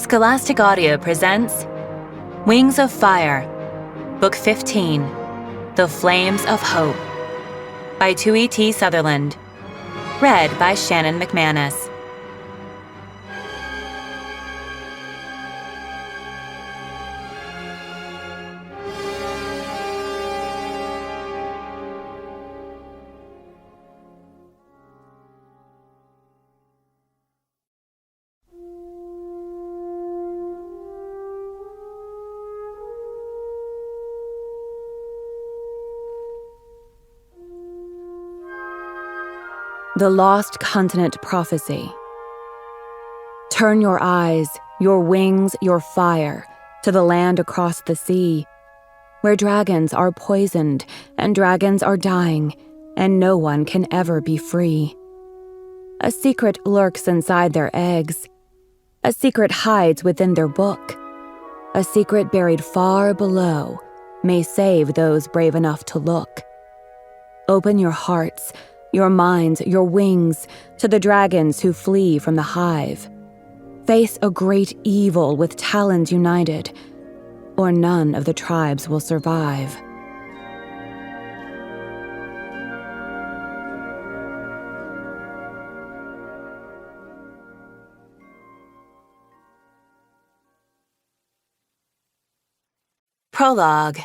Scholastic Audio presents Wings of Fire, Book 15, The Flames of Hope, by Tui T. Sutherland, read by Shannon Mc Manus. The Lost Continent Prophecy. Turn your eyes, your wings, your fire, to the land across the sea, where dragons are poisoned and dragons are dying, and no one can ever be free. A secret lurks inside their eggs. A secret hides within their book. A secret buried far below may save those brave enough to look. Open your hearts, your minds, your wings, to the dragons who flee from the Hive. Face a great evil with talons united, or none of the tribes will survive. Prologue.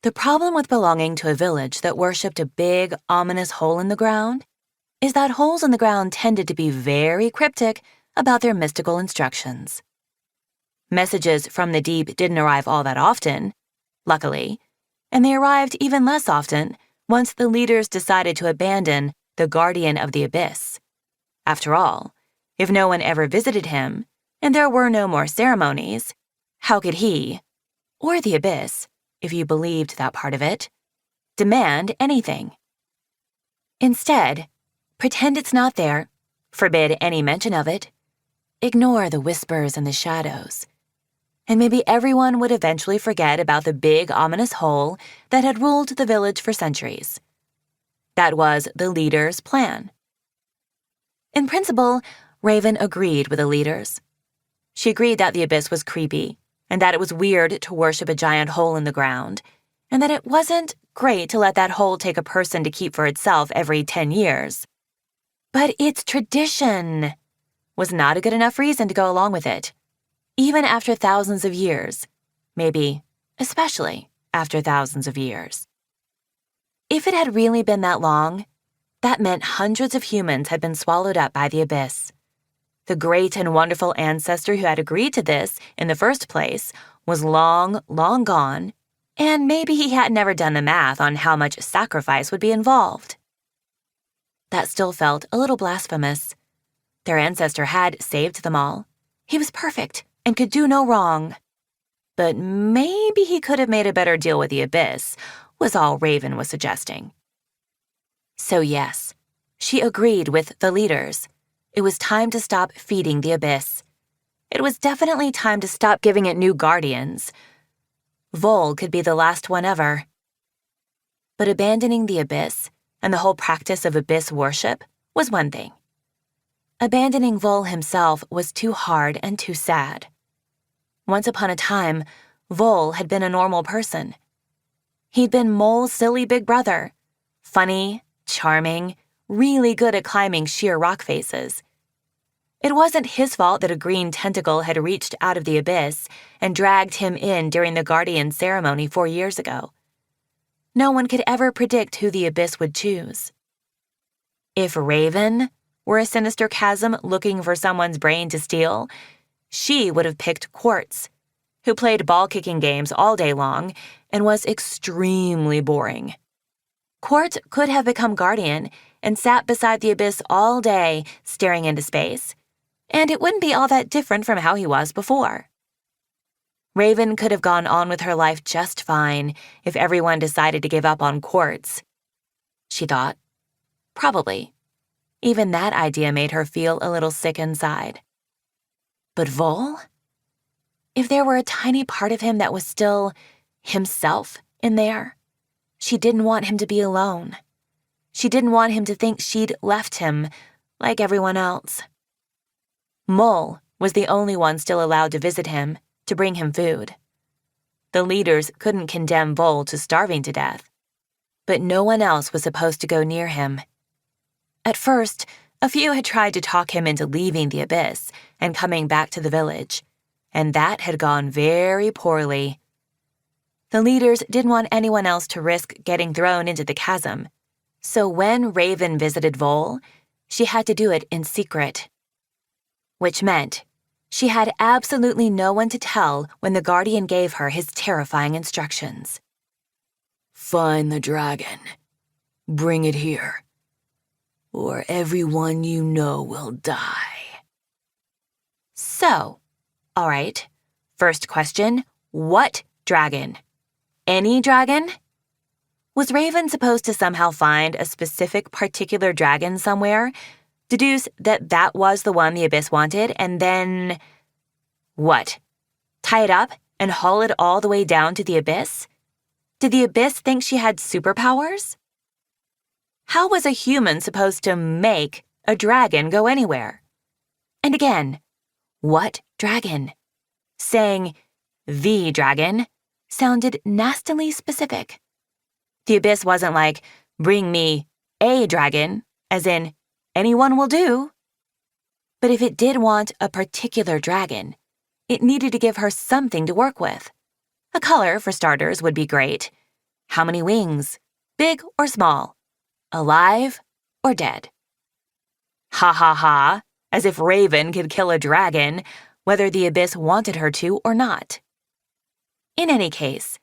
The problem with belonging to a village that worshipped a big, ominous hole in the ground is that holes in the ground tended to be very cryptic about their mystical instructions. Messages from the deep didn't arrive all that often, luckily, and they arrived even less often once the leaders decided to abandon the guardian of the abyss. After all, if no one ever visited him, and there were no more ceremonies, how could he, or the abyss, if you believed that part of it, demand anything? Instead, pretend it's not there, forbid any mention of it, ignore the whispers and the shadows, and maybe everyone would eventually forget about the big, ominous hole that had ruled the village for centuries. That was the leaders' plan. In principle, Raven agreed with the leaders. She agreed that the abyss was creepy, and that it was weird to worship a giant hole in the ground, and that it wasn't great to let that hole take a person to keep for itself every 10 years. But its tradition was not a good enough reason to go along with it, even after thousands of years, maybe especially after thousands of years. If it had really been that long, that meant hundreds of humans had been swallowed up by the abyss. The great and wonderful ancestor who had agreed to this in the first place was long, long gone, and maybe he had never done the math on how much sacrifice would be involved. That still felt a little blasphemous. Their ancestor had saved them all. He was perfect and could do no wrong. But maybe he could have made a better deal with the abyss, was all Raven was suggesting. So yes, she agreed with the leaders. It was time to stop feeding the abyss. It was definitely time to stop giving it new guardians. Vol could be the last one ever. But abandoning the abyss and the whole practice of abyss worship was one thing. Abandoning Vol himself was too hard and too sad. Once upon a time, Vol had been a normal person. He'd been Mole's silly big brother, funny, charming, really good at climbing sheer rock faces. It wasn't his fault that a green tentacle had reached out of the abyss and dragged him in during the guardian ceremony 4 years ago. No one could ever predict who the abyss would choose. If Raven were a sinister chasm looking for someone's brain to steal, she would have picked Quartz, who played ball-kicking games all day long and was extremely boring. Quartz could have become guardian and sat beside the abyss all day, staring into space, and it wouldn't be all that different from how he was before. Raven could have gone on with her life just fine if everyone decided to give up on Quartz. She thought. Probably. Even that idea made her feel a little sick inside. But Vol? If there were a tiny part of him that was still himself in there, she didn't want him to be alone. She didn't want him to think she'd left him like everyone else. Mole was the only one still allowed to visit him, to bring him food. The leaders couldn't condemn Vol to starving to death, but no one else was supposed to go near him. At first, a few had tried to talk him into leaving the abyss and coming back to the village, and that had gone very poorly. The leaders didn't want anyone else to risk getting thrown into the chasm, so when Raven visited Vol, she had to do it in secret. Which meant she had absolutely no one to tell when the Guardian gave her his terrifying instructions. Find the dragon. Bring it here, or everyone you know will die. So, all right, first question, what dragon? Any dragon? Was Raven supposed to somehow find a specific particular dragon somewhere, deduce that that was the one the Abyss wanted, and then... what? Tie it up and haul it all the way down to the Abyss? Did the Abyss think she had superpowers? How was a human supposed to make a dragon go anywhere? And again, what dragon? Saying the dragon sounded nastily specific. The Abyss wasn't like, bring me a dragon, as in, anyone will do. But if it did want a particular dragon, it needed to give her something to work with. A color, for starters, would be great. How many wings? Big or small? Alive or dead? Ha ha ha, as if Raven could kill a dragon, whether the Abyss wanted her to or not. In any case,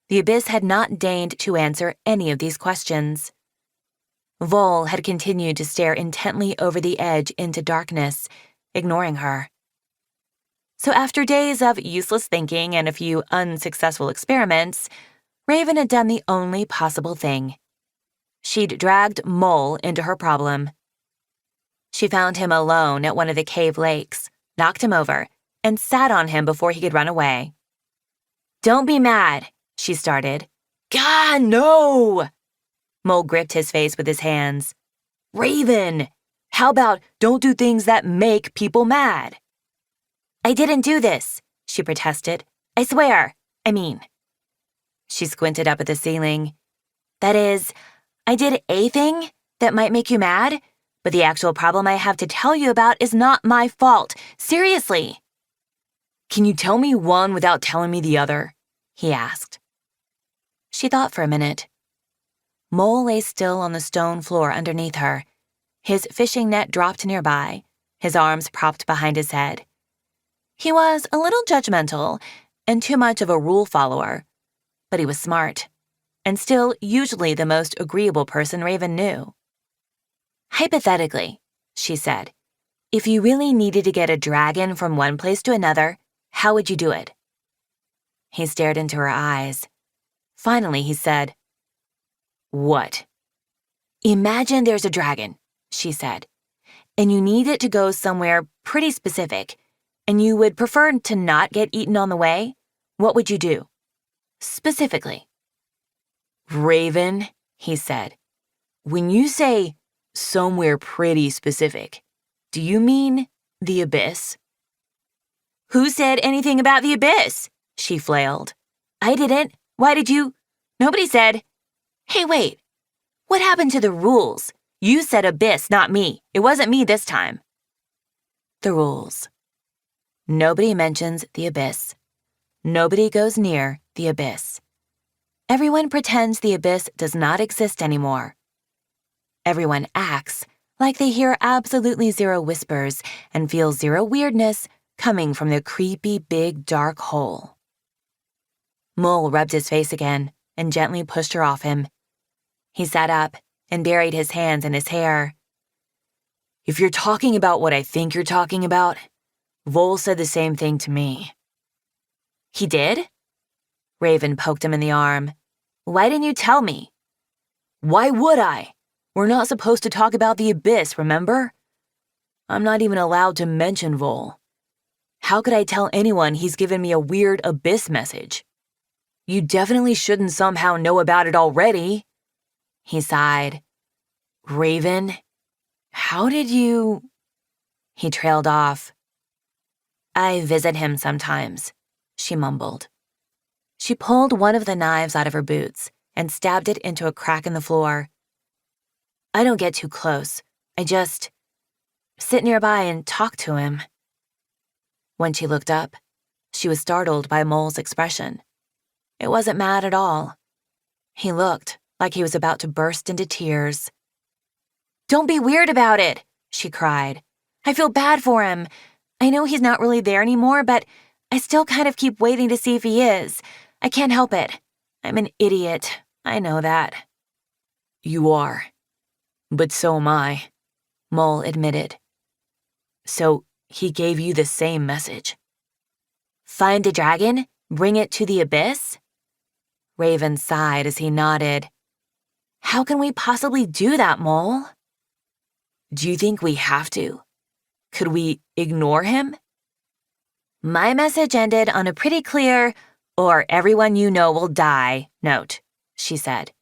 the Abyss had not deigned to answer any of these questions. Vol had continued to stare intently over the edge into darkness, ignoring her. So after days of useless thinking and a few unsuccessful experiments, Raven had done the only possible thing. She'd dragged Mole into her problem. She found him alone at one of the cave lakes, knocked him over, and sat on him before he could run away. "Don't be mad," she started. "God, no!" Mole gripped his face with his hands. "Raven, how about don't do things that make people mad?" "I didn't do this," she protested. "I swear. She squinted up at the ceiling. "That is, I did a thing that might make you mad, but the actual problem I have to tell you about is not my fault. Seriously." "Can you tell me one without telling me the other?" he asked. She thought for a minute. Mole lay still on the stone floor underneath her, his fishing net dropped nearby, his arms propped behind his head. He was a little judgmental and too much of a rule follower, but he was smart, and still usually the most agreeable person Raven knew. "Hypothetically," she said, "if you really needed to get a dragon from one place to another, how would you do it?" He stared into her eyes. Finally, he said, "What?" "Imagine there's a dragon," she said, "and you need it to go somewhere pretty specific, and you would prefer to not get eaten on the way. What would you do? Specifically." "Raven," he said, "when you say somewhere pretty specific, do you mean the Abyss?" "Who said anything about the Abyss?" she flailed. "I didn't. Why did you? Nobody said. Hey, wait. What happened to the rules? You said Abyss, not me. It wasn't me this time." The rules. Nobody mentions the Abyss. Nobody goes near the Abyss. Everyone pretends the Abyss does not exist anymore. Everyone acts like they hear absolutely zero whispers and feel zero weirdness coming from the creepy big dark hole. Mole rubbed his face again and gently pushed her off him. He sat up and buried his hands in his hair. "If you're talking about what I think you're talking about, Vol said the same thing to me." "He did?" Raven poked him in the arm. "Why didn't you tell me?" "Why would I? We're not supposed to talk about the Abyss, remember? I'm not even allowed to mention Vol. How could I tell anyone he's given me a weird Abyss message? You definitely shouldn't somehow know about it already." He sighed. "Raven, how did you—" He trailed off. I visit him sometimes, she mumbled. She pulled one of the knives out of her boots and stabbed it into a crack in the floor. I don't get too close. I just sit nearby and talk to him. When she looked up, she was startled by Mole's expression. It wasn't mad at all. He looked like he was about to burst into tears. "Don't be weird about it," she cried. "I feel bad for him. I know he's not really there anymore, but I still kind of keep waiting to see if he is. I can't help it. I'm an idiot. I know that." You are. But so am I, Mole admitted. So he gave you the same message. Find a dragon, bring it to the abyss? Raven sighed as he nodded. How can we possibly do that, Mole? Do you think we have to? Could we ignore him? My message ended on a pretty clear, "or everyone you know will die" note, she said,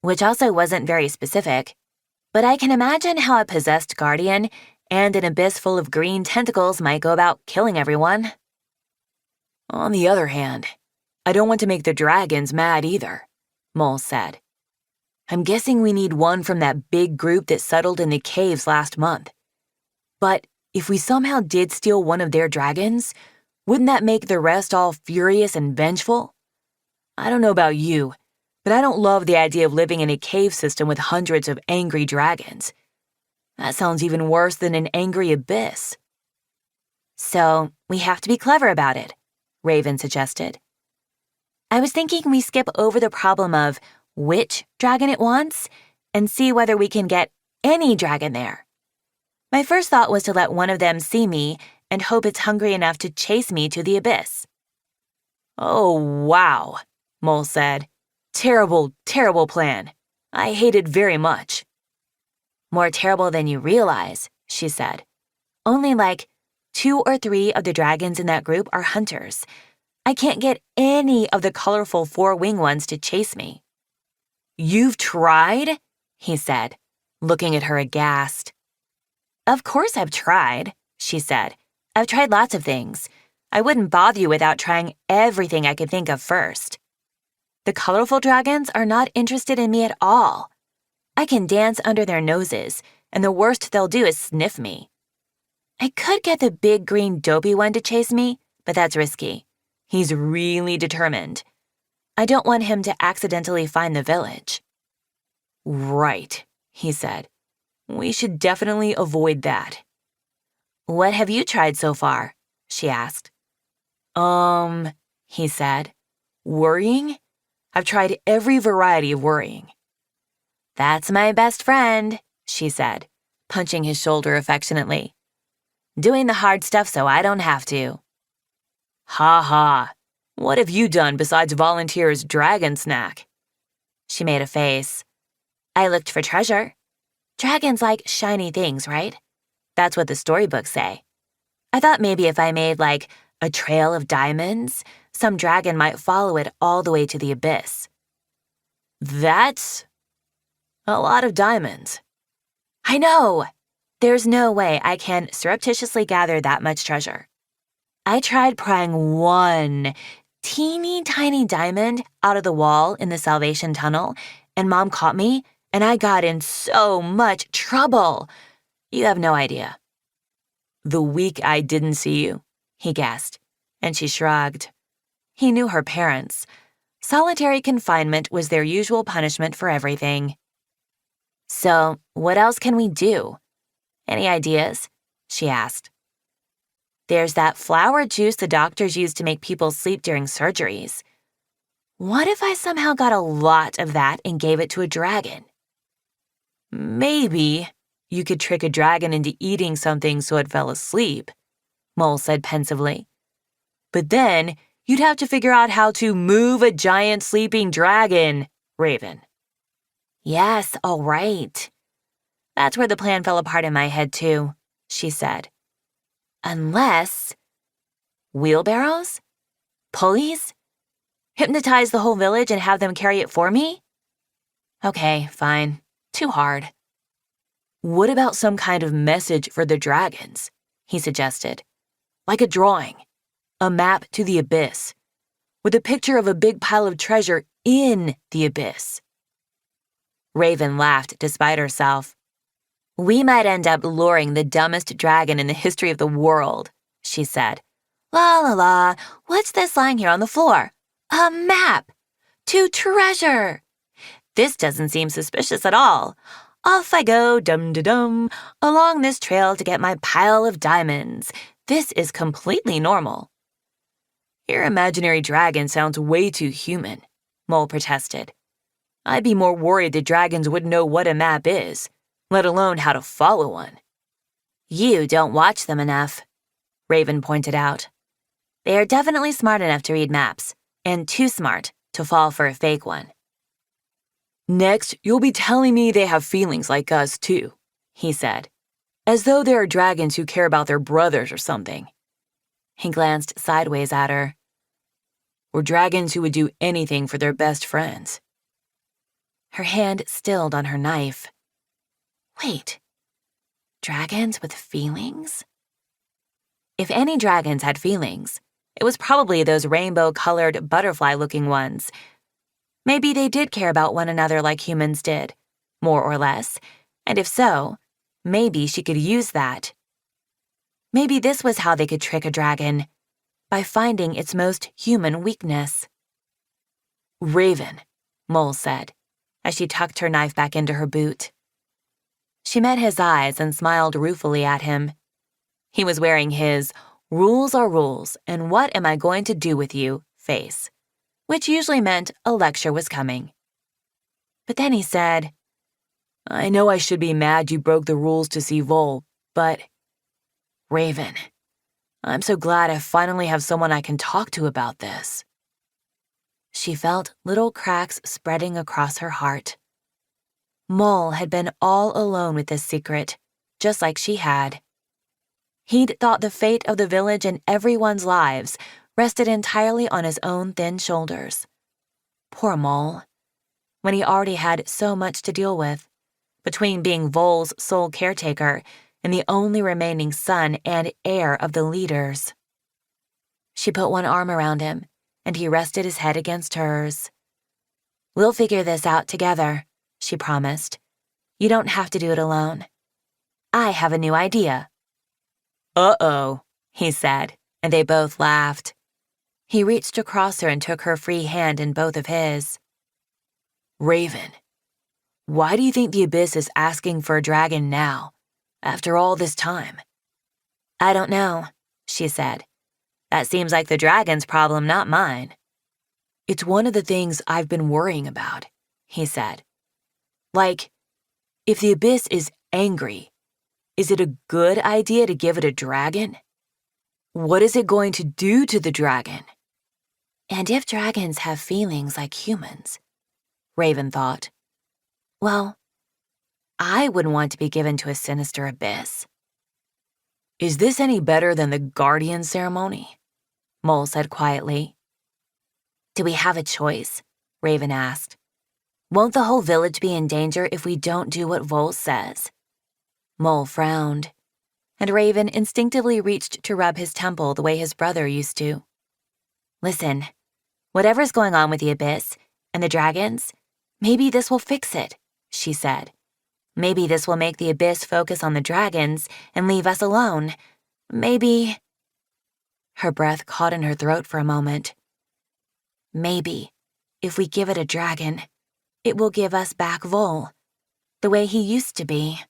which also wasn't very specific. But I can imagine how a possessed guardian and an abyss full of green tentacles might go about killing everyone. On the other hand, I don't want to make the dragons mad either, Mole said. I'm guessing we need one from that big group that settled in the caves last month. But if we somehow did steal one of their dragons, wouldn't that make the rest all furious and vengeful? I don't know about you, but I don't love the idea of living in a cave system with hundreds of angry dragons. That sounds even worse than an angry abyss. So we have to be clever about it, Raven suggested. I was thinking we skip over the problem of which dragon it wants and see whether we can get any dragon there. My first thought was to let one of them see me and hope it's hungry enough to chase me to the abyss. Oh, wow, Mole said. Terrible, terrible plan. I hate it very much. More terrible than you realize, she said. Only like 2 or 3 of the dragons in that group are hunters. I can't get any of the colorful 4-wing ones to chase me. You've tried? He said, looking at her aghast. Of course I've tried, she said. I've tried lots of things. I wouldn't bother you without trying everything I could think of first. The colorful dragons are not interested in me at all. I can dance under their noses, and the worst they'll do is sniff me. I could get the big green dopey one to chase me, but that's risky. He's really determined. I don't want him to accidentally find the village. Right, he said. We should definitely avoid that. What have you tried so far? She asked. He said. Worrying? I've tried every variety of worrying. That's my best friend, she said, punching his shoulder affectionately. Doing the hard stuff so I don't have to. Ha ha. What have you done besides volunteer as dragon snack? She made a face. I looked for treasure. Dragons like shiny things, right? That's what the storybooks say. I thought maybe if I made like a trail of diamonds, some dragon might follow it all the way to the abyss. That's a lot of diamonds. I know. There's no way I can surreptitiously gather that much treasure. I tried prying one teeny tiny diamond out of the wall in the Salvation Tunnel, and Mom caught me, and I got in so much trouble. You have no idea. The week I didn't see you, he guessed, and she shrugged. He knew her parents. Solitary confinement was their usual punishment for everything. So, what else can we do? Any ideas? She asked. There's that flower juice the doctors use to make people sleep during surgeries. What if I somehow got a lot of that and gave it to a dragon? Maybe you could trick a dragon into eating something so it fell asleep, Mole said pensively. But then you'd have to figure out how to move a giant sleeping dragon, Raven. Yes, all right. That's where the plan fell apart in my head, too, she said. Unless... wheelbarrows? Pulleys? Hypnotize the whole village and have them carry it for me? Okay, fine. Too hard. What about some kind of message for the dragons? He suggested. like a drawing, a map to the abyss, with a picture of a big pile of treasure in the abyss. Raven laughed despite herself. We might end up luring the dumbest dragon in the history of the world, she said. La la la, what's this lying here on the floor? A map! To treasure! This doesn't seem suspicious at all. Off I go, dum-de-dum, along this trail to get my pile of diamonds. This is completely normal. Your imaginary dragon sounds way too human, Mole protested. I'd be more worried the dragons wouldn't know what a map is, let alone how to follow one. You don't watch them enough, Raven pointed out. They are definitely smart enough to read maps, and too smart to fall for a fake one. Next, you'll be telling me they have feelings like us too, he said, as though there are dragons who care about their brothers or something. He glanced sideways at her. Or dragons who would do anything for their best friends. Her hand stilled on her knife. Wait, dragons with feelings? If any dragons had feelings, it was probably those rainbow-colored, butterfly-looking ones. Maybe they did care about one another like humans did, more or less, and if so, maybe she could use that. Maybe this was how they could trick a dragon, by finding its most human weakness. Raven, Mole said, as she tucked her knife back into her boot. She met his eyes and smiled ruefully at him. He was wearing his rules are rules and what am I going to do with you face, which usually meant a lecture was coming. But then he said, I know I should be mad you broke the rules to see Vol, but Raven, I'm so glad I finally have someone I can talk to about this. She felt little cracks spreading across her heart. Mole had been all alone with this secret, just like she had. He'd thought the fate of the village and everyone's lives rested entirely on his own thin shoulders. Poor Mole, when he already had so much to deal with, between being Vol's sole caretaker and the only remaining son and heir of the leaders. She put one arm around him, and he rested his head against hers. We'll figure this out together, she promised. You don't have to do it alone. I have a new idea. Uh-oh, he said, and they both laughed. He reached across her and took her free hand in both of his. Raven, why do you think the Abyss is asking for a dragon now, after all this time? I don't know, she said. That seems like the dragon's problem, not mine. It's one of the things I've been worrying about, he said. Like, if the Abyss is angry, is it a good idea to give it a dragon? What is it going to do to the dragon? And if dragons have feelings like humans, Raven thought, well, I wouldn't want to be given to a sinister abyss. Is this any better than the guardian ceremony? Mole said quietly. Do we have a choice? Raven asked. Won't the whole village be in danger if we don't do what Vol says? Mole frowned, and Raven instinctively reached to rub his temple the way his brother used to. Listen, whatever's going on with the Abyss and the dragons, maybe this will fix it, she said. Maybe this will make the Abyss focus on the dragons and leave us alone. Maybe... Her breath caught in her throat for a moment. Maybe, if we give it a dragon, it will give us back Vol, the way he used to be.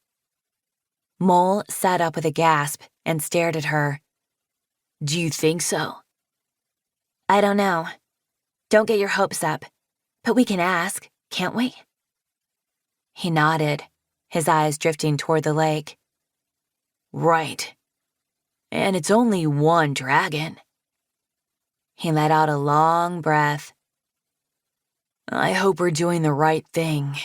Mole sat up with a gasp and stared at her. Do you think so? I don't know. Don't get your hopes up, but we can ask, can't we? He nodded, his eyes drifting toward the lake. Right. And it's only one dragon. He let out a long breath. I hope we're doing the right thing.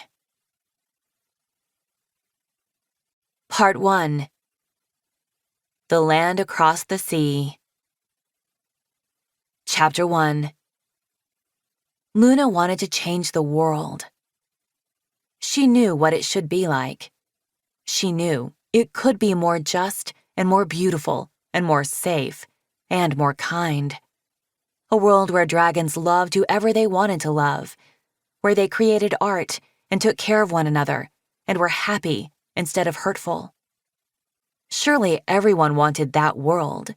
Part 1. The Land Across the Sea. Chapter 1. Luna wanted to change the world. She knew what it should be like. She knew it could be more just and more beautiful and more safe and more kind. A world where dragons loved whoever they wanted to love, where they created art and took care of one another and were happy instead of hurtful. Surely everyone wanted that world,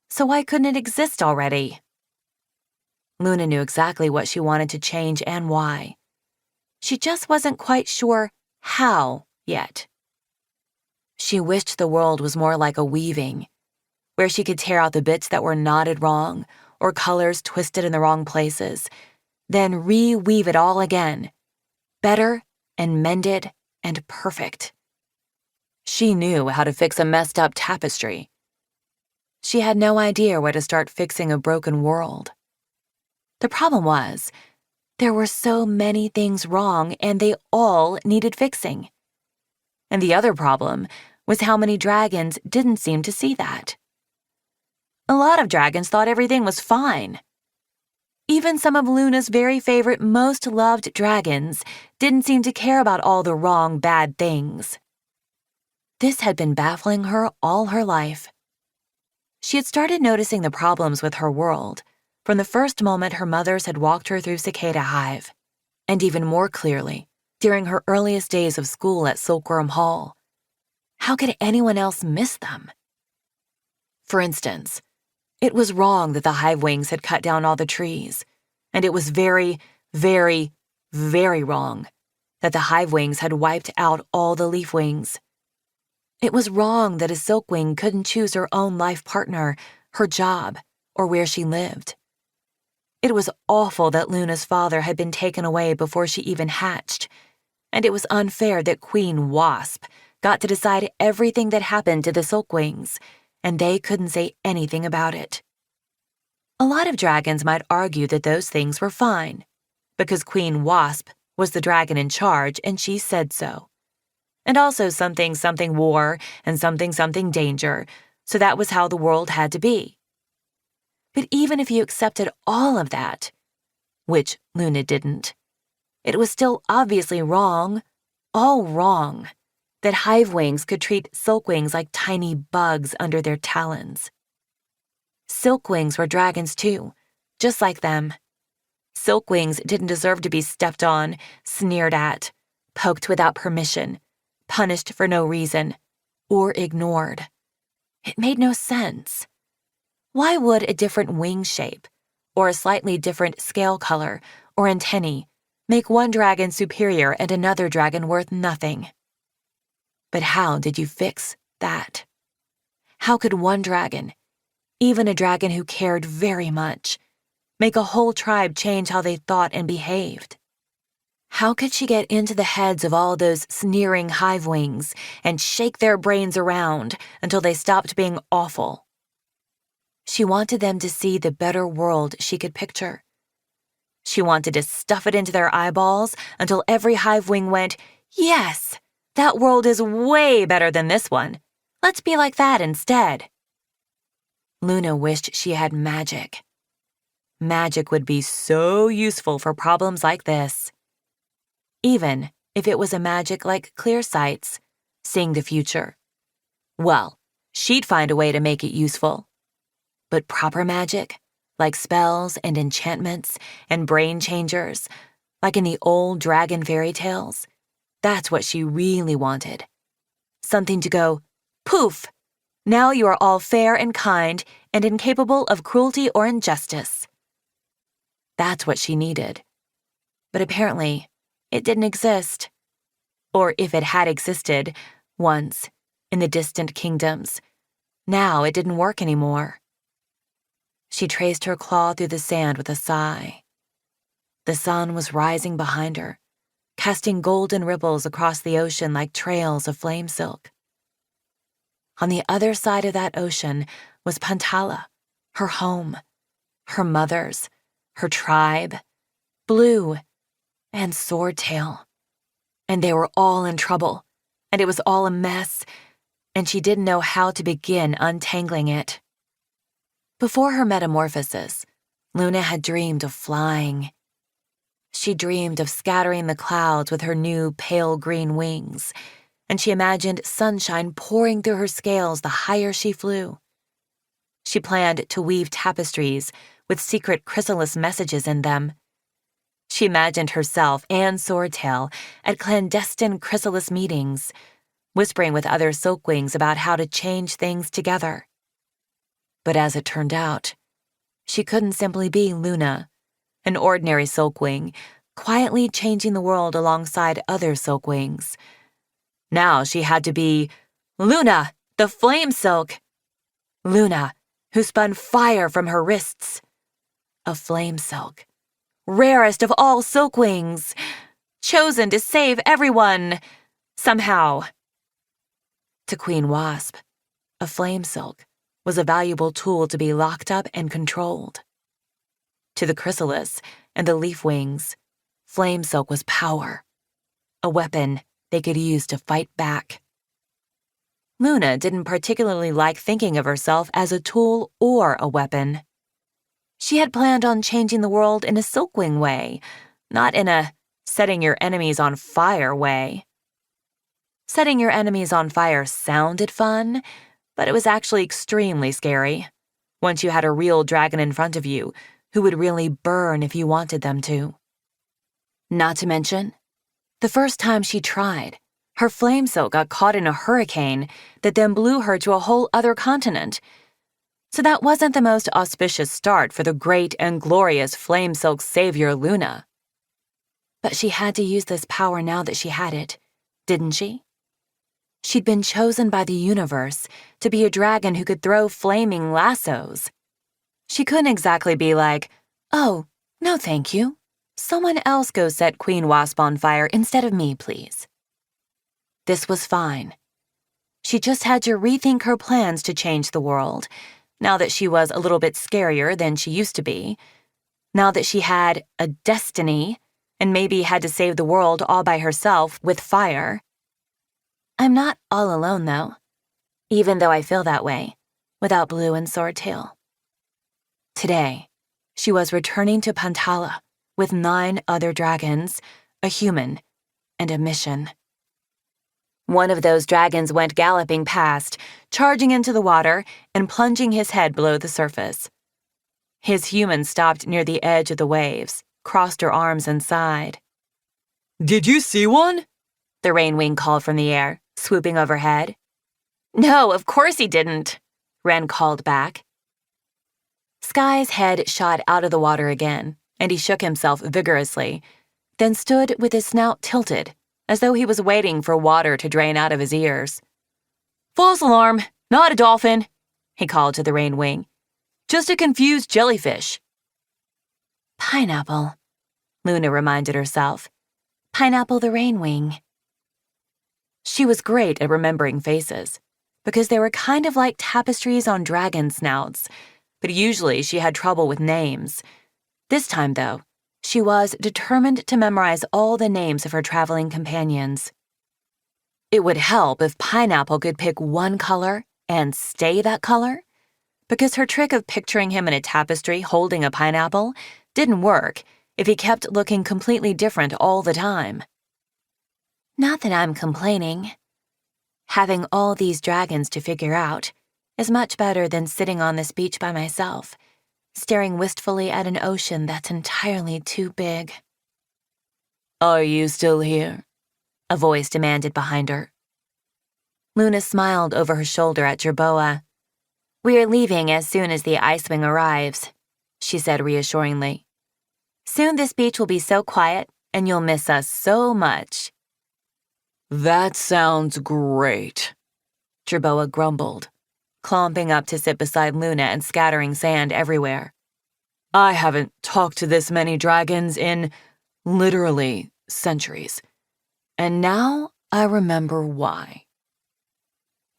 so why couldn't it exist already? Luna knew exactly what she wanted to change and why. She just wasn't quite sure how yet. She wished the world was more like a weaving, where she could tear out the bits that were knotted wrong or colors twisted in the wrong places, then reweave it all again, better and mended and perfect. She knew how to fix a messed up tapestry. She had no idea where to start fixing a broken world. The problem was, there were so many things wrong and they all needed fixing. And the other problem was how many dragons didn't seem to see that. A lot of dragons thought everything was fine. Even some of Luna's very favorite, most loved dragons didn't seem to care about all the wrong, bad things. This had been baffling her all her life. She had started noticing the problems with her world from the first moment her mothers had walked her through Cicada Hive, and even more clearly during her earliest days of school at Silkworm Hall. How could anyone else miss them? For instance, it was wrong that the hive wings had cut down all the trees, and it was very, very, very wrong that the hive wings had wiped out all the leaf wings. It was wrong that a silkwing couldn't choose her own life partner, her job, or where she lived. It was awful that Luna's father had been taken away before she even hatched, and it was unfair that Queen Wasp got to decide everything that happened to the silkwings, and they couldn't say anything about it. A lot of dragons might argue that those things were fine, because Queen Wasp was the dragon in charge and she said so. And also something war and something danger, so that was how the world had to be. But even if you accepted all of that, which Luna didn't, it was still obviously wrong, all wrong, that hive wings could treat silkwings like tiny bugs under their talons. Silkwings were dragons too, just like them. Silkwings didn't deserve to be stepped on, sneered at, poked without permission, punished for no reason, or ignored. It made no sense. Why would a different wing shape, or a slightly different scale color, or antennae, make one dragon superior and another dragon worth nothing? But how did you fix that? How could one dragon, even a dragon who cared very much, make a whole tribe change how they thought and behaved? How could she get into the heads of all those sneering hive wings and shake their brains around until they stopped being awful? She wanted them to see the better world she could picture. She wanted to stuff it into their eyeballs until every hive wing went, "Yes, that world is way better than this one. Let's be like that instead." Luna wished she had magic. Magic would be so useful for problems like this. Even if it was a magic like clear sights, seeing the future. Well, she'd find a way to make it useful. But proper magic, like spells and enchantments and brain changers, like in the old dragon fairy tales, that's what she really wanted. Something to go, poof! Now you are all fair and kind and incapable of cruelty or injustice. That's what she needed. But apparently, it didn't exist. Or if it had existed, once, in the distant kingdoms, now it didn't work anymore. She traced her claw through the sand with a sigh. The sun was rising behind her, casting golden ripples across the ocean like trails of flame silk. On the other side of that ocean was Pantala, her home, her mothers, her tribe, Blue, and Swordtail. And they were all in trouble, and it was all a mess, and she didn't know how to begin untangling it. Before her metamorphosis, Luna had dreamed of flying. She dreamed of scattering the clouds with her new pale green wings, and she imagined sunshine pouring through her scales the higher she flew. She planned to weave tapestries with secret chrysalis messages in them. She imagined herself and Swordtail at clandestine chrysalis meetings, whispering with other silkwings about how to change things together. But as it turned out, she couldn't simply be Luna, an ordinary silkwing, quietly changing the world alongside other silkwings. Now she had to be Luna, the flame silk. Luna, who spun fire from her wrists. A flame silk, rarest of all silkwings, chosen to save everyone, somehow. To Queen Wasp, a flame silk was a valuable tool to be locked up and controlled. To the chrysalis and the leaf wings, flame silk was power, a weapon they could use to fight back. Luna didn't particularly like thinking of herself as a tool or a weapon. She had planned on changing the world in a silkwing way, not in a setting your enemies on fire way. Setting your enemies on fire sounded fun, but it was actually extremely scary once you had a real dragon in front of you who would really burn if you wanted them to. Not to mention, the first time she tried, her flame silk got caught in a hurricane that then blew her to a whole other continent. So that wasn't the most auspicious start for the great and glorious flame silk savior Luna. But she had to use this power now that she had it, didn't she? She'd been chosen by the universe to be a dragon who could throw flaming lassos. She couldn't exactly be like, "Oh, no thank you. Someone else go set Queen Wasp on fire instead of me, please." This was fine. She just had to rethink her plans to change the world, now that she was a little bit scarier than she used to be, now that she had a destiny and maybe had to save the world all by herself with fire. I'm not all alone, though, even though I feel that way, without Blue and Swordtail. Today, she was returning to Pantala with 9 other dragons, a human, and a mission. One of those dragons went galloping past, charging into the water and plunging his head below the surface. His human stopped near the edge of the waves, crossed her arms and sighed. Did you see one? The rainwing called from the air, swooping overhead. No, of course he didn't, Ren called back. Sky's head shot out of the water again, and he shook himself vigorously, then stood with his snout tilted, as though he was waiting for water to drain out of his ears. False alarm, not a dolphin, he called to the rainwing. Just a confused jellyfish. Pineapple, Luna reminded herself. Pineapple the rainwing. She was great at remembering faces, because they were kind of like tapestries on dragon snouts, but usually she had trouble with names. This time, though, she was determined to memorize all the names of her traveling companions. It would help if Pineapple could pick one color and stay that color, because her trick of picturing him in a tapestry holding a pineapple didn't work if he kept looking completely different all the time. Not that I'm complaining. Having all these dragons to figure out is much better than sitting on this beach by myself, staring wistfully at an ocean that's entirely too big. Are you still here? A voice demanded behind her. Luna smiled over her shoulder at Jerboa. We're leaving as soon as the Icewing arrives, she said reassuringly. Soon this beach will be so quiet, and you'll miss us so much. That sounds great, Jerboa grumbled, clomping up to sit beside Luna and scattering sand everywhere. I haven't talked to this many dragons in, literally, centuries. And now I remember why.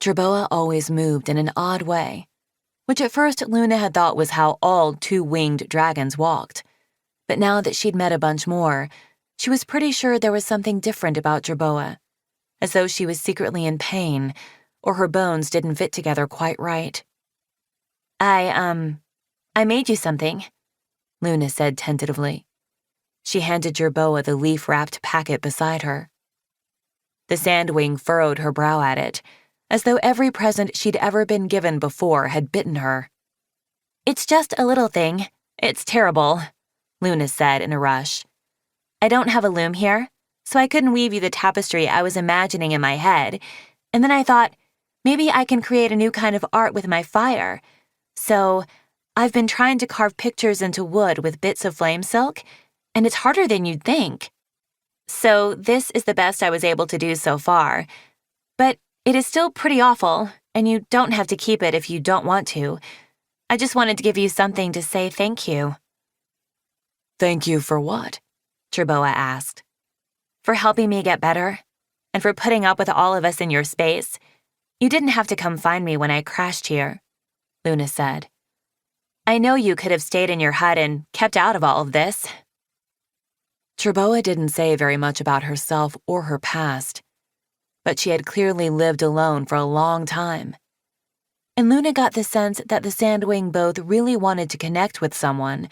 Jerboa always moved in an odd way, which at first Luna had thought was how all 2-winged dragons walked. But now that she'd met a bunch more, she was pretty sure there was something different about Jerboa, as though she was secretly in pain, or her bones didn't fit together quite right. I made you something, Luna said tentatively. She handed Jerboa the leaf-wrapped packet beside her. The sandwing furrowed her brow at it, as though every present she'd ever been given before had bitten her. It's just a little thing. It's terrible, Luna said in a rush. I don't have a loom here, so I couldn't weave you the tapestry I was imagining in my head, and then I thought, maybe I can create a new kind of art with my fire. So, I've been trying to carve pictures into wood with bits of flame silk, and it's harder than you'd think. So, this is the best I was able to do so far. But it is still pretty awful, and you don't have to keep it if you don't want to. I just wanted to give you something to say thank you. Thank you for what? Jerboa asked. For helping me get better, and for putting up with all of us in your space. You didn't have to come find me when I crashed here, Luna said. I know you could have stayed in your hut and kept out of all of this. Jerboa didn't say very much about herself or her past, but she had clearly lived alone for a long time. And Luna got the sense that the Sandwing both really wanted to connect with someone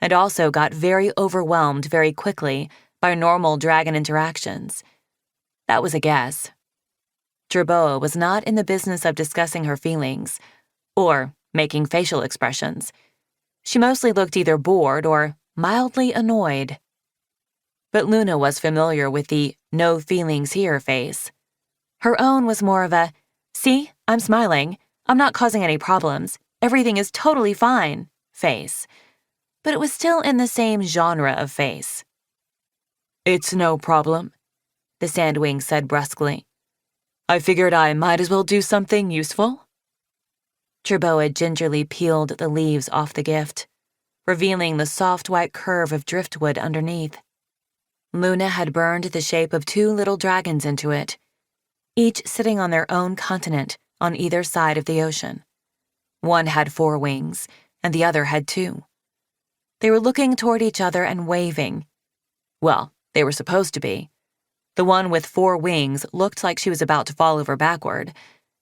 and also got very overwhelmed very quickly by normal dragon interactions. That was a guess. Jerboa was not in the business of discussing her feelings or making facial expressions. She mostly looked either bored or mildly annoyed. But Luna was familiar with the no feelings here face. Her own was more of a, see, I'm smiling, I'm not causing any problems, everything is totally fine face. But it was still in the same genre of face. It's no problem, the Sandwing said brusquely. I figured I might as well do something useful. Jerboa gingerly peeled the leaves off the gift, revealing the soft white curve of driftwood underneath. Luna had burned the shape of 2 little dragons into it, each sitting on their own continent on either side of the ocean. One had 4 wings, and the other had 2. They were looking toward each other and waving. Well, they were supposed to be. The one with 4 wings looked like she was about to fall over backward,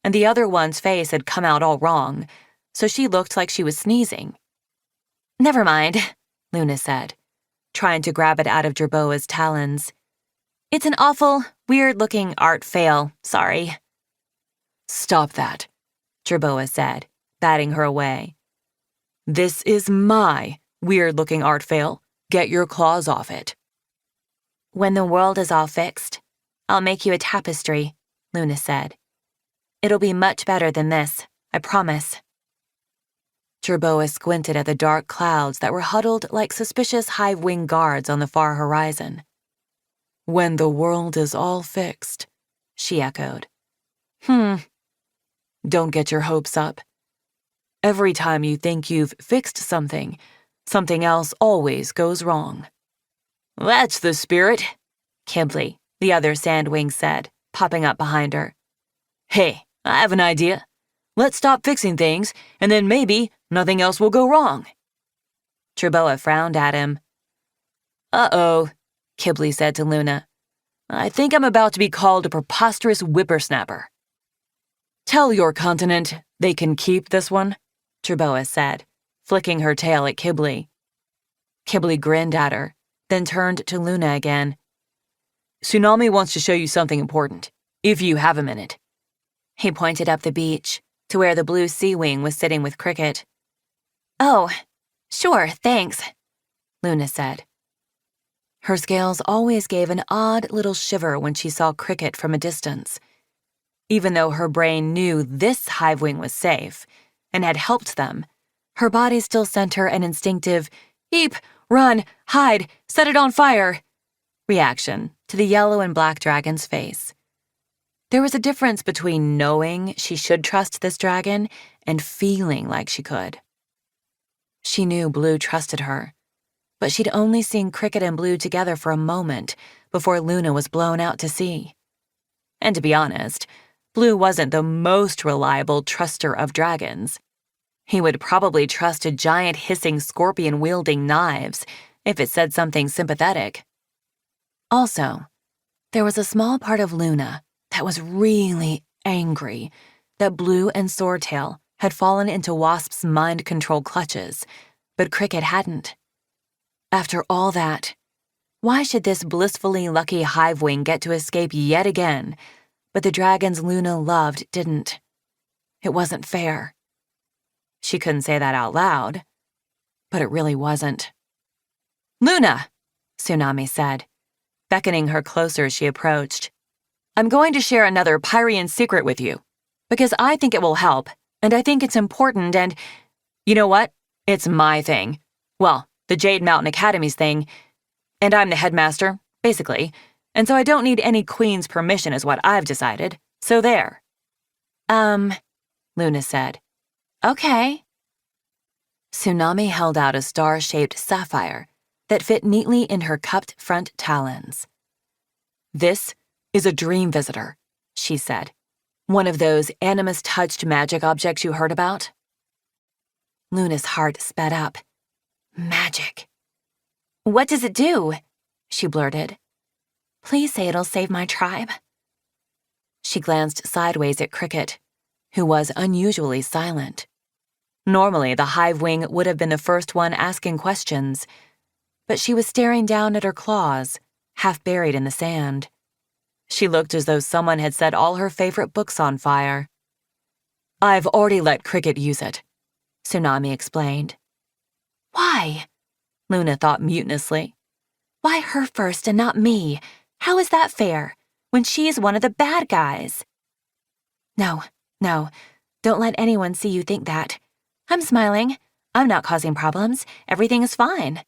and the other one's face had come out all wrong, so she looked like she was sneezing. Never mind, Luna said, trying to grab it out of Jerboa's talons. It's an awful, weird-looking art fail, sorry. Stop that, Jerboa said, batting her away. This is my weird-looking art fail. Get your claws off it. When the world is all fixed, I'll make you a tapestry, Luna said. It'll be much better than this, I promise. Jerboa squinted at the dark clouds that were huddled like suspicious hive-wing guards on the far horizon. When the world is all fixed, she echoed. Don't get your hopes up. Every time you think you've fixed something, something else always goes wrong. That's the spirit, Kibley, the other Sandwing said, popping up behind her. Hey, I have an idea. Let's stop fixing things, and then maybe nothing else will go wrong. Jerboa frowned at him. Uh-oh, Kibley said to Luna. I think I'm about to be called a preposterous whippersnapper. Tell your continent they can keep this one, Jerboa said, flicking her tail at Kibley. Kibley grinned at her, then turned to Luna again. Tsunami wants to show you something important, if you have a minute. He pointed up the beach, to where the blue sea wing was sitting with Cricket. Oh, sure, thanks, Luna said. Her scales always gave an odd little shiver when she saw Cricket from a distance. Even though her brain knew this hive wing was safe and had helped them, her body still sent her an instinctive, eep, run, hide, set it on fire reaction to the yellow and black dragon's face. There was a difference between knowing she should trust this dragon and feeling like she could. She knew Blue trusted her, but she'd only seen Cricket and Blue together for a moment before Luna was blown out to sea. And to be honest, Blue wasn't the most reliable truster of dragons. He would probably trust a giant hissing scorpion wielding knives if it said something sympathetic. Also, there was a small part of Luna that was really angry that Blue and Swordtail had fallen into Wasp's mind control clutches, but Cricket hadn't. After all that, why should this blissfully lucky hive-wing get to escape yet again, but the dragons Luna loved didn't? It wasn't fair. She couldn't say that out loud, but it really wasn't. "Luna," Tsunami said. Beckoning her closer, she approached. "I'm going to share another Pyrian secret with you, because I think it will help, and I think it's important, and you know what? It's my thing. Well, the Jade Mountain Academy's thing, and I'm the headmaster, basically, and so I don't need any queen's permission is what I've decided, so there." Luna said. "Okay." Tsunami held out a star-shaped sapphire that fit neatly in her cupped front talons. "This is a dream visitor," she said. "One of those animus-touched magic objects you heard about?" Luna's heart sped up. Magic. "What does it do?" she blurted. "Please say it'll save my tribe." She glanced sideways at Cricket, who was unusually silent. Normally, the Hive wing would have been the first one asking questions, but she was staring down at her claws, half buried in the sand. She looked as though someone had set all her favorite books on fire. "I've already let Cricket use it," Tsunami explained. "Why?" Luna thought mutinously. "Why her first and not me? How is that fair, when she's one of the bad guys?" No, don't let anyone see you think that. I'm smiling. I'm not causing problems. Everything is fine."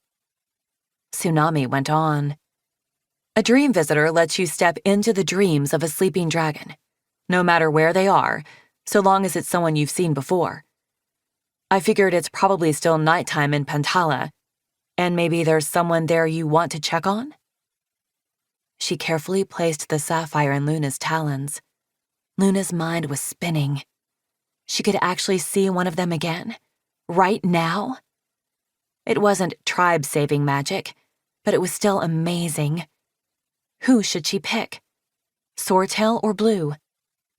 Tsunami went on. "A dream visitor lets you step into the dreams of a sleeping dragon, no matter where they are, so long as it's someone you've seen before. I figured it's probably still nighttime in Pantala, and maybe there's someone there you want to check on?" She carefully placed the sapphire in Luna's talons. Luna's mind was spinning. She could actually see one of them again, right now. It wasn't tribe-saving magic, but it was still amazing. Who should she pick? Swordtail or Blue?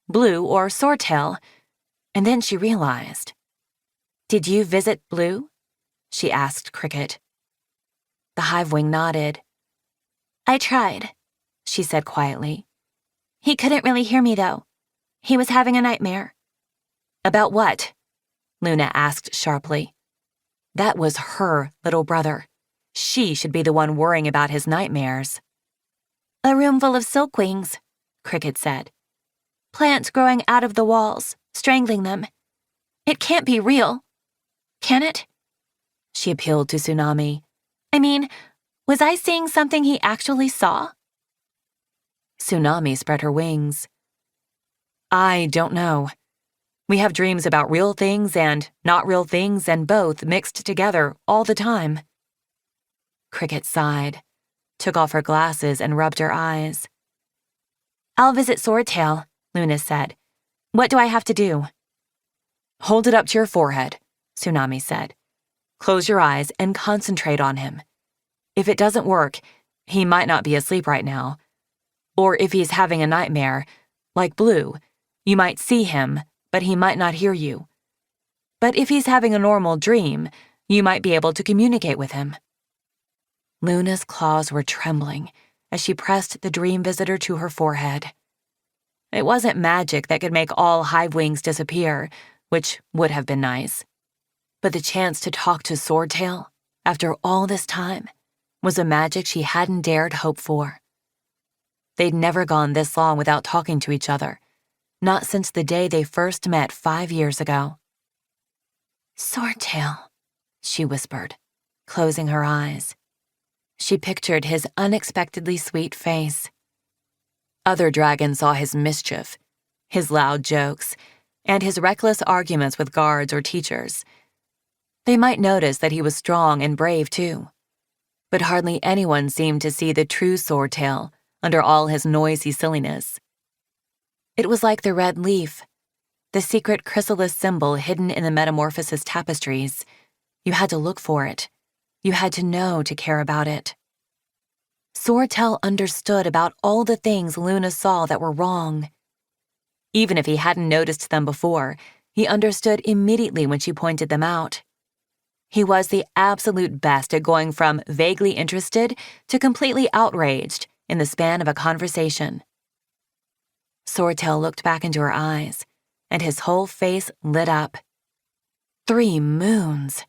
Blue or Swordtail? And then she realized. "Did you visit Blue?" she asked Cricket. The Hive wing nodded. "I tried," she said quietly. "He couldn't really hear me, though. He was having a nightmare." "About what?" Luna asked sharply. That was her little brother. She should be the one worrying about his nightmares. "A room full of silkwings," Cricket said. "Plants growing out of the walls, strangling them. It can't be real. Can it?" She appealed to Tsunami. "I mean, was I seeing something he actually saw?" Tsunami spread her wings. "I don't know. We have dreams about real things and not real things and both mixed together all the time." Cricket sighed, took off her glasses and rubbed her eyes. "I'll visit Swordtail," Luna said. "What do I have to do?" "Hold it up to your forehead," Tsunami said. "Close your eyes and concentrate on him. If it doesn't work, he might not be asleep right now. Or if he's having a nightmare, like Blue, you might see him, but he might not hear you. But if he's having a normal dream, you might be able to communicate with him." Luna's claws were trembling as she pressed the dream visitor to her forehead. It wasn't magic that could make all Hive wings disappear, which would have been nice. But the chance to talk to Swordtail, after all this time, was a magic she hadn't dared hope for. They'd never gone this long without talking to each other, not since the day they first met 5 years ago. "Swordtail," she whispered, closing her eyes. She pictured his unexpectedly sweet face. Other dragons saw his mischief, his loud jokes, and his reckless arguments with guards or teachers. They might notice that he was strong and brave too, but hardly anyone seemed to see the true Swordtail under all his noisy silliness. It was like the red leaf, the secret chrysalis symbol hidden in the Metamorphosis tapestries. You had to look for it. You had to know to care about it. Swordtail understood about all the things Luna saw that were wrong. Even if he hadn't noticed them before, he understood immediately when she pointed them out. He was the absolute best at going from vaguely interested to completely outraged in the span of a conversation. Swordtail looked back into her eyes, and his whole face lit up. 3 moons.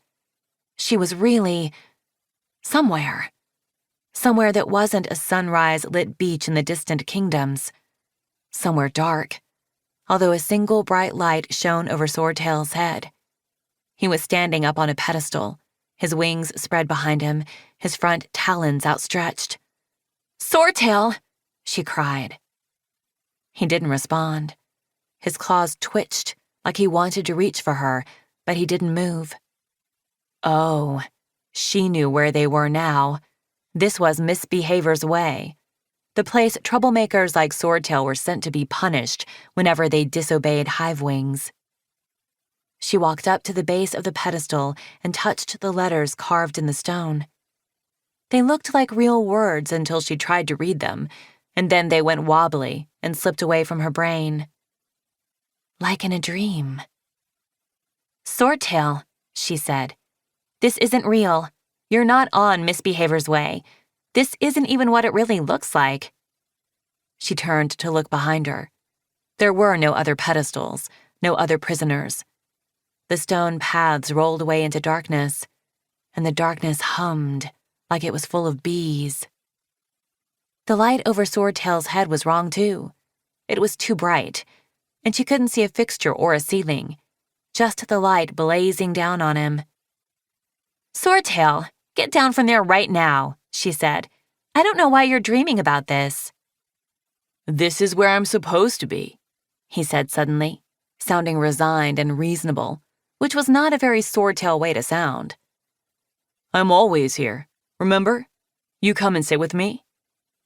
She was really somewhere. Somewhere that wasn't a sunrise-lit beach in the distant kingdoms. Somewhere dark, although a single bright light shone over Swordtail's head. He was standing up on a pedestal, his wings spread behind him, his front talons outstretched. "Swordtail!" she cried. He didn't respond. His claws twitched like he wanted to reach for her, but he didn't move. Oh, she knew where they were now. This was Misbehavior's Way, the place troublemakers like Swordtail were sent to be punished whenever they disobeyed Hive wings. She walked up to the base of the pedestal and touched the letters carved in the stone. They looked like real words until she tried to read them, and then they went wobbly and slipped away from her brain. Like in a dream. "Swordtail," she said. "This isn't real. You're not on Misbehavior's Way. This isn't even what it really looks like." She turned to look behind her. There were no other pedestals, no other prisoners. The stone paths rolled away into darkness, and the darkness hummed like it was full of bees. The light over Swordtail's head was wrong, too. It was too bright, and she couldn't see a fixture or a ceiling, just the light blazing down on him. "Swordtail, get down from there right now," she said. "I don't know why you're dreaming about this." "This is where I'm supposed to be," he said suddenly, sounding resigned and reasonable, which was not a very Swordtail way to sound. "I'm always here, remember? You come and sit with me.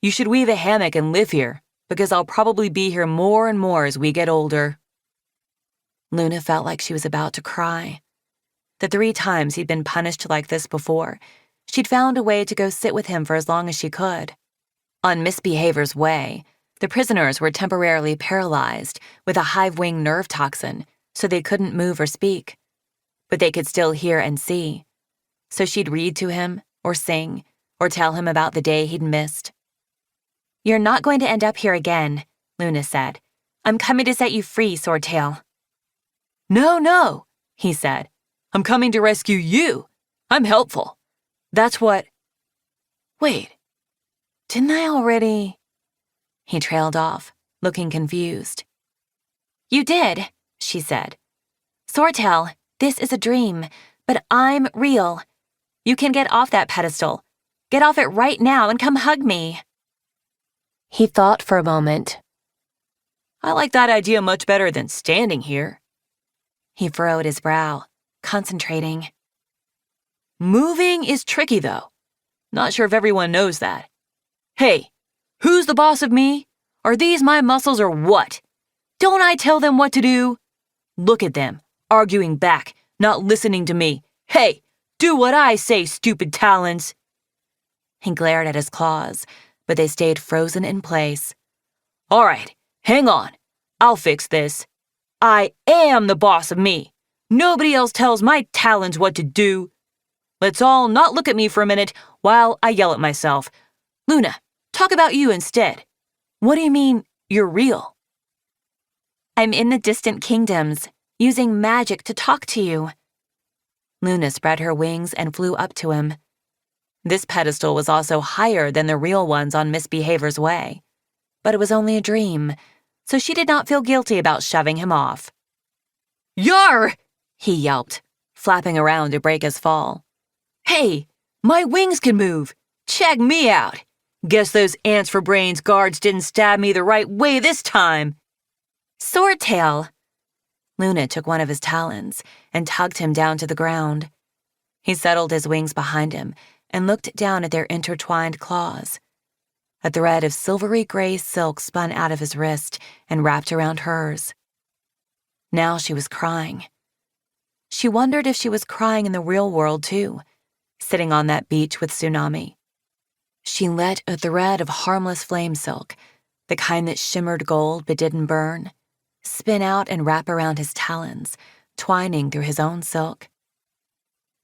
You should weave a hammock and live here, because I'll probably be here more and more as we get older." Luna felt like she was about to cry. The 3 times he'd been punished like this before, she'd found a way to go sit with him for as long as she could. On Misbehavior's Way, the prisoners were temporarily paralyzed with a hive wing nerve toxin, so they couldn't move or speak. But they could still hear and see. So she'd read to him, or sing, or tell him about the day he'd missed. "You're not going to end up here again," Luna said. "I'm coming to set you free, Swordtail." No, he said. "I'm coming to rescue you. I'm helpful. That's what—" Wait, didn't I already? He trailed off, looking confused. "You did," she said. "Swordtail, this is a dream, but I'm real. You can get off that pedestal. Get off it right now and come hug me." He thought for a moment. "I like that idea much better than standing here." He furrowed his brow, concentrating. "Moving is tricky, though. Not sure if everyone knows that. Hey, who's the boss of me? Are these my muscles or what? Don't I tell them what to do? Look at them, arguing back, not listening to me. Hey, do what I say, stupid talons." He glared at his claws, but they stayed frozen in place. "All right, hang on. I'll fix this. I am the boss of me. Nobody else tells my talons what to do. Let's all not look at me for a minute while I yell at myself. Luna, talk about you instead. What do you mean, you're real?" "I'm in the distant kingdoms, using magic to talk to you." Luna spread her wings and flew up to him. This pedestal was also higher than the real ones on Misbehavior's Way, but it was only a dream, so she did not feel guilty about shoving him off. "Yar!" he yelped, flapping around to break his fall. "Hey, my wings can move. Check me out. Guess those ants for brains guards didn't stab me the right way this time." "Swordtail!" Luna took one of his talons and tugged him down to the ground. He settled his wings behind him and looked down at their intertwined claws. A thread of silvery gray silk spun out of his wrist and wrapped around hers. Now she was crying. She wondered if she was crying in the real world, too, sitting on that beach with Tsunami. She let a thread of harmless flame silk, the kind that shimmered gold but didn't burn, spin out and wrap around his talons, twining through his own silk.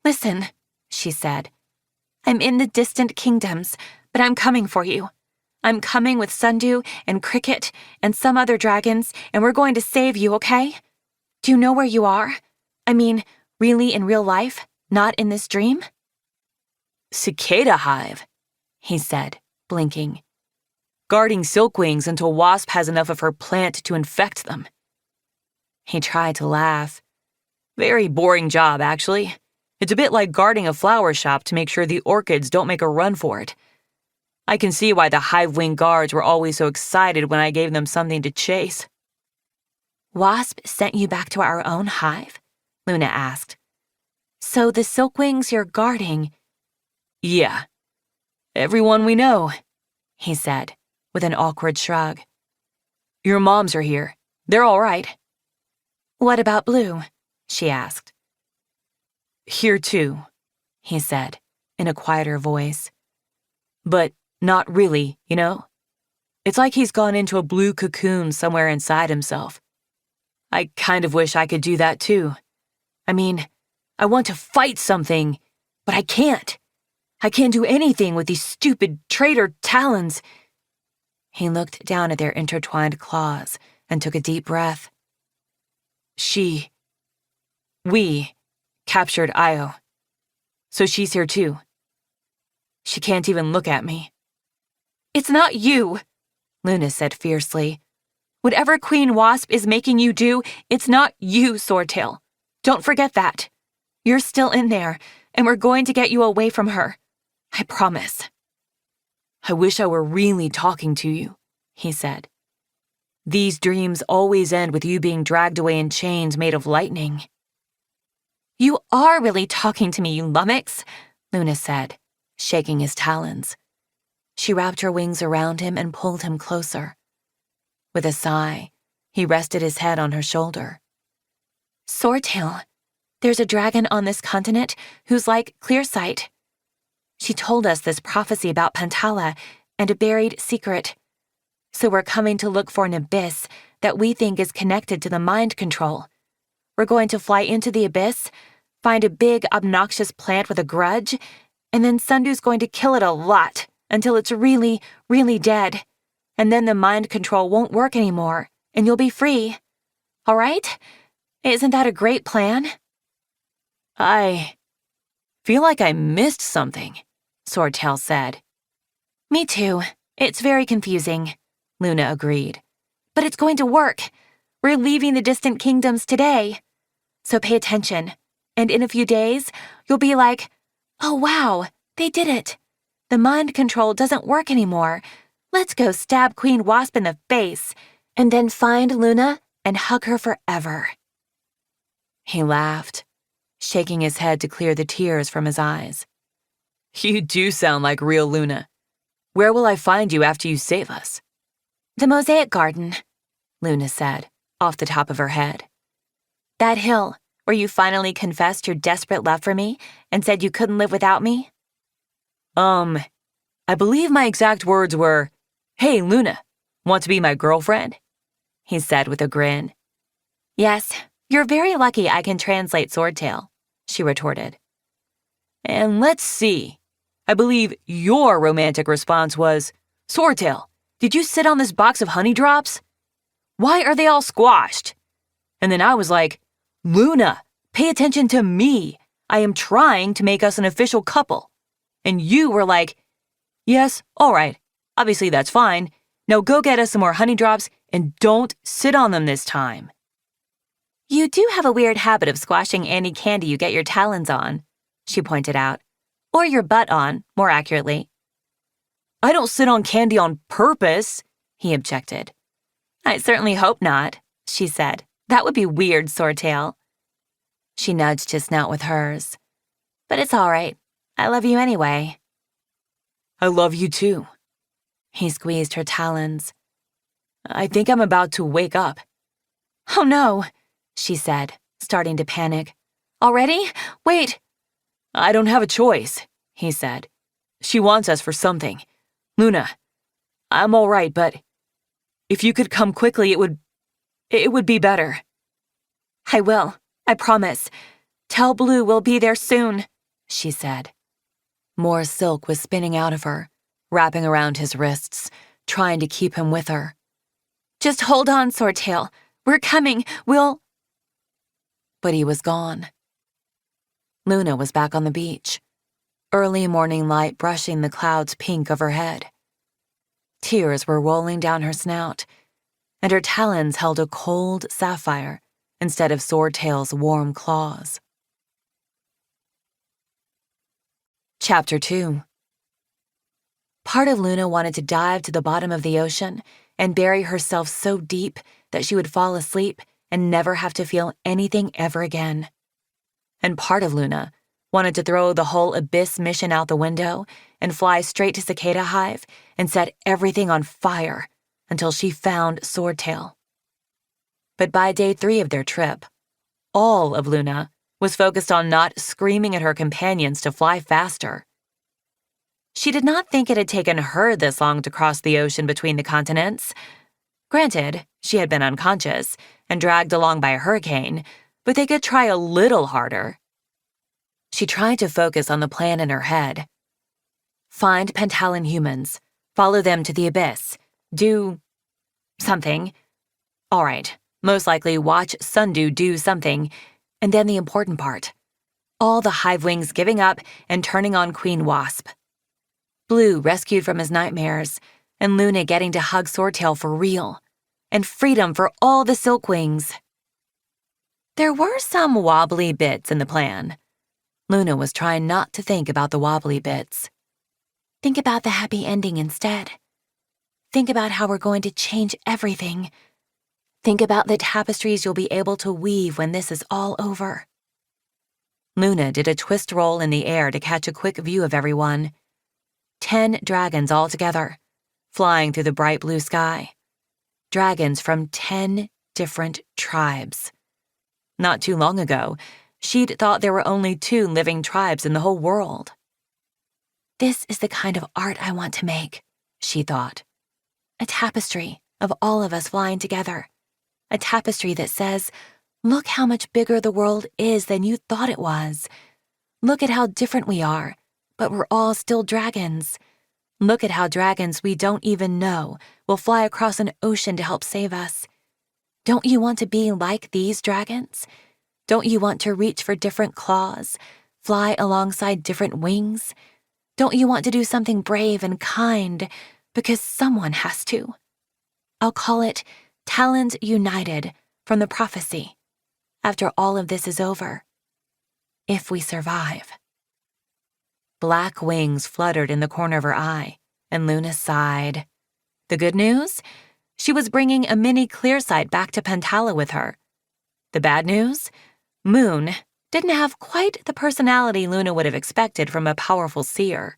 "Listen," she said. "I'm in the distant kingdoms, but I'm coming for you. I'm coming with Sundew and Cricket and some other dragons, and we're going to save you, okay? Do you know where you are? I mean, Really in real life, not in this dream? Cicada hive, he said, blinking. Guarding silkwings until Wasp has enough of her plant to infect them. He tried to laugh. Very boring job, actually. It's a bit like guarding a flower shop to make sure the orchids don't make a run for it. I can see why the hive wing guards were always so excited when I gave them something to chase. Wasp sent you back to our own hive? Luna asked. So the silkwings you're guarding... Yeah. Everyone we know, he said, with an awkward shrug. Your moms are here. They're all right. What about Blue? She asked. Here too, he said, in a quieter voice. But not really, you know? It's like he's gone into a blue cocoon somewhere inside himself. I kind of wish I could do that too. I mean, I want to fight something, but I can't. I can't do anything with these stupid traitor talons. He looked down at their intertwined claws and took a deep breath. We captured Io. So she's here too. She can't even look at me. It's not you, Luna said fiercely. Whatever Queen Wasp is making you do, it's not you, Swordtail. Don't forget that. You're still in there, and we're going to get you away from her. I promise. I wish I were really talking to you, he said. These dreams always end with you being dragged away in chains made of lightning. You are really talking to me, you lummox, Luna said, shaking his talons. She wrapped her wings around him and pulled him closer. With a sigh, he rested his head on her shoulder. Swordtail, there's a dragon on this continent who's like Clearsight. She told us this prophecy about Pantala and a buried secret. So we're coming to look for an abyss that we think is connected to the mind control. We're going to fly into the abyss, find a big, obnoxious plant with a grudge, and then Sundu's going to kill it a lot until it's really, really dead. And then the mind control won't work anymore, and you'll be free. All right? Isn't that a great plan? I feel like I missed something, Swordtail said. Me too. It's very confusing, Luna agreed. But it's going to work. We're leaving the distant kingdoms today. So pay attention, and in a few days, you'll be like, oh wow, they did it. The mind control doesn't work anymore. Let's go stab Queen Wasp in the face, and then find Luna and hug her forever. He laughed, shaking his head to clear the tears from his eyes. You do sound like real Luna. Where will I find you after you save us? The Mosaic Garden, Luna said, off the top of her head. That hill where you finally confessed your desperate love for me and said you couldn't live without me? I believe my exact words were, "Hey, Luna, want to be my girlfriend?" he said with a grin. Yes, you're very lucky I can translate Swordtail, she retorted. And let's see. I believe your romantic response was, Swordtail, did you sit on this box of honey drops? Why are they all squashed? And then I was like, Luna, pay attention to me. I am trying to make us an official couple. And you were like, yes, all right. Obviously that's fine. Now go get us some more honey drops and don't sit on them this time. You do have a weird habit of squashing any candy you get your talons on, she pointed out. Or your butt on, more accurately. I don't sit on candy on purpose, he objected. I certainly hope not, she said. That would be weird, Swordtail. She nudged his snout with hers. But it's all right. I love you anyway. I love you too. He squeezed her talons. I think I'm about to wake up. Oh no, she said, starting to panic. Already? Wait. I don't have a choice, he said. She wants us for something. Luna, I'm all right, but if you could come quickly, it would be better. I will, I promise. Tell Blue we'll be there soon, she said. More silk was spinning out of her, wrapping around his wrists, trying to keep him with her. Just hold on, Swordtail. We're coming. We'll... But he was gone. Luna was back on the beach, early morning light brushing the clouds pink overhead. Tears were rolling down her snout, and her talons held a cold sapphire instead of Swordtail's warm claws. Chapter 2. Part of Luna wanted to dive to the bottom of the ocean and bury herself so deep that she would fall asleep and never have to feel anything ever again. And part of Luna wanted to throw the whole Abyss mission out the window and fly straight to Cicada Hive and set everything on fire until she found Swordtail. But by day 3 of their trip, all of Luna was focused on not screaming at her companions to fly faster. She did not think it had taken her this long to cross the ocean between the continents. Granted, she had been unconscious and dragged along by a hurricane, but they could try a little harder. She tried to focus on the plan in her head. Find Pantalan humans, follow them to the Abyss, do something. All right, most likely watch Sundew do something, and then the important part. All the Hive wings giving up and turning on Queen Wasp. Blue rescued from his nightmares, and Luna getting to hug Swordtail for real, and freedom for all the silkwings. There were some wobbly bits in the plan. Luna was trying not to think about the wobbly bits. Think about the happy ending instead. Think about how we're going to change everything. Think about the tapestries you'll be able to weave when this is all over. Luna did a twist roll in the air to catch a quick view of everyone. 10 dragons all together, flying through the bright blue sky. Dragons from 10 different tribes. Not too long ago, she'd thought there were only 2 living tribes in the whole world. This is the kind of art I want to make, she thought. A tapestry of all of us flying together. A tapestry that says, look how much bigger the world is than you thought it was. Look at how different we are, but we're all still dragons. Look at how dragons we don't even know will fly across an ocean to help save us. Don't you want to be like these dragons? Don't you want to reach for different claws, fly alongside different wings? Don't you want to do something brave and kind, because someone has to? I'll call it Talons United from the prophecy, after all of this is over. If we survive. Black wings fluttered in the corner of her eye, and Luna sighed. The good news? She was bringing a mini clearsight back to Pantala with her. The bad news? Moon didn't have quite the personality Luna would have expected from a powerful seer.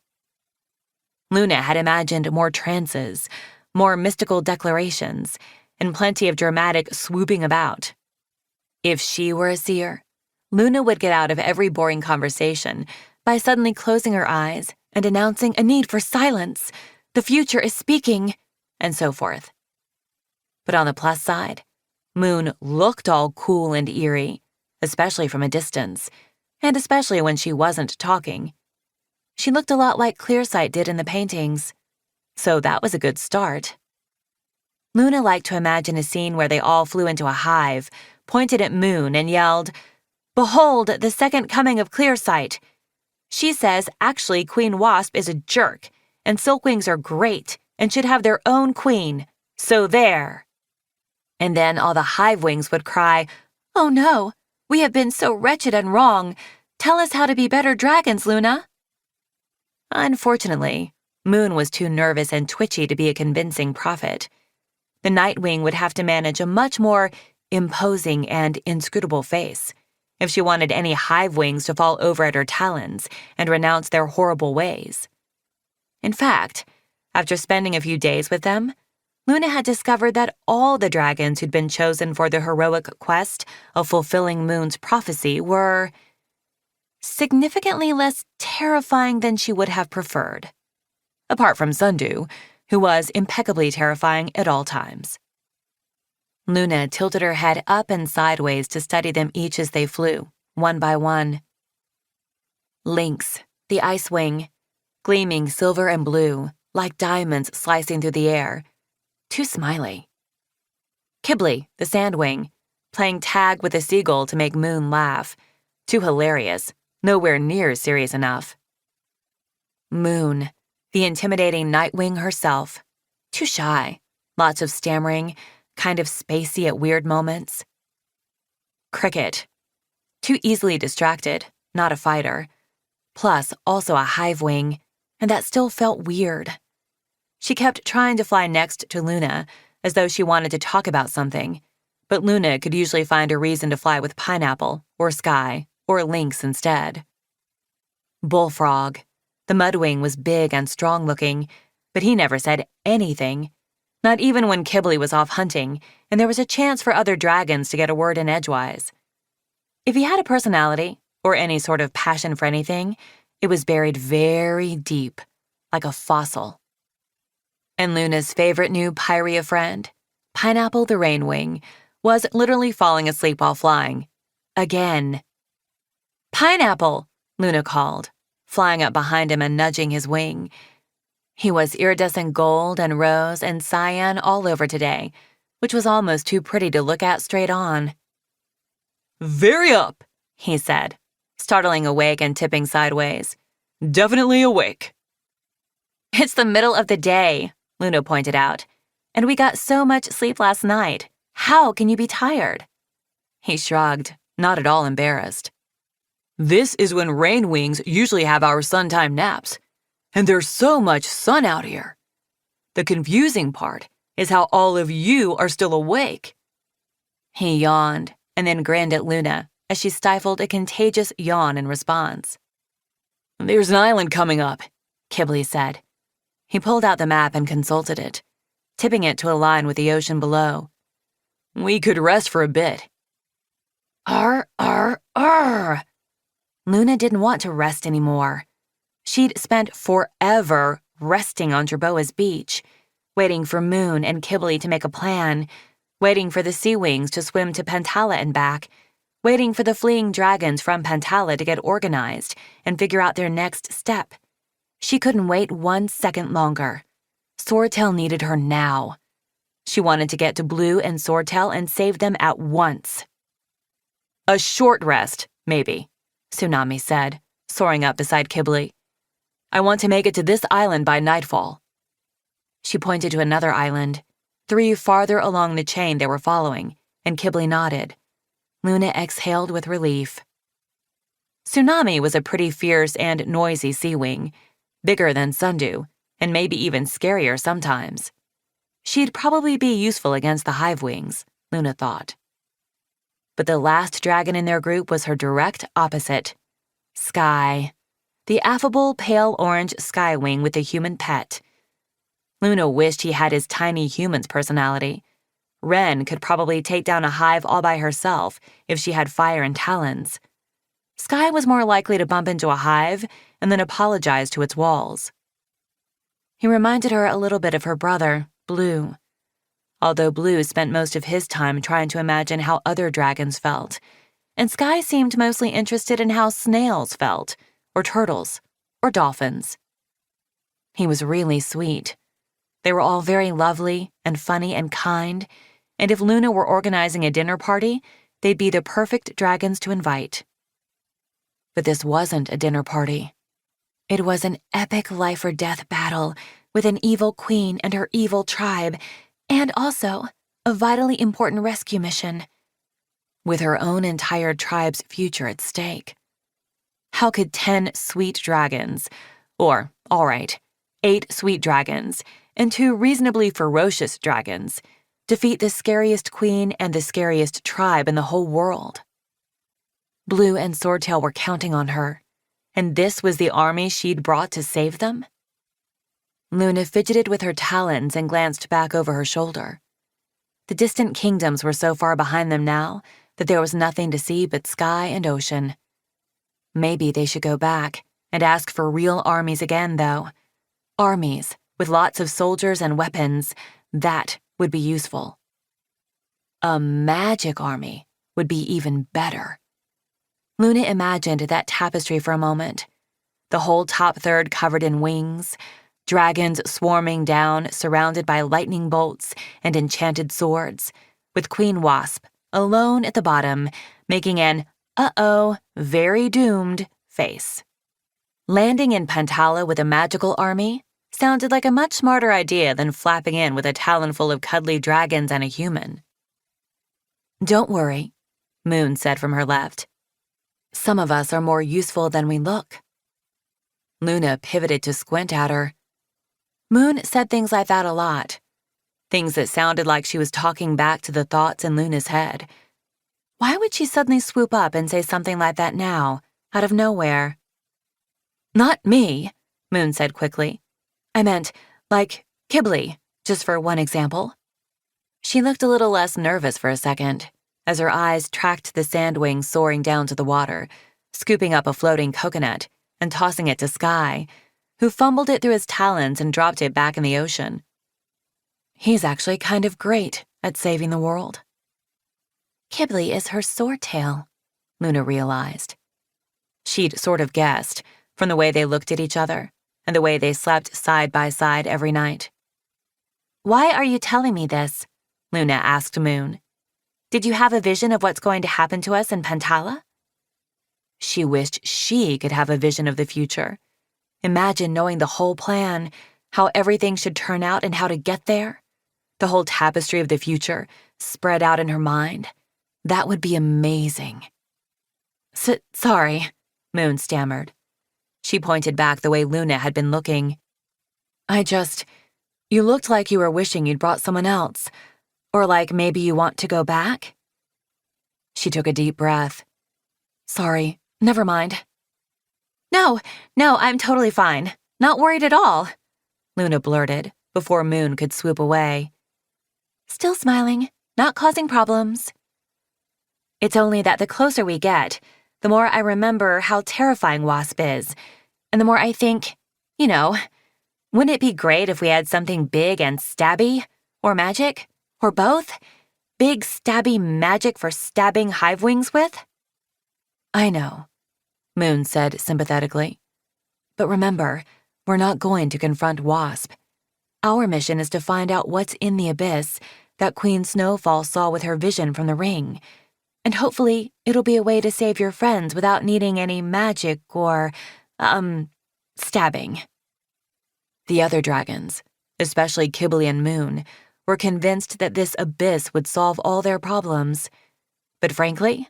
Luna had imagined more trances, more mystical declarations, and plenty of dramatic swooping about. If she were a seer, Luna would get out of every boring conversation by suddenly closing her eyes and announcing a need for silence, the future is speaking, and so forth. But on the plus side, Moon looked all cool and eerie, especially from a distance, and especially when she wasn't talking. She looked a lot like Clearsight did in the paintings, so that was a good start. Luna liked to imagine a scene where they all flew into a hive, pointed at Moon, and yelled, "Behold, the second coming of Clearsight! She says actually Queen Wasp is a jerk, and silkwings are great and should have their own queen, so there!" And then all the hive wings would cry, "Oh no, we have been so wretched and wrong. Tell us how to be better dragons, Luna." Unfortunately, Moon was too nervous and twitchy to be a convincing prophet. The Nightwing would have to manage a much more imposing and inscrutable face if she wanted any hive wings to fall over at her talons and renounce their horrible ways. In fact, after spending a few days with them, Luna had discovered that all the dragons who'd been chosen for the heroic quest of fulfilling Moon's prophecy were significantly less terrifying than she would have preferred. Apart from Sundew, who was impeccably terrifying at all times. Luna tilted her head up and sideways to study them each as they flew, one by one. Lynx, the ice wing, gleaming silver and blue, like diamonds slicing through the air. Too smiley. Kibley, the sandwing, playing tag with a seagull to make Moon laugh. Too hilarious, Nowhere near serious enough. Moon, the intimidating Nightwing herself. Too shy, lots of stammering, kind of spacey at weird moments. Cricket, too easily distracted, not a fighter. Plus, also a hive wing, and that still felt weird. She kept trying to fly next to Luna, as though she wanted to talk about something, but Luna could usually find a reason to fly with Pineapple, or Sky, or Lynx instead. Bullfrog. The mudwing was big and strong-looking, but he never said anything, not even when Kibbley was off hunting, and there was a chance for other dragons to get a word in edgewise. If he had a personality, or any sort of passion for anything, it was buried very deep, like a fossil. And Luna's favorite new Pyria friend, Pineapple the Rainwing, was literally falling asleep while flying. Again. "Pineapple!" Luna called, flying up behind him and nudging his wing. He was iridescent gold and rose and cyan all over today, which was almost too pretty to look at straight on. "Very up," he said, startling awake and tipping sideways. "Definitely awake." "It's the middle of the day," Luna pointed out, "and we got so much sleep last night. How can you be tired?" He shrugged, not at all embarrassed. "This is when rainwings usually have our suntime naps, and there's so much sun out here. The confusing part is how all of you are still awake." He yawned and then grinned at Luna as she stifled a contagious yawn in response. "There's an island coming up," Kibbley said. He pulled out the map and consulted it, tipping it to align with the ocean below. "We could rest for a bit." Arr. Luna didn't want to rest anymore. She'd spent forever resting on Jerboa's beach, waiting for Moon and Kibbley to make a plan, waiting for the sea wings to swim to Pantala and back, waiting for the fleeing dragons from Pantala to get organized and figure out their next step. She couldn't wait 1 second longer. Swordtail needed her now. She wanted to get to Blue and Swordtail and save them at once. "A short rest, maybe," Tsunami said, soaring up beside Kibbley. "I want to make it to this island by nightfall." She pointed to another island, 3 farther along the chain they were following, and Kibbley nodded. Luna exhaled with relief. Tsunami was a pretty fierce and noisy sea wing, bigger than Sundew, and maybe even scarier sometimes. She'd probably be useful against the hive wings, Luna thought. But the last dragon in their group was her direct opposite, Sky, the affable pale orange skywing with a human pet. Luna wished he had his tiny human's personality. Ren could probably take down a hive all by herself if she had fire and talons. Sky was more likely to bump into a hive and then apologize to its walls. He reminded her a little bit of her brother, Blue. Although Blue spent most of his time trying to imagine how other dragons felt, and Sky seemed mostly interested in how snails felt, or turtles, or dolphins. He was really sweet. They were all very lovely and funny and kind, and if Luna were organizing a dinner party, they'd be the perfect dragons to invite. But this wasn't a dinner party. It was an epic life-or-death battle with an evil queen and her evil tribe, and also a vitally important rescue mission, with her own entire tribe's future at stake. How could 10 sweet dragons, or, all right, 8 sweet dragons, and 2 reasonably ferocious dragons, defeat the scariest queen and the scariest tribe in the whole world? Blue and Swordtail were counting on her, and this was the army she'd brought to save them? Luna fidgeted with her talons and glanced back over her shoulder. The distant kingdoms were so far behind them now that there was nothing to see but sky and ocean. Maybe they should go back and ask for real armies again, though. Armies with lots of soldiers and weapons. That would be useful. A magic army would be even better. Luna imagined that tapestry for a moment. The whole top third covered in wings, dragons swarming down, surrounded by lightning bolts and enchanted swords, with Queen Wasp alone at the bottom, making an "uh-oh, very doomed" face. Landing in Pantala with a magical army sounded like a much smarter idea than flapping in with a talon full of cuddly dragons and a human. "Don't worry," Moon said from her left. "Some of us are more useful than we look." Luna pivoted to squint at her. Moon said things like that a lot. Things that sounded like she was talking back to the thoughts in Luna's head. Why would she suddenly swoop up and say something like that now, out of nowhere? "Not me," Moon said quickly. "I meant, like, Kibble, just for one example." She looked a little less nervous for a second, as her eyes tracked the sandwing soaring down to the water, scooping up a floating coconut and tossing it to Sky, who fumbled it through his talons and dropped it back in the ocean. He's actually kind of great at saving the world. Kibble is her Swordtail, Luna realized. She'd sort of guessed, from the way they looked at each other and the way they slept side by side every night. "Why are you telling me this?" Luna asked Moon. "Did you have a vision of what's going to happen to us in Pantala?" She wished she could have a vision of the future. Imagine knowing the whole plan, how everything should turn out and how to get there. The whole tapestry of the future spread out in her mind. That would be amazing. Sorry, Moon stammered. She pointed back the way Luna had been looking. You looked like you were wishing you'd brought someone else. Or like maybe you want to go back?" She took a deep breath. "Sorry, never mind." No, I'm totally fine. Not worried at all," Luna blurted before Moon could swoop away. "Still smiling, not causing problems." "It's only that the closer we get, the more I remember how terrifying Wasp is, and the more I think, wouldn't it be great if we had something big and stabby, or magic, or both? Big stabby magic for stabbing hive wings with?" "I know," Moon said sympathetically. "But remember, we're not going to confront Wasp. Our mission is to find out what's in the abyss that Queen Snowfall saw with her vision from the ring. And hopefully it'll be a way to save your friends without needing any magic or, stabbing." The other dragons, especially Kibble and Moon, were convinced that this abyss would solve all their problems. But frankly,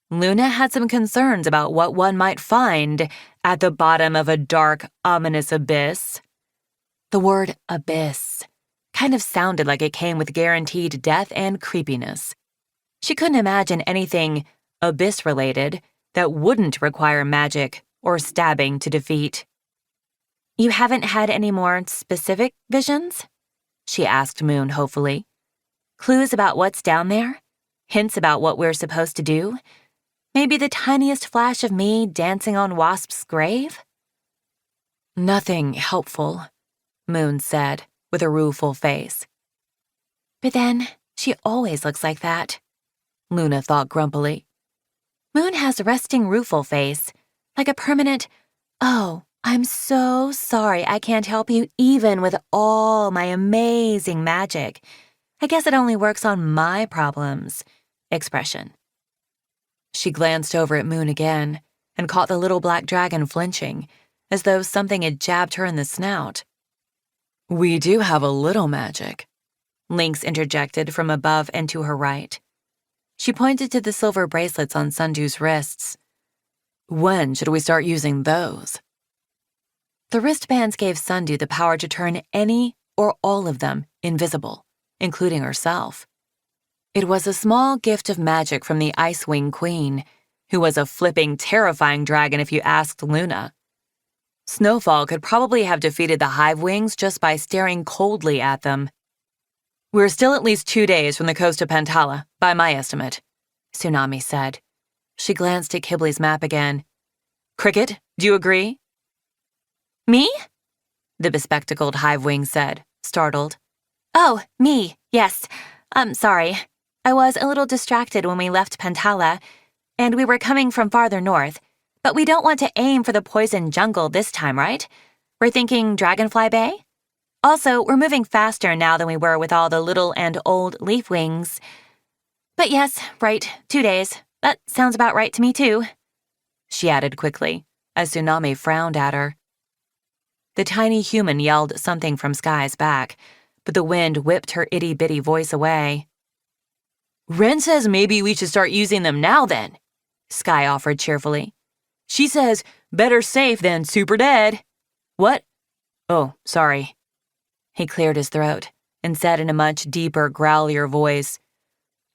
Luna had some concerns about what one might find at the bottom of a dark, ominous abyss. The word abyss kind of sounded like it came with guaranteed death and creepiness. She couldn't imagine anything abyss-related that wouldn't require magic or stabbing to defeat. "You haven't had any more specific visions?" she asked Moon hopefully. "Clues about what's down there? Hints about what we're supposed to do? Maybe the tiniest flash of me dancing on Wasp's grave?" "Nothing helpful," Moon said with a rueful face. "But then, she always looks like that," Luna thought grumpily. "Moon has a resting rueful face, like a permanent, 'Oh, I'm so sorry I can't help you even with all my amazing magic. I guess it only works on my problems,' expression." She glanced over at Moon again and caught the little black dragon flinching, as though something had jabbed her in the snout. "We do have a little magic," Lynx interjected from above and to her right. She pointed to the silver bracelets on Sundu's wrists. "When should we start using those?" The wristbands gave Sundu the power to turn any or all of them invisible, including herself. It was a small gift of magic from the Icewing Queen, who was a flipping, terrifying dragon if you asked Luna. Snowfall could probably have defeated the Hive Wings just by staring coldly at them. "We're still at least 2 days from the coast of Pantala, by my estimate," Tsunami said. She glanced at Kibble's map again. "Cricket, do you agree?" "Me?" the bespectacled Hive Wing said, startled. "Oh, me, yes. I'm sorry. I was a little distracted when we left Pantala, and we were coming from farther north, but we don't want to aim for the poison jungle this time, right? We're thinking Dragonfly Bay? Also, we're moving faster now than we were with all the little and old leaf wings. But yes, right, 2 days. That sounds about right to me too," she added quickly, as Tsunami frowned at her. The tiny human yelled something from Sky's back, but the wind whipped her itty-bitty voice away. "Ren says maybe we should start using them now then," Sky offered cheerfully. "She says better safe than super dead." "What? Oh, sorry." He cleared his throat and said in a much deeper, growlier voice,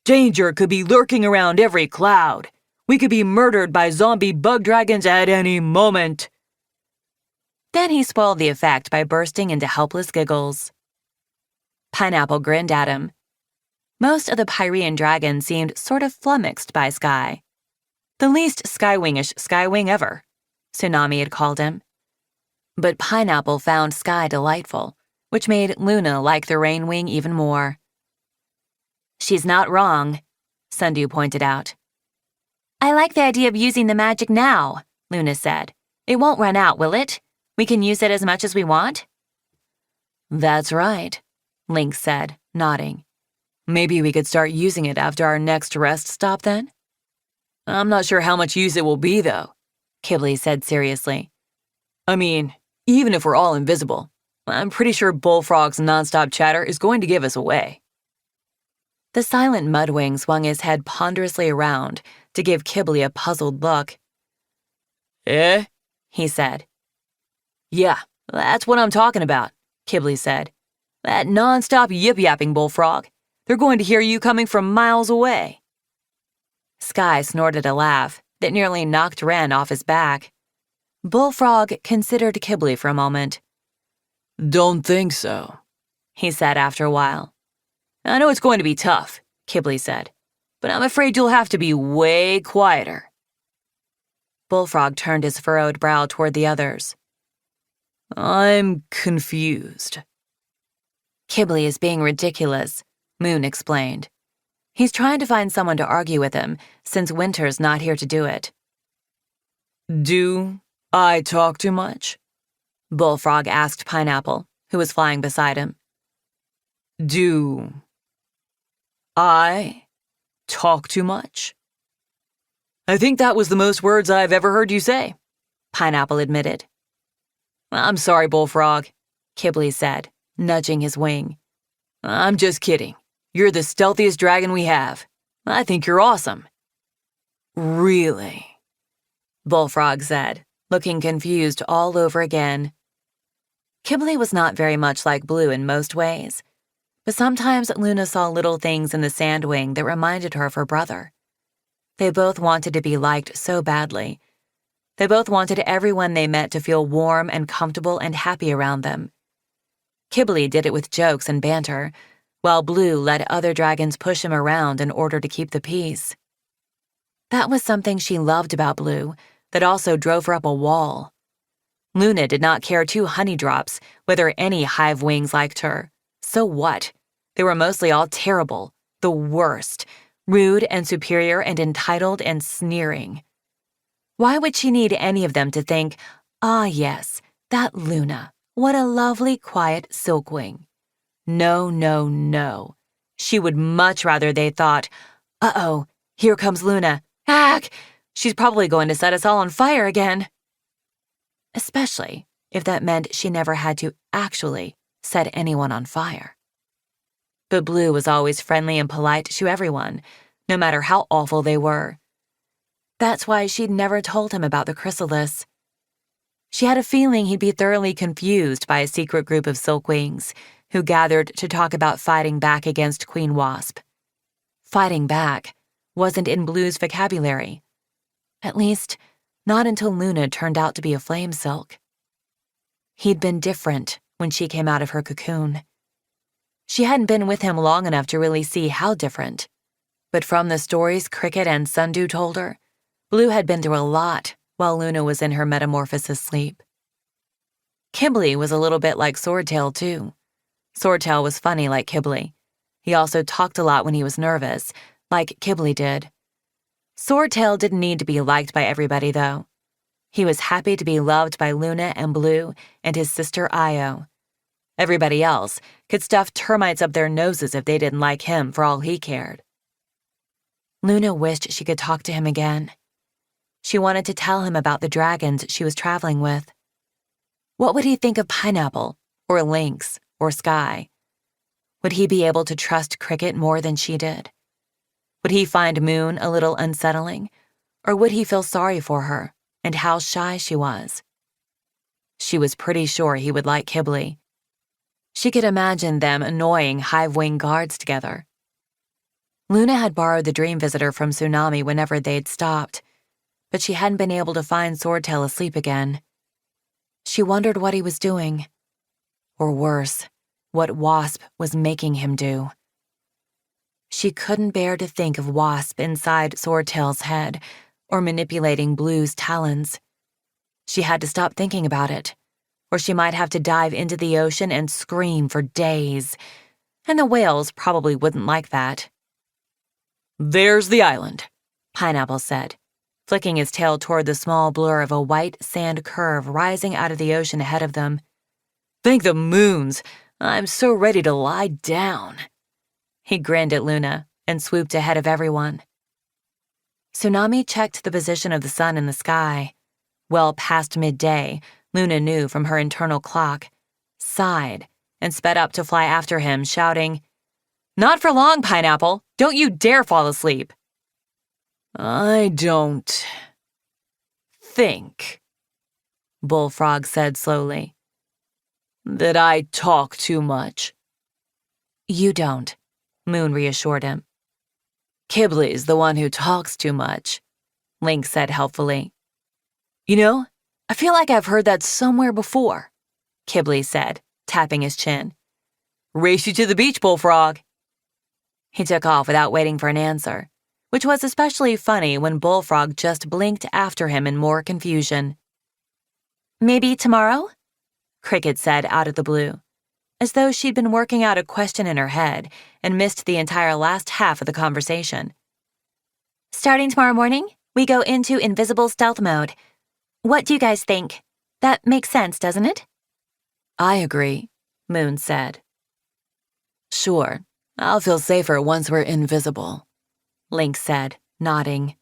"Danger could be lurking around every cloud. We could be murdered by zombie bug dragons at any moment." Then he spoiled the effect by bursting into helpless giggles. Pineapple grinned at him. Most of the Pyrean dragons seemed sort of flummoxed by Sky. The least skywingish skywing ever, Tsunami had called him. But Pineapple found Sky delightful, which made Luna like the Rainwing even more. "She's not wrong," Sundew pointed out. "I like the idea of using the magic now," Luna said. "It won't run out, will it? We can use it as much as we want?" "That's right," Lynx said, nodding. "Maybe we could start using it after our next rest stop then?" "I'm not sure how much use it will be, though," Kibbley said seriously. "I mean, even if we're all invisible, I'm pretty sure Bullfrog's nonstop chatter is going to give us away." The silent Mudwing swung his head ponderously around to give Kibbley a puzzled look. "Eh?" he said. "Yeah, that's what I'm talking about," Kibbley said. "That nonstop yip-yapping Bullfrog. They're going to hear you coming from miles away." Sky snorted a laugh that nearly knocked Ren off his back. Bullfrog considered Kibbley for a moment. "Don't think so," he said after a while. "I know it's going to be tough," Kibbley said, "but I'm afraid you'll have to be way quieter." Bullfrog turned his furrowed brow toward the others. "I'm confused." "Kibbley is being ridiculous," Moon explained. "He's trying to find someone to argue with him, since Winter's not here to do it." "Do I talk too much?" Bullfrog asked Pineapple, who was flying beside him. "Do I talk too much?" "I think that was the most words I've ever heard you say," Pineapple admitted. "I'm sorry, Bullfrog," Kibbley said, nudging his wing. "I'm just kidding. You're the stealthiest dragon we have. I think you're awesome." "Really?" Bullfrog said, looking confused all over again. Kibbley was not very much like Blue in most ways, but sometimes Luna saw little things in the Sandwing that reminded her of her brother. They both wanted to be liked so badly. They both wanted everyone they met to feel warm and comfortable and happy around them. Kibbley did it with jokes and banter, while Blue let other dragons push him around in order to keep the peace. That was something she loved about Blue that also drove her up a wall. Luna did not care two honeydrops whether any Hive wings liked her. So what? They were mostly all terrible, the worst, rude and superior and entitled and sneering. Why would she need any of them to think, "Ah, yes, that Luna, what a lovely, quiet silkwing"? No, no, no. She would much rather they thought, "Uh-oh, here comes Luna. Ack! She's probably going to set us all on fire again." Especially if that meant she never had to actually set anyone on fire. But Blue was always friendly and polite to everyone, no matter how awful they were. That's why she'd never told him about the chrysalis. She had a feeling he'd be thoroughly confused by a secret group of silkwings who gathered to talk about fighting back against Queen Wasp. Fighting back wasn't in Blue's vocabulary. At least, not until Luna turned out to be a flame silk. He'd been different when she came out of her cocoon. She hadn't been with him long enough to really see how different. But from the stories Cricket and Sundew told her, Blue had been through a lot while Luna was in her metamorphosis sleep. Kibbley was a little bit like Swordtail, too. Swordtail was funny like Kibbley. He also talked a lot when he was nervous, like Kibbley did. Swordtail didn't need to be liked by everybody, though. He was happy to be loved by Luna and Blue and his sister Io. Everybody else could stuff termites up their noses if they didn't like him for all he cared. Luna wished she could talk to him again. She wanted to tell him about the dragons she was traveling with. What would he think of Pineapple, or Lynx, or Sky? Would he be able to trust Cricket more than she did? Would he find Moon a little unsettling, or would he feel sorry for her and how shy she was? She was pretty sure he would like Kibbley. She could imagine them annoying Hive Wing guards together. Luna had borrowed the dream visitor from Tsunami whenever they'd stopped, but she hadn't been able to find Swordtail asleep again. She wondered what he was doing. Or worse, what Wasp was making him do. She couldn't bear to think of Wasp inside Swordtail's head or manipulating Blue's talons. She had to stop thinking about it, or she might have to dive into the ocean and scream for days, and the whales probably wouldn't like that. "There's the island," Pineapple said, flicking his tail toward the small blur of a white sand curve rising out of the ocean ahead of them. "Thank the moons! I'm so ready to lie down." He grinned at Luna and swooped ahead of everyone. Tsunami checked the position of the sun in the sky. Well past midday, Luna knew from her internal clock, sighed, and sped up to fly after him, shouting, "Not for long, Pineapple! Don't you dare fall asleep!" "I don't think," Bullfrog said slowly, "that I talk too much." "You don't," Moon reassured him. "Kibbley's the one who talks too much," Lynx said helpfully. "You know, I feel like I've heard that somewhere before," Kibbley said, tapping his chin. "Race you to the beach, Bullfrog." He took off without waiting for an answer, which was especially funny when Bullfrog just blinked after him in more confusion. "Maybe tomorrow?" Cricket said out of the blue, as though she'd been working out a question in her head and missed the entire last half of the conversation. "Starting tomorrow morning, we go into invisible stealth mode. What do you guys think? That makes sense, doesn't it?" "I agree," Moon said. "Sure, I'll feel safer once we're invisible," Lynx said, nodding.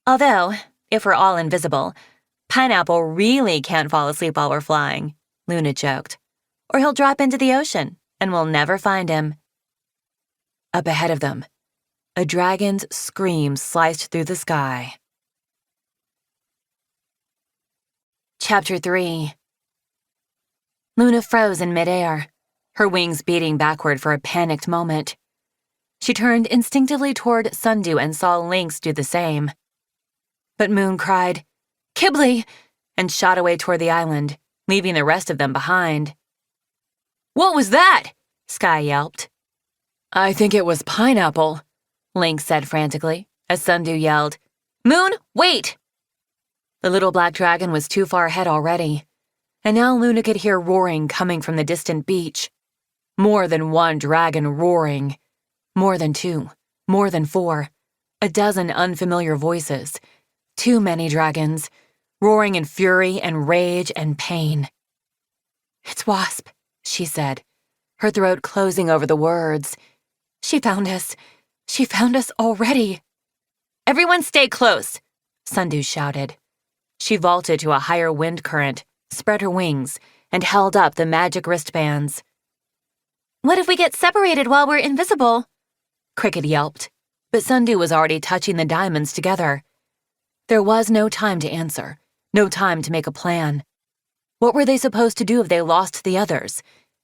"Although, if we're all invisible, Pineapple really can't fall asleep while we're flying," Luna joked. "Or he'll drop into the ocean, and we'll never find him." Up ahead of them, a dragon's scream sliced through the sky. Chapter 3. Luna froze in midair, her wings beating backward for a panicked moment. She turned instinctively toward Sundew and saw Lynx do the same. But Moon cried, "Kibbley!" and shot away toward the island, leaving the rest of them behind. "What was that?" Sky yelped. "I think it was Pineapple," Lynx said frantically, as Sundew yelled, "Moon, wait!" The little black dragon was too far ahead already, and now Luna could hear roaring coming from the distant beach. More than one dragon roaring. More than two. More than four. A dozen unfamiliar voices. Too many dragons, roaring in fury and rage and pain. "It's Wasp," she said, her throat closing over the words. "She found us. She found us already." "Everyone stay close," Sundew shouted. She vaulted to a higher wind current, spread her wings, and held up the magic wristbands. "What if we get separated while we're invisible?" Cricket yelped, but Sundew was already touching the diamonds together. There was no time to answer, no time to make a plan. What were they supposed to do if they lost the others?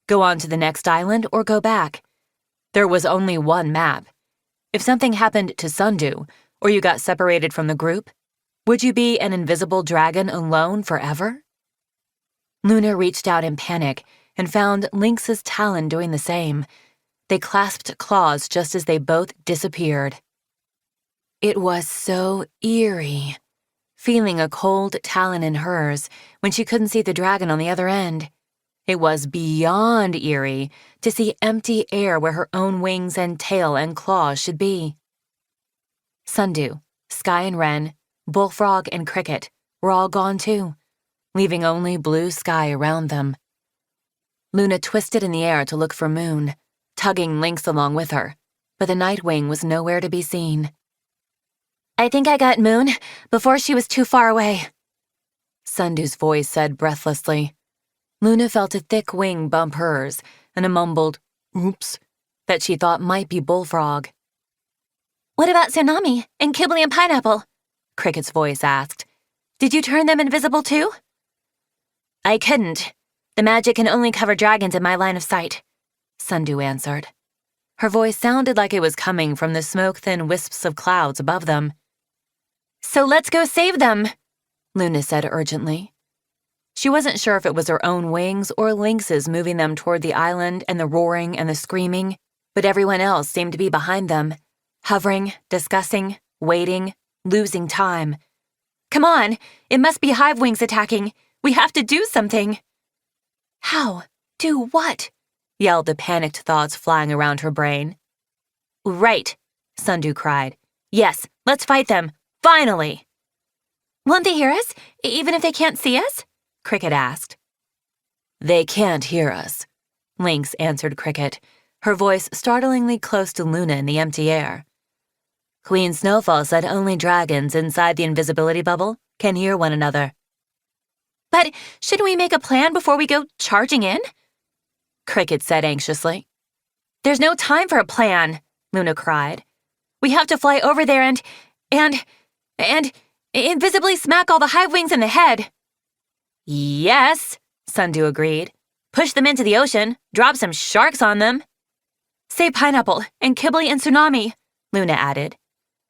Go on to the next island or go back? There was only one map. If something happened to Sundew, or you got separated from the group, would you be an invisible dragon alone forever? Luna reached out in panic and found Lynx's talon doing the same. They clasped claws just as they both disappeared. It was so eerie, feeling a cold talon in hers when she couldn't see the dragon on the other end. It was beyond eerie to see empty air where her own wings and tail and claws should be. Sundew, Sky and Ren, Bullfrog and Cricket were all gone too, leaving only blue sky around them. Luna twisted in the air to look for Moon, tugging Lynx along with her, but the Nightwing was nowhere to be seen. I think I got Moon before she was too far away, Sundu's voice said breathlessly. Luna felt a thick wing bump hers and a mumbled, oops, that she thought might be Bullfrog. What about Tsunami and Kibble and Pineapple? Cricket's voice asked. Did you turn them invisible too? I couldn't. The magic can only cover dragons in my line of sight, Sundu answered. Her voice sounded like it was coming from the smoke-thin wisps of clouds above them. So let's go save them, Luna said urgently. She wasn't sure if it was her own wings or Lynx's moving them toward the island and the roaring and the screaming, but everyone else seemed to be behind them, hovering, discussing, waiting, losing time. Come on, it must be Hive wings attacking. We have to do something. How? Do what? Yelled the panicked thoughts flying around her brain. Right, Sundu cried. Yes, let's fight them. Finally! Won't they hear us, even if they can't see us? Cricket asked. They can't hear us, Lynx answered Cricket, her voice startlingly close to Luna in the empty air. Queen Snowfall said only dragons inside the invisibility bubble can hear one another. But shouldn't we make a plan before we go charging in? Cricket said anxiously. There's no time for a plan, Luna cried. We have to fly over there and invisibly smack all the Hive wings in the head. Yes, Sundu agreed. Push them into the ocean, drop some sharks on them. Say Pineapple and Kibble and Tsunami, Luna added.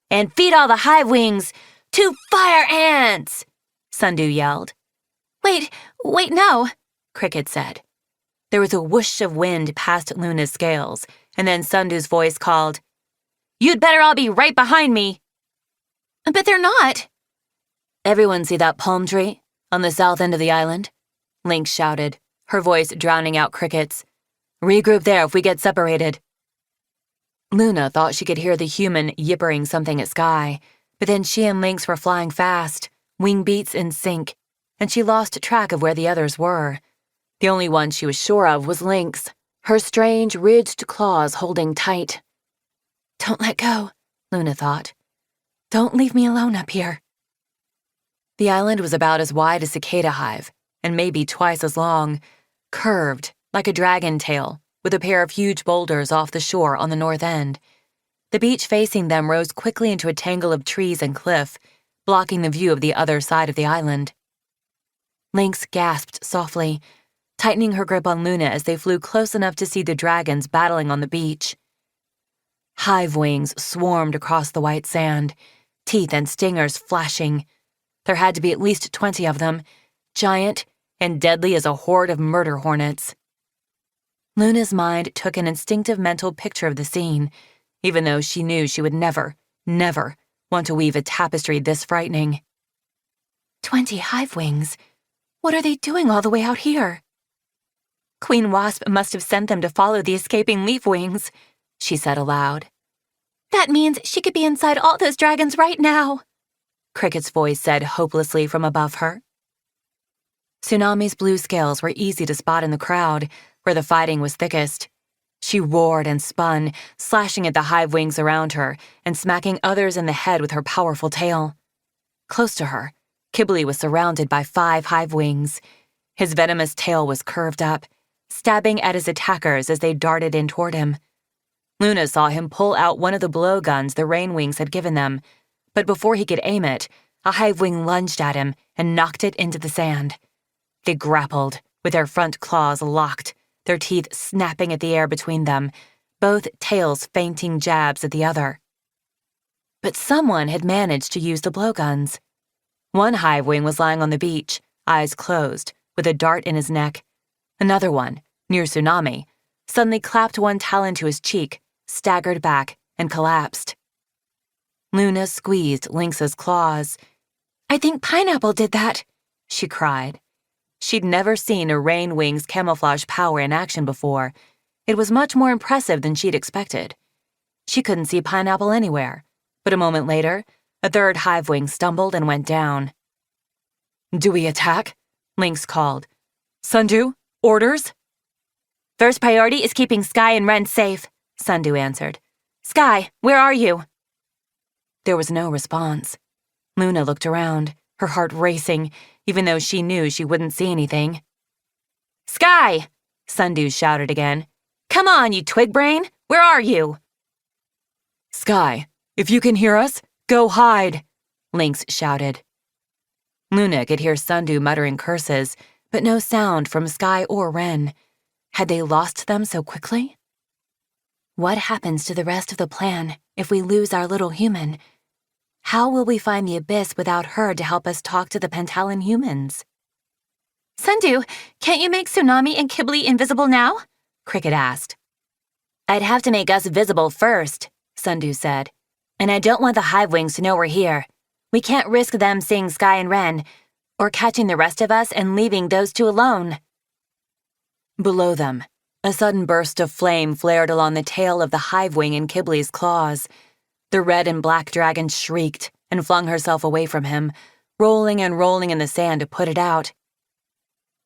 And feed all the Hive wings to fire ants, Sundu yelled. Wait, no, Cricket said. There was a whoosh of wind past Luna's scales, and then Sundu's voice called, You'd better all be right behind me. But they're not. Everyone see that palm tree on the south end of the island? Lynx shouted, her voice drowning out Cricket's. Regroup there if we get separated. Luna thought she could hear the human yippering something at Sky, but then she and Lynx were flying fast, wing beats in sync, and she lost track of where the others were. The only one she was sure of was Lynx, her strange, ridged claws holding tight. Don't let go, Luna thought. Don't leave me alone up here. The island was about as wide as Cicada Hive, and maybe twice as long, curved like a dragon tail, with a pair of huge boulders off the shore on the north end. The beach facing them rose quickly into a tangle of trees and cliff, blocking the view of the other side of the island. Lynx gasped softly, tightening her grip on Luna as they flew close enough to see the dragons battling on the beach. Hive wings swarmed across the white sand, teeth and stingers flashing. There had to be at least 20 of them, giant and deadly as a horde of murder hornets. Luna's mind took an instinctive mental picture of the scene, even though she knew she would never want to weave a tapestry this frightening. 20 hive wings? What are they doing all the way out here? Queen Wasp must have sent them to follow the escaping leaf wings, she said aloud. That means she could be inside all those dragons right now, Cricket's voice said hopelessly from above her. Tsunami's blue scales were easy to spot in the crowd, where the fighting was thickest. She roared and spun, slashing at the hive wings around her and smacking others in the head with her powerful tail. Close to her, Kibble was surrounded by 5 hive wings. His venomous tail was curved up, stabbing at his attackers as they darted in toward him. Luna saw him pull out one of the blowguns the rain wings had given them, but before he could aim it, a hive wing lunged at him and knocked it into the sand. They grappled, with their front claws locked, their teeth snapping at the air between them, both tails feinting jabs at the other. But someone had managed to use the blowguns. One hive wing was lying on the beach, eyes closed, with a dart in his neck. Another one, near Tsunami, suddenly clapped one talon to his cheek, staggered back, and collapsed. Luna squeezed Lynx's claws. I think Pineapple did that, she cried. She'd never seen a rain wing's camouflage power in action before. It was much more impressive than she'd expected. She couldn't see Pineapple anywhere, but a moment later, a third hive wing stumbled and went down. Do we attack? Lynx called. Sundu, orders? First priority is keeping Sky and Ren safe, Sundu answered. Sky, where are you? There was no response. Luna looked around, her heart racing, even though she knew she wouldn't see anything. "Sky!" Sundew shouted again. "Come on, you twig brain! Where are you?" "Sky, if you can hear us, go hide!" Lynx shouted. Luna could hear Sundew muttering curses, but no sound from Sky or Ren. Had they lost them so quickly? What happens to the rest of the plan if we lose our little human? How will we find the abyss without her to help us talk to the Pantalan humans? Sundew, can't you make Tsunami and Kibli invisible now? Cricket asked. I'd have to make us visible first, Sundew said. And I don't want the Hive Wings to know we're here. We can't risk them seeing Sky and Ren, or catching the rest of us and leaving those two alone. Below them, a sudden burst of flame flared along the tail of the Hive Wing in Kibli's claws. The red and black dragon shrieked and flung herself away from him, rolling and rolling in the sand to put it out.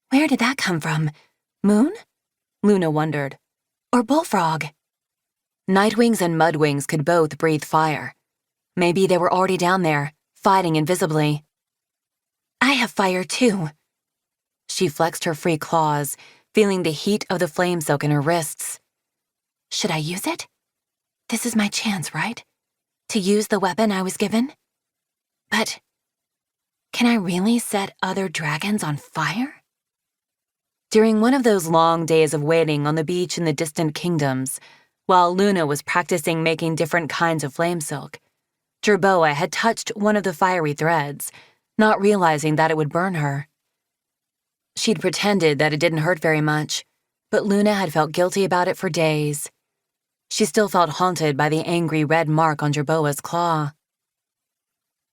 Where did that come from? Moon? Luna wondered. Or Bullfrog? Nightwings and Mudwings could both breathe fire. Maybe they were already down there, fighting invisibly. I have fire too. She flexed her free claws, feeling the heat of the flame silk in her wrists. Should I use it? This is my chance, right? To use the weapon I was given? But can I really set other dragons on fire? During one of those long days of waiting on the beach in the distant kingdoms, while Luna was practicing making different kinds of flame silk, Jerboa had touched one of the fiery threads, not realizing that it would burn her. She'd pretended that it didn't hurt very much, but Luna had felt guilty about it for days. She still felt haunted by the angry red mark on Jerboa's claw.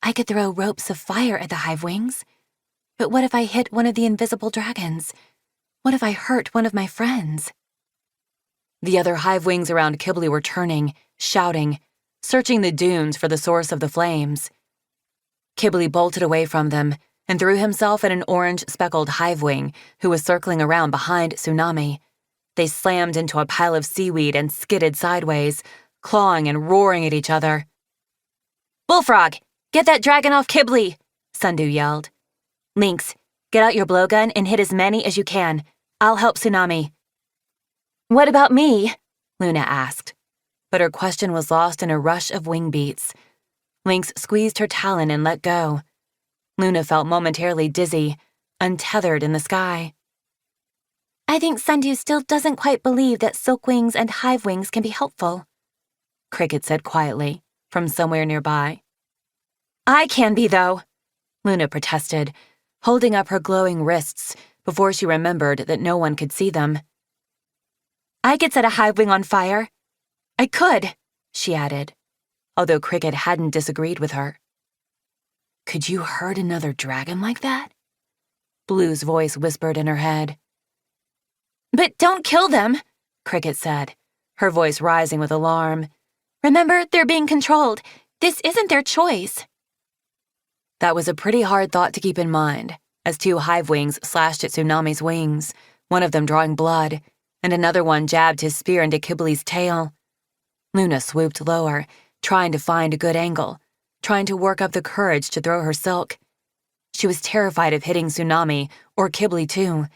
I could throw ropes of fire at the Hive Wings, but what if I hit one of the invisible dragons? What if I hurt one of my friends? The other Hive Wings around Kibli were turning, shouting, searching the dunes for the source of the flames. Kibli bolted away from them and threw himself at an orange-speckled Hive Wing who was circling around behind Tsunami. They slammed into a pile of seaweed and skidded sideways, clawing and roaring at each other. Bullfrog, get that dragon off Kibli, Sundew yelled. Lynx, get out your blowgun and hit as many as you can. I'll help Tsunami. What about me? Luna asked, but her question was lost in a rush of wing beats. Lynx squeezed her talon and let go. Luna felt momentarily dizzy, untethered in the sky. I think Sundew still doesn't quite believe that silkwings and hive wings can be helpful, Cricket said quietly, from somewhere nearby. I can be, though, Luna protested, holding up her glowing wrists before she remembered that no one could see them. I could set a hive wing on fire. I could, she added, although Cricket hadn't disagreed with her. Could you hurt another dragon like that? Blue's voice whispered in her head. But don't kill them, Cricket said, her voice rising with alarm. Remember, they're being controlled. This isn't their choice. That was a pretty hard thought to keep in mind, as two hive wings slashed at Tsunami's wings, one of them drawing blood, and another one jabbed his spear into Kibli's tail. Luna swooped lower, trying to find a good angle, trying to work up the courage to throw her silk. She was terrified of hitting Tsunami, or Kibli too.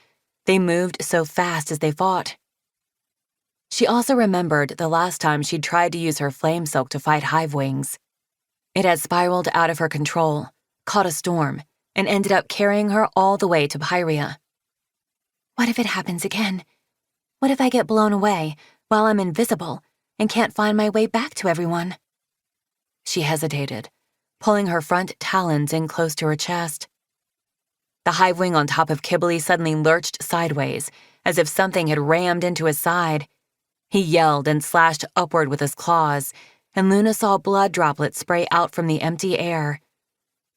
They moved so fast as they fought. She also remembered the last time she'd tried to use her flame silk to fight hive wings. It had spiraled out of her control, caught a storm, and ended up carrying her all the way to Pyria. What if it happens again? What if I get blown away while I'm invisible and can't find my way back to everyone? She hesitated, pulling her front talons in close to her chest. The hive wing on top of Kibli suddenly lurched sideways, as if something had rammed into his side. He yelled and slashed upward with his claws, and Luna saw blood droplets spray out from the empty air.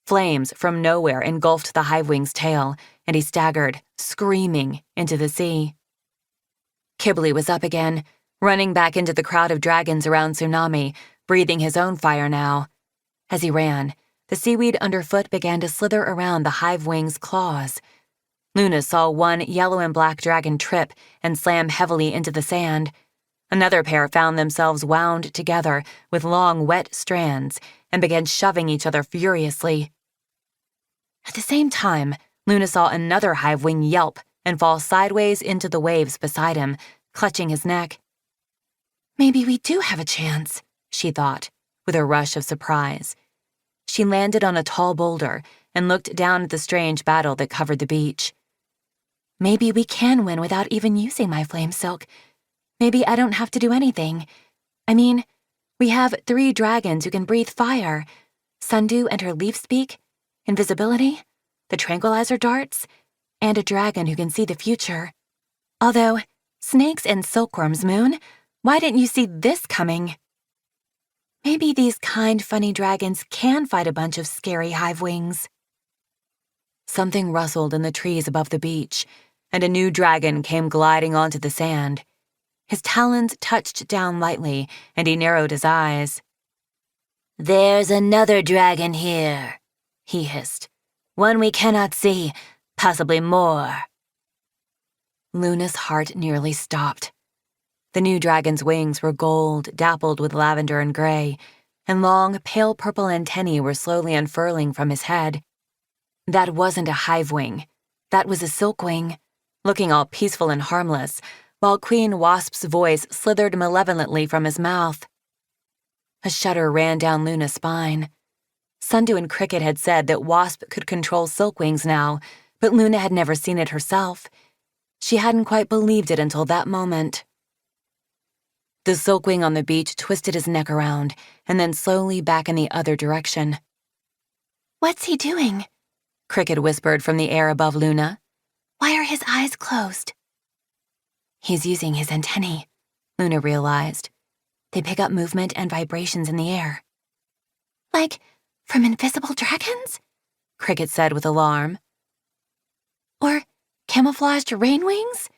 Flames from nowhere engulfed the hive wing's tail, and he staggered, screaming, into the sea. Kibli was up again, running back into the crowd of dragons around Tsunami, breathing his own fire now. As he ran, the seaweed underfoot began to slither around the hive wing's claws. Luna saw one yellow and black dragon trip and slam heavily into the sand. Another pair found themselves wound together with long, wet strands and began shoving each other furiously. At the same time, Luna saw another hive wing yelp and fall sideways into the waves beside him, clutching his neck. Maybe we do have a chance, she thought, with a rush of surprise. She landed on a tall boulder and looked down at the strange battle that covered the beach. Maybe we can win without even using my flame silk. Maybe I don't have to do anything. I mean, we have 3 dragons who can breathe fire. Sundew and her leaf speak, invisibility, the tranquilizer darts, and a dragon who can see the future. Although, snakes and silkworms, Moon, why didn't you see this coming? Maybe these kind, funny dragons can fight a bunch of scary hive wings. Something rustled in the trees above the beach, and a new dragon came gliding onto the sand. His talons touched down lightly, and he narrowed his eyes. "There's another dragon here," he hissed. "One we cannot see, possibly more." Luna's heart nearly stopped. The new dragon's wings were gold, dappled with lavender and gray, and long, pale purple antennae were slowly unfurling from his head. That wasn't a hive wing. That was a silkwing, looking all peaceful and harmless, while Queen Wasp's voice slithered malevolently from his mouth. A shudder ran down Luna's spine. Sundew and Cricket had said that Wasp could control silkwings now, but Luna had never seen it herself. She hadn't quite believed it until that moment. The silkwing on the beach twisted his neck around, and then slowly back in the other direction. "What's he doing?" Cricket whispered from the air above Luna. "Why are his eyes closed?" "He's using his antennae," Luna realized. "They pick up movement and vibrations in the air." "Like from invisible dragons?" Cricket said with alarm. "Or camouflaged rain wings?"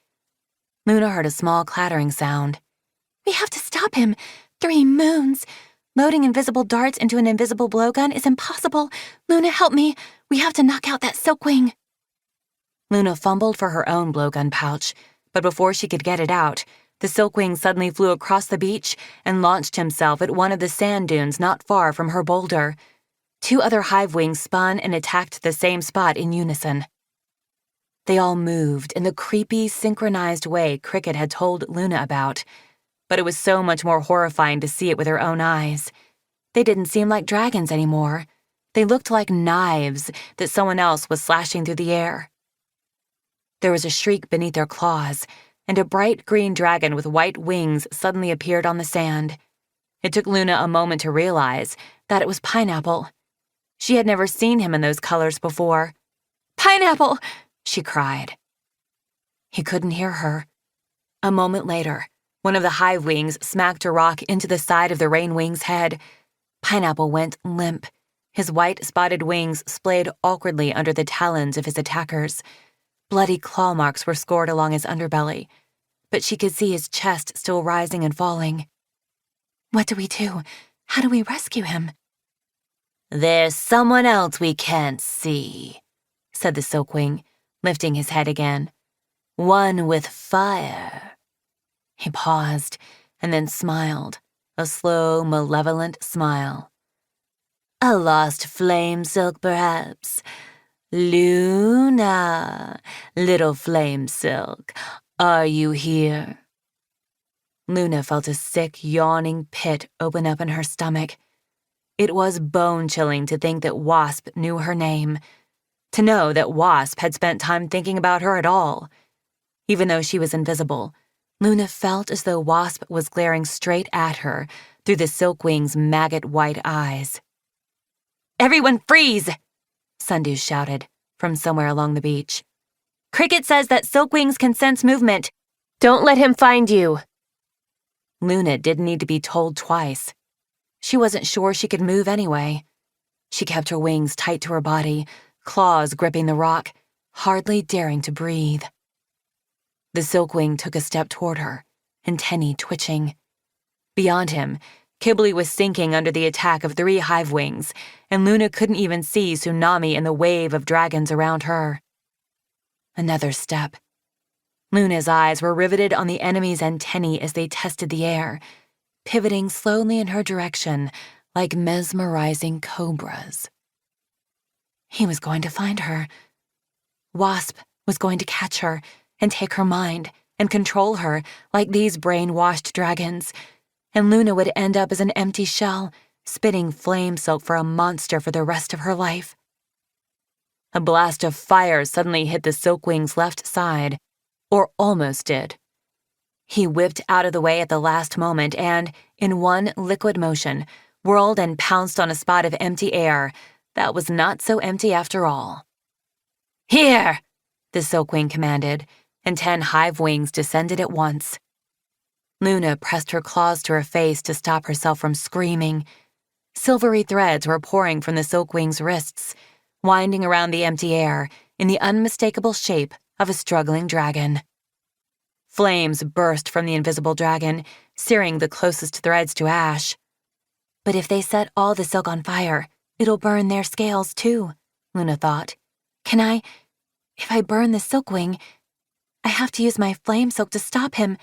Luna heard a small clattering sound. "We have to stop him. 3 moons. Loading invisible darts into an invisible blowgun is impossible. Luna, help me. We have to knock out that silkwing." Luna fumbled for her own blowgun pouch, but before she could get it out, the silkwing suddenly flew across the beach and launched himself at one of the sand dunes not far from her boulder. 2 other hive wings spun and attacked the same spot in unison. They all moved in the creepy, synchronized way Cricket had told Luna about, but it was so much more horrifying to see it with her own eyes. They didn't seem like dragons anymore. They looked like knives that someone else was slashing through the air. There was a shriek beneath their claws, and a bright green dragon with white wings suddenly appeared on the sand. It took Luna a moment to realize that it was Pineapple. She had never seen him in those colors before. "Pineapple!" she cried. He couldn't hear her. A moment later, one of the hive wings smacked a rock into the side of the rain wing's head. Pineapple went limp. His white spotted wings splayed awkwardly under the talons of his attackers. Bloody claw marks were scored along his underbelly, but she could see his chest still rising and falling. "What do we do? How do we rescue him?" "There's someone else we can't see," said the silkwing, lifting his head again. "One with fire." He paused and then smiled, a slow, malevolent smile. "A lost flame silk, perhaps? Luna, little flame silk, are you here?" Luna felt a sick, yawning pit open up in her stomach. It was bone-chilling to think that Wasp knew her name, to know that Wasp had spent time thinking about her at all. Even though she was invisible, Luna felt as though Wasp was glaring straight at her through the silkwing's maggot-white eyes. "Everyone freeze!" Sundew shouted from somewhere along the beach. "Cricket says that silkwings can sense movement. Don't let him find you." Luna didn't need to be told twice. She wasn't sure she could move anyway. She kept her wings tight to her body, claws gripping the rock, hardly daring to breathe. The silkwing took a step toward her, antennae twitching. Beyond him, Kibley was sinking under the attack of 3 hive wings, and Luna couldn't even see Tsunami in the wave of dragons around her. Another step. Luna's eyes were riveted on the enemy's antennae as they tested the air, pivoting slowly in her direction like mesmerizing cobras. He was going to find her. Wasp was going to catch her and take her mind and control her like these brainwashed dragons, and Luna would end up as an empty shell, spitting flame silk for a monster for the rest of her life. A blast of fire suddenly hit the silkwing's left side, or almost did. He whipped out of the way at the last moment and, in one liquid motion, whirled and pounced on a spot of empty air that was not so empty after all. "Here!" the silkwing commanded, and 10 hive wings descended at once. Luna pressed her claws to her face to stop herself from screaming. Silvery threads were pouring from the silkwing's wrists, winding around the empty air in the unmistakable shape of a struggling dragon. Flames burst from the invisible dragon, searing the closest threads to ash. But if they set all the silk on fire, it'll burn their scales too, Luna thought. If I burn the silkwing, I have to use my flame silk to stop him.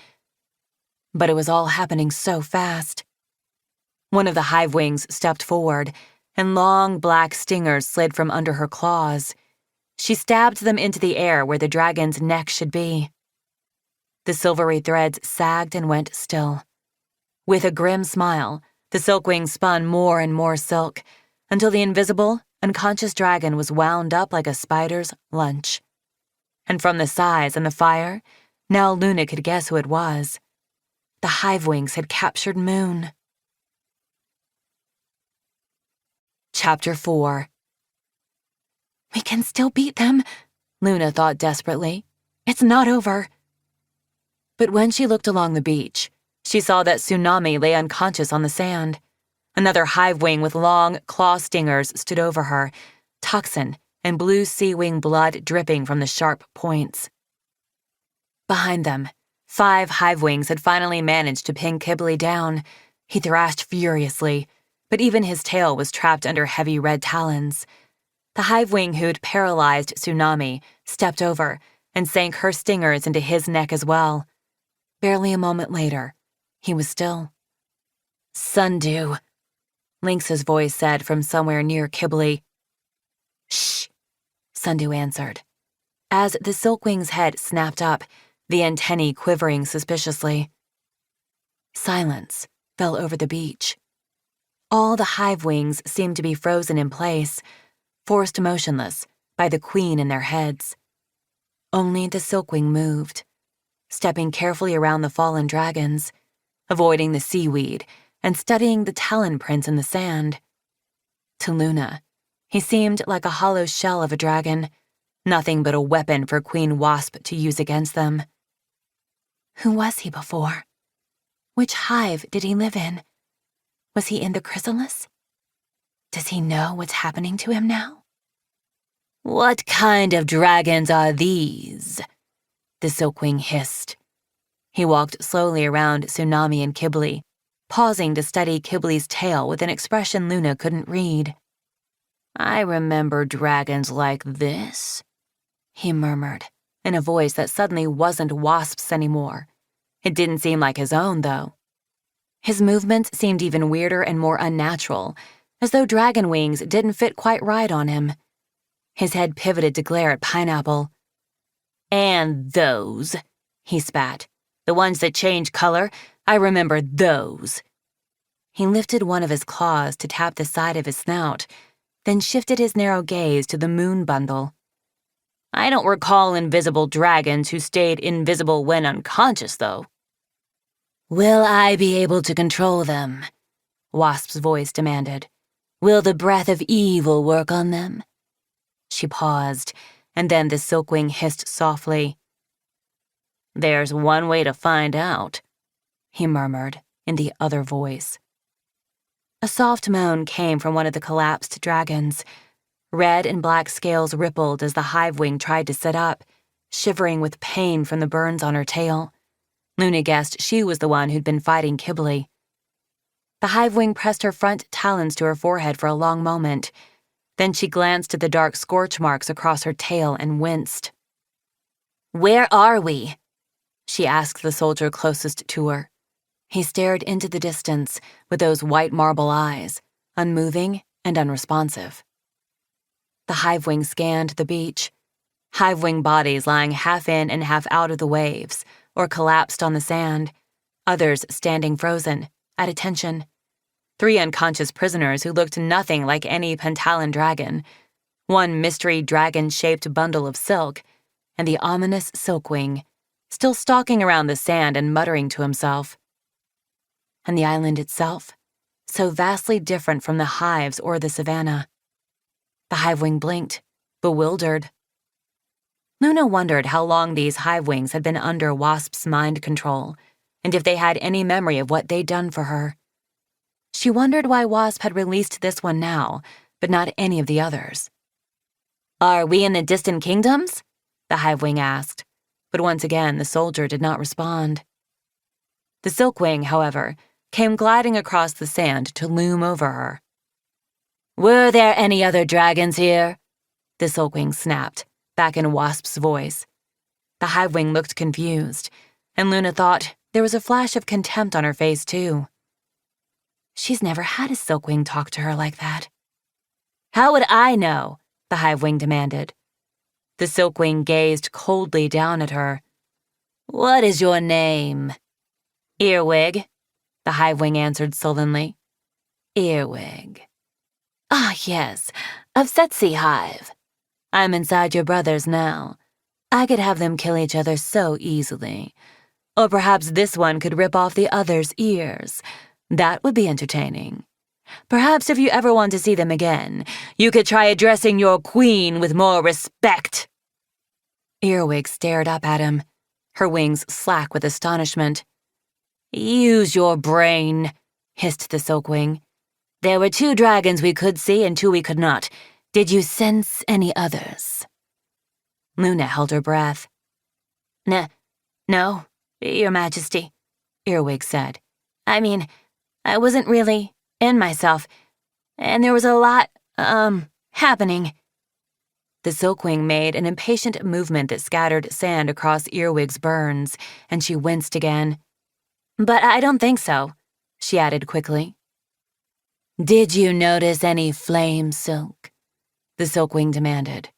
But it was all happening so fast. One of the hive wings stepped forward, and long black stingers slid from under her claws. She stabbed them into the air where the dragon's neck should be. The silvery threads sagged and went still. With a grim smile, the silkwing spun more and more silk, until the invisible, unconscious dragon was wound up like a spider's lunch. And from the size and the fire, now Luna could guess who it was. The hive wings had captured Moon. Chapter 4. We can still beat them, Luna thought desperately. It's not over. But when she looked along the beach, she saw that Tsunami lay unconscious on the sand. Another hive wing with long claw stingers stood over her, toxin and blue sea wing blood dripping from the sharp points. Behind them, 5 hive wings had finally managed to pin Kibble down. He thrashed furiously, but even his tail was trapped under heavy red talons. The hive wing who'd paralyzed Tsunami stepped over and sank her stingers into his neck as well. Barely a moment later, he was still. "Sundew," Lynx's voice said from somewhere near Kibble. "Shh," Sundew answered. As the silkwing's head snapped up, the antennae quivering suspiciously. Silence fell over the beach. All the hive wings seemed to be frozen in place, forced motionless by the queen in their heads. Only the silkwing moved, stepping carefully around the fallen dragons, avoiding the seaweed and studying the talon prints in the sand. To Luna, he seemed like a hollow shell of a dragon, nothing but a weapon for Queen Wasp to use against them. Who was he before? Which hive did he live in? Was he in the chrysalis? Does he know what's happening to him now? "What kind of dragons are these?" the silkwing hissed. He walked slowly around Tsunami and Kibble, pausing to study Kibble's tail with an expression Luna couldn't read. "I remember dragons like this," he murmured, in a voice that suddenly wasn't Wasp's anymore. It didn't seem like his own, though. His movements seemed even weirder and more unnatural, as though dragon wings didn't fit quite right on him. His head pivoted to glare at Pineapple. "And those," he spat. "The ones that change color, I remember those." He lifted one of his claws to tap the side of his snout, then shifted his narrow gaze to the moon bundle. "I don't recall invisible dragons who stayed invisible when unconscious, though." "Will I be able to control them?" Wasp's voice demanded. "Will the breath of evil work on them?" She paused, and then the silkwing hissed softly. "There's one way to find out," he murmured in the other voice. A soft moan came from one of the collapsed dragons. Red and black scales rippled as the hive wing tried to sit up, shivering with pain from the burns on her tail. Luna guessed she was the one who'd been fighting Kibble. The hive wing pressed her front talons to her forehead for a long moment. Then she glanced at the dark scorch marks across her tail and winced. "Where are we?" she asked the soldier closest to her. He stared into the distance with those white marble eyes, unmoving and unresponsive. The hive-wing scanned the beach, hive-wing bodies lying half in and half out of the waves, or collapsed on the sand, others standing frozen, at attention. 3 unconscious prisoners who looked nothing like any Pantalan dragon, 1 mystery dragon-shaped bundle of silk, and the ominous silkwing, still stalking around the sand and muttering to himself. And the island itself, so vastly different from the hives or the savannah. The hive-wing blinked, bewildered. Luna wondered how long these hive-wings had been under Wasp's mind control, and if they had any memory of what they'd done for her. She wondered why Wasp had released this one now, but not any of the others. "Are we in the distant kingdoms?" the hive-wing asked, but once again the soldier did not respond. The silkwing, however, came gliding across the sand to loom over her. "Were there any other dragons here?" the silkwing snapped, back in Wasp's voice. The hive-wing looked confused, and Luna thought there was a flash of contempt on her face, too. She's never had a silkwing talk to her like that. "How would I know?" the hive-wing demanded. The silkwing gazed coldly down at her. "What is your name?" "Earwig," the hive-wing answered sullenly. "Earwig. Ah, yes, of Setsy Hive. I'm inside your brothers now. I could have them kill each other so easily. Or perhaps this one could rip off the other's ears. That would be entertaining. Perhaps if you ever want to see them again, you could try addressing your queen with more respect." Earwig stared up at him, her wings slack with astonishment. "Use your brain," hissed the silkwing. "There were 2 dragons we could see and 2 we could not. Did you sense any others?" Luna held her breath. No, Your Majesty," Earwig said. "I mean, I wasn't really in myself, and there was a lot, happening." The silkwing made an impatient movement that scattered sand across Earwig's burns, and she winced again. "But I don't think so," she added quickly. "Did you notice any flame silk?" the silkwing demanded.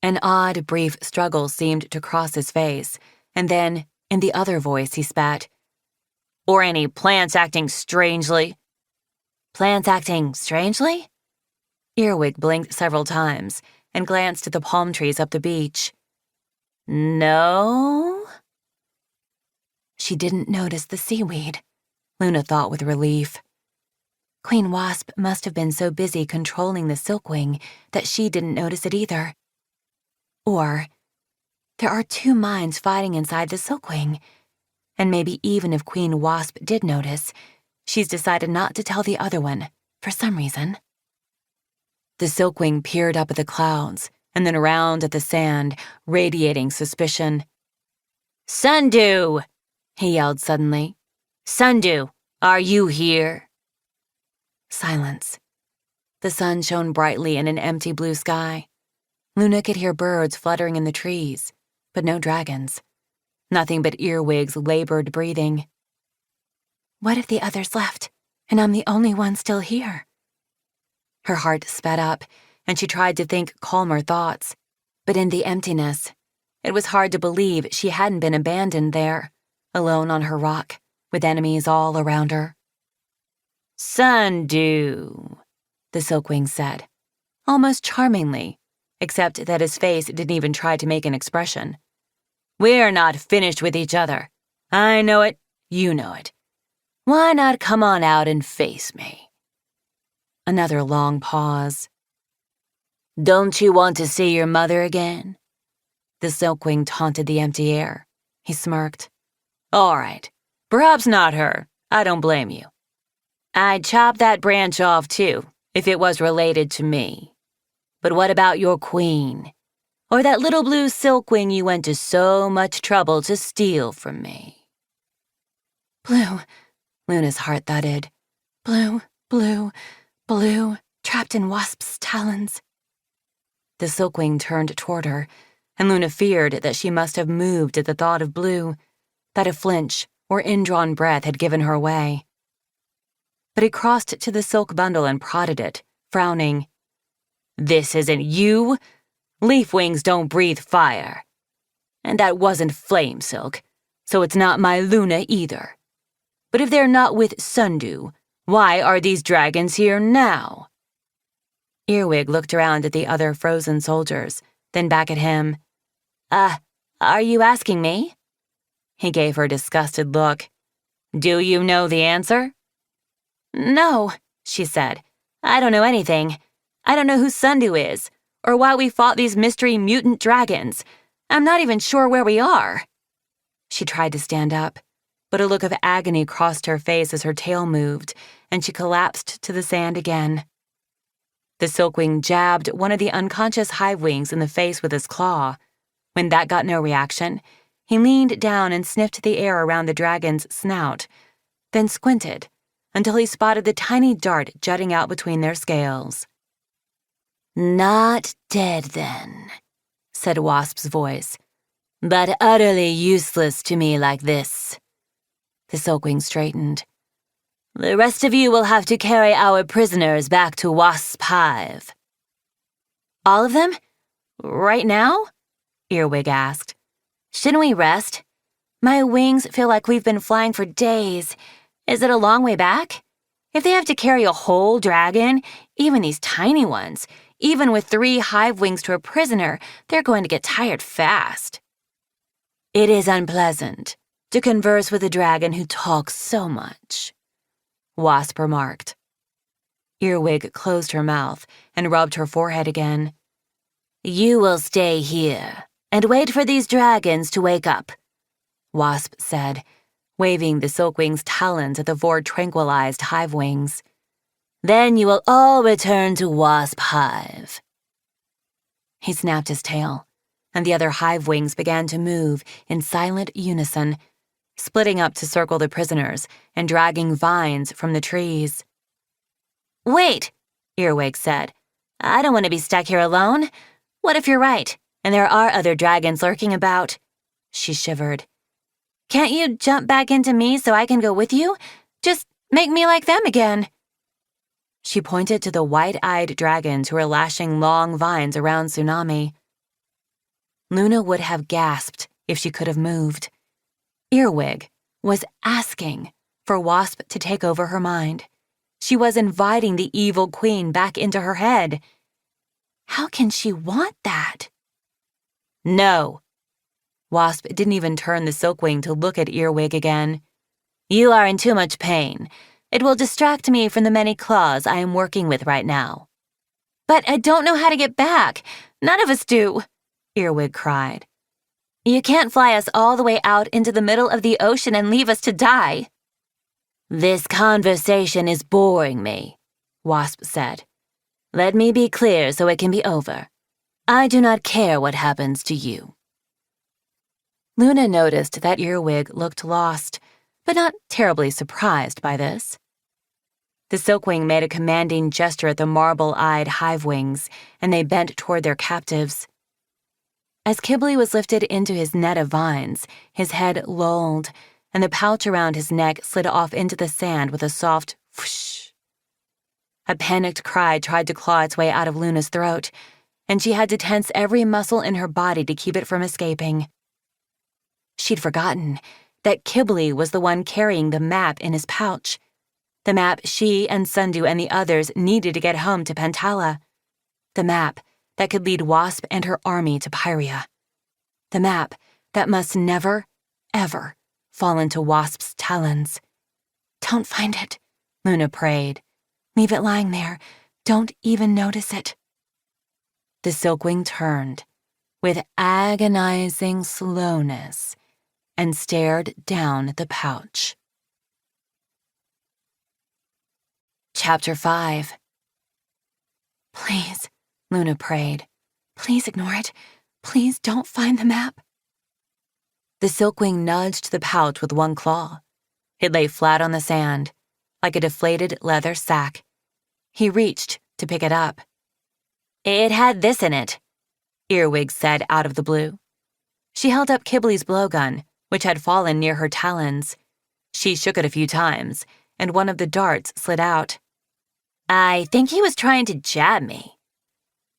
An odd, brief struggle seemed to cross his face, and then, in the other voice, he spat. "Or any plants acting strangely?" "Plants acting strangely?" Earwig blinked several times and glanced at the palm trees up the beach. "No?" She didn't notice the seaweed, Luna thought with relief. Queen Wasp must have been so busy controlling the silkwing that she didn't notice it either. Or, there are 2 minds fighting inside the silkwing, and maybe even if Queen Wasp did notice, she's decided not to tell the other one, for some reason. The silkwing peered up at the clouds, and then around at the sand, radiating suspicion. "Sundew!" he yelled suddenly. "Sundew, are you here?" Silence. The sun shone brightly in an empty blue sky. Luna could hear birds fluttering in the trees, but no dragons. Nothing but Earwig's labored breathing. What if the others left, and I'm the only one still here? Her heart sped up, and she tried to think calmer thoughts. But in the emptiness, it was hard to believe she hadn't been abandoned there, alone on her rock, with enemies all around her. "Sundew," the silkwing said, almost charmingly, except that his face didn't even try to make an expression. "We're not finished with each other. I know it, you know it. Why not come on out and face me?" Another long pause. "Don't you want to see your mother again?" The silkwing taunted the empty air. He smirked. "All right, perhaps not her. I don't blame you. I'd chop that branch off, too, if it was related to me. But what about your queen? Or that little blue silkwing you went to so much trouble to steal from me?" Blue, Luna's heart thudded. Blue, blue, blue, trapped in Wasp's talons. The silkwing turned toward her, and Luna feared that she must have moved at the thought of Blue, that a flinch or indrawn breath had given her away. but he crossed to the silk bundle and prodded it, frowning. "This isn't you. Leaf wings don't breathe fire. And that wasn't flame silk, so it's not my Luna either. But if they're not with Sundew, why are these dragons here now?" Earwig looked around at the other frozen soldiers, then back at him. Are you asking me?" He gave her a disgusted look. "Do you know the answer?" "No," she said. "I don't know anything. I don't know who Sundew is, or why we fought these mystery mutant dragons. I'm not even sure where we are." She tried to stand up, but a look of agony crossed her face as her tail moved, and she collapsed to the sand again. The silkwing jabbed one of the unconscious hive wings in the face with his claw. When that got no reaction, he leaned down and sniffed the air around the dragon's snout, then squinted until he spotted the tiny dart jutting out between their scales. "Not dead, then," said Wasp's voice, "but utterly useless to me like this." The silkwing straightened. "The rest of you will have to carry our prisoners back to Wasp's Hive." "All of them? Right now?" Earwig asked. "Shouldn't we rest? My wings feel like we've been flying for days. Is it a long way back? If they have to carry a whole dragon, even these tiny ones, even with 3 hive wings to a prisoner, they're going to get tired fast." "It is unpleasant to converse with a dragon who talks so much," Wasp remarked. Earwig closed her mouth and rubbed her forehead again. "You will stay here and wait for these dragons to wake up," Wasp said, waving the silkwing's talons at the 4 tranquilized hive wings. "Then you will all return to Wasp Hive." He snapped his tail, and the other hive wings began to move in silent unison, splitting up to circle the prisoners and dragging vines from the trees. "Wait," Earwig said. "I don't want to be stuck here alone. What if you're right, and there are other dragons lurking about?" She shivered. "Can't you jump back into me so I can go with you? Just make me like them again." She pointed to the white-eyed dragons who were lashing long vines around Tsunami. Luna would have gasped if she could have moved. Earwig was asking for Wasp to take over her mind. She was inviting the evil queen back into her head. How can she want that? "No." Wasp didn't even turn the silkwing to look at Earwig again. "You are in too much pain. It will distract me from the many claws I am working with right now." "But I don't know how to get back. None of us do," Earwig cried. "You can't fly us all the way out into the middle of the ocean and leave us to die." "This conversation is boring me," Wasp said. "Let me be clear so it can be over. I do not care what happens to you." Luna noticed that Earwig looked lost, but not terribly surprised by this. The silkwing made a commanding gesture at the marble-eyed hive wings, and they bent toward their captives. As Kibbley was lifted into his net of vines, his head lolled, and the pouch around his neck slid off into the sand with a soft whoosh. A panicked cry tried to claw its way out of Luna's throat, and she had to tense every muscle in her body to keep it from escaping. She'd forgotten that Kibbley was the one carrying the map in his pouch, the map she and Sundew and the others needed to get home to Pantala, the map that could lead Wasp and her army to Pyria, the map that must never, ever fall into Wasp's talons. "Don't find it," Luna prayed. "Leave it lying there. Don't even notice it." The silkwing turned, with agonizing slowness, and stared down at the pouch. Chapter 5. "Please," Luna prayed. "Please ignore it. Please don't find the map." The silkwing nudged the pouch with one claw. It lay flat on the sand, like a deflated leather sack. He reached to pick it up. "It had this in it," Earwig said out of the blue. She held up Kibbley's blowgun, which had fallen near her talons. She shook it a few times, and one of the darts slid out. I think he was trying to jab me.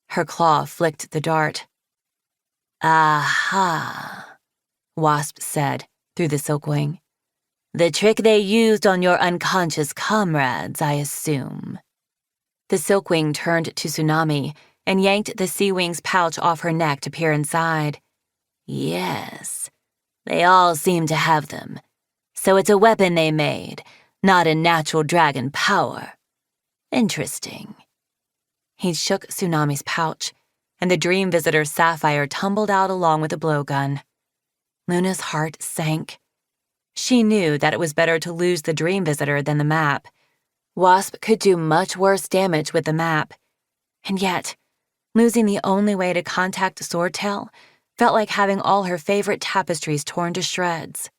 Her claw flicked the dart. Aha, Wasp said through the silkwing. The trick they used on your unconscious comrades, I assume. The silkwing turned to Tsunami and yanked the sea wing's pouch off her neck to peer inside. Yes, they all seem to have them. So it's a weapon they made, not a natural dragon power. Interesting. He shook Tsunami's pouch, and the dream visitor's sapphire tumbled out along with the blowgun. Luna's heart sank. She knew that it was better to lose the dream visitor than the map. Wasp could do much worse damage with the map. And yet, losing the only way to contact Swordtail felt like having all her favorite tapestries torn to shreds.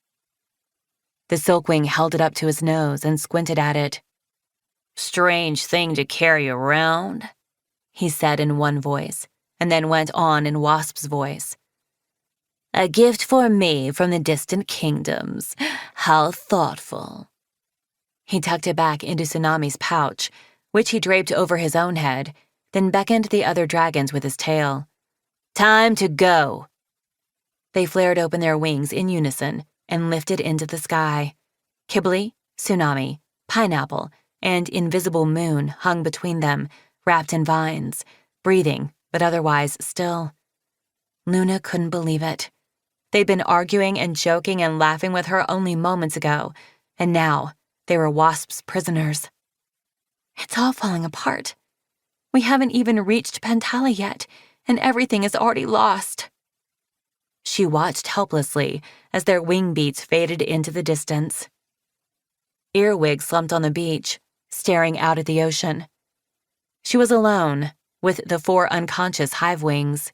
The silkwing held it up to his nose and squinted at it. Strange thing to carry around, he said in one voice, and then went on in Wasp's voice. A gift for me from the distant kingdoms. How thoughtful. He tucked it back into Tsunami's pouch, which he draped over his own head, then beckoned the other dragons with his tail. Time to go. They flared open their wings in unison and lifted into the sky. Kibbley, Tsunami, Pineapple, and Invisible Moon hung between them, wrapped in vines, breathing, but otherwise still. Luna couldn't believe it. They'd been arguing and joking and laughing with her only moments ago, and now they were Wasp's prisoners. It's all falling apart. We haven't even reached Pantala yet, and everything is already lost. She watched helplessly as their wing beats faded into the distance. Earwig slumped on the beach, staring out at the ocean. She was alone, with the 4 unconscious hive wings.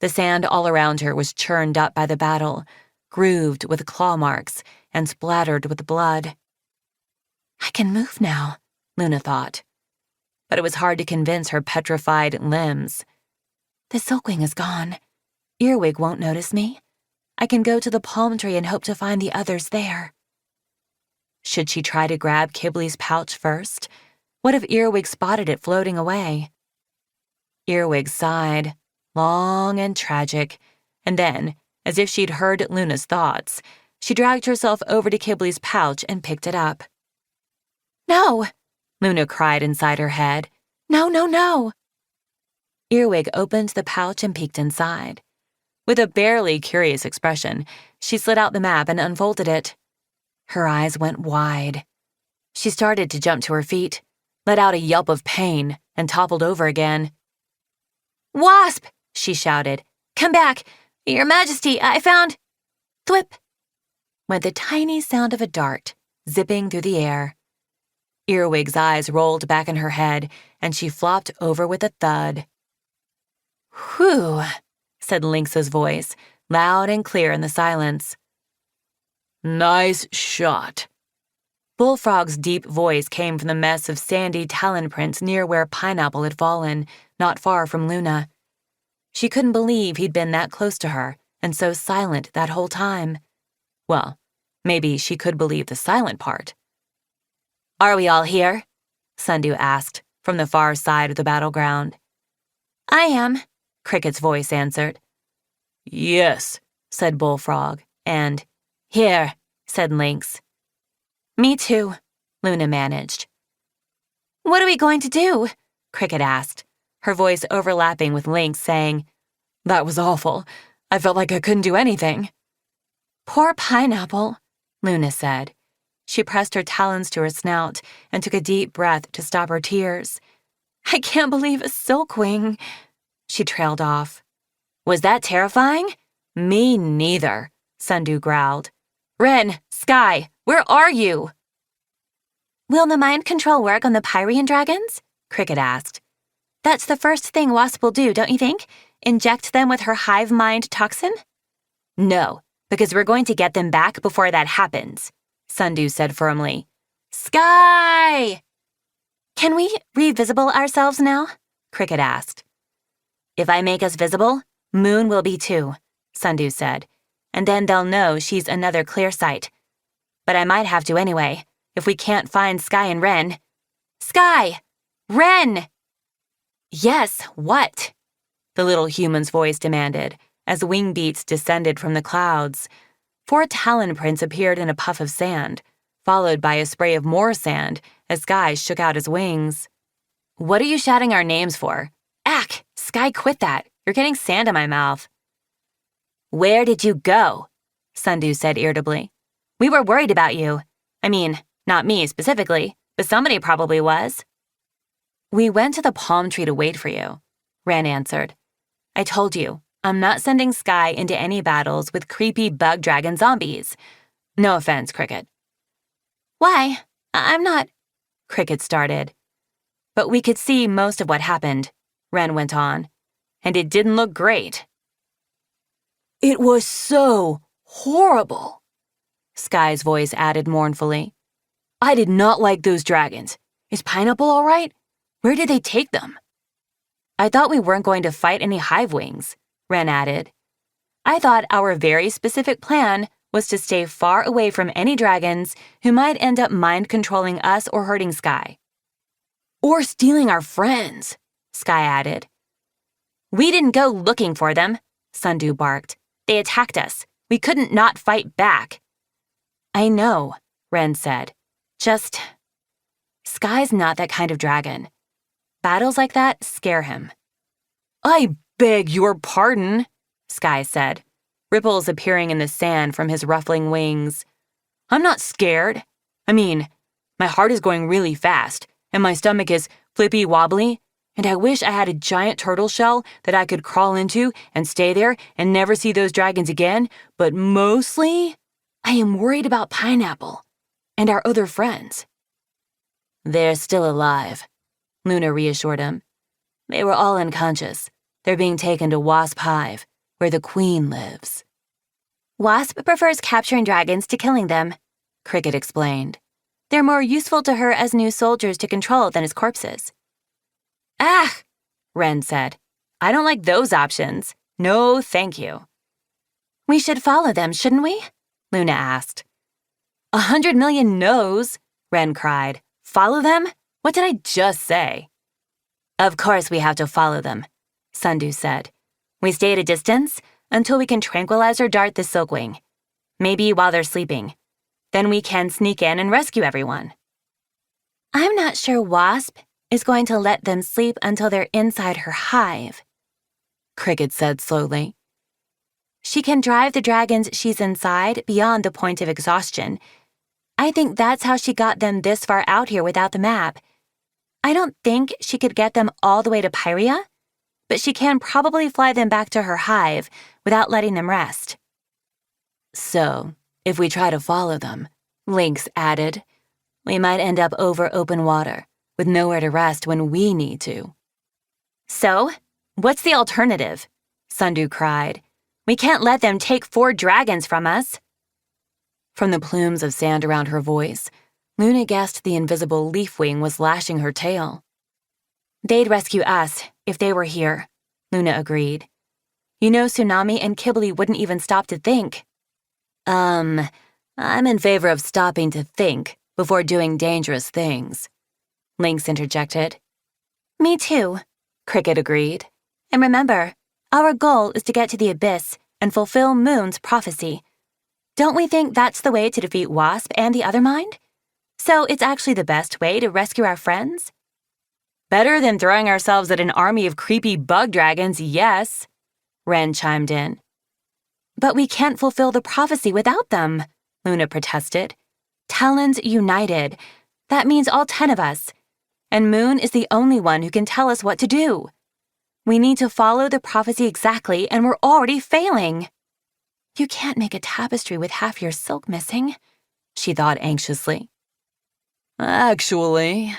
The sand all around her was churned up by the battle, grooved with claw marks and splattered with blood. I can move now, Luna thought. But it was hard to convince her petrified limbs. The silkwing is gone. Earwig won't notice me. I can go to the palm tree and hope to find the others there. Should she try to grab Kibbley's pouch first? What if Earwig spotted it floating away? Earwig sighed, long and tragic, and then, as if she'd heard Luna's thoughts, she dragged herself over to Kibbley's pouch and picked it up. No, Luna cried inside her head. No, no, no. Earwig opened the pouch and peeked inside. With a barely curious expression, she slid out the map and unfolded it. Her eyes went wide. She started to jump to her feet, let out a yelp of pain, and toppled over again. Wasp! She shouted. Come back! Your Majesty, I found... Thwip! Went the tiny sound of a dart, zipping through the air. Earwig's eyes rolled back in her head, and she flopped over with a thud. Whew, said Lynx's voice, loud and clear in the silence. Nice shot. Bullfrog's deep voice came from the mess of sandy talon prints near where Pineapple had fallen, not far from Luna. She couldn't believe he'd been that close to her, and so silent that whole time. Well, maybe she could believe the silent part. Are we all here? Sundew asked, from the far side of the battleground. I am, Cricket's voice answered. Yes, said Bullfrog, and here, said Lynx. Me too, Luna managed. What are we going to do? Cricket asked, her voice overlapping with Lynx saying, That was awful. I felt like I couldn't do anything. Poor Pineapple, Luna said. She pressed her talons to her snout and took a deep breath to stop her tears. I can't believe a silkwing. She trailed off. Was that terrifying? Me neither, Sundew growled. Ren, Sky, where are you? Will the mind control work on the Pyrian dragons? Cricket asked. That's the first thing Wasp will do, don't you think? Inject them with her hive mind toxin? No, because we're going to get them back before that happens, Sundew said firmly. Sky! Can we re-visible ourselves now? Cricket asked. If I make us visible, Moon will be too, Sundew said, and then they'll know she's another clear sight. But I might have to anyway. if we can't find Sky and Ren. Sky! Ren! Yes, what? The little human's voice demanded, as wing beats descended from the clouds. 4 talon prints appeared in a puff of sand, followed by a spray of more sand as Sky shook out his wings. What are you shouting our names for? Ack! Sky, quit that. You're getting sand in my mouth. Where did you go? Sundew said irritably. We were worried about you. I mean, not me specifically, but somebody probably was. We went to the palm tree to wait for you, Ren answered. I told you, I'm not sending Sky into any battles with creepy bug dragon zombies. No offense, Cricket. Why? I'm not... Cricket started. But we could see most of what happened, Ren went on, and it didn't look great. It was so horrible, Sky's voice added mournfully. I did not like those dragons. Is Pineapple all right? Where did they take them? I thought we weren't going to fight any hive wings, Ren added. I thought our very specific plan was to stay far away from any dragons who might end up mind-controlling us or hurting Sky. Or stealing our friends, Sky added. We didn't go looking for them, Sundew barked. They attacked us. We couldn't not fight back. I know, Ren said. Just... Sky's not that kind of dragon. Battles like that scare him. I beg your pardon, Sky said, ripples appearing in the sand from his ruffling wings. I'm not scared. I mean, my heart is going really fast, and my stomach is flippy-wobbly, and I wish I had a giant turtle shell that I could crawl into and stay there and never see those dragons again, but mostly, I am worried about Pineapple and our other friends. They're still alive, Luna reassured him. They were all unconscious. They're being taken to Wasp Hive, where the queen lives. Wasp prefers capturing dragons to killing them, Cricket explained. They're more useful to her as new soldiers to control than as corpses. Ah, Ren said. I don't like those options. No, thank you. We should follow them, shouldn't we? Luna asked. 100 million no's, Ren cried. Follow them? What did I just say? Of course we have to follow them, Sundew said. We stay at a distance until we can tranquilize or dart the silkwing. Maybe while they're sleeping. Then we can sneak in and rescue everyone. I'm not sure Wasp is going to let them sleep until they're inside her hive, Cricket said slowly. She can drive the dragons she's inside beyond the point of exhaustion. I think that's how she got them this far out here without the map. I don't think she could get them all the way to Pyria, but she can probably fly them back to her hive without letting them rest. So, if we try to follow them, Lynx added, we might end up over open water, with nowhere to rest when we need to. So, what's the alternative? Sundew cried. We can't let them take 4 dragons from us. From the plumes of sand around her voice, Luna guessed the invisible leafwing was lashing her tail. They'd rescue us if they were here, Luna agreed. You know Tsunami and Kibbley wouldn't even stop to think. I'm in favor of stopping to think before doing dangerous things, Lynx interjected. Me too, Cricket agreed. And remember, our goal is to get to the Abyss and fulfill Moon's prophecy. Don't we think that's the way to defeat Wasp and the other mind? So it's actually the best way to rescue our friends? Better than throwing ourselves at an army of creepy bug dragons, yes, Ren chimed in. But we can't fulfill the prophecy without them, Luna protested. Talons united. That means all 10 of us. And Moon is the only one who can tell us what to do. We need to follow the prophecy exactly, and we're already failing. You can't make a tapestry with half your silk missing, she thought anxiously. Actually,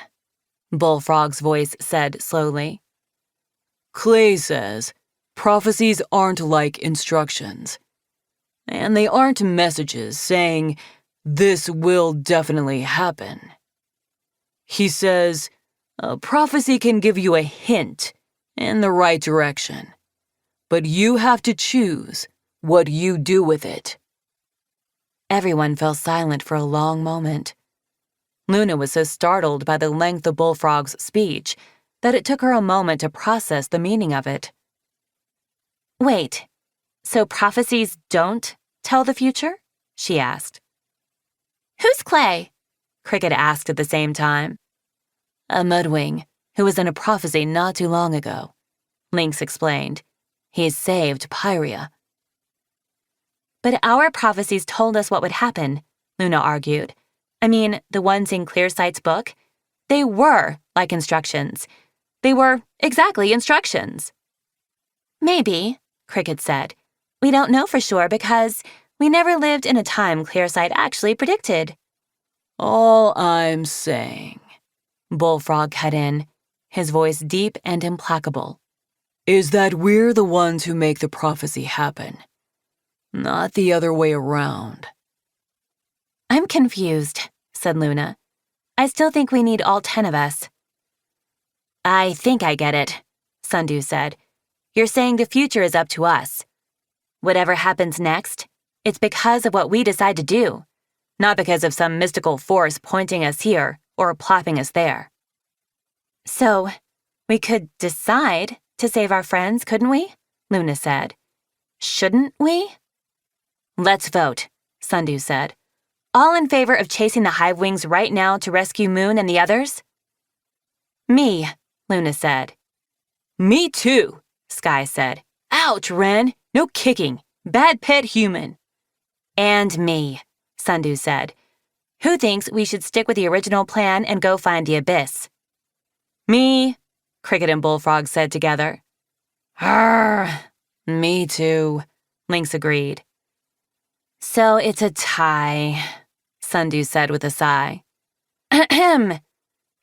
Bullfrog's voice said slowly. Clay says prophecies aren't like instructions. And they aren't messages saying, this will definitely happen. He says, a prophecy can give you a hint in the right direction, but you have to choose what you do with it. Everyone fell silent for a long moment. Luna was so startled by the length of Bullfrog's speech that it took her a moment to process the meaning of it. Wait, so prophecies don't tell the future? She asked. Who's Clay? Cricket asked at the same time. A mudwing who was in a prophecy not too long ago, Lynx explained. He saved Pyria. But our prophecies told us what would happen, Luna argued. I mean, the ones in Clearsight's book, they were like instructions. They were exactly instructions. Maybe, Cricket said. We don't know for sure because we never lived in a time Clearsight actually predicted. All I'm saying, Bullfrog cut in, his voice deep and implacable, is that we're the ones who make the prophecy happen, not the other way around. I'm confused, said Luna. I still think we need all 10 of us. I think I get it, Sundew said. You're saying the future is up to us. Whatever happens next, it's because of what we decide to do, not because of some mystical force pointing us here or plopping us there. So, we could decide to save our friends, couldn't we? Luna said. Shouldn't we? Let's vote, Sundew said. All in favor of chasing the Hive Wings right now to rescue Moon and the others? Me, Luna said. Me too, Sky said. Ouch, Ren. No kicking. Bad pet human. And me, Sundew said. Who thinks we should stick with the original plan and go find the abyss? Me, Cricket and Bullfrog said together. Arr, me too, Lynx agreed. So it's a tie, Sundew said with a sigh. Ahem,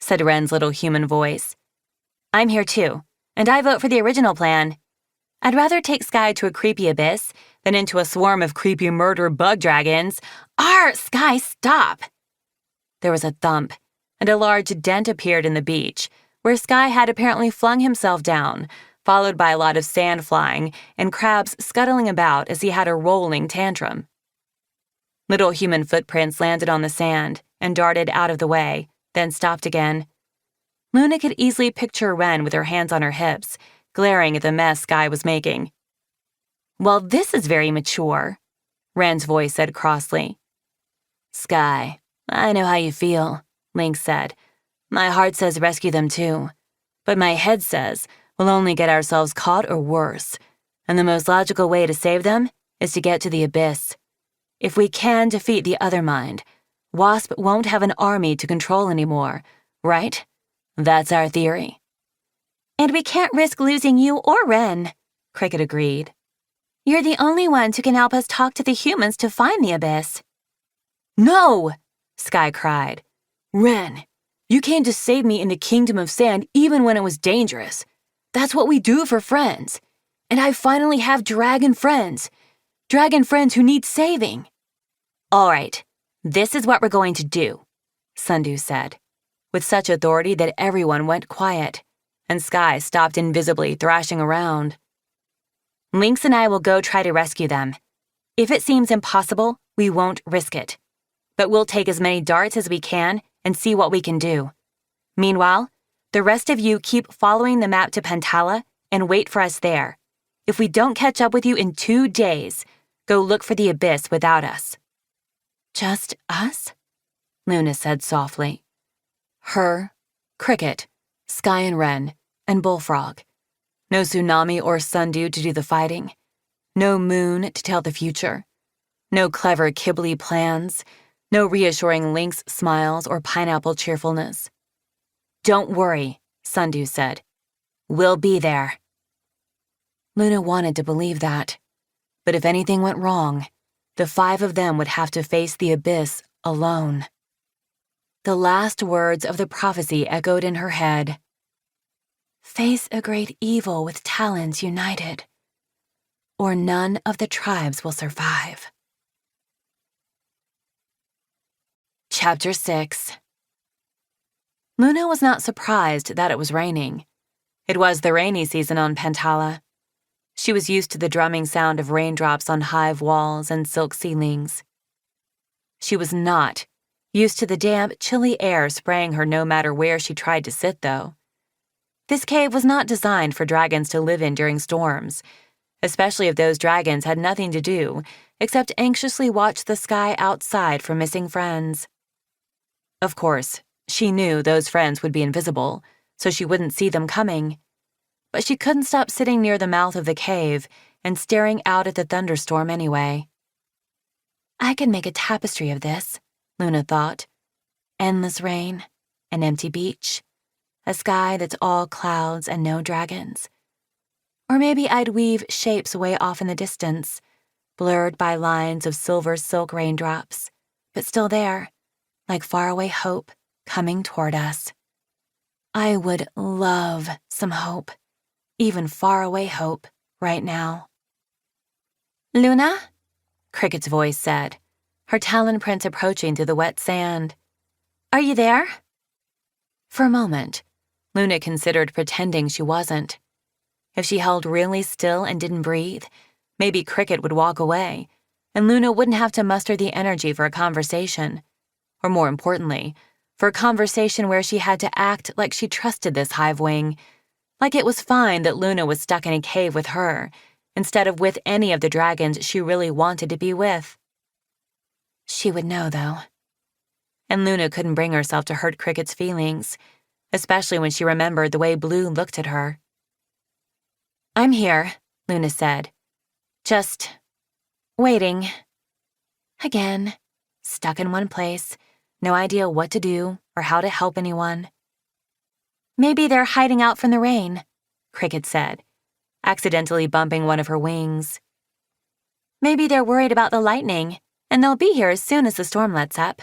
said Ren's little human voice. I'm here too, and I vote for the original plan. I'd rather take Sky to a creepy abyss than into a swarm of creepy murder bug dragons. Arr, Sky, stop! There was a thump, and a large dent appeared in the beach, where Sky had apparently flung himself down, followed by a lot of sand flying and crabs scuttling about as he had a rolling tantrum. Little human footprints landed on the sand and darted out of the way, then stopped again. Luna could easily picture Ren with her hands on her hips, glaring at the mess Sky was making. Well, this is very mature, Ren's voice said crossly. Sky, I know how you feel, Lynx said. My heart says rescue them too, but my head says we'll only get ourselves caught or worse, and the most logical way to save them is to get to the abyss. If we can defeat the other mind, Wasp won't have an army to control anymore, right? That's our theory. And we can't risk losing you or Ren, Cricket agreed. You're the only ones who can help us talk to the humans to find the abyss. No! Sky cried. Ren, you came to save me in the Kingdom of Sand even when it was dangerous. That's what we do for friends. And I finally have dragon friends. Dragon friends who need saving. All right, this is what we're going to do, Sundew said, with such authority that everyone went quiet, and Sky stopped invisibly thrashing around. Lynx and I will go try to rescue them. If it seems impossible, we won't risk it. But we'll take as many darts as we can and see what we can do. Meanwhile, the rest of you keep following the map to Pantala and wait for us there. If we don't catch up with you in 2 days, go look for the abyss without us. Just us? Luna said softly. Her, Cricket, Sky and Ren, and Bullfrog. No Tsunami or Sundew to do the fighting. No Moon to tell the future. No clever Kibble plans. No reassuring Lynx smiles or pineapple cheerfulness. Don't worry, Sundew said. We'll be there. Luna wanted to believe that. But if anything went wrong, the 5 of them would have to face the abyss alone. The last words of the prophecy echoed in her head. Face a great evil with talons united, or none of the tribes will survive. Chapter 6. Luna was not surprised that it was raining. It was the rainy season on Pantala. She was used to the drumming sound of raindrops on hive walls and silk ceilings. She was not Used to the damp, chilly air spraying her no matter where she tried to sit, though. This cave was not designed for dragons to live in during storms, especially if those dragons had nothing to do except anxiously watch the sky outside for missing friends. Of course, she knew those friends would be invisible, so she wouldn't see them coming. But she couldn't stop sitting near the mouth of the cave and staring out at the thunderstorm anyway. I could make a tapestry of this, Luna thought. Endless rain, an empty beach, a sky that's all clouds and no dragons. Or maybe I'd weave shapes way off in the distance, blurred by lines of silver silk raindrops, but still there, like faraway hope coming toward us. I would love some hope, even faraway hope, right now. Luna? Cricket's voice said, her talon prints approaching through the wet sand. Are you there? For a moment, Luna considered pretending she wasn't. If she held really still and didn't breathe, maybe Cricket would walk away, and Luna wouldn't have to muster the energy for a conversation. Or more importantly, for a conversation where she had to act like she trusted this hive wing, like it was fine that Luna was stuck in a cave with her, instead of with any of the dragons she really wanted to be with. She would know, though. And Luna couldn't bring herself to hurt Cricket's feelings, especially when she remembered the way Blue looked at her. I'm here, Luna said. Just waiting. Again, stuck in one place, no idea what to do or how to help anyone. Maybe they're hiding out from the rain, Cricket said, accidentally bumping one of her wings. Maybe they're worried about the lightning, and they'll be here as soon as the storm lets up.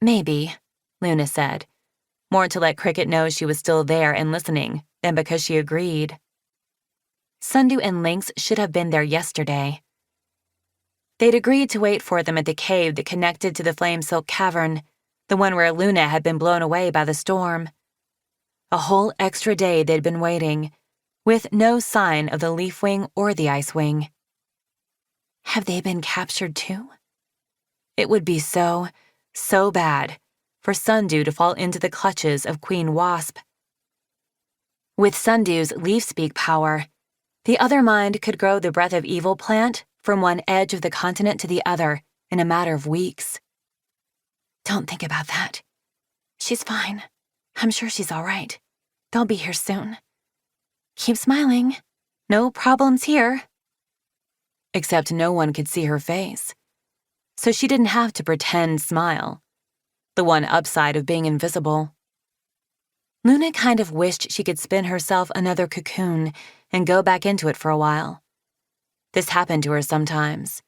Maybe, Luna said, more to let Cricket know she was still there and listening than because she agreed. Sundew and Lynx should have been there yesterday. They'd agreed to wait for them at the cave that connected to the Flame Silk Cavern, the one where Luna had been blown away by the storm. A whole extra day they'd been waiting, with no sign of the Leafwing or the Icewing. Have they been captured too? It would be so bad for Sundew to fall into the clutches of Queen Wasp. With Sundew's leaf-speak power, the other mind could grow the Breath of Evil plant from one edge of the continent to the other in a matter of weeks. Don't think about that. She's fine. I'm sure she's all right. They'll be here soon. Keep smiling. No problems here. Except no one could see her face, so she didn't have to pretend smile. The one upside of being invisible. Luna kind of wished she could spin herself another cocoon and go back into it for a while. This happened to her sometimes.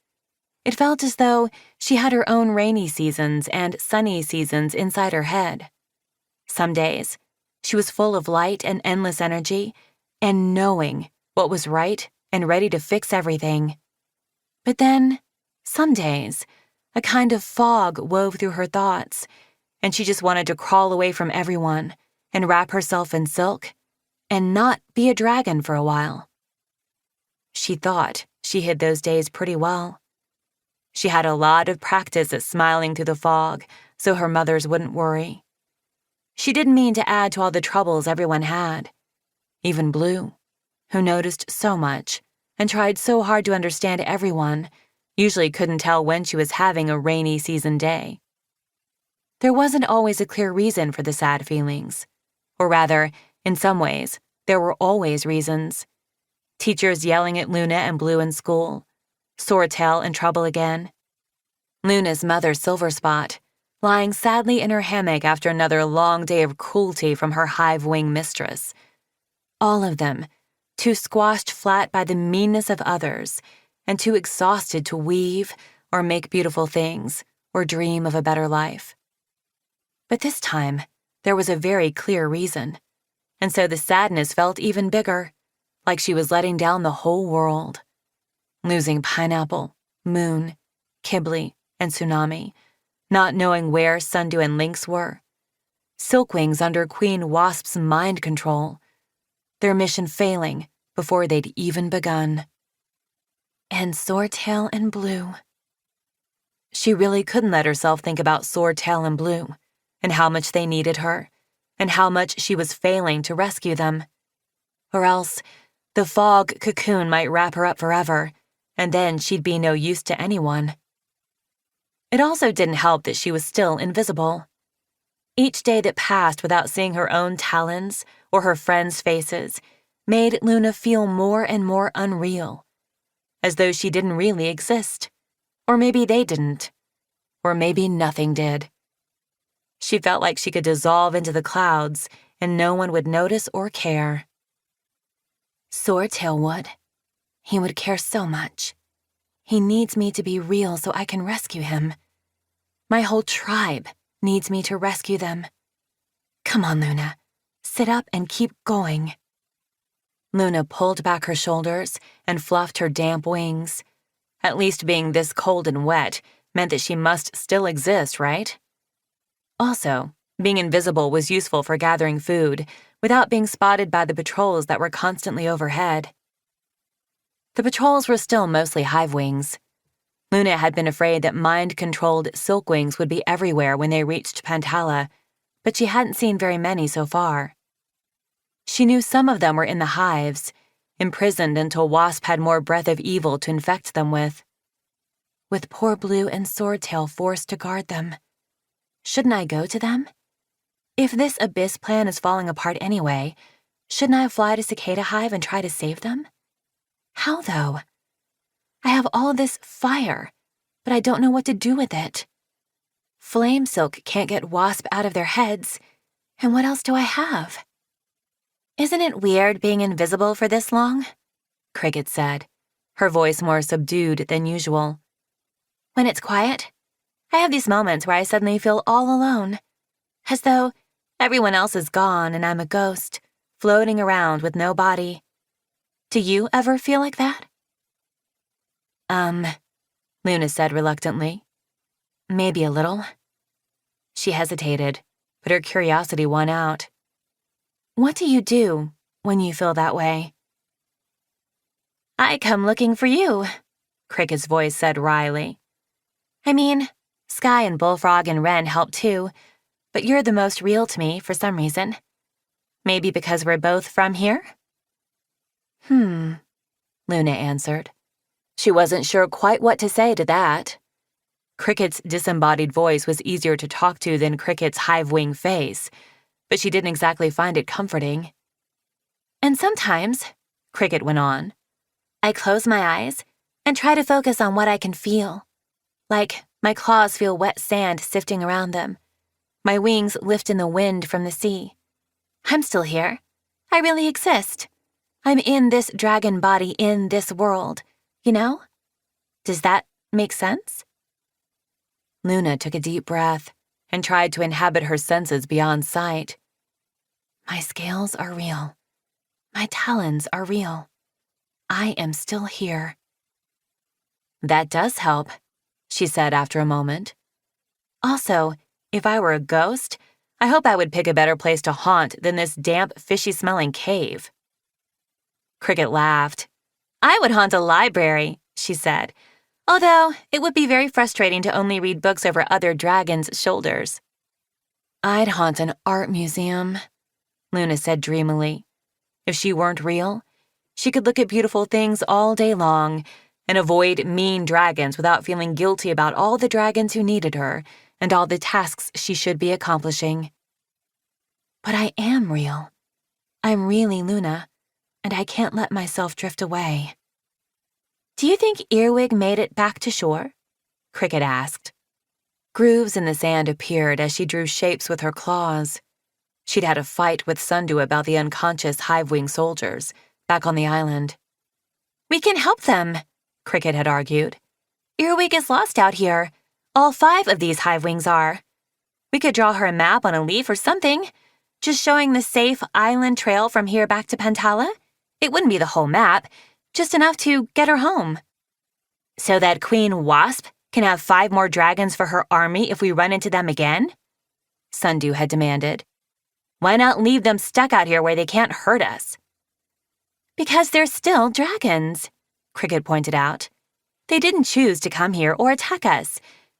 It felt as though she had her own rainy seasons and sunny seasons inside her head. Some days, she was full of light and endless energy and knowing what was right and ready to fix everything. But then, some days, a kind of fog wove through her thoughts, and she just wanted to crawl away from everyone and wrap herself in silk and not be a dragon for a while. She thought she hid those days pretty well. She had a lot of practice at smiling through the fog so her mothers wouldn't worry. She didn't mean to add to all the troubles everyone had. Even Blue, who noticed so much and tried so hard to understand everyone, usually couldn't tell when she was having a rainy season day. There wasn't always a clear reason for the sad feelings. Or rather, in some ways, there were always reasons. Teachers yelling at Luna and Blue in school, Swordtail in trouble again, Luna's mother Silverspot, lying sadly in her hammock after another long day of cruelty from her hive wing mistress. All of them, too squashed flat by the meanness of others, and too exhausted to weave or make beautiful things or dream of a better life. But this time, there was a very clear reason, and so the sadness felt even bigger, like she was letting down the whole world. Losing Pineapple, Moon, Kibbley, and Tsunami, not knowing where Sundew and Lynx were. Silkwings under Queen Wasp's mind control, their mission failing before they'd even begun. And Swordtail and Blue. She really couldn't let herself think about Swordtail and Blue, and how much they needed her, and how much she was failing to rescue them. Or else, the fog cocoon might wrap her up forever, and then she'd be no use to anyone. It also didn't help that she was still invisible. Each day that passed without seeing her own talons or her friends' faces made Luna feel more and more unreal, as though she didn't really exist. Or maybe they didn't. Or maybe nothing did. She felt like she could dissolve into the clouds and no one would notice or care. Swordtail would. He would care so much. He needs me to be real so I can rescue him. My whole tribe needs me to rescue them. Come on, Luna. Sit up and keep going. Luna pulled back her shoulders and fluffed her damp wings. At least being this cold and wet meant that she must still exist, right? Also, being invisible was useful for gathering food without being spotted by the patrols that were constantly overhead. The patrols were still mostly hive wings. Luna had been afraid that mind-controlled silkwings would be everywhere when they reached Pantala, but she hadn't seen very many so far. She knew some of them were in the hives, imprisoned until Wasp had more breath of evil to infect them with poor Blue and Swordtail forced to guard them. Shouldn't I go to them? If this abyss plan is falling apart anyway, shouldn't I fly to Cicada Hive and try to save them? How, though? I have all this fire, but I don't know what to do with it. Flame Silk can't get Wasp out of their heads, and what else do I have? Isn't it weird being invisible for this long? Cricket said, her voice more subdued than usual. When it's quiet, I have these moments where I suddenly feel all alone, as though everyone else is gone and I'm a ghost, floating around with no body. Do you ever feel like that? Luna said reluctantly. Maybe a little. She hesitated, but her curiosity won out. What do you do when you feel that way? I come looking for you, Cricket's voice said wryly. I mean, Sky and Bullfrog and Ren help too, but you're the most real to me for some reason. Maybe because we're both from here? Luna answered. She wasn't sure quite what to say to that. Cricket's disembodied voice was easier to talk to than Cricket's hive-wing face, but she didn't exactly find it comforting. And sometimes, Cricket went on, I close my eyes and try to focus on what I can feel. Like my claws feel wet sand sifting around them. My wings lift in the wind from the sea. I'm still here. I really exist. I'm in this dragon body in this world, you know? Does that make sense? Luna took a deep breath and tried to inhabit her senses beyond sight. My scales are real. My talons are real. I am still here. That does help, she said after a moment. Also, if I were a ghost, I hope I would pick a better place to haunt than this damp, fishy-smelling cave. Cricket laughed. I would haunt a library, she said, although it would be very frustrating to only read books over other dragons' shoulders. I'd haunt an art museum, Luna said dreamily. If she weren't real, she could look at beautiful things all day long and avoid mean dragons without feeling guilty about all the dragons who needed her and all the tasks she should be accomplishing. But I am real. I'm really Luna, and I can't let myself drift away. Do you think Earwig made it back to shore? Cricket asked. Grooves in the sand appeared as she drew shapes with her claws. She'd had a fight with Sundew about the unconscious hive-wing soldiers back on the island. We can help them, Cricket had argued. Earwig is lost out here. All 5 of these hive-wings are. We could draw her a map on a leaf or something, just showing the safe island trail from here back to Pantala. It wouldn't be the whole map, just enough to get her home. So that Queen Wasp can have 5 more dragons for her army if we run into them again? Sundew had demanded. Why not leave them stuck out here where they can't hurt us? Because they're still dragons, Cricket pointed out. They didn't choose to come here or attack us.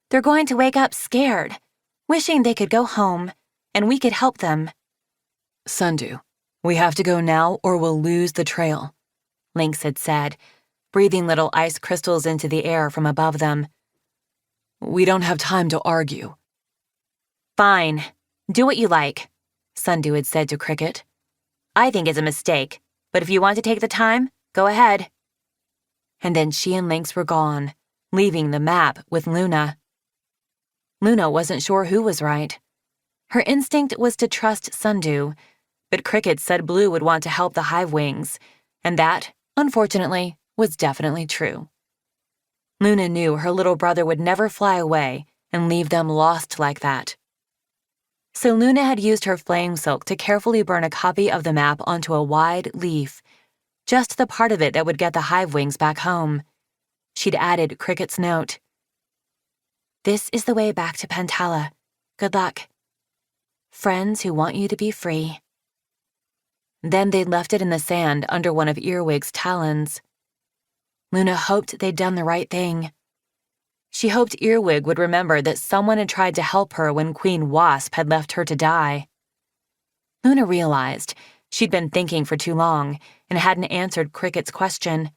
They're going to wake up scared, wishing they could go home, and we could help them. Sundew, we have to go now or we'll lose the trail, Lynx had said, breathing little ice crystals into the air from above them. We don't have time to argue. Fine. Do what you like, Sundew had said to Cricket. I think it's a mistake, but if you want to take the time, go ahead. And then she and Lynx were gone, leaving the map with Luna. Luna wasn't sure who was right. Her instinct was to trust Sundew, but Cricket said Blue would want to help the Hive Wings, and that, unfortunately, was definitely true. Luna knew her little brother would never fly away and leave them lost like that. So Luna had used her flame silk to carefully burn a copy of the map onto a wide leaf, just the part of it that would get the Hive Wings back home. She'd added Cricket's note. This is the way back to Pantala. Good luck. Friends who want you to be free. Then they'd left it in the sand under one of Earwig's talons. Luna hoped they'd done the right thing. She hoped Earwig would remember that someone had tried to help her when Queen Wasp had left her to die. Luna realized she'd been thinking for too long and hadn't answered Cricket's question.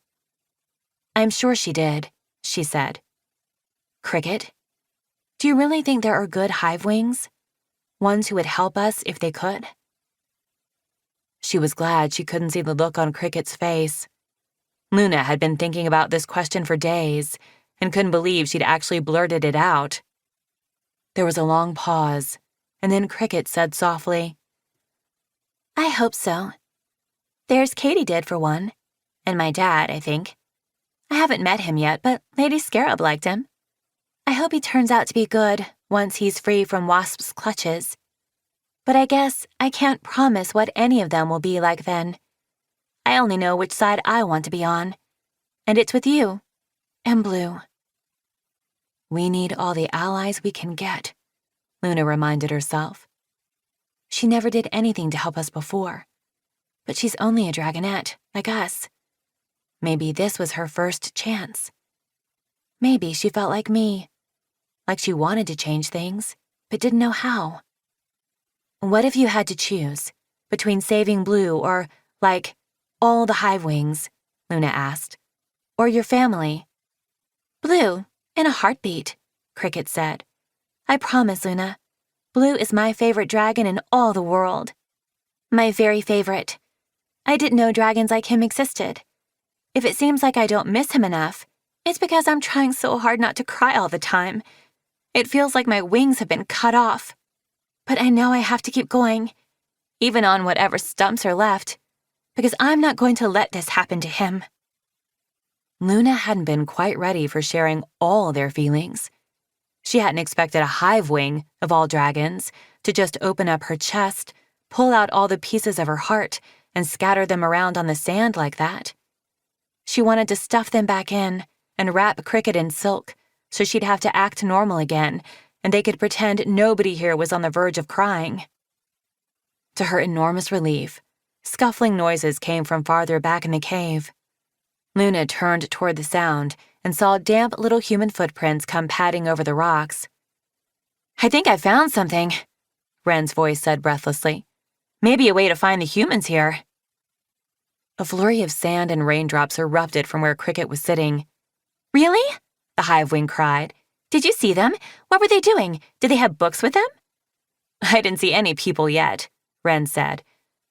I'm sure she did, she said. Cricket, do you really think there are good Hive Wings? Ones who would help us if they could? She was glad she couldn't see the look on Cricket's face. Luna had been thinking about this question for days and couldn't believe she'd actually blurted it out. There was a long pause, and then Cricket said softly, I hope so. There's Katydid for one, and my dad, I think. I haven't met him yet, but Lady Scarab liked him. I hope he turns out to be good once he's free from Wasp's clutches. But I guess I can't promise what any of them will be like then. I only know which side I want to be on. And it's with you and Blue. We need all the allies we can get, Luna reminded herself. She never did anything to help us before. But she's only a dragonette, like us. Maybe this was her first chance. Maybe she felt like me. Like she wanted to change things, but didn't know how. What if you had to choose between saving Blue or, like, all the Hive Wings? Luna asked. Or your family? Blue, in a heartbeat, Cricket said. I promise, Luna. Blue is my favorite dragon in all the world. My very favorite. I didn't know dragons like him existed. If it seems like I don't miss him enough, it's because I'm trying so hard not to cry all the time. It feels like my wings have been cut off. But I know I have to keep going, even on whatever stumps are left, because I'm not going to let this happen to him. Luna hadn't been quite ready for sharing all their feelings. She hadn't expected a Hive Wing, of all dragons, to just open up her chest, pull out all the pieces of her heart, and scatter them around on the sand like that. She wanted to stuff them back in and wrap Cricket in silk so she'd have to act normal again, and they could pretend nobody here was on the verge of crying. To her enormous relief, scuffling noises came from farther back in the cave. Luna turned toward the sound and saw damp little human footprints come padding over the rocks. I think I found something, Ren's voice said breathlessly. Maybe a way to find the humans here. A flurry of sand and raindrops erupted from where Cricket was sitting. Really? The Hive Wing cried. Did you see them? What were they doing? Did they have books with them? I didn't see any people yet, Ren said.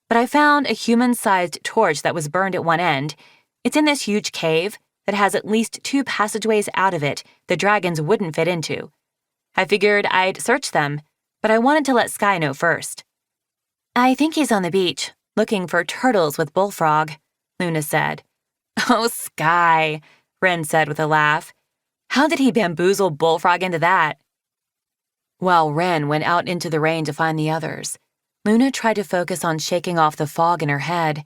But I found a human-sized torch that was burned at one end. It's in this huge cave that has at least 2 passageways out of it the dragons wouldn't fit into. I figured I'd search them, but I wanted to let Sky know first. I think he's on the beach, looking for turtles with Bullfrog, Luna said. Oh, Sky, Ren said with a laugh. How did he bamboozle Bullfrog into that? While Ren went out into the rain to find the others, Luna tried to focus on shaking off the fog in her head.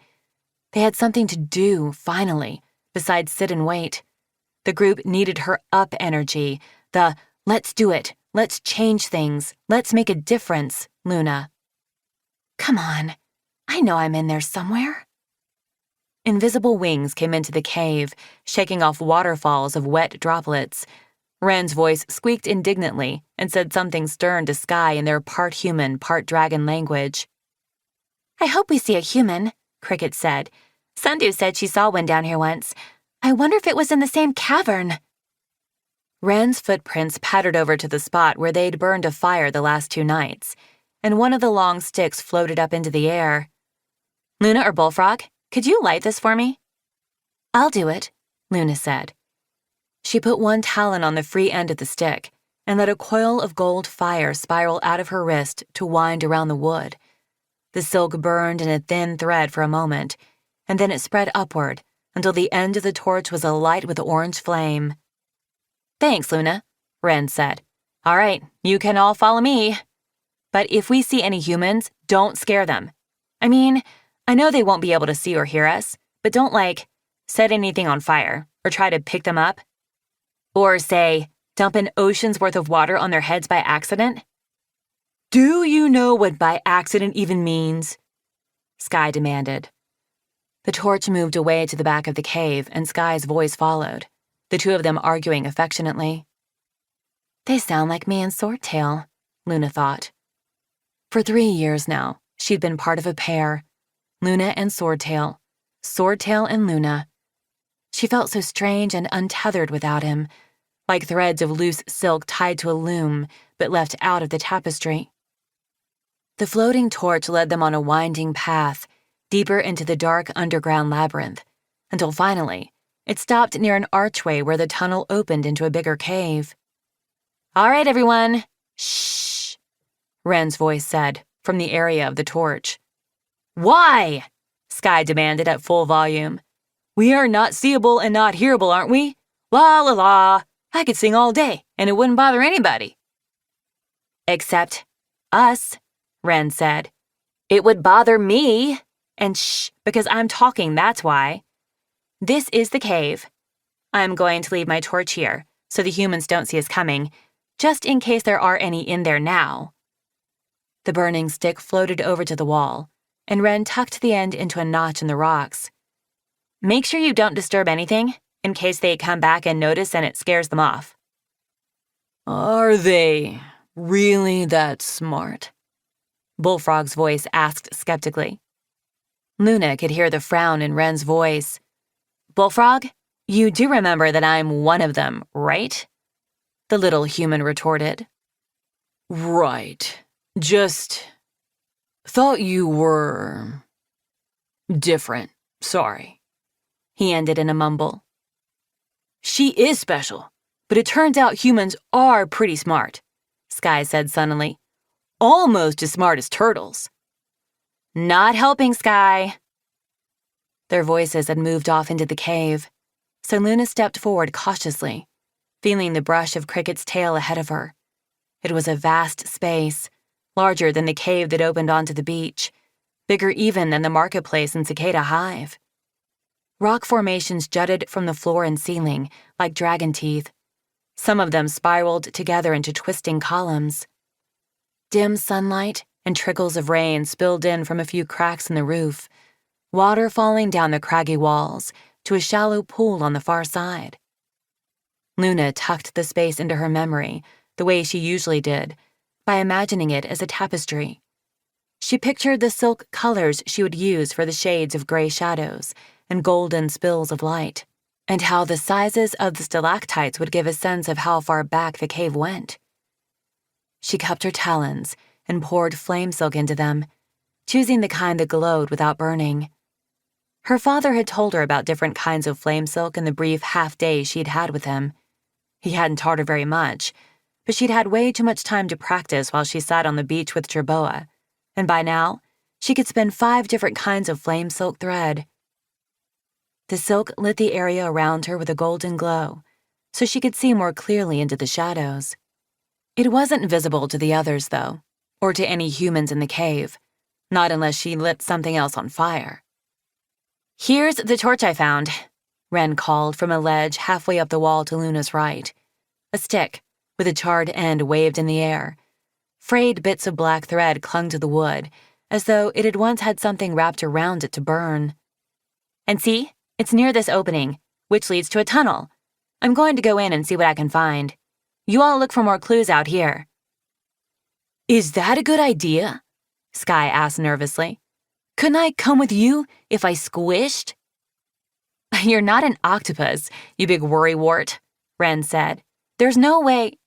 They had something to do, finally, besides sit and wait. The group needed her up energy, the let's do it, let's change things, let's make a difference, Luna. Come on, I know I'm in there somewhere. Invisible wings came into the cave, shaking off waterfalls of wet droplets. Ren's voice squeaked indignantly and said something stern to Sky in their part human, part dragon language. I hope we see a human, Cricket said. Sundew said she saw one down here once. I wonder if it was in the same cavern. Ren's footprints pattered over to the spot where they'd burned a fire the last 2 nights, and one of the long sticks floated up into the air. Luna or Bullfrog, could you light this for me? I'll do it, Luna said. She put one talon on the free end of the stick and let a coil of gold fire spiral out of her wrist to wind around the wood. The silk burned in a thin thread for a moment, and then it spread upward until the end of the torch was alight with orange flame. Thanks, Luna, Ren said. All right, you can all follow me. But if we see any humans, don't scare them. I mean, I know they won't be able to see or hear us, but don't, set anything on fire or try to pick them up. Or, say, dump an ocean's worth of water on their heads by accident. Do you know what by accident even means? Sky demanded. The torch moved away to the back of the cave, and Sky's voice followed, the two of them arguing affectionately. They sound like me and Swordtail, Luna thought. For 3 years now, she'd been part of a pair, Luna and Swordtail, Swordtail and Luna. She felt so strange and untethered without him, like threads of loose silk tied to a loom but left out of the tapestry. The floating torch led them on a winding path, deeper into the dark underground labyrinth, until finally it stopped near an archway where the tunnel opened into a bigger cave. All right, everyone. Shh, Ren's voice said from the area of the torch. Why? Sky demanded at full volume. We are not seeable and not hearable, aren't we? La la la. I could sing all day, and it wouldn't bother anybody. Except us, Ren said. It would bother me. And shh, because I'm talking, that's why. This is the cave. I'm going to leave my torch here, so the humans don't see us coming, just in case there are any in there now. The burning stick floated over to the wall, and Ren tucked the end into a notch in the rocks. Make sure you don't disturb anything, in case they come back and notice and it scares them off. Are they really that smart? Bullfrog's voice asked skeptically. Luna could hear the frown in Ren's voice. Bullfrog, you do remember that I'm one of them, right? The little human retorted. Right. Just thought you were different. Sorry. He ended in a mumble. She is special, but it turns out humans are pretty smart, Sky said sunnily. Almost as smart as turtles. Not helping, Sky. Their voices had moved off into the cave, so Luna stepped forward cautiously, feeling the brush of Cricket's tail ahead of her. It was a vast space, larger than the cave that opened onto the beach, bigger even than the marketplace in Cicada Hive. Rock formations jutted from the floor and ceiling like dragon teeth. Some of them spiraled together into twisting columns. Dim sunlight and trickles of rain spilled in from a few cracks in the roof, water falling down the craggy walls to a shallow pool on the far side. Luna tucked the space into her memory the way she usually did, by imagining it as a tapestry. She pictured the silk colors she would use for the shades of gray shadows and golden spills of light, and how the sizes of the stalactites would give a sense of how far back the cave went. She cupped her talons and poured flame silk into them, choosing the kind that glowed without burning. Her father had told her about different kinds of flame silk in the brief half-day she'd had with him. He hadn't taught her very much, but she'd had way too much time to practice while she sat on the beach with Jerboa, and by now, she could spin 5 different kinds of flame silk thread. The silk lit the area around her with a golden glow, so she could see more clearly into the shadows. It wasn't visible to the others, though, or to any humans in the cave, not unless she lit something else on fire. Here's the torch I found, Ren called from a ledge halfway up the wall to Luna's right. A stick, with a charred end waved in the air. Frayed bits of black thread clung to the wood, as though it had once had something wrapped around it to burn. And see, it's near this opening, which leads to a tunnel. I'm going to go in and see what I can find. You all look for more clues out here." "Is that a good idea?" Sky asked nervously. "Couldn't I come with you if I squished?" "You're not an octopus, you big worrywart," Ren said. "There's no way—"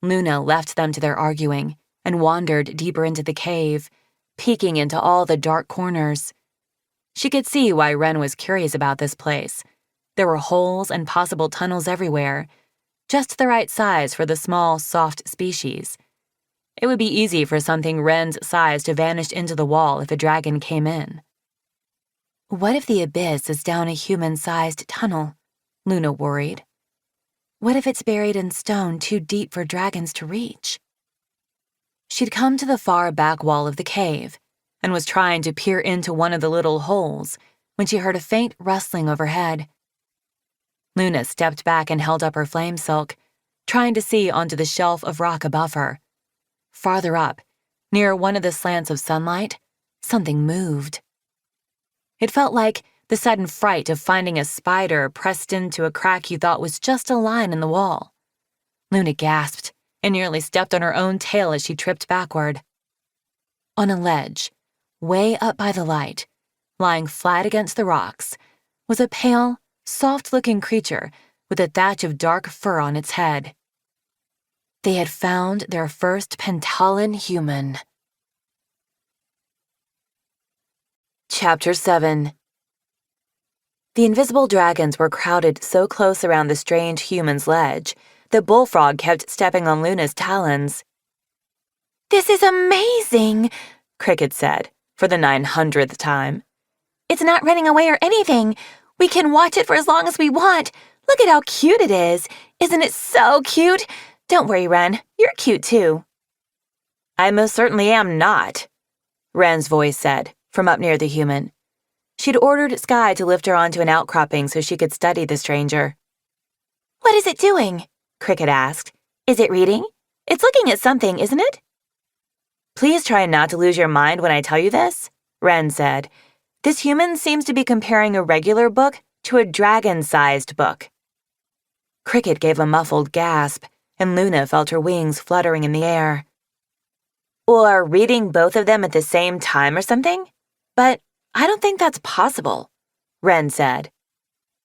Luna left them to their arguing and wandered deeper into the cave, peeking into all the dark corners. She could see why Ren was curious about this place. There were holes and possible tunnels everywhere, just the right size for the small, soft species. It would be easy for something Ren's size to vanish into the wall if a dragon came in. What if the abyss is down a human-sized tunnel? Luna worried. What if it's buried in stone too deep for dragons to reach? She'd come to the far back wall of the cave and was trying to peer into one of the little holes when she heard a faint rustling overhead. Luna stepped back and held up her flame silk, trying to see onto the shelf of rock above her. Farther up, near one of the slants of sunlight, something moved. It felt like the sudden fright of finding a spider pressed into a crack you thought was just a line in the wall. Luna gasped and nearly stepped on her own tail as she tripped backward. On a ledge, way up by the light, lying flat against the rocks, was a pale, soft-looking creature with a thatch of dark fur on its head. They had found their first Pantalan human. Chapter 7. The invisible dragons were crowded so close around the strange human's ledge that Bullfrog kept stepping on Luna's talons. "This is amazing," Cricket said, for the 900th time. "It's not running away or anything. We can watch it for as long as we want. Look at how cute it is. Isn't it so cute? Don't worry, Ren. You're cute, too." "I most certainly am not," Ren's voice said, from up near the human. She'd ordered Sky to lift her onto an outcropping so she could study the stranger. "What is it doing?" Cricket asked. "Is it reading? It's looking at something, isn't it?" "Please try not to lose your mind when I tell you this," Ren said. "This human seems to be comparing a regular book to a dragon-sized book." Cricket gave a muffled gasp, and Luna felt her wings fluttering in the air. "Or reading both of them at the same time or something? But I don't think that's possible," Ren said.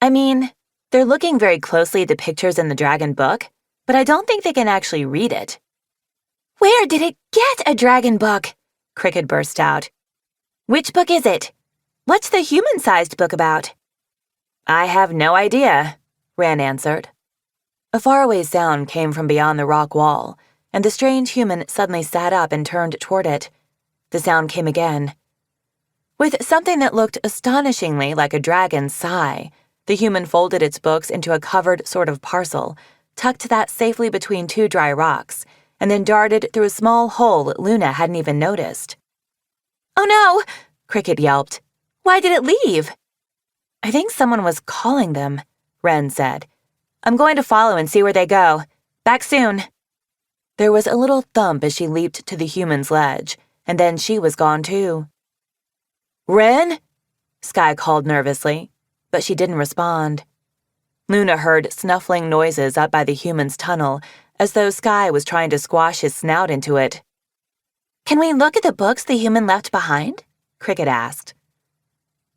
"I mean, they're looking very closely at the pictures in the dragon book, but I don't think they can actually read it." "Where did it get a dragon book?" Cricket burst out. "Which book is it? What's the human-sized book about?" "I have no idea," Ren answered. A faraway sound came from beyond the rock wall, and the strange human suddenly sat up and turned toward it. The sound came again. With something that looked astonishingly like a dragon's sigh, the human folded its books into a covered sort of parcel, tucked that safely between two dry rocks, and then darted through a small hole Luna hadn't even noticed. "Oh no!" Cricket yelped. "Why did it leave?" "I think someone was calling them," Ren said. "I'm going to follow and see where they go. Back soon." There was a little thump as she leaped to the human's ledge, and then she was gone too. "Ren?" Sky called nervously, but she didn't respond. Luna heard snuffling noises up by the human's tunnel, as though Sky was trying to squash his snout into it. "Can we look at the books the human left behind?" Cricket asked.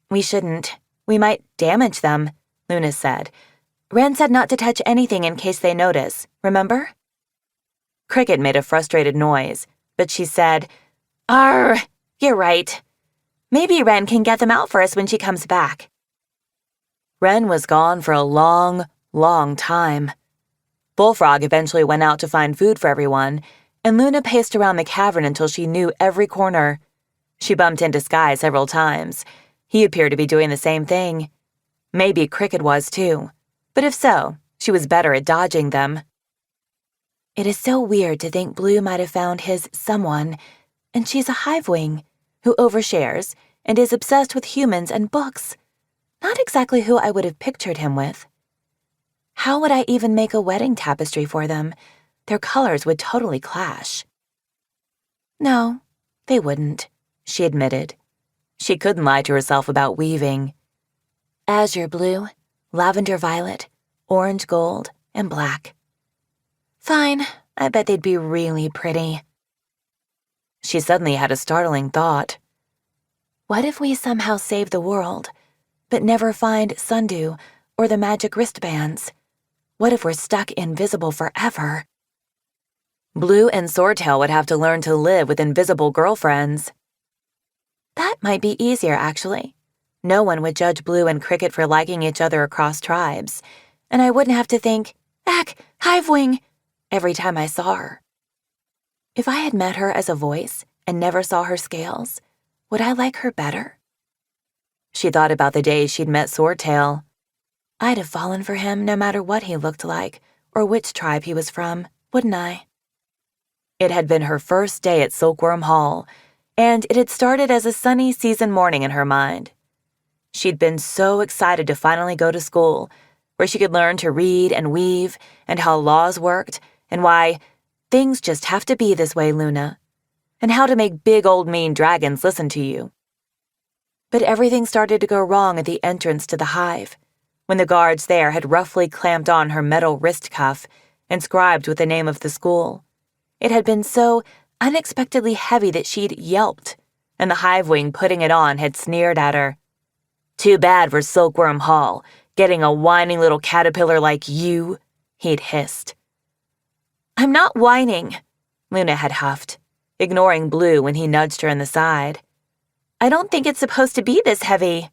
"We shouldn't. We might damage them," Luna said. "Ren said not to touch anything in case they notice, remember?" Cricket made a frustrated noise, but she said, "Arr, you're right. Maybe Ren can get them out for us when she comes back." Ren was gone for a long, long time. Bullfrog eventually went out to find food for everyone, and Luna paced around the cavern until she knew every corner. She bumped into Sky several times. He appeared to be doing the same thing. Maybe Cricket was too, but if so, she was better at dodging them. It is so weird to think Blue might have found his someone, and she's a Hivewing who overshares and is obsessed with humans and books. Not exactly who I would have pictured him with. How would I even make a wedding tapestry for them? Their colors would totally clash. No, they wouldn't, she admitted. She couldn't lie to herself about weaving. Azure blue, lavender violet, orange gold, and black. Fine, I bet they'd be really pretty. She suddenly had a startling thought. What if we somehow save the world, but never find Sundew or the magic wristbands? What if we're stuck invisible forever? Blue and Swordtail would have to learn to live with invisible girlfriends. That might be easier, actually. No one would judge Blue and Cricket for liking each other across tribes, and I wouldn't have to think, "Ack, Hivewing," every time I saw her. If I had met her as a voice and never saw her scales, would I like her better? She thought about the days she'd met Swordtail. I'd have fallen for him no matter what he looked like or which tribe he was from, wouldn't I? It had been her first day at Silkworm Hall, and it had started as a sunny season morning in her mind. She'd been so excited to finally go to school, where she could learn to read and weave, and how laws worked, and why things just have to be this way, Luna, and how to make big old mean dragons listen to you. But everything started to go wrong at the entrance to the Hive, when the guards there had roughly clamped on her metal wrist cuff, inscribed with the name of the school. It had been so unexpectedly heavy that she'd yelped, and the Hivewing putting it on had sneered at her. "Too bad for Silkworm Hall, getting a whining little caterpillar like you," he'd hissed. "I'm not whining," Luna had huffed, ignoring Blue when he nudged her in the side. "I don't think it's supposed to be this heavy."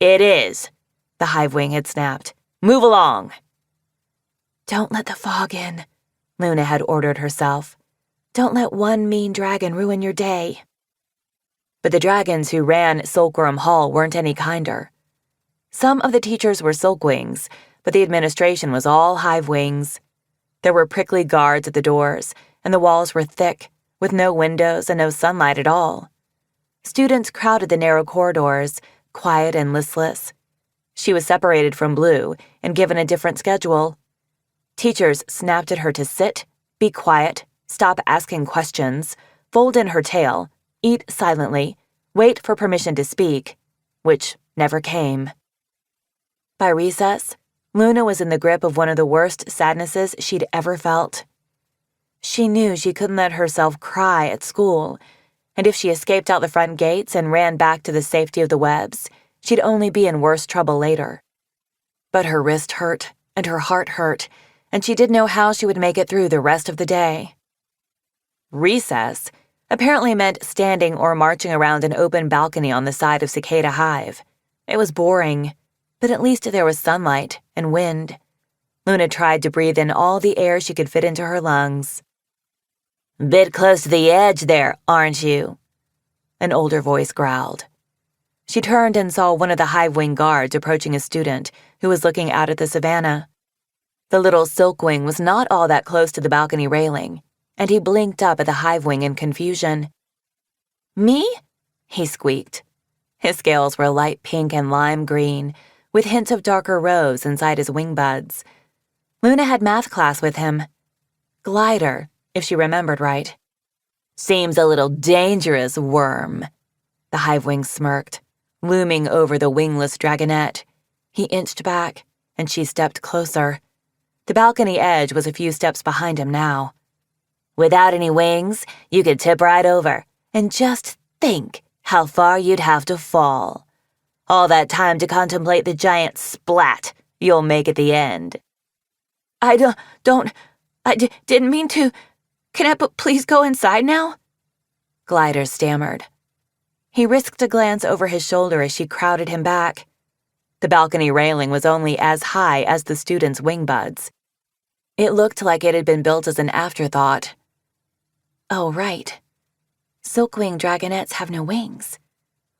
"It is," the Hivewing had snapped. "Move along." "Don't let the fog in," Luna had ordered herself. "Don't let one mean dragon ruin your day." But the dragons who ran Silkworm Hall weren't any kinder. Some of the teachers were silkwings, but the administration was all Hivewings. There were prickly guards at the doors, and the walls were thick, with no windows and no sunlight at all. Students crowded the narrow corridors, quiet and listless. She was separated from Blue and given a different schedule. Teachers snapped at her to sit, be quiet, stop asking questions, fold in her tail, eat silently, wait for permission to speak, which never came. By recess, Luna was in the grip of one of the worst sadnesses she'd ever felt. She knew she couldn't let herself cry at school, and if she escaped out the front gates and ran back to the safety of the webs, she'd only be in worse trouble later. But her wrist hurt, and her heart hurt, and she didn't know how she would make it through the rest of the day. Recess apparently meant standing or marching around an open balcony on the side of Cicada Hive. It was boring, but at least there was sunlight and wind. Luna tried to breathe in all the air she could fit into her lungs. "Bit close to the edge there, aren't you?" An older voice growled. She turned and saw one of the Hivewing guards approaching a student who was looking out at the savannah. The little silkwing was not all that close to the balcony railing, and he blinked up at the Hivewing in confusion. "Me?" he squeaked. His scales were light pink and lime green, with hints of darker rose inside his wing buds. Luna had math class with him. Glider, if she remembered right. "Seems a little dangerous, worm." The Hivewing smirked, looming over the wingless dragonette. He inched back, and she stepped closer. The balcony edge was a few steps behind him now. "Without any wings, you could tip right over, and just think how far you'd have to fall. All that time to contemplate the giant splat you'll make at the end." I didn't mean to. Can I please go inside now?" Glider stammered. He risked a glance over his shoulder as she crowded him back. The balcony railing was only as high as the students' wing buds. It looked like it had been built as an afterthought. "Oh, right. Silkwing dragonettes have no wings.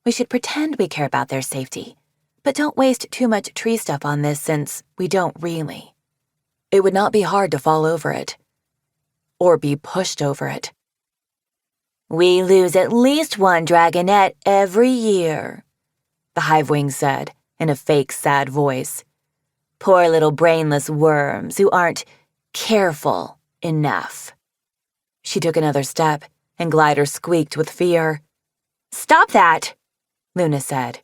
We should pretend we care about their safety, but don't waste too much tree stuff on this since we don't really." It would not be hard to fall over it. Or be pushed over it. "We lose at least one dragonette every year," the Hivewing said in a fake sad voice. "Poor little brainless worms who aren't careful enough." She took another step, and Glider squeaked with fear. "Stop that," Luna said.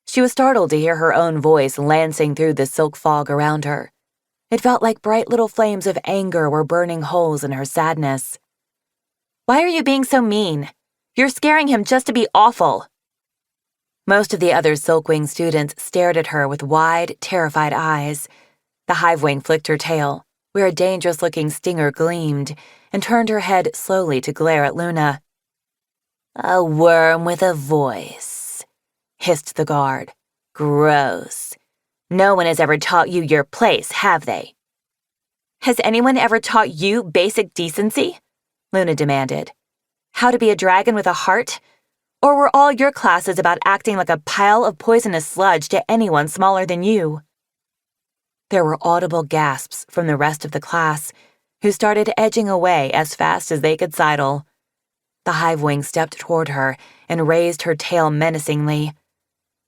She was startled to hear her own voice lancing through the silk fog around her. It felt like bright little flames of anger were burning holes in her sadness. "Why are you being so mean? You're scaring him just to be awful." Most of the other silkwing students stared at her with wide, terrified eyes. The hivewing flicked her tail, where a dangerous-looking stinger gleamed, and turned her head slowly to glare at Luna. "A worm with a voice," hissed the guard. "Gross. No one has ever taught you your place, have they?" "Has anyone ever taught you basic decency?" Luna demanded. "How to be a dragon with a heart? Or were all your classes about acting like a pile of poisonous sludge to anyone smaller than you?" There were audible gasps from the rest of the class, who started edging away as fast as they could sidle. The hivewing stepped toward her and raised her tail menacingly.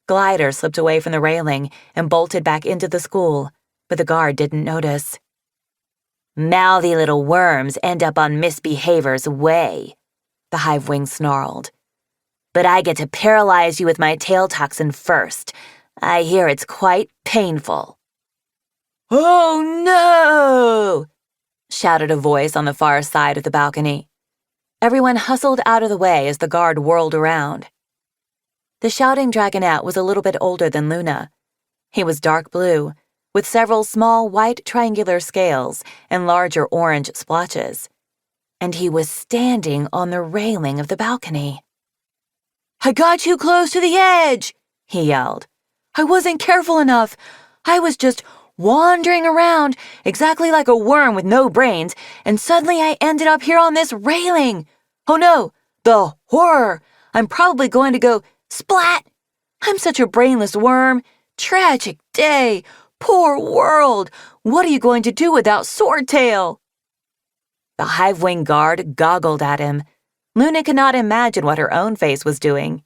Glider slipped away from the railing and bolted back into the school, but the guard didn't notice. "Mouthy little worms end up on misbehavior's way," the hivewing snarled. "But I get to paralyze you with my tail toxin first. I hear it's quite painful." "Oh no!" shouted a voice on the far side of the balcony. Everyone hustled out of the way as the guard whirled around. The shouting dragonette was a little bit older than Luna. He was dark blue, with several small white triangular scales and larger orange splotches. And he was standing on the railing of the balcony. "I got you close to the edge," he yelled. "I wasn't careful enough. I was just wandering around, exactly like a worm with no brains, and suddenly I ended up here on this railing. Oh no, the horror! I'm probably going to go splat! I'm such a brainless worm. Tragic day. Poor world. What are you going to do without Swordtail?" The hivewing guard goggled at him. Luna could not imagine what her own face was doing.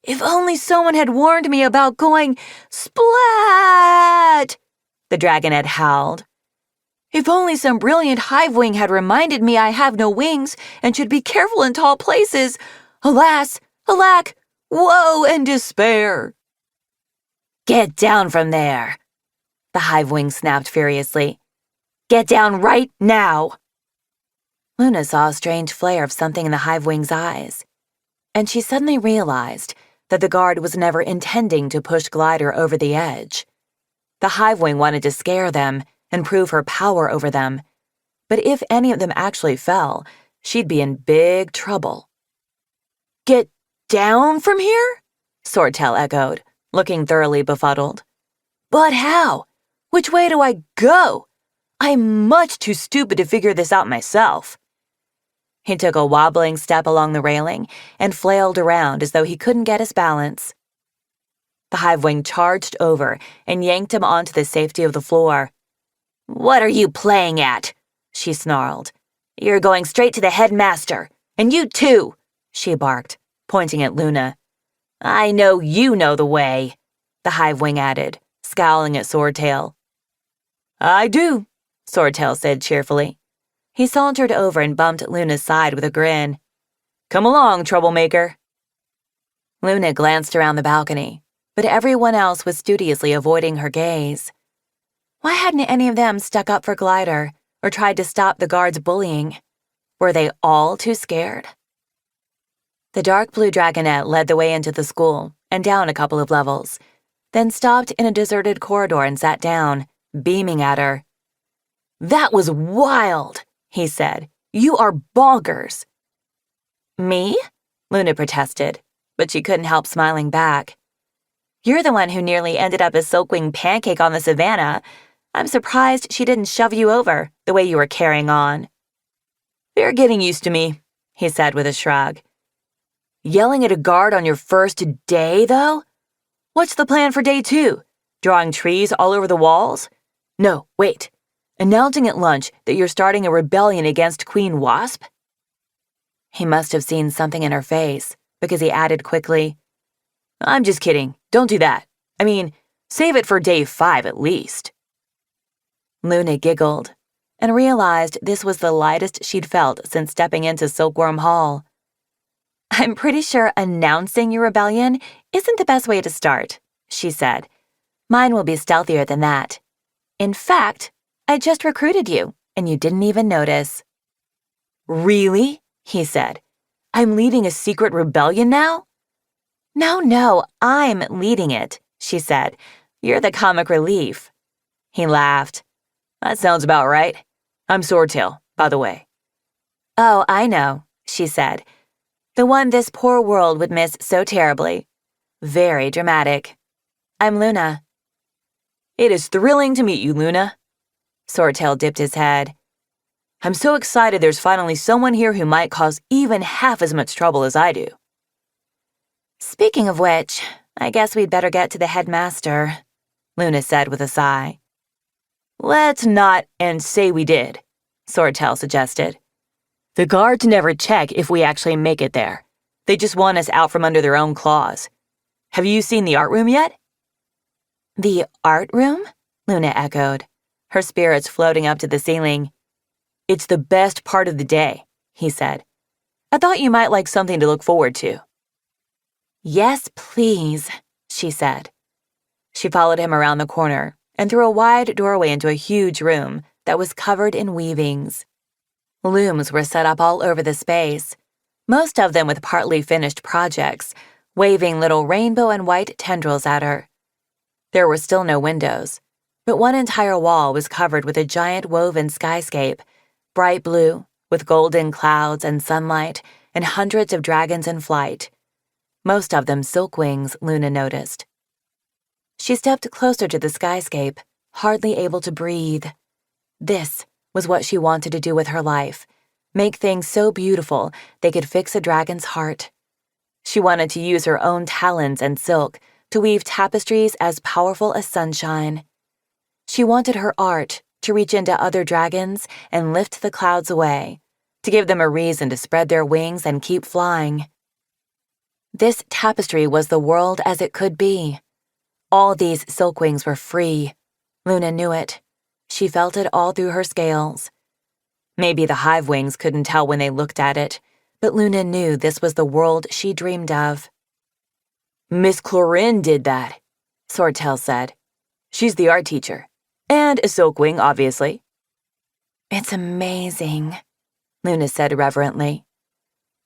"If only someone had warned me about going splat!" the dragonette howled. "If only some brilliant hivewing had reminded me I have no wings and should be careful in tall places. Alas, alack, woe and despair!" "Get down from there!" the hivewing snapped furiously. "Get down right now!" Luna saw a strange flare of something in the hivewing's eyes, and she suddenly realized that the guard was never intending to push Glider over the edge. The hivewing wanted to scare them and prove her power over them, but if any of them actually fell, she'd be in big trouble. "Get down from here?" Swordtail echoed, looking thoroughly befuddled. "But how? Which way do I go? I'm much too stupid to figure this out myself." He took a wobbling step along the railing and flailed around as though he couldn't get his balance. The hivewing charged over and yanked him onto the safety of the floor. "What are you playing at?" she snarled. "You're going straight to the headmaster, and you too," she barked, pointing at Luna. "I know you know the way," the hivewing added, scowling at Swordtail. "I do," Swordtail said cheerfully. He sauntered over and bumped Luna's side with a grin. "Come along, troublemaker." Luna glanced around the balcony, but everyone else was studiously avoiding her gaze. Why hadn't any of them stuck up for Glider or tried to stop the guards' bullying? Were they all too scared? The dark blue dragonette led the way into the school and down a couple of levels, then stopped in a deserted corridor and sat down, beaming at her. "That was wild," he said. "You are bonkers." "Me?" Luna protested, but she couldn't help smiling back. "You're the one who nearly ended up a silkwing pancake on the savannah. I'm surprised she didn't shove you over the way you were carrying on." "They're getting used to me," he said with a shrug. "Yelling at a guard on your first day, though? What's the plan for day 2? Drawing trees all over the walls? No, wait. Announcing at lunch that you're starting a rebellion against Queen Wasp?" He must have seen something in her face, because he added quickly, "I'm just kidding. Don't do that. I mean, save it for day 5 at least." Luna giggled and realized this was the lightest she'd felt since stepping into Silkworm Hall. "I'm pretty sure announcing your rebellion isn't the best way to start," she said. "Mine will be stealthier than that." In fact, I just recruited you, and you didn't even notice." "Really?" he said. "I'm leading a secret rebellion now?" No, I'm leading it," she said. "You're the comic relief." He laughed. "That sounds about right. I'm Swordtail, by the way." "Oh, I know," she said. "The one this poor world would miss so terribly. Very dramatic. I'm Luna." "It is thrilling to meet you, Luna." Swordtail dipped his head. "I'm so excited there's finally someone here who might cause even half as much trouble as I do." "Speaking of which, I guess we'd better get to the headmaster," Luna said with a sigh. "Let's not and say we did," Swordtail suggested. "The guards never check if we actually make it there. They just want us out from under their own claws. Have you seen the art room yet?" "The art room?" Luna echoed, her spirits floating up to the ceiling. "It's the best part of the day," he said. "I thought you might like something to look forward to." "Yes, please," she said. She followed him around the corner and through a wide doorway into a huge room that was covered in weavings. Looms were set up all over the space, most of them with partly finished projects, waving little rainbow and white tendrils at her. There were still no windows, but one entire wall was covered with a giant woven skyscape, bright blue, with golden clouds and sunlight and hundreds of dragons in flight. Most of them silkwings, Luna noticed. She stepped closer to the skyscape, hardly able to breathe. This was what she wanted to do with her life, make things so beautiful they could fix a dragon's heart. She wanted to use her own talons and silk to weave tapestries as powerful as sunshine. She wanted her art to reach into other dragons and lift the clouds away, to give them a reason to spread their wings and keep flying. This tapestry was the world as it could be. All these silkwings were free. Luna knew it. She felt it all through her scales. Maybe the hive wings couldn't tell when they looked at it, but Luna knew this was the world she dreamed of. "Miss Chlorine did that," Swordtail said. "She's the art teacher. And a silkwing, obviously." "It's amazing," Luna said reverently.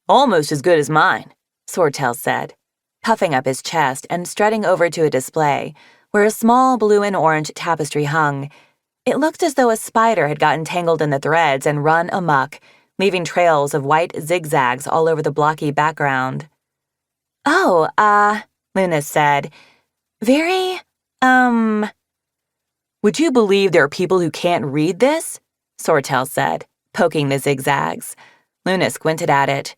"Almost as good as mine," Swordtail said, puffing up his chest and strutting over to a display where a small blue and orange tapestry hung. It looked as though a spider had gotten tangled in the threads and run amok, leaving trails of white zigzags all over the blocky background. "Oh, Luna said. Very, Would you believe there are people who can't read this?" Swordtail said, poking the zigzags. Luna squinted at it.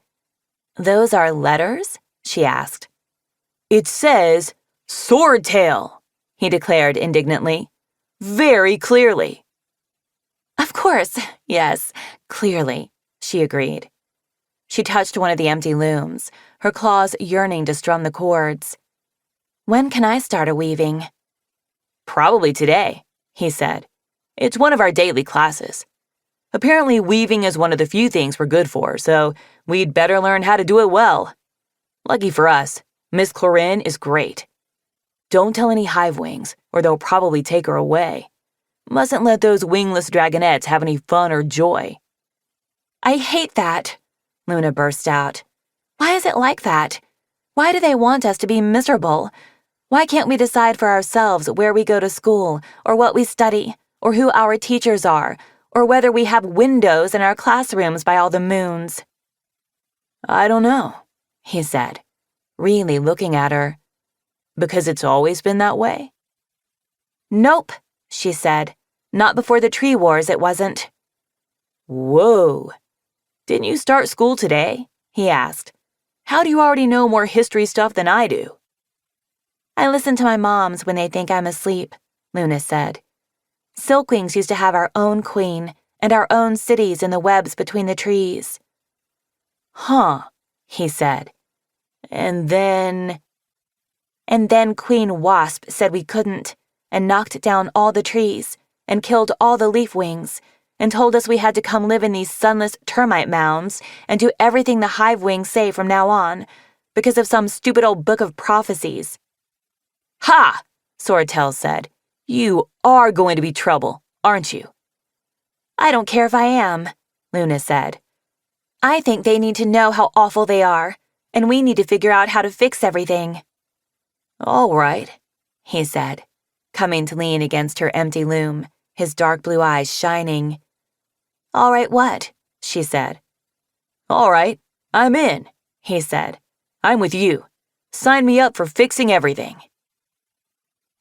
"Those are letters?" she asked. "It says Swordtail," he declared indignantly. "Very clearly." "Of course, yes, clearly," she agreed. She touched one of the empty looms, her claws yearning to strum the chords. "When can I start a weaving?" "Probably today," he said. "It's one of our daily classes. Apparently weaving is one of the few things we're good for, so we'd better learn how to do it well. Lucky for us, Miss Chlorine is great. Don't tell any hive wings, or they'll probably take her away. Mustn't let those wingless dragonettes have any fun or joy." "I hate that," Luna burst out. "Why is it like that? Why do they want us to be miserable? Why can't we decide for ourselves where we go to school, or what we study, or who our teachers are, or whether we have windows in our classrooms by all the moons?" "I don't know," he said, really looking at her. "Because it's always been that way?" "Nope," she said. "Not before the tree wars, it wasn't." "Whoa. Didn't you start school today?" he asked. "How do you already know more history stuff than I do?" "I listen to my moms when they think I'm asleep," Luna said. "Silkwings used to have our own queen and our own cities in the webs between the trees." "Huh," he said. "And then—" "And then Queen Wasp said we couldn't, and knocked down all the trees, and killed all the leaf wings, and told us we had to come live in these sunless termite mounds and do everything the hive wings say from now on, because of some stupid old book of prophecies." "Ha!" Swordtail said. You are going to be trouble, aren't you? I don't care if I am, Luna said. I think they need to know how awful they are, and we need to figure out how to fix everything. All right, he said, coming to lean against her empty loom, his dark blue eyes shining. All right, what? She said. All right, I'm in, he said. I'm with you. Sign me up for fixing everything.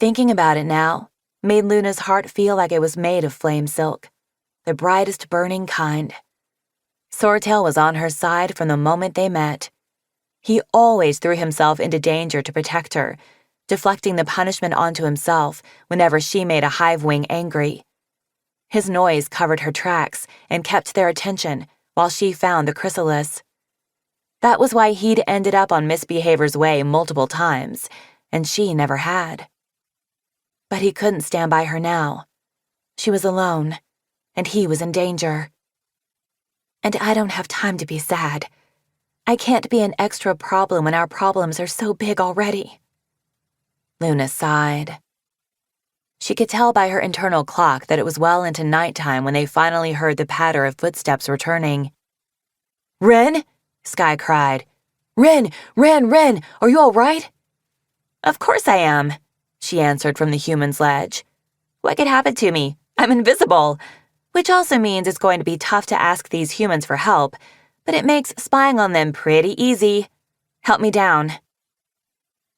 Thinking about it now made Luna's heart feel like it was made of flame silk, the brightest burning kind. Swordtail was on her side from the moment they met. He always threw himself into danger to protect her, deflecting the punishment onto himself whenever she made a hive wing angry. His noise covered her tracks and kept their attention while she found the chrysalis. That was why he'd ended up on Misbehavior's way multiple times, and she never had. But he couldn't stand by her now. She was alone, and he was in danger. And I don't have time to be sad. I can't be an extra problem when our problems are so big already. Luna sighed. She could tell by her internal clock that it was well into nighttime when they finally heard the patter of footsteps returning. Ren? Sky cried. Ren, are you all right? Of course I am, she answered from the human's ledge. What could happen to me? I'm invisible, which also means it's going to be tough to ask these humans for help, but it makes spying on them pretty easy. Help me down.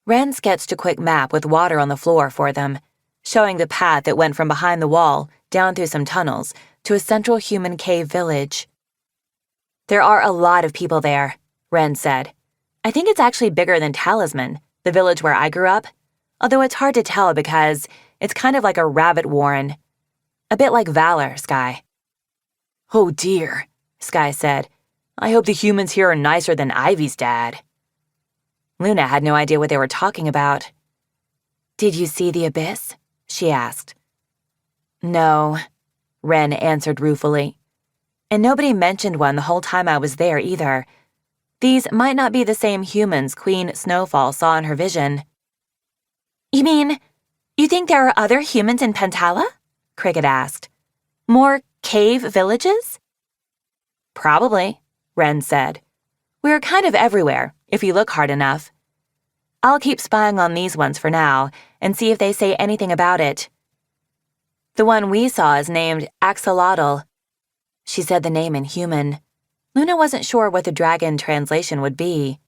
Ren sketched a quick map with water on the floor for them, showing the path that went from behind the wall, down through some tunnels, to a central human cave village. There are a lot of people there, Ren said. I think it's actually bigger than Talisman, the village where I grew up, although it's hard to tell because it's kind of like a rabbit warren. A bit like Valor, Sky. Oh dear, Sky said. I hope the humans here are nicer than Ivy's dad. Luna had no idea what they were talking about. Did you see the abyss? She asked. No, Ren answered ruefully. And nobody mentioned one the whole time I was there either. These might not be the same humans Queen Snowfall saw in her vision. You mean, you think there are other humans in Pantala? Cricket asked. More cave villages? Probably, Ren said. We're kind of everywhere, if you look hard enough. I'll keep spying on these ones for now and see if they say anything about it. The one we saw is named Axolotl. She said the name in human. Luna wasn't sure what the dragon translation would be.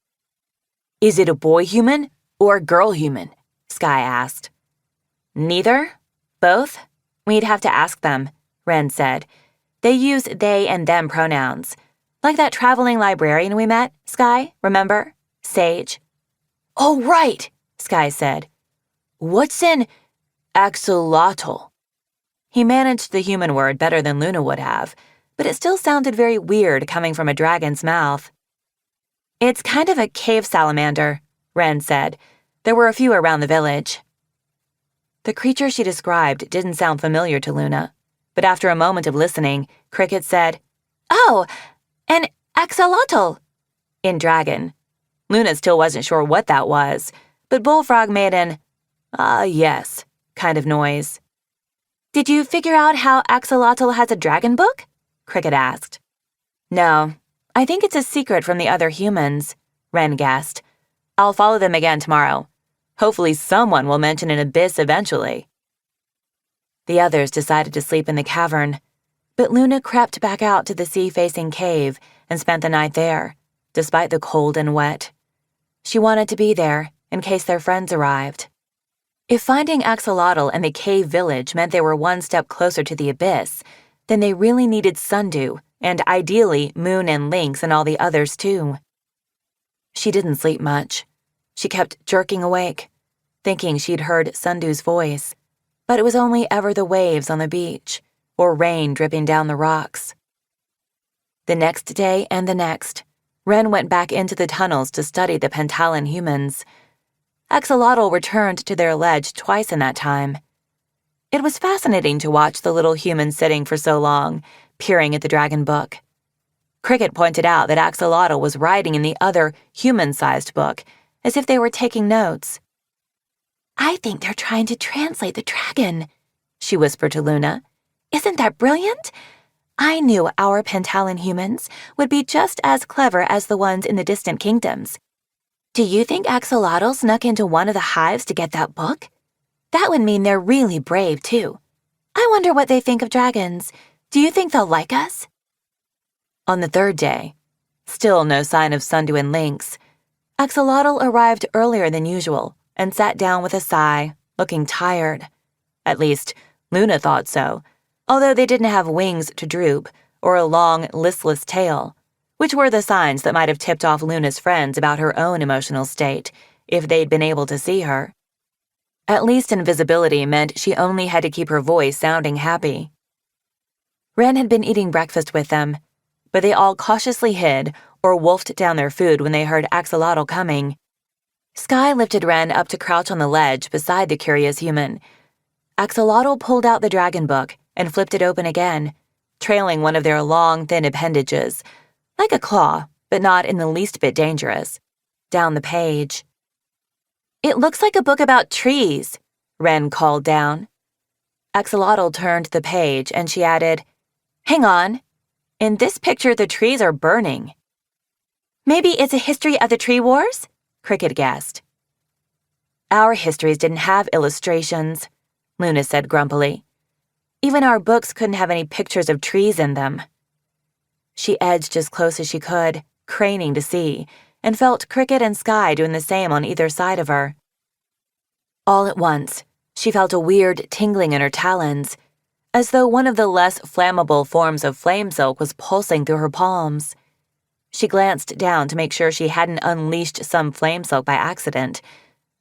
Is it a boy human or a girl human? Sky asked. Neither? Both? We'd have to ask them, Ren said. They use they and them pronouns. Like that traveling librarian we met, Sky, remember? Sage. Oh, right, Sky said. What's an axolotl? He managed the human word better than Luna would have, but it still sounded very weird coming from a dragon's mouth. It's kind of a cave salamander, Ren said. There were a few around the village. The creature she described didn't sound familiar to Luna, but after a moment of listening, Cricket said, Oh, an axolotl, in dragon. Luna still wasn't sure what that was, but Bullfrog made an, yes, kind of noise. Did you figure out how Axolotl has a dragon book? Cricket asked. No, I think it's a secret from the other humans, Ren guessed. I'll follow them again tomorrow. Hopefully someone will mention an abyss eventually. The others decided to sleep in the cavern, but Luna crept back out to the sea-facing cave and spent the night there, despite the cold and wet. She wanted to be there in case their friends arrived. If finding Axolotl and the cave village meant they were one step closer to the abyss, then they really needed Sundew, and ideally Moon and Lynx and all the others too. She didn't sleep much. She kept jerking awake, thinking she'd heard Sundew's voice, but it was only ever the waves on the beach or rain dripping down the rocks. The next day and the next, Ren went back into the tunnels to study the Pantalan humans. Axolotl returned to their ledge twice in that time. It was fascinating to watch the little human sitting for so long, peering at the dragon book. Cricket pointed out that Axolotl was writing in the other human-sized book, as if they were taking notes. I think they're trying to translate the dragon, she whispered to Luna. Isn't that brilliant? I knew our Pantalan humans would be just as clever as the ones in the distant kingdoms. Do you think Axolotl snuck into one of the hives to get that book? That would mean they're really brave, too. I wonder what they think of dragons. Do you think they'll like us? On the third day, still no sign of Sundew and Lynx, Axolotl arrived earlier than usual and sat down with a sigh, looking tired. At least, Luna thought so, although they didn't have wings to droop or a long, listless tail, which were the signs that might have tipped off Luna's friends about her own emotional state if they'd been able to see her. At least invisibility meant she only had to keep her voice sounding happy. Ren had been eating breakfast with them, but they all cautiously hid or wolfed down their food when they heard Axolotl coming. Sky lifted Ren up to crouch on the ledge beside the curious human. Axolotl pulled out the dragon book and flipped it open again, trailing one of their long, thin appendages, like a claw, but not in the least bit dangerous, down the page. It looks like a book about trees, Ren called down. Axolotl turned the page and she added, Hang on. In this picture, the trees are burning. Maybe it's a history of the tree wars? Cricket guessed. Our histories didn't have illustrations, Luna said grumpily. Even our books couldn't have any pictures of trees in them. She edged as close as she could, craning to see, and felt Cricket and Sky doing the same on either side of her. All at once, she felt a weird tingling in her talons, as though one of the less flammable forms of flame silk was pulsing through her palms. She glanced down to make sure she hadn't unleashed some flame silk by accident.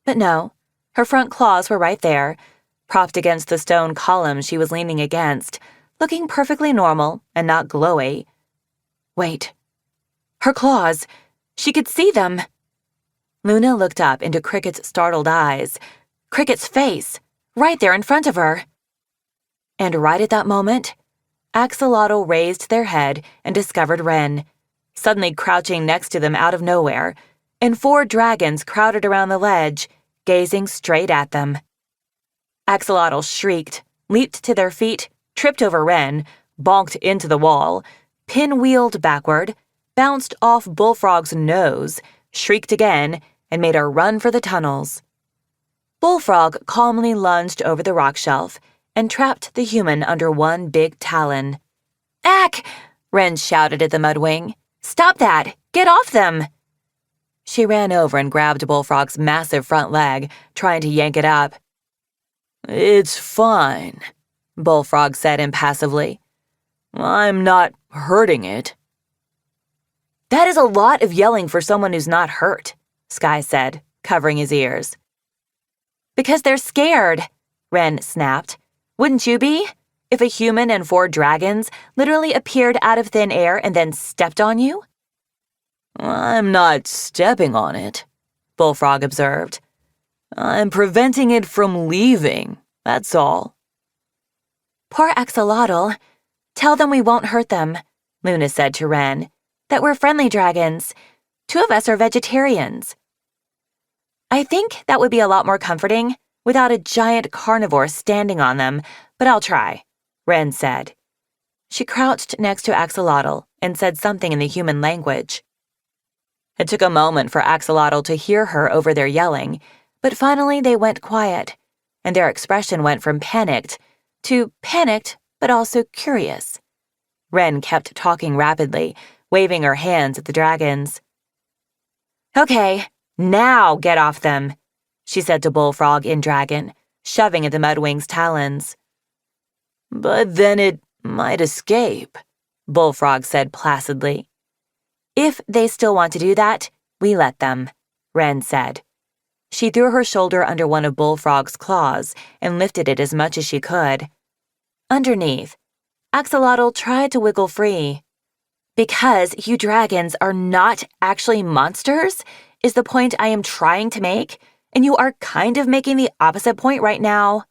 But no, her front claws were right there, propped against the stone column she was leaning against, looking perfectly normal and not glowy. Wait. Her claws! She could see them! Luna looked up into Cricket's startled eyes. Cricket's face, right there in front of her. And right at that moment, Axolotl raised their head and discovered Ren, suddenly crouching next to them out of nowhere, and 4 dragons crowded around the ledge, gazing straight at them. Axolotl shrieked, leaped to their feet, tripped over Ren, bonked into the wall, pinwheeled backward, bounced off Bullfrog's nose, shrieked again, and made a run for the tunnels. Bullfrog calmly lunged over the rock shelf and trapped the human under one big talon. Ack! Ren shouted at the mudwing. Stop that! Get off them! She ran over and grabbed Bullfrog's massive front leg, trying to yank it up. It's fine, Bullfrog said impassively. I'm not hurting it. That is a lot of yelling for someone who's not hurt, Sky said, covering his ears. Because they're scared, Ren snapped. Wouldn't you be? If a human and 4 dragons literally appeared out of thin air and then stepped on you? I'm not stepping on it, Bullfrog observed. I'm preventing it from leaving, that's all. Poor Axolotl. Tell them we won't hurt them, Luna said to Ren, that we're friendly dragons. 2 of us are vegetarians. I think that would be a lot more comforting without a giant carnivore standing on them, but I'll try, Ren said. She crouched next to Axolotl and said something in the human language. It took a moment for Axolotl to hear her over their yelling, but finally they went quiet, and their expression went from panicked to panicked but also curious. Ren kept talking rapidly, waving her hands at the dragons. Okay, now get off them, she said to Bullfrog in dragon, shoving at the mudwing's talons. But then it might escape, Bullfrog said placidly. If they still want to do that, we let them, Ren said. She threw her shoulder under one of Bullfrog's claws and lifted it as much as she could. Underneath, Axolotl tried to wiggle free. Because you dragons are not actually monsters, is the point I am trying to make, and you are kind of making the opposite point right now.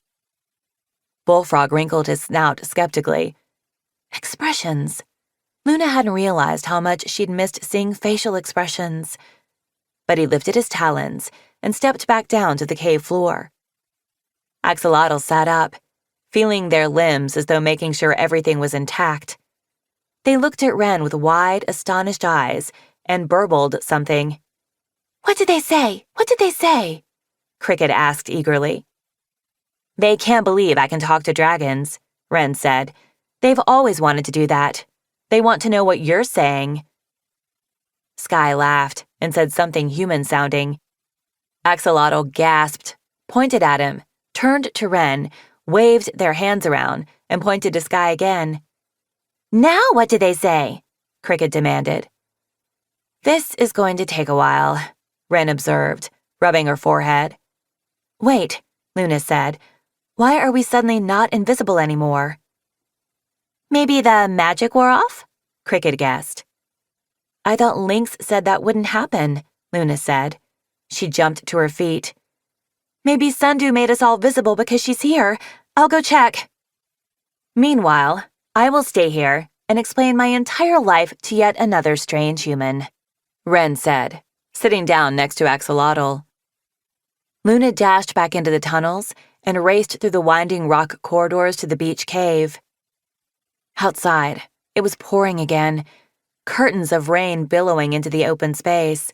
Bullfrog wrinkled his snout skeptically. Expressions. Luna hadn't realized how much she'd missed seeing facial expressions. But he lifted his talons and stepped back down to the cave floor, Axolotl sat up, feeling their limbs as though making sure everything was intact. They looked at Ren with wide, astonished eyes and burbled something. What did they say? What did they say? Cricket asked eagerly. They can't believe I can talk to dragons, Ren said. They've always wanted to do that. They want to know what you're saying. Sky laughed and said something human-sounding. Axolotl gasped, pointed at him, turned to Ren, waved their hands around, and pointed to Sky again. Now what did they say? Cricket demanded. This is going to take a while, Ren observed, rubbing her forehead. Wait, Luna said. Why are we suddenly not invisible anymore? Maybe the magic wore off? Cricket guessed. I thought Lynx said that wouldn't happen, Luna said. She jumped to her feet. Maybe Sundew made us all visible because she's here. I'll go check. Meanwhile, I will stay here and explain my entire life to yet another strange human, Ren said, sitting down next to Axolotl. Luna dashed back into the tunnels and raced through the winding rock corridors to the beach cave. Outside, it was pouring again, curtains of rain billowing into the open space.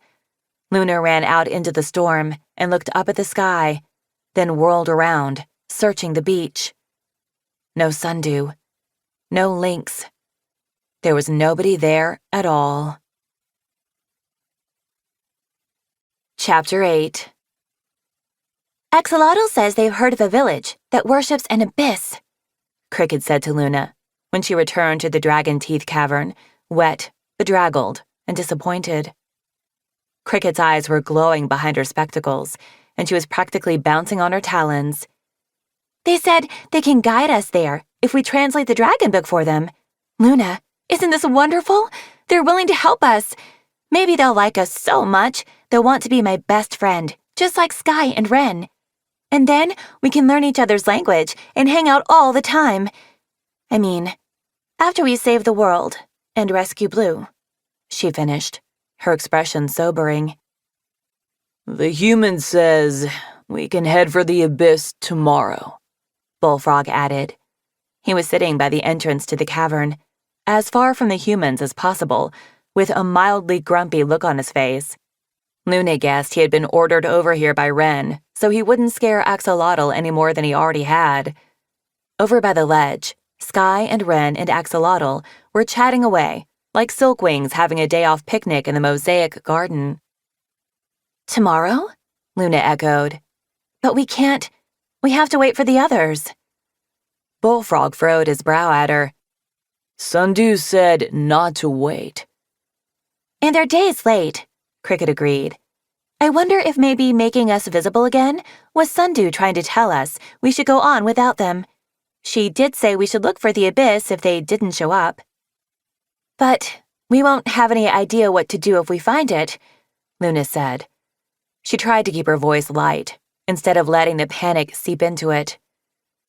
Luna ran out into the storm and looked up at the sky, then whirled around, searching the beach. No Sundew. No Lynx. There was nobody there at all. Chapter 8. Axolotl says they've heard of a village that worships an abyss, Cricket said to Luna when she returned to the Dragon Teeth Cavern, wet, bedraggled, and disappointed. Cricket's eyes were glowing behind her spectacles, and she was practically bouncing on her talons. They said they can guide us there if we translate the dragon book for them. Luna, isn't this wonderful? They're willing to help us. Maybe they'll like us so much they'll want to be my best friend, just like Sky and Ren. And then we can learn each other's language and hang out all the time. I mean, after we save the world and rescue Blue, she finished, her expression sobering. The human says we can head for the abyss tomorrow, Bullfrog added. He was sitting by the entrance to the cavern, as far from the humans as possible, with a mildly grumpy look on his face. Luna guessed he had been ordered over here by Ren, so he wouldn't scare Axolotl any more than he already had. Over by the ledge, Sky and Ren and Axolotl were chatting away, like silkwings having a day-off picnic in the mosaic garden. Tomorrow? Luna echoed. But we can't. We have to wait for the others. Bullfrog furrowed his brow at her. Sundew said not to wait. And their day is late, Cricket agreed. I wonder if maybe making us visible again was Sundew trying to tell us we should go on without them. She did say we should look for the abyss if they didn't show up. But we won't have any idea what to do if we find it, Luna said. She tried to keep her voice light, instead of letting the panic seep into it.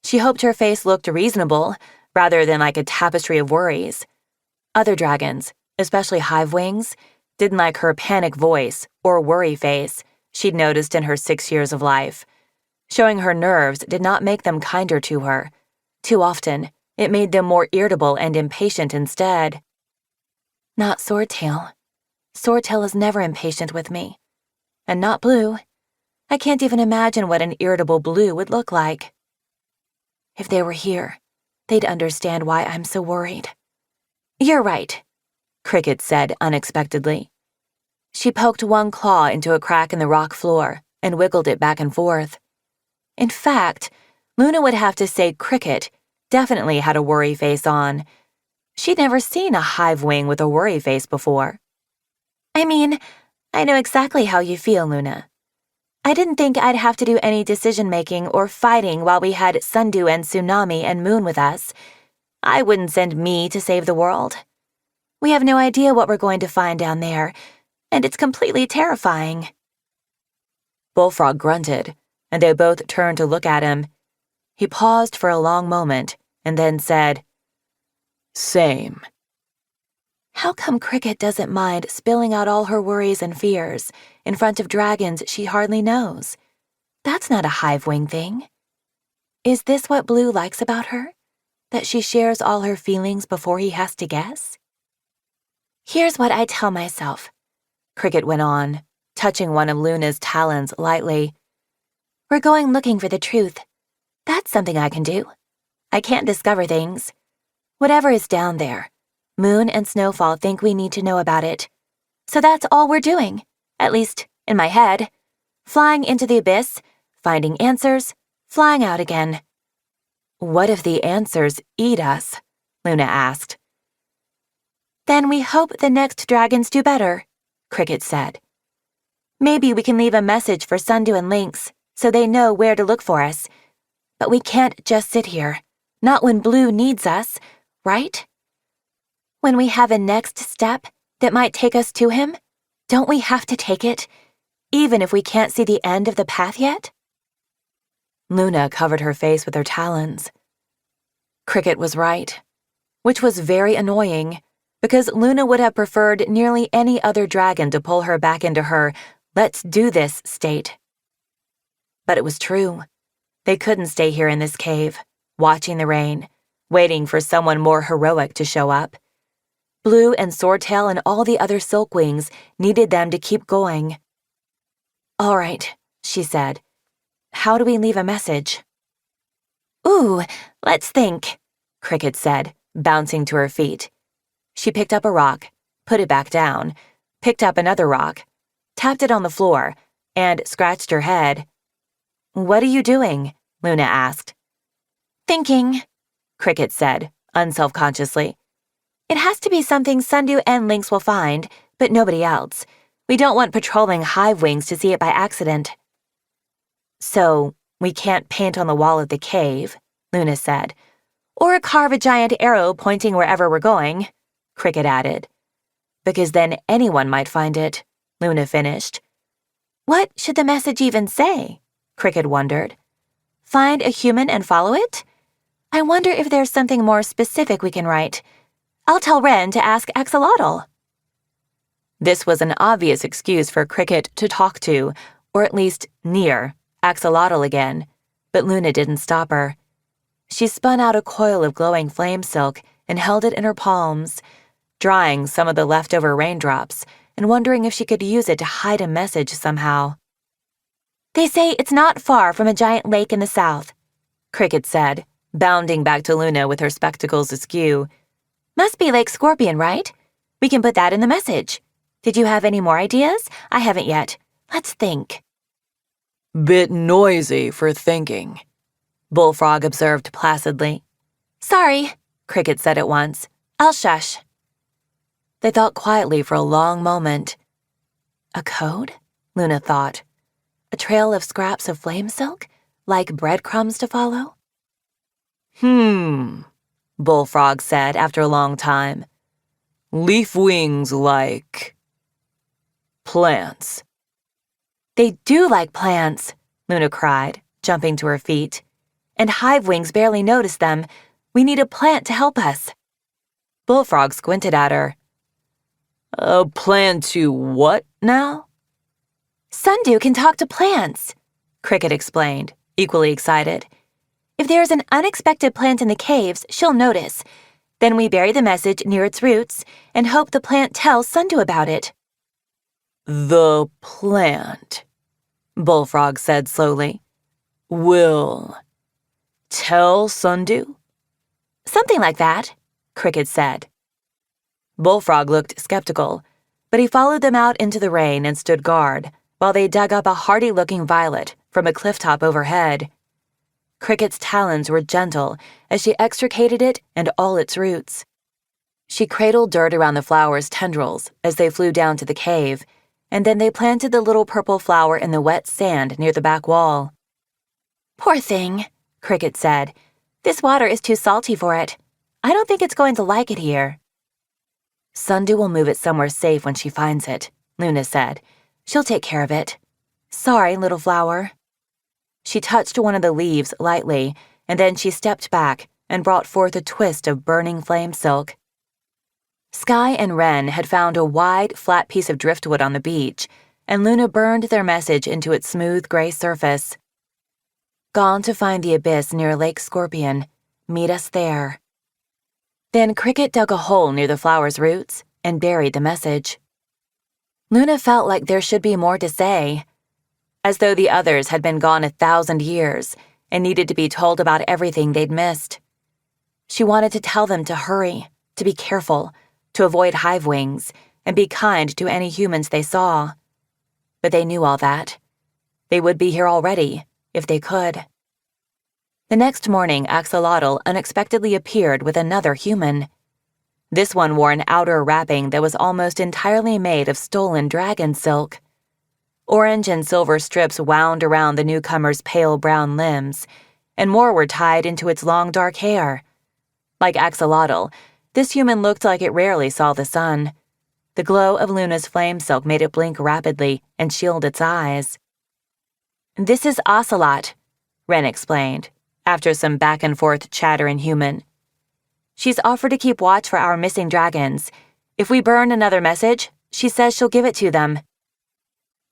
She hoped her face looked reasonable, rather than like a tapestry of worries. Other dragons, especially Hive wings, didn't like her panic voice or worry face she'd noticed in her 6 years of life. Showing her nerves did not make them kinder to her. Too often, it made them more irritable and impatient instead. Not Swordtail. Swordtail is never impatient with me. And not Blue. I can't even imagine what an irritable Blue would look like. If they were here, they'd understand why I'm so worried. You're right, Cricket said unexpectedly. She poked one claw into a crack in the rock floor and wiggled it back and forth. In fact, Luna would have to say Cricket definitely had a worry face on. She'd never seen a hive wing with a worry face before. I mean, I know exactly how you feel, Luna. I didn't think I'd have to do any decision-making or fighting while we had Sundew and Tsunami and Moon with us. I wouldn't send me to save the world. We have no idea what we're going to find down there, and it's completely terrifying. Bullfrog grunted, and they both turned to look at him. He paused for a long moment, and then said, Same. How come Cricket doesn't mind spilling out all her worries and fears in front of dragons she hardly knows? That's not a hive wing thing. Is this what Blue likes about her? That she shares all her feelings before he has to guess? Here's what I tell myself, Cricket went on, touching one of Luna's talons lightly. We're going looking for the truth. That's something I can do. I can't discover things. Whatever is down there, Moon and Snowfall think we need to know about it. So that's all we're doing, at least in my head. Flying into the abyss, finding answers, flying out again. What if the answers eat us? Luna asked. Then we hope the next dragons do better, Cricket said. Maybe we can leave a message for Sundew and Lynx so they know where to look for us. But we can't just sit here, not when Blue needs us, right? When we have a next step that might take us to him, don't we have to take it, even if we can't see the end of the path yet? Luna covered her face with her talons. Cricket was right, which was very annoying, because Luna would have preferred nearly any other dragon to pull her back into her let's do this state. But it was true. They couldn't stay here in this cave, watching the rain, waiting for someone more heroic to show up. Blue and Swordtail and all the other silkwings needed them to keep going. All right, she said. How do we leave a message? Ooh, let's think, Cricket said, bouncing to her feet. She picked up a rock, put it back down, picked up another rock, tapped it on the floor, and scratched her head. What are you doing? Luna asked. Thinking, Cricket said, unselfconsciously. It has to be something Sundew and Lynx will find, but nobody else. We don't want patrolling Hive wings to see it by accident. So, we can't paint on the wall of the cave, Luna said. Or carve a giant arrow pointing wherever we're going, Cricket added. Because then anyone might find it, Luna finished. What should the message even say? Cricket wondered. Find a human and follow it? I wonder if there's something more specific we can write. I'll tell Ren to ask Axolotl. This was an obvious excuse for Cricket to talk to, or at least near, Axolotl again, but Luna didn't stop her. She spun out a coil of glowing flame silk and held it in her palms, drying some of the leftover raindrops and wondering if she could use it to hide a message somehow. They say it's not far from a giant lake in the south, Cricket said, bounding back to Luna with her spectacles askew. Must be Lake Scorpion, right? We can put that in the message. Did you have any more ideas? I haven't yet. Let's think. Bit noisy for thinking, Bullfrog observed placidly. Sorry, Cricket said at once. I'll shush. They thought quietly for a long moment. A code? Luna thought. A trail of scraps of flame silk, like breadcrumbs to follow? Bullfrog said after a long time. Leaf wings like plants. They do like plants, Luna cried, jumping to her feet. And Hive wings barely notice them. We need a plant to help us. Bullfrog squinted at her. A plan to what now? Sundew can talk to plants, Cricket explained, equally excited. If there's an unexpected plant in the caves, she'll notice. Then we bury the message near its roots and hope the plant tells Sundew about it. The plant, Bullfrog said slowly, will tell Sundew? Something like that, Cricket said. Bullfrog looked skeptical, but he followed them out into the rain and stood guard while they dug up a hardy-looking violet from a clifftop overhead. Cricket's talons were gentle as she extricated it and all its roots. She cradled dirt around the flower's tendrils as they flew down to the cave, and then they planted the little purple flower in the wet sand near the back wall. Poor thing, Cricket said. This water is too salty for it. I don't think it's going to like it here. Sundew will move it somewhere safe when she finds it, Luna said. She'll take care of it. Sorry, little flower. She touched one of the leaves lightly, and then she stepped back and brought forth a twist of burning flame silk. Sky and Ren had found a wide, flat piece of driftwood on the beach, and Luna burned their message into its smooth gray surface. Gone to find the abyss near Lake Scorpion. Meet us there. Then Cricket dug a hole near the flower's roots and buried the message. Luna felt like there should be more to say, as though the others had been gone 1,000 years and needed to be told about everything they'd missed. She wanted to tell them to hurry, to be careful, to avoid hive wings, and be kind to any humans they saw. But they knew all that. They would be here already, if they could. The next morning, Axolotl unexpectedly appeared with another human. This one wore an outer wrapping that was almost entirely made of stolen dragon silk. Orange and silver strips wound around the newcomer's pale brown limbs, and more were tied into its long dark hair. Like Axolotl, this human looked like it rarely saw the sun. The glow of Luna's flame silk made it blink rapidly and shield its eyes. "This is Ocelot," Ren explained, after some back-and-forth chatter in human. "She's offered to keep watch for our missing dragons. If we burn another message, she says she'll give it to them."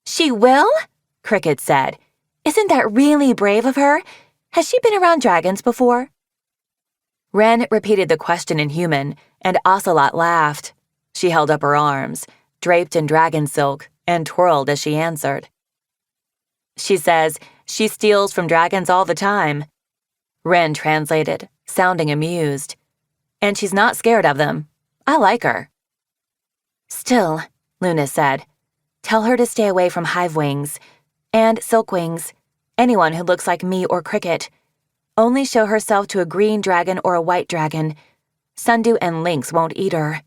"She will?" Cricket said. "Isn't that really brave of her? Has she been around dragons before?" Ren repeated the question in human, and Ocelot laughed. She held up her arms, draped in dragon silk, and twirled as she answered. "She says she steals from dragons all the time," Ren translated, sounding amused. "And she's not scared of them. I like her." "Still," Luna said, "tell her to stay away from hive wings and silkwings, anyone who looks like me or Cricket. Only show herself to a green dragon or a white dragon. Sundew and Lynx won't eat her."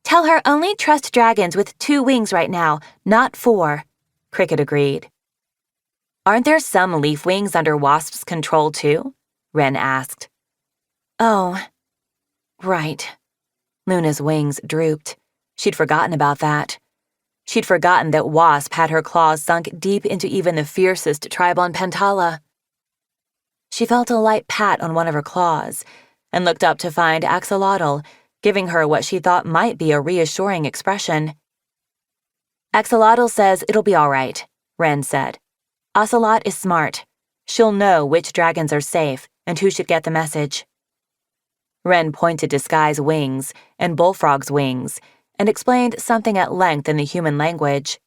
"Tell her only trust dragons with 2 wings right now, not 4, Cricket agreed. "Aren't there some leaf wings under Wasp's control too?" Ren asked. "Oh, right." Luna's wings drooped. She'd forgotten about that. She'd forgotten that Wasp had her claws sunk deep into even the fiercest tribe on Pantala. She felt a light pat on one of her claws and looked up to find Axolotl giving her what she thought might be a reassuring expression. "Axolotl says it'll be all right," Ren said. "Ocelot is smart. She'll know which dragons are safe and who should get the message." Ren pointed to Sky's wings and Bullfrog's wings and explained something at length in the human language.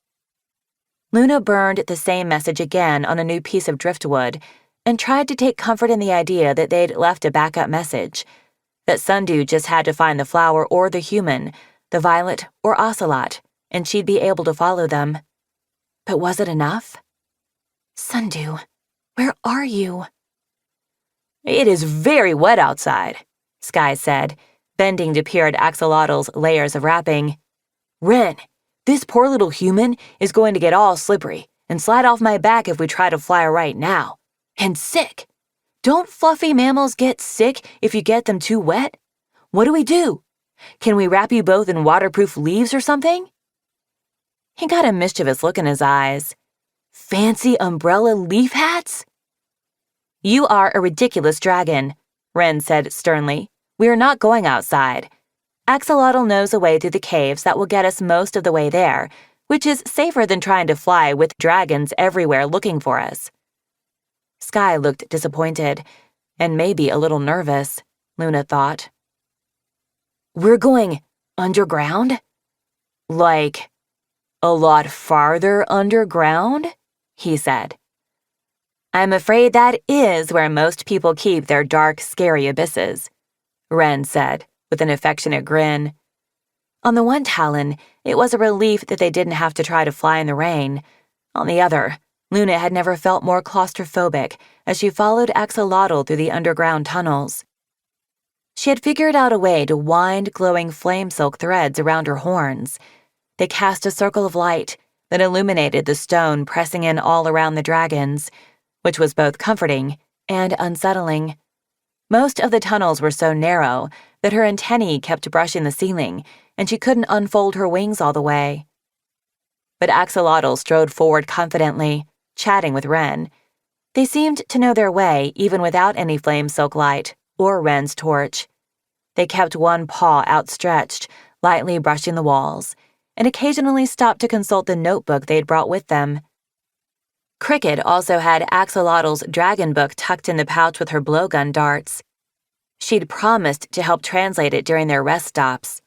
Luna burned the same message again on a new piece of driftwood and tried to take comfort in the idea that they'd left a backup message, that Sundew just had to find the flower or the human, the violet or Ocelot, and she'd be able to follow them. But was it enough? "Sundew, where are you?" "It is very wet outside," Sky said, bending to peer at Axolotl's layers of wrapping. "Ren, this poor little human is going to get all slippery and slide off my back if we try to fly right now. And sick. Don't fluffy mammals get sick if you get them too wet? What do we do? Can we wrap you both in waterproof leaves or something?" He got a mischievous look in his eyes. "Fancy umbrella leaf hats?" "You are a ridiculous dragon," Ren said sternly. "We are not going outside. Axolotl knows a way through the caves that will get us most of the way there, which is safer than trying to fly with dragons everywhere looking for us." Sky looked disappointed, and maybe a little nervous, Luna thought. "We're going underground? Like, a lot farther underground?" he said. "I'm afraid that is where most people keep their dark, scary abysses," Ren said, with an affectionate grin. On the one talon, it was a relief that they didn't have to try to fly in the rain. On the other, Luna had never felt more claustrophobic as she followed Axolotl through the underground tunnels. She had figured out a way to wind glowing flame silk threads around her horns. They cast a circle of light that illuminated the stone pressing in all around the dragons, which was both comforting and unsettling. Most of the tunnels were so narrow that her antennae kept brushing the ceiling, and she couldn't unfold her wings all the way. But Axolotl strode forward confidently, chatting with Ren. They seemed to know their way even without any flame silk light or Ren's torch. They kept one paw outstretched, lightly brushing the walls, and occasionally stopped to consult the notebook they'd brought with them. Cricket also had Axolotl's dragon book tucked in the pouch with her blowgun darts. She'd promised to help translate it during their rest stops.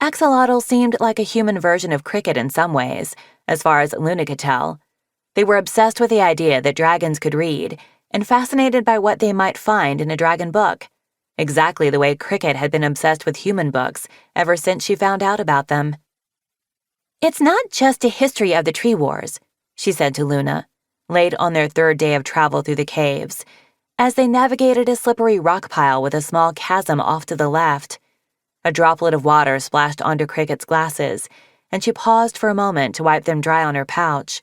Axolotl seemed like a human version of Cricket in some ways, as far as Luna could tell. They were obsessed with the idea that dragons could read, and fascinated by what they might find in a dragon book, exactly the way Cricket had been obsessed with human books ever since she found out about them. "It's not just a history of the tree wars," she said to Luna, late on their third day of travel through the caves, as they navigated a slippery rock pile with a small chasm off to the left. A droplet of water splashed onto Cricket's glasses, and she paused for a moment to wipe them dry on her pouch.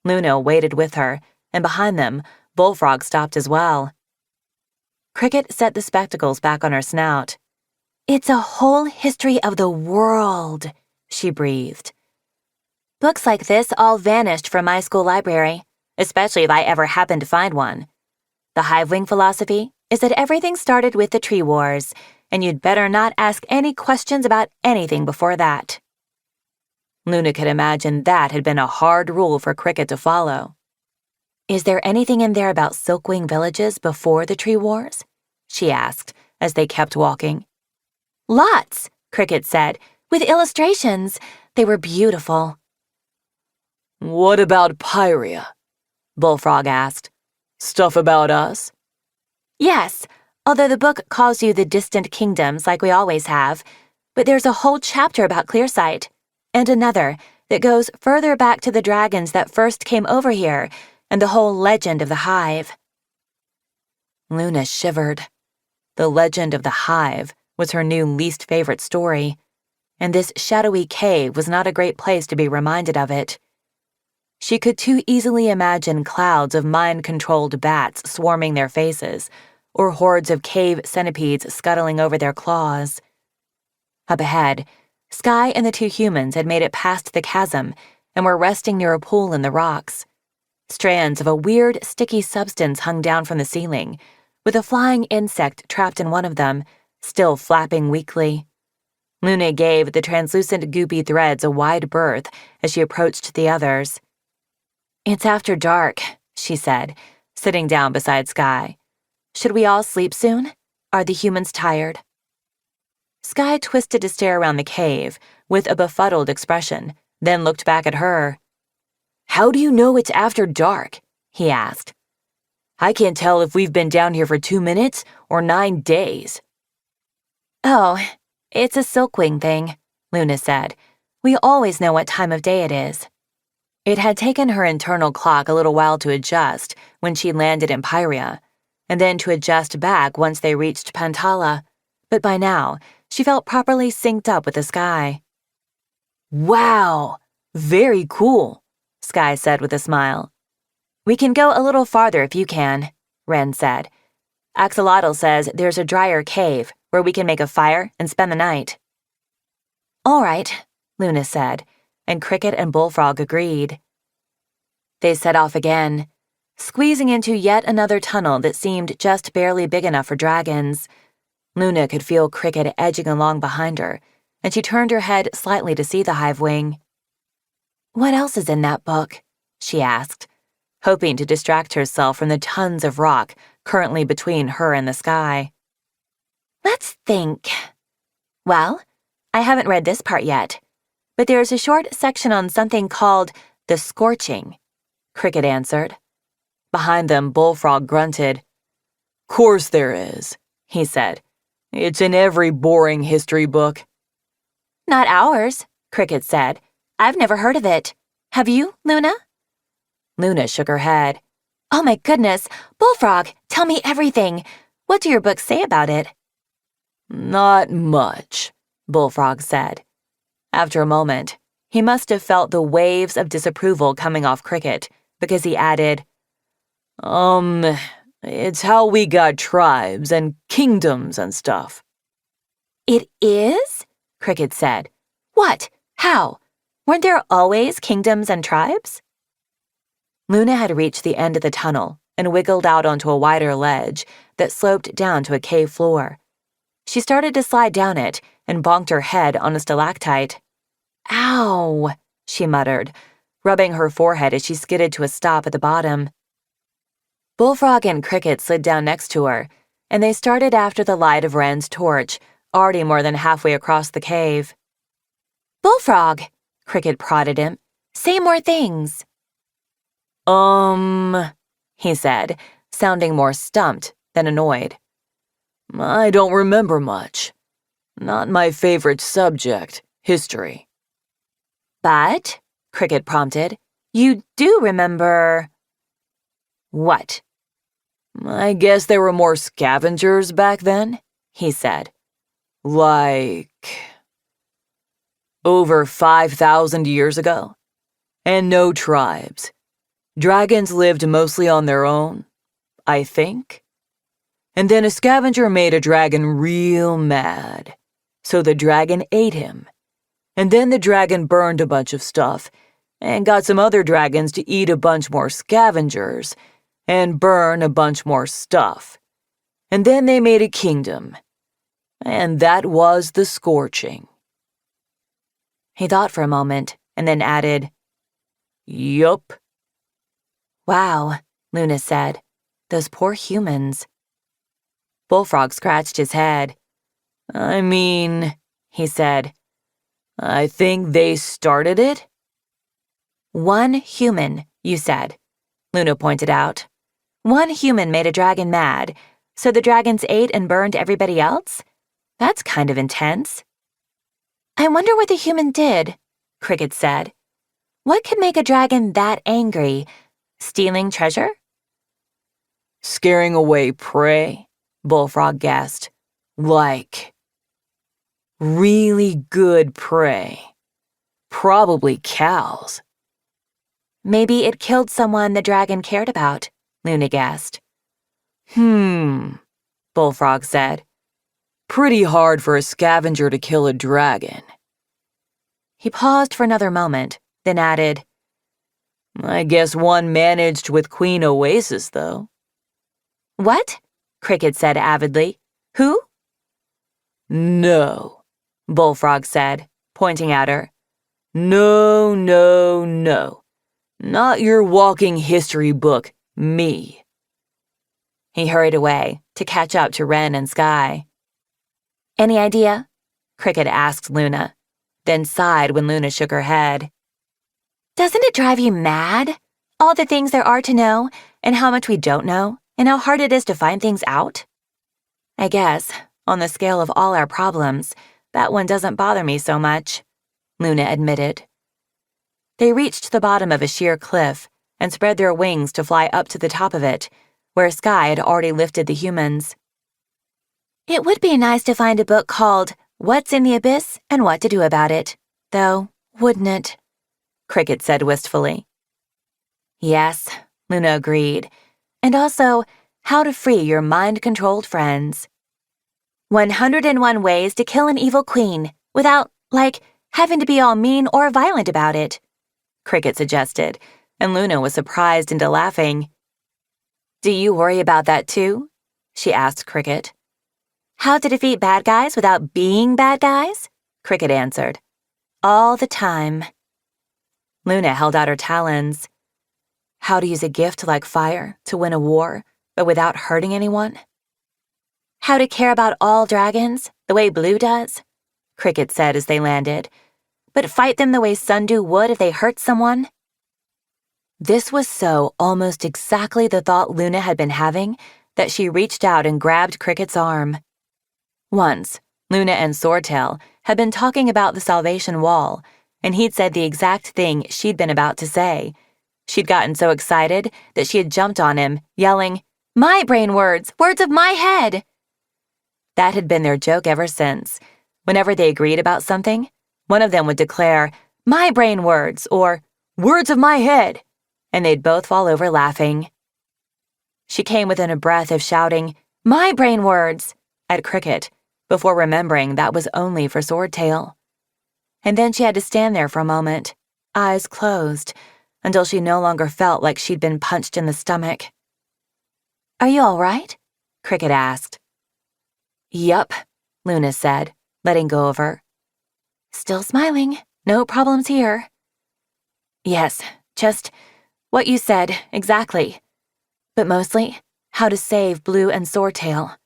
Luna waited with her, and behind them, Bullfrog stopped as well. Cricket set the spectacles back on her snout. "It's a whole history of the world," she breathed. "Books like this all vanished from my school library, especially if I ever happened to find one. The Hivewing philosophy is that everything started with the tree wars, and you'd better not ask any questions about anything before that." Luna could imagine that had been a hard rule for Cricket to follow. "Is there anything in there about silkwing villages before the tree wars?" she asked as they kept walking. "Lots," Cricket said, "with illustrations. They were beautiful." "What about Pyria?" Bullfrog asked. "Stuff about us?" "Yes, although the book calls you the distant kingdoms like we always have, but there's a whole chapter about Clearsight, and another that goes further back to the dragons that first came over here and the whole legend of the Hive." Luna shivered. The legend of the Hive was her new least favorite story, and this shadowy cave was not a great place to be reminded of it. She could too easily imagine clouds of mind-controlled bats swarming their faces, or hordes of cave centipedes scuttling over their claws. Up ahead, Sky and the two humans had made it past the chasm and were resting near a pool in the rocks. Strands of a weird, sticky substance hung down from the ceiling, with a flying insect trapped in one of them, still flapping weakly. Luna gave the translucent goopy threads a wide berth as she approached the others. "It's after dark," she said, sitting down beside Sky. "Should we all sleep soon? Are the humans tired?" Sky twisted to stare around the cave with a befuddled expression, then looked back at her. "How do you know it's after dark?" he asked. "I can't tell if we've been down here for 2 minutes or 9 days. "Oh, it's a silkwing thing," Luna said. "We always know what time of day it is." It had taken her internal clock a little while to adjust when she landed in Pyria, and then to adjust back once they reached Pantala, but by now, she felt properly synced up with the sky. "Wow, very cool," Sky said with a smile. "We can go a little farther if you can," Ren said. "Axolotl says there's a drier cave where we can make a fire and spend the night." "All right," Luna said, and Cricket and Bullfrog agreed. They set off again, squeezing into yet another tunnel that seemed just barely big enough for dragons. Luna could feel Cricket edging along behind her, and she turned her head slightly to see the Hivewing. "What else is in that book?" she asked, hoping to distract herself from the tons of rock currently between her and the sky. "Let's think. Well, I haven't read this part yet, but there's a short section on something called the scorching," Cricket answered. Behind them, Bullfrog grunted. "Course there is," he said. "It's in every boring history book." "Not ours," Cricket said. "I've never heard of it. Have you, Luna?" Luna shook her head. "Oh my goodness, Bullfrog, tell me everything. What do your books say about it?" "Not much," Bullfrog said. After a moment, he must have felt the waves of disapproval coming off Cricket, because he added, It's how we got tribes and kingdoms and stuff." "It is?" Cricket said. "What? How? Weren't there always kingdoms and tribes?" Luna had reached the end of the tunnel and wiggled out onto a wider ledge that sloped down to a cave floor. She started to slide down it and bonked her head on a stalactite. "Ow," she muttered, rubbing her forehead as she skidded to a stop at the bottom. Bullfrog and Cricket slid down next to her, and they started after the light of Ren's torch, already more than halfway across the cave. Bullfrog, Cricket prodded him. Say more things. He said, sounding more stumped than annoyed. I don't remember much. Not my favorite subject, history. But, Cricket prompted, you do remember… What? I guess there were more scavengers back then, he said. Like… over 5,000 years ago. And no tribes. Dragons lived mostly on their own, I think. And then a scavenger made a dragon real mad. So the dragon ate him. And then the dragon burned a bunch of stuff and got some other dragons to eat a bunch more scavengers and burn a bunch more stuff. And then they made a kingdom. And that was the Scorching. He thought for a moment and then added, Yup. Wow, Luna said. Those poor humans. Bullfrog scratched his head. I mean, he said, I think they started it. One human, you said, Luna pointed out. One human made a dragon mad, so the dragons ate and burned everybody else? That's kind of intense. I wonder what the human did, Cricket said. What could make a dragon that angry? Stealing treasure? Scaring away prey, Bullfrog guessed. Like… really good prey. Probably cows. Maybe it killed someone the dragon cared about, Luna guessed. Bullfrog said. Pretty hard for a scavenger to kill a dragon. He paused for another moment, then added, I guess one managed with Queen Oasis, though. What? Cricket said avidly. Who? No, Bullfrog said, pointing at her. No, no, no. Not your walking history book, me. He hurried away to catch up to Ren and Sky. Any idea? Cricket asked Luna, then sighed when Luna shook her head. Doesn't it drive you mad? All the things there are to know, and how much we don't know, and how hard it is to find things out? I guess, on the scale of all our problems, that one doesn't bother me so much, Luna admitted. They reached the bottom of a sheer cliff and spread their wings to fly up to the top of it, where Sky had already lifted the humans. It would be nice to find a book called What's in the Abyss and What to Do About It, though, wouldn't it? Cricket said wistfully. Yes, Luna agreed, and also how to free your mind-controlled friends. 101 ways to kill an evil queen without, having to be all mean or violent about it, Cricket suggested, and Luna was surprised into laughing. Do you worry about that too? She asked Cricket. How to defeat bad guys without being bad guys? Cricket answered. All the time. Luna held out her talons. How to use a gift like fire to win a war, but without hurting anyone? How to care about all dragons, the way Blue does, Cricket said as they landed, but fight them the way Sundew would if they hurt someone? This was so almost exactly the thought Luna had been having that she reached out and grabbed Cricket's arm. Once, Luna and Swordtail had been talking about the Salvation Wall, and he'd said the exact thing she'd been about to say. She'd gotten so excited that she had jumped on him, yelling, My brain words! Words of my head! That had been their joke ever since. Whenever they agreed about something, one of them would declare, My brain words, or Words of my head, and they'd both fall over laughing. She came within a breath of shouting, My brain words! At Cricket, before remembering that was only for Swordtail. And then she had to stand there for a moment, eyes closed, until she no longer felt like she'd been punched in the stomach. Are you all right? Cricket asked. Yup, Luna said, letting go of her. Still smiling, no problems here. Yes, just what you said, exactly. But mostly, how to save Blue and Swordtail.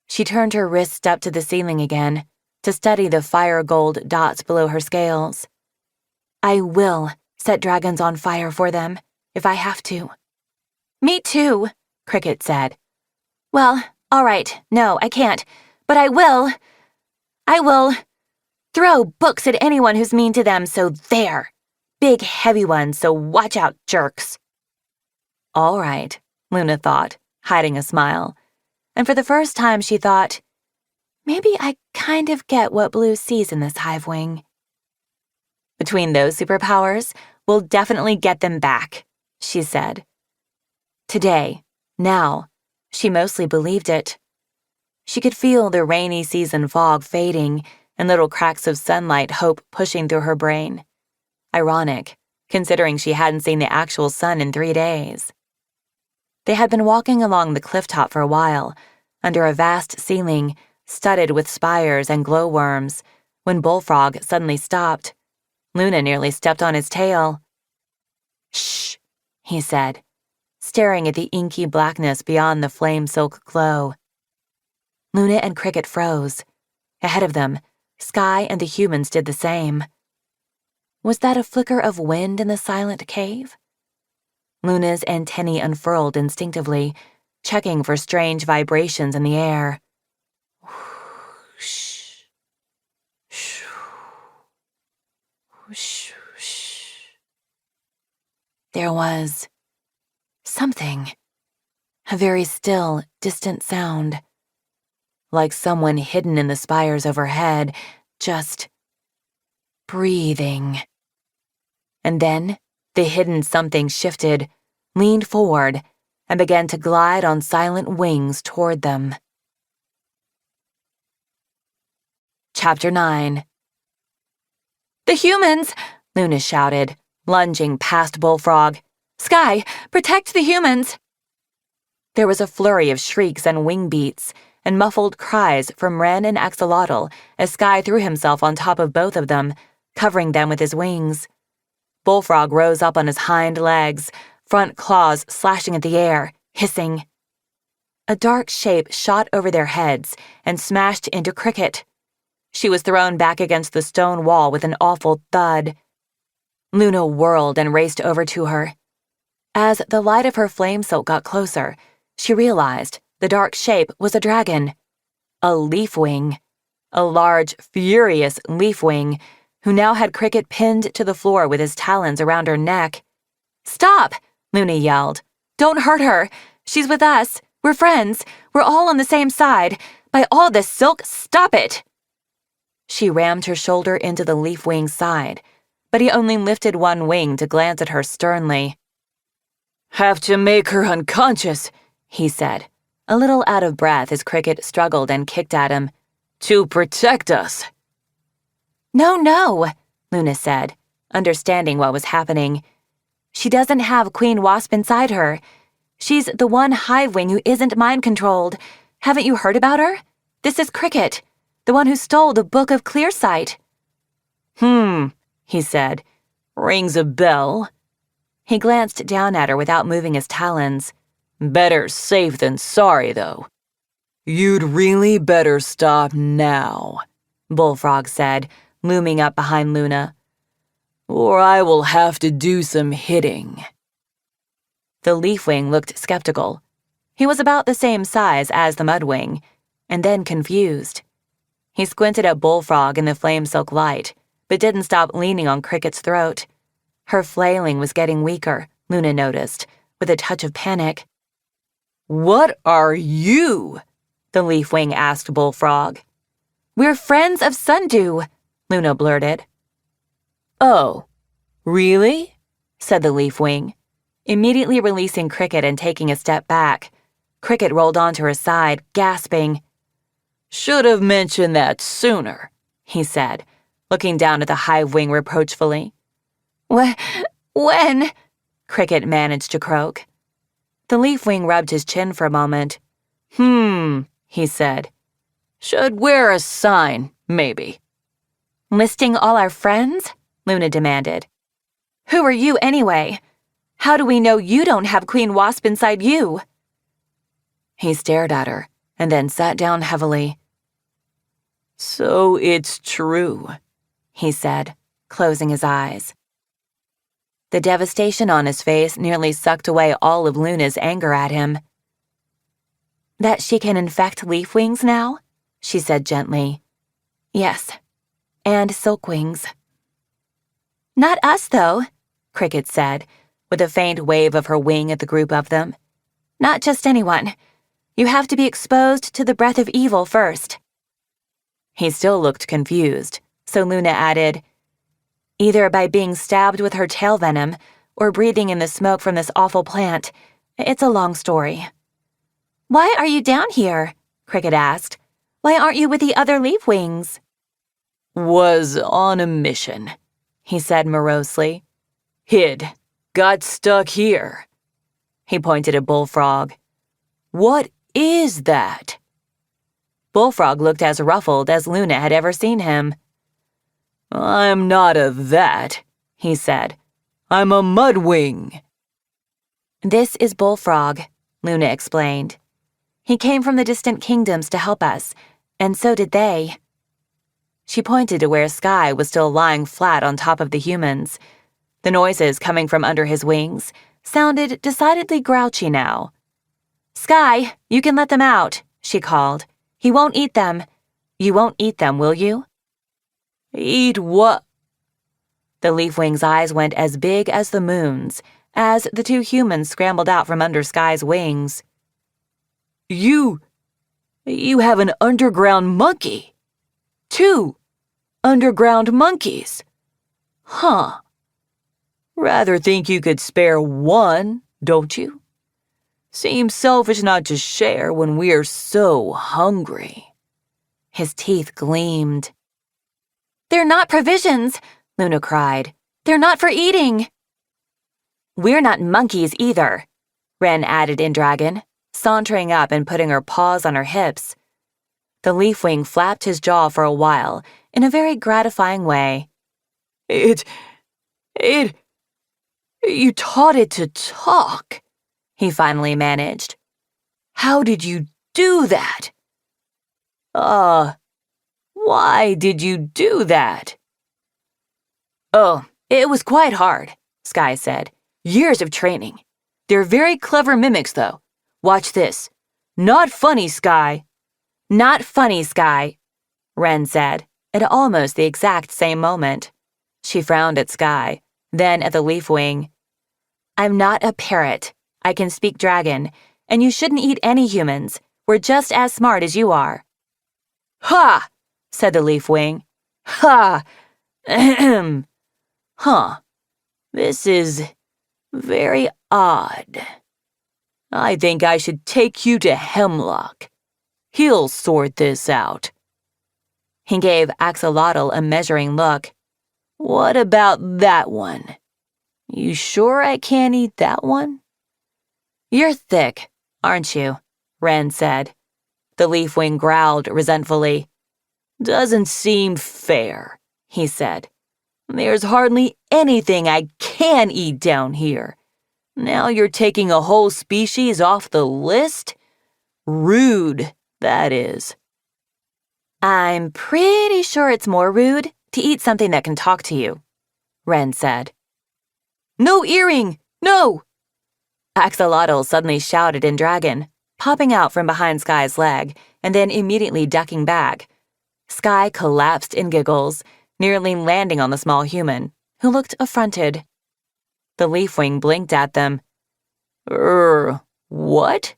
She turned her wrists up to the ceiling again to study the fire gold dots below her scales. I will set dragons on fire for them, if I have to. Me too, Cricket said. Well, all right, no, I can't, but I will throw books at anyone who's mean to them, so there. Big, heavy ones, so watch out, jerks. All right, Luna thought, hiding a smile. And for the first time, she thought, maybe I kind of get what Blue sees in this hive wing. Between those superpowers, we'll definitely get them back, she said. Today, now, she mostly believed it. She could feel the rainy season fog fading and little cracks of sunlight hope pushing through her brain. Ironic, considering she hadn't seen the actual sun in 3 days. They had been walking along the clifftop for a while, under a vast ceiling studded with spires and glowworms, when Bullfrog suddenly stopped. Luna nearly stepped on his tail. Shh, he said, staring at the inky blackness beyond the flame silk glow. Luna and Cricket froze. Ahead of them, Sky and the humans did the same. Was that a flicker of wind in the silent cave? Luna's antennae unfurled instinctively, checking for strange vibrations in the air. Whoosh, shoo, whoosh, whoosh. There was something, a very still, distant sound, like someone hidden in the spires overhead, just breathing. And then the hidden something shifted, leaned forward, and began to glide on silent wings toward them. Chapter 9. The humans! Luna shouted, lunging past Bullfrog. Sky, protect the humans! There was a flurry of shrieks and wing beats, and muffled cries from Ren and Axel as Sky threw himself on top of both of them, covering them with his wings. Bullfrog rose up on his hind legs, front claws slashing at the air, hissing. A dark shape shot over their heads and smashed into Cricket. She was thrown back against the stone wall with an awful thud. Luna whirled and raced over to her. As the light of her flame silk got closer, she realized the dark shape was a dragon. A leafwing. A large, furious leafwing, who now had Cricket pinned to the floor with his talons around her neck. Stop! Luna yelled. Don't hurt her. She's with us. We're friends. We're all on the same side. By all the silk, stop it! She rammed her shoulder into the leafwing's side, but he only lifted one wing to glance at her sternly. Have to make her unconscious, he said, a little out of breath as Cricket struggled and kicked at him. To protect us. No, Luna said, understanding what was happening. She doesn't have Queen Wasp inside her. She's the one hive wing who isn't mind-controlled. Haven't you heard about her? This is Cricket, the one who stole the Book of Clearsight. He said. Rings a bell. He glanced down at her without moving his talons. Better safe than sorry, though. You'd really better stop now, Bullfrog said, looming up behind Luna. Or I will have to do some hitting. The leafwing looked skeptical. He was about the same size as the mudwing, and then confused. He squinted at Bullfrog in the flame silk light, but didn't stop leaning on Cricket's throat. Her flailing was getting weaker, Luna noticed, with a touch of panic. What are you? The leafwing asked Bullfrog. We're friends of Sundew, Luna blurted. Oh, really? Said the leafwing, immediately releasing Cricket and taking a step back. Cricket rolled onto her side, gasping. Should have mentioned that sooner, he said, looking down at the hive wing reproachfully. When? Cricket managed to croak. The leafwing rubbed his chin for a moment. He said. Should wear a sign, maybe. Listing all our friends? Luna demanded. Who are you anyway? How do we know you don't have Queen Wasp inside you? He stared at her and then sat down heavily. So it's true, he said, closing his eyes. The devastation on his face nearly sucked away all of Luna's anger at him. That she can infect leafwings now? She said gently. Yes, and silkwings. Not us, though, Cricket said, with a faint wave of her wing at the group of them. Not just anyone. You have to be exposed to the breath of evil first. He still looked confused, so Luna added, Either by being stabbed with her tail venom or breathing in the smoke from this awful plant. It's a long story. Why are you down here? Cricket asked. Why aren't you with the other leafwings? Was on a mission, he said morosely. Hid. Got stuck here. He pointed at Bullfrog. What is that? Bullfrog looked as ruffled as Luna had ever seen him. I'm not a that, he said. I'm a mudwing. This is Bullfrog, Luna explained. He came from the distant kingdoms to help us, and so did they. She pointed to where Sky was still lying flat on top of the humans. The noises coming from under his wings sounded decidedly grouchy now. Sky, you can let them out, she called. He won't eat them. You won't eat them, will you? Eat what? The leafwing's eyes went as big as the moon's as the two humans scrambled out from under Sky's wings. You have an underground monkey. 2 underground monkeys. Huh. Rather think you could spare one, don't you? Seems selfish not to share when we're so hungry. His teeth gleamed. They're not provisions, Luna cried. They're not for eating. We're not monkeys either, Ren added in dragon, sauntering up and putting her paws on her hips. The leafwing flapped his jaw for a while in a very gratifying way. You taught it to talk, he finally managed. How did you do that? Why did you do that? Oh, it was quite hard, Sky said. Years of training. They're very clever mimics, though. Watch this. Not funny, Sky. Not funny, Sky, Ren said, at almost the exact same moment. She frowned at Sky, then at the leafwing. I'm not a parrot. I can speak dragon, and you shouldn't eat any humans. We're just as smart as you are. Ha! Said the leafwing. Ha! Ahem. Huh. This is very odd. I think I should take you to Hemlock. He'll sort this out. He gave Axolotl a measuring look. What about that one? You sure I can't eat that one? You're thick, aren't you? Ren said. The leafwing growled resentfully. Doesn't seem fair, he said. There's hardly anything I can eat down here. Now you're taking a whole species off the list? Rude, that is. I'm pretty sure it's more rude to eat something that can talk to you, Ren said. No earring! No! Axolotl suddenly shouted in dragon, popping out from behind Sky's leg and then immediately ducking back. Sky collapsed in giggles, nearly landing on the small human, who looked affronted. The leafwing blinked at them. What?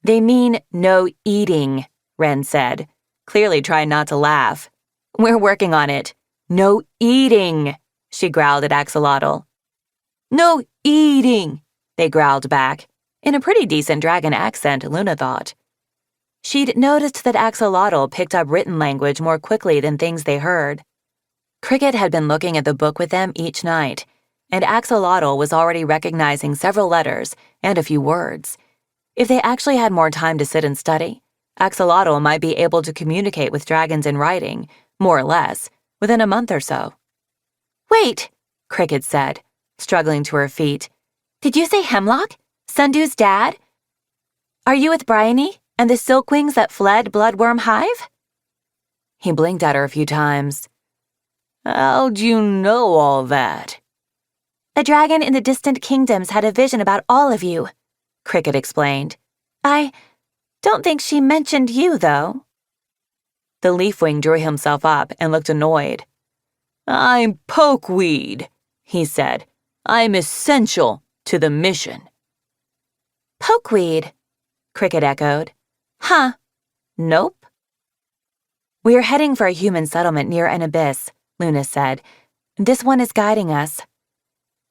They mean no eating, Ren said, clearly trying not to laugh. We're working on it. No eating, she growled at Axolotl. No eating, they growled back, in a pretty decent dragon accent, Luna thought. She'd noticed that Axolotl picked up written language more quickly than things they heard. Cricket had been looking at the book with them each night, and Axolotl was already recognizing several letters and a few words. If they actually had more time to sit and study, Axolotl might be able to communicate with dragons in writing, more or less, within a month or so. Wait, Cricket said, struggling to her feet. Did you say Hemlock? Sundu's dad? Are you with Bryony and the silkwings that fled Bloodworm Hive? He blinked at her a few times. How'd you know all that? The dragon in the distant kingdoms had a vision about all of you, Cricket explained. I don't think she mentioned you, though. The leafwing drew himself up and looked annoyed. I'm Pokeweed, he said. I'm essential to the mission. Pokeweed, Cricket echoed. Huh. Nope. We are heading for a human settlement near an abyss, Luna said. This one is guiding us.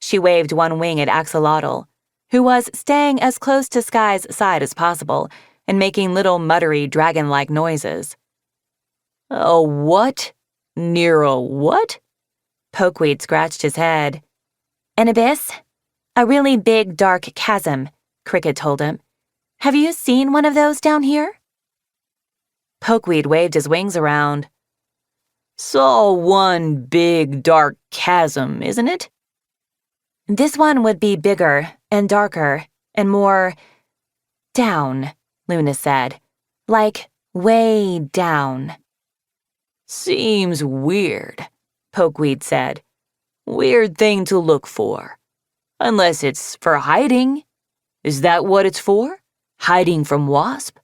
She waved one wing at Axolotl, who was staying as close to Sky's side as possible and making little muttery dragon-like noises. A what? Near a what? Pokeweed scratched his head. An abyss? A really big, dark chasm, Cricket told him. Have you seen one of those down here? Pokeweed waved his wings around. So one big, dark chasm, isn't it? This one would be bigger and darker and more down, Luna said. Like way down. Seems weird, Pokeweed said. Weird thing to look for. Unless it's for hiding. Is that what it's for? Hiding from Wasp?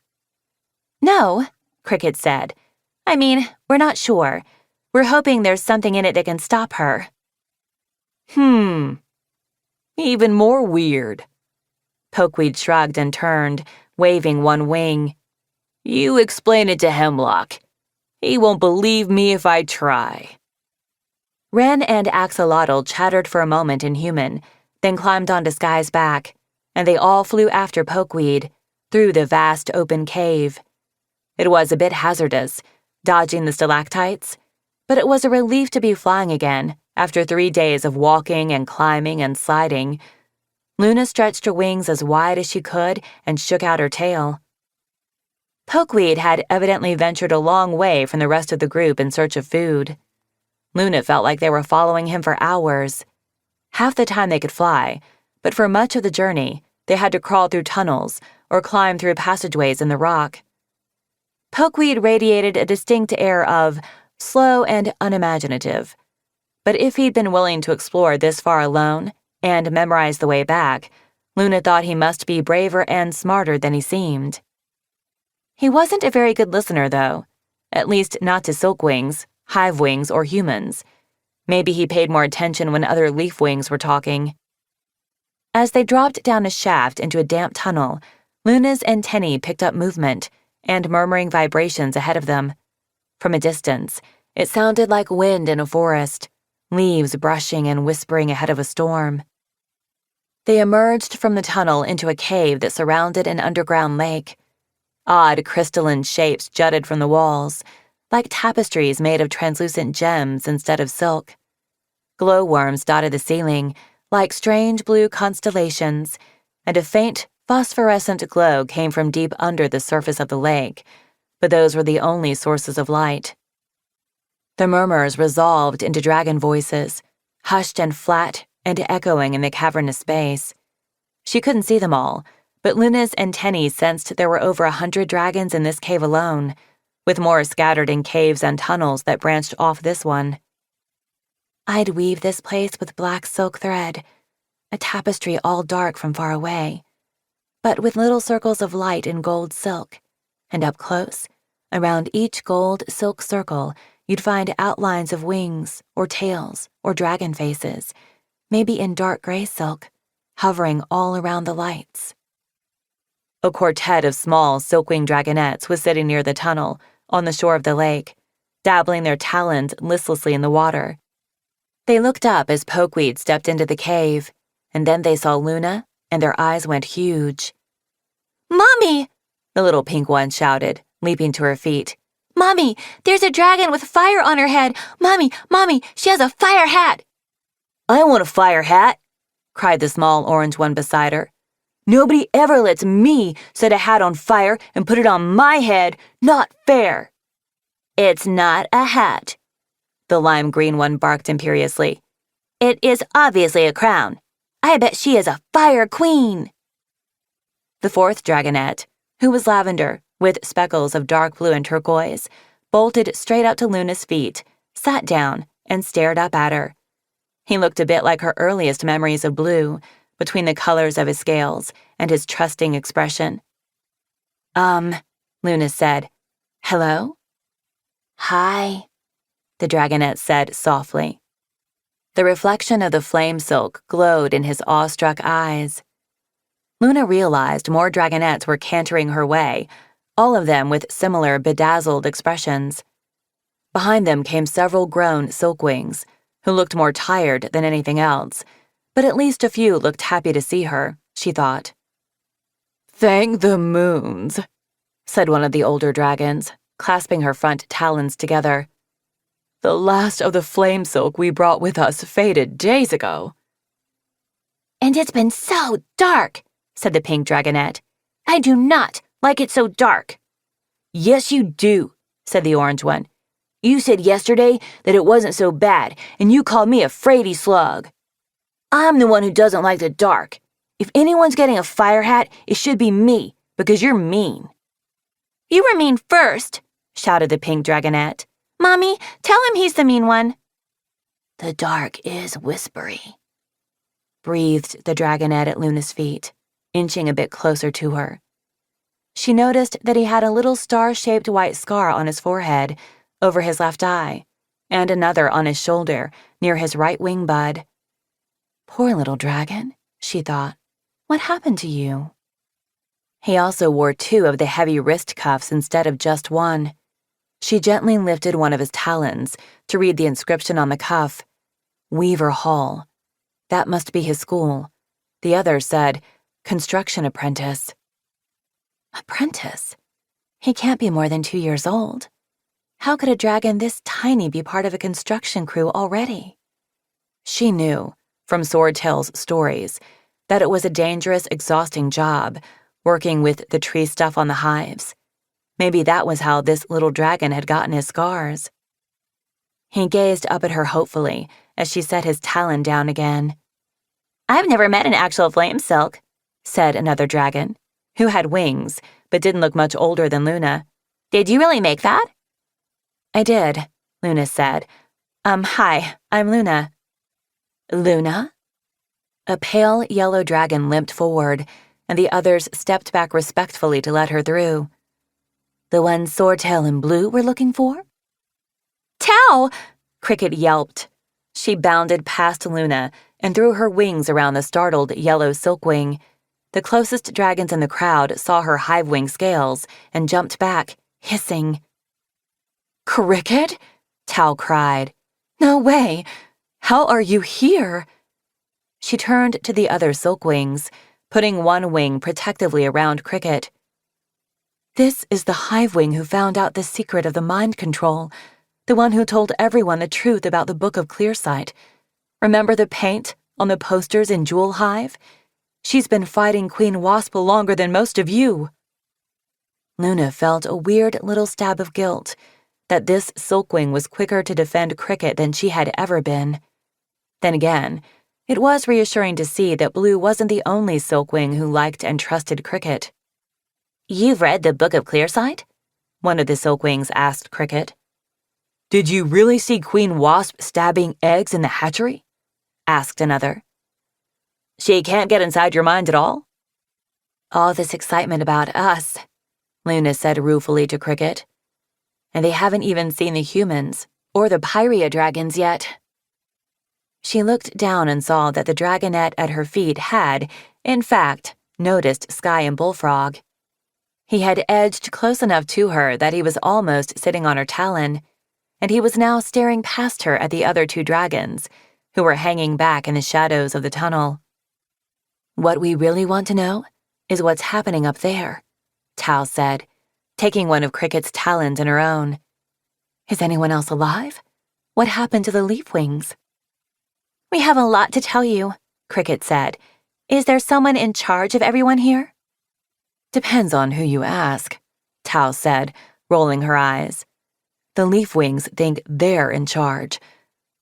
No, Cricket said. I mean, we're not sure. We're hoping there's something in it that can stop her. Even more weird. Pokeweed shrugged and turned, waving one wing. You explain it to Hemlock. He won't believe me if I try. Ren and Axolotl chattered for a moment in human, then climbed onto Sky's back, and they all flew after Pokeweed, through the vast open cave. It was a bit hazardous, dodging the stalactites, but it was a relief to be flying again after 3 days of walking and climbing and sliding. Luna stretched her wings as wide as she could and shook out her tail. Pokeweed had evidently ventured a long way from the rest of the group in search of food. Luna felt like they were following him for hours. Half the time they could fly, but for much of the journey, they had to crawl through tunnels or climb through passageways in the rock. Pokeweed radiated a distinct air of slow and unimaginative. But if he'd been willing to explore this far alone and memorize the way back, Luna thought he must be braver and smarter than he seemed. He wasn't a very good listener, though, at least not to silkwings, hivewings, or humans. Maybe he paid more attention when other leafwings were talking. As they dropped down a shaft into a damp tunnel, Luna's antennae picked up movement and murmuring vibrations ahead of them. From a distance, it sounded like wind in a forest, leaves brushing and whispering ahead of a storm. They emerged from the tunnel into a cave that surrounded an underground lake. Odd crystalline shapes jutted from the walls, like tapestries made of translucent gems instead of silk. Glowworms dotted the ceiling, like strange blue constellations, and a faint, phosphorescent glow came from deep under the surface of the lake, but those were the only sources of light. The murmurs resolved into dragon voices, hushed and flat and echoing in the cavernous space. She couldn't see them all, but Luna's antennae sensed there were over 100 dragons in this cave alone, with more scattered in caves and tunnels that branched off this one. I'd weave this place with black silk thread, a tapestry all dark from far away, but with little circles of light in gold silk, and up close, around each gold silk circle, you'd find outlines of wings or tails or dragon faces, maybe in dark gray silk, hovering all around the lights. A quartet of small silkwing dragonettes was sitting near the tunnel, on the shore of the lake, dabbling their talons listlessly in the water. They looked up as Pokeweed stepped into the cave, and then they saw Luna, and their eyes went huge. "Mommy!" the little pink one shouted, leaping to her feet. "Mommy, there's a dragon with fire on her head! Mommy, she has a fire hat!" "I want a fire hat!" cried the small orange one beside her. "Nobody ever lets me set a hat on fire and put it on my head. Not fair." "It's not a hat," the lime green one barked imperiously. It is obviously a crown. I bet she is a fire queen. The fourth dragonette, who was lavender with speckles of dark blue and turquoise, bolted straight up to Luna's feet, sat down, and stared up at her. He looked a bit like her earliest memories of Blue, between the colors of his scales and his trusting expression. Luna said. Hello? Hi, the dragonette said softly. The reflection of the flame silk glowed in his awestruck eyes. Luna realized more dragonettes were cantering her way, all of them with similar bedazzled expressions. Behind them came several grown silkwings, who looked more tired than anything else, but at least a few looked happy to see her, she thought. Thank the moons, said one of the older dragons, clasping her front talons together. The last of the flame silk we brought with us faded days ago. And it's been so dark, said the pink dragonette. I do not like it so dark. Yes, you do, said the orange one. You said yesterday that it wasn't so bad, and you called me a fraidy slug. I'm the one who doesn't like the dark. If anyone's getting a fire hat, it should be me, because you're mean. You were mean first, shouted the pink dragonette. Mommy, tell him he's the mean one. The dark is whispery, breathed the dragonette at Luna's feet, inching a bit closer to her. She noticed that he had a little star-shaped white scar on his forehead, over his left eye, and another on his shoulder, near his right wing bud. Poor little dragon, she thought. What happened to you? He also wore 2 of the heavy wrist cuffs instead of just 1. She gently lifted one of his talons to read the inscription on the cuff. Weaver Hall. That must be his school. The other said, Construction Apprentice. Apprentice? He can't be more than 2 years old. How could a dragon this tiny be part of a construction crew already? She knew, from Swordtail's stories, that it was a dangerous, exhausting job, working with the tree stuff on the hives. Maybe that was how this little dragon had gotten his scars. He gazed up at her hopefully as she set his talon down again. I've never met an actual flame silk, said another dragon, who had wings but didn't look much older than Luna. Did you really make that? I did, Luna said. Hi, I'm Luna. Luna? A pale yellow dragon limped forward, and the others stepped back respectfully to let her through. The one Swordtail and Blue were looking for? Tao! Cricket yelped. She bounded past Luna and threw her wings around the startled yellow silkwing. The closest dragons in the crowd saw her hive wing scales and jumped back, hissing. Cricket? Tao cried. No way! How are you here? She turned to the other silkwings, putting one wing protectively around Cricket. This is the hive wing who found out the secret of the mind control, the one who told everyone the truth about the Book of Clearsight. Remember the paint on the posters in Jewel Hive? She's been fighting Queen Wasp longer than most of you. Luna felt a weird little stab of guilt, that this silkwing was quicker to defend Cricket than she had ever been. Then again, it was reassuring to see that Blue wasn't the only silkwing who liked and trusted Cricket. You've read the Book of Clearsight? One of the silkwings asked Cricket. Did you really see Queen Wasp stabbing eggs in the hatchery? Asked another. She can't get inside your mind at all? All this excitement about us, Luna said ruefully to Cricket. And they haven't even seen the humans, or the Pyria dragons yet. She looked down and saw that the dragonette at her feet had, in fact, noticed Sky and Bullfrog. He had edged close enough to her that he was almost sitting on her talon, and he was now staring past her at the other 2 dragons, who were hanging back in the shadows of the tunnel. What we really want to know is what's happening up there, Tao said, taking one of Cricket's talons in her own. Is anyone else alive? What happened to the leaf wings? We have a lot to tell you, Cricket said. Is there someone in charge of everyone here? Depends on who you ask, Tao said, rolling her eyes. The leaf wings think they're in charge.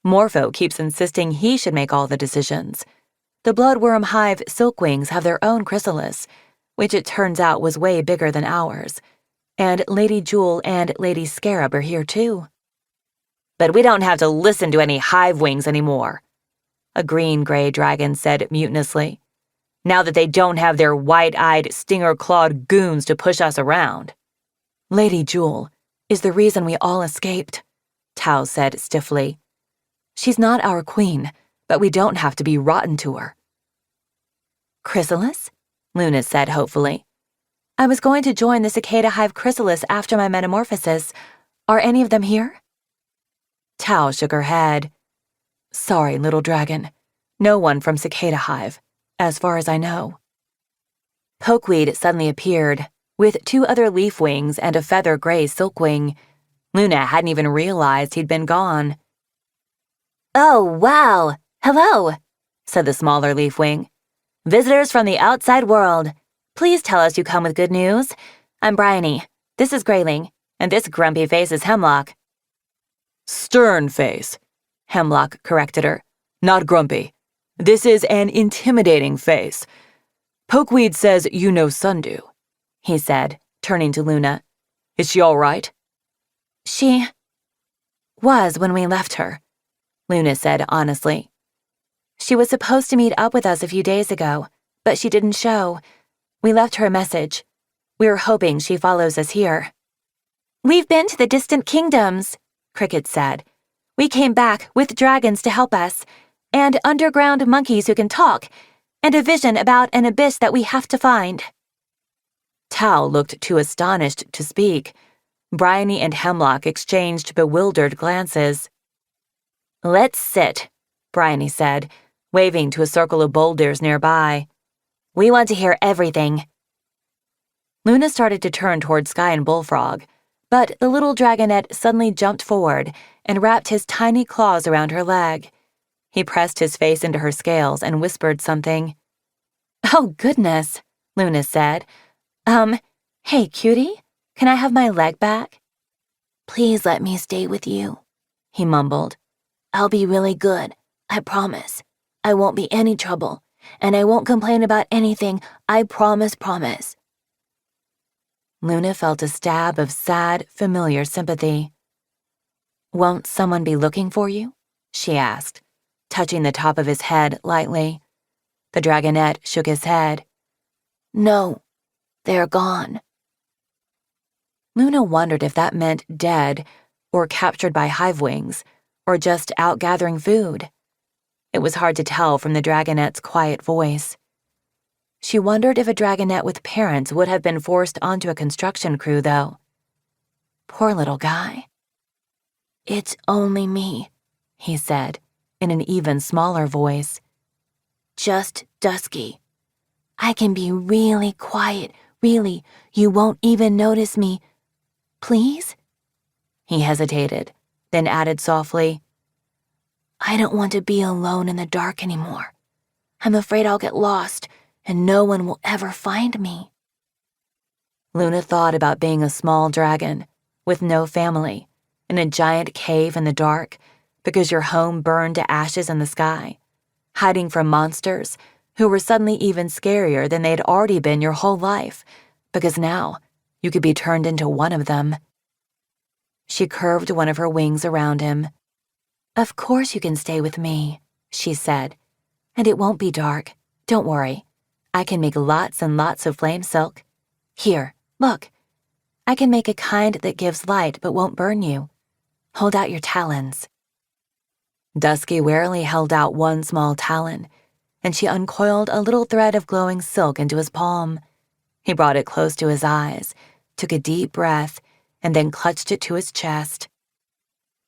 Morpho keeps insisting he should make all the decisions. The bloodworm hive silkwings have their own chrysalis, which it turns out was way bigger than ours. And Lady Jewel and Lady Scarab are here too. But we don't have to listen to any hive wings anymore, a green-gray dragon said mutinously, now that they don't have their wide-eyed, stinger-clawed goons to push us around. Lady Jewel is the reason we all escaped, Tao said stiffly. She's not our queen, but we don't have to be rotten to her. Chrysalis? Luna said hopefully. I was going to join the cicada hive chrysalis after my metamorphosis. Are any of them here? Tao shook her head. Sorry, little dragon. No one from cicada hive, as far as I know. Pokeweed suddenly appeared, with 2 other leaf wings and a feather gray silkwing. Luna hadn't even realized he'd been gone. Oh, wow! Hello, said the smaller leaf wing. Visitors from the outside world. Please tell us you come with good news. I'm Bryony. This is Grayling, and this grumpy face is Hemlock. Stern face, Hemlock corrected her. Not grumpy. This is an intimidating face. Pokeweed says you know Sundew, he said, turning to Luna. Is she all right? She was when we left her, Luna said honestly. She was supposed to meet up with us a few days ago, but she didn't show. We left her a message. We were hoping she follows us here. We've been to the distant kingdoms, Cricket said. We came back with dragons to help us, and underground monkeys who can talk, and a vision about an abyss that we have to find. Tao looked too astonished to speak. Bryony and Hemlock exchanged bewildered glances. Let's sit, Bryony said, waving to a circle of boulders nearby. We want to hear everything. Luna started to turn toward Sky and Bullfrog, but the little dragonette suddenly jumped forward and wrapped his tiny claws around her leg. He pressed his face into her scales and whispered something. Oh, goodness, Luna said. Hey, cutie, can I have my leg back? Please let me stay with you, he mumbled. I'll be really good, I promise. I won't be any trouble, and I won't complain about anything, I promise. Luna felt a stab of sad, familiar sympathy. Won't someone be looking for you? She asked, touching the top of his head lightly. The dragonette shook his head. No, they're gone. Luna wondered if that meant dead, or captured by hive wings, or just out gathering food. It was hard to tell from the dragonette's quiet voice. She wondered if a dragonette with parents would have been forced onto a construction crew, though. Poor little guy. It's only me, he said, in an even smaller voice. Just Dusky. I can be really quiet, really. You won't even notice me. Please? He hesitated, then added softly, I don't want to be alone in the dark anymore. I'm afraid I'll get lost, and no one will ever find me. Luna thought about being a small dragon, with no family, in a giant cave in the dark, because your home burned to ashes in the sky, hiding from monsters who were suddenly even scarier than they'd already been your whole life, because now you could be turned into one of them. She curved one of her wings around him. Of course you can stay with me, she said, and it won't be dark. Don't worry. I can make lots and lots of flame silk. Here, look. I can make a kind that gives light but won't burn you. Hold out your talons. Dusky warily held out one small talon, and she uncoiled a little thread of glowing silk into his palm. He brought it close to his eyes, took a deep breath, and then clutched it to his chest.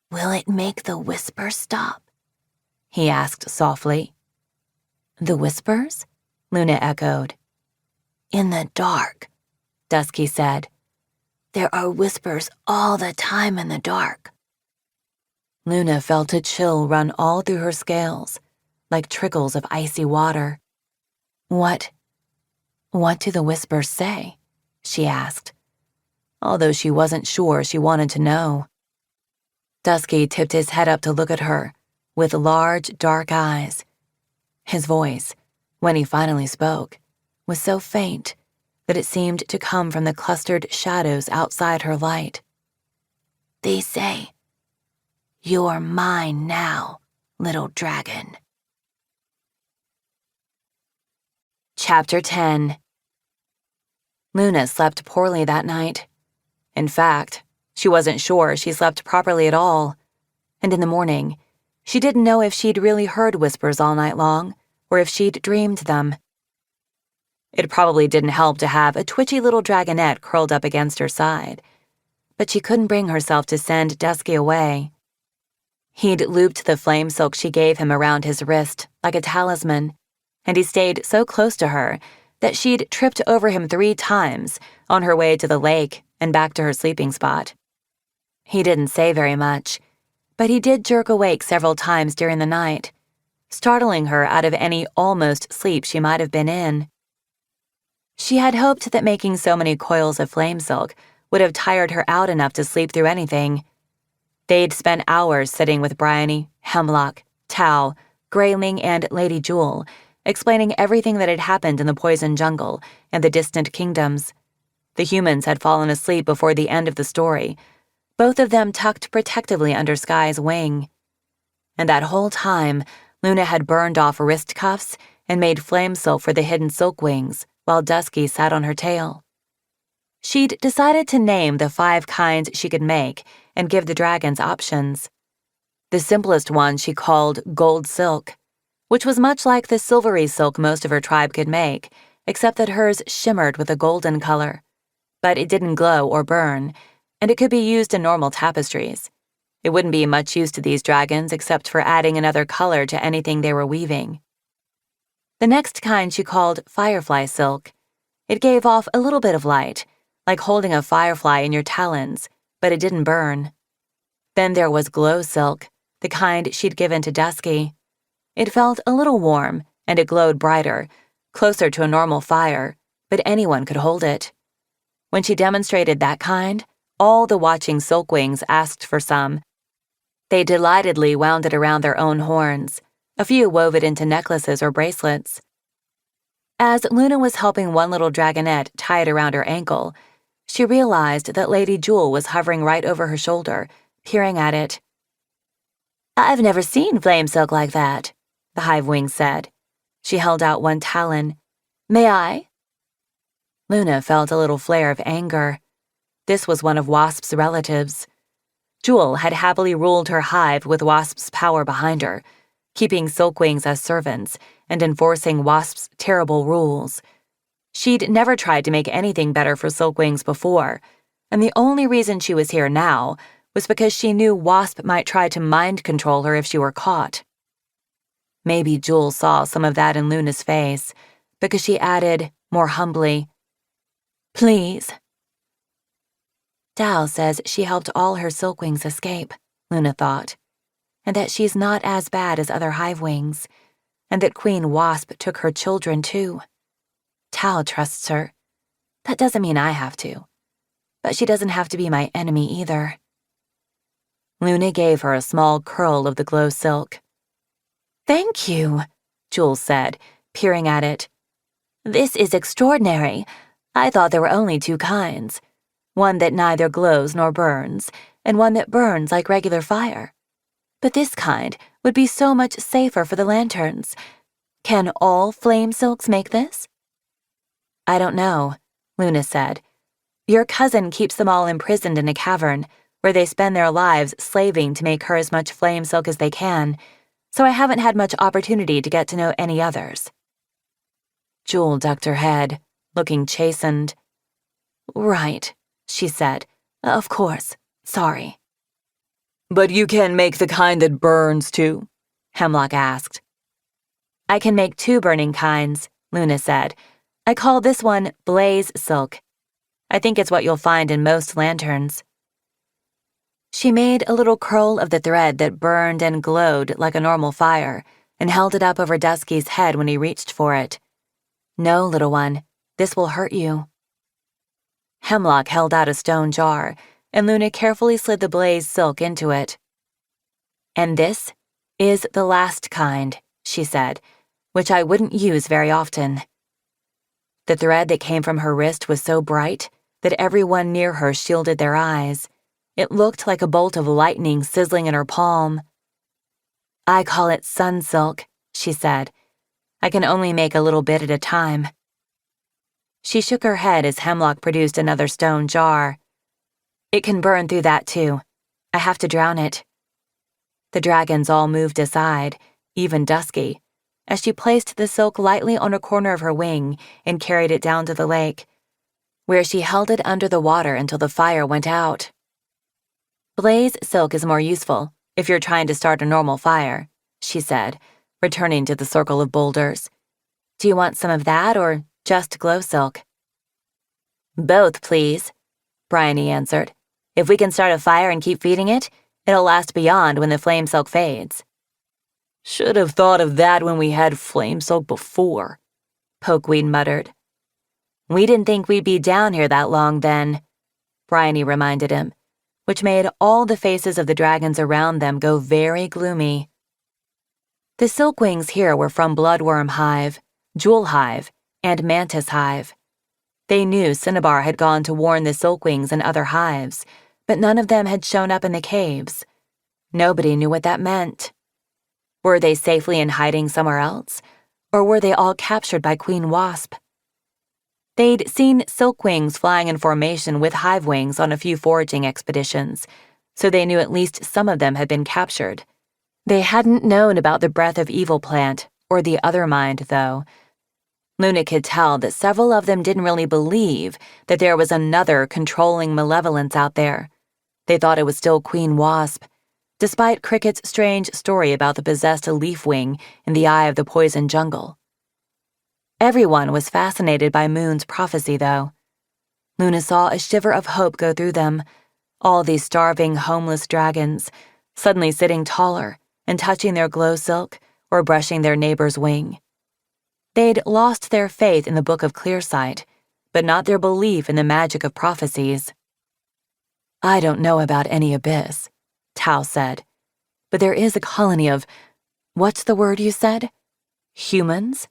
Will it make the whispers stop? He asked softly. The whispers? Luna echoed. In the dark, Dusky said. There are whispers all the time in the dark. Luna felt a chill run all through her scales, like trickles of icy water. What do the whispers say? She asked, although she wasn't sure she wanted to know. Dusky tipped his head up to look at her, with large, dark eyes. His voice, when he finally spoke, was so faint that it seemed to come from the clustered shadows outside her light. "They say, 'You're mine now, little dragon.'" Chapter 10. Luna slept poorly that night. In fact, she wasn't sure she slept properly at all. And in the morning, she didn't know if she'd really heard whispers all night long, or if she'd dreamed them. It probably didn't help to have a twitchy little dragonette curled up against her side, but she couldn't bring herself to send Dusky away. He'd looped the flame silk she gave him around his wrist like a talisman, and he stayed so close to her that she'd tripped over him 3 times on her way to the lake and back to her sleeping spot. He didn't say very much, but he did jerk awake several times during the night, startling her out of any almost sleep she might have been in. She had hoped that making so many coils of flame silk would have tired her out enough to sleep through anything. They'd spent hours sitting with Bryony, Hemlock, Tau, Grayling, and Lady Jewel, explaining everything that had happened in the poison jungle and the distant kingdoms. The humans had fallen asleep before the end of the story, both of them tucked protectively under Sky's wing. And that whole time, Luna had burned off wrist cuffs and made flame silk for the hidden silkwings while Dusky sat on her tail. She'd decided to name the 5 kinds she could make and give the dragons options. The simplest one she called gold silk, which was much like the silvery silk most of her tribe could make, except that hers shimmered with a golden color. But it didn't glow or burn, and it could be used in normal tapestries. It wouldn't be much use to these dragons except for adding another color to anything they were weaving. The next kind she called firefly silk. It gave off a little bit of light, like holding a firefly in your talons, but it didn't burn. Then there was glow silk, the kind she'd given to Dusky. It felt a little warm, and it glowed brighter, closer to a normal fire, but anyone could hold it. When she demonstrated that kind, all the watching silkwings asked for some. They delightedly wound it around their own horns. A few wove it into necklaces or bracelets. As Luna was helping one little dragonette tie it around her ankle, she realized that Lady Jewel was hovering right over her shoulder, peering at it. "I've never seen flame silk like that," the Hive wing said. She held out one talon. "May I?" Luna felt a little flare of anger. This was one of Wasp's relatives. Jewel had happily ruled her hive with Wasp's power behind her, keeping silkwings as servants and enforcing Wasp's terrible rules. She'd never tried to make anything better for silkwings before, and the only reason she was here now was because she knew Wasp might try to mind control her if she were caught. Maybe Jewel saw some of that in Luna's face, because she added, more humbly, "Please." Tao says she helped all her silkwings escape, Luna thought, and that she's not as bad as other hivewings, and that Queen Wasp took her children too. Tao trusts her. That doesn't mean I have to, but she doesn't have to be my enemy either. Luna gave her a small curl of the glow silk. "Thank you," Jewel said, peering at it. "This is extraordinary. I thought there were only 2 kinds. One that neither glows nor burns, and one that burns like regular fire. But this kind would be so much safer for the lanterns. Can all flame silks make this?" "I don't know," Luna said. "Your cousin keeps them all imprisoned in a cavern, where they spend their lives slaving to make her as much flame silk as they can, so I haven't had much opportunity to get to know any others." Jewel ducked her head, looking chastened. "Right," she said. "Of course. Sorry." "But you can make the kind that burns, too?" Hemlock asked. "I can make 2 burning kinds," Luna said. "I call this one blaze silk. I think it's what you'll find in most lanterns." She made a little curl of the thread that burned and glowed like a normal fire and held it up over Dusky's head when he reached for it. "No, little one, this will hurt you." Hemlock held out a stone jar, and Luna carefully slid the blaze silk into it. "And this? is the last kind, she said, which I wouldn't use very often. The thread that came from her wrist was so bright that everyone near her shielded their eyes. It looked like a bolt of lightning sizzling in her palm. I call it sun silk, she said. I can only make a little bit at a time. She shook her head as Hemlock produced another stone jar. It can burn through that too. I have to drown it. The dragons all moved aside, even Dusky, as she placed the silk lightly on a corner of her wing and carried it down to the lake, where she held it under the water until the fire went out. Blaze silk is more useful if you're trying to start a normal fire, she said, returning to the circle of boulders. Do you want some of that or just glow silk? Both, please, Bryony answered. If we can start a fire and keep feeding it, it'll last beyond when the flame silk fades. Should have thought of that when we had flame silk before, Pokeweed muttered. We didn't think we'd be down here that long then, Bryony reminded him, which made all the faces of the dragons around them go very gloomy. The silkwings here were from Bloodworm Hive, Jewel Hive, and Mantis Hive. They knew Cinnabar had gone to warn the silkwings and other hives, but none of them had shown up in the caves. Nobody knew what that meant. Were they safely in hiding somewhere else, or were they all captured by Queen Wasp? They'd seen silkwings flying in formation with hive wings on a few foraging expeditions, so they knew at least some of them had been captured. They hadn't known about the Breath of Evil plant or the Other Mind, though. Luna could tell that several of them didn't really believe that there was another controlling malevolence out there. They thought it was still Queen Wasp, despite Cricket's strange story about the possessed leaf wing in the eye of the poison jungle. Everyone was fascinated by Moon's prophecy, though. Luna saw a shiver of hope go through them, all these starving, homeless dragons, suddenly sitting taller and touching their glow silk or brushing their neighbor's wing. They'd lost their faith in the Book of Clearsight, but not their belief in the magic of prophecies. I don't know about any abyss, Tao said, but there is a colony of, what's the word you said? Humans?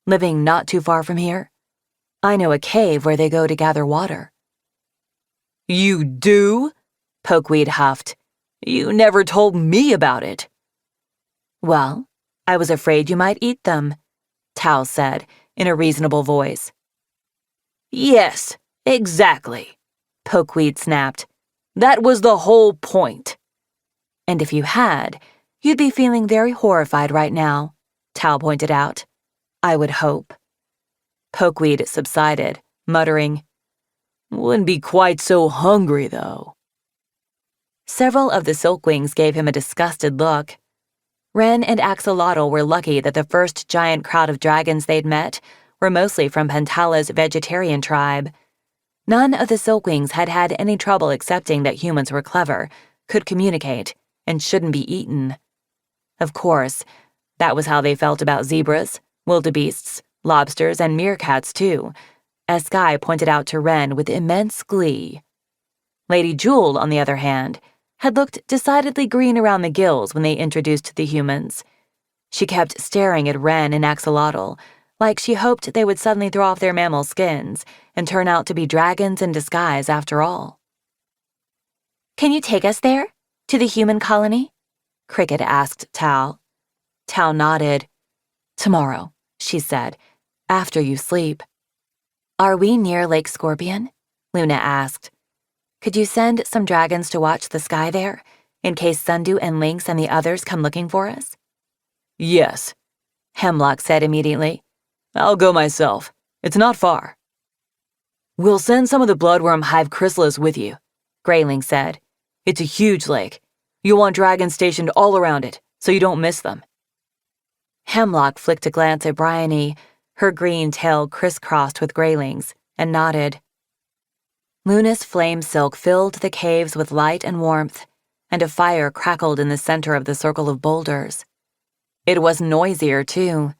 Living not too far from here. I know a cave where they go to gather water. You do? Pokeweed huffed. You never told me about it. Well, I was afraid you might eat them, Tao said in a reasonable voice. Yes, exactly, Pokeweed snapped. That was the whole point. And if you had, you'd be feeling very horrified right now, Tao pointed out. I would hope. Pokeweed subsided, muttering, Wouldn't be quite so hungry, though. Several of the silkwings gave him a disgusted look. Ren and Axel were lucky that the first giant crowd of dragons they'd met were mostly from Pantala's vegetarian tribe. None of the silkwings had had any trouble accepting that humans were clever, could communicate, and shouldn't be eaten. Of course, that was how they felt about zebras, wildebeests, lobsters, and meerkats, too, as Sky pointed out to Ren with immense glee. Lady Jewel, on the other hand, had looked decidedly green around the gills when they introduced the humans. She kept staring at Ren and Axolotl, like she hoped they would suddenly throw off their mammal skins and turn out to be dragons in disguise after all. Can you take us there? To the human colony? Cricket asked Tao. Tao nodded. Tomorrow, she said, after you sleep. Are we near Lake Scorpion? Luna asked. Could you send some dragons to watch the sky there, in case Sundew and Lynx and the others come looking for us? Yes, Hemlock said immediately. I'll go myself. It's not far. We'll send some of the Bloodworm Hive chrysalis with you, Grayling said. It's a huge lake. You'll want dragons stationed all around it, so you don't miss them. Hemlock flicked a glance at Bryony, her green tail crisscrossed with Grayling's, and nodded. Luna's flame silk filled the caves with light and warmth, and a fire crackled in the center of the circle of boulders. It was noisier, too.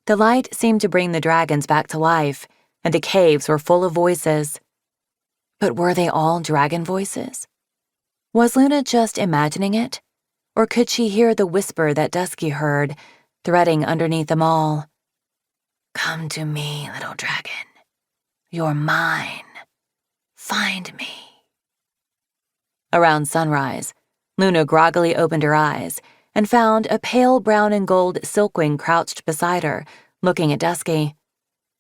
The light seemed to bring the dragons back to life, and the caves were full of voices. But were they all dragon voices? Was Luna just imagining it? Or could she hear the whisper that Dusky heard, threading underneath them all? Come to me, little dragon. You're mine. Find me. Around sunrise, Luna groggily opened her eyes and found a pale brown and gold silkwing crouched beside her, looking at Dusky.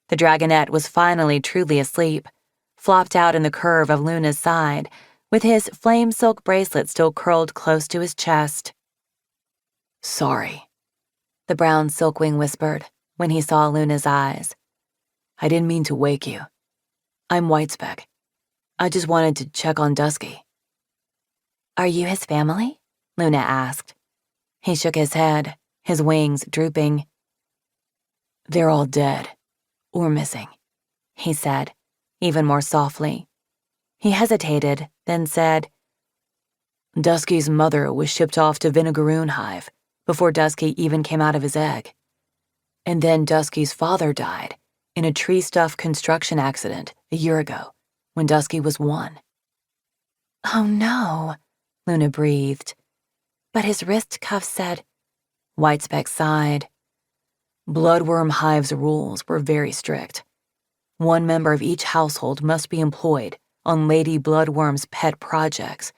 The dragonette was finally truly asleep, flopped out in the curve of Luna's side, with his flame silk bracelet still curled close to his chest. Sorry, the brown silkwing whispered when he saw Luna's eyes. I didn't mean to wake you. I'm Whitespeck. I just wanted to check on Dusky. Are you his family? Luna asked. He shook his head, his wings drooping. They're all dead, or missing, he said, even more softly. He hesitated, then said, Dusky's mother was shipped off to Vinegaroon Hive before Dusky even came out of his egg. And then Dusky's father died in a tree-stuffed construction accident a year ago when Dusky was 1. Oh no, Luna breathed. But his wrist cuff said, Whitespeck sighed. Bloodworm Hive's rules were very strict. 1 member of each household must be employed on Lady Bloodworm's pet projects,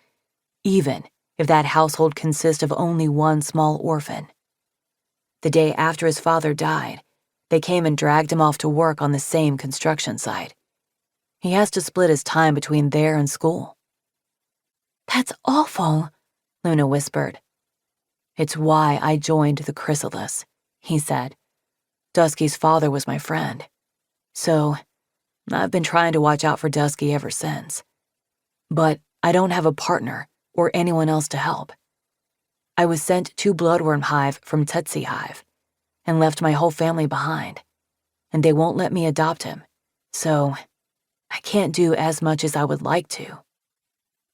even if that household consists of only 1 small orphan. The day after his father died, they came and dragged him off to work on the same construction site. He has to split his time between there and school. That's awful, Luna whispered. It's why I joined the Chrysalis, he said. Dusky's father was my friend. So, I've been trying to watch out for Dusky ever since. But I don't have a partner or anyone else to help. I was sent to Bloodworm Hive from Tutsi Hive and left my whole family behind. And they won't let me adopt him, so I can't do as much as I would like to.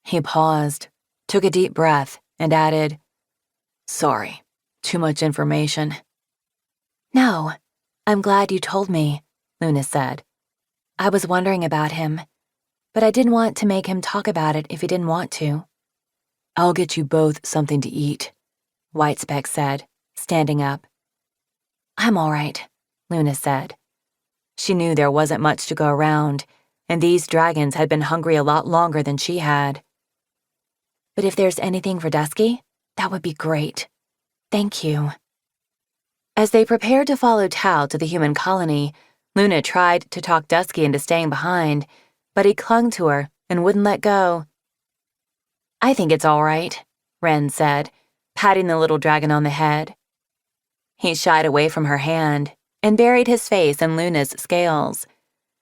He paused, took a deep breath, and added, Sorry, too much information. No, I'm glad you told me, Luna said. I was wondering about him, but I didn't want to make him talk about it if he didn't want to. I'll get you both something to eat, Whitespeck said, standing up. I'm all right, Luna said. She knew there wasn't much to go around, and these dragons had been hungry a lot longer than she had. But if there's anything for Dusky, that would be great. Thank you. As they prepared to follow Tao to the human colony, Luna tried to talk Dusky into staying behind, but he clung to her and wouldn't let go. I think it's all right, Ren said, patting the little dragon on the head. He shied away from her hand and buried his face in Luna's scales.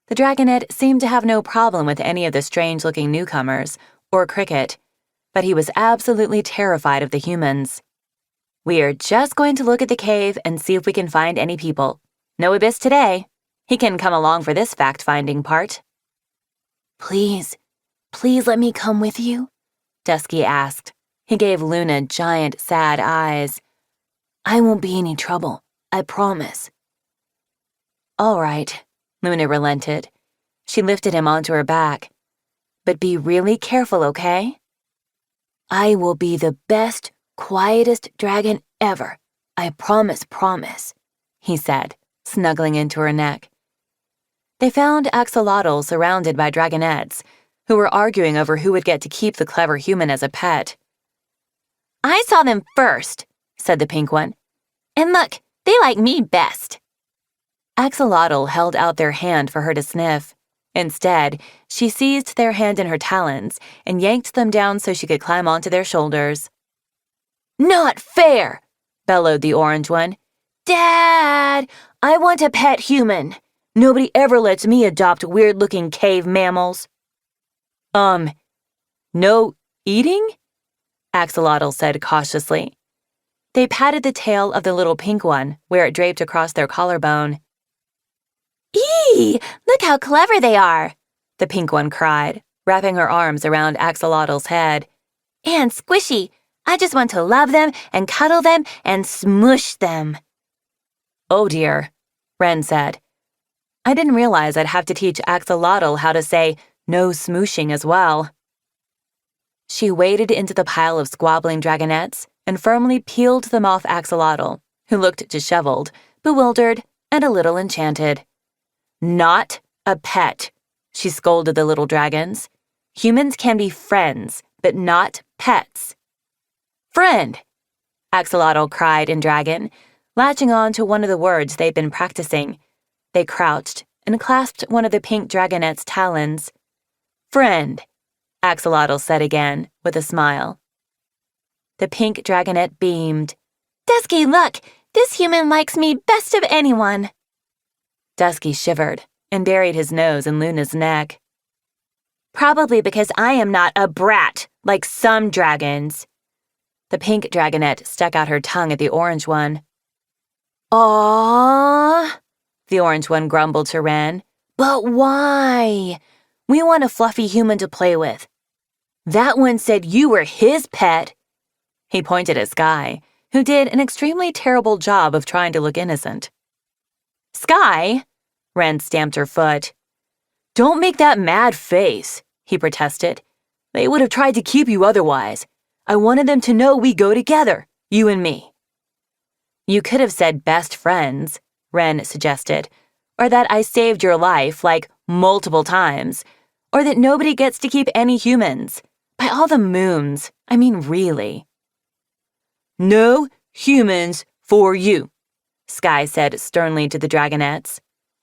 The dragonette seemed to have no problem with any of the strange-looking newcomers, or Cricket, but he was absolutely terrified of the humans. We are just going to look at the cave and see if we can find any people. No Abyss today. He can come along for this fact-finding part. Please let me come with you? Dusky asked. He gave Luna giant, sad eyes. I won't be any trouble, I promise. All right, Luna relented. She lifted him onto her back. But be really careful, okay? I will be the best, quietest dragon ever. I promise, he said, snuggling into her neck. They found Axolotl surrounded by dragonettes, who were arguing over who would get to keep the clever human as a pet. I saw them first, said the pink one. And look, they like me best. Axolotl held out their hand for her to sniff. Instead, she seized their hand in her talons and yanked them down so she could climb onto their shoulders. Not fair, bellowed the orange one. Dad, I want a pet human. Nobody ever lets me adopt weird-looking cave mammals. No eating? Axolotl said cautiously. They patted the tail of the little pink one, where it draped across their collarbone. Eee! Look how clever they are, the pink one cried, wrapping her arms around Axolotl's head. And squishy. I just want to love them and cuddle them and smoosh them. Oh dear, Ren said. I didn't realize I'd have to teach Axolotl how to say no smooshing as well. She waded into the pile of squabbling dragonettes and firmly peeled them off Axolotl, who looked disheveled, bewildered, and a little enchanted. "Not a pet," she scolded the little dragons. "Humans can be friends, but not pets." "Friend!" Axolotl cried in dragon, latching on to one of the words they'd been practicing. They crouched and clasped one of the pink dragonette's talons. "Friend," Axolotl said again, with a smile. The pink dragonette beamed. "Dusky, look! This human likes me best of anyone." Dusky shivered and buried his nose in Luna's neck. "Probably because I am not a brat like some dragons." The pink dragonette stuck out her tongue at the orange one. "Aww," the orange one grumbled to Ren. "But why? We want a fluffy human to play with." "That one said you were his pet." He pointed at Sky, who did an extremely terrible job of trying to look innocent. "Sky?" Ren stamped her foot. "Don't make that mad face," he protested. "They would have tried to keep you otherwise. I wanted them to know we go together, you and me." "You could have said best friends," Ren suggested, "or that I saved your life, like, multiple times, or that nobody gets to keep any humans. By all the moons, I mean really." "No humans for you," Sky said sternly to the dragonettes.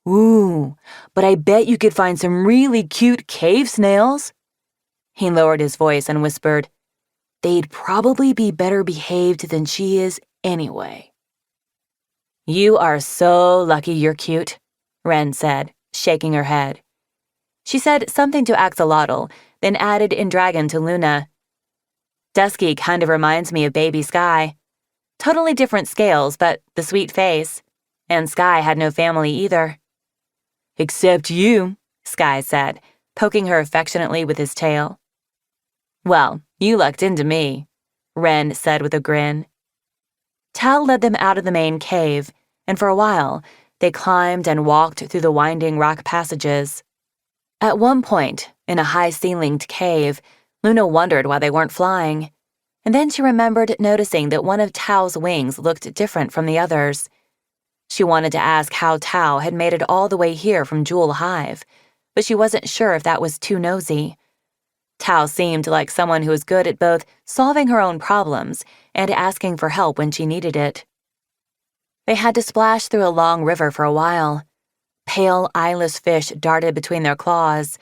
"Ooh, but I bet you could find some really cute cave snails." He lowered his voice and whispered, "They'd probably be better behaved than she is anyway." "You are so lucky you're cute," Ren said, shaking her head. She said something to Axolotl, then added in dragon to Luna. "Dusky kind of reminds me of baby Sky. Totally different scales, but the sweet face. And Sky had no family either." "Except you," Sky said, poking her affectionately with his tail. "Well, you lucked into me," Ren said with a grin. Tal led them out of the main cave, and for a while, they climbed and walked through the winding rock passages. At one point, in a high-ceilinged cave, Luna wondered why they weren't flying, and then she remembered noticing that one of Tao's wings looked different from the others. She wanted to ask how Tao had made it all the way here from Jewel Hive, but she wasn't sure if that was too nosy. Tao seemed like someone who was good at both solving her own problems and asking for help when she needed it. They had to splash through a long river for a while. Pale, eyeless fish darted between their claws.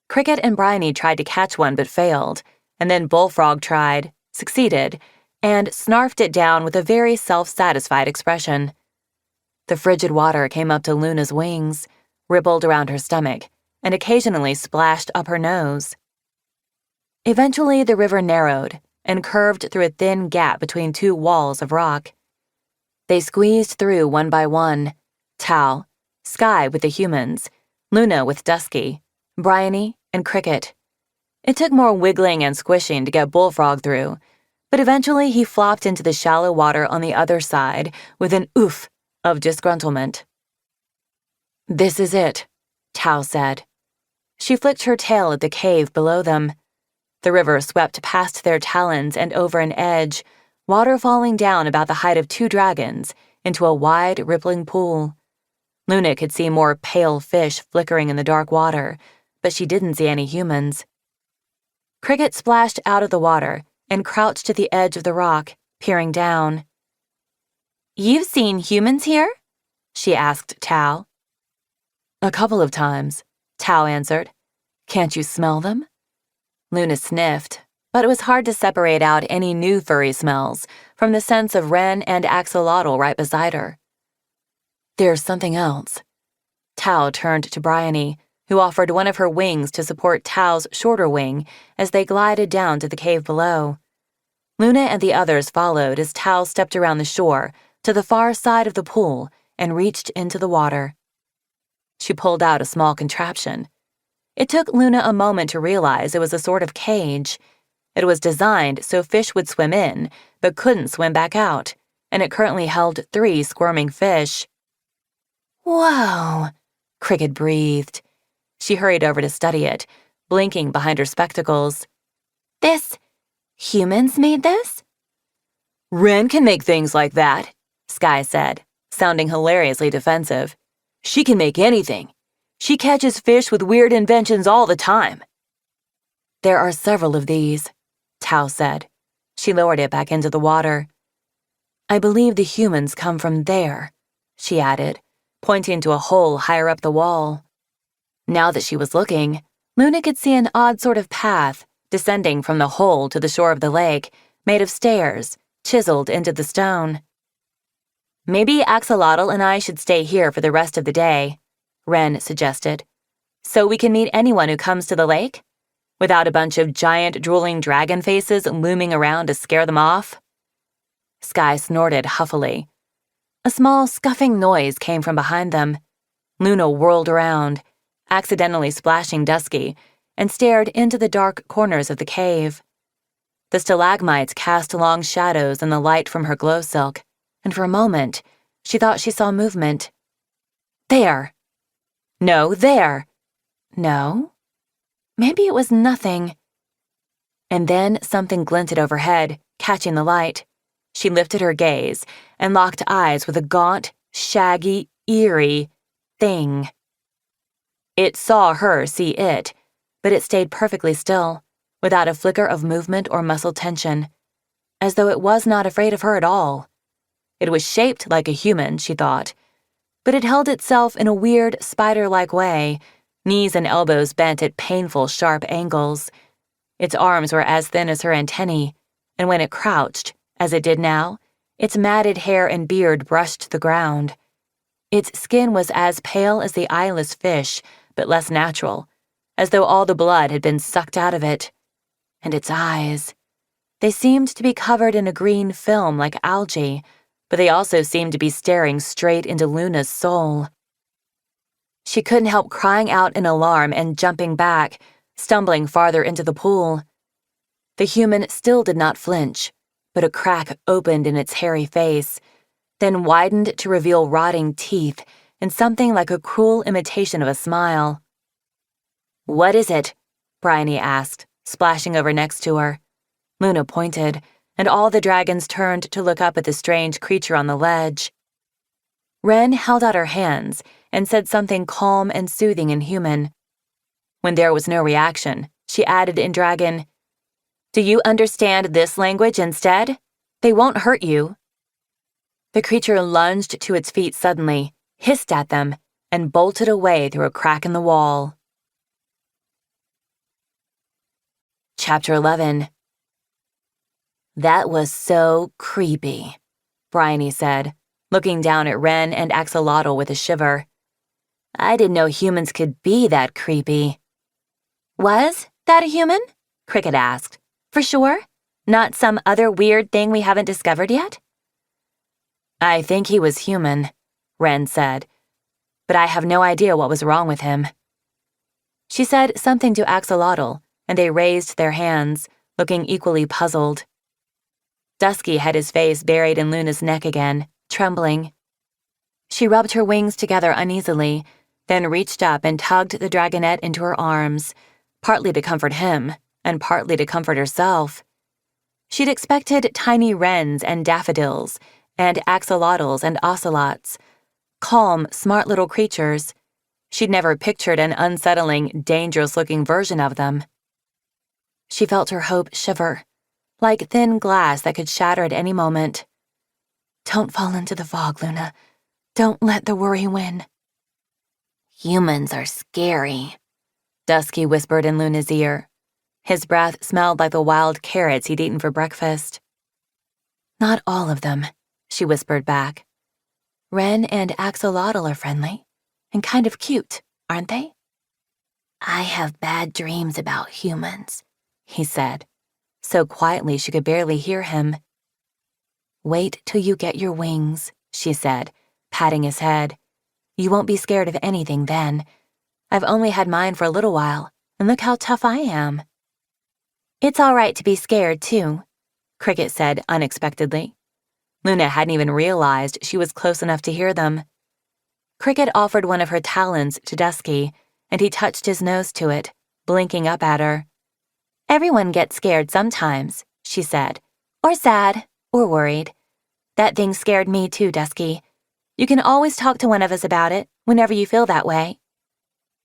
Cricket and Bryony tried to catch one but failed, and then Bullfrog tried, succeeded, and snarfed it down with a very self-satisfied expression. The frigid water came up to Luna's wings, rippled around her stomach, and occasionally splashed up her nose. Eventually, the river narrowed and curved through a thin gap between two walls of rock. They squeezed through one by one, Tao, Sky with the humans, Luna with Dusky, Bryony, and Cricket. It took more wiggling and squishing to get Bullfrog through, but eventually he flopped into the shallow water on the other side with an oof of disgruntlement. "This is it," Tao said. She flicked her tail at the cave below them. The river swept past their talons and over an edge, water falling down about the height of 2 dragons into a wide, rippling pool. Luna could see more pale fish flickering in the dark water, but she didn't see any humans. Cricket splashed out of the water and crouched at the edge of the rock, peering down. "You've seen humans here?" she asked Tao. "A couple of times," Tao answered. "Can't you smell them?" Luna sniffed, but it was hard to separate out any new furry smells from the sense of Ren and Axolotl right beside her. "There's something else." Tao turned to Bryony, who offered one of her wings to support Tao's shorter wing as they glided down to the cave below. Luna and the others followed as Tao stepped around the shore to the far side of the pool and reached into the water. She pulled out a small contraption. It took Luna a moment to realize it was a sort of cage. It was designed so fish would swim in, but couldn't swim back out, and it currently held 3 squirming fish. "Whoa," Cricket breathed. She hurried over to study it, blinking behind her spectacles. "Humans made this?" Ren can make things like that, Sky said, sounding hilariously defensive. She can make anything. She catches fish with weird inventions all the time. There are several of these, Tao said. She lowered it back into the water. I believe the humans come from there, she added, pointing to a hole higher up the wall. Now that she was looking, Luna could see an odd sort of path descending from the hole to the shore of the lake, made of stairs, chiseled into the stone. Maybe Axolotl and I should stay here for the rest of the day, Ren suggested, so we can meet anyone who comes to the lake, without a bunch of giant drooling dragon faces looming around to scare them off. Sky snorted huffily. A small scuffing noise came from behind them. Luna whirled around, accidentally splashing Dusky, and stared into the dark corners of the cave. The stalagmites cast long shadows in the light from her glow silk, and for a moment, she thought she saw movement. There. No, there. No. Maybe it was nothing. And then something glinted overhead, catching the light. She lifted her gaze and locked eyes with a gaunt, shaggy, eerie thing. It saw her see it, but it stayed perfectly still, without a flicker of movement or muscle tension, as though it was not afraid of her at all. It was shaped like a human, she thought, but it held itself in a weird, spider-like way, knees and elbows bent at painful, sharp angles. Its arms were as thin as her antennae, and when it crouched, as it did now, its matted hair and beard brushed the ground. Its skin was as pale as the eyeless fish, but less natural, as though all the blood had been sucked out of it. And its eyes. They seemed to be covered in a green film like algae, but they also seemed to be staring straight into Luna's soul. She couldn't help crying out in alarm and jumping back, stumbling farther into the pool. The human still did not flinch, but a crack opened in its hairy face, then widened to reveal rotting teeth and something like a cruel imitation of a smile. "What is it?" Bryony asked, splashing over next to her. Luna pointed, and all the dragons turned to look up at the strange creature on the ledge. Ren held out her hands and said something calm and soothing in human. When there was no reaction, she added in dragon, "Do you understand this language instead? They won't hurt you." The creature lunged to its feet suddenly, hissed at them, and bolted away through a crack in the wall. Chapter 11. That was so creepy, Bryony said, looking down at Ren and Axolotl with a shiver. I didn't know humans could be that creepy. Was that a human? Cricket asked. For sure? Not some other weird thing we haven't discovered yet? I think he was human, Ren said, but I have no idea what was wrong with him. She said something to Axolotl, and they raised their hands, looking equally puzzled. Dusky had his face buried in Luna's neck again, trembling. She rubbed her wings together uneasily, then reached up and tugged the dragonette into her arms, partly to comfort him, and partly to comfort herself. She'd expected tiny wrens and daffodils, and axolotls and ocelots, calm, smart little creatures. She'd never pictured an unsettling, dangerous-looking version of them. She felt her hope shiver, like thin glass that could shatter at any moment. Don't fall into the fog, Luna. Don't let the worry win. Humans are scary, Dusky whispered in Luna's ear. His breath smelled like the wild carrots he'd eaten for breakfast. Not all of them, she whispered back. Ren and Axolotl are friendly, and kind of cute, aren't they? I have bad dreams about humans, he said, so quietly she could barely hear him. Wait till you get your wings, she said, patting his head. You won't be scared of anything then. I've only had mine for a little while, and look how tough I am. It's all right to be scared, too, Cricket said unexpectedly. Luna hadn't even realized she was close enough to hear them. Cricket offered one of her talons to Dusky, and he touched his nose to it, blinking up at her. Everyone gets scared sometimes, she said, or sad, or worried. That thing scared me too, Dusky. You can always talk to one of us about it whenever you feel that way.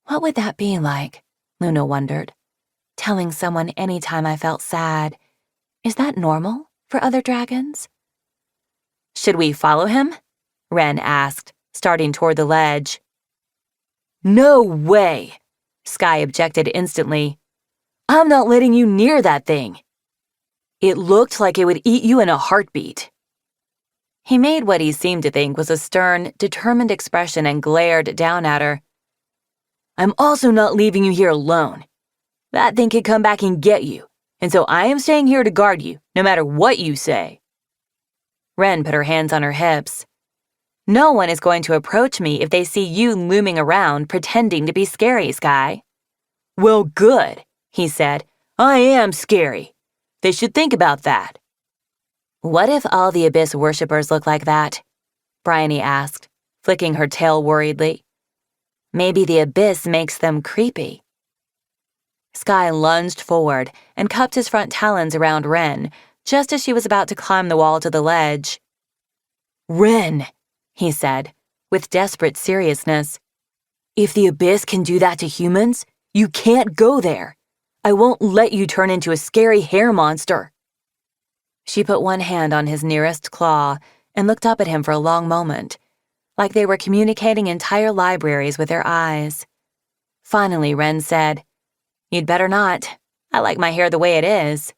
What would that be like? Luna wondered. Telling someone anytime I felt sad. Is that normal for other dragons? Should we follow him? Ren asked, starting toward the ledge. No way, Sky objected instantly. I'm not letting you near that thing. It looked like it would eat you in a heartbeat. He made what he seemed to think was a stern, determined expression and glared down at her. I'm also not leaving you here alone. That thing could come back and get you, and so I am staying here to guard you, no matter what you say. Ren put her hands on her hips. No one is going to approach me if they see you looming around pretending to be scary, Sky. Well, good, he said. I am scary. They should think about that. What if all the Abyss worshippers look like that? Bryony asked, flicking her tail worriedly. Maybe the Abyss makes them creepy. Sky lunged forward and cupped his front talons around Ren, just as she was about to climb the wall to the ledge. Ren, he said, with desperate seriousness. If the Abyss can do that to humans, you can't go there. I won't let you turn into a scary hair monster. She put one hand on his nearest claw and looked up at him for a long moment, like they were communicating entire libraries with their eyes. Finally, Ren said, You'd better not. I like my hair the way it is.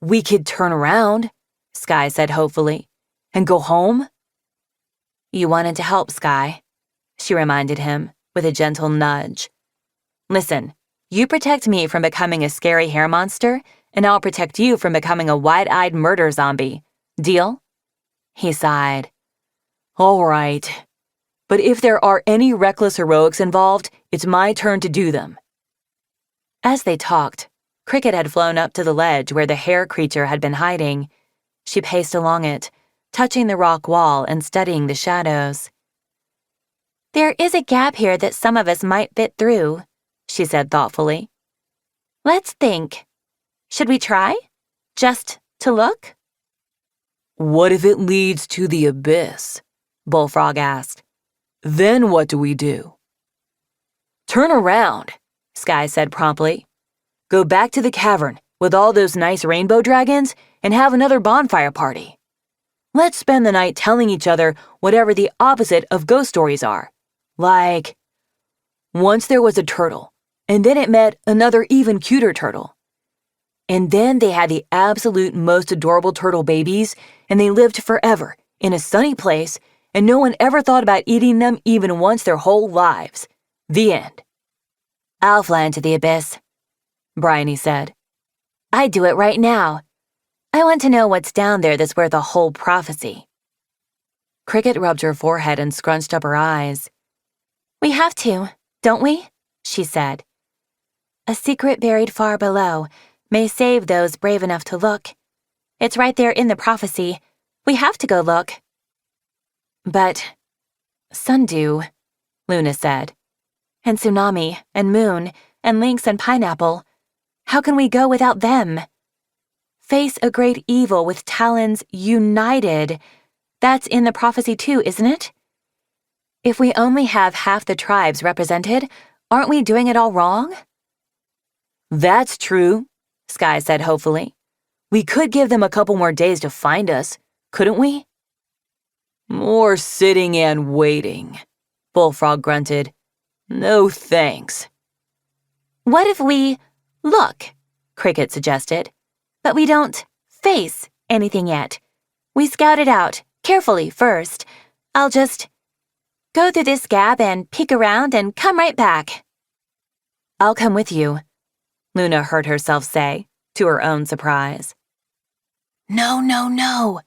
We could turn around, Sky said hopefully, and go home. You wanted to help, Sky, she reminded him with a gentle nudge. Listen, you protect me from becoming a scary hair monster, and I'll protect you from becoming a wide-eyed murder zombie. Deal? He sighed. All right. But if there are any reckless heroics involved, it's my turn to do them. As they talked, Cricket had flown up to the ledge where the hair creature had been hiding. She paced along it, touching the rock wall and studying the shadows. There is a gap here that some of us might fit through, she said thoughtfully. Let's think. Should we try? Just to look? What if it leads to the Abyss? Bullfrog asked. Then what do we do? Turn around, Sky said promptly. Go back to the cavern with all those nice rainbow dragons and have another bonfire party. Let's spend the night telling each other whatever the opposite of ghost stories are. Like, once there was a turtle, and then it met another even cuter turtle. And then they had the absolute most adorable turtle babies, and they lived forever in a sunny place, and no one ever thought about eating them even once their whole lives. The end. I'll fly into the Abyss, Bryony said. I'd do it right now. I want to know what's down there that's worth a whole prophecy. Cricket rubbed her forehead and scrunched up her eyes. We have to, don't we? She said. A secret buried far below may save those brave enough to look. It's right there in the prophecy. We have to go look. But Sundew, Luna said, and Tsunami, and Moon, and Lynx and Pineapple. How can we go without them? Face a great evil with talons united. That's in the prophecy too, isn't it? If we only have half the tribes represented, aren't we doing it all wrong? That's true, Sky said hopefully. We could give them a couple more days to find us, couldn't we? More sitting and waiting, Bullfrog grunted. No thanks. What if we look, Cricket suggested, but we don't face anything yet. We scout it out carefully first. I'll just go through this gap and peek around and come right back. I'll come with you, Luna heard herself say, to her own surprise. No, no, no,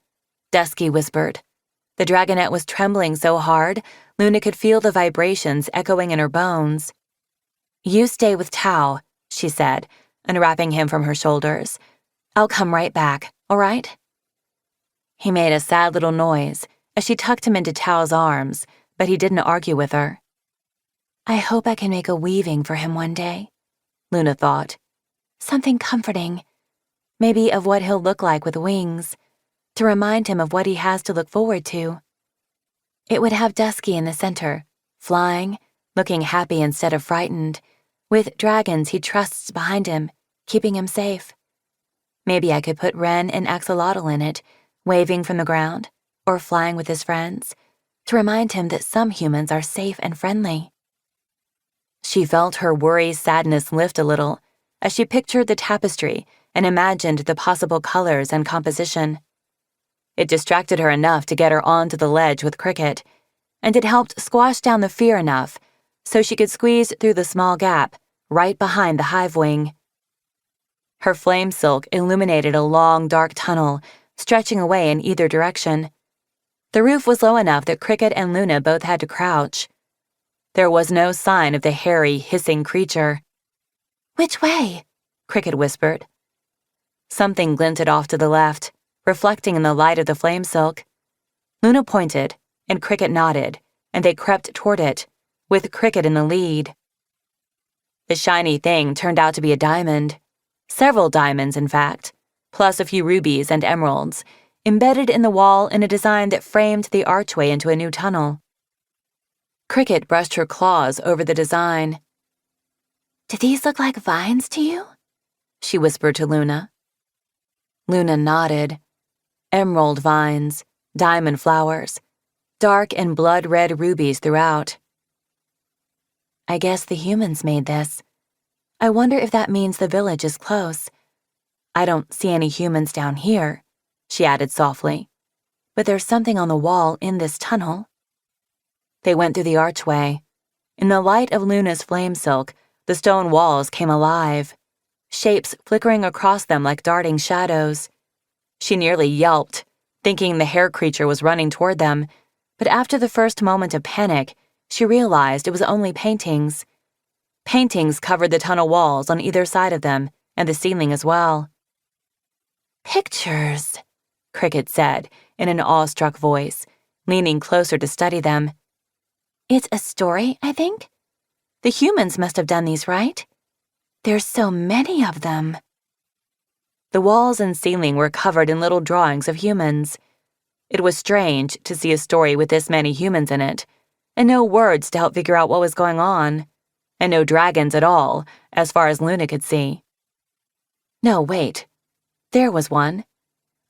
Dusky whispered. The dragonette was trembling so hard, Luna could feel the vibrations echoing in her bones. You stay with Tao, she said, unwrapping him from her shoulders. I'll come right back, all right? He made a sad little noise as she tucked him into Tao's arms, but he didn't argue with her. I hope I can make a weaving for him one day, Luna thought. Something comforting. Maybe of what he'll look like with wings. to remind him of what he has to look forward to. It would have Dusky in the center, flying, looking happy instead of frightened, with dragons he trusts behind him, keeping him safe. Maybe I could put Ren and Axel in it, waving from the ground, or flying with his friends, to remind him that some humans are safe and friendly. She felt her worry-sadness lift a little as she pictured the tapestry and imagined the possible colors and composition. It distracted her enough to get her onto the ledge with Cricket, and it helped squash down the fear enough so she could squeeze through the small gap right behind the hive wing. Her flame silk illuminated a long, dark tunnel stretching away in either direction. The roof was low enough that Cricket and Luna both had to crouch. There was no sign of the hairy, hissing creature. "Which way?" Cricket whispered. Something glinted off to the left, reflecting in the light of the flame silk. Luna pointed, and Cricket nodded, and they crept toward it, with Cricket in the lead. The shiny thing turned out to be a diamond. Several diamonds, in fact, plus a few rubies and emeralds, embedded in the wall in a design that framed the archway into a new tunnel. Cricket brushed her claws over the design. "Do these look like vines to you?" she whispered to Luna. Luna nodded. Emerald vines, diamond flowers, dark and blood-red rubies throughout. I guess the humans made this. I wonder if that means the village is close. I don't see any humans down here, she added softly, but there's something on the wall in this tunnel. They went through the archway. In the light of Luna's flame silk, the stone walls came alive, shapes flickering across them like darting shadows. She nearly yelped, thinking the hair creature was running toward them, but after the first moment of panic, she realized it was only paintings. Paintings covered the tunnel walls on either side of them, and the ceiling as well. "Pictures," Cricket said in an awestruck voice, leaning closer to study them. "It's a story, I think. The humans must have done these, right? There's so many of them." The walls and ceiling were covered in little drawings of humans. It was strange to see a story with this many humans in it, and no words to help figure out what was going on, and no dragons at all, as far as Luna could see. No, wait. There was one.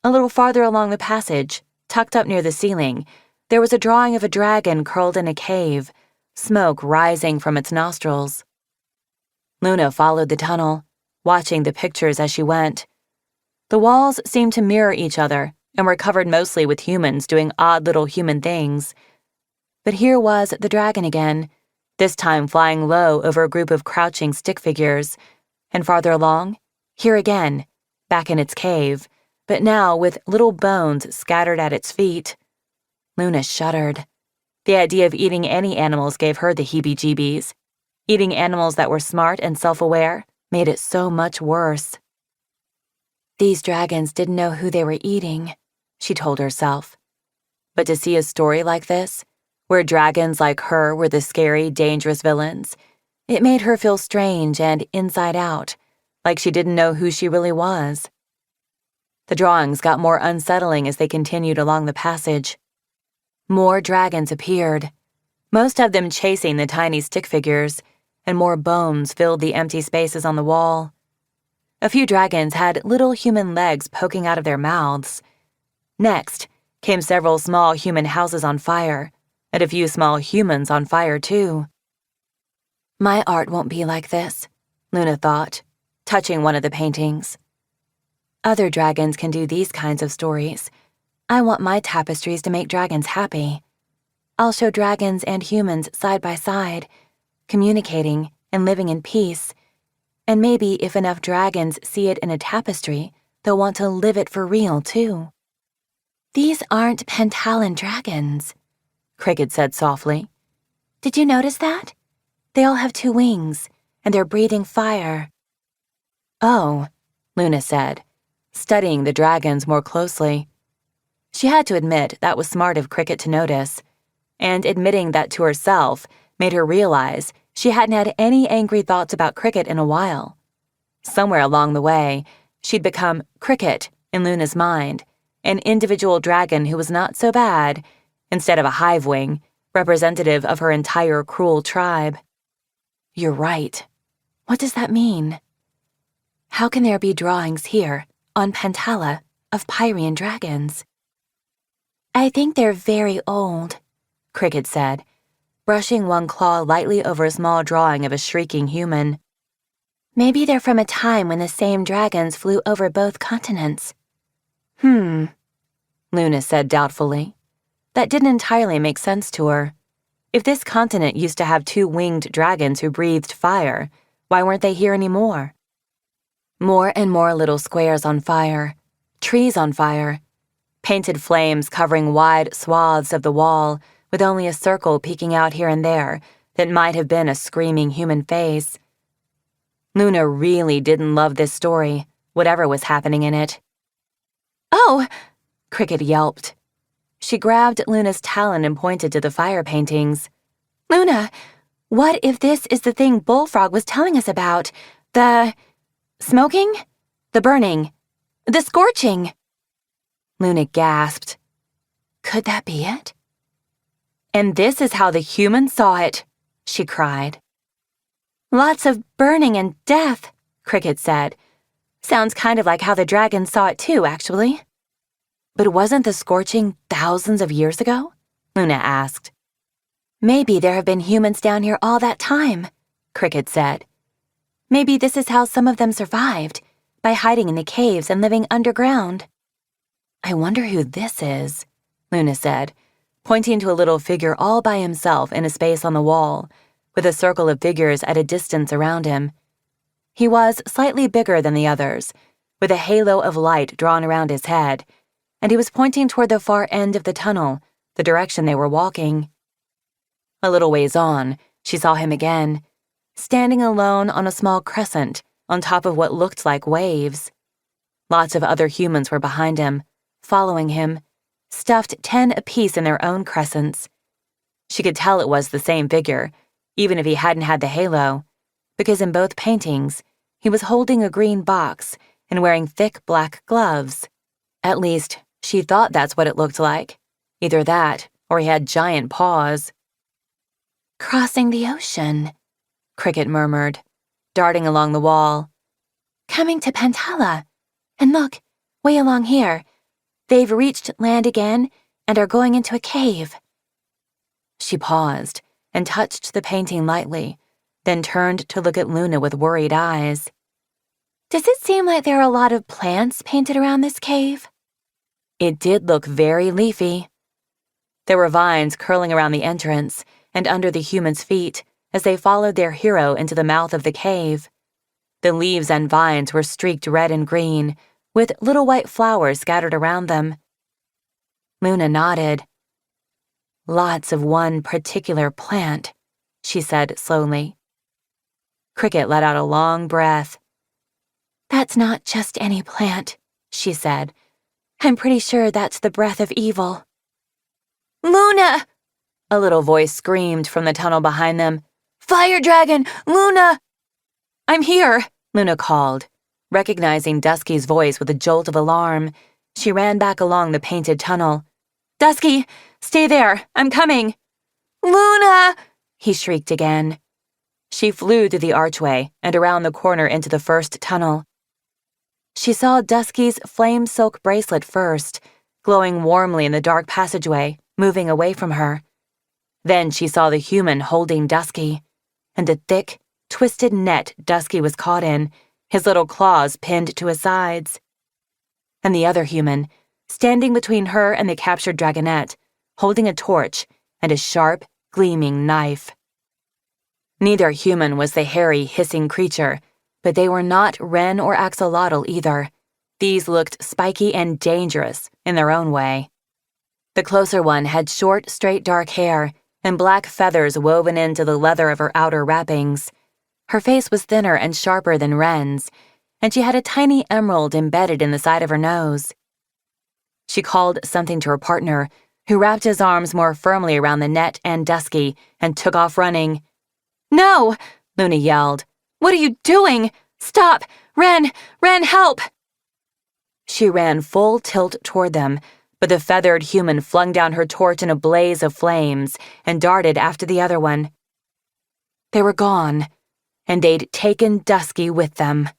A little farther along the passage, tucked up near the ceiling, there was a drawing of a dragon curled in a cave, smoke rising from its nostrils. Luna followed the tunnel, watching the pictures as she went. The walls seemed to mirror each other and were covered mostly with humans doing odd little human things. But here was the dragon again, this time flying low over a group of crouching stick figures, and farther along, here again, back in its cave, but now with little bones scattered at its feet. Luna shuddered. The idea of eating any animals gave her the heebie-jeebies. Eating animals that were smart and self-aware made it so much worse. These dragons didn't know who they were eating, she told herself. But to see a story like this, where dragons like her were the scary, dangerous villains, it made her feel strange and inside out, like she didn't know who she really was. The drawings got more unsettling as they continued along the passage. More dragons appeared, most of them chasing the tiny stick figures, and more bones filled the empty spaces on the wall. A few dragons had little human legs poking out of their mouths. Next came several small human houses on fire, and a few small humans on fire too. My art won't be like this, Luna thought, touching one of the paintings. Other dragons can do these kinds of stories. I want my tapestries to make dragons happy. I'll show dragons and humans side by side, communicating and living in peace. And maybe if enough dragons see it in a tapestry, they'll want to live it for real, too. "These aren't Pantalan dragons," Cricket said softly. "Did you notice that? They all have 2 wings, and they're breathing fire." "Oh," Luna said, studying the dragons more closely. She had to admit that was smart of Cricket to notice, and admitting that to herself made her realize she hadn't had any angry thoughts about Cricket in a while. Somewhere along the way, she'd become Cricket in Luna's mind, an individual dragon who was not so bad, instead of a hive wing, representative of her entire cruel tribe. You're right. What does that mean? How can there be drawings here, on Pantala, of Pyrian dragons? I think they're very old, Cricket said, brushing one claw lightly over a small drawing of a shrieking human. Maybe they're from a time when the same dragons flew over both continents. Luna said doubtfully. That didn't entirely make sense to her. If this continent used to have 2 winged dragons who breathed fire, why weren't they here anymore? More and more little squares on fire, trees on fire, painted flames covering wide swaths of the wall with only a circle peeking out here and there that might have been a screaming human face. Luna really didn't love this story, whatever was happening in it. Oh! Cricket yelped. She grabbed Luna's talon and pointed to the fire paintings. Luna, what if this is the thing Bullfrog was telling us about? The smoking? The burning? The scorching? Luna gasped. Could that be it? And this is how the humans saw it, she cried. Lots of burning and death, Cricket said. Sounds kind of like how the dragons saw it too, actually. But wasn't the scorching thousands of years ago? Luna asked. Maybe there have been humans down here all that time, Cricket said. Maybe this is how some of them survived, by hiding in the caves and living underground. I wonder who this is, Luna said, pointing to a little figure all by himself in a space on the wall, with a circle of figures at a distance around him. He was slightly bigger than the others, with a halo of light drawn around his head, and he was pointing toward the far end of the tunnel, the direction they were walking. A little ways on, she saw him again, standing alone on a small crescent on top of what looked like waves. Lots of other humans were behind him, following him, stuffed 10 apiece in their own crescents. She could tell it was the same figure, even if he hadn't had the halo, because in both paintings, he was holding a green box and wearing thick black gloves. At least, she thought that's what it looked like. Either that, or he had giant paws. Crossing the ocean, Cricket murmured, darting along the wall. Coming to Pantala. And look, way along here. They've reached land again and are going into a cave. She paused and touched the painting lightly, then turned to look at Luna with worried eyes. Does it seem like there are a lot of plants painted around this cave? It did look very leafy. There were vines curling around the entrance and under the humans' feet as they followed their hero into the mouth of the cave. The leaves and vines were streaked red and green, with little white flowers scattered around them. Luna nodded. Lots of one particular plant, she said slowly. Cricket let out a long breath. That's not just any plant, she said. I'm pretty sure that's the breath of evil. Luna! A little voice screamed from the tunnel behind them. Fire dragon! Luna! I'm here, Luna called. Recognizing Dusky's voice with a jolt of alarm, she ran back along the painted tunnel. Dusky, stay there, I'm coming. Luna! He shrieked again. She flew through the archway and around the corner into the first tunnel. She saw Dusky's flame silk bracelet first, glowing warmly in the dark passageway, moving away from her. Then she saw the human holding Dusky, and the thick, twisted net Dusky was caught in, his little claws pinned to his sides. And the other human, standing between her and the captured dragonette, holding a torch and a sharp, gleaming knife. Neither human was the hairy, hissing creature, but they were not Ren or Axolotl either. These looked spiky and dangerous in their own way. The closer one had short, straight dark hair and black feathers woven into the leather of her outer wrappings. Her face was thinner and sharper than Ren's, and she had a tiny emerald embedded in the side of her nose. She called something to her partner, who wrapped his arms more firmly around the net and Dusky and took off running. "No!" Luna yelled. "What are you doing? Stop! Ren! Ren, help!" She ran full tilt toward them, but the feathered human flung down her torch in a blaze of flames and darted after the other one. They were gone, and they'd taken Dusky with them.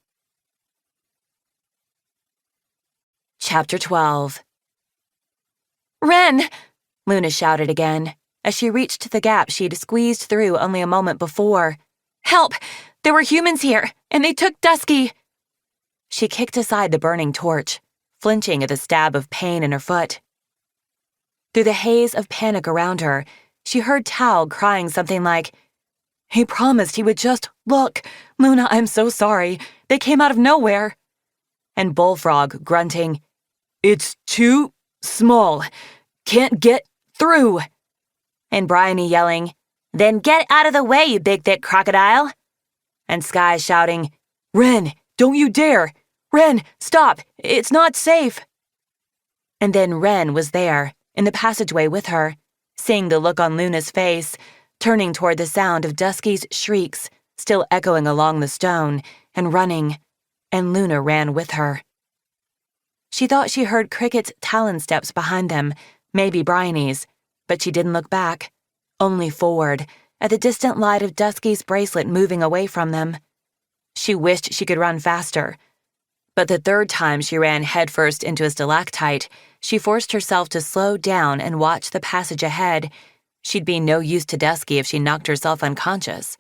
Chapter 12. "Ren!" Luna shouted again, as she reached the gap she'd squeezed through only a moment before. "Help! There were humans here, and they took Dusky!" She kicked aside the burning torch, flinching at the stab of pain in her foot. Through the haze of panic around her, she heard Tao crying something like, "He promised he would just look. Luna, I'm so sorry. They came out of nowhere." And Bullfrog grunting, "It's too small. Can't get through." And Bryony yelling, "Then get out of the way, you big thick crocodile." And Sky shouting, "Ren, don't you dare! Ren, stop! It's not safe!" And then Ren was there, in the passageway with her, seeing the look on Luna's face, turning toward the sound of Dusky's shrieks, still echoing along the stone, and running, and Luna ran with her. She thought she heard Cricket's talon steps behind them, maybe Bryony's, but she didn't look back, only forward, at the distant light of Dusky's bracelet moving away from them. She wished she could run faster, but the third time she ran headfirst into a stalactite, she forced herself to slow down and watch the passage ahead. She'd be no use to Dusky if she knocked herself unconscious.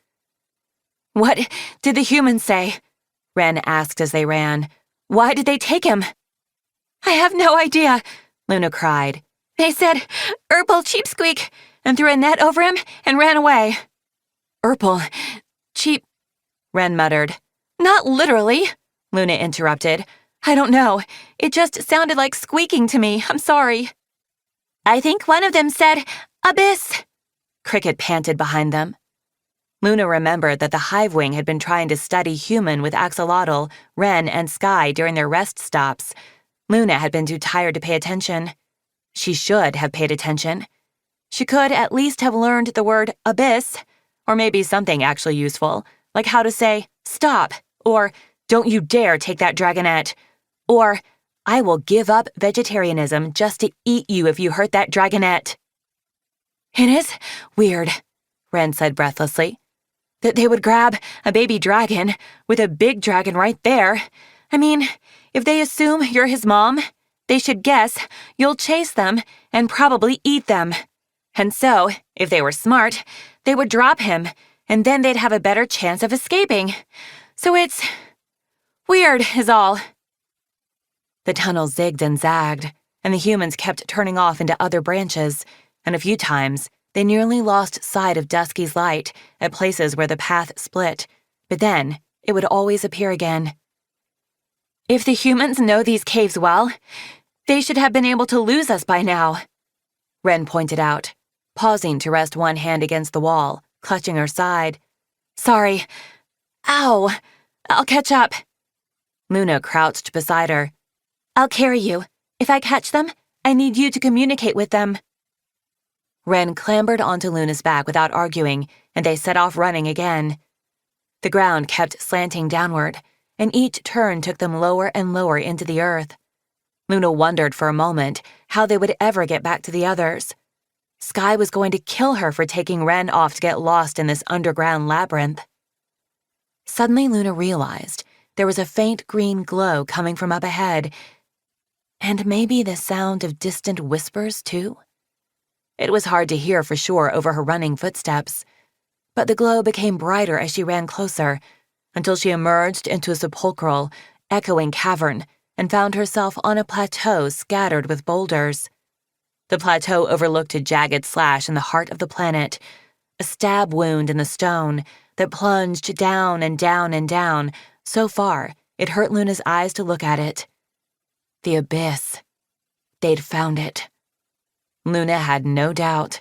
"What did the humans say?" Ren asked as they ran. "Why did they take him?" "I have no idea," Luna cried. "They said, 'Urple Cheapsqueak,' and threw a net over him and ran away." "Urple Cheap," Ren muttered. "Not literally," Luna interrupted. "I don't know. It just sounded like squeaking to me. I'm sorry." "I think one of them said, 'Abyss,'" Cricket panted behind them. Luna remembered that the Hivewing had been trying to study human with Axolotl, Ren, and Sky during their rest stops. Luna had been too tired to pay attention. She should have paid attention. She could at least have learned the word abyss, or maybe something actually useful, like how to say, "Stop," or "Don't you dare take that dragonette," or "I will give up vegetarianism just to eat you if you hurt that dragonette." "It is weird," Ren said breathlessly, "that they would grab a baby dragon with a big dragon right there. I mean, if they assume you're his mom, they should guess you'll chase them and probably eat them. And so, if they were smart, they would drop him, and then they'd have a better chance of escaping. So it's weird, is all." The tunnel zigged and zagged, and the humans kept turning off into other branches, and a few times they nearly lost sight of Dusky's light at places where the path split, but then it would always appear again. "If the humans know these caves well, they should have been able to lose us by now," Ren pointed out, pausing to rest one hand against the wall, clutching her side. "Sorry. Ow! I'll catch up." Luna crouched beside her. "I'll carry you. If I catch them, I need you to communicate with them." Ren clambered onto Luna's back without arguing, and they set off running again. The ground kept slanting downward, and each turn took them lower and lower into the earth. Luna wondered for a moment how they would ever get back to the others. Sky was going to kill her for taking Ren off to get lost in this underground labyrinth. Suddenly Luna realized there was a faint green glow coming from up ahead, and maybe the sound of distant whispers, too. It was hard to hear for sure over her running footsteps, but the glow became brighter as she ran closer, until she emerged into a sepulchral, echoing cavern and found herself on a plateau scattered with boulders. The plateau overlooked a jagged slash in the heart of the planet, a stab wound in the stone that plunged down and down and down, so far it hurt Luna's eyes to look at it. The abyss. They'd found it. Luna had no doubt.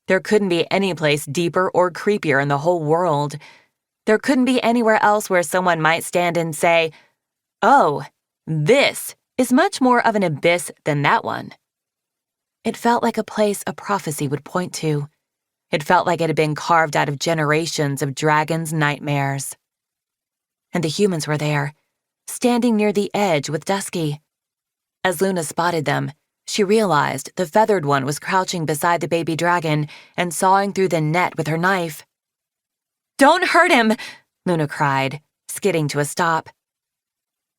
There couldn't be any place deeper or creepier in the whole world. There couldn't be anywhere else where someone might stand and say, "Oh, this is much more of an abyss than that one." It felt like a place a prophecy would point to. It felt like it had been carved out of generations of dragons' nightmares. And the humans were there, standing near the edge with Dusky. As Luna spotted them, she realized the feathered one was crouching beside the baby dragon and sawing through the net with her knife. "Don't hurt him!" Luna cried, skidding to a stop.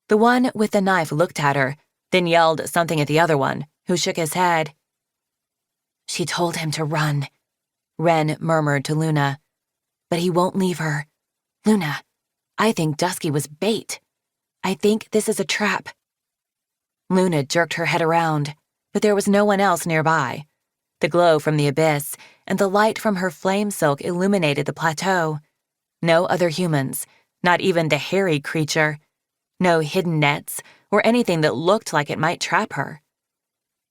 The one with the knife looked at her, then yelled something at the other one, who shook his head. "She told him to run," Ren murmured to Luna. "But he won't leave her. Luna, I think Dusky was bait. I think this is a trap." Luna jerked her head around, but there was no one else nearby. The glow from the abyss and the light from her flame silk illuminated the plateau. No other humans, not even the hairy creature. No hidden nets or anything that looked like it might trap her.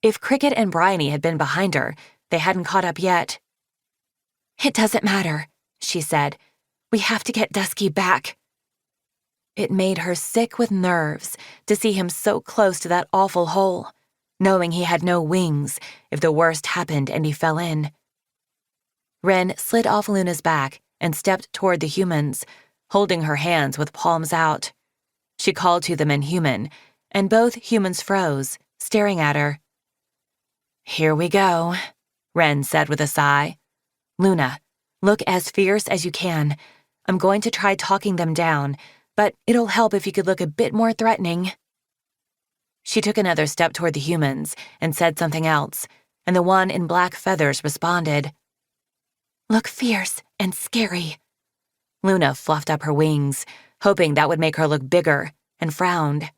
If Cricket and Bryony had been behind her, they hadn't caught up yet. "It doesn't matter," she said. "We have to get Dusky back." It made her sick with nerves to see him so close to that awful hole, knowing he had no wings if the worst happened and he fell in. Ren slid off Luna's back and stepped toward the humans, holding her hands with palms out. She called to them in human, and both humans froze, staring at her. "Here we go," Ren said with a sigh. "Luna, look as fierce as you can. I'm going to try talking them down, but it'll help if you could look a bit more threatening." She took another step toward the humans and said something else, and the one in black feathers responded. "Look fierce and scary." Luna fluffed up her wings, hoping that would make her look bigger, and frowned.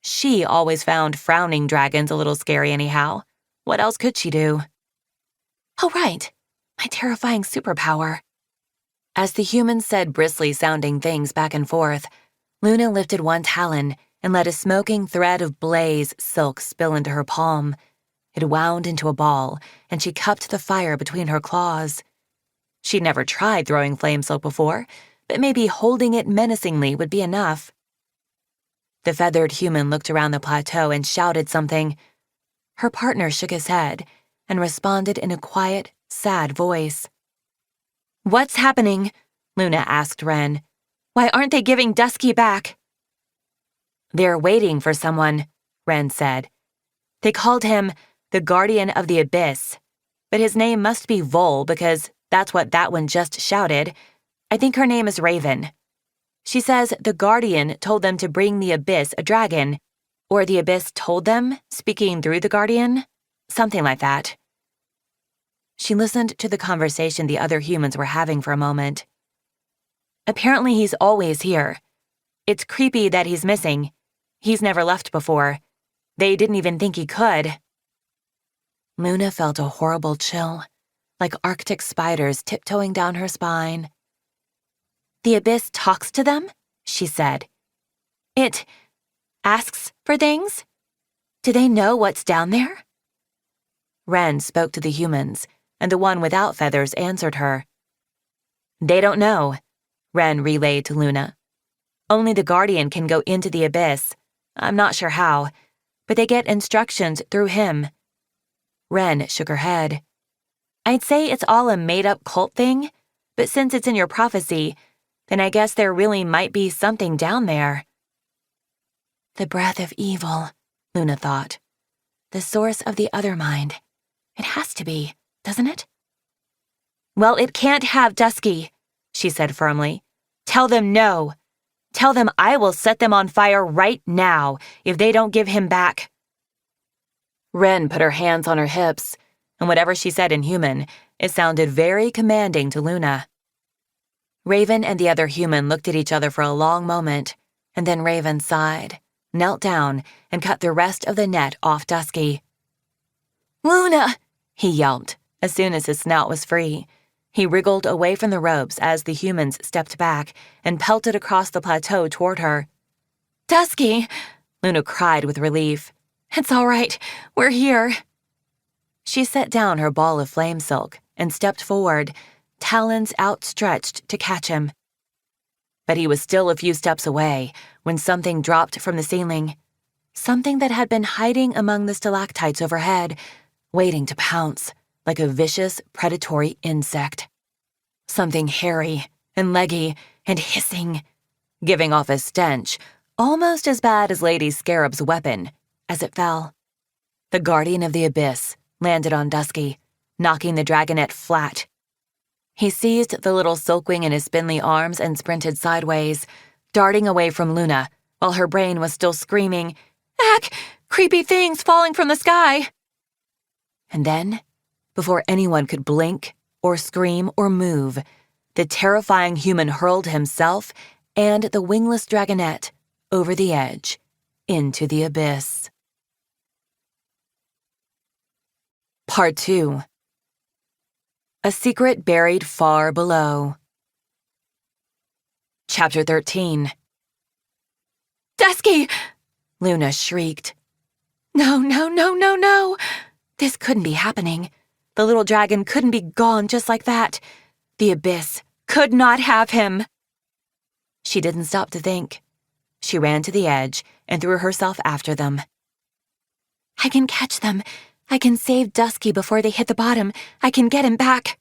She always found frowning dragons a little scary anyhow. What else could she do? "Oh, right, my terrifying superpower." As the humans said bristly-sounding things back and forth, Luna lifted one talon and let a smoking thread of blaze silk spill into her palm. It wound into a ball, and she cupped the fire between her claws. She'd never tried throwing flame silk before, but maybe holding it menacingly would be enough. The feathered human looked around the plateau and shouted something. Her partner shook his head and responded in a quiet, sad voice. "What's happening?" Luna asked Ren. "Why aren't they giving Dusky back?" "They're waiting for someone," Ren said. "They called him the Guardian of the Abyss, but his name must be Vol because that's what that one just shouted. I think her name is Raven. She says the Guardian told them to bring the Abyss a dragon, or the Abyss told them, speaking through the Guardian. Something like that." She listened to the conversation the other humans were having for a moment. "Apparently he's always here. It's creepy that he's missing. He's never left before. They didn't even think he could." Luna felt a horrible chill, like Arctic spiders tiptoeing down her spine. "The Abyss talks to them?" she said. "It asks for things? Do they know what's down there?" Ren spoke to the humans, and the one without feathers answered her. "They don't know," Ren relayed to Luna. "Only the Guardian can go into the Abyss. I'm not sure how, but they get instructions through him." Ren shook her head. "I'd say it's all a made-up cult thing, but since it's in your prophecy, then I guess there really might be something down there." The breath of evil, Luna thought. The source of the other mind. It has to be, doesn't it? "Well, it can't have Dusky," she said firmly. "Tell them no. Tell them I will set them on fire right now if they don't give him back." Ren put her hands on her hips, and whatever she said in human, it sounded very commanding to Luna. Raven and the other human looked at each other for a long moment, and then Raven sighed, knelt down, and cut the rest of the net off Dusky. "Luna!" he yelped as soon as his snout was free. He wriggled away from the ropes as the humans stepped back and pelted across the plateau toward her. "Dusky!" Luna cried with relief. "It's all right. We're here." She set down her ball of flame silk and stepped forward, talons outstretched to catch him. But he was still a few steps away when something dropped from the ceiling. Something that had been hiding among the stalactites overhead, waiting to pounce, like a vicious, predatory insect. Something hairy and leggy and hissing, giving off a stench almost as bad as Lady Scarab's weapon, as it fell. The guardian of the abyss landed on Dusky, knocking the dragonette flat. He seized the little silkwing in his spindly arms and sprinted sideways, darting away from Luna while her brain was still screaming, "Ack! Creepy things falling from the sky!" And then, before anyone could blink or scream or move, the terrifying human hurled himself and the wingless dragonette over the edge into the abyss. Part 2. A Secret Buried Far Below. Chapter 13. "Dusky!" Luna shrieked. No, no, no, no, no! This couldn't be happening. The little dragon couldn't be gone just like that. The abyss could not have him. She didn't stop to think. She ran to the edge and threw herself after them. I can catch them. I can save Dusky before they hit the bottom. I can get him back.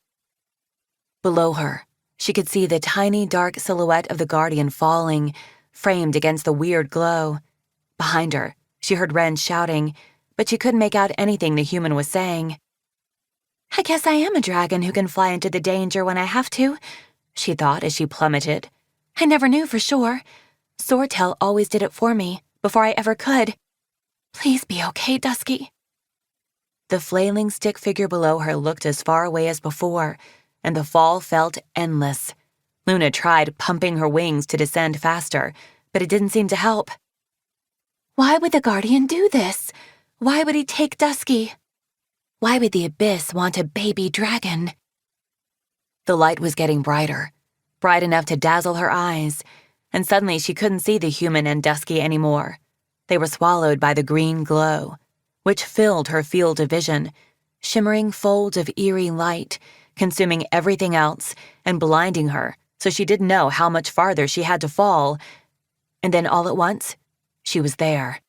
Below her, she could see the tiny dark silhouette of the guardian falling, framed against the weird glow. Behind her, she heard Ren shouting, but she couldn't make out anything the human was saying. I guess I am a dragon who can fly into the danger when I have to, she thought as she plummeted. I never knew for sure. Swordtail always did it for me, before I ever could. Please be okay, Dusky. The flailing stick figure below her looked as far away as before, and the fall felt endless. Luna tried pumping her wings to descend faster, but it didn't seem to help. Why would the guardian do this? Why would he take Dusky? Why would the abyss want a baby dragon? The light was getting brighter, bright enough to dazzle her eyes, and suddenly she couldn't see the human and Dusky anymore. They were swallowed by the green glow, which filled her field of vision, shimmering folds of eerie light, consuming everything else and blinding her so she didn't know how much farther she had to fall. And then all at once, she was there.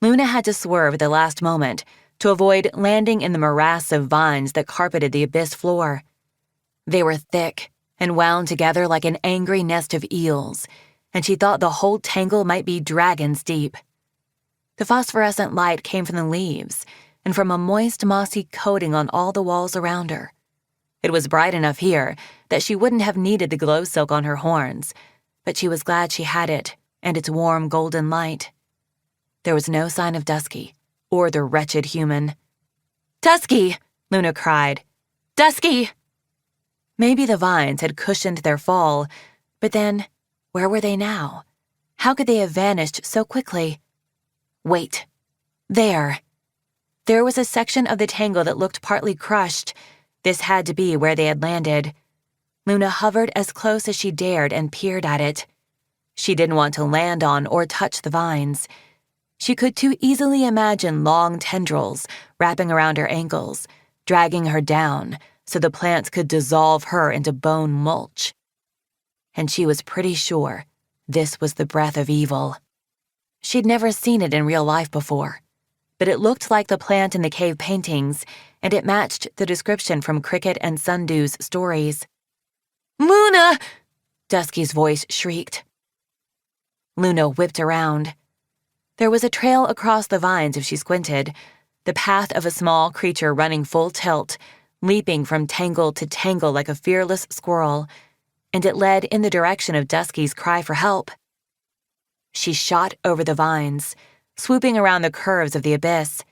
Luna had to swerve at the last moment to avoid landing in the morass of vines that carpeted the abyss floor. They were thick and wound together like an angry nest of eels, and she thought the whole tangle might be dragons deep. The phosphorescent light came from the leaves and from a moist, mossy coating on all the walls around her. It was bright enough here that she wouldn't have needed the glow silk on her horns, but she was glad she had it and its warm golden light. There was no sign of Dusky or the wretched human. Dusky! Luna cried. Dusky! Maybe the vines had cushioned their fall, but then, where were they now? How could they have vanished so quickly? Wait. There. There was a section of the tangle that looked partly crushed. This had to be where they had landed. Luna hovered as close as she dared and peered at it. She didn't want to land on or touch the vines. She could too easily imagine long tendrils wrapping around her ankles, dragging her down so the plants could dissolve her into bone mulch. And she was pretty sure this was the breath of evil. She'd never seen it in real life before, but it looked like the plant in the cave paintings, and it matched the description from Cricket and Sundew's stories. Luna! Dusky's voice shrieked. Luna whipped around. There was a trail across the vines if she squinted, the path of a small creature running full tilt, leaping from tangle to tangle like a fearless squirrel, and it led in the direction of Dusky's cry for help. She shot over the vines, swooping around the curves of the abyss.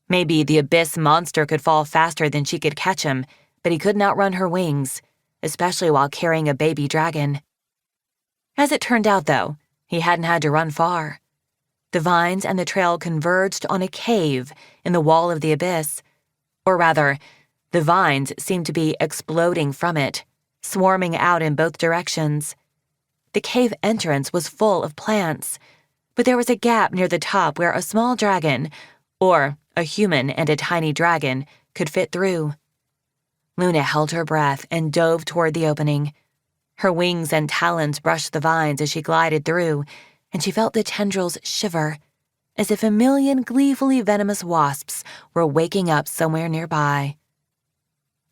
Maybe the abyss monster could fall faster than she could catch him, but he couldn't outrun her wings, especially while carrying a baby dragon. As it turned out, though, he hadn't had to run far. The vines and the trail converged on a cave in the wall of the abyss. Or rather, the vines seemed to be exploding from it, swarming out in both directions. The cave entrance was full of plants, but there was a gap near the top where a small dragon, or a human and a tiny dragon, could fit through. Luna held her breath and dove toward the opening. Her wings and talons brushed the vines as she glided through, and she felt the tendrils shiver, as if a million gleefully venomous wasps were waking up somewhere nearby.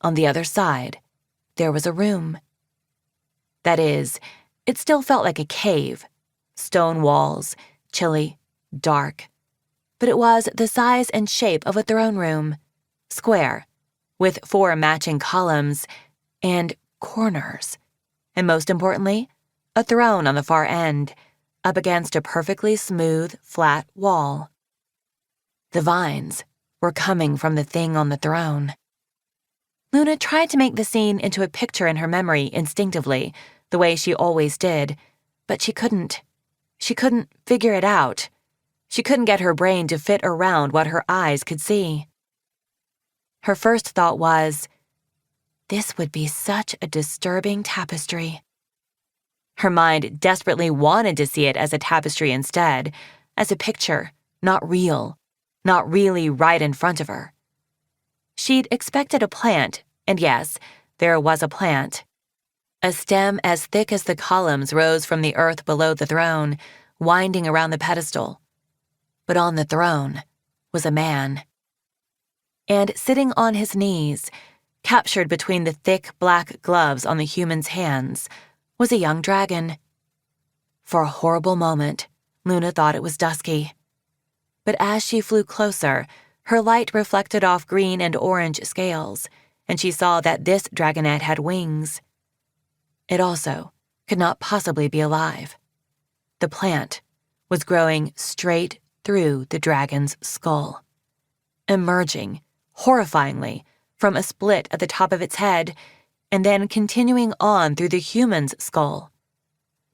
On the other side, there was a room. That is, it still felt like a cave. Stone walls, chilly, dark, but it was the size and shape of a throne room, square, with 4 matching columns and corners, and most importantly, a throne on the far end, up against a perfectly smooth, flat wall. The vines were coming from the thing on the throne. Luna tried to make the scene into a picture in her memory instinctively, the way she always did, but she couldn't. She couldn't figure it out. She couldn't get her brain to fit around what her eyes could see. Her first thought was, this would be such a disturbing tapestry. Her mind desperately wanted to see it as a tapestry instead, as a picture, not real, not really right in front of her. She'd expected a plant, and yes, there was a plant. A stem as thick as the columns rose from the earth below the throne, winding around the pedestal. But on the throne was a man. And sitting on his knees, captured between the thick black gloves on the human's hands, was a young dragon. For a horrible moment, Luna thought it was Dusky. But as she flew closer, her light reflected off green and orange scales, and she saw that this dragonette had wings. It also could not possibly be alive. The plant was growing straight through the dragon's skull, emerging, horrifyingly, from a split at the top of its head, and then continuing on through the human's skull.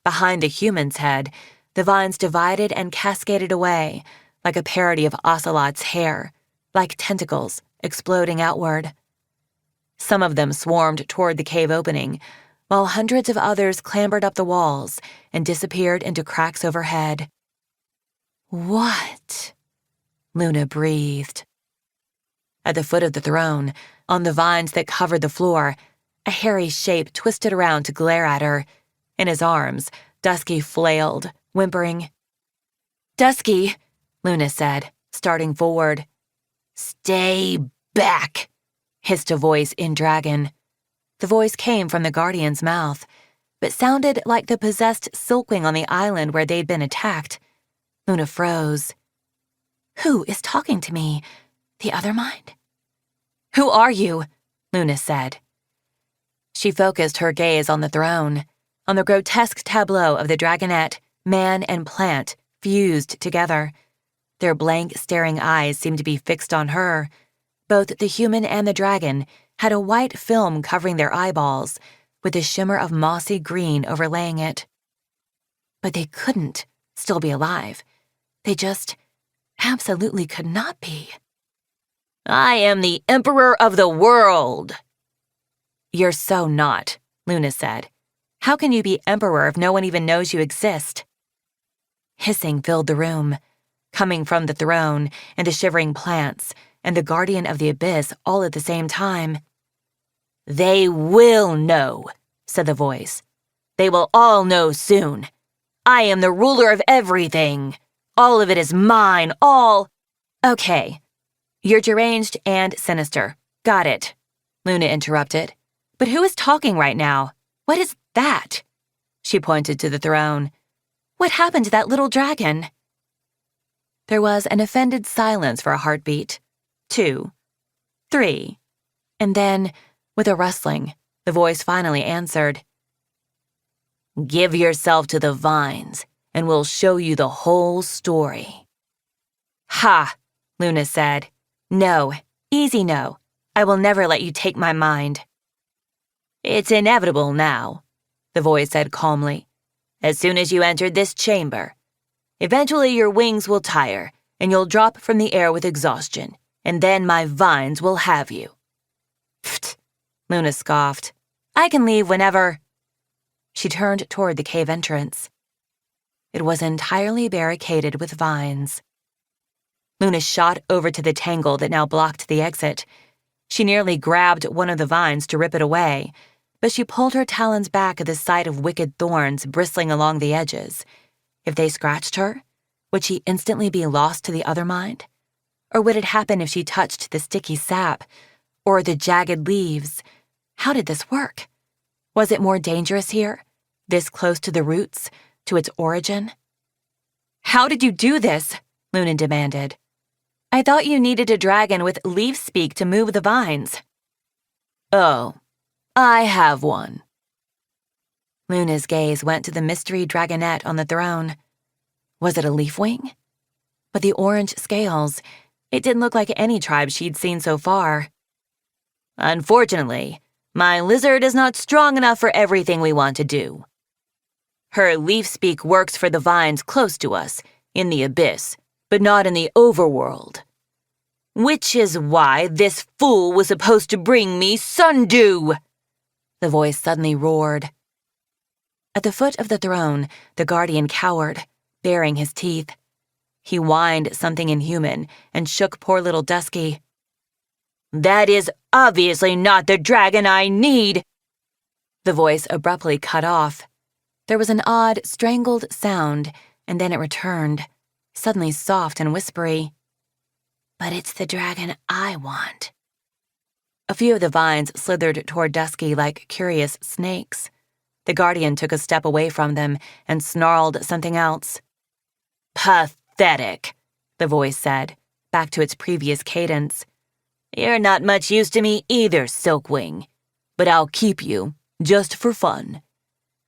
Behind the human's head, the vines divided and cascaded away, like a parody of Ocelot's hair, like tentacles exploding outward. Some of them swarmed toward the cave opening, while hundreds of others clambered up the walls and disappeared into cracks overhead. What? Luna breathed. At the foot of the throne, on the vines that covered the floor, a hairy shape twisted around to glare at her. In his arms, Dusky flailed, whimpering. "Dusky," Luna said, starting forward. "Stay back," hissed a voice in dragon. The voice came from the guardian's mouth, but sounded like the possessed silkwing on the island where they'd been attacked. Luna froze. Who is talking to me? The other mind? "Who are you?" Luna said. She focused her gaze on the throne, on the grotesque tableau of the dragonette, man and plant, fused together. Their blank, staring eyes seemed to be fixed on her. Both the human and the dragon had a white film covering their eyeballs, with a shimmer of mossy green overlaying it. But they couldn't still be alive. They just absolutely could not be. "I am the Emperor of the world." "You're so not," Luna said. "How can you be Emperor if no one even knows you exist?" Hissing filled the room, coming from the throne and the shivering plants and the guardian of the abyss all at the same time. "They will know," said the voice. "They will all know soon. I am the ruler of everything. All of it is mine, all—" "Okay. You're deranged and sinister. Got it," Luna interrupted. "But who is talking right now? What is that?" She pointed to the throne. "What happened to that little dragon?" There was an offended silence for a heartbeat. 2, 3, and then, with a rustling, the voice finally answered. "Give yourself to the vines, and we'll show you the whole story." "Ha," Luna said. "No, easy no. I will never let you take my mind." "It's inevitable now," the voice said calmly. "As soon as you entered this chamber. Eventually your wings will tire, and you'll drop from the air with exhaustion, and then my vines will have you." "Pfft," Luna scoffed. "I can leave whenever—" She turned toward the cave entrance. It was entirely barricaded with vines. Luna shot over to the tangle that now blocked the exit. She nearly grabbed one of the vines to rip it away, but she pulled her talons back at the sight of wicked thorns bristling along the edges. If they scratched her, would she instantly be lost to the other mind? Or would it happen if she touched the sticky sap, or the jagged leaves? How did this work? Was it more dangerous here, this close to the roots, to its origin? "How did you do this?" Luna demanded. I thought you needed a dragon with leaf speak to move the vines. Oh, I have one. Luna's gaze went to the mystery dragonette on the throne. Was it a leafwing? With the orange scales, it didn't look like any tribe she'd seen so far. Unfortunately, my lizard is not strong enough for everything we want to do. Her leaf speak works for the vines close to us, in the abyss, but not in the overworld. Which is why this fool was supposed to bring me sundew! The voice suddenly roared. At the foot of the throne, the guardian cowered, baring his teeth. He whined something inhuman and shook poor little Dusky. That is obviously not the dragon I need! The voice abruptly cut off. There was an odd, strangled sound, and then it returned, suddenly soft and whispery. But it's the dragon I want. A few of the vines slithered toward Dusky like curious snakes. The guardian took a step away from them and snarled something else. Pathetic, the voice said, back to its previous cadence. You're not much use to me either, Silkwing. But I'll keep you, just for fun.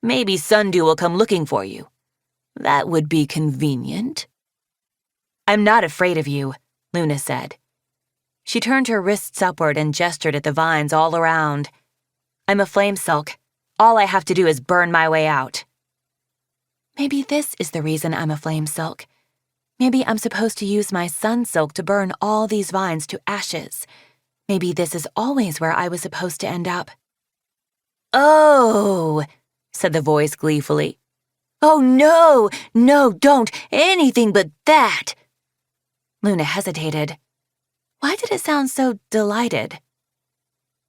Maybe Sundew will come looking for you. That would be convenient. I'm not afraid of you, Luna said. She turned her wrists upward and gestured at the vines all around. I'm a flame silk. All I have to do is burn my way out. Maybe this is the reason I'm a flame silk. Maybe I'm supposed to use my sun silk to burn all these vines to ashes. Maybe this is always where I was supposed to end up. Oh, said the voice gleefully. Oh, no, don't, anything but that. Luna hesitated. Why did it sound so delighted?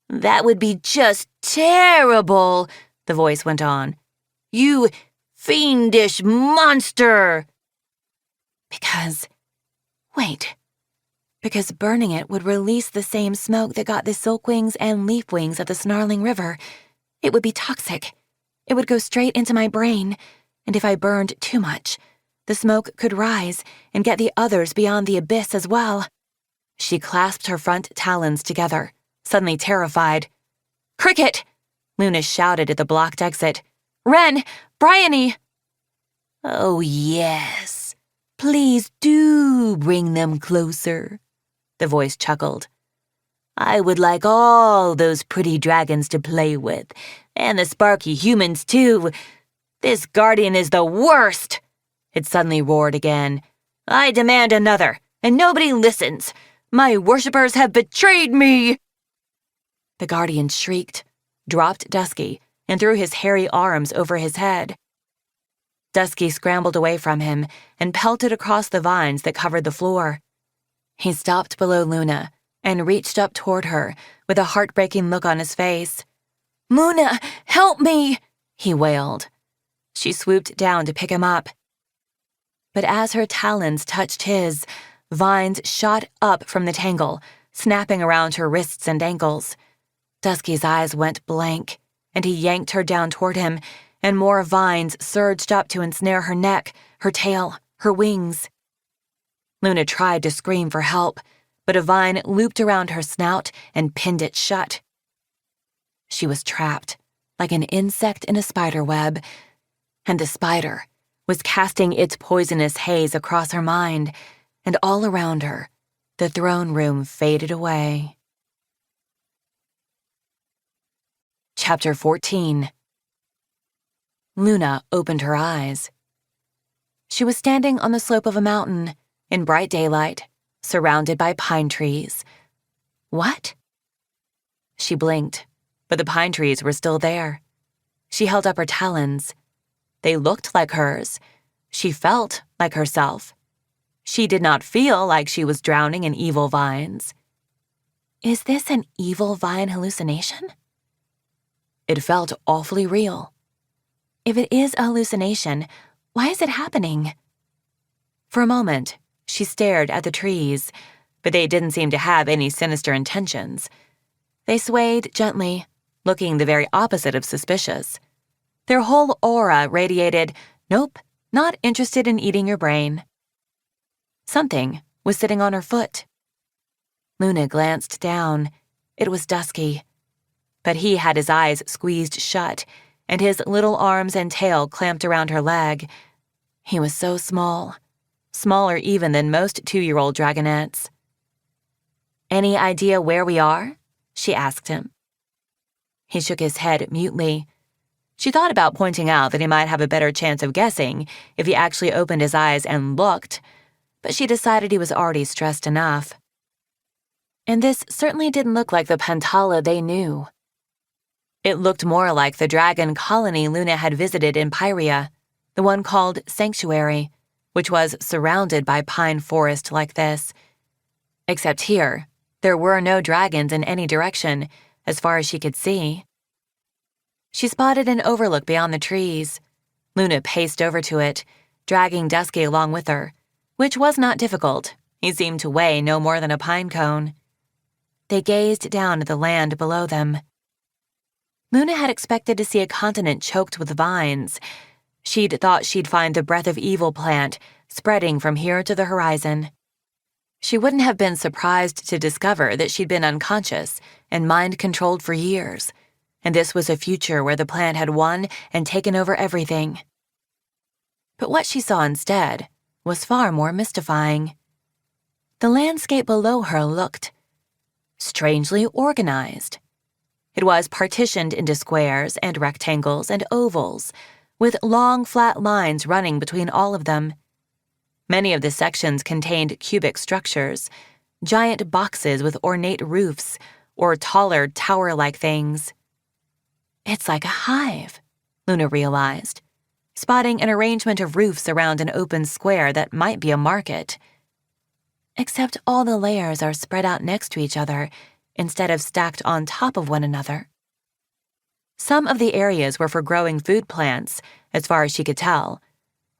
That would be just terrible, the voice went on. You fiendish monster! Because burning it would release the same smoke that got the silkwings and leafwings of the snarling river. It would be toxic. It would go straight into my brain, and if I burned too much, the smoke could rise and get the others beyond the abyss as well. She clasped her front talons together, suddenly terrified. Cricket! Luna shouted at the blocked exit. Ren! Bryony! Oh, yes. Please do bring them closer, the voice chuckled. I would like all those pretty dragons to play with, and the sparky humans too. This guardian is the worst! It suddenly roared again. I demand another, and nobody listens. My worshippers have betrayed me! The guardian shrieked, dropped Dusky, and threw his hairy arms over his head. Dusky scrambled away from him and pelted across the vines that covered the floor. He stopped below Luna and reached up toward her with a heartbreaking look on his face. Luna, help me, he wailed. She swooped down to pick him up. But as her talons touched his, vines shot up from the tangle, snapping around her wrists and ankles. Dusky's eyes went blank, and he yanked her down toward him, and more vines surged up to ensnare her neck, her tail, her wings. Luna tried to scream for help, but a vine looped around her snout and pinned it shut. She was trapped, like an insect in a spider web, and the spider was casting its poisonous haze across her mind, and all around her, the throne room faded away. Chapter 14. Luna opened her eyes. She was standing on the slope of a mountain, in bright daylight, surrounded by pine trees. What? She blinked, but the pine trees were still there. She held up her talons. They looked like hers. She felt like herself. She did not feel like she was drowning in evil vines. Is this an evil vine hallucination? It felt awfully real. If it is a hallucination, why is it happening? For a moment, she stared at the trees, but they didn't seem to have any sinister intentions. They swayed gently, looking the very opposite of suspicious. Their whole aura radiated, nope, not interested in eating your brain. Something was sitting on her foot. Luna glanced down. It was Dusky. But he had his eyes squeezed shut, and his little arms and tail clamped around her leg. He was so small, smaller even than most 2-year-old dragonettes. "Any idea where we are?" she asked him. He shook his head mutely. She thought about pointing out that he might have a better chance of guessing if he actually opened his eyes and looked, but she decided he was already stressed enough. And this certainly didn't look like the Pantala they knew. It looked more like the dragon colony Luna had visited in Pyria, the one called Sanctuary, which was surrounded by pine forest like this. Except here, there were no dragons in any direction, as far as she could see. She spotted an overlook beyond the trees. Luna paced over to it, dragging Dusky along with her, which was not difficult. He seemed to weigh no more than a pine cone. They gazed down at the land below them. Luna had expected to see a continent choked with vines. She'd thought she'd find the Breath of Evil plant spreading from here to the horizon. She wouldn't have been surprised to discover that she'd been unconscious and mind-controlled for years, and this was a future where the plant had won and taken over everything. But what she saw instead was far more mystifying. The landscape below her looked strangely organized. It was partitioned into squares and rectangles and ovals, with long, flat lines running between all of them. Many of the sections contained cubic structures, giant boxes with ornate roofs, or taller, tower-like things. "It's like a hive," Luna realized, spotting an arrangement of roofs around an open square that might be a market. Except all the layers are spread out next to each other, instead of stacked on top of one another. Some of the areas were for growing food plants, as far as she could tell,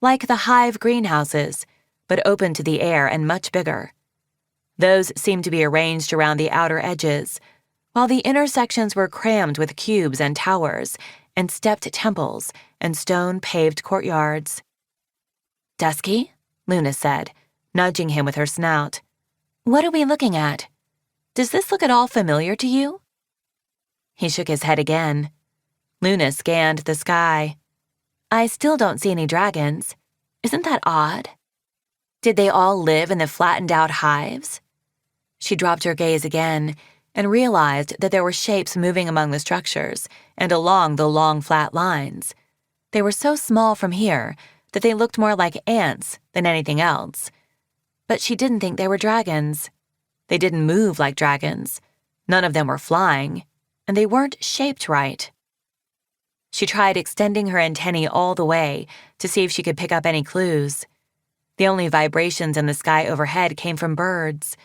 like the hive greenhouses, but open to the air and much bigger. Those seemed to be arranged around the outer edges, while the inner sections were crammed with cubes and towers, and stepped temples, and stone-paved courtyards. "Dusky?" Luna said, nudging him with her snout. "What are we looking at? Does this look at all familiar to you?" He shook his head again. Luna scanned the sky. "I still don't see any dragons. Isn't that odd? Did they all live in the flattened-out hives?" She dropped her gaze again and realized that there were shapes moving among the structures and along the long, flat lines. They were so small from here that they looked more like ants than anything else. But she didn't think they were dragons. They didn't move like dragons. None of them were flying, and they weren't shaped right. She tried extending her antennae all the way to see if she could pick up any clues. The only vibrations in the sky overhead came from birds.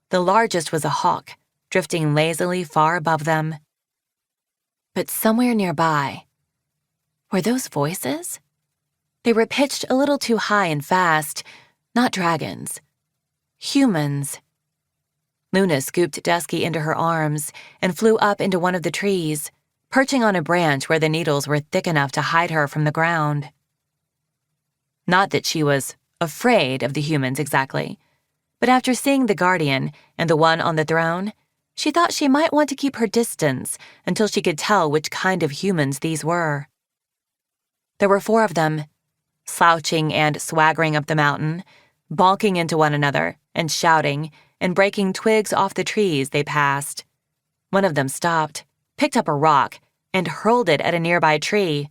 The largest was a hawk, drifting lazily far above them. But somewhere nearby, were those voices? They were pitched a little too high and fast. Not dragons. Humans. Luna scooped Dusky into her arms and flew up into one of the trees, perching on a branch where the needles were thick enough to hide her from the ground. Not that she was afraid of the humans exactly, but after seeing the Guardian and the one on the throne, she thought she might want to keep her distance until she could tell which kind of humans these were. There were 4 of them, slouching and swaggering up the mountain, bonking into one another and shouting and breaking twigs off the trees they passed. One of them stopped, picked up a rock, and hurled it at a nearby tree.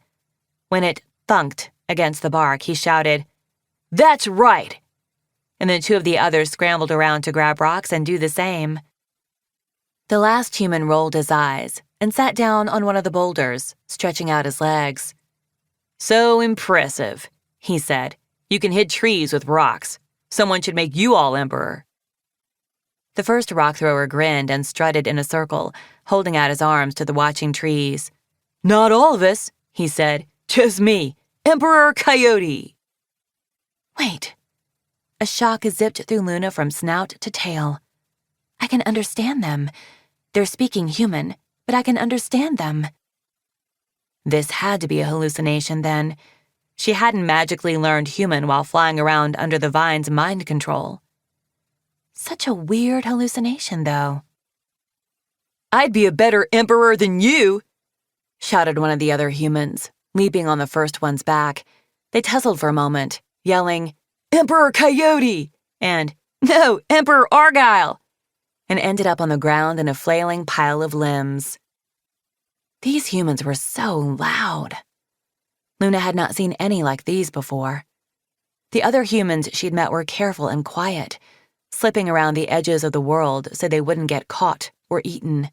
When it thunked against the bark, he shouted, "That's right!" And then 2 of the others scrambled around to grab rocks and do the same. The last human rolled his eyes and sat down on one of the boulders, stretching out his legs. "So impressive," he said. "You can hit trees with rocks. Someone should make you all emperor." The first rock thrower grinned and strutted in a circle, holding out his arms to the watching trees. "Not all of us," he said. "Just me, Emperor Coyote." Wait. A shock zipped through Luna from snout to tail. I can understand them. They're speaking human, but I can understand them. This had to be a hallucination, then. She hadn't magically learned human while flying around under the vine's mind control. Such a weird hallucination, though. "I'd be a better emperor than you," shouted one of the other humans, leaping on the first one's back. They tussled for a moment, yelling, "Emperor Coyote!" and "No, Emperor Argyle!" and ended up on the ground in a flailing pile of limbs. These humans were so loud. Luna had not seen any like these before. The other humans she'd met were careful and quiet, slipping around the edges of the world so they wouldn't get caught or eaten.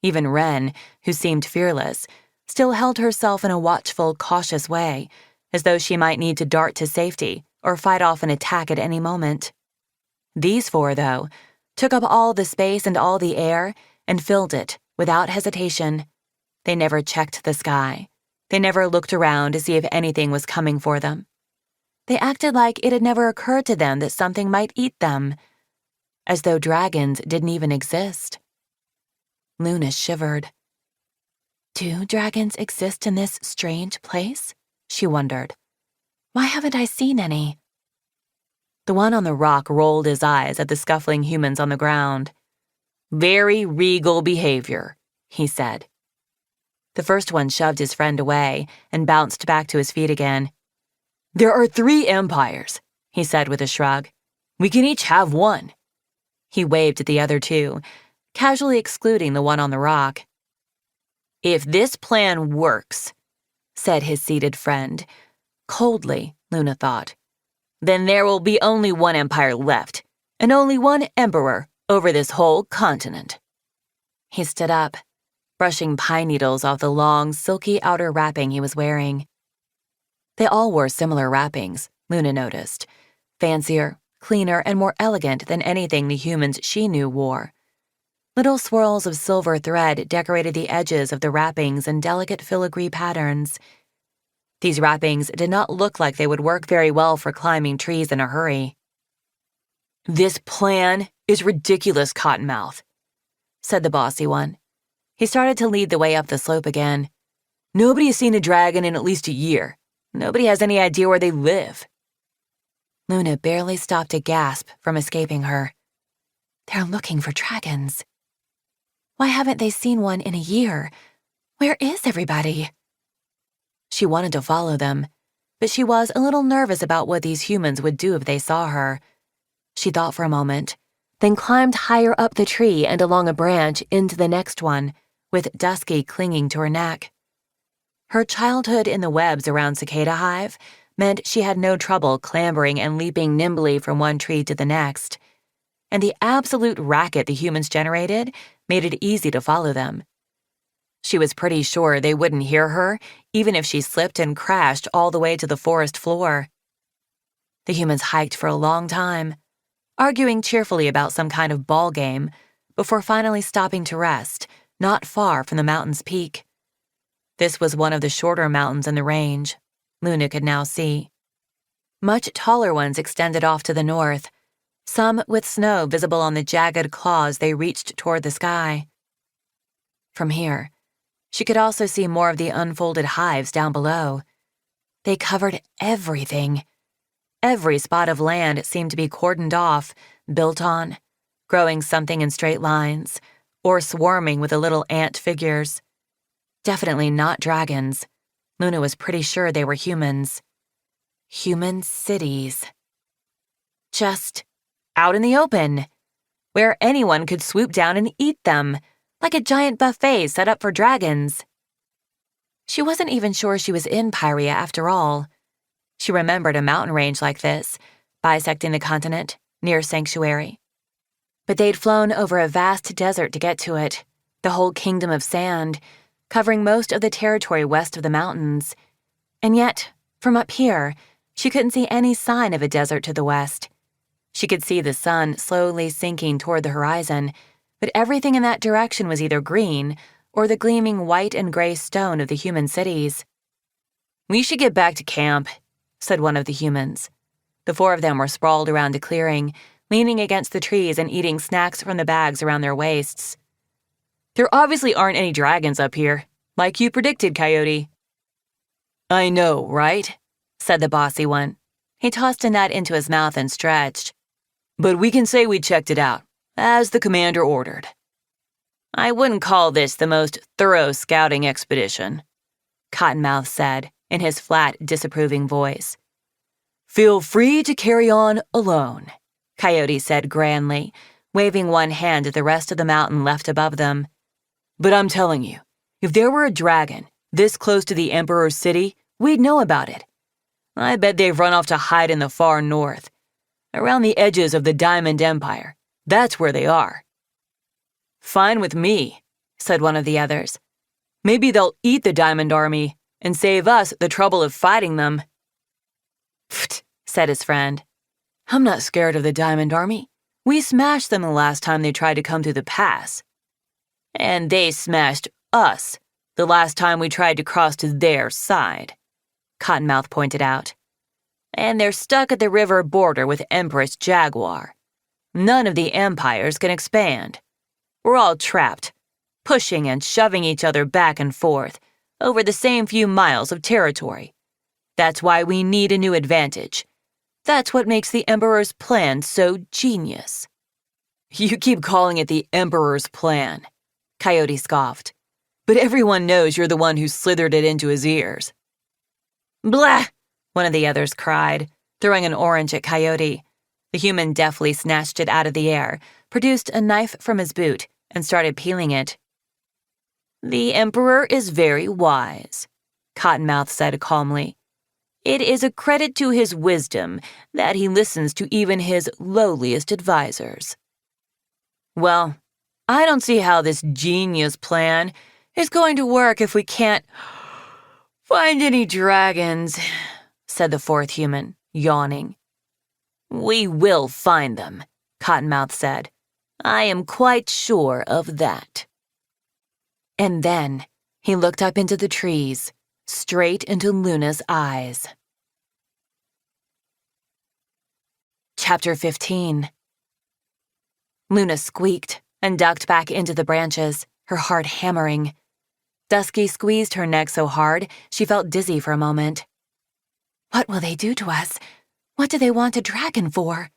Even Ren, who seemed fearless, still held herself in a watchful, cautious way, as though she might need to dart to safety or fight off an attack at any moment. These four, though, took up all the space and all the air and filled it without hesitation. They never checked the sky. They never looked around to see if anything was coming for them. They acted like it had never occurred to them that something might eat them, as though dragons didn't even exist. Luna shivered. Do dragons exist in this strange place? She wondered. Why haven't I seen any? The one on the rock rolled his eyes at the scuffling humans on the ground. "Very regal behavior," he said. The first one shoved his friend away and bounced back to his feet again. "There are 3 empires," he said with a shrug. "We can each have one." He waved at the other 2, casually excluding the one on the rock. "If this plan works," said his seated friend, coldly, Luna thought, "then there will be only one empire left, and only one emperor over this whole continent." He stood up, brushing pine needles off the long, silky outer wrapping he was wearing. They all wore similar wrappings, Luna noticed, fancier, cleaner, and more elegant than anything the humans she knew wore. Little swirls of silver thread decorated the edges of the wrappings in delicate filigree patterns. These wrappings did not look like they would work very well for climbing trees in a hurry. "This plan is ridiculous, Cottonmouth," said the bossy one. He started to lead the way up the slope again. "Nobody has seen a dragon in at least a year. Nobody has any idea where they live." Luna barely stopped a gasp from escaping her. They're looking for dragons. Why haven't they seen one in a year? Where is everybody? She wanted to follow them, but she was a little nervous about what these humans would do if they saw her. She thought for a moment, then climbed higher up the tree and along a branch into the next one, with Dusky clinging to her neck. Her childhood in the webs around Cicada Hive meant she had no trouble clambering and leaping nimbly from one tree to the next, and the absolute racket the humans generated made it easy to follow them. She was pretty sure they wouldn't hear her, even if she slipped and crashed all the way to the forest floor. The humans hiked for a long time, arguing cheerfully about some kind of ball game, before finally stopping to rest, not far from the mountain's peak. This was one of the shorter mountains in the range, Luna could now see. Much taller ones extended off to the north, some with snow visible on the jagged claws they reached toward the sky. From here, she could also see more of the unfolded hives down below. They covered everything. Every spot of land seemed to be cordoned off, built on, growing something in straight lines, or swarming with the little ant figures. Definitely not dragons. Luna was pretty sure they were humans. Human cities. Just out in the open, where anyone could swoop down and eat them, like a giant buffet set up for dragons. She wasn't even sure she was in Pyria after all. She remembered a mountain range like this, bisecting the continent, near Sanctuary. But they'd flown over a vast desert to get to it, the whole kingdom of sand, covering most of the territory west of the mountains. And yet, from up here, she couldn't see any sign of a desert to the west. She could see the sun slowly sinking toward the horizon, but everything in that direction was either green or the gleaming white and gray stone of the human cities. "We should get back to camp," said one of the humans. The 4 of them were sprawled around a clearing, leaning against the trees and eating snacks from the bags around their waists. "There obviously aren't any dragons up here, like you predicted, Coyote." "I know, right?" said the bossy one. He tossed a nut into his mouth and stretched. But we can say we checked it out, as the commander ordered. I wouldn't call this the most thorough scouting expedition, Cottonmouth said in his flat, disapproving voice. Feel free to carry on alone, Coyote said grandly, waving one hand at the rest of the mountain left above them. But I'm telling you, if there were a dragon this close to the Emperor's city, we'd know about it. I bet they've run off to hide in the far north, around the edges of the Diamond Empire. That's where they are. Fine with me, said one of the others. Maybe they'll eat the Diamond Army and save us the trouble of fighting them. Pfft, said his friend. I'm not scared of the Diamond Army. We smashed them the last time they tried to come through the pass. And they smashed us the last time we tried to cross to their side, Cottonmouth pointed out. And they're stuck at the river border with Empress Jaguar. None of the empires can expand. We're all trapped, pushing and shoving each other back and forth over the same few miles of territory. That's why we need a new advantage. That's what makes the Emperor's plan so genius. You keep calling it the Emperor's plan, Coyote scoffed. But everyone knows you're the one who slithered it into his ears. Blah! One of the others cried, throwing an orange at Coyote. The human deftly snatched it out of the air, produced a knife from his boot, and started peeling it. The Emperor is very wise, Cottonmouth said calmly. It is a credit to his wisdom that he listens to even his lowliest advisors. Well, I don't see how this genius plan is going to work if we can't find any dragons, said the fourth human, yawning. We will find them, Cottonmouth said. I am quite sure of that. And then he looked up into the trees, straight into Luna's eyes. Chapter 15. Luna squeaked and ducked back into the branches, her heart hammering. Dusky squeezed her neck so hard she felt dizzy for a moment. What will they do to us? What do they want a dragon for?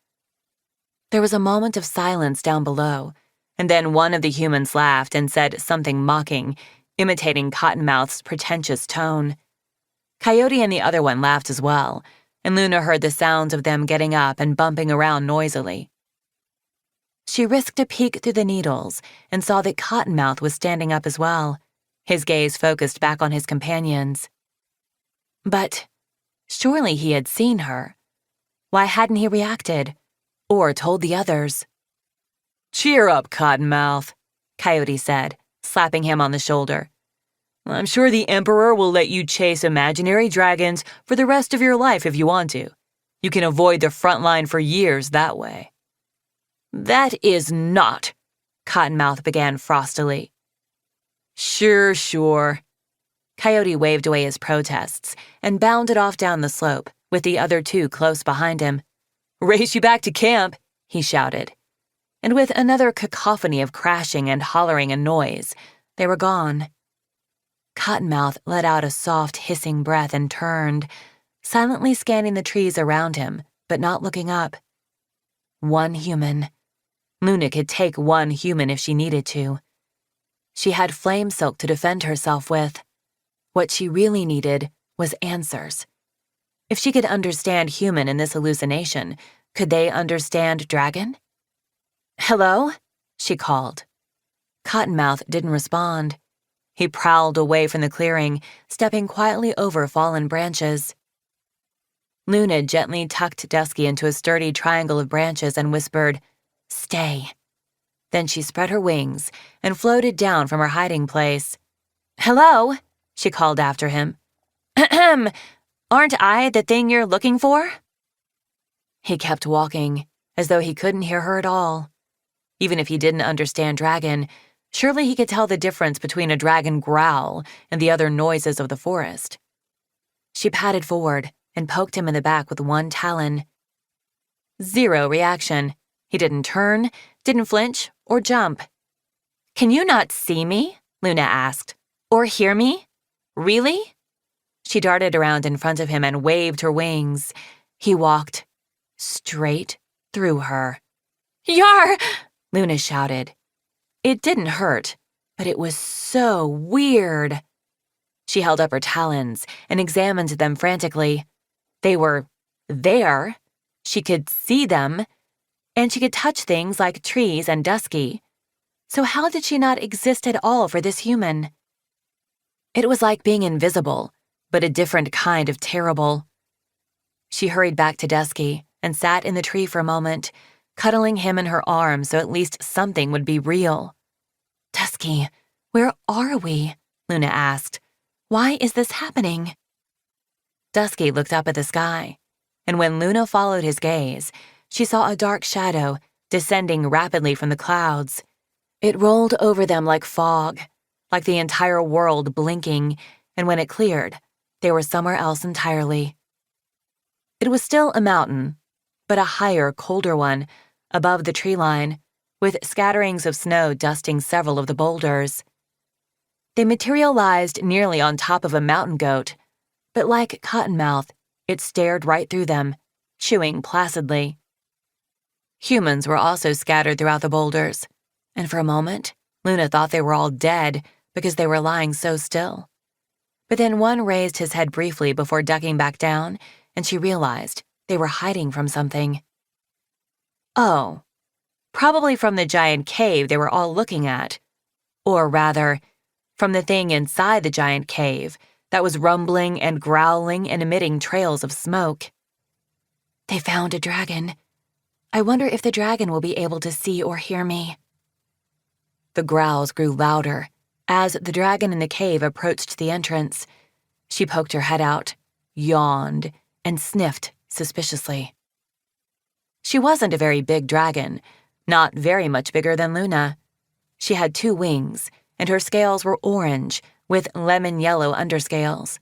There was a moment of silence down below, and then one of the humans laughed and said something mocking, imitating Cottonmouth's pretentious tone. Coyote and the other one laughed as well, and Luna heard the sounds of them getting up and bumping around noisily. She risked a peek through the needles and saw that Cottonmouth was standing up as well, his gaze focused back on his companions. But surely he had seen her. Why hadn't he reacted? Or told the others? Cheer up, Cottonmouth, Coyote said, slapping him on the shoulder. I'm sure the Emperor will let you chase imaginary dragons for the rest of your life if you want to. You can avoid the front line for years that way. That is not, Cottonmouth began frostily. Sure. Coyote waved away his protests and bounded off down the slope, with the other two close behind him. Race you back to camp, he shouted. And with another cacophony of crashing and hollering and noise, they were gone. Cottonmouth let out a soft, hissing breath and turned, silently scanning the trees around him, but not looking up. One human. Luna could take one human if she needed to. She had flame silk to defend herself with. What she really needed was answers. If she could understand human in this hallucination, could they understand dragon? Hello? She called. Cottonmouth didn't respond. He prowled away from the clearing, stepping quietly over fallen branches. Luna gently tucked Dusky into a sturdy triangle of branches and whispered, "Stay." Then she spread her wings and floated down from her hiding place. "Hello?" she called after him. "Ahem. Aren't I the thing you're looking for?" He kept walking, as though he couldn't hear her at all. Even if he didn't understand dragon, surely he could tell the difference between a dragon growl and the other noises of the forest. She padded forward and poked him in the back with one talon. Zero reaction. He didn't turn, didn't flinch, or jump. "Can you not see me?" Luna asked. "Or hear me? Really?" She darted around in front of him and waved her wings. He walked straight through her. Yar! Luna shouted. It didn't hurt, but it was so weird. She held up her talons and examined them frantically. They were there. She could see them, and she could touch things like trees and Dusky. So how did she not exist at all for this human? It was like being invisible, but a different kind of terrible. She hurried back to Dusky and sat in the tree for a moment, cuddling him in her arms so at least something would be real. Dusky, where are we? Luna asked. Why is this happening? Dusky looked up at the sky, and when Luna followed his gaze, she saw a dark shadow descending rapidly from the clouds. It rolled over them like fog, like the entire world blinking, and when it cleared, they were somewhere else entirely. It was still a mountain, but a higher, colder one, above the tree line, with scatterings of snow dusting several of the boulders. They materialized nearly on top of a mountain goat, but like Cottonmouth, it stared right through them, chewing placidly. Humans were also scattered throughout the boulders, and for a moment, Luna thought they were all dead because they were lying so still. But then one raised his head briefly before ducking back down, and she realized they were hiding from something. Oh, probably from the giant cave they were all looking at. Or rather, from the thing inside the giant cave that was rumbling and growling and emitting trails of smoke. They found a dragon. I wonder if the dragon will be able to see or hear me. The growls grew louder as the dragon in the cave approached the entrance. She poked her head out, yawned, and sniffed suspiciously. She wasn't a very big dragon, not very much bigger than Luna. She had 2 wings, and her scales were orange with lemon-yellow underscales.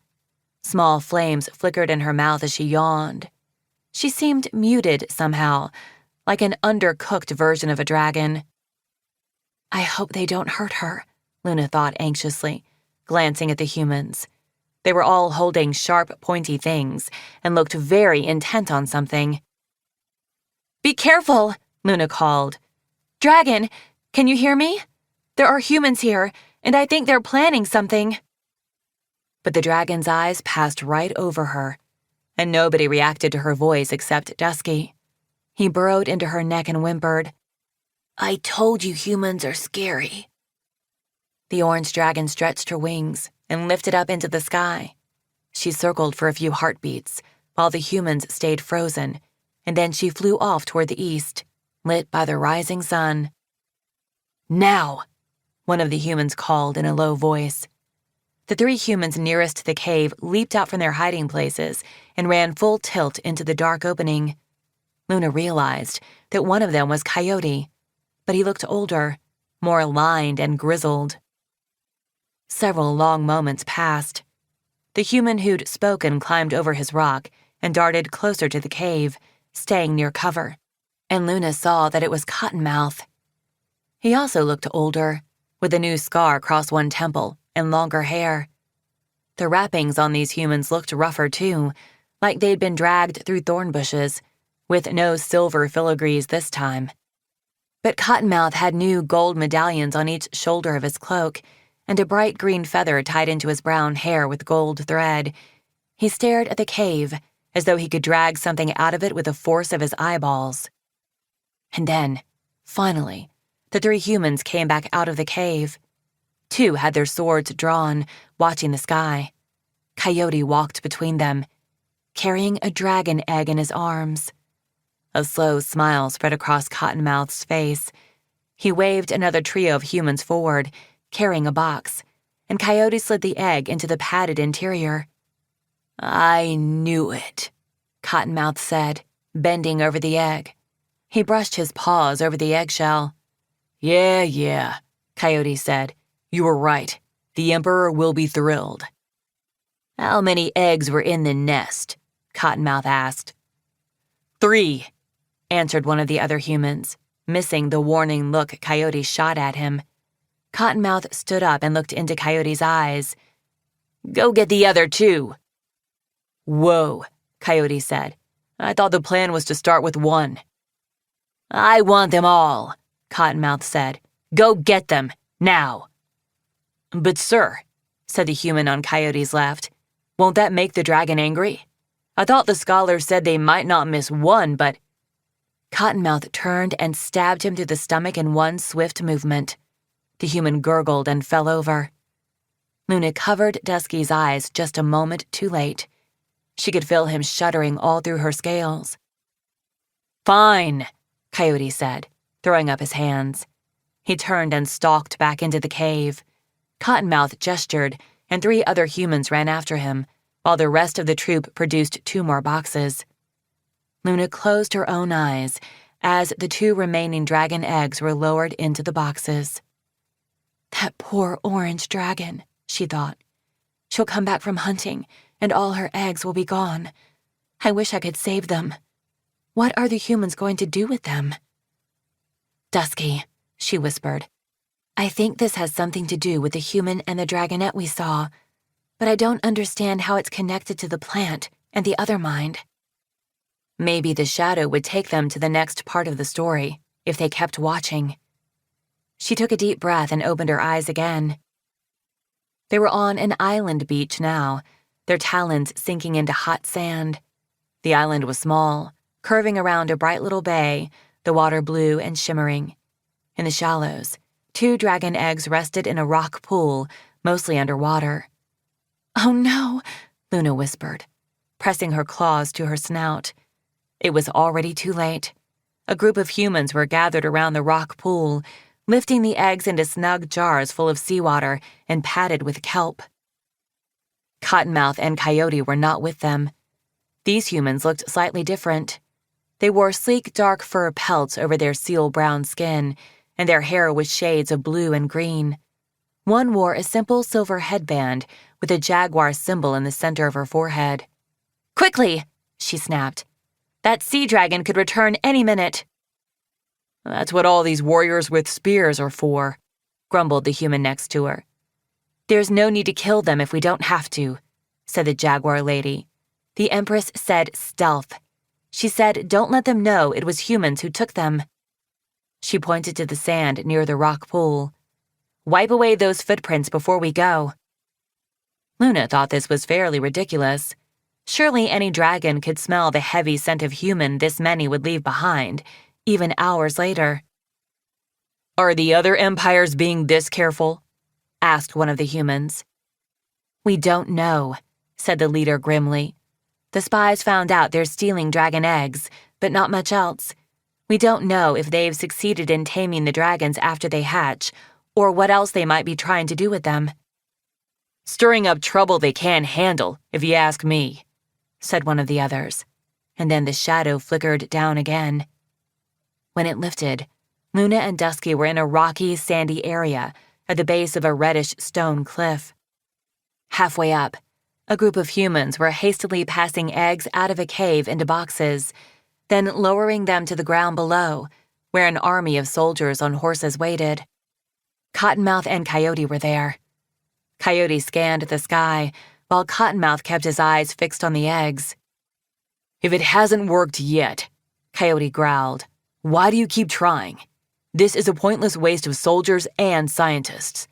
Small flames flickered in her mouth as she yawned. She seemed muted somehow, like an undercooked version of a dragon. I hope they don't hurt her, Luna thought anxiously, glancing at the humans. They were all holding sharp, pointy things and looked very intent on something. Be careful, Luna called. Dragon, can you hear me? There are humans here, and I think they're planning something. But the dragon's eyes passed right over her, and nobody reacted to her voice except Dusky. He burrowed into her neck and whimpered, I told you humans are scary. The orange dragon stretched her wings and lifted up into the sky. She circled for a few heartbeats while the humans stayed frozen, and then she flew off toward the east, lit by the rising sun. Now, one of the humans called in a low voice. The 3 humans nearest the cave leaped out from their hiding places and ran full tilt into the dark opening. Luna realized that one of them was Coyote, but he looked older, more lined and grizzled. Several long moments passed. The human who'd spoken climbed over his rock and darted closer to the cave, staying near cover, and Luna saw that it was Cottonmouth. He also looked older, with a new scar across one temple and longer hair. The wrappings on these humans looked rougher too, like they'd been dragged through thorn bushes, with no silver filigrees this time. But Cottonmouth had new gold medallions on each shoulder of his cloak, and a bright green feather tied into his brown hair with gold thread. He stared at the cave as though he could drag something out of it with the force of his eyeballs. And then, finally, the 3 humans came back out of the cave. 2 had their swords drawn, watching the sky. Coyote walked between them, carrying a dragon egg in his arms. A slow smile spread across Cottonmouth's face. He waved another trio of humans forward, carrying a box, and Coyote slid the egg into the padded interior. I knew it, Cottonmouth said, bending over the egg. He brushed his paws over the eggshell. Yeah, Coyote said. You were right. The Emperor will be thrilled. How many eggs were in the nest? Cottonmouth asked. 3, answered one of the other humans, missing the warning look Coyote shot at him. Cottonmouth stood up and looked into Coyote's eyes. Go get the other 2. Whoa, Coyote said. I thought the plan was to start with 1. I want them all, Cottonmouth said. Go get them, now. But sir, said the human on Coyote's left, won't that make the dragon angry? I thought the scholars said they might not miss one, but... Cottonmouth turned and stabbed him through the stomach in one swift movement. The human gurgled and fell over. Luna covered Dusky's eyes just a moment too late. She could feel him shuddering all through her scales. Fine, Coyote said, throwing up his hands. He turned and stalked back into the cave. Cottonmouth gestured, and 3 other humans ran after him, while the rest of the troop produced 2 more boxes. Luna closed her own eyes as the 2 remaining dragon eggs were lowered into the boxes. That poor orange dragon, she thought. She'll come back from hunting, and all her eggs will be gone. I wish I could save them. What are the humans going to do with them? Dusky, she whispered. I think this has something to do with the human and the dragonette we saw, but I don't understand how it's connected to the plant and the other mind. Maybe the shadow would take them to the next part of the story, if they kept watching. She took a deep breath and opened her eyes again. They were on an island beach now, their talons sinking into hot sand. The island was small, curving around a bright little bay, the water blue and shimmering. In the shallows, 2 dragon eggs rested in a rock pool, mostly underwater. Oh no, Luna whispered, pressing her claws to her snout. It was already too late. A group of humans were gathered around the rock pool, lifting the eggs into snug jars full of seawater and padded with kelp. Cottonmouth and Coyote were not with them. These humans looked slightly different. They wore sleek dark fur pelts over their seal-brown skin, and their hair was shades of blue and green. One wore a simple silver headband with a jaguar symbol in the center of her forehead. Quickly, she snapped. That sea dragon could return any minute. That's what all these warriors with spears are for, grumbled the human next to her. There's no need to kill them if we don't have to, said the jaguar lady. The Empress said stealth. She said don't let them know it was humans who took them. She pointed to the sand near the rock pool. Wipe away those footprints before we go. Luna thought this was fairly ridiculous. Surely any dragon could smell the heavy scent of human this many would leave behind, even hours later. Are the other empires being this careful? Asked one of the humans. We don't know, said the leader grimly. The spies found out they're stealing dragon eggs, but not much else. We don't know if they've succeeded in taming the dragons after they hatch, or what else they might be trying to do with them. Stirring up trouble they can't handle, if you ask me, said one of the others, and then the shadow flickered down again. When it lifted, Luna and Dusky were in a rocky, sandy area at the base of a reddish stone cliff. Halfway up, a group of humans were hastily passing eggs out of a cave into boxes, then lowering them to the ground below, where an army of soldiers on horses waited. Cottonmouth and Coyote were there. Coyote scanned the sky, while Cottonmouth kept his eyes fixed on the eggs. If it hasn't worked yet, Coyote growled, why do you keep trying? This is a pointless waste of soldiers and scientists.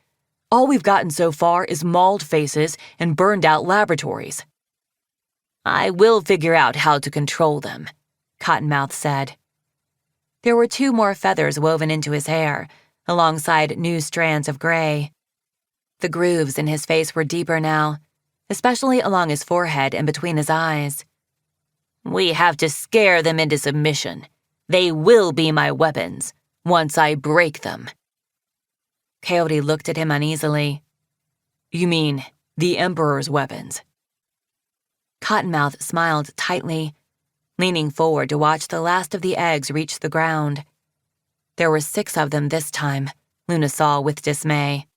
All we've gotten so far is mauled faces and burned-out laboratories. I will figure out how to control them, Cottonmouth said. There were 2 more feathers woven into his hair, alongside new strands of gray. The grooves in his face were deeper now, especially along his forehead and between his eyes. We have to scare them into submission. They will be my weapons, once I break them. Coyote looked at him uneasily. You mean the Emperor's weapons? Cottonmouth smiled tightly, leaning forward to watch the last of the eggs reach the ground. There were 6 of them this time, Luna saw with dismay.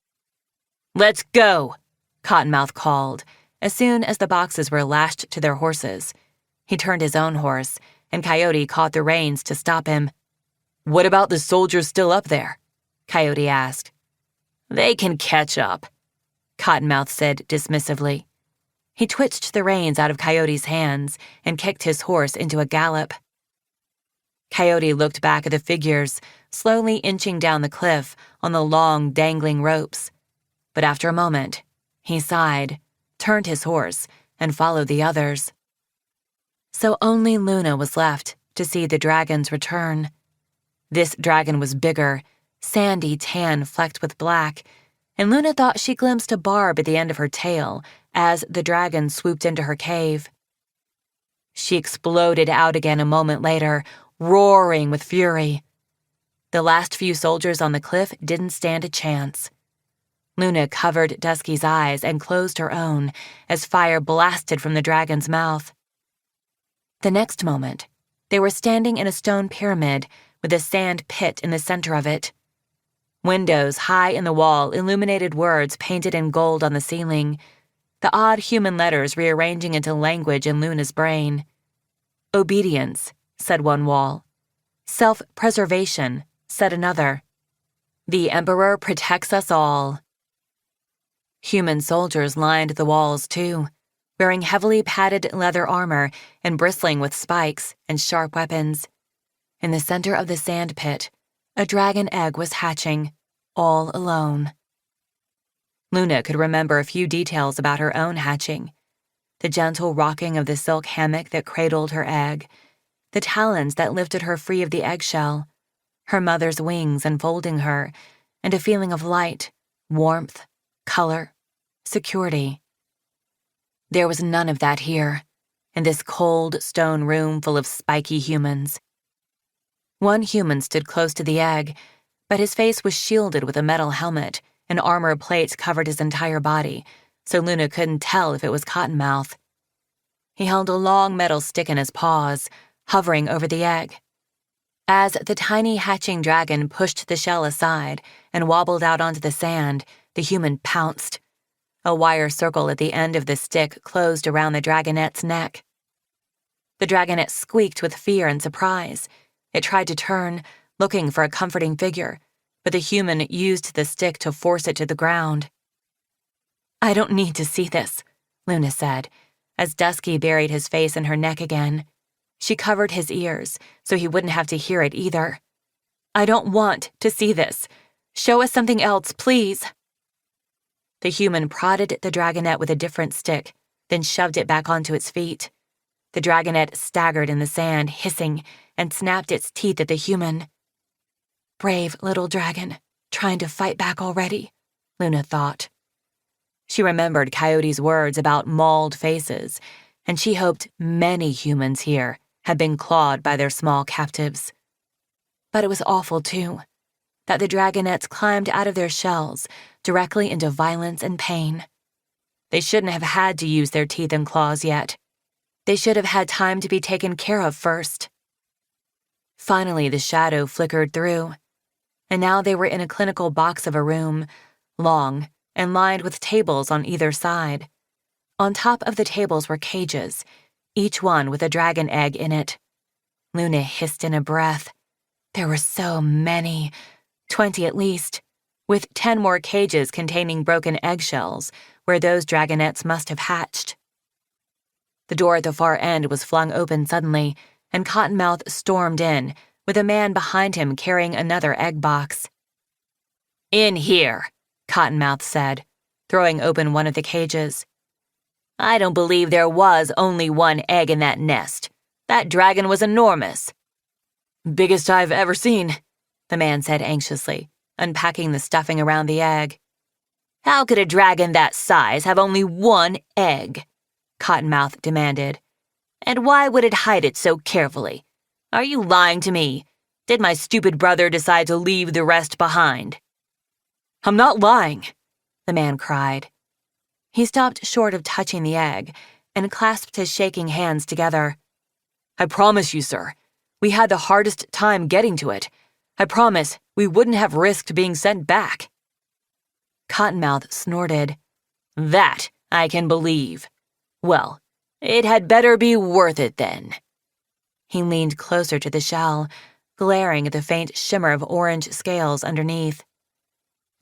Let's go, Cottonmouth called, as soon as the boxes were lashed to their horses. He turned his own horse, and Coyote caught the reins to stop him. What about the soldiers still up there? Coyote asked. They can catch up, Cottonmouth said dismissively. He twitched the reins out of Coyote's hands and kicked his horse into a gallop. Coyote looked back at the figures, slowly inching down the cliff on the long, dangling ropes. But after a moment, he sighed, turned his horse, and followed the others. So only Luna was left to see the dragon's return. This dragon was bigger, sandy tan flecked with black, and Luna thought she glimpsed a barb at the end of her tail as the dragon swooped into her cave. She exploded out again a moment later, roaring with fury. The last few soldiers on the cliff didn't stand a chance. Luna covered Dusky's eyes and closed her own as fire blasted from the dragon's mouth. The next moment, they were standing in a stone pyramid with a sand pit in the center of it. Windows high in the wall illuminated words painted in gold on the ceiling, the odd human letters rearranging into language in Luna's brain. Obedience, said one wall. Self-preservation, said another. The Emperor protects us all. Human soldiers lined the walls, too, wearing heavily padded leather armor and bristling with spikes and sharp weapons. In the center of the sand pit, a dragon egg was hatching, all alone. Luna could remember a few details about her own hatching. The gentle rocking of the silk hammock that cradled her egg, the talons that lifted her free of the eggshell, her mother's wings enfolding her, and a feeling of light, warmth, color, security. There was none of that here, in this cold stone room full of spiky humans. One human stood close to the egg, but his face was shielded with a metal helmet, and armor plates covered his entire body, so Luna couldn't tell if it was Cottonmouth. He held a long metal stick in his paws, hovering over the egg. As the tiny hatching dragon pushed the shell aside and wobbled out onto the sand, the human pounced. A wire circle at the end of the stick closed around the dragonette's neck. The dragonet squeaked with fear and surprise. It tried to turn, looking for a comforting figure, but the human used the stick to force it to the ground. I don't need to see this, Luna said, as Dusky buried his face in her neck again. She covered his ears so he wouldn't have to hear it either. I don't want to see this. Show us something else, please. The human prodded the dragonet with a different stick, then shoved it back onto its feet. The dragonet staggered in the sand, hissing, and snapped its teeth at the human. Brave little dragon, trying to fight back already, Luna thought. She remembered Coyote's words about mauled faces, and she hoped many humans here had been clawed by their small captives. But it was awful, too, that the dragonets climbed out of their shells directly into violence and pain. They shouldn't have had to use their teeth and claws yet. They should have had time to be taken care of first. Finally, the shadow flickered through, and now they were in a clinical box of a room, long and lined with tables on either side. On top of the tables were cages, each one with a dragon egg in it. Luna hissed in a breath. There were so many, 20 at least, with 10 more cages containing broken eggshells where those dragonets must have hatched. The door at the far end was flung open suddenly, and Cottonmouth stormed in, with a man behind him carrying another egg box. In here, Cottonmouth said, throwing open one of the cages. I don't believe there was only one egg in that nest. That dragon was enormous. Biggest I've ever seen, the man said anxiously, unpacking the stuffing around the egg. How could a dragon that size have only one egg? Cottonmouth demanded. And why would it hide it so carefully? Are you lying to me? Did my stupid brother decide to leave the rest behind? I'm not lying, the man cried. He stopped short of touching the egg and clasped his shaking hands together. I promise you, sir, we had the hardest time getting to it. I promise we wouldn't have risked being sent back. Cottonmouth snorted. That I can believe. Well, it had better be worth it then. He leaned closer to the shell, glaring at the faint shimmer of orange scales underneath.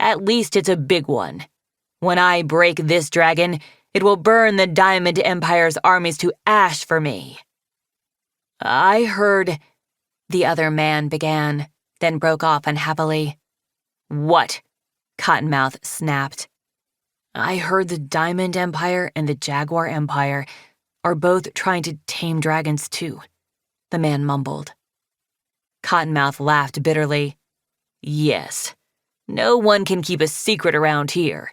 At least it's a big one. When I break this dragon, it will burn the Diamond Empire's armies to ash for me. I heard... the other man began, then broke off unhappily. What? Cottonmouth snapped. I heard the Diamond Empire and the Jaguar Empire are both trying to tame dragons too, the man mumbled. Cottonmouth laughed bitterly. Yes, no one can keep a secret around here.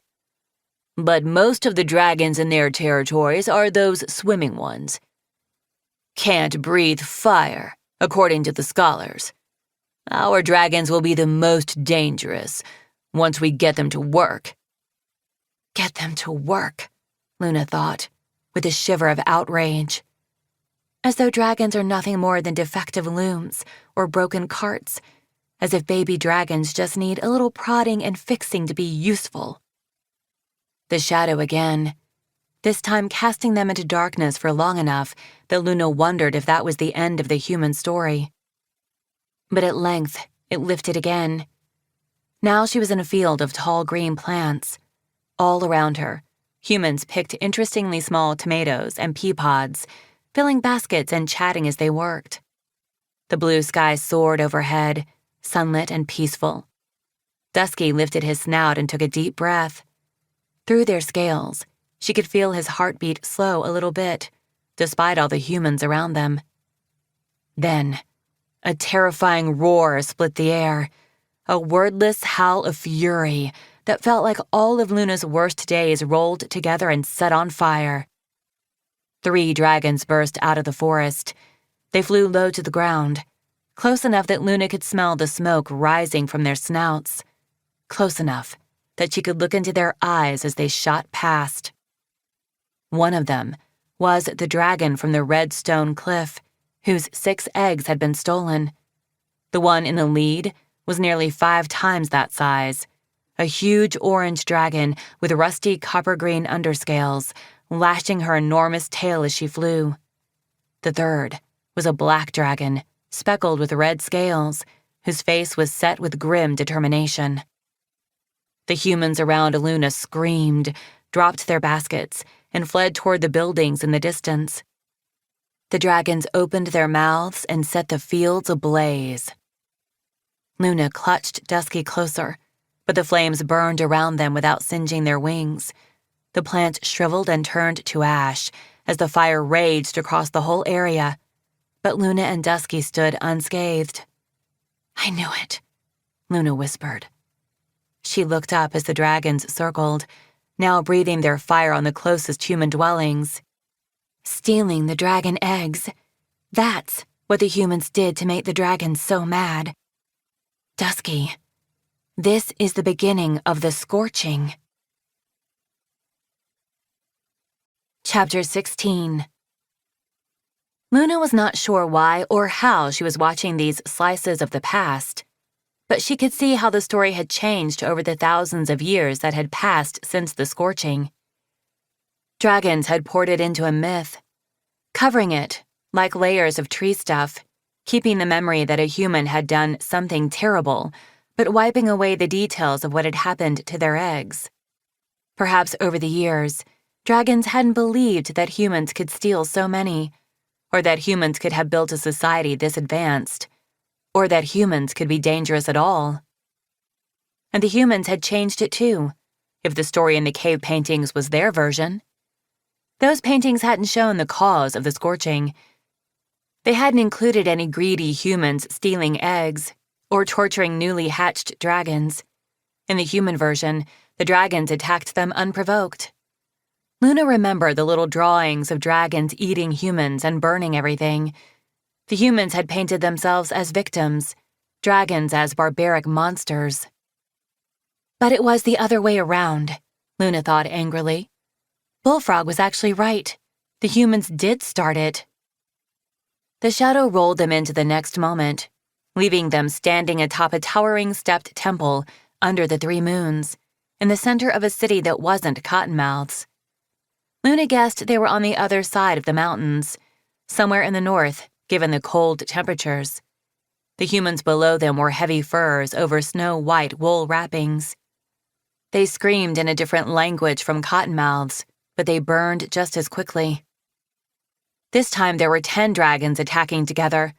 But most of the dragons in their territories are those swimming ones. Can't breathe fire, according to the scholars. Our dragons will be the most dangerous once we get them to work. Get them to work, Luna thought, with a shiver of outrage. As though dragons are nothing more than defective looms or broken carts, as if baby dragons just need a little prodding and fixing to be useful. The shadow again, this time casting them into darkness for long enough that Luna wondered if that was the end of the human story. But at length, it lifted again. Now she was in a field of tall green plants. All around her, humans picked interestingly small tomatoes and pea pods, filling baskets and chatting as they worked. The blue sky soared overhead, sunlit and peaceful. Dusky lifted his snout and took a deep breath. Through their scales, she could feel his heartbeat slow a little bit, despite all the humans around them. Then, a terrifying roar split the air, a wordless howl of fury that felt like all of Luna's worst days rolled together and set on fire. 3 dragons burst out of the forest. They flew low to the ground, close enough that Luna could smell the smoke rising from their snouts, close enough that she could look into their eyes as they shot past. One of them was the dragon from the red stone cliff, whose 6 eggs had been stolen. The one in the lead was nearly 5 times that size, a huge orange dragon with rusty copper-green underscales, lashing her enormous tail as she flew. The third was a black dragon, speckled with red scales, whose face was set with grim determination. The humans around Luna screamed, dropped their baskets, and fled toward the buildings in the distance. The dragons opened their mouths and set the fields ablaze. Luna clutched Dusky closer, but the flames burned around them without singeing their wings. The plants shriveled and turned to ash as the fire raged across the whole area, but Luna and Dusky stood unscathed. "I knew it," Luna whispered. She looked up as the dragons circled, now breathing their fire on the closest human dwellings. Stealing the dragon eggs. That's what the humans did to make the dragons so mad. Dusky, this is the beginning of the scorching. Chapter 16. Luna was not sure why or how she was watching these slices of the past, but she could see how the story had changed over the thousands of years that had passed since the scorching. Dragons had poured it into a myth, covering it like layers of tree stuff, keeping the memory that a human had done something terrible, but wiping away the details of what had happened to their eggs. Perhaps over the years, dragons hadn't believed that humans could steal so many, or that humans could have built a society this advanced, or that humans could be dangerous at all. And the humans had changed it too, if the story in the cave paintings was their version. Those paintings hadn't shown the cause of the scorching. They hadn't included any greedy humans stealing eggs or torturing newly hatched dragons. In the human version, the dragons attacked them unprovoked. Luna remembered the little drawings of dragons eating humans and burning everything. The humans had painted themselves as victims, dragons as barbaric monsters. But it was the other way around, Luna thought angrily. Bullfrog was actually right. The humans did start it. The shadow rolled them into the next moment, leaving them standing atop a towering stepped temple under the 3 moons, in the center of a city that wasn't Cottonmouth's. Luna guessed they were on the other side of the mountains, somewhere in the north, given the cold temperatures. The humans below them wore heavy furs over snow-white wool wrappings. They screamed in a different language from Cottonmouth's, but they burned just as quickly. This time there were 10 dragons attacking together,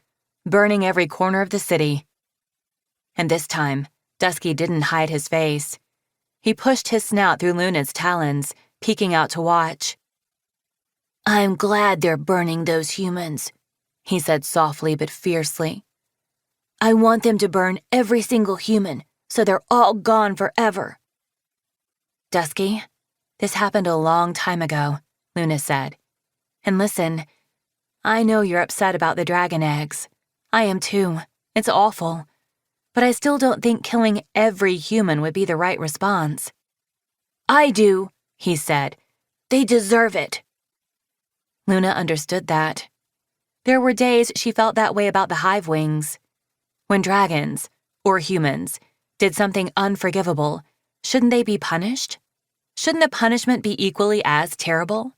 burning every corner of the city. And this time, Dusky didn't hide his face. He pushed his snout through Luna's talons, peeking out to watch. "I'm glad they're burning those humans," he said softly but fiercely. "I want them to burn every single human, so they're all gone forever." "Dusky, this happened a long time ago," Luna said. "And listen, I know you're upset about the dragon eggs. I am too. It's awful. But I still don't think killing every human would be the right response." "I do," he said. "They deserve it." Luna understood that. There were days she felt that way about the Hive wings. When dragons, or humans, did something unforgivable, shouldn't they be punished? Shouldn't the punishment be equally as terrible?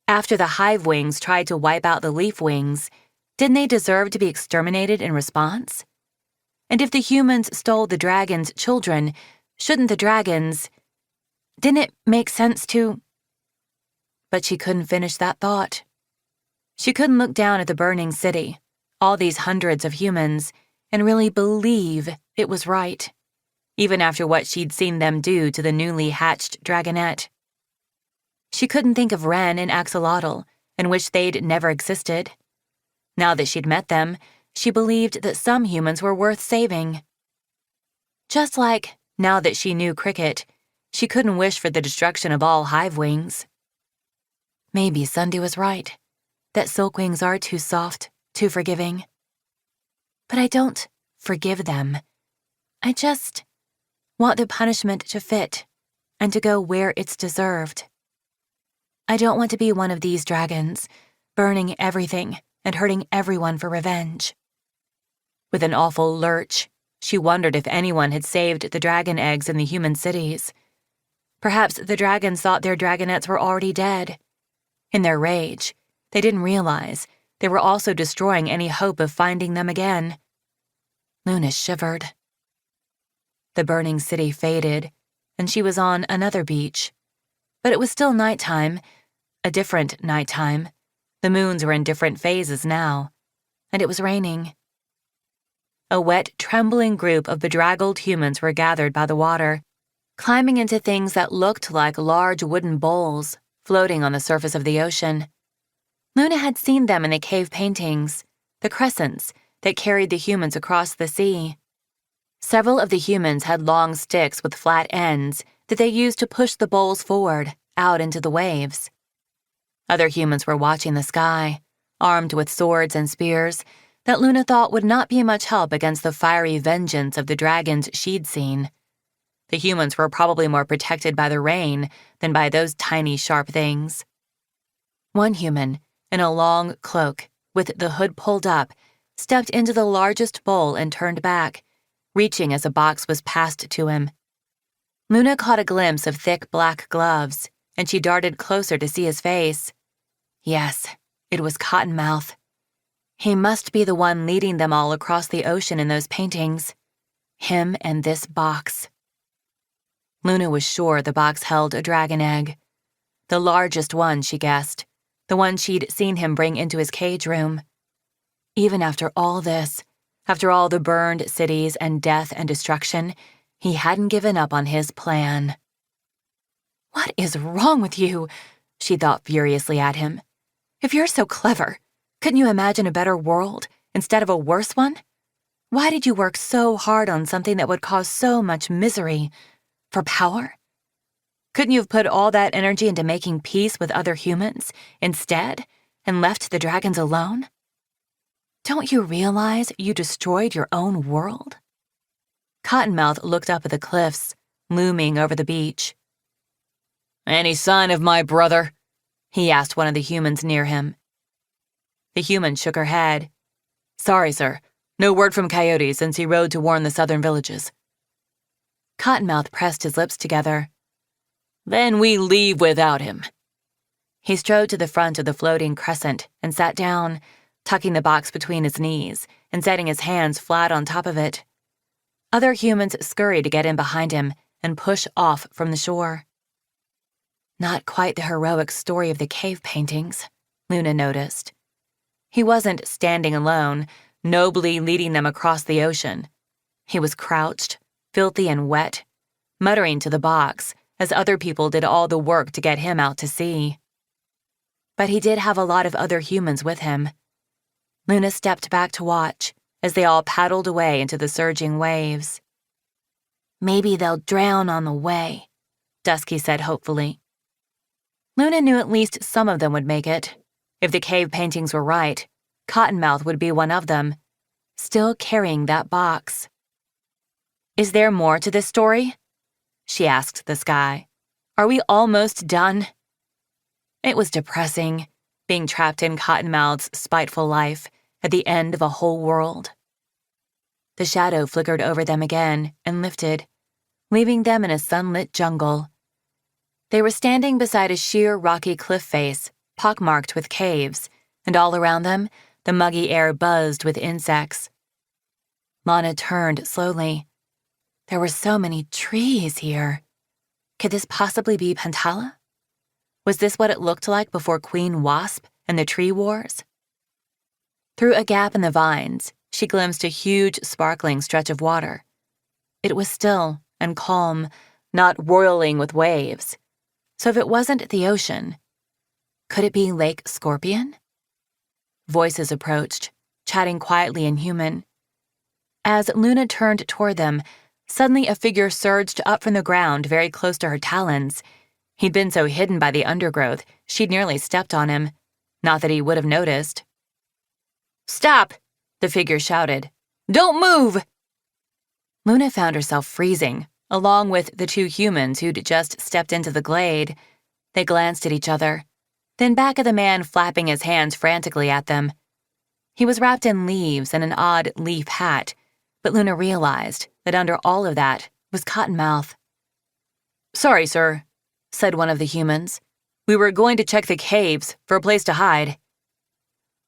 After the Hive wings tried to wipe out the leaf wings, didn't they deserve to be exterminated in response? And if the humans stole the dragon's children, shouldn't the dragons... Didn't it make sense to... But she couldn't finish that thought. She couldn't look down at the burning city, all these hundreds of humans, and really believe it was right, even after what she'd seen them do to the newly hatched dragonette. She couldn't think of Ren and Axel and wished they'd never existed. Now that she'd met them, she believed that some humans were worth saving. Just like, now that she knew Cricket, she couldn't wish for the destruction of all Hive wings. Maybe Sunday was right, that silkwings are too soft, too forgiving. But I don't forgive them. I just want the punishment to fit and to go where it's deserved. I don't want to be one of these dragons, burning everything and hurting everyone for revenge. With an awful lurch, she wondered if anyone had saved the dragon eggs in the human cities. Perhaps the dragons thought their dragonettes were already dead. In their rage, they didn't realize they were also destroying any hope of finding them again. Luna shivered. The burning city faded, and she was on another beach. But it was still nighttime, a different nighttime. The moons were in different phases now, and it was raining. A wet, trembling group of bedraggled humans were gathered by the water, climbing into things that looked like large wooden bowls floating on the surface of the ocean. Luna had seen them in the cave paintings, the crescents that carried the humans across the sea. Several of the humans had long sticks with flat ends that they used to push the bowls forward, out into the waves. Other humans were watching the sky, armed with swords and spears that Luna thought would not be much help against the fiery vengeance of the dragons she'd seen. The humans were probably more protected by the rain than by those tiny, sharp things. One human, in a long cloak, with the hood pulled up, stepped into the largest bowl and turned back, reaching as a box was passed to him. Luna caught a glimpse of thick black gloves, and she darted closer to see his face. Yes, it was Cottonmouth. He must be the one leading them all across the ocean in those paintings. Him and this box. Luna was sure the box held a dragon egg. The largest one, she guessed. The one she'd seen him bring into his cage room. Even after all this, after all the burned cities and death and destruction, he hadn't given up on his plan. "What is wrong with you?" she thought furiously at him. "If you're so clever, couldn't you imagine a better world instead of a worse one? Why did you work so hard on something that would cause so much misery? For power? Couldn't you have put all that energy into making peace with other humans instead and left the dragons alone? Don't you realize you destroyed your own world?" Cottonmouth looked up at the cliffs, looming over the beach. "Any sign of my brother?" he asked one of the humans near him. The human shook her head. "Sorry, sir. No word from Coyote since he rode to warn the southern villages." Cottonmouth pressed his lips together. "Then we leave without him." He strode to the front of the floating crescent and sat down, tucking the box between his knees and setting his hands flat on top of it. Other humans scurried to get in behind him and push off from the shore. Not quite the heroic story of the cave paintings, Luna noticed. He wasn't standing alone, nobly leading them across the ocean. He was crouched, filthy and wet, muttering to the box as other people did all the work to get him out to sea. But he did have a lot of other humans with him. Luna stepped back to watch as they all paddled away into the surging waves. Maybe they'll drown on the way, Dusky said hopefully. Luna knew at least some of them would make it. If the cave paintings were right, Cottonmouth would be one of them, still carrying that box. "Is there more to this story?" she asked the sky. "Are we almost done?" It was depressing, being trapped in Cottonmouth's spiteful life at the end of a whole world. The shadow flickered over them again and lifted, leaving them in a sunlit jungle. They were standing beside a sheer rocky cliff face, pockmarked with caves, and all around them, the muggy air buzzed with insects. Lana turned slowly. There were so many trees here. Could this possibly be Pantala? Was this what it looked like before Queen Wasp and the Tree Wars? Through a gap in the vines, she glimpsed a huge, sparkling stretch of water. It was still and calm, not whirling with waves. So if it wasn't the ocean, could it be Lake Scorpion? Voices approached, chatting quietly in human. As Luna turned toward them, suddenly a figure surged up from the ground very close to her talons. He'd been so hidden by the undergrowth, she'd nearly stepped on him. Not that he would have noticed. "Stop!" the figure shouted. "Don't move!" Luna found herself freezing, along with the two humans who'd just stepped into the glade. They glanced at each other, then back at the man flapping his hands frantically at them. He was wrapped in leaves and an odd leaf hat, but Luna realized that under all of that was Cottonmouth. "Sorry, sir," said one of the humans. "We were going to check the caves for a place to hide."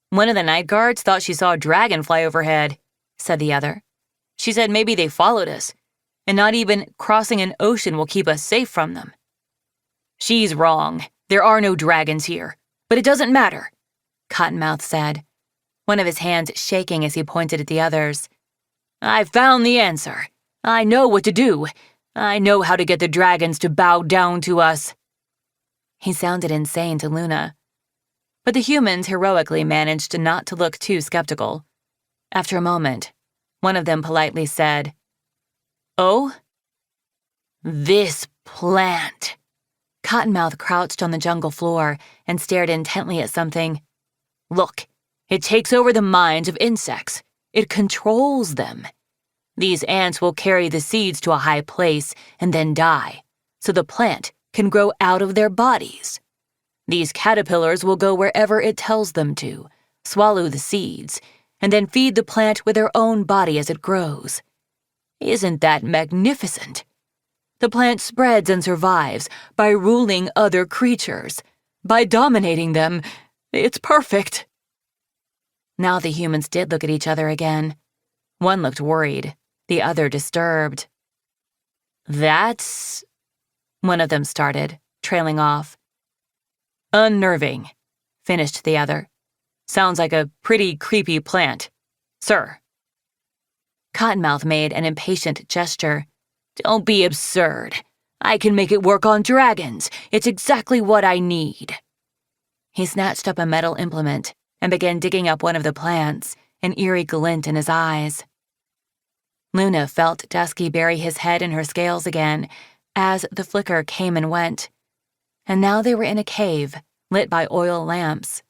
"One of the night guards thought she saw a dragon fly overhead," said the other. "She said maybe they followed us, and not even crossing an ocean will keep us safe from them." "She's wrong. There are no dragons here, but it doesn't matter," Cottonmouth said, one of his hands shaking as he pointed at the others. "I've found the answer. I know what to do. I know how to get the dragons to bow down to us." He sounded insane to Luna. But the humans heroically managed not to look too skeptical. After a moment, one of them politely said, "Oh? This plant." Cottonmouth crouched on the jungle floor and stared intently at something. "Look, it takes over the minds of insects. It controls them. These ants will carry the seeds to a high place and then die, so the plant can grow out of their bodies. These caterpillars will go wherever it tells them to, swallow the seeds, and then feed the plant with their own body as it grows. Isn't that magnificent? The plant spreads and survives by ruling other creatures, by dominating them. It's perfect." Now the humans did look at each other again. One looked worried, the other disturbed. "That's..." one of them started, trailing off. "Unnerving," finished the other. "Sounds like a pretty creepy plant. Sir." Cottonmouth made an impatient gesture. "Don't be absurd. I can make it work on dragons. It's exactly what I need." He snatched up a metal implement and began digging up one of the plants, an eerie glint in his eyes. Luna felt Dusky bury his head in her scales again as the flicker came and went. And now they were in a cave, lit by oil lamps.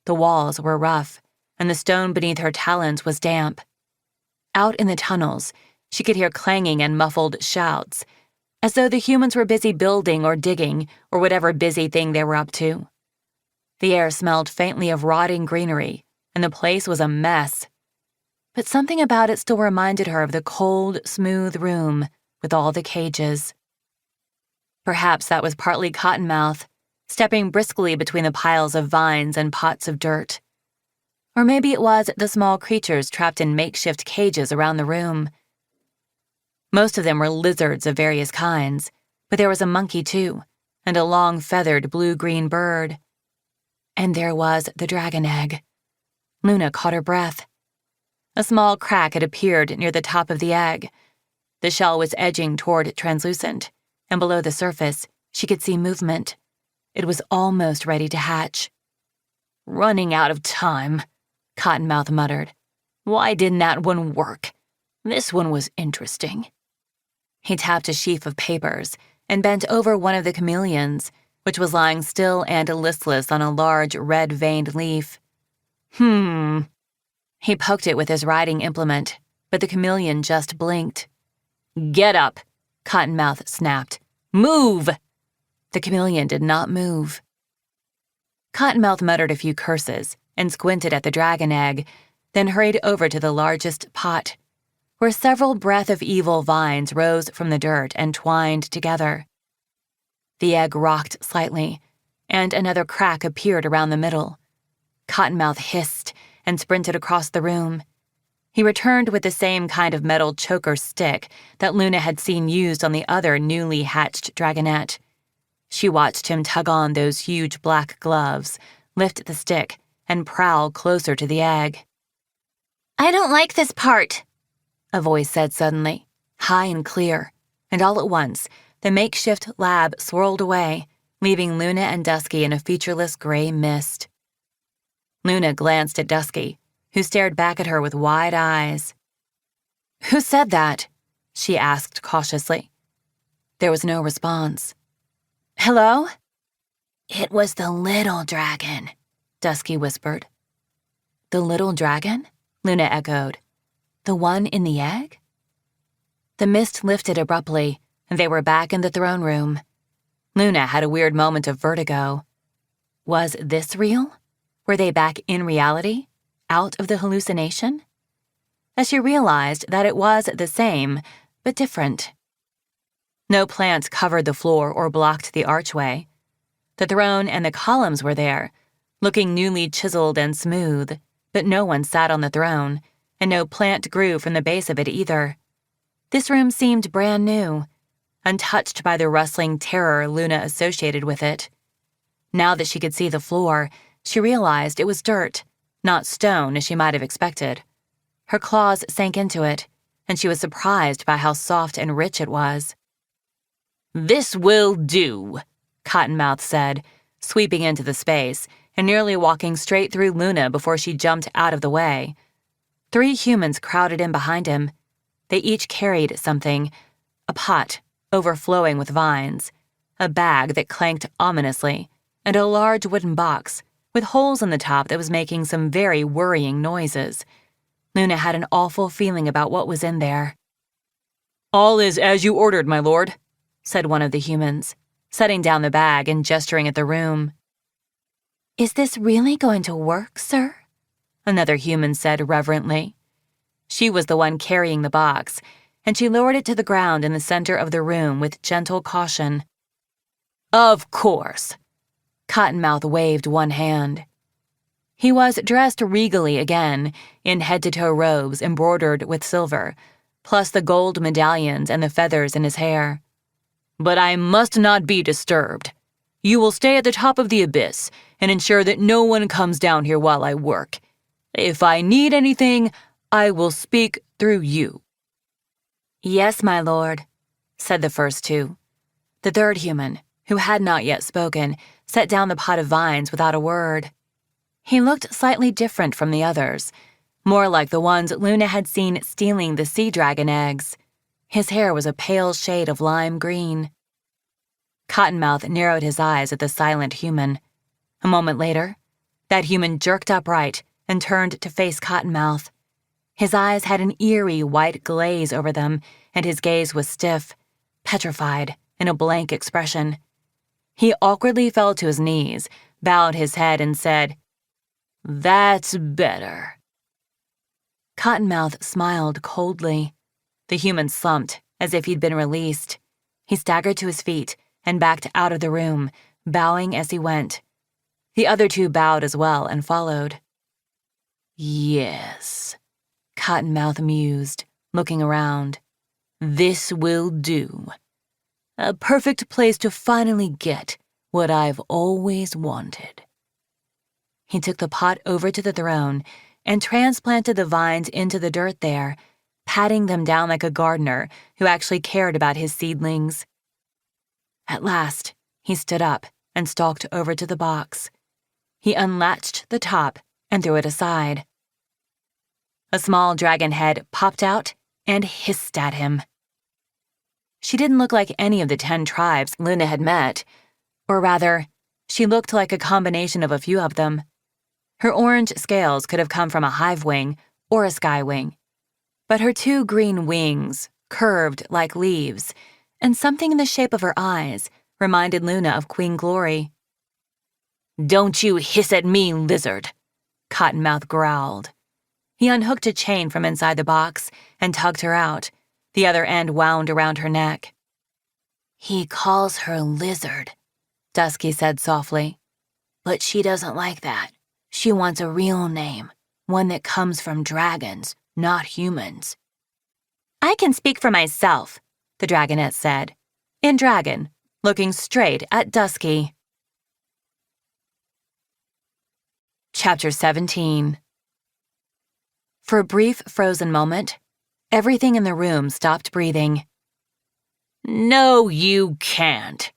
The walls were rough, and the stone beneath her talons was damp. Out in the tunnels, she could hear clanging and muffled shouts, as though the humans were busy building or digging or whatever busy thing they were up to. The air smelled faintly of rotting greenery, and the place was a mess. But something about it still reminded her of the cold, smooth room with all the cages. Perhaps that was partly Cottonmouth, stepping briskly between the piles of vines and pots of dirt. Or maybe it was the small creatures trapped in makeshift cages around the room. Most of them were lizards of various kinds, but there was a monkey too, and a long-feathered blue-green bird. And there was the dragon egg. Luna caught her breath. A small crack had appeared near the top of the egg. The shell was edging toward translucent, and below the surface, she could see movement. It was almost ready to hatch. "Running out of time," Cottonmouth muttered. "Why didn't that one work? This one was interesting." He tapped a sheaf of papers and bent over one of the chameleons, which was lying still and listless on a large red-veined leaf. He poked it with his writing implement, but the chameleon just blinked. "Get up," Cottonmouth snapped. "Move!" The chameleon did not move. Cottonmouth muttered a few curses and squinted at the dragon egg, then hurried over to the largest pot, where several breath of evil vines rose from the dirt and twined together. The egg rocked slightly, and another crack appeared around the middle. Cottonmouth hissed and sprinted across the room. He returned with the same kind of metal choker stick that Luna had seen used on the other newly hatched dragonette. She watched him tug on those huge black gloves, lift the stick, and prowl closer to the egg. "I don't like this part," a voice said suddenly, high and clear, and all at once, the makeshift lab swirled away, leaving Luna and Dusky in a featureless gray mist. Luna glanced at Dusky, who stared back at her with wide eyes. "Who said that?" she asked cautiously. There was no response. "Hello?" "It was the little dragon," Dusky whispered. "The little dragon?" Luna echoed. "The one in the egg?" The mist lifted abruptly, and they were back in the throne room. Luna had a weird moment of vertigo. Was this real? Were they back in reality, out of the hallucination? As she realized that it was the same, but different. No plants covered the floor or blocked the archway. The throne and the columns were there, looking newly chiseled and smooth, but no one sat on the throne, and no plant grew from the base of it either. This room seemed brand new, untouched by the rustling terror Luna associated with it. Now that she could see the floor, she realized it was dirt, not stone as she might have expected. Her claws sank into it, and she was surprised by how soft and rich it was. "This will do," Cottonmouth said, sweeping into the space and nearly walking straight through Luna before she jumped out of the way. 3 humans crowded in behind him. They each carried something, a pot overflowing with vines, a bag that clanked ominously, and a large wooden box with holes in the top that was making some very worrying noises. Luna had an awful feeling about what was in there. "All is as you ordered, my lord," said one of the humans, setting down the bag and gesturing at the room. "Is this really going to work, sir?" another human said reverently. She was the one carrying the box, and she lowered it to the ground in the center of the room with gentle caution. "Of course." Cottonmouth waved one hand. He was dressed regally again, in head-to-toe robes embroidered with silver, plus the gold medallions and the feathers in his hair. "But I must not be disturbed. You will stay at the top of the abyss and ensure that no one comes down here while I work. If I need anything, I will speak through you." "Yes, my lord," said the first 2. The third human, who had not yet spoken, set down the pot of vines without a word. He looked slightly different from the others, more like the ones Luna had seen stealing the sea dragon eggs. His hair was a pale shade of lime green. Cottonmouth narrowed his eyes at the silent human. A moment later, that human jerked upright and turned to face Cottonmouth. His eyes had an eerie white glaze over them, and his gaze was stiff, petrified, in a blank expression. He awkwardly fell to his knees, bowed his head, and said, "That's better." Cottonmouth smiled coldly. The human slumped, as if he'd been released. He staggered to his feet and backed out of the room, bowing as he went. The other 2 bowed as well and followed. "Yes," Cottonmouth mused, looking around. "This will do. A perfect place to finally get what I've always wanted." He took the pot over to the throne and transplanted the vines into the dirt there, patting them down like a gardener who actually cared about his seedlings. At last, he stood up and stalked over to the box. He unlatched the top and threw it aside. A small dragon head popped out and hissed at him. She didn't look like any of the 10 tribes Luna had met, or rather, she looked like a combination of a few of them. Her orange scales could have come from a hive wing or a sky wing, but her 2 green wings curved like leaves, and something in the shape of her eyes reminded Luna of Queen Glory. "Don't you hiss at me, lizard," Cottonmouth growled. He unhooked a chain from inside the box and tugged her out, the other end wound around her neck. "He calls her lizard," Dusky said softly. "But she doesn't like that. She wants a real name, one that comes from dragons, not humans." "I can speak for myself," the dragonette said, in dragon, looking straight at Dusky. Chapter 17. For a brief frozen moment, everything in the room stopped breathing. "No, you can't,"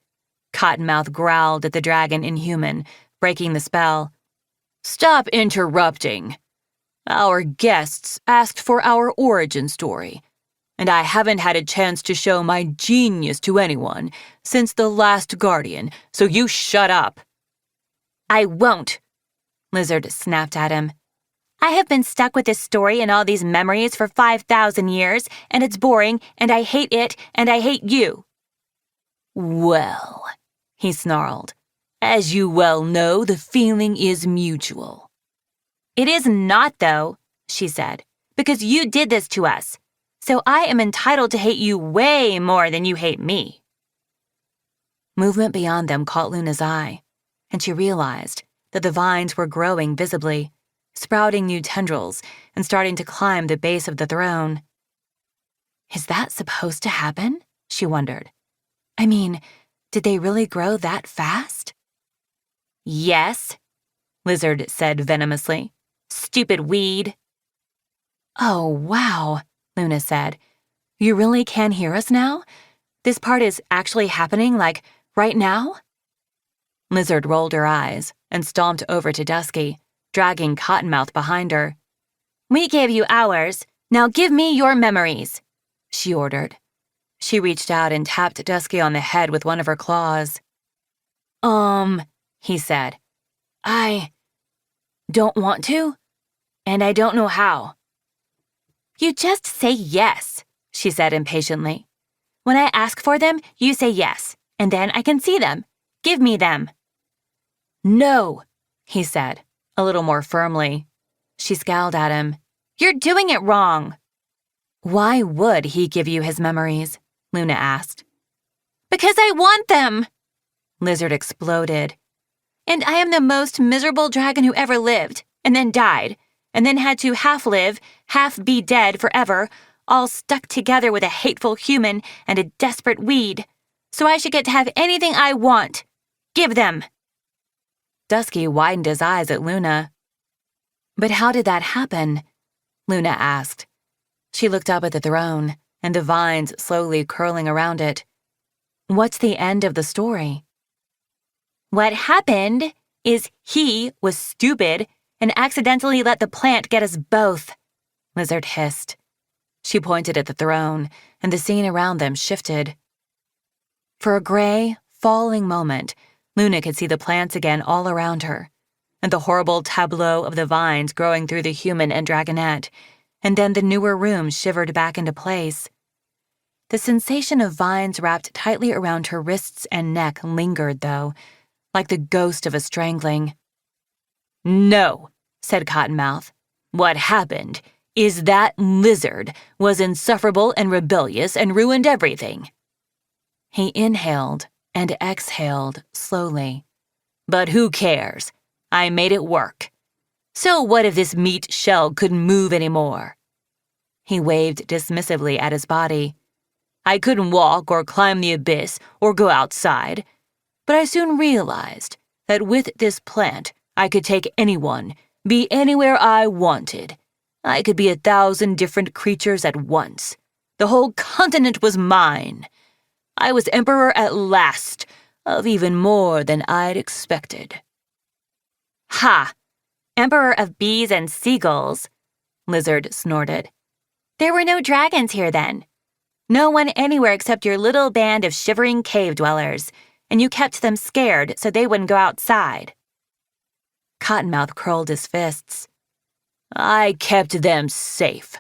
Cottonmouth growled at the dragon in human, breaking the spell. "Stop interrupting. Our guests asked for our origin story, and I haven't had a chance to show my genius to anyone since the last Guardian, so you shut up." "I won't," Lizard snapped at him. "I have been stuck with this story and all these memories for 5,000 years, and it's boring, and I hate it, and I hate you." "Well," he snarled, "as you well know, the feeling is mutual." "It is not, though," she said, "because you did this to us. So I am entitled to hate you way more than you hate me." Movement beyond them caught Luna's eye, and she realized that the vines were growing visibly, sprouting new tendrils and starting to climb the base of the throne. Is that supposed to happen? She wondered. I mean, did they really grow that fast? "Yes," Lizard said venomously. "Stupid weed." "Oh, wow," Luna said. "You really can hear us now? This part is actually happening, like, right now?" Lizard rolled her eyes and stomped over to Dusky, dragging Cottonmouth behind her. "We gave you ours. Now give me your memories," she ordered. She reached out and tapped Dusky on the head with one of her claws. He said. "I don't want to, and I don't know how." "You just say yes," she said impatiently. "When I ask for them, you say yes, and then I can see them. Give me them." "No," he said, a little more firmly. She scowled at him. "You're doing it wrong." "Why would he give you his memories?" Luna asked. "Because I want them!" Lizard exploded. "And I am the most miserable dragon who ever lived, and then died, and then had to half live, half be dead forever, all stuck together with a hateful human and a desperate weed. So I should get to have anything I want. Give them!" Dusky widened his eyes at Luna. "But how did that happen?" Luna asked. She looked up at the throne and the vines slowly curling around it. "What's the end of the story?" "What happened is he was stupid and accidentally let the plant get us both," Lizard hissed. She pointed at the throne, and the scene around them shifted. For a gray, falling moment, Luna could see the plants again all around her, and the horrible tableau of the vines growing through the human and dragonette, and then the newer room shivered back into place. The sensation of vines wrapped tightly around her wrists and neck lingered, though, like the ghost of a strangling. "No," said Cottonmouth. "What happened is that lizard was insufferable and rebellious and ruined everything." He inhaled and exhaled slowly. "But who cares? I made it work. So what if this meat shell couldn't move anymore?" He waved dismissively at his body. "I couldn't walk or climb the abyss or go outside, but I soon realized that with this plant I could take anyone, be anywhere I wanted. I could be 1,000 different creatures at once. The whole continent was mine. I was emperor at last, of even more than I'd expected." "Ha! Emperor of bees and seagulls," Lizard snorted. "There were no dragons here then. No one anywhere except your little band of shivering cave dwellers, and you kept them scared so they wouldn't go outside." Cottonmouth curled his fists. "I kept them safe.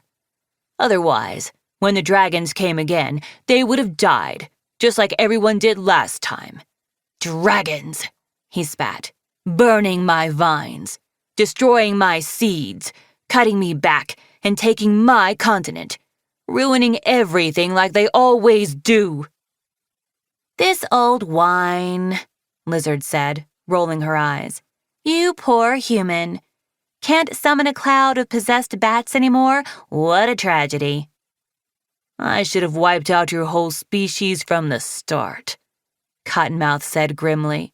Otherwise, when the dragons came again, they would have died, just like everyone did last time. Dragons," he spat, "burning my vines, destroying my seeds, cutting me back, and taking my continent, ruining everything like they always do." "This old wine," Lizard said, rolling her eyes. "You poor human. Can't summon a cloud of possessed bats anymore? What a tragedy." "I should have wiped out your whole species from the start," Cottonmouth said grimly.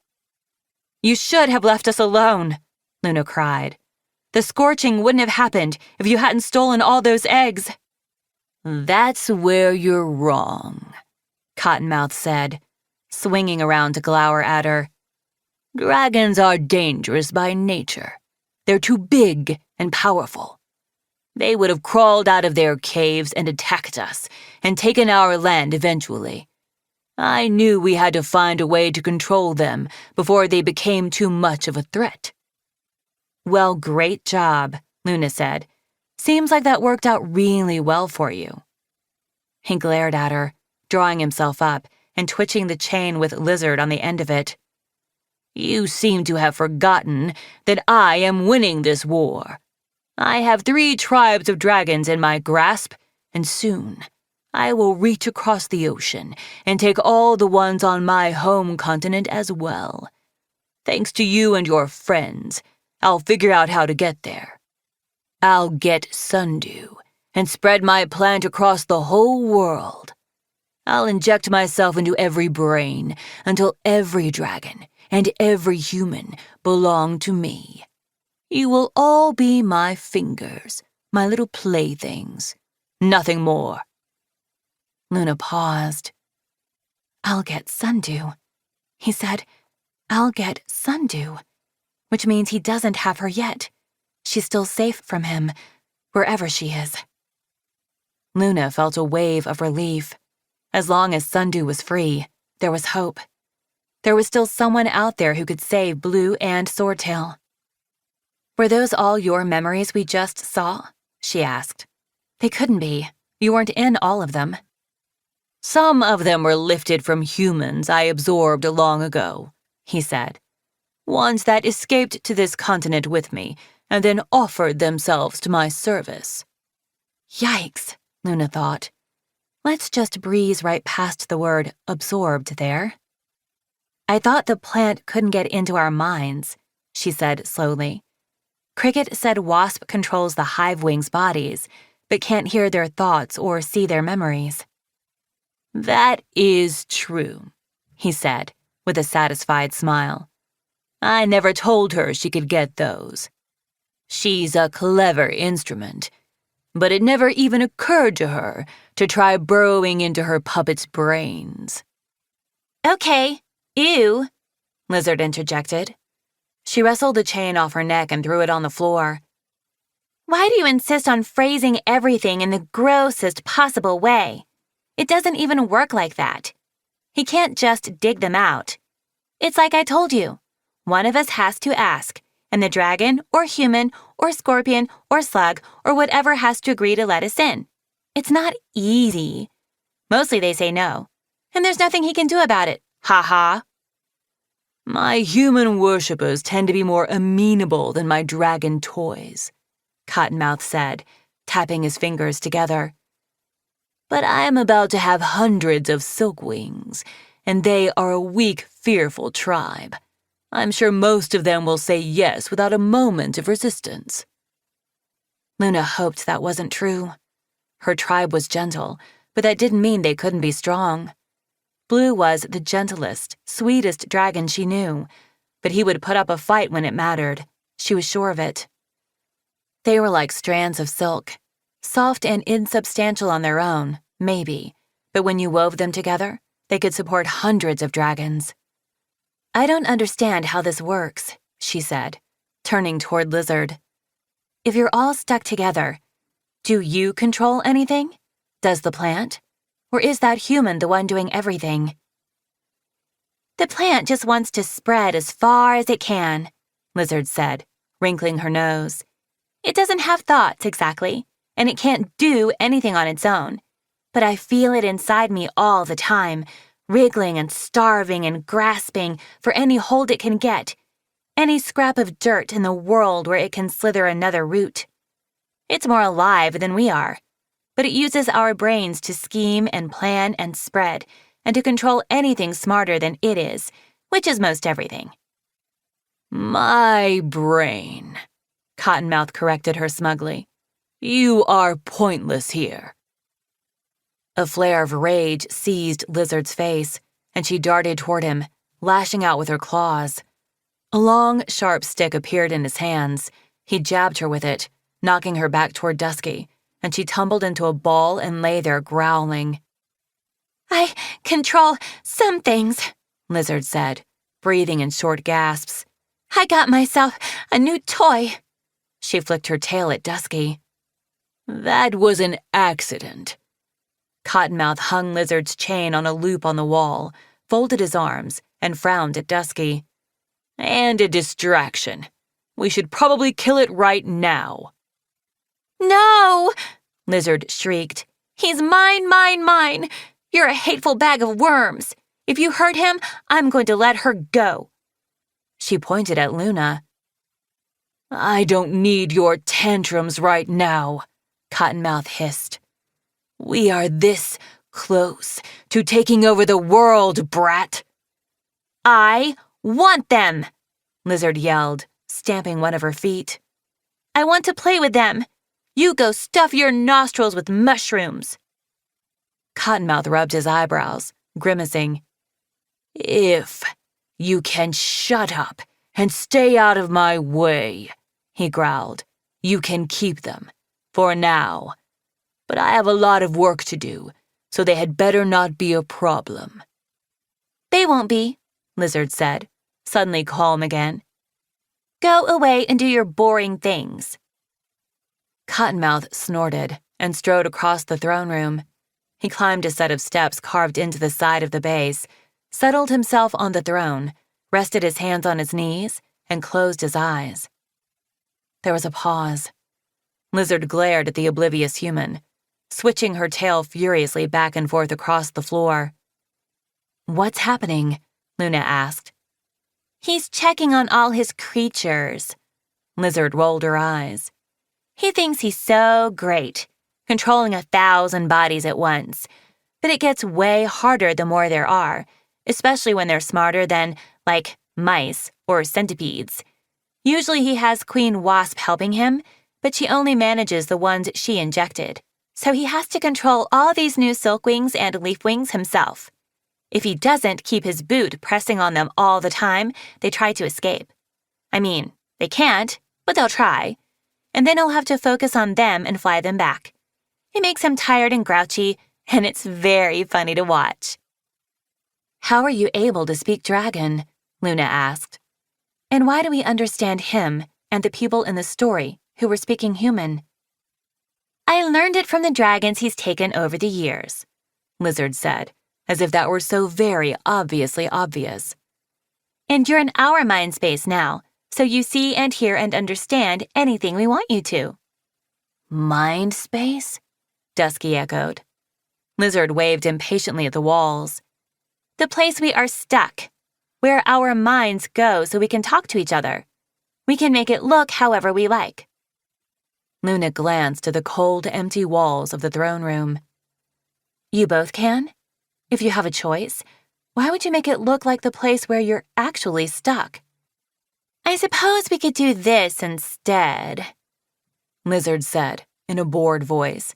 "You should have left us alone," Luna cried. "The scorching wouldn't have happened if you hadn't stolen all those eggs." "That's where you're wrong," Cottonmouth said, swinging around to glower at her. "Dragons are dangerous by nature. They're too big and powerful. They would have crawled out of their caves and attacked us and taken our land eventually. I knew we had to find a way to control them before they became too much of a threat." "Well, great job," Luna said. "Seems like that worked out really well for you." He glared at her, drawing himself up and twitching the chain with Lizard on the end of it. "You seem to have forgotten that I am winning this war. I have 3 tribes of dragons in my grasp, and soon I will reach across the ocean and take all the ones on my home continent as well. Thanks to you and your friends, I'll figure out how to get there. I'll get Sundew and spread my plant across the whole world. I'll inject myself into every brain until every dragon and every human belong to me. You will all be my fingers, my little playthings. Nothing more." Luna paused. "I'll get Sundew," he said. "I'll get Sundew, which means he doesn't have her yet. She's still safe from him, wherever she is." Luna felt a wave of relief. As long as Sundew was free, there was hope. There was still someone out there who could save Blue and Swordtail. "Were those all your memories we just saw?" she asked. "They couldn't be. You weren't in all of them." "Some of them were lifted from humans I absorbed long ago," he said. "Ones that escaped to this continent with me and then offered themselves to my service." Yikes, Luna thought. Let's just breeze right past the word absorbed there. "I thought the plant couldn't get into our minds," she said slowly. "Cricket said Wasp controls the Hive wings' bodies, but can't hear their thoughts or see their memories." "That is true," he said, with a satisfied smile. "I never told her she could get those. She's a clever instrument, but it never even occurred to her to try burrowing into her puppet's brains." "Okay, ew," Lizard interjected. She wrestled the chain off her neck and threw it on the floor. "Why do you insist on phrasing everything in the grossest possible way? It doesn't even work like that. He can't just dig them out. It's like I told you. One of us has to ask, and the dragon or human or scorpion or slug or whatever has to agree to let us in. It's not easy. Mostly they say no, and there's nothing he can do about it. Ha ha." "My human worshippers tend to be more amenable than my dragon toys," Cottonmouth said, tapping his fingers together. "But I am about to have hundreds of silkwings, and they are a weak, fearful tribe. I'm sure most of them will say yes without a moment of resistance." Luna hoped that wasn't true. Her tribe was gentle, but that didn't mean they couldn't be strong. Blue was the gentlest, sweetest dragon she knew, but he would put up a fight when it mattered. She was sure of it. They were like strands of silk, soft and insubstantial on their own, maybe, but when you wove them together, they could support hundreds of dragons. I don't understand how this works, she said, turning toward Lizard. If you're all stuck together, do you control anything? Does the plant? Or is that human the one doing everything? The plant just wants to spread as far as it can, Lizard said, wrinkling her nose. It doesn't have thoughts exactly, and it can't do anything on its own. But I feel it inside me all the time, wriggling and starving and grasping for any hold it can get, any scrap of dirt in the world where it can slither another root. It's more alive than we are, but it uses our brains to scheme and plan and spread, and to control anything smarter than it is, which is most everything. My brain, Cottonmouth corrected her smugly. You are pointless here. A flare of rage seized Lizard's face, and she darted toward him, lashing out with her claws. A long, sharp stick appeared in his hands. He jabbed her with it, knocking her back toward Dusky, and she tumbled into a ball and lay there growling. I control some things, Lizard said, breathing in short gasps. I got myself a new toy. She flicked her tail at Dusky. That was an accident. Cottonmouth hung Lizard's chain on a loop on the wall, folded his arms, and frowned at Dusky. And a distraction. We should probably kill it right now. No! Lizard shrieked. He's mine, mine, mine. You're a hateful bag of worms. If you hurt him, I'm going to let her go. She pointed at Luna. I don't need your tantrums right now, Cottonmouth hissed. We are this close to taking over the world, brat. I want them, Lizard yelled, stamping one of her feet. I want to play with them. You go stuff your nostrils with mushrooms. Cottonmouth rubbed his eyebrows, grimacing. If you can shut up and stay out of my way, he growled, you can keep them, for now. But I have a lot of work to do, so they had better not be a problem. They won't be, Lizard said, suddenly calm again. Go away and do your boring things. Cottonmouth snorted and strode across the throne room. He climbed a set of steps carved into the side of the base, settled himself on the throne, rested his hands on his knees, and closed his eyes. There was a pause. Lizard glared at the oblivious human, switching her tail furiously back and forth across the floor. What's happening? Luna asked. He's checking on all his creatures. Lizard rolled her eyes. He thinks he's so great, controlling 1,000 bodies at once. But it gets way harder the more there are, especially when they're smarter than, like, mice or centipedes. Usually he has Queen Wasp helping him, but she only manages the ones she injected. So he has to control all these new silkwings and leafwings himself. If he doesn't keep his boot pressing on them all the time, they try to escape. I mean, they can't, but they'll try. And then he'll have to focus on them and fly them back. It makes him tired and grouchy, and it's very funny to watch. How are you able to speak dragon? Luna asked. And why do we understand him and the people in the story who were speaking human? I learned it from the dragons he's taken over the years, Lizard said, as if that were so very obviously obvious. And you're in our mind space now, so you see and hear and understand anything we want you to. Mind space? Dusky echoed. Lizard waved impatiently at the walls. The place we are stuck, where our minds go so we can talk to each other. We can make it look however we like. Luna glanced at the cold, empty walls of the throne room. You both can? If you have a choice, why would you make it look like the place where you're actually stuck? I suppose we could do this instead, Lizard said in a bored voice,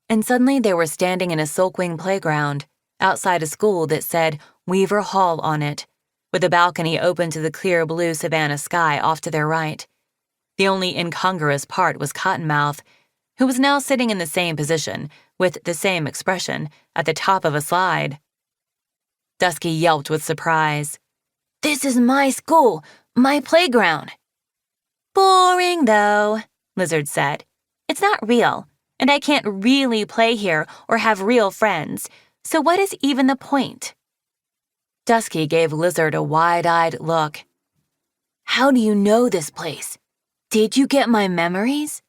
and suddenly they were standing in a silkwing playground outside a school that said Weaver Hall on it, with a balcony open to the clear blue savanna sky off to their right. The only incongruous part was Cottonmouth, who was now sitting in the same position, with the same expression, at the top of a slide. Dusky yelped with surprise. "This is my school, my playground." "Boring, though," Lizard said. "It's not real, and I can't really play here or have real friends, so what is even the point?" Dusky gave Lizard a wide-eyed look. "How do you know this place? Did you get my memories?"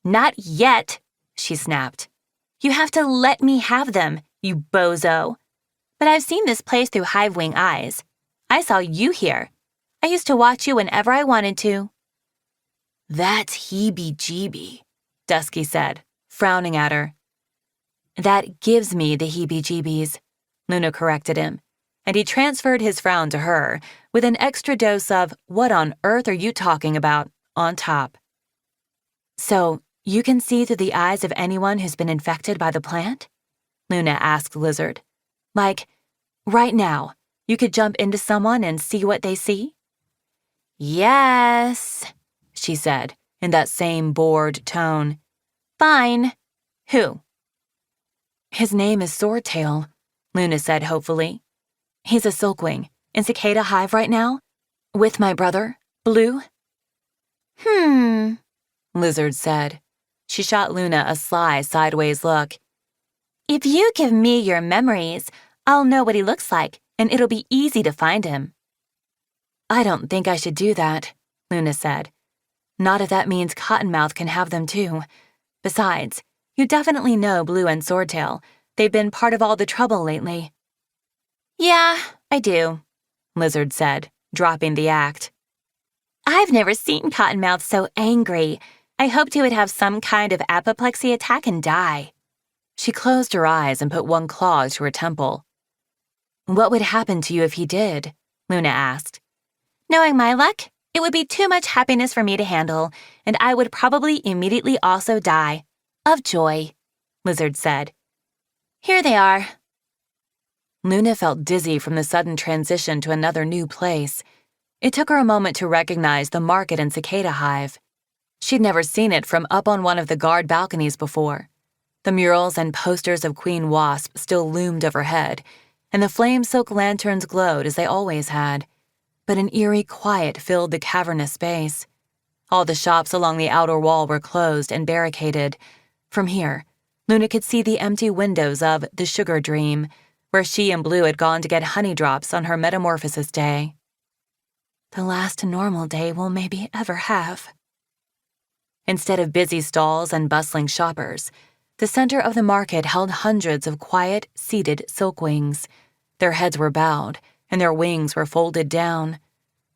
"Not yet," she snapped. "You have to let me have them, you bozo. But I've seen this place through Hivewing eyes. I saw you here. I used to watch you whenever I wanted to." "That's heebie-jeebie," Dusky said, frowning at her. "That gives me the heebie-jeebies," Luna corrected him, and he transferred his frown to her with an extra dose of "what on earth are you talking about" on top. "So, you can see through the eyes of anyone who's been infected by the plant?" Luna asked Lizard. "Like, right now, you could jump into someone and see what they see?" "Yes," she said, in that same bored tone. "Fine. Who?" "His name is Swordtail," Luna said hopefully. "He's a silkwing in Cicada Hive right now, with my brother, Blue." Lizard said. She shot Luna a sly sideways look. "If you give me your memories, I'll know what he looks like, and it'll be easy to find him." "I don't think I should do that," Luna said. "Not if that means Cottonmouth can have them too. Besides, you definitely know Blue and Swordtail. They've been part of all the trouble lately." "Yeah, I do," Lizard said, dropping the act. "I've never seen Cottonmouth so angry. I hoped he would have some kind of apoplexy attack and die." She closed her eyes and put one claw to her temple. "What would happen to you if he did?" Luna asked. "Knowing my luck, it would be too much happiness for me to handle, and I would probably immediately also die. Of joy," Lizard said. "Here they are." Luna felt dizzy from the sudden transition to another new place. It took her a moment to recognize the market in Cicada Hive. She'd never seen it from up on one of the guard balconies before. The murals and posters of Queen Wasp still loomed overhead, and the flame silk lanterns glowed as they always had. But an eerie quiet filled the cavernous space. All the shops along the outer wall were closed and barricaded. From here, Luna could see the empty windows of the Sugar Dream, where she and Blue had gone to get honey drops on her metamorphosis day. "The last normal day we'll maybe ever have." Instead of busy stalls and bustling shoppers, the center of the market held hundreds of quiet, seated silkwings. Their heads were bowed, and their wings were folded down.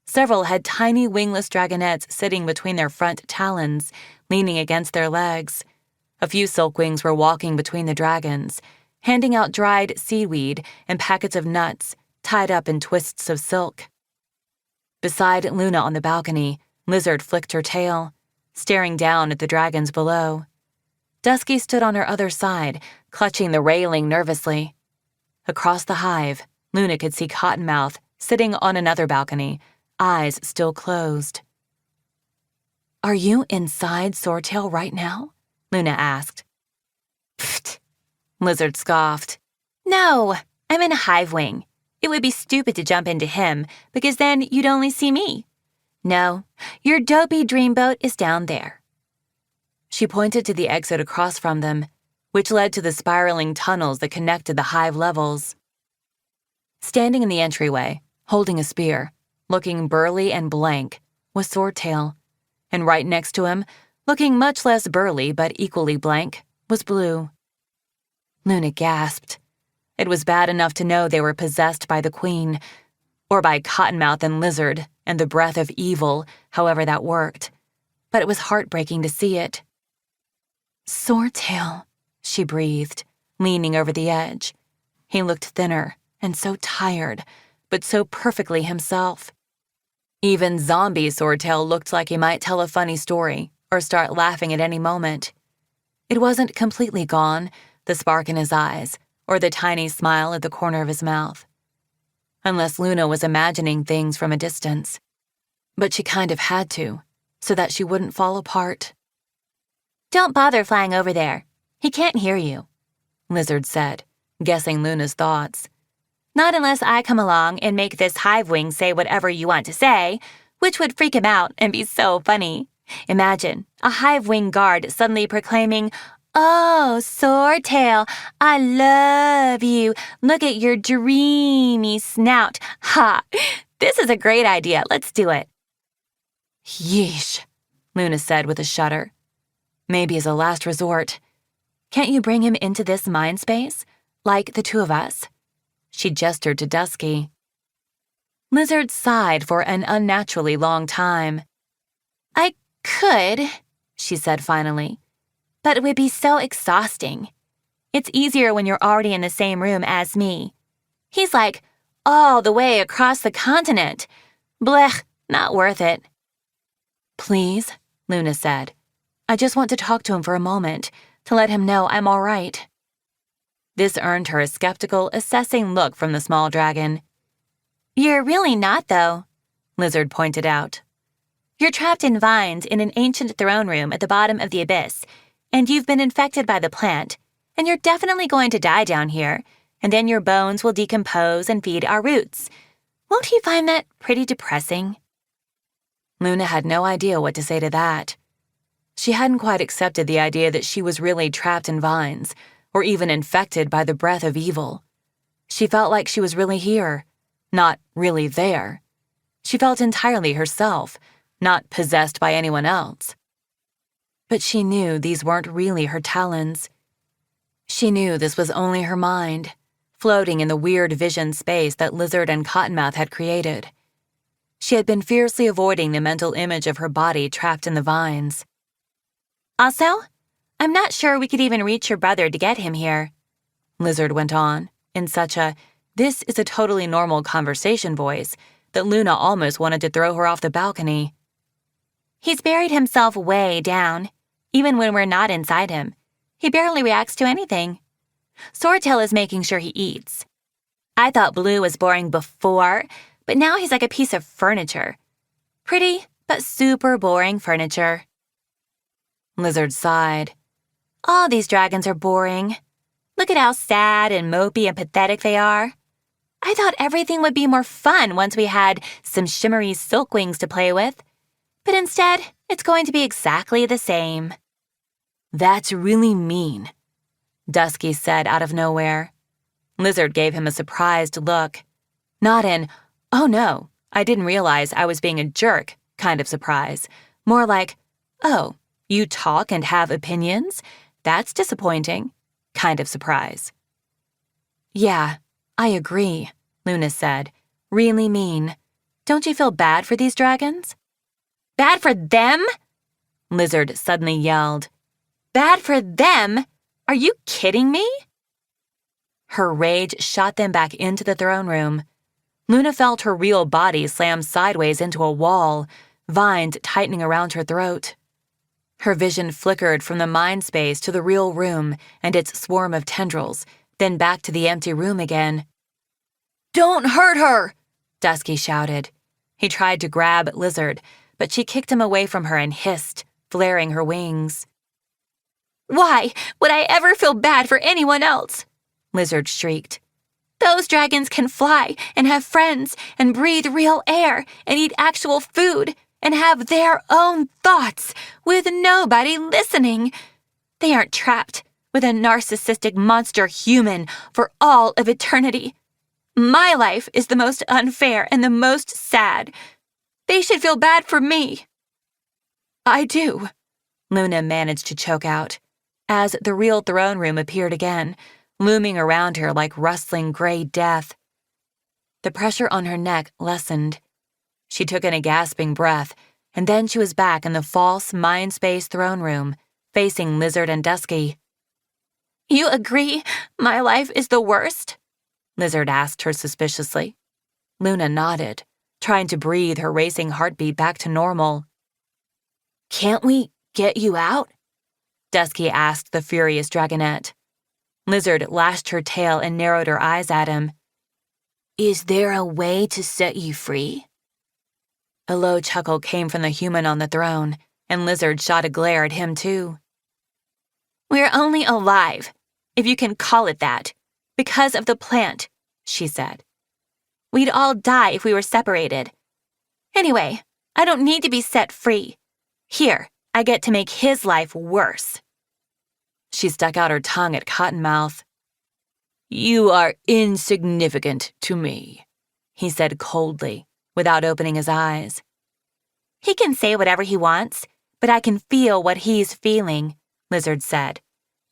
Several had tiny wingless dragonettes sitting between their front talons, leaning against their legs. A few silkwings were walking between the dragons, handing out dried seaweed and packets of nuts tied up in twists of silk. Beside Luna on the balcony, Lizard flicked her tail, staring down at the dragons below. Dusky stood on her other side, clutching the railing nervously. Across the hive, Luna could see Cottonmouth sitting on another balcony, eyes still closed. "Are you inside Swordtail right now?" Luna asked. "Pfft," Lizard scoffed. "No, I'm in a Hivewing. It would be stupid to jump into him, because then you'd only see me. No, your dopey dreamboat is down there." She pointed to the exit across from them, which led to the spiraling tunnels that connected the hive levels. Standing in the entryway, holding a spear, looking burly and blank, was Swordtail, and right next to him, looking much less burly but equally blank, was Blue. Luna gasped. It was bad enough to know they were possessed by the Queen, or by Cottonmouth and Lizard and the breath of evil, however that worked. But it was heartbreaking to see it. "Swordtail," she breathed, leaning over the edge. He looked thinner and so tired, but so perfectly himself. Even zombie Swordtail looked like he might tell a funny story or start laughing at any moment. It wasn't completely gone, the spark in his eyes, or the tiny smile at the corner of his mouth. Unless Luna was imagining things from a distance. But she kind of had to. so that she wouldn't fall apart. "Don't bother flying over there. He can't hear you," Lizard said, guessing Luna's thoughts. "Not unless I come along and make this hive wing say whatever you want to say, which would freak him out and be so funny. Imagine a hive wing guard suddenly proclaiming, 'Oh, Swordtail, I love you. Look at your dreamy snout. Ha! This is a great idea. Let's do it.'" Yeesh, Luna said with a shudder. Maybe as a last resort. Can't you bring him into this mind space, like the two of us? She gestured to Dusky. Lizard sighed for an unnaturally long time. "I could," she said finally, "but it would be so exhausting. It's easier when you're already in the same room as me. He's like all the way across the continent. Blech, not worth it." "Please," Luna said. "I just want to talk to him for a moment, to let him know I'm all right." This earned her a skeptical, assessing look from the small dragon. "You're really not, though," Lizard pointed out. "You're trapped in vines in an ancient throne room at the bottom of the abyss, and you've been infected by the plant, and you're definitely going to die down here, and then your bones will decompose and feed our roots. Won't he find that pretty depressing?" Luna had no idea what to say to that. She hadn't quite accepted the idea that she was really trapped in vines, or even infected by the breath of evil. She felt like she was really here, not really there. She felt entirely herself, not possessed by anyone else. But she knew these weren't really her talons. She knew this was only her mind, floating in the weird vision space that Lizard and Cottonmouth had created. She had been fiercely avoiding the mental image of her body trapped in the vines. "Also, I'm not sure we could even reach your brother to get him here," Lizard went on, in such a "this is a totally normal conversation" voice that Luna almost wanted to throw her off the balcony. "He's buried himself way down. Even when we're not inside him, he barely reacts to anything. Swordtail is making sure he eats. I thought Blue was boring before, but now he's like a piece of furniture. Pretty, but super boring furniture." Lizard sighed. "All these dragons are boring. Look at how sad and mopey and pathetic they are. I thought everything would be more fun once we had some shimmery silkwings to play with. But instead, it's going to be exactly the same." "That's really mean," Dusky said out of nowhere. Lizard gave him a surprised look. Not in, "Oh no, I didn't realize I was being a jerk" kind of surprise. More like, "Oh, you talk and have opinions? That's disappointing" kind of surprise. "Yeah, I agree," Luna said. "Really mean. Don't you feel bad for these dragons?" "Bad for them?" Lizard suddenly yelled. "Bad for them? Are you kidding me?" Her rage shot them back into the throne room. Luna felt her real body slam sideways into a wall, vines tightening around her throat. Her vision flickered from the mind space to the real room and its swarm of tendrils, then back to the empty room again. "Don't hurt her!" Dusky shouted. He tried to grab Lizard, but she kicked him away from her and hissed, flaring her wings. "Why would I ever feel bad for anyone else?" Lizard shrieked. "Those dragons can fly and have friends and breathe real air and eat actual food and have their own thoughts with nobody listening. They aren't trapped with a narcissistic monster human for all of eternity. My life is the most unfair and the most sad. They should feel bad for me." "I do," Luna managed to choke out, as the real throne room appeared again, looming around her like rustling gray death. The pressure on her neck lessened. She took in a gasping breath, and then she was back in the false mind space throne room, facing Lizard and Dusky. "You agree my life is the worst?" Lizard asked her suspiciously. Luna nodded, trying to breathe her racing heartbeat back to normal. "Can't we get you out?" Dusky asked the furious dragonette. Lizard lashed her tail and narrowed her eyes at him. "Is there a way to set you free?" A low chuckle came from the human on the throne, and Lizard shot a glare at him too. "We're only alive, if you can call it that, because of the plant," she said. "We'd all die if we were separated. Anyway, I don't need to be set free. Here, I get to make his life worse." She stuck out her tongue at Cottonmouth. "You are insignificant to me," he said coldly, without opening his eyes. "He can say whatever he wants, but I can feel what he's feeling," Lizard said.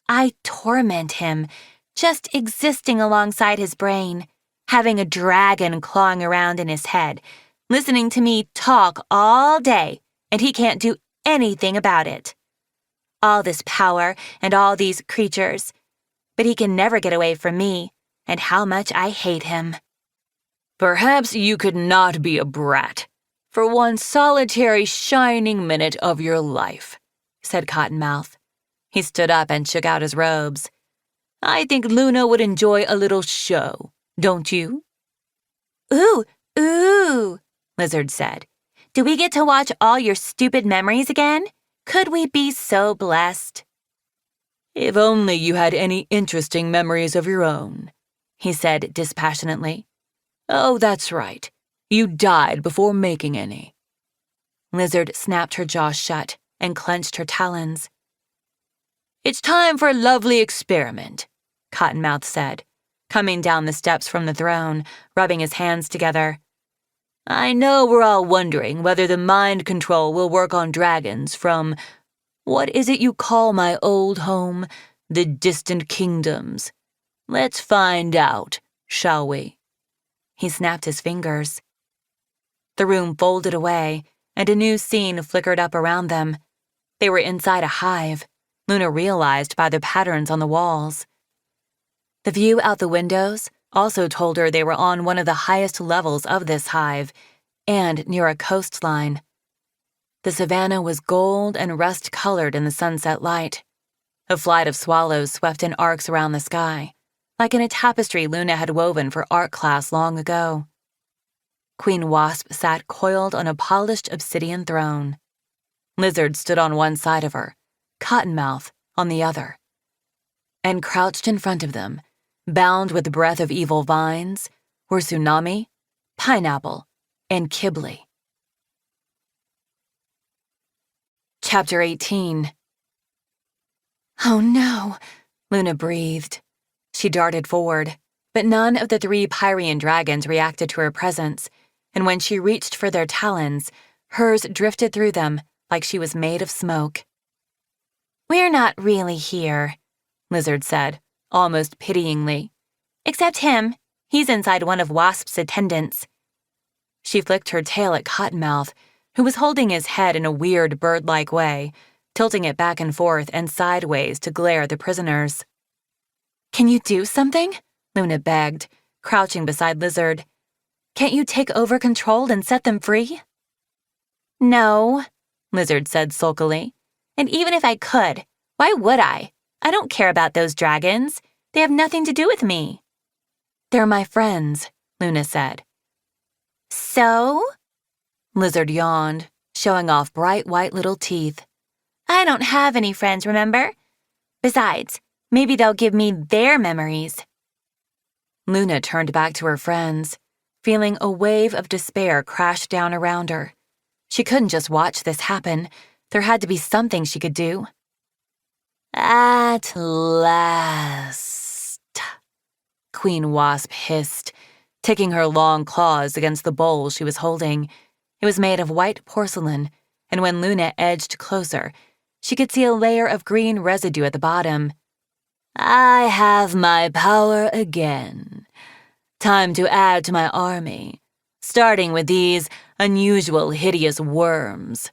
"I torment him, just existing alongside his brain, having a dragon clawing around in his head, listening to me talk all day, and he can't do anything about it. All this power and all these creatures, but he can never get away from me, and how much I hate him." "Perhaps you could not be a brat for one solitary shining minute of your life," said Cottonmouth. He stood up and shook out his robes. "I think Luna would enjoy a little show, don't you?" Ooh, Lizard said. "Do we get to watch all your stupid memories again? Could we be so blessed?" "If only you had any interesting memories of your own," he said dispassionately. "Oh, that's right. You died before making any." Lizard snapped her jaw shut and clenched her talons. "It's time for a lovely experiment," Cottonmouth said, coming down the steps from the throne, rubbing his hands together. "I know we're all wondering whether the mind control will work on dragons from, what is it you call my old home, the distant kingdoms? Let's find out, shall we?" He snapped his fingers. The room folded away, and a new scene flickered up around them. They were inside a hive, Luna realized by the patterns on the walls. The view out the windows also told her they were on one of the highest levels of this hive, and near a coastline. The savanna was gold and rust-colored in the sunset light. A flight of swallows swept in arcs around the sky, like in a tapestry Luna had woven for art class long ago. Queen Wasp sat coiled on a polished obsidian throne. Lizard stood on one side of her, Cottonmouth on the other. And crouched in front of them, bound with the breath of evil vines, were Tsunami, Pineapple, and Kibble. Chapter 18. "Oh no," Luna breathed. She darted forward, but none of the 3 Pyrian dragons reacted to her presence, and when she reached for their talons, hers drifted through them like she was made of smoke. "We're not really here," Lizard said, almost pityingly. "Except him. He's inside one of Wasp's attendants." She flicked her tail at Cottonmouth, who was holding his head in a weird bird-like way, tilting it back and forth and sideways to glare at the prisoners. "Can you do something?" Luna begged, crouching beside Lizard. "Can't you take over control and set them free?" "No," Lizard said sulkily. "And even if I could, why would I? I don't care about those dragons. They have nothing to do with me." "They're my friends," Luna said. "So?" Lizard yawned, showing off bright white little teeth. "I don't have any friends, remember? Besides, maybe they'll give me their memories." Luna turned back to her friends, feeling a wave of despair crash down around her. She couldn't just watch this happen. There had to be something she could do. "At last," Queen Wasp hissed, ticking her long claws against the bowl she was holding. It was made of white porcelain, and when Luna edged closer, she could see a layer of green residue at the bottom. "I have my power again. Time to add to my army, starting with these unusual, hideous worms."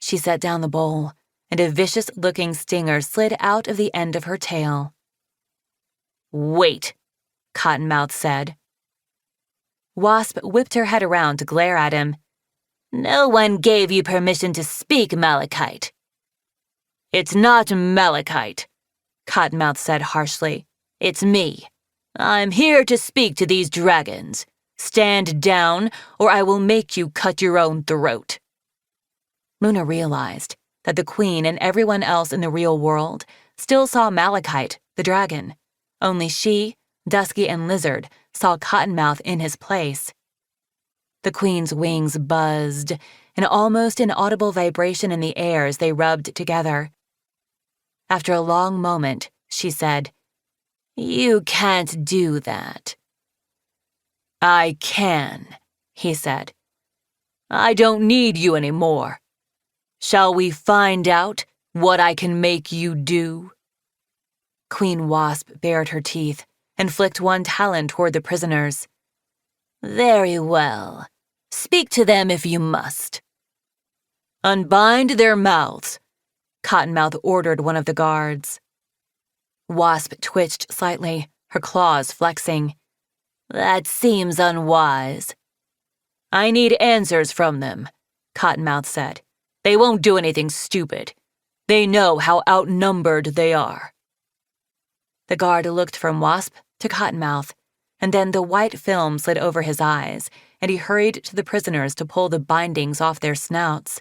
She set down the bowl, and a vicious-looking stinger slid out of the end of her tail. "Wait," Cottonmouth said. Wasp whipped her head around to glare at him. "No one gave you permission to speak, Malachite." "It's not Malachite," Cottonmouth said harshly. "It's me. I'm here to speak to these dragons. Stand down, or I will make you cut your own throat. Luna realized that the queen and everyone else in the real world still saw Malachite, the dragon. Only she, Dusky, and Lizard saw Cottonmouth in his place. The queen's wings buzzed, an almost inaudible vibration in the air as they rubbed together. After a long moment, she said, "You can't do that." I can, he said. I don't need you anymore. Shall we find out what I can make you do? Queen Wasp bared her teeth and flicked one talon toward the prisoners. Very well. Speak to them if you must. Unbind their mouths, Cottonmouth ordered one of the guards. Wasp twitched slightly, her claws flexing. That seems unwise. I need answers from them, Cottonmouth said. They won't do anything stupid. They know how outnumbered they are. The guard looked from Wasp to Cottonmouth, and then the white film slid over his eyes, and he hurried to the prisoners to pull the bindings off their snouts.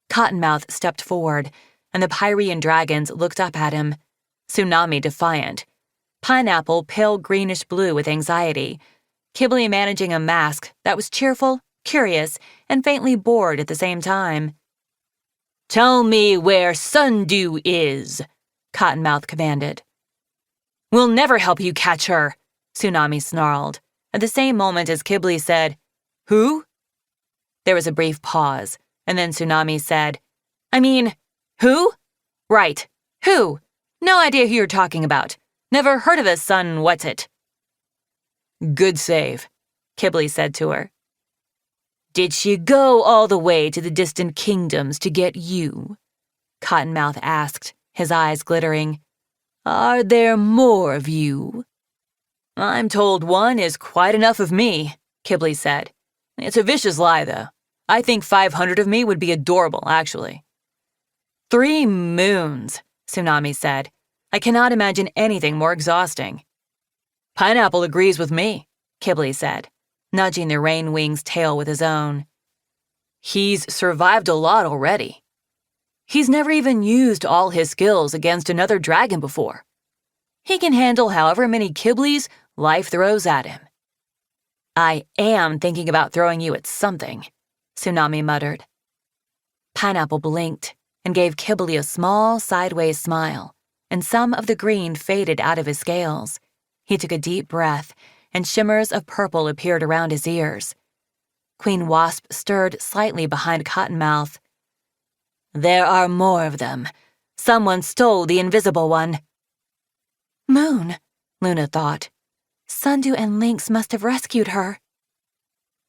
Cottonmouth stepped forward, and the Pyrean dragons looked up at him, Tsunami defiant, Pineapple pale greenish-blue with anxiety, Kibbley managing a mask that was cheerful, curious, and faintly bored at the same time. "Tell me where Sundew is," Cottonmouth commanded. "We'll never help you catch her," Tsunami snarled, at the same moment as Kibbley said, "Who?" There was a brief pause, and then Tsunami said, Who? "Right, who? No idea who you're talking about. Never heard of a what's-it." "Good save," Kibbley said to her. "Did she go all the way to the distant kingdoms to get you?" Cottonmouth asked, his eyes glittering. "Are there more of you?" "I'm told one is quite enough of me," Kibbley said. "It's a vicious lie, though. I think 500 of me would be adorable, actually." 3 moons, Tsunami said. "I cannot imagine anything more exhausting." "Pineapple agrees with me," Kibbley said, nudging the rain wing's tail with his own. "He's survived a lot already. He's never even used all his skills against another dragon before. He can handle however many Kibbleys life throws at him." "I am thinking about throwing you at something," Tsunami muttered. Pineapple blinked and gave Kibbley a small sideways smile, and some of the green faded out of his scales. He took a deep breath, and shimmers of purple appeared around his ears. Queen Wasp stirred slightly behind Cottonmouth. "There are more of them. Someone stole the invisible one." "Moon," Luna thought. "Sundew and Lynx must have rescued her."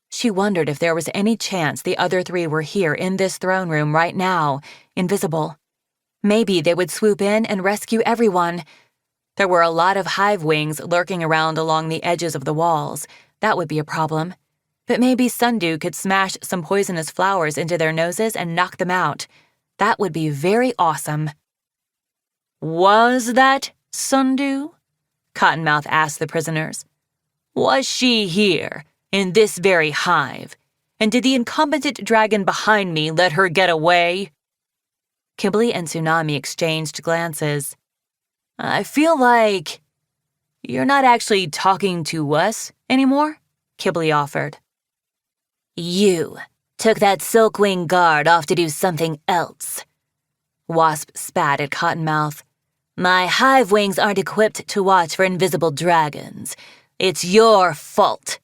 She wondered if there was any chance the other 3 were here in this throne room right now, invisible. Maybe they would swoop in and rescue everyone. There were a lot of hive wings lurking around along the edges of the walls. That would be a problem. But maybe Sundew could smash some poisonous flowers into their noses and knock them out. That would be very awesome. "Was that Sundew?" Cottonmouth asked the prisoners. "Was she here, in this very hive, and did the incompetent dragon behind me let her get away?" Kibbley and Tsunami exchanged glances. "I feel like you're not actually talking to us anymore," Kibbley offered. "You took that silkwing guard off to do something else." Wasp spat at Cottonmouth. "My hive wings aren't equipped to watch for invisible dragons. It's your fault."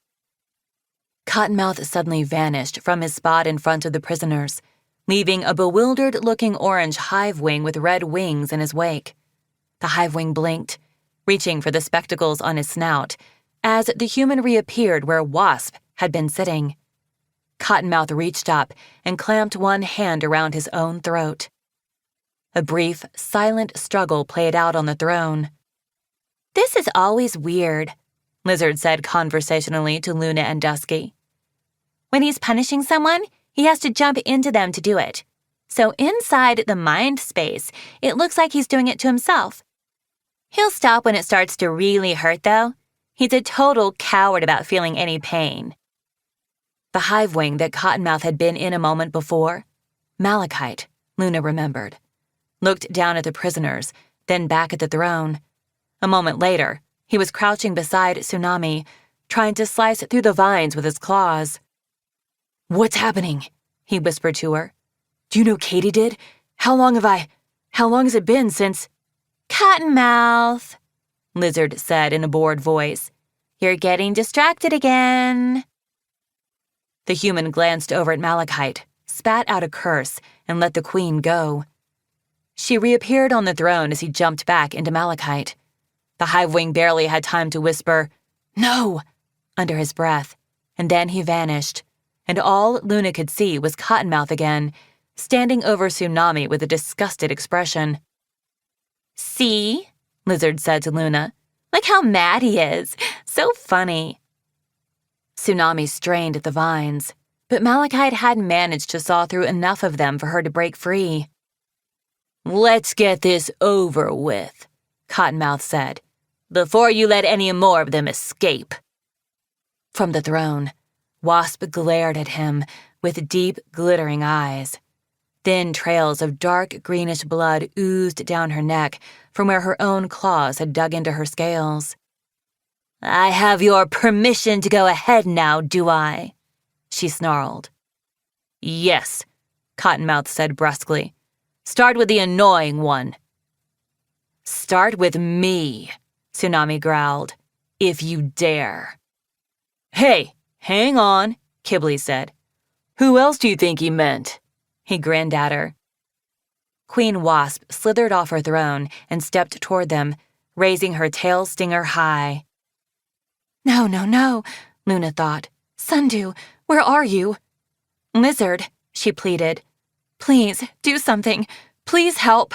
Cottonmouth suddenly vanished from his spot in front of the prisoners, leaving a bewildered-looking orange hive wing with red wings in his wake. The hive wing blinked, reaching for the spectacles on his snout, as the human reappeared where Wasp had been sitting. Cottonmouth reached up and clamped one hand around his own throat. A brief, silent struggle played out on the throne. "This is always weird," Lizard said conversationally to Luna and Dusky. "When he's punishing someone, he has to jump into them to do it. So inside the mind space, it looks like he's doing it to himself. He'll stop when it starts to really hurt, though. He's a total coward about feeling any pain. The hive wing that Cottonmouth had been in a moment before, Malachite, Luna remembered, looked down at the prisoners, then back at the throne. A moment later, he was crouching beside Tsunami, trying to slice through the vines with his claws. "What's happening?" he whispered to her. "Do you know Katie did? How long has it been since—" "Cottonmouth," Lizard said in a bored voice. "You're getting distracted again." The human glanced over at Malachite, spat out a curse, and let the queen go. She reappeared on the throne as he jumped back into Malachite. The hive wing barely had time to whisper, "No!" under his breath, and then he vanished, and all Luna could see was Cottonmouth again, standing over Tsunami with a disgusted expression. "See?" Lizard said to Luna. "Look how mad he is. So funny." Tsunami strained at the vines, but Malachite hadn't managed to saw through enough of them for her to break free. "Let's get this over with," Cottonmouth said, "before you let any more of them escape." From the throne, Wasp glared at him with deep, glittering eyes. Thin trails of dark greenish blood oozed down her neck from where her own claws had dug into her scales. "I have your permission to go ahead now, do I?" she snarled. "Yes," Cottonmouth said brusquely. "Start with the annoying one." "Start with me," Tsunami growled, "if you dare." "Hey, hang on," Kibley said. "Who else do you think he meant?" He grinned at her. Queen Wasp slithered off her throne and stepped toward them, raising her tail stinger high. No, Luna thought. "Sundew, where are you?" "Lizard," she pleaded. "Please, do something. Please help."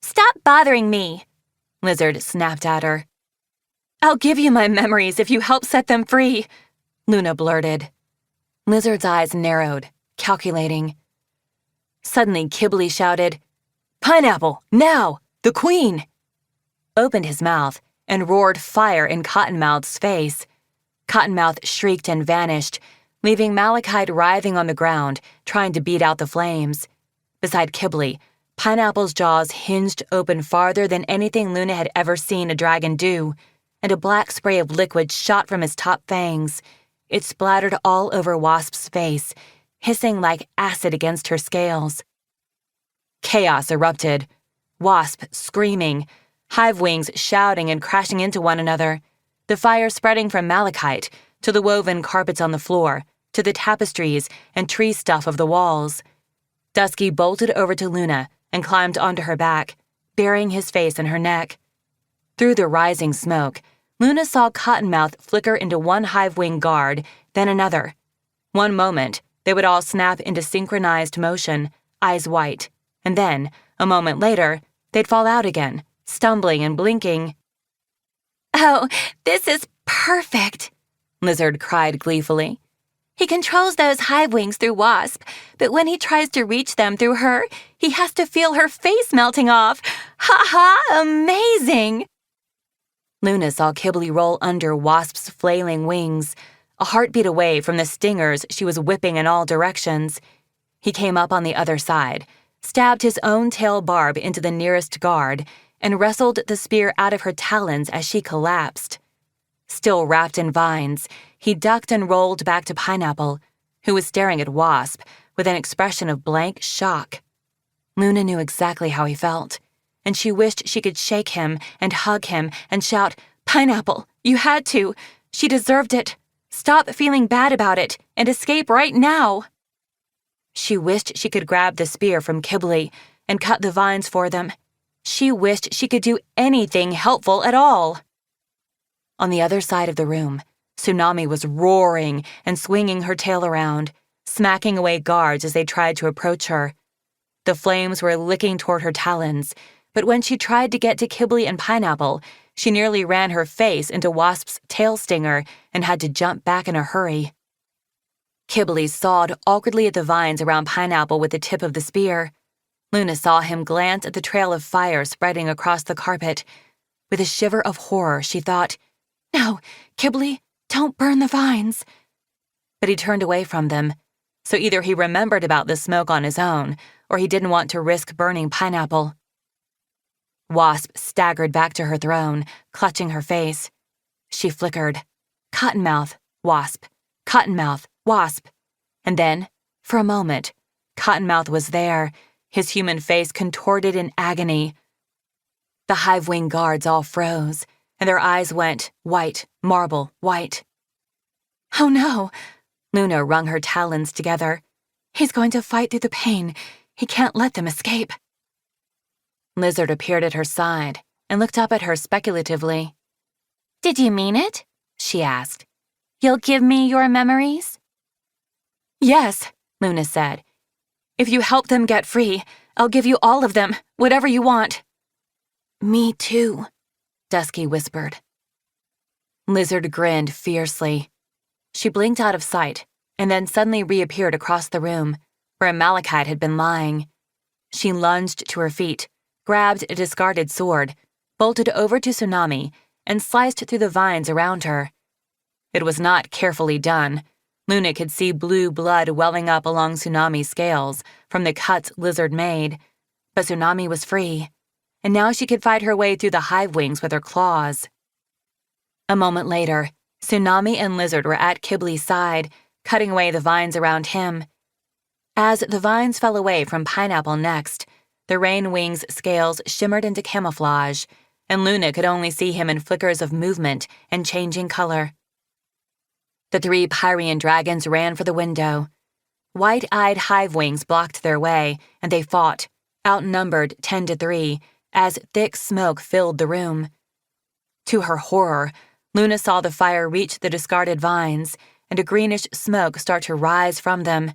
"Stop bothering me," Lizard snapped at her. "I'll give you my memories if you help set them free," Luna blurted. Lizard's eyes narrowed, calculating. Suddenly, Kibley shouted, "Pineapple, now! The queen!" Opened his mouth and roared fire in Cottonmouth's face. Cottonmouth shrieked and vanished, leaving Malachite writhing on the ground, trying to beat out the flames. Beside Kibley, Pineapple's jaws hinged open farther than anything Luna had ever seen a dragon do, and a black spray of liquid shot from his top fangs. It splattered all over Wasp's face, hissing like acid against her scales. Chaos erupted. Wasp screaming, hive wings shouting and crashing into one another, the fire spreading from Malachite to the woven carpets on the floor, to the tapestries and tree stuff of the walls. Dusky bolted over to Luna and climbed onto her back, burying his face in her neck. Through the rising smoke, Luna saw Cottonmouth flicker into one hive wing guard, then another. One moment, they would all snap into synchronized motion, eyes white, and then, a moment later, they'd fall out again, stumbling and blinking. "Oh, this is perfect," Lizard cried gleefully. "He controls those hive wings through Wasp, but when he tries to reach them through her, he has to feel her face melting off. Ha ha, amazing!" Luna saw Kibley roll under Wasp's flailing wings, a heartbeat away from the stingers she was whipping in all directions. He came up on the other side, stabbed his own tail barb into the nearest guard, and wrestled the spear out of her talons as she collapsed. Still wrapped in vines, he ducked and rolled back to Pineapple, who was staring at Wasp with an expression of blank shock. Luna knew exactly how he felt, and she wished she could shake him and hug him and shout, "Pineapple, you had to. She deserved it. Stop feeling bad about it and escape right now." She wished she could grab the spear from Kibley and cut the vines for them. She wished she could do anything helpful at all. On the other side of the room, Tsunami was roaring and swinging her tail around, smacking away guards as they tried to approach her. The flames were licking toward her talons, but when she tried to get to Kibley and Pineapple, she nearly ran her face into Wasp's tail stinger and had to jump back in a hurry. Kibley sawed awkwardly at the vines around Pineapple with the tip of the spear. Luna saw him glance at the trail of fire spreading across the carpet. With a shiver of horror, she thought, No, Kibli, don't burn the vines. But he turned away from them, so either he remembered about the smoke on his own, or he didn't want to risk burning Pineapple. Wasp staggered back to her throne, clutching her face. She flickered. Cottonmouth, Wasp, Cottonmouth, Wasp. And then, for a moment, Cottonmouth was there, his human face contorted in agony. The Hive-wing guards all froze, and their eyes went white, marble, white. Oh no! Luna wrung her talons together. He's going to fight through the pain. He can't let them escape. Lizard appeared at her side and looked up at her speculatively. Did you mean it? She asked. You'll give me your memories? Yes, Luna said. If you help them get free, I'll give you all of them, whatever you want. Me too, Dusky whispered. Lizard grinned fiercely. She blinked out of sight and then suddenly reappeared across the room, where a malachite had been lying. She lunged to her feet, grabbed a discarded sword, bolted over to Tsunami, and sliced through the vines around her. It was not carefully done. Luna could see blue blood welling up along Tsunami's scales from the cuts Lizard made, but Tsunami was free, and now she could fight her way through the hive wings with her claws. A moment later, Tsunami and Lizard were at Kibli's side, cutting away the vines around him. As the vines fell away from Pineapple next, the rain wing's scales shimmered into camouflage, and Luna could only see him in flickers of movement and changing color. The 3 Pyrian dragons ran for the window. White-eyed hive wings blocked their way, and they fought, outnumbered 10-3, as thick smoke filled the room. To her horror, Luna saw the fire reach the discarded vines, and a greenish smoke start to rise from them.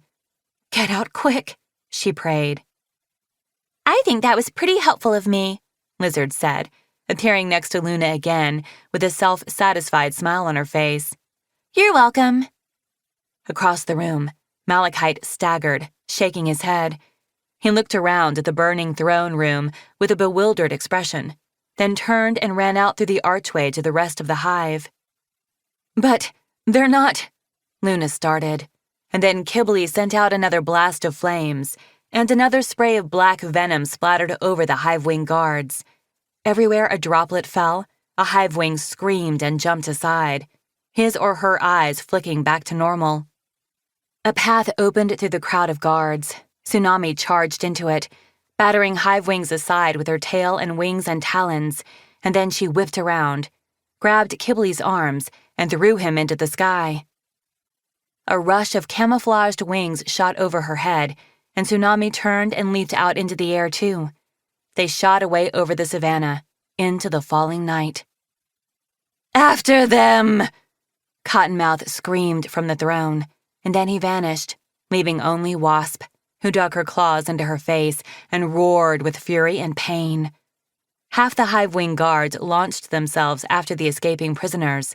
Get out quick, she prayed. I think that was pretty helpful of me, Lizard said, appearing next to Luna again with a self-satisfied smile on her face. You're welcome. Across the room, Malachite staggered, shaking his head. He looked around at the burning throne room with a bewildered expression, then turned and ran out through the archway to the rest of the hive. But they're not, Luna started, and then Kibli sent out another blast of flames, and another spray of black venom splattered over the hive-wing guards. Everywhere a droplet fell, a hive-wing screamed and jumped aside, his or her eyes flicking back to normal. A path opened through the crowd of guards. Tsunami charged into it, battering hive wings aside with her tail and wings and talons, and then she whipped around, grabbed Kibli's arms, and threw him into the sky. A rush of camouflaged wings shot over her head, and Tsunami turned and leaped out into the air too. They shot away over the savannah, into the falling night. After them! Cottonmouth screamed from the throne, and then he vanished, leaving only Wasp, who dug her claws into her face and roared with fury and pain. Half the hive-wing guards launched themselves after the escaping prisoners,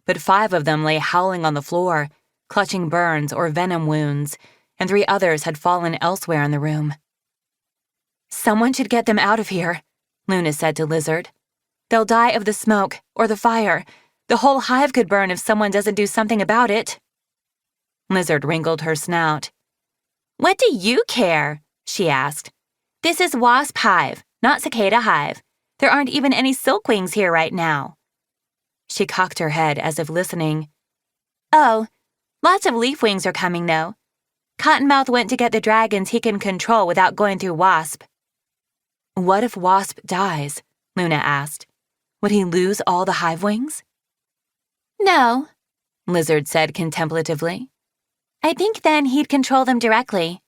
but 5 of them lay howling on the floor, clutching burns or venom wounds, and 3 others had fallen elsewhere in the room. Someone should get them out of here, Luna said to Lizard. They'll die of the smoke or the fire. The whole hive could burn if someone doesn't do something about it. Lizard wrinkled her snout. What do you care? She asked. This is Wasp Hive, not Cicada Hive. There aren't even any silkwings here right now. She cocked her head as if listening. Oh, lots of leafwings are coming, though. Cottonmouth went to get the dragons he can control without going through Wasp. What if Wasp dies? Luna asked. Would he lose all the hive wings? No, Lizard said contemplatively. I think then he'd control them directly.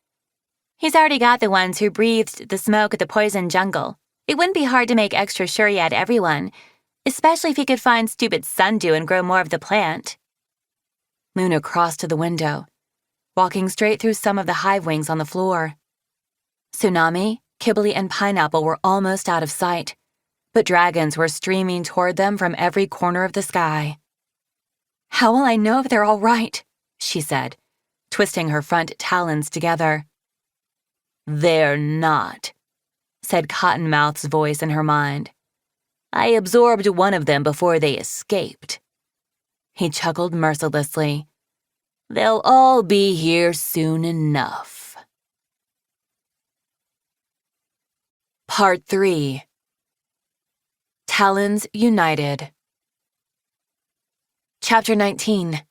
He's already got the ones who breathed the smoke at the poison jungle. It wouldn't be hard to make extra sure he had everyone, especially if he could find stupid sundew and grow more of the plant. Luna crossed to the window, walking straight through some of the hive wings on the floor. Tsunami, Kibli, and Pineapple were almost out of sight, but dragons were streaming toward them from every corner of the sky. How will I know if they're all right? She said, twisting her front talons together. They're not, said Cottonmouth's voice in her mind. I absorbed one of them before they escaped, He chuckled mercilessly. They'll all be here soon enough. Part 3. Talons United. Chapter 19.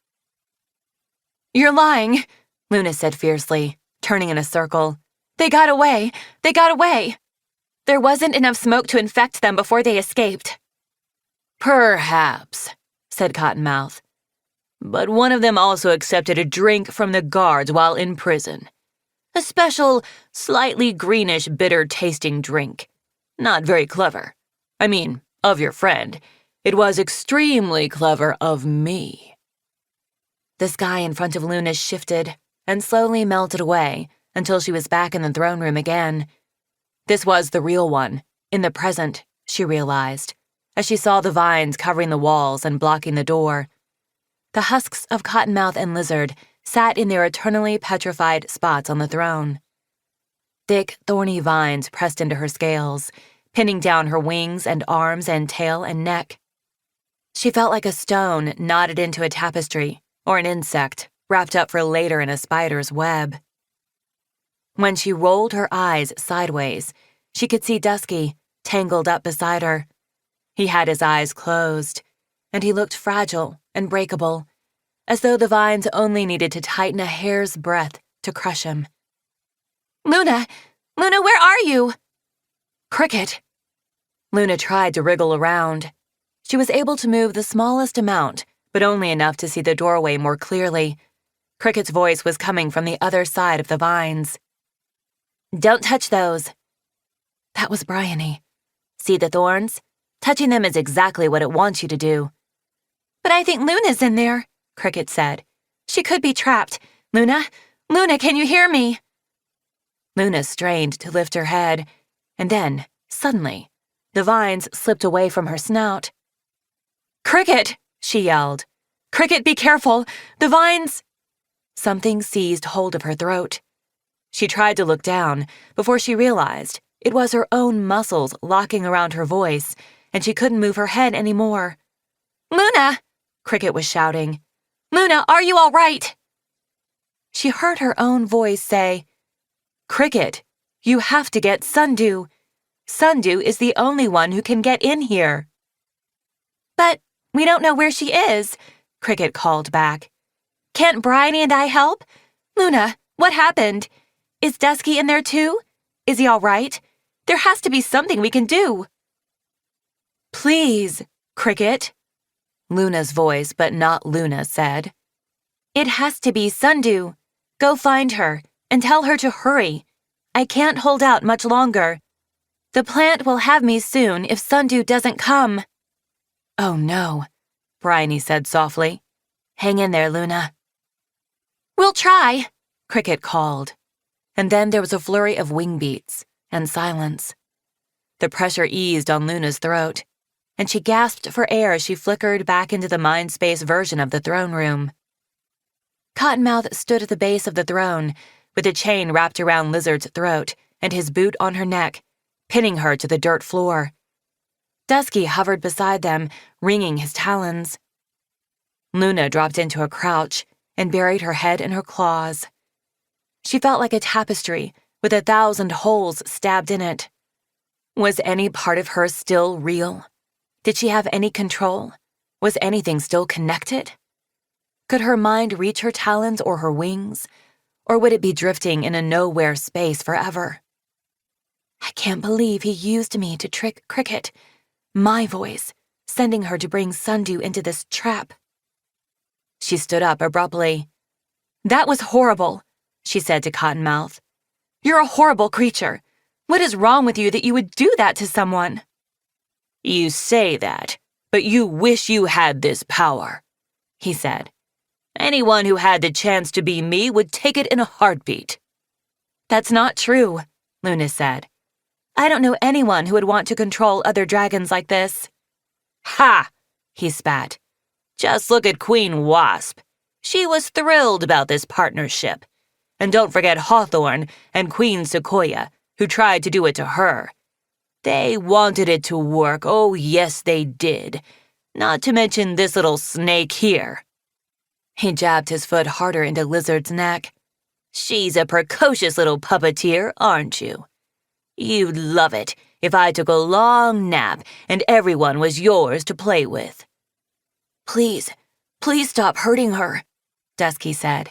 You're lying, Luna said fiercely, turning in a circle. They got away! They got away! There wasn't enough smoke to infect them before they escaped. Perhaps, said Cottonmouth. But one of them also accepted a drink from the guards while in prison. A special, slightly greenish, bitter-tasting drink. Not very clever. I mean, of your friend. It was extremely clever of me. The sky in front of Luna shifted and slowly melted away until she was back in the throne room again. This was the real one, in the present, she realized, as she saw the vines covering the walls and blocking the door. The husks of Cottonmouth and Lizard sat in their eternally petrified spots on the throne. Thick, thorny vines pressed into her scales, pinning down her wings and arms and tail and neck. She felt like a stone knotted into a tapestry, or an insect wrapped up for later in a spider's web. When she rolled her eyes sideways, she could see Dusky, tangled up beside her. He had his eyes closed, and he looked fragile and breakable, as though the vines only needed to tighten a hair's breadth to crush him. Luna! Luna, where are you? Cricket! Luna tried to wriggle around. She was able to move the smallest amount, but only enough to see the doorway more clearly. Cricket's voice was coming from the other side of the vines. Don't touch those. That was Bryony. See the thorns? Touching them is exactly what it wants you to do. But I think Luna's in there, Cricket said. She could be trapped. Luna? Luna, can you hear me? Luna strained to lift her head, and then, suddenly, the vines slipped away from her snout. Cricket, she yelled. Cricket, be careful. The vines... Something seized hold of her throat. She tried to look down before she realized it was her own muscles locking around her voice, and she couldn't move her head anymore. Luna! Cricket was shouting. Luna, are you all right? She heard her own voice say, Cricket, you have to get Sundew. Sundew is the only one who can get in here. But we don't know where she is, Cricket called back. Can't Bryony and I help? Luna, what happened? Is Dusky in there too? Is he all right? There has to be something we can do. Please, Cricket, Luna's voice, but not Luna, said. It has to be Sundew. Go find her and tell her to hurry. I can't hold out much longer. The plant will have me soon if Sundew doesn't come. Oh no, Bryony said softly. Hang in there, Luna. We'll try, Cricket called. And then there was a flurry of wing beats and silence. The pressure eased on Luna's throat, and she gasped for air as she flickered back into the mind-space version of the throne room. Cottonmouth stood at the base of the throne, with a chain wrapped around Lizard's throat and his boot on her neck, pinning her to the dirt floor. Dusky hovered beside them, wringing his talons. Luna dropped into a crouch and buried her head in her claws. She felt like a tapestry with 1,000 holes stabbed in it. Was any part of her still real? Did she have any control? Was anything still connected? Could her mind reach her talons or her wings? Or would it be drifting in a nowhere space forever? I can't believe he used me to trick Cricket, my voice, sending her to bring Sundew into this trap. She stood up abruptly. That was horrible, she said to Cottonmouth. You're a horrible creature. What is wrong with you that you would do that to someone? You say that, but you wish you had this power, he said. Anyone who had the chance to be me would take it in a heartbeat. That's not true, Luna said. I don't know anyone who would want to control other dragons like this. Ha! He spat. Just look at Queen Wasp. She was thrilled about this partnership. And don't forget Hawthorne and Queen Sequoia, who tried to do it to her. They wanted it to work, oh yes they did. Not to mention this little snake here. He jabbed his foot harder into Lizard's neck. She's a precocious little puppeteer, aren't you? You'd love it if I took a long nap and everyone was yours to play with. Please stop hurting her, Dusky said.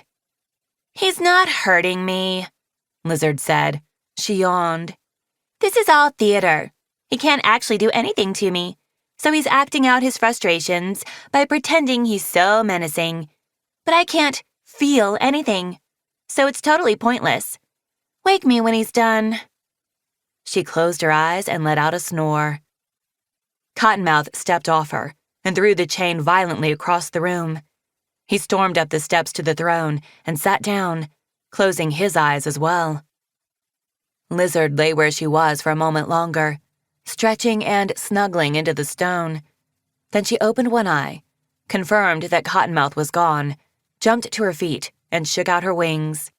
He's not hurting me, Lizard said. She yawned. This is all theater. He can't actually do anything to me, so he's acting out his frustrations by pretending he's so menacing. But I can't feel anything, so it's totally pointless. Wake me when he's done. She closed her eyes and let out a snore. Cottonmouth stepped off her and threw the chain violently across the room. He stormed up the steps to the throne and sat down, closing his eyes as well. Lizard lay where she was for a moment longer, stretching and snuggling into the stone. Then she opened one eye, confirmed that Cottonmouth was gone, jumped to her feet, and shook out her wings.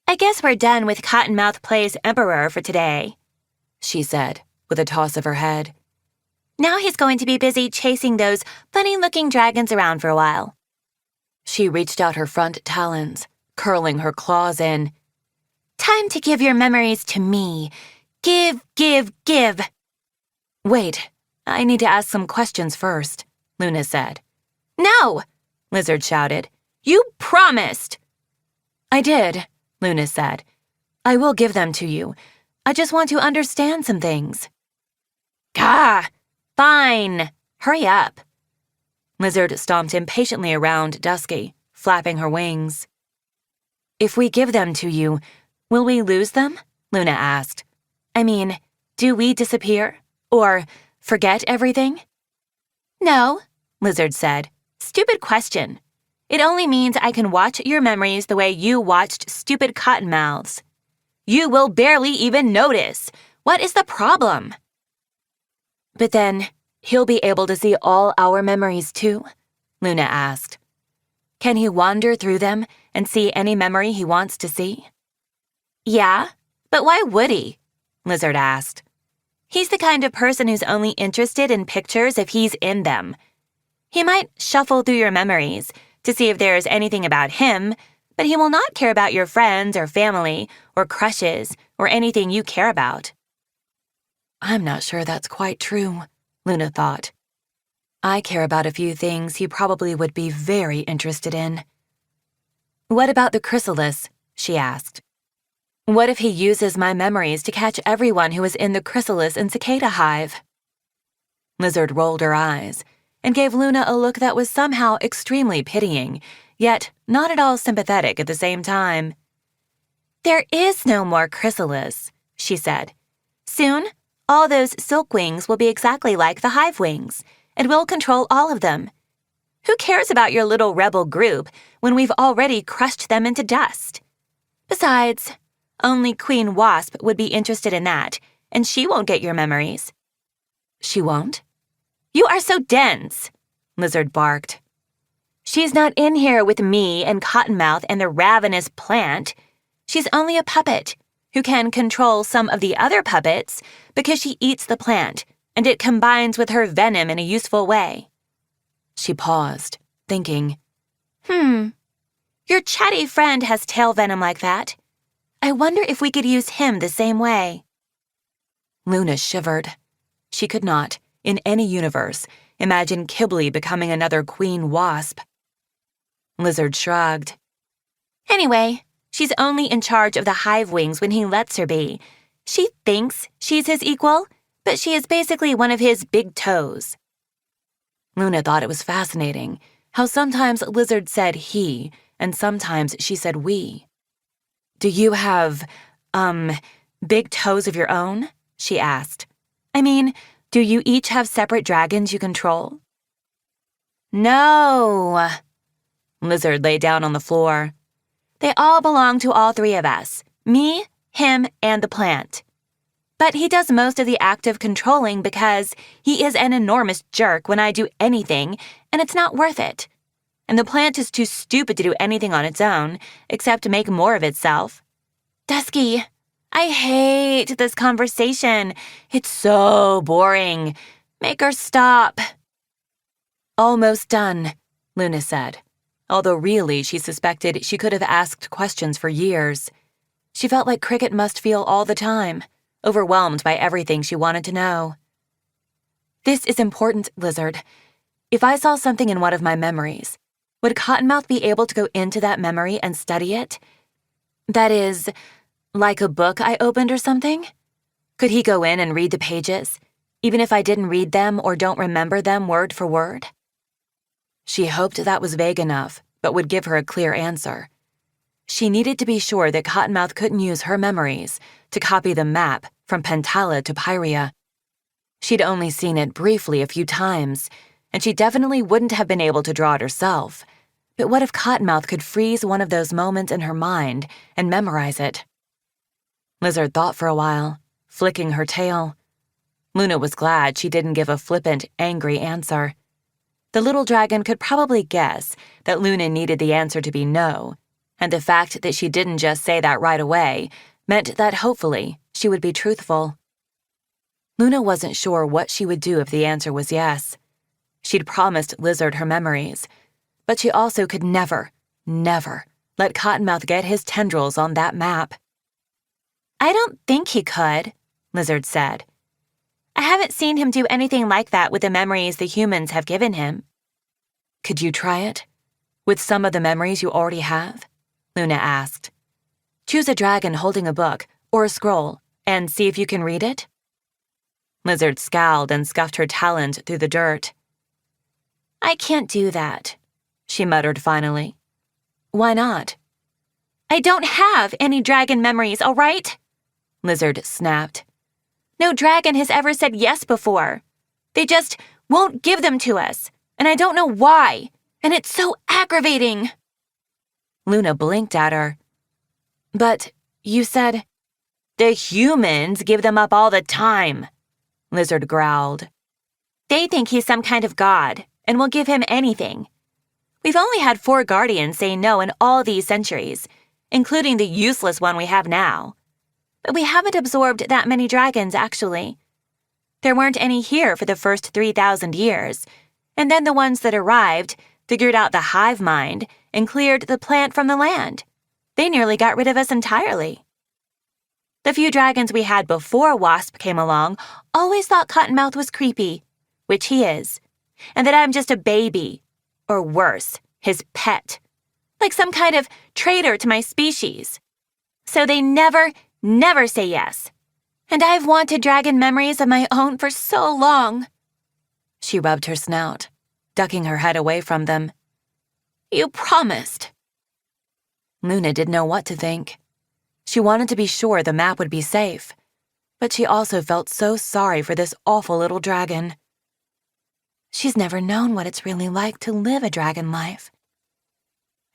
I guess we're done with Cottonmouth Plays Emperor for today, she said, with a toss of her head. Now he's going to be busy chasing those funny-looking dragons around for a while. She reached out her front talons, curling her claws in. Time to give your memories to me. Give. Wait, I need to ask some questions first, Luna said. No, Lizard shouted. You promised. I did, Luna said. I will give them to you. I just want to understand some things. Gah! Fine. Hurry up. Lizard stomped impatiently around Dusky, flapping her wings. If we give them to you, will we lose them? Luna asked. I mean, do we disappear? Or forget everything? No, Lizard said. Stupid question. It only means I can watch your memories the way you watched stupid Cottonmouths. You will barely even notice. What is the problem? But then, he'll be able to see all our memories too? Luna asked. Can he wander through them and see any memory he wants to see? Yeah, but why would he? Lizard asked. He's the kind of person who's only interested in pictures if he's in them. He might shuffle through your memories to see if there's anything about him, but he will not care about your friends or family or crushes or anything you care about. I'm not sure that's quite true, Luna thought. I care about a few things he probably would be very interested in. What about the chrysalis? She asked. What if he uses my memories to catch everyone who is in the chrysalis and cicada hive? Lizard rolled her eyes and gave Luna a look that was somehow extremely pitying, yet not at all sympathetic at the same time. There is no more chrysalis, she said. Soon, all those silkwings will be exactly like the hive wings, and we'll control all of them. Who cares about your little rebel group when we've already crushed them into dust? Besides, only Queen Wasp would be interested in that, and she won't get your memories. She won't? You are so dense, Lizard barked. She's not in here with me and Cottonmouth and the ravenous plant. She's only a puppet who can control some of the other puppets because she eats the plant and it combines with her venom in a useful way. She paused, thinking, Your chatty friend has tail venom like that. I wonder if we could use him the same way. Luna shivered. She could not, in any universe, imagine Kibley becoming another Queen Wasp. Lizard shrugged. Anyway, she's only in charge of the hive wings when he lets her be. She thinks she's his equal, but she is basically one of his big toes. Luna thought it was fascinating how sometimes Lizard said he and sometimes she said we. Do you have, big toes of your own? She asked. I mean, do you each have separate dragons you control? No. Lizard lay down on the floor. They all belong to all three of us, me, him, and the plant. But he does most of the active controlling because he is an enormous jerk when I do anything, and it's not worth it. And the plant is too stupid to do anything on its own, except to make more of itself. Dusky, I hate this conversation. It's so boring. Make her stop. Almost done, Luna said, although really she suspected she could have asked questions for years. She felt like Cricket must feel all the time, overwhelmed by everything she wanted to know. This is important, Lizard. If I saw something in one of my memories, would Cottonmouth be able to go into that memory and study it? That is, like a book I opened or something? Could he go in and read the pages, even if I didn't read them or don't remember them word for word? She hoped that was vague enough, but would give her a clear answer. She needed to be sure that Cottonmouth couldn't use her memories to copy the map from Pantala to Pyria. She'd only seen it briefly a few times, and she definitely wouldn't have been able to draw it herself. But what if Cottonmouth could freeze one of those moments in her mind and memorize it? Lizard thought for a while, flicking her tail. Luna was glad she didn't give a flippant, angry answer. The little dragon could probably guess that Luna needed the answer to be no, and the fact that she didn't just say that right away meant that hopefully she would be truthful. Luna wasn't sure what she would do if the answer was yes. She'd promised Lizard her memories, but she also could never let Cottonmouth get his tendrils on that map. I don't think he could, Lizard said. I haven't seen him do anything like that with the memories the humans have given him. Could you try it? With some of the memories you already have? Luna asked. Choose a dragon holding a book or a scroll and see if you can read it. Lizard scowled and scuffed her talons through the dirt. I can't do that, she muttered finally. Why not? I don't have any dragon memories, all right? Lizard snapped. No dragon has ever said yes before. They just won't give them to us, and I don't know why, and it's so aggravating. Luna blinked at her. But you said, the humans give them up all the time, Lizard growled. They think he's some kind of god, and will give him anything. We've only had 4 guardians say no in all these centuries, including the useless one we have now. But we haven't absorbed that many dragons, actually. There weren't any here for the first 3,000 years, and then the ones that arrived figured out the hive mind and cleared the plant from the land. They nearly got rid of us entirely. The few dragons we had before Wasp came along always thought Cottonmouth was creepy, which he is, and that I'm just a baby, or worse, his pet, like some kind of traitor to my species. So they never say yes. And I've wanted dragon memories of my own for so long. She rubbed her snout, ducking her head away from them. You promised. Luna didn't know what to think. She wanted to be sure the map would be safe, but she also felt so sorry for this awful little dragon. She's never known what it's really like to live a dragon life.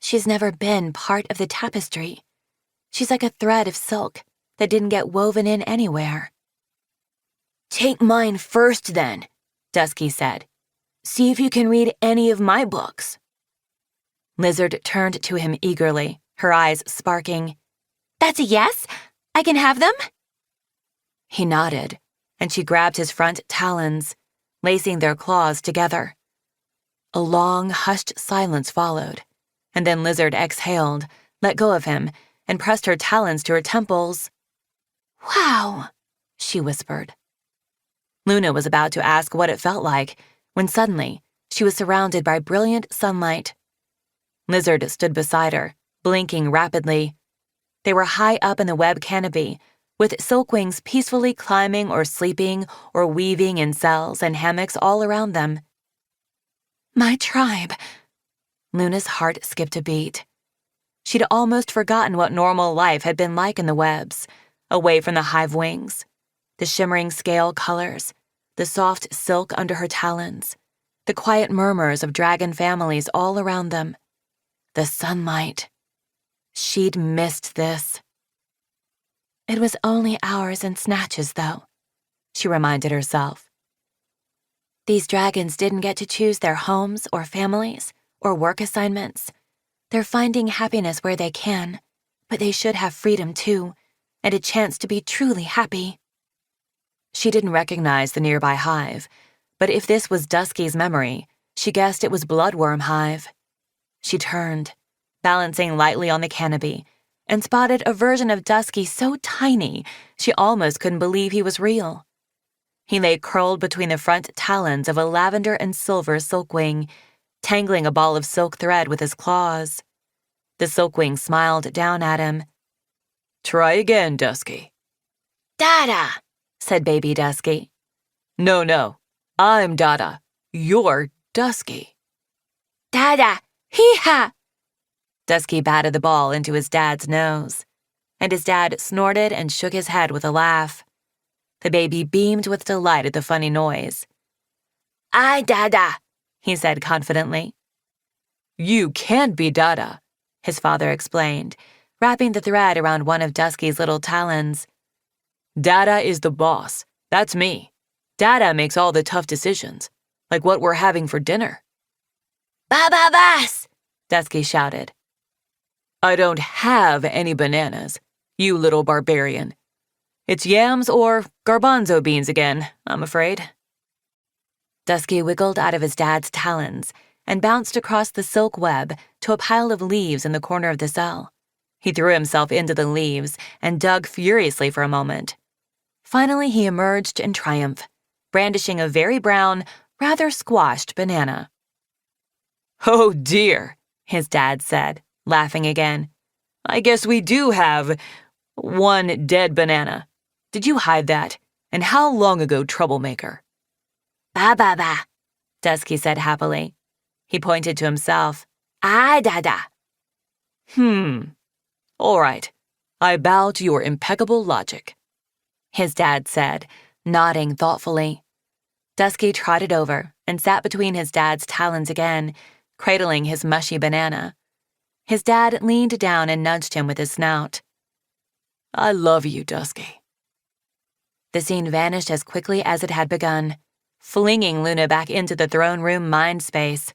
She's never been part of the tapestry. She's like a thread of silk that didn't get woven in anywhere. Take mine first, then, Dusky said. See if you can read any of my books. Lizard turned to him eagerly, her eyes sparking. That's a yes? I can have them? He nodded, and she grabbed his front talons, lacing their claws together. A long, hushed silence followed, and then Lizard exhaled, let go of him, and pressed her talons to her temples. Wow, she whispered. Luna was about to ask what it felt like, when suddenly she was surrounded by brilliant sunlight. Lizard stood beside her, blinking rapidly. They were high up in the web canopy, with silkwings peacefully climbing or sleeping or weaving in cells and hammocks all around them. My tribe. Luna's heart skipped a beat. She'd almost forgotten what normal life had been like in the webs, away from the hive wings, the shimmering scale colors, the soft silk under her talons, the quiet murmurs of dragon families all around them, the sunlight. She'd missed this. It was only hours and snatches, though, she reminded herself. These dragons didn't get to choose their homes or families or work assignments. They're finding happiness where they can, but they should have freedom too, and a chance to be truly happy. She didn't recognize the nearby hive, but if this was Dusky's memory, She guessed it was bloodworm Hive. She turned, balancing lightly on the canopy, and spotted a version of Dusky so tiny she almost couldn't believe he was real. He lay curled between the front talons of a lavender and silver silkwing, tangling a ball of silk thread with his claws. The silkwing smiled down at him. "Try again, Dusky." Dada, said baby Dusky. No, I'm Dada. You're Dusky. Dada, hee-ha! Dusky batted the ball into his dad's nose, and his dad snorted and shook his head with a laugh. The baby beamed with delight at the funny noise. I Dada, he said confidently. You can't be Dada, his father explained, wrapping the thread around one of Dusky's little talons. Dada is the boss. That's me. Dada makes all the tough decisions, like what we're having for dinner. Ba-ba-bas, Dusky shouted. I don't have any bananas, you little barbarian. It's yams or garbanzo beans again, I'm afraid. Dusky wiggled out of his dad's talons and bounced across the silk web to a pile of leaves in the corner of the cell. He threw himself into the leaves and dug furiously for a moment. Finally, he emerged in triumph, brandishing a very brown, rather squashed banana. Oh dear, his dad said, laughing again. I guess we do have one dead banana. Did you hide that? And how long ago, troublemaker? ba-ba-ba, Dusky said happily. He pointed to himself. I Dada. All right. I bow to your impeccable logic, his dad said, nodding thoughtfully. Dusky trotted over and sat between his dad's talons again, cradling his mushy banana. His dad leaned down and nudged him with his snout. I love you, Dusky. The scene vanished as quickly as it had begun, flinging Luna back into the throne room mind space.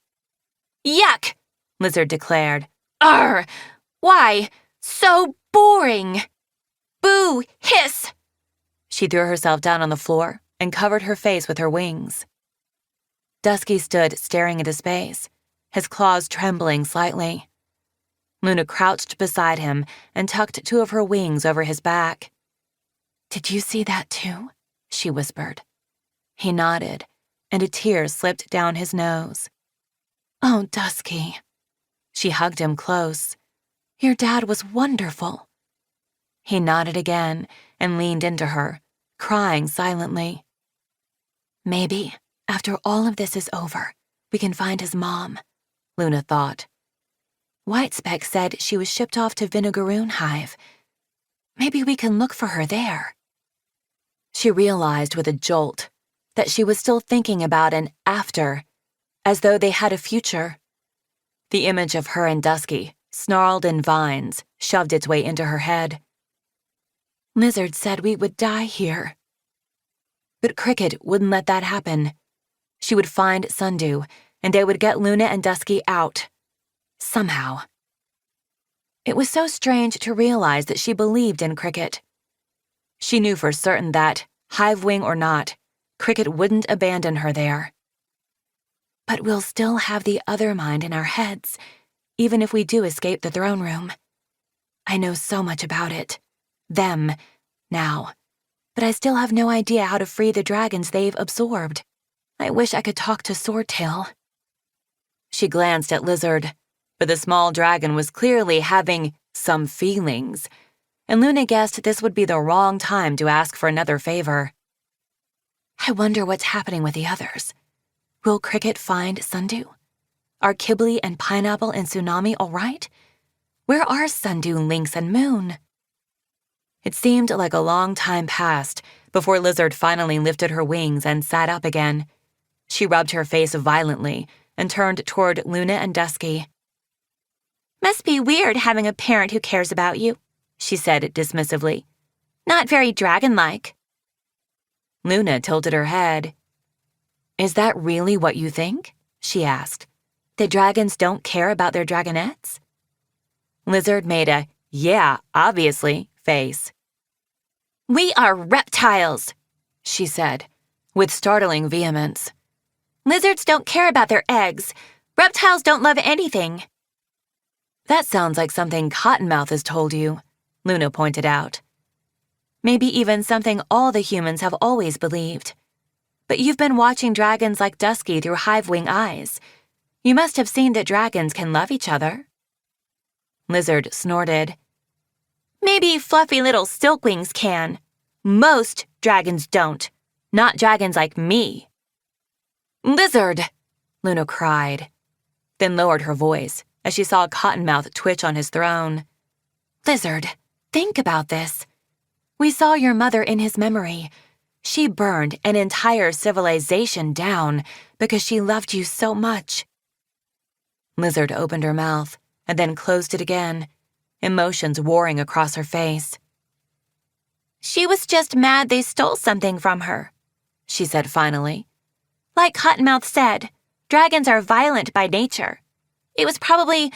Yuck, Lizard declared. Arr! Why? So boring! Boo! Hiss! She threw herself down on the floor and covered her face with her wings. Dusky stood staring into space, his claws trembling slightly. Luna crouched beside him and tucked two of her wings over his back. Did you see that too? She whispered. He nodded, and a tear slipped down his nose. Oh, Dusky. She hugged him close. Your dad was wonderful. He nodded again and leaned into her, crying silently. Maybe, after all of this is over, we can find his mom, Luna thought. Whitespeck said she was shipped off to Vinegaroon Hive. Maybe we can look for her there. She realized with a jolt that she was still thinking about an after, as though they had a future. The image of her and Dusky, snarled in vines, shoved its way into her head. Lizard said we would die here. But Cricket wouldn't let that happen. She would find Sundew, and they would get Luna and Dusky out. Somehow. It was so strange to realize that she believed in Cricket. She knew for certain that, Hivewing or not, Cricket wouldn't abandon her there. But we'll still have the other mind in our heads, even if we do escape the throne room. I know so much about it. Them, now. But I still have no idea how to free the dragons they've absorbed. I wish I could talk to Swordtail. She glanced at Lizard, but the small dragon was clearly having some feelings, and Luna guessed this would be the wrong time to ask for another favor. I wonder what's happening with the others. Will Cricket find Sundew? Are Kibbley and Pineapple and Tsunami all right? Where are Sundew, Lynx, and Moon? It seemed like a long time passed before Lizard finally lifted her wings and sat up again. She rubbed her face violently and turned toward Luna and Dusky. Must be weird having a parent who cares about you, she said dismissively. Not very dragon-like. Luna tilted her head. Is that really what you think? She asked. The dragons don't care about their dragonettes? Lizard made a, yeah, obviously, face. We are reptiles, she said, with startling vehemence. Lizards don't care about their eggs. Reptiles don't love anything. That sounds like something Cottonmouth has told you, Luna pointed out. Maybe even something all the humans have always believed. But you've been watching dragons like Dusky through Hive-wing eyes. You must have seen that dragons can love each other. Lizard snorted. Maybe fluffy little silkwings can. Most dragons don't. Not dragons like me. Lizard! Luna cried, then lowered her voice as she saw Cottonmouth twitch on his throne. Lizard, think about this. We saw your mother in his memory. She burned an entire civilization down because she loved you so much. Lizard opened her mouth and then closed it again, emotions warring across her face. She was just mad they stole something from her, she said finally. Like Cottonmouth said, dragons are violent by nature. It was probably,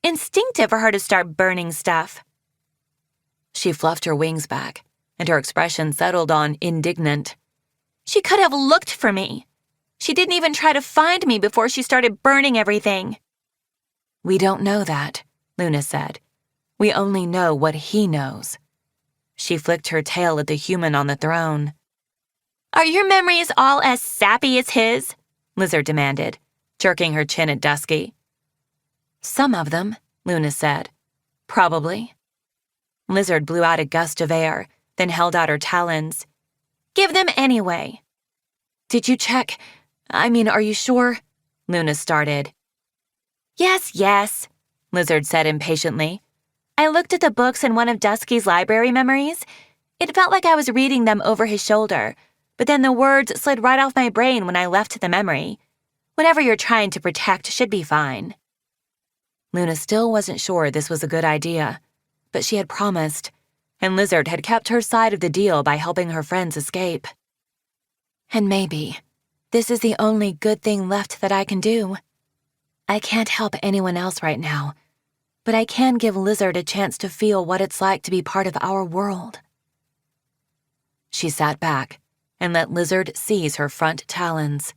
instinctive for her to start burning stuff. She fluffed her wings back, and her expression settled on indignant. She could have looked for me. She didn't even try to find me before she started burning everything. We don't know that, Luna said. We only know what he knows. She flicked her tail at the human on the throne. Are your memories all as sappy as his? Lizard demanded, jerking her chin at Dusky. Some of them, Luna said. Probably. Lizard blew out a gust of air, then held out her talons. Give them anyway. Did you check? Are you sure? Luna started. Yes, Lizard said impatiently. I looked at the books in one of Dusky's library memories. It felt like I was reading them over his shoulder, but then the words slid right off my brain when I left the memory. Whatever you're trying to protect should be fine. Luna still wasn't sure this was a good idea, but she had promised, and Lizard had kept her side of the deal by helping her friends escape. And maybe this is the only good thing left that I can do. I can't help anyone else right now, but I can give Lizard a chance to feel what it's like to be part of our world. She sat back and let Lizard seize her front talons.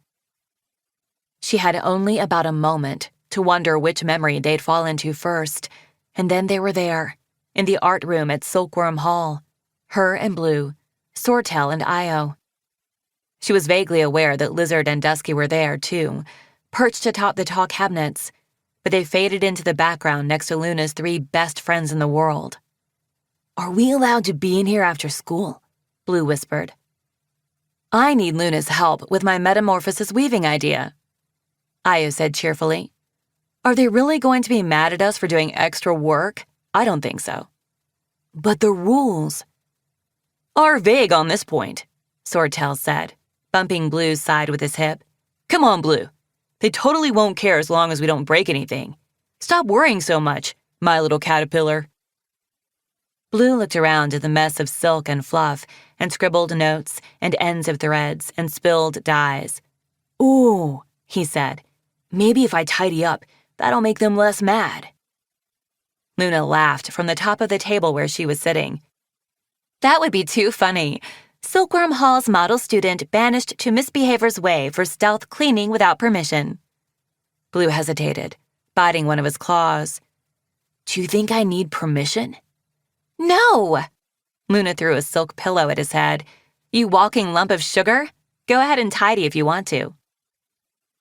She had only about a moment to wonder which memory they'd fall into first, and then they were there, in the art room at Silkworm Hall, her and Blue, Swordtail and Io. She was vaguely aware that Lizard and Dusky were there, too, perched atop the tall cabinets, but they faded into the background next to Luna's 3 best friends in the world. Are we allowed to be in here after school? Blue whispered. I need Luna's help with my metamorphosis weaving idea, Io said cheerfully. Are they really going to be mad at us for doing extra work? I don't think so. But the rules are vague on this point, Swordtail said, bumping Blue's side with his hip. Come on, Blue. They totally won't care as long as we don't break anything. Stop worrying so much, my little caterpillar. Blue looked around at the mess of silk and fluff and scribbled notes and ends of threads and spilled dyes. Ooh, he said. Maybe if I tidy up, that'll make them less mad. Luna laughed from the top of the table where she was sitting. That would be too funny. Silkworm Hall's model student banished to Misbehavior's Way for stealth cleaning without permission. Blue hesitated, biting one of his claws. Do you think I need permission? No! Luna threw a silk pillow at his head. You walking lump of sugar? Go ahead and tidy if you want to.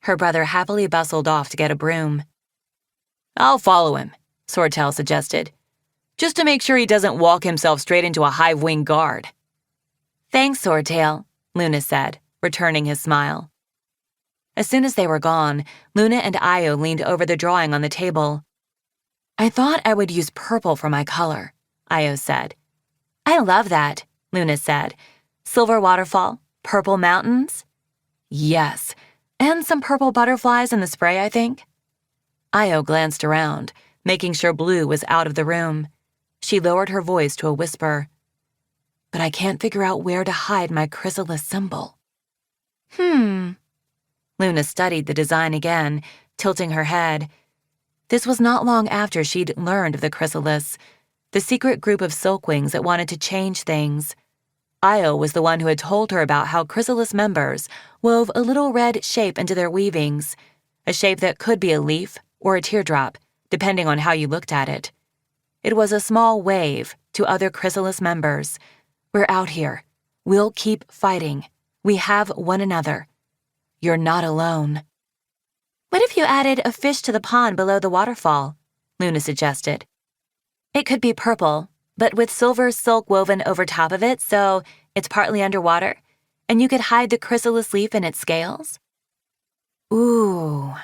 Her brother happily bustled off to get a broom. I'll follow him, Swordtail suggested, just to make sure he doesn't walk himself straight into a hive-wing guard. Thanks, Swordtail, Luna said, returning his smile. As soon as they were gone, Luna and Io leaned over the drawing on the table. I thought I would use purple for my color, Io said. I love that, Luna said. Silver waterfall, purple mountains? Yes, and some purple butterflies in the spray, I think. Io glanced around, making sure Blue was out of the room. She lowered her voice to a whisper. But I can't figure out where to hide my chrysalis symbol. Luna studied the design again, tilting her head. This was not long after she'd learned of the chrysalis, the secret group of silkwings that wanted to change things. Io was the one who had told her about how chrysalis members wove a little red shape into their weavings, a shape that could be a leaf or a teardrop, depending on how you looked at it. It was a small wave to other chrysalis members. We're out here. We'll keep fighting. We have one another. You're not alone. What if you added a fish to the pond below the waterfall? Luna suggested. It could be purple, but with silver silk woven over top of it, so it's partly underwater, and you could hide the chrysalis leaf in its scales. Ooh,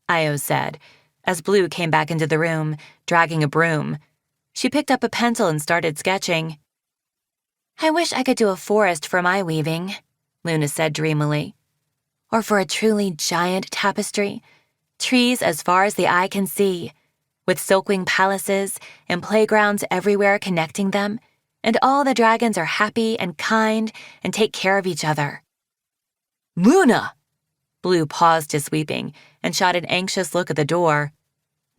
Io said, as Blue came back into the room, dragging a broom. She picked up a pencil and started sketching. I wish I could do a forest for my weaving, Luna said dreamily. Or for a truly giant tapestry, trees as far as the eye can see, with silkwing palaces and playgrounds everywhere connecting them, and all the dragons are happy and kind and take care of each other. Luna! Blue paused his sweeping and shot an anxious look at the door.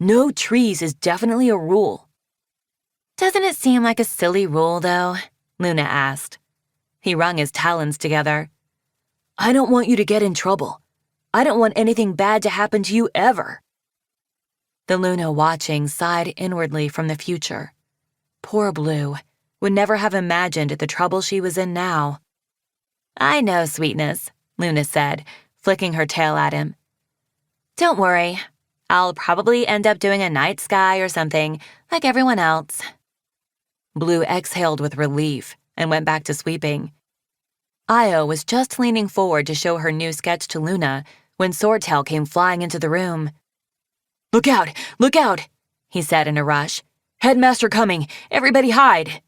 No trees is definitely a rule. Doesn't it seem like a silly rule, though? Luna asked. He wrung his talons together. I don't want you to get in trouble. I don't want anything bad to happen to you ever. The Luna watching sighed inwardly from the future. Poor Blue would never have imagined the trouble she was in now. I know, sweetness, Luna said, flicking her tail at him. Don't worry. I'll probably end up doing a night sky or something, like everyone else. Blue exhaled with relief and went back to sweeping. Io was just leaning forward to show her new sketch to Luna when Swordtail came flying into the room. Look out! Look out! He said in a rush. Headmaster coming! Everybody hide!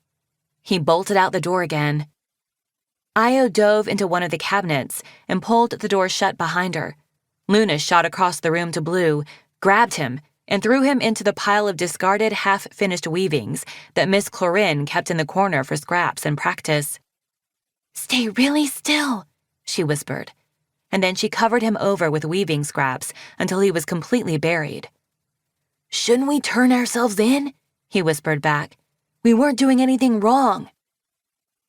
He bolted out the door again. Io dove into one of the cabinets and pulled the door shut behind her. Luna shot across the room to Blue, grabbed him, and threw him into the pile of discarded half-finished weavings that Miss Clorin kept in the corner for scraps and practice. Stay really still, she whispered, and then she covered him over with weaving scraps until he was completely buried. Shouldn't we turn ourselves in? He whispered back. We weren't doing anything wrong.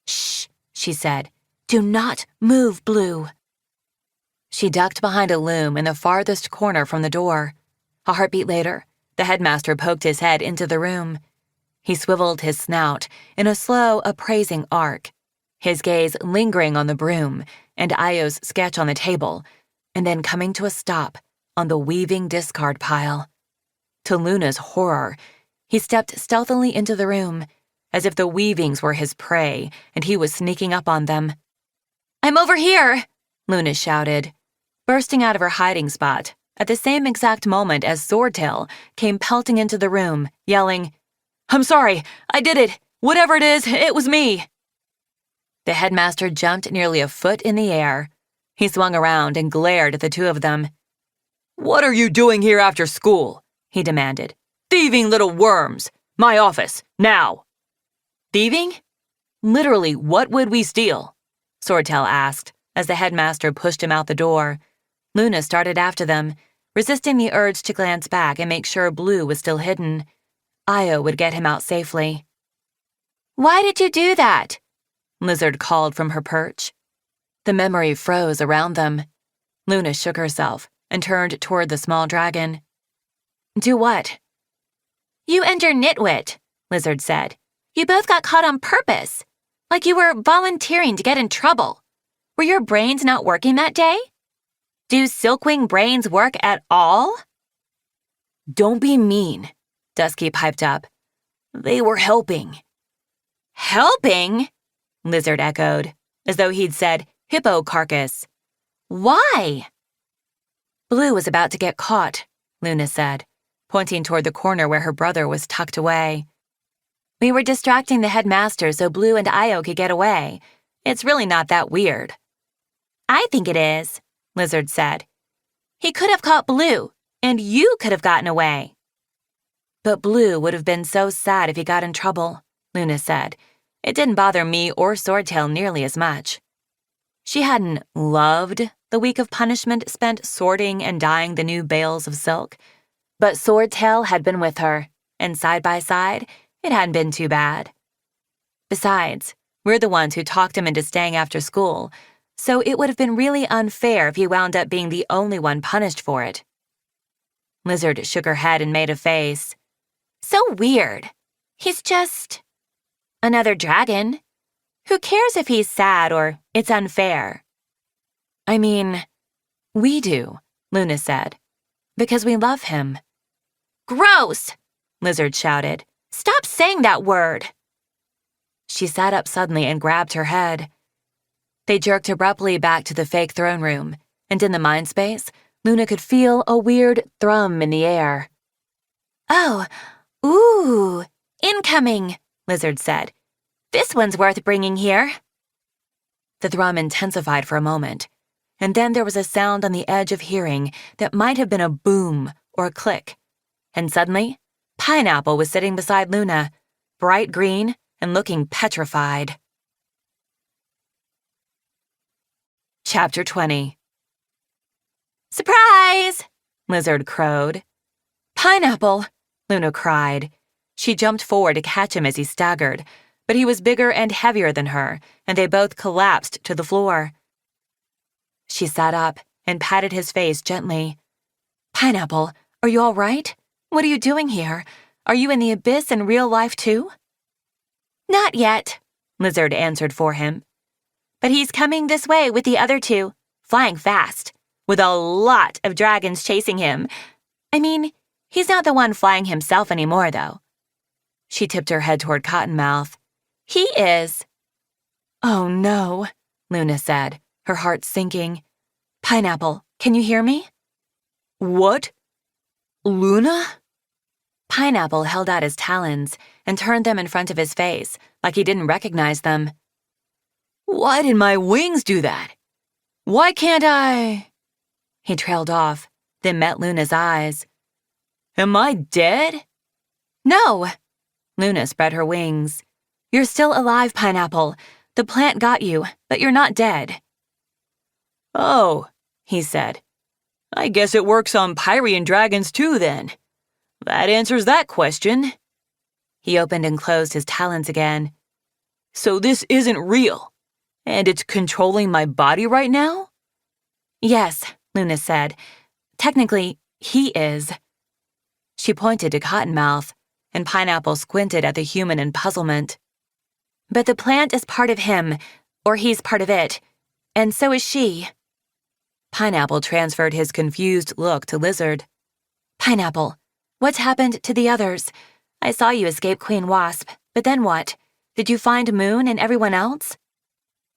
Shh, she said. Do not move, Blue. She ducked behind a loom in the farthest corner from the door. A heartbeat later, the headmaster poked his head into the room. He swiveled his snout in a slow, appraising arc, his gaze lingering on the broom and Io's sketch on the table, and then coming to a stop on the weaving discard pile. To Luna's horror, he stepped stealthily into the room, as if the weavings were his prey and he was sneaking up on them. I'm over here, Luna shouted, bursting out of her hiding spot at the same exact moment as Swordtail came pelting into the room, yelling, I'm sorry, I did it. Whatever it is, it was me. The headmaster jumped nearly a foot in the air. He swung around and glared at the two of them. What are you doing here after school? He demanded. Thieving little worms! My office, now! Thieving? Literally, what would we steal? Swordtail asked as the headmaster pushed him out the door. Luna started after them, resisting the urge to glance back and make sure Blue was still hidden. Io would get him out safely. Why did you do that? Lizard called from her perch. The memory froze around them. Luna shook herself and turned toward the small dragon. Do what? You and your nitwit, Lizard said. You both got caught on purpose, like you were volunteering to get in trouble. Were your brains not working that day? Do silkwing brains work at all? Don't be mean, Dusky piped up. They were helping. Helping? Lizard echoed, as though he'd said hippo carcass. Why? Blue was about to get caught, Luna said, pointing toward the corner where her brother was tucked away. We were distracting the headmaster so Blue and Io could get away. It's really not that weird. I think it is, Lizard said. He could have caught Blue, and you could have gotten away. But Blue would have been so sad if he got in trouble, Luna said. It didn't bother me or Swordtail nearly as much. She hadn't loved the week of punishment spent sorting and dyeing the new bales of silk, but Swordtail had been with her, and side by side, it hadn't been too bad. Besides, We're the ones who talked him into staying after school, so it would have been really unfair if he wound up being the only one punished for it. Lizard shook her head and made a face. So weird. He's just another dragon. Who cares if he's sad or it's unfair? I mean, we do, Luna said, because we love him. Gross! Lizard shouted. Stop saying that word! She sat up suddenly and grabbed her head. They jerked abruptly back to the fake throne room, and in the mind space, Luna could feel a weird thrum in the air. Oh, ooh, incoming, Lizard said. This one's worth bringing here. The thrum intensified for a moment, and then there was a sound on the edge of hearing that might have been a boom or a click, and suddenly, Pineapple was sitting beside Luna, bright green and looking petrified. Chapter 20. Surprise! Lizard crowed. Pineapple! Luna cried. She jumped forward to catch him as he staggered, but he was bigger and heavier than her, and they both collapsed to the floor. She sat up and patted his face gently. Pineapple, are you all right? What are you doing here? Are you in the abyss in real life too? Not yet, Lizard answered for him. But he's coming this way with the other two, flying fast, with a lot of dragons chasing him. I mean, he's not the one flying himself anymore, though. She tipped her head toward Cottonmouth. He is. Oh, no, Luna said, her heart sinking. Pineapple, can you hear me? What? Luna? Pineapple held out his talons and turned them in front of his face, like he didn't recognize them. Why did my wings do that? Why can't I? He trailed off, then met Luna's eyes. Am I dead? No. Luna spread her wings. You're still alive, Pineapple. The plant got you, but you're not dead. Oh, he said. I guess it works on Pyrian dragons too, then. That answers that question. He opened and closed his talons again. So this isn't real, and it's controlling my body right now? Yes, Luna said. Technically, he is. She pointed to Cottonmouth, and Pineapple squinted at the human in puzzlement. But the plant is part of him, or he's part of it, and so is she. Pineapple transferred his confused look to Lizard. Pineapple, what's happened to the others? I saw you escape Queen Wasp, but then what? Did you find Moon and everyone else?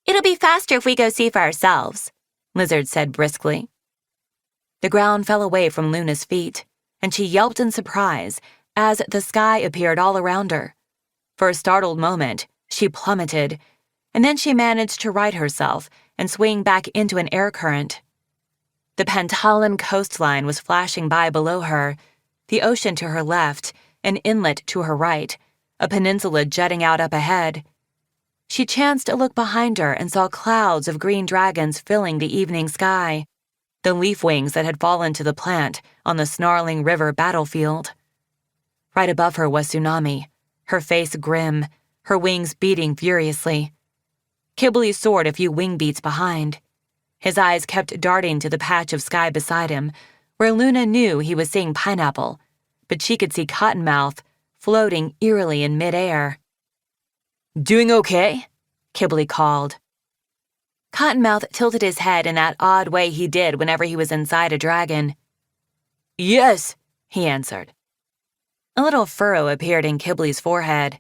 It'll be faster if we go see for ourselves, Lizard said briskly. The ground fell away from Luna's feet, and she yelped in surprise as the sky appeared all around her. For a startled moment, she plummeted, and then she managed to right herself and swing back into an air current. The Pantalan coastline was flashing by below her, the ocean to her left, an inlet to her right, a peninsula jutting out up ahead. She chanced a look behind her and saw clouds of green dragons filling the evening sky, the leaf wings that had fallen to the plant on the snarling river battlefield. Right above her was Tsunami, her face grim, her wings beating furiously. Kibley soared a few wing beats behind. His eyes kept darting to the patch of sky beside him, where Luna knew he was seeing Pineapple, but she could see Cottonmouth floating eerily in midair. Doing okay? Kibley called. Cottonmouth tilted his head in that odd way he did whenever he was inside a dragon. Yes, he answered. A little furrow appeared in Kibley's forehead.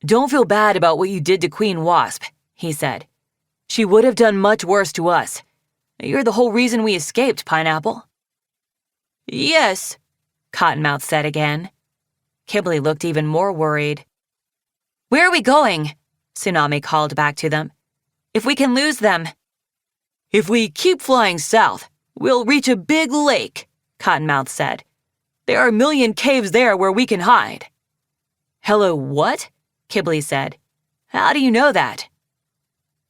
Don't feel bad about what you did to Queen Wasp, he said. She would have done much worse to us. You're the whole reason we escaped, Pineapple. Yes, Cottonmouth said again. Kibley looked even more worried. Where are we going? Tsunami called back to them. If we can lose them. If we keep flying south, we'll reach a big lake, Cottonmouth said. There are a million caves there where we can hide. Hello, what? Kibley said. How do you know that?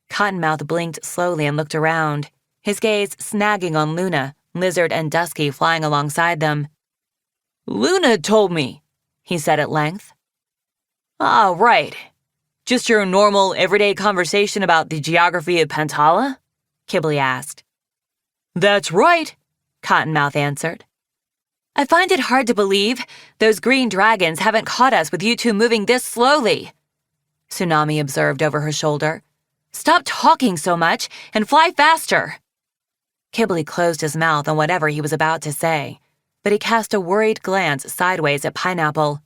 Cottonmouth blinked slowly and looked around, his gaze snagging on Luna, Lizard, and Dusky flying alongside them. Luna told me, he said at length. Ah, right. Just your normal, everyday conversation about the geography of Pantala? Kibbley asked. That's right, Cottonmouth answered. I find it hard to believe those green dragons haven't caught us with you two moving this slowly, Tsunami observed over her shoulder. Stop talking so much and fly faster. Kibbley closed his mouth on whatever he was about to say, but he cast a worried glance sideways at Pineapple.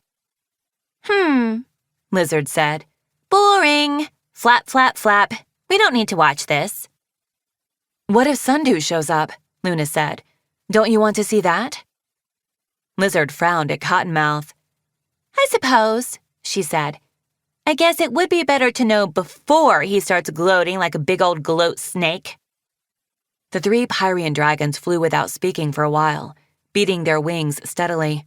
Lizard said. Boring. Flap, flap, flap. We don't need to watch this. What if Sundew shows up? Luna said. Don't you want to see that? Lizard frowned at Cottonmouth. I suppose, she said. I guess it would be better to know before he starts gloating like a big old gloat snake. The 3 Pyrian dragons flew without speaking for a while, beating their wings steadily.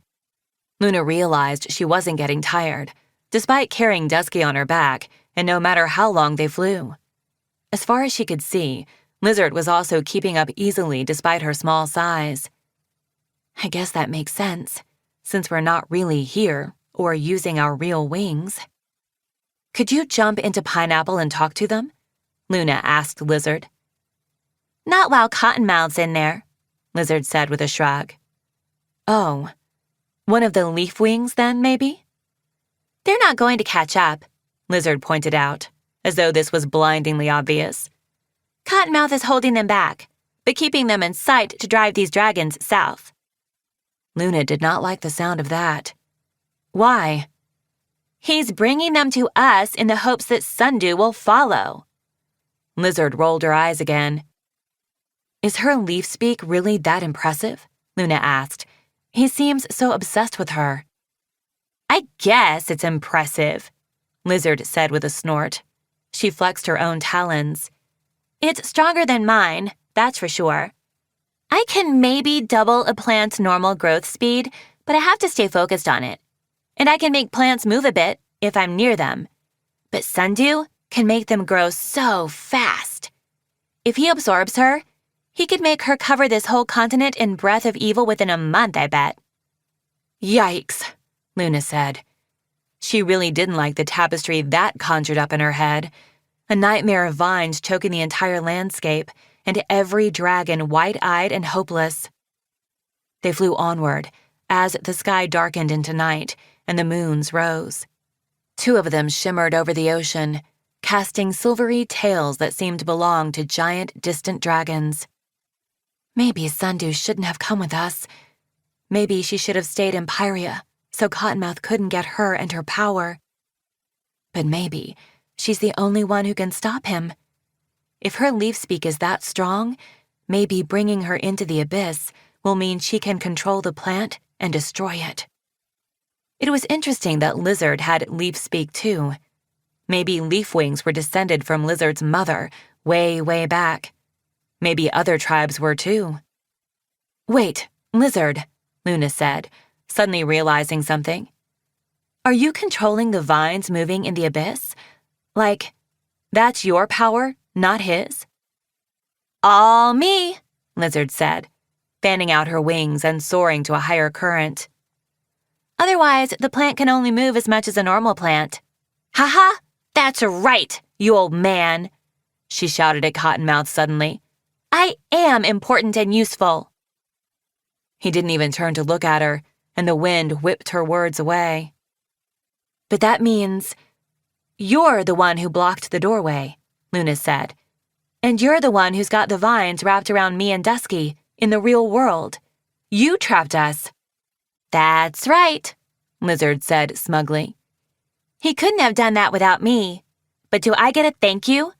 Luna realized she wasn't getting tired, despite carrying Dusky on her back, and no matter how long they flew. As far as she could see, Lizard was also keeping up easily despite her small size. I guess that makes sense, since we're not really here or using our real wings. Could you jump into Pineapple and talk to them? Luna asked Lizard. Not while Cottonmouth's in there, Lizard said with a shrug. Oh, one of the leaf wings then, maybe? They're not going to catch up, Lizard pointed out, as though this was blindingly obvious. Cottonmouth is holding them back, but keeping them in sight to drive these dragons south. Luna did not like the sound of that. Why? He's bringing them to us in the hopes that Sundew will follow. Lizard rolled her eyes again. Is her leaf speak really that impressive? Luna asked. He seems so obsessed with her. I guess it's impressive, Lizard said with a snort. She flexed her own talons. It's stronger than mine, that's for sure. I can maybe double a plant's normal growth speed, but I have to stay focused on it. And I can make plants move a bit if I'm near them. But Sundew can make them grow so fast. If he absorbs her, he could make her cover this whole continent in breath of evil within a month, I bet. Yikes, Luna said. She really didn't like the tapestry that conjured up in her head. A nightmare of vines choking the entire landscape, and every dragon wide-eyed and hopeless. They flew onward, as the sky darkened into night, and the moons rose. 2 of them shimmered over the ocean, casting silvery tails that seemed to belong to giant, distant dragons. Maybe Sundew shouldn't have come with us. Maybe she should have stayed in Pyria, so Cottonmouth couldn't get her and her power. But maybe she's the only one who can stop him. If her leaf speak is that strong, maybe bringing her into the abyss will mean she can control the plant and destroy it. It was interesting that Lizard had leaf speak too. Maybe leaf wings were descended from Lizard's mother, way, way back. Maybe other tribes were too. Wait, Lizard, Luna said, suddenly realizing something. Are you controlling the vines moving in the abyss? Like, that's your power, not his? All me, Lizard said, fanning out her wings and soaring to a higher current. Otherwise, the plant can only move as much as a normal plant. Ha-ha! That's right, you old man, she shouted at Cottonmouth suddenly. I am important and useful. He didn't even turn to look at her, and the wind whipped her words away. But that means you're the one who blocked the doorway, Luna said. And you're the one who's got the vines wrapped around me and Dusky in the real world. You trapped us. That's right, Lizard said smugly. He couldn't have done that without me. But do I get a thank you?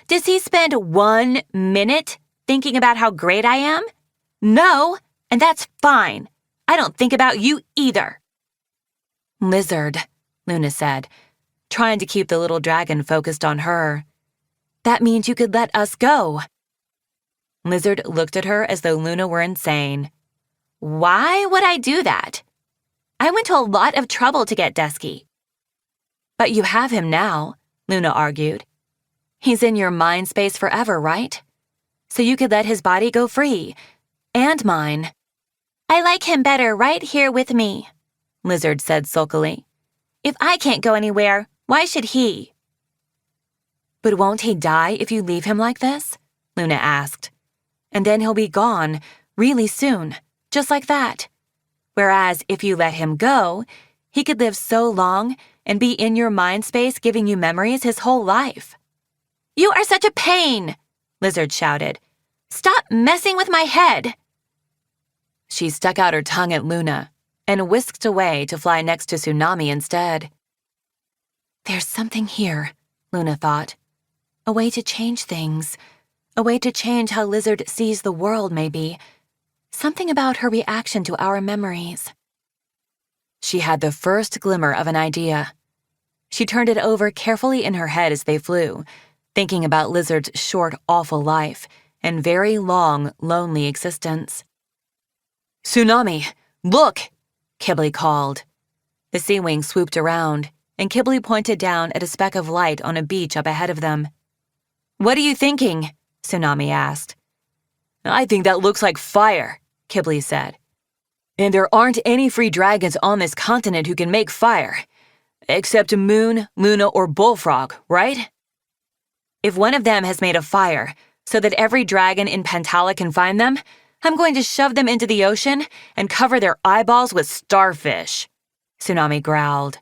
Does he spend 1 minute thinking about how great I am? No, and that's fine. I don't think about you either. Lizard, Luna said, trying to keep the little dragon focused on her. That means you could let us go. Lizard looked at her as though Luna were insane. Why would I do that? I went to a lot of trouble to get Dusky. But you have him now, Luna argued. He's in your mind space forever, right? So you could let his body go free. And mine. I like him better right here with me, Lizard said sulkily. If I can't go anywhere, why should he? But won't he die if you leave him like this? Luna asked. And then he'll be gone really soon, just like that. Whereas if you let him go, he could live so long and be in your mind space giving you memories his whole life. You are such a pain, Lizard shouted. Stop messing with my head. She stuck out her tongue at Luna and whisked away to fly next to Tsunami instead. There's something here, Luna thought. A way to change things. A way to change how Lizard sees the world, maybe. Something about her reaction to our memories. She had the first glimmer of an idea. She turned it over carefully in her head as they flew, thinking about Lizard's short, awful life and very long, lonely existence. Tsunami, look! Kibble called. The sea wing swooped around, and Kibble pointed down at a speck of light on a beach up ahead of them. What are you thinking? Tsunami asked. I think that looks like fire, Kibble said. And there aren't any free dragons on this continent who can make fire. Except Moon, Luna, or Bullfrog, right? If one of them has made a fire so that every dragon in Pantala can find them, I'm going to shove them into the ocean and cover their eyeballs with starfish, Tsunami growled.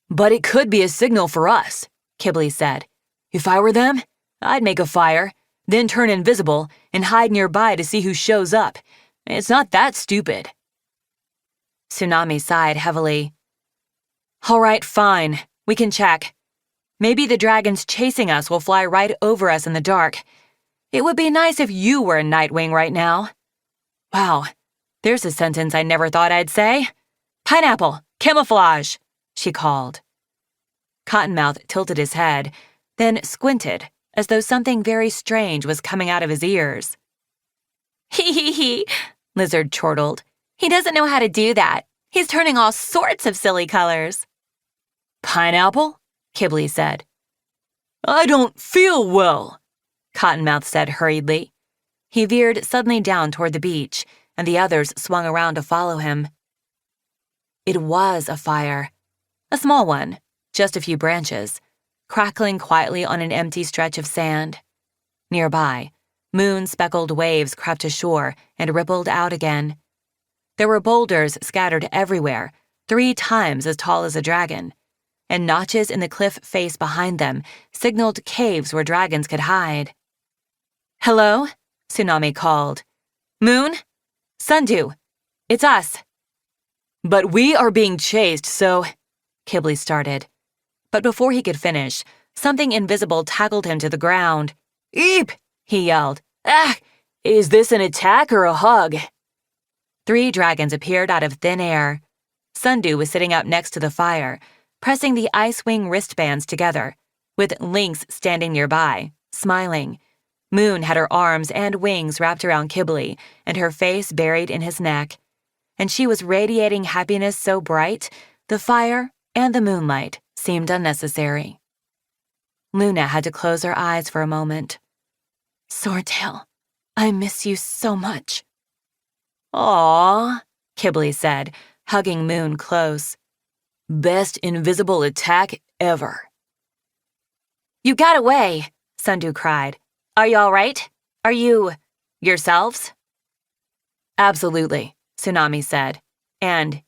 But it could be a signal for us, Kibble said. If I were them, I'd make a fire, then turn invisible and hide nearby to see who shows up. It's not that stupid. Tsunami sighed heavily. All right, fine. We can check. Maybe the dragons chasing us will fly right over us in the dark. It would be nice if you were a Nightwing right now. Wow, there's a sentence I never thought I'd say. Pineapple, camouflage, she called. Cottonmouth tilted his head, then squinted as though something very strange was coming out of his ears. Hee, Lizard chortled. He doesn't know how to do that. He's turning all sorts of silly colors. Pineapple? Kibble said. I don't feel well, Cottonmouth said hurriedly. He veered suddenly down toward the beach, and the others swung around to follow him. It was a fire. A small one, just a few branches, crackling quietly on an empty stretch of sand. Nearby, moon-speckled waves crept ashore and rippled out again. There were boulders scattered everywhere, 3 times as tall as a dragon, and notches in the cliff face behind them signaled caves where dragons could hide. Hello? Tsunami called. Moon? Sundew, it's us. But we are being chased, so... Kibble started. But before he could finish, something invisible tackled him to the ground. Eep! He yelled. Ah! Is this an attack or a hug? 3 dragons appeared out of thin air. Sundew was sitting up next to the fire, pressing the ice-wing wristbands together, with Lynx standing nearby, smiling. Moon had her arms and wings wrapped around Kibble and her face buried in his neck. And she was radiating happiness so bright, the fire and the moonlight seemed unnecessary. Luna had to close her eyes for a moment. Swordtail, I miss you so much. Aww, Kibble said, hugging Moon close. Best invisible attack ever. You got away, Sundew cried. Are you all right? Are you... yourselves? Absolutely, Tsunami said. And...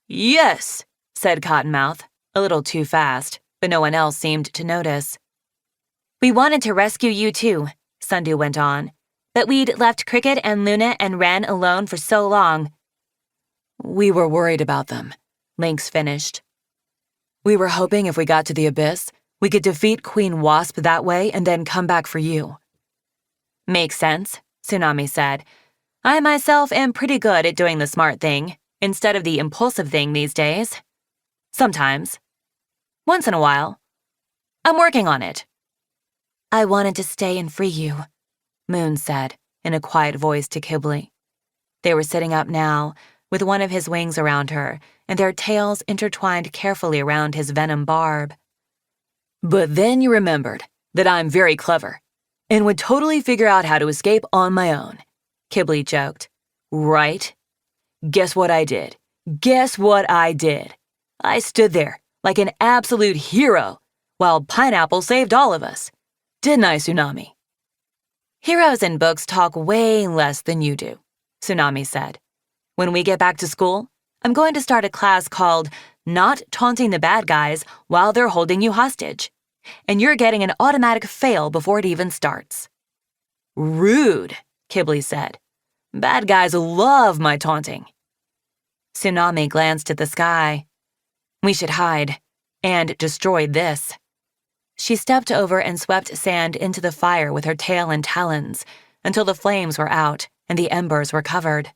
Yes, said Cottonmouth, a little too fast, but no one else seemed to notice. We wanted to rescue you too, Sundew went on, but we'd left Cricket and Luna and Ren alone for so long. We were worried about them, Lynx finished. We were hoping if we got to the Abyss, we could defeat Queen Wasp that way and then come back for you. Makes sense, Tsunami said. I myself am pretty good at doing the smart thing, instead of the impulsive thing these days. Sometimes. Once in a while. I'm working on it. I wanted to stay and free you, Moon said, in a quiet voice to Kibble. They were sitting up now, with one of his wings around her, and their tails intertwined carefully around his venom barb. But then you remembered that I'm very clever, and would totally figure out how to escape on my own, Kibble joked. Right? Guess what I did? Guess what I did? I stood there, like an absolute hero, while Pineapple saved all of us. Didn't I, Tsunami? Heroes in books talk way less than you do, Tsunami said. When we get back to school, I'm going to start a class called Not Taunting the Bad Guys While They're Holding You Hostage. And you're getting an automatic fail before it even starts. Rude, Kibley said. Bad guys love my taunting. Tsunami glanced at the sky. We should hide and destroy this. She stepped over and swept sand into the fire with her tail and talons until the flames were out and the embers were covered.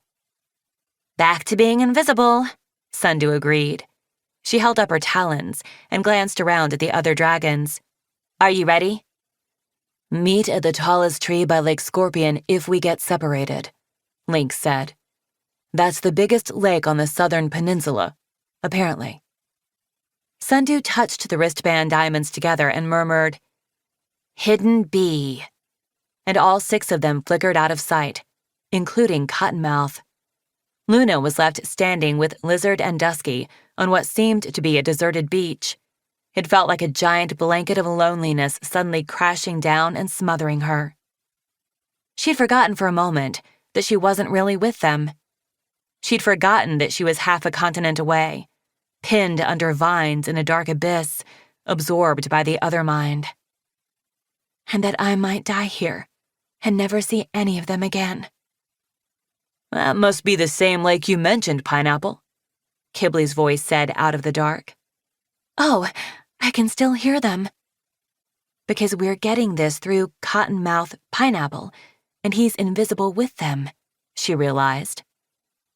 Back to being invisible, Sundew agreed. She held up her talons and glanced around at the other dragons. Are you ready? Meet at the tallest tree by Lake Scorpion if we get separated, Lynx said. That's the biggest lake on the southern peninsula, apparently. Sundew touched the wristband diamonds together and murmured, Hidden bee. And all 6 of them flickered out of sight, including Cottonmouth. Luna was left standing with Lizard and Dusky on what seemed to be a deserted beach. It felt like a giant blanket of loneliness suddenly crashing down and smothering her. She'd forgotten for a moment that she wasn't really with them. She'd forgotten that she was half a continent away, pinned under vines in a dark abyss, absorbed by the other mind. And that I might die here and never see any of them again. That must be the same lake you mentioned, Pineapple, Kibley's voice said out of the dark. Oh, I can still hear them. Because we're getting this through Cottonmouth Pineapple, and he's invisible with them, she realized.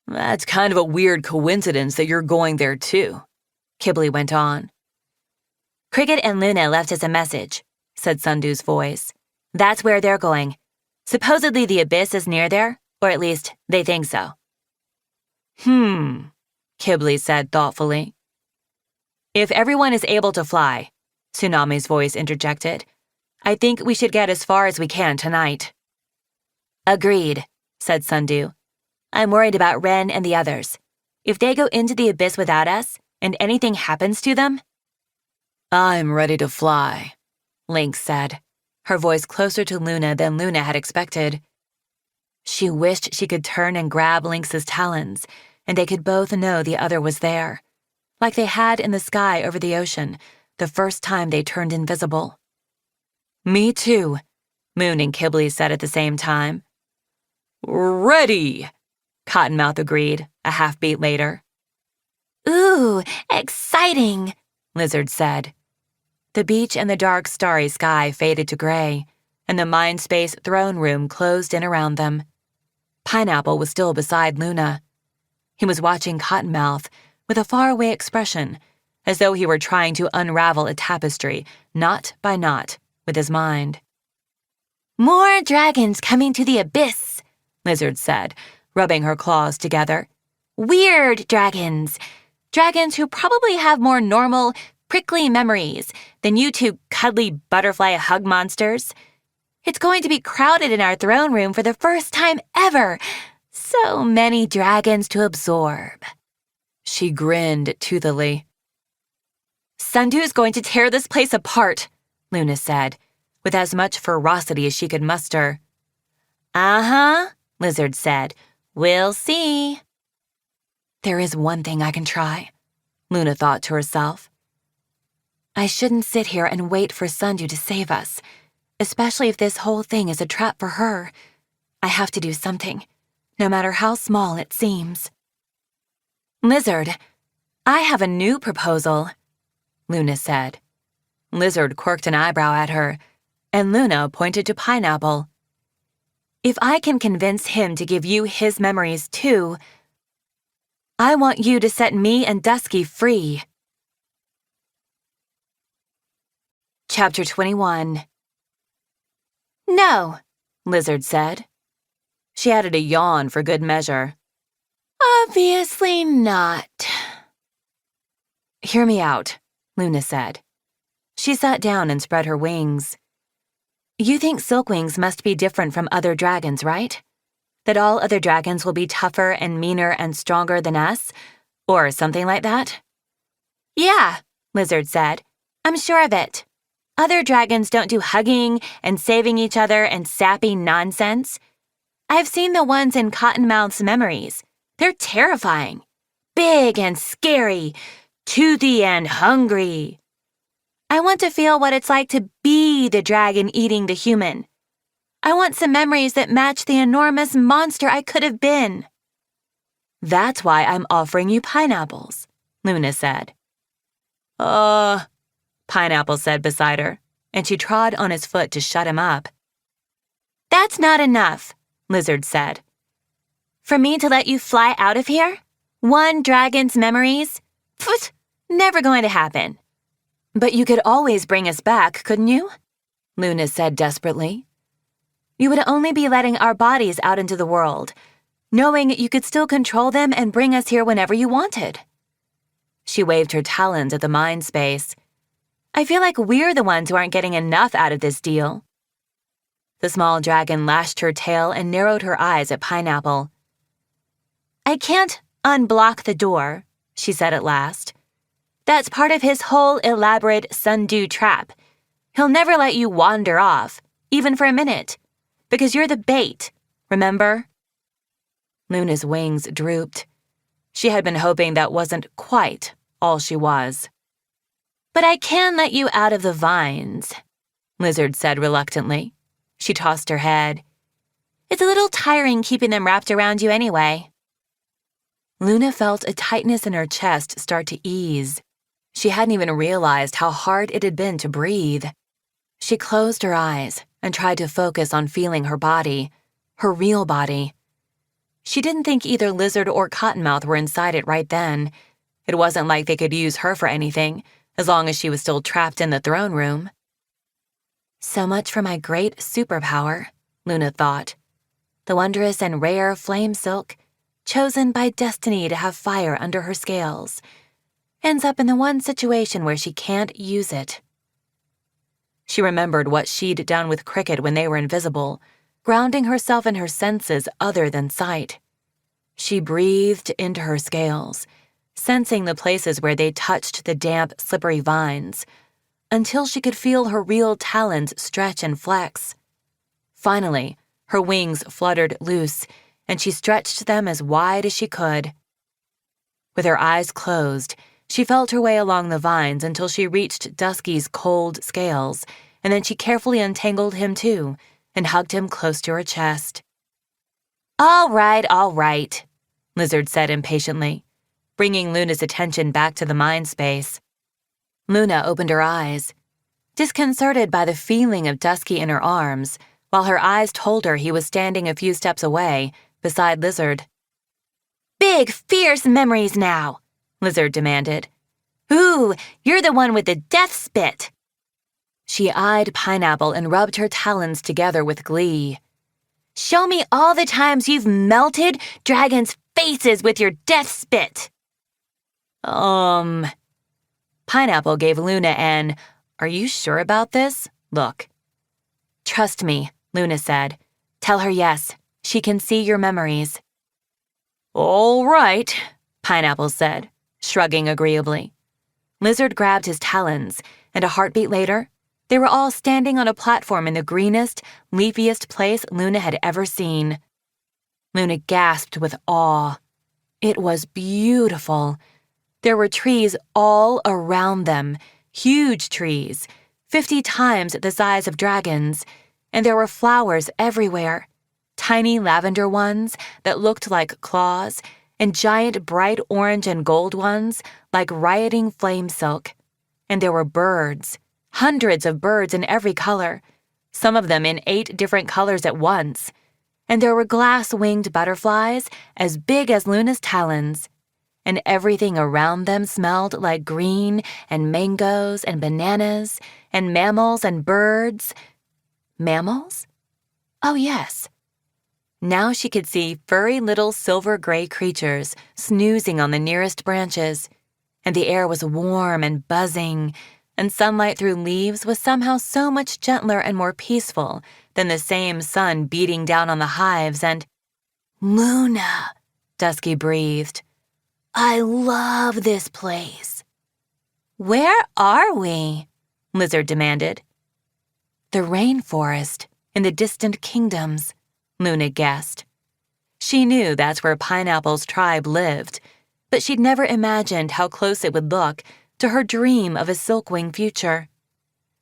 That's kind of a weird coincidence that you're going there too, Kibley went on. Cricket and Luna left us a message, said Sundew's voice. That's where they're going. Supposedly the abyss is near there, or at least they think so. Kibley said thoughtfully. If everyone is able to fly, Tsunami's voice interjected, I think we should get as far as we can tonight. Agreed, said Sundew. I'm worried about Ren and the others. If they go into the abyss without us, and anything happens to them... I'm ready to fly, Lynx said, her voice closer to Luna than Luna had expected. She wished she could turn and grab Lynx's talons, and they could both know the other was there, like they had in the sky over the ocean the first time they turned invisible. Me too, Moon and Kibley said at the same time. Ready, Cottonmouth agreed, a half-beat later. Ooh, exciting, Lizard said. The beach and the dark, starry sky faded to gray, and the Mindspace throne room closed in around them. Pineapple was still beside Luna. He was watching Cottonmouth with a faraway expression, as though he were trying to unravel a tapestry, knot by knot, with his mind. More dragons coming to the abyss, Lizard said, rubbing her claws together. Weird dragons. Dragons who probably have more normal, prickly memories than you 2 cuddly butterfly hug monsters. It's going to be crowded in our throne room for the first time ever. So many dragons to absorb. She grinned toothily. Sundew's going to tear this place apart, Luna said, with as much ferocity as she could muster. Uh-huh, Lizard said. We'll see. There is one thing I can try, Luna thought to herself. I shouldn't sit here and wait for Sundew to save us, especially if this whole thing is a trap for her. I have to do something, no matter how small it seems. Lizard, I have a new proposal, Luna said. Lizard quirked an eyebrow at her, and Luna pointed to Pineapple. If I can convince him to give you his memories too, I want you to set me and Dusky free. Chapter 21. No, Lizard said. She added a yawn for good measure. Obviously not. Hear me out, Luna said. She sat down and spread her wings. You think silkwings must be different from other dragons, right? That all other dragons will be tougher and meaner and stronger than us? Or something like that? Yeah, Lizard said. I'm sure of it. Other dragons don't do hugging and saving each other and sappy nonsense. I've seen the ones in Cottonmouth's memories. They're terrifying. Big and scary, toothy and hungry. I want to feel what it's like to be the dragon eating the human. I want some memories that match the enormous monster I could have been. That's why I'm offering you pineapples, Luna said. Pineapple said beside her, and she trod on his foot to shut him up. That's not enough, Lizard said. For me to let you fly out of here? One dragon's memories? Pfft, never going to happen. But you could always bring us back, couldn't you? Luna said desperately. You would only be letting our bodies out into the world, knowing you could still control them and bring us here whenever you wanted. She waved her talons at the mind space. I feel like we're the ones who aren't getting enough out of this deal. The small dragon lashed her tail and narrowed her eyes at Pineapple. I can't unblock the door, she said at last. That's part of his whole elaborate sundew trap. He'll never let you wander off, even for a minute, because you're the bait, remember? Luna's wings drooped. She had been hoping that wasn't quite all she was. But I can let you out of the vines, Lizard said reluctantly. She tossed her head. It's a little tiring keeping them wrapped around you anyway. Luna felt a tightness in her chest start to ease. She hadn't even realized how hard it had been to breathe. She closed her eyes and tried to focus on feeling her body, her real body. She didn't think either Lizard or Cottonmouth were inside it right then. It wasn't like they could use her for anything, as long as she was still trapped in the throne room. So much for my great superpower, Luna thought. The wondrous and rare flame silk, chosen by destiny to have fire under her scales, ends up in the one situation where she can't use it. She remembered what she'd done with Cricket when they were invisible, grounding herself in her senses other than sight. She breathed into her scales, sensing the places where they touched the damp, slippery vines, until she could feel her real talons stretch and flex. Finally, her wings fluttered loose, and she stretched them as wide as she could. With her eyes closed, she felt her way along the vines until she reached Dusky's cold scales, and then she carefully untangled him too, and hugged him close to her chest. All right, Lizard said impatiently, bringing Luna's attention back to the mind space. Luna opened her eyes, disconcerted by the feeling of Dusky in her arms, while her eyes told her he was standing a few steps away, beside Lizard. Big, fierce memories now, Lizard demanded. Ooh, you're the one with the death spit. She eyed Pineapple and rubbed her talons together with glee. Show me all the times you've melted dragons' faces with your death spit. Pineapple gave Luna an, "Are you sure about this?" look. "Trust me," Luna said. "Tell her yes. She can see your memories." All right, Pineapple said, shrugging agreeably. Lizard grabbed his talons, and a heartbeat later, they were all standing on a platform in the greenest, leafiest place Luna had ever seen. Luna gasped with awe. It was beautiful. There were trees all around them, huge trees, 50 times the size of dragons, and there were flowers everywhere, tiny lavender ones that looked like claws, and giant bright orange and gold ones like rioting flame silk. And there were birds, hundreds of birds in every color, some of them in 8 different colors at once. And there were glass-winged butterflies as big as Luna's talons. And everything around them smelled like green and mangoes and bananas and mammals and birds. Mammals? Oh, yes. Now she could see furry little silver-gray creatures snoozing on the nearest branches, and the air was warm and buzzing, and sunlight through leaves was somehow so much gentler and more peaceful than the same sun beating down on the hives and— "Luna," Dusky breathed. "I love this place." Where are we? Lizard demanded. The rainforest in the distant kingdoms, Luna guessed. She knew that's where Pineapple's tribe lived, but she'd never imagined how close it would look to her dream of a silkwing future.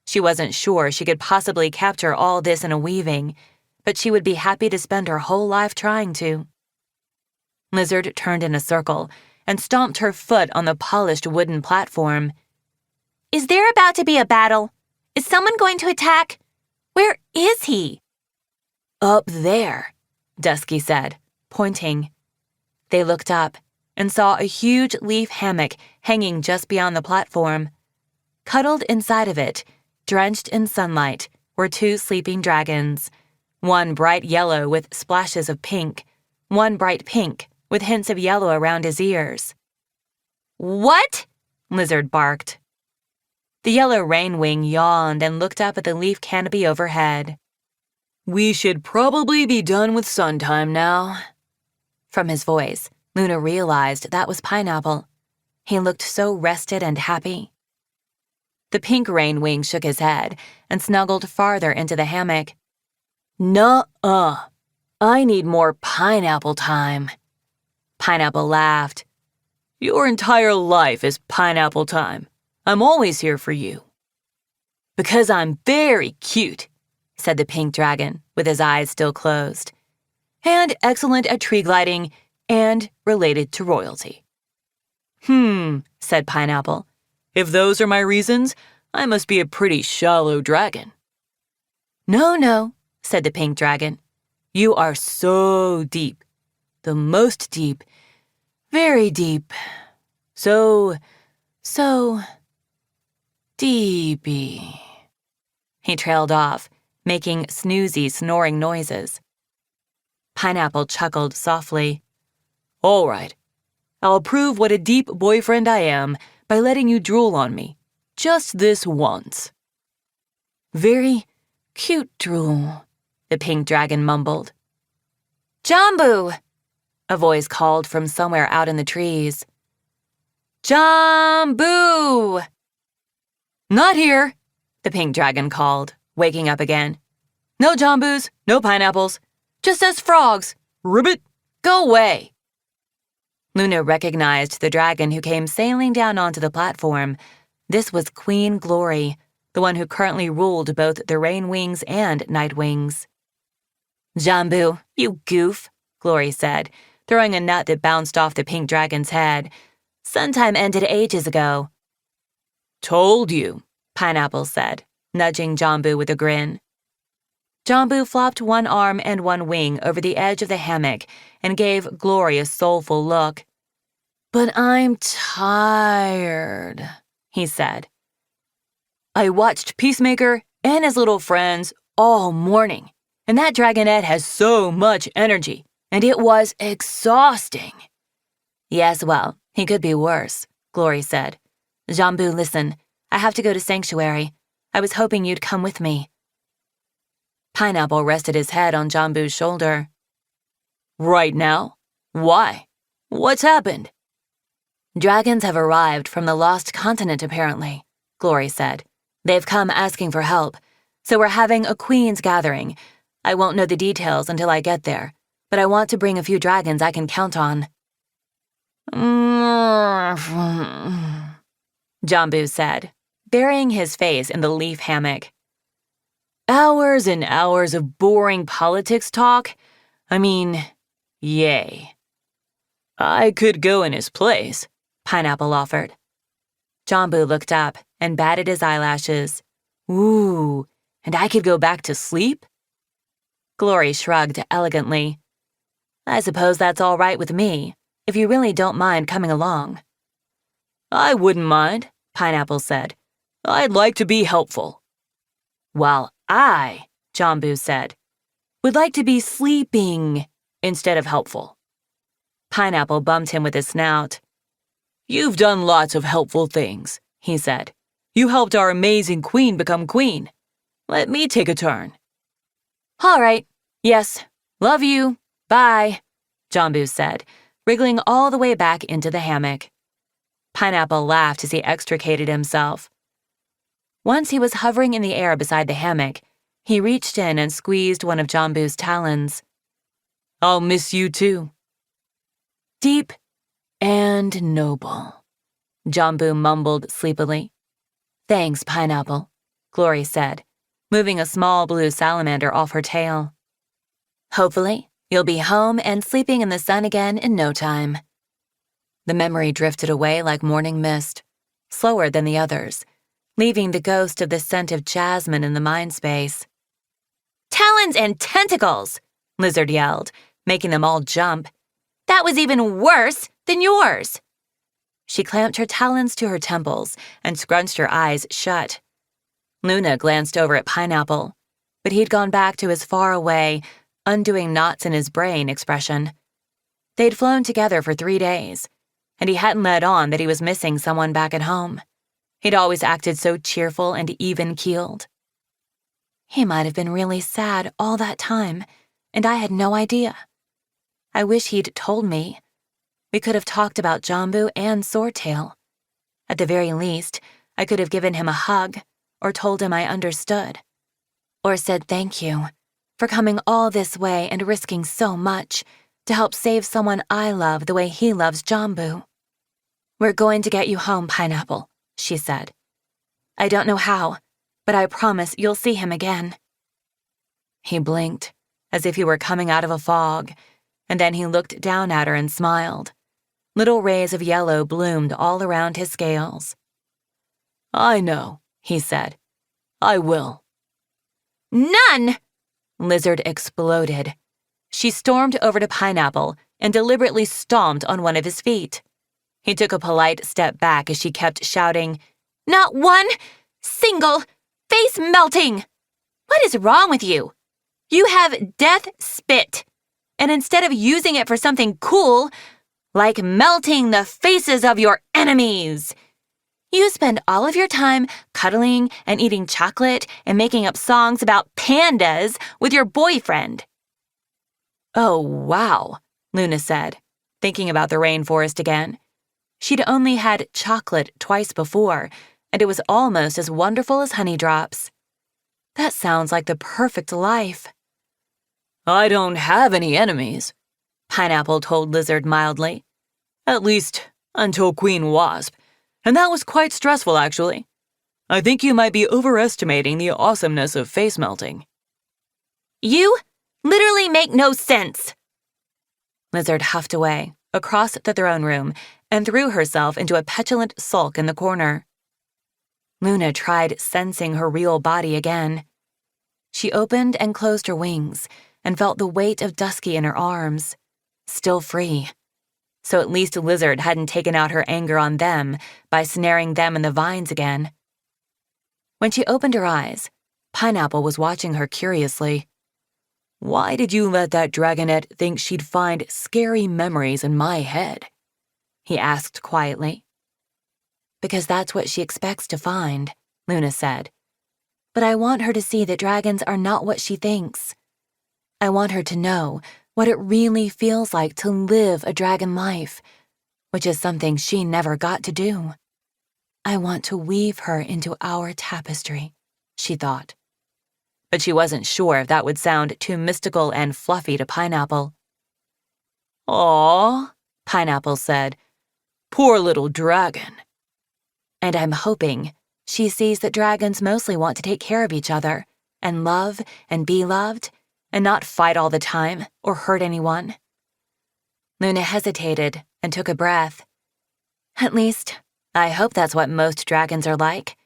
She wasn't sure she could possibly capture all this in a weaving, but she would be happy to spend her whole life trying to. Lizard turned in a circle and stomped her foot on the polished wooden platform. Is there about to be a battle? Is someone going to attack? Where is he? Up there, Dusky said, pointing. They looked up and saw a huge leaf hammock hanging just beyond the platform. Cuddled inside of it, drenched in sunlight, were 2 sleeping dragons, one bright yellow with splashes of pink, one bright pink with hints of yellow around his ears. What? Lizard barked. The yellow rainwing yawned and looked up at the leaf canopy overhead. We should probably be done with sun time now. From his voice, Luna realized that was Pineapple. He looked so rested and happy. The pink rainwing shook his head and snuggled farther into the hammock. Nuh-uh. I need more pineapple time. Pineapple laughed. Your entire life is pineapple time. I'm always here for you. Because I'm very cute, said the pink dragon, with his eyes still closed. And excellent at tree gliding and related to royalty. Said Pineapple. If those are my reasons, I must be a pretty shallow dragon. No, said the pink dragon. You are so deep. The most deep. Very deep. So deepy. He trailed off, making snoozy, snoring noises. Pineapple chuckled softly. All right. I'll prove what a deep boyfriend I am by letting you drool on me. Just this once. Very cute drool, the pink dragon mumbled. Jambu! A voice called from somewhere out in the trees. Jambu! Not here, the pink dragon called, waking up again. No jambus, no pineapples, just us frogs. Ribbit, go away. Luna recognized the dragon who came sailing down onto the platform. This was Queen Glory, the one who currently ruled both the Rainwings and Nightwings. Jambu, you goof, Glory said, throwing a nut that bounced off the pink dragon's head. Suntime ended ages ago. Told you, Pineapple said, nudging Jambu with a grin. Jambu flopped one arm and one wing over the edge of the hammock and gave Glory a soulful look. But I'm tired, he said. I watched Peacemaker and his little friends all morning, and that dragonette has so much energy, and it was exhausting. Yes, well, he could be worse, Glory said. Jambu, listen, I have to go to Sanctuary. I was hoping you'd come with me. Pineapple rested his head on Jambu's shoulder. Right now? Why? What's happened? Dragons have arrived from the lost continent, apparently, Glory said. They've come asking for help, so we're having a queen's gathering. I won't know the details until I get there, but I want to bring a few dragons I can count on. Jambu said, burying his face in the leaf hammock. Hours and hours of boring politics talk? I mean, yay. I could go in his place, Pineapple offered. Jambu looked up and batted his eyelashes. Ooh, and I could go back to sleep? Glory shrugged elegantly. I suppose that's all right with me, if you really don't mind coming along. I wouldn't mind, Pineapple said. I'd like to be helpful. While I, Jambu said, would like to be sleeping instead of helpful. Pineapple bumped him with his snout. You've done lots of helpful things, he said. You helped our amazing queen become queen. Let me take a turn. All right. Yes. Love you. Bye, Jambu said, wriggling all the way back into the hammock. Pineapple laughed as he extricated himself. Once he was hovering in the air beside the hammock, he reached in and squeezed one of Jambu's talons. "I'll miss you too." "Deep and noble," Jambu mumbled sleepily. "Thanks, Pineapple," Glory said, moving a small blue salamander off her tail. "Hopefully, you'll be home and sleeping in the sun again in no time." The memory drifted away like morning mist, slower than the others, leaving the ghost of the scent of jasmine in the mind space. "Talons and tentacles!" Lizard yelled, making them all jump. "That was even worse than yours!" She clamped her talons to her temples and scrunched her eyes shut. Luna glanced over at Pineapple, but he'd gone back to his faraway, undoing knots in his brain expression. They'd flown together for 3 days, and he hadn't let on that he was missing someone back at home. He'd always acted so cheerful and even-keeled. He might have been really sad all that time, and I had no idea. I wish he'd told me. We could have talked about Jambu and Swordtail. At the very least, I could have given him a hug, or told him I understood. Or said thank you for coming all this way and risking so much to help save someone I love the way he loves Jambu. "We're going to get you home, Pineapple," she said. "I don't know how, but I promise you'll see him again." He blinked, as if he were coming out of a fog, and then he looked down at her and smiled. Little rays of yellow bloomed all around his scales. "I know," he said. "I will." "None!" Lizard exploded. She stormed over to Pineapple and deliberately stomped on one of his feet. He took a polite step back as she kept shouting, "Not one single face melting! What is wrong with you? You have death spit, and instead of using it for something cool, like melting the faces of your enemies, you spend all of your time cuddling and eating chocolate and making up songs about pandas with your boyfriend." "Oh, wow," Luna said, thinking about the rainforest again. She'd only had chocolate twice before, and it was almost as wonderful as honey drops. That sounds like the perfect life. "I don't have any enemies," Pineapple told Lizard mildly. "At least, until Queen Wasp, and that was quite stressful, actually. I think you might be overestimating the awesomeness of face melting." "You literally make no sense." Lizard huffed away, across the throne room, and threw herself into a petulant sulk in the corner. Luna tried sensing her real body again. She opened and closed her wings and felt the weight of Dusky in her arms, still free. So at least Lizard hadn't taken out her anger on them by snaring them in the vines again. When she opened her eyes, Pineapple was watching her curiously. "Why did you let that dragonette think she'd find scary memories in my head?" he asked quietly. "Because that's what she expects to find," Luna said. "But I want her to see that dragons are not what she thinks. I want her to know what it really feels like to live a dragon life, which is something she never got to do. I want to weave her into our tapestry," she thought. But she wasn't sure if that would sound too mystical and fluffy to Pineapple. "Aw," Pineapple said. "Poor little dragon." And I'm hoping she sees that dragons mostly want to take care of each other and love and be loved and not fight all the time or hurt anyone. Luna hesitated and took a breath. At least, I hope that's what most dragons are like.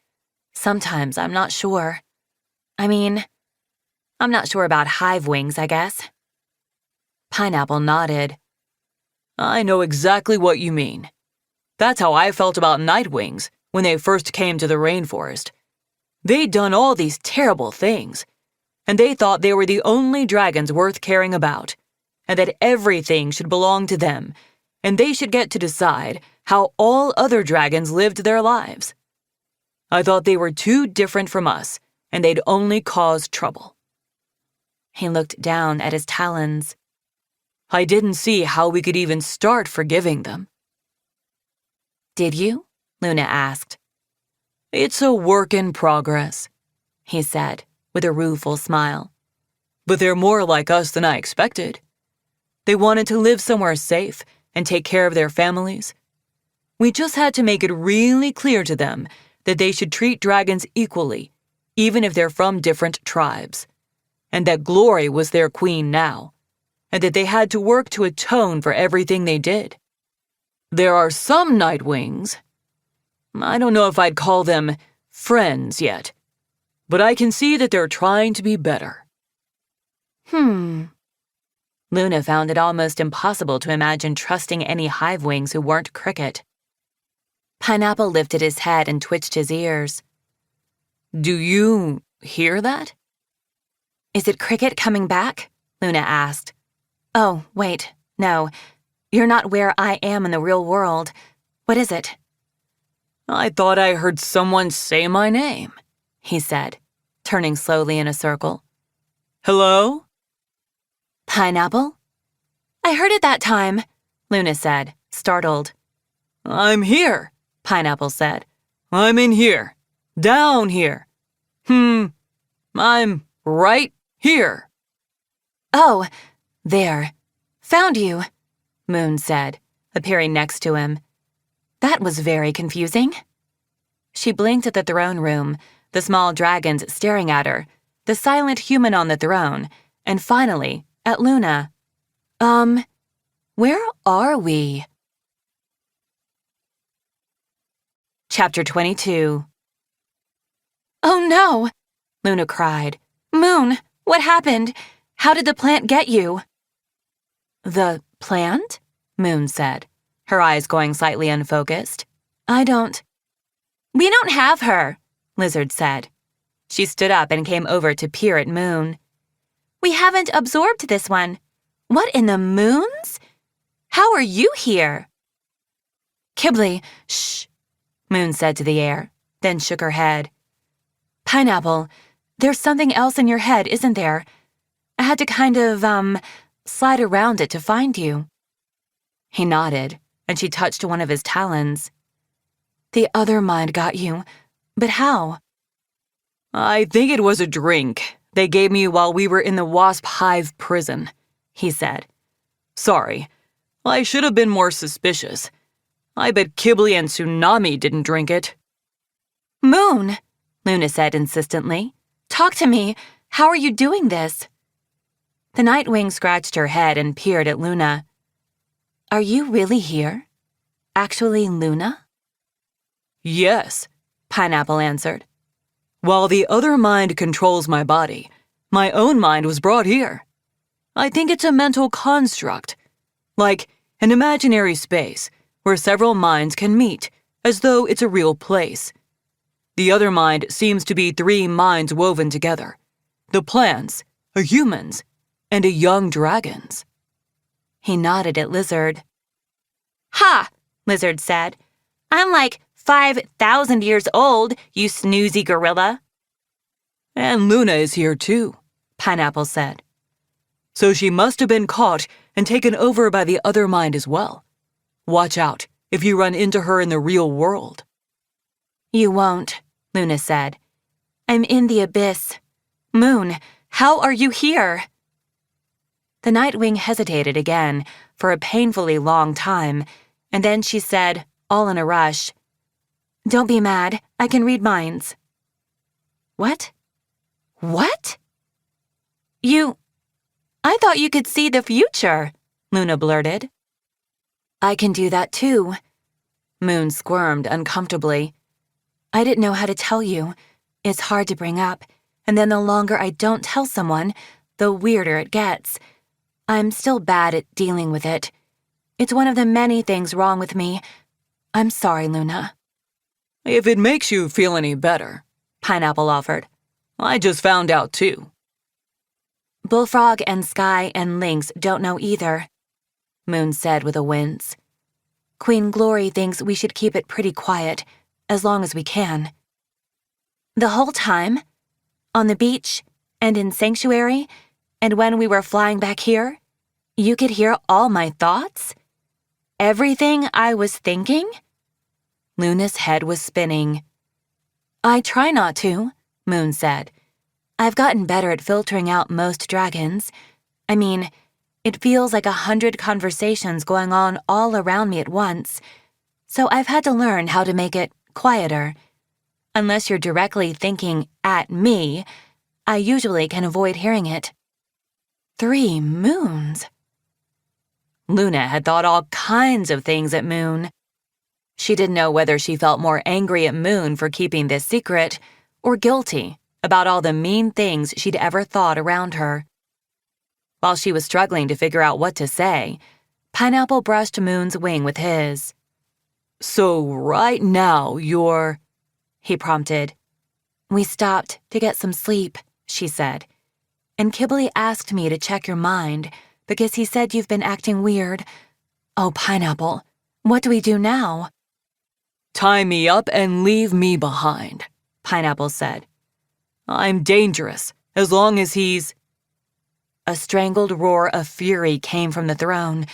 Sometimes I'm not sure. I mean, I'm not sure about hive wings, I guess. Pineapple nodded. "I know exactly what you mean. That's how I felt about night wings when they first came to the rainforest. They'd done all these terrible things, and they thought they were the only dragons worth caring about, and that everything should belong to them, and they should get to decide how all other dragons lived their lives. I thought they were too different from us, and they'd only cause trouble." He looked down at his talons. "I didn't see how we could even start forgiving them." "Did you?" Luna asked. It's a work in progress, he said, with a rueful smile. But they're more like us than I expected. They wanted to live somewhere safe and take care of their families. We just had to make it really clear to them that they should treat dragons equally, even if they're from different tribes, and that Glory was their queen now, and that they had to work to atone for everything they did. There are some Nightwings. I don't know if I'd call them friends yet, but I can see that they're trying to be better. Luna found it almost impossible to imagine trusting any Hive wings who weren't Cricket. Pineapple lifted his head and twitched his ears. Do you hear that? Is it Cricket coming back? Luna asked. Oh, wait, no. You're not where I am in the real world. What is it? I thought I heard someone say my name, he said, turning slowly in a circle. Hello? Pineapple? I heard it that time, Luna said, startled. I'm here, Pineapple said. I'm in here. Down here. I'm right here. Oh, there. Found you, Moon said, appearing next to him. That was very confusing. She blinked at the throne room, the small dragons staring at her, the silent human on the throne, and finally, at Luna. Where are we? Chapter 22. Oh no, Luna cried. Moon, what happened? How did the plant get you? The plant? Moon said, her eyes going slightly unfocused. We don't have her, Lizard said. She stood up and came over to peer at Moon. We haven't absorbed this one. What in the moons? How are you here? Kibbley, shh, Moon said to the air, then shook her head. Pineapple, there's something else in your head, isn't there? I had to kind of, slide around it to find you. He nodded, and she touched one of his talons. The other mind got you, but how? I think it was a drink they gave me while we were in the Wasp Hive prison, he said. Sorry, I should have been more suspicious. I bet Kibbley and Tsunami didn't drink it. Moon, Luna said insistently. Talk to me. How are you doing this? The Nightwing scratched her head and peered at Luna. Are you really here? Actually, Luna? Yes, Pineapple answered. While the other mind controls my body, my own mind was brought here. I think it's a mental construct, like an imaginary space where several minds can meet, as though it's a real place. The other mind seems to be 3 minds woven together. The plants, a humans, and a young dragon's. He nodded at Lizard. Ha! Lizard said. I'm like 5,000 years old, you snoozy gorilla. And Luna is here too, Pineapple said. So she must have been caught and taken over by the other mind as well. Watch out if you run into her in the real world. You won't, Luna said. I'm in the abyss. Moon, how are you here? The Nightwing hesitated again for a painfully long time, and then she said, all in a rush, Don't be mad, I can read minds. What? What? I thought you could see the future, Luna blurted. I can do that too. Moon squirmed uncomfortably. I didn't know how to tell you. It's hard to bring up, and then the longer I don't tell someone, the weirder it gets. I'm still bad at dealing with it. It's one of the many things wrong with me. I'm sorry, Luna. If it makes you feel any better, Pineapple offered. I just found out too. Bullfrog and Sky and Lynx don't know either, Moon said with a wince. Queen Glory thinks we should keep it pretty quiet, as long as we can. The whole time? On the beach, and in Sanctuary, and when we were flying back here? You could hear all my thoughts? Everything I was thinking? Luna's head was spinning. I try not to, Moon said. I've gotten better at filtering out most dragons. I mean, it feels like 100 conversations going on all around me at once, so I've had to learn how to make it quieter. Unless you're directly thinking at me, I usually can avoid hearing it. 3 moons. Luna had thought all kinds of things at Moon. She didn't know whether she felt more angry at Moon for keeping this secret or guilty about all the mean things she'd ever thought around her. While she was struggling to figure out what to say, Pineapple brushed Moon's wing with his. "So right now you're—" he prompted. "We stopped to get some sleep," she said. "And Kibbly asked me to check your mind because he said you've been acting weird. Oh, Pineapple, what do we do now?" "Tie me up and leave me behind," Pineapple said. "I'm dangerous, as long as he's—" A strangled roar of fury came from the throne.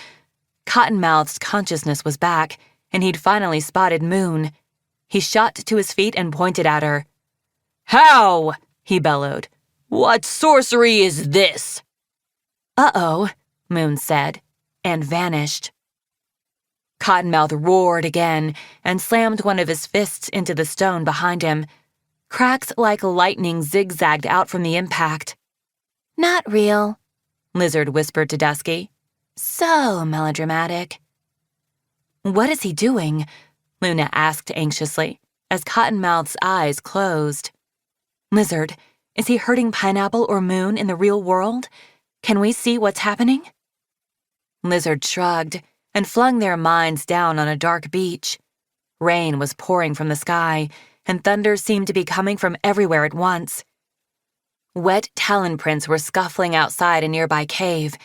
Cottonmouth's consciousness was back, and he'd finally spotted Moon. He shot to his feet and pointed at her. "How?" he bellowed. "What sorcery is this?" "Uh-oh," Moon said, and vanished. Cottonmouth roared again and slammed one of his fists into the stone behind him. Cracks like lightning zigzagged out from the impact. "Not real," Lizard whispered to Dusky. "So melodramatic." "What is he doing?" Luna asked anxiously, as Cottonmouth's eyes closed. "Lizard, is he hurting Pineapple or Moon in the real world? Can we see what's happening?" Lizard shrugged and flung their minds down on a dark beach. Rain was pouring from the sky, and thunder seemed to be coming from everywhere at once. Wet talon prints were scuffling outside a nearby cave,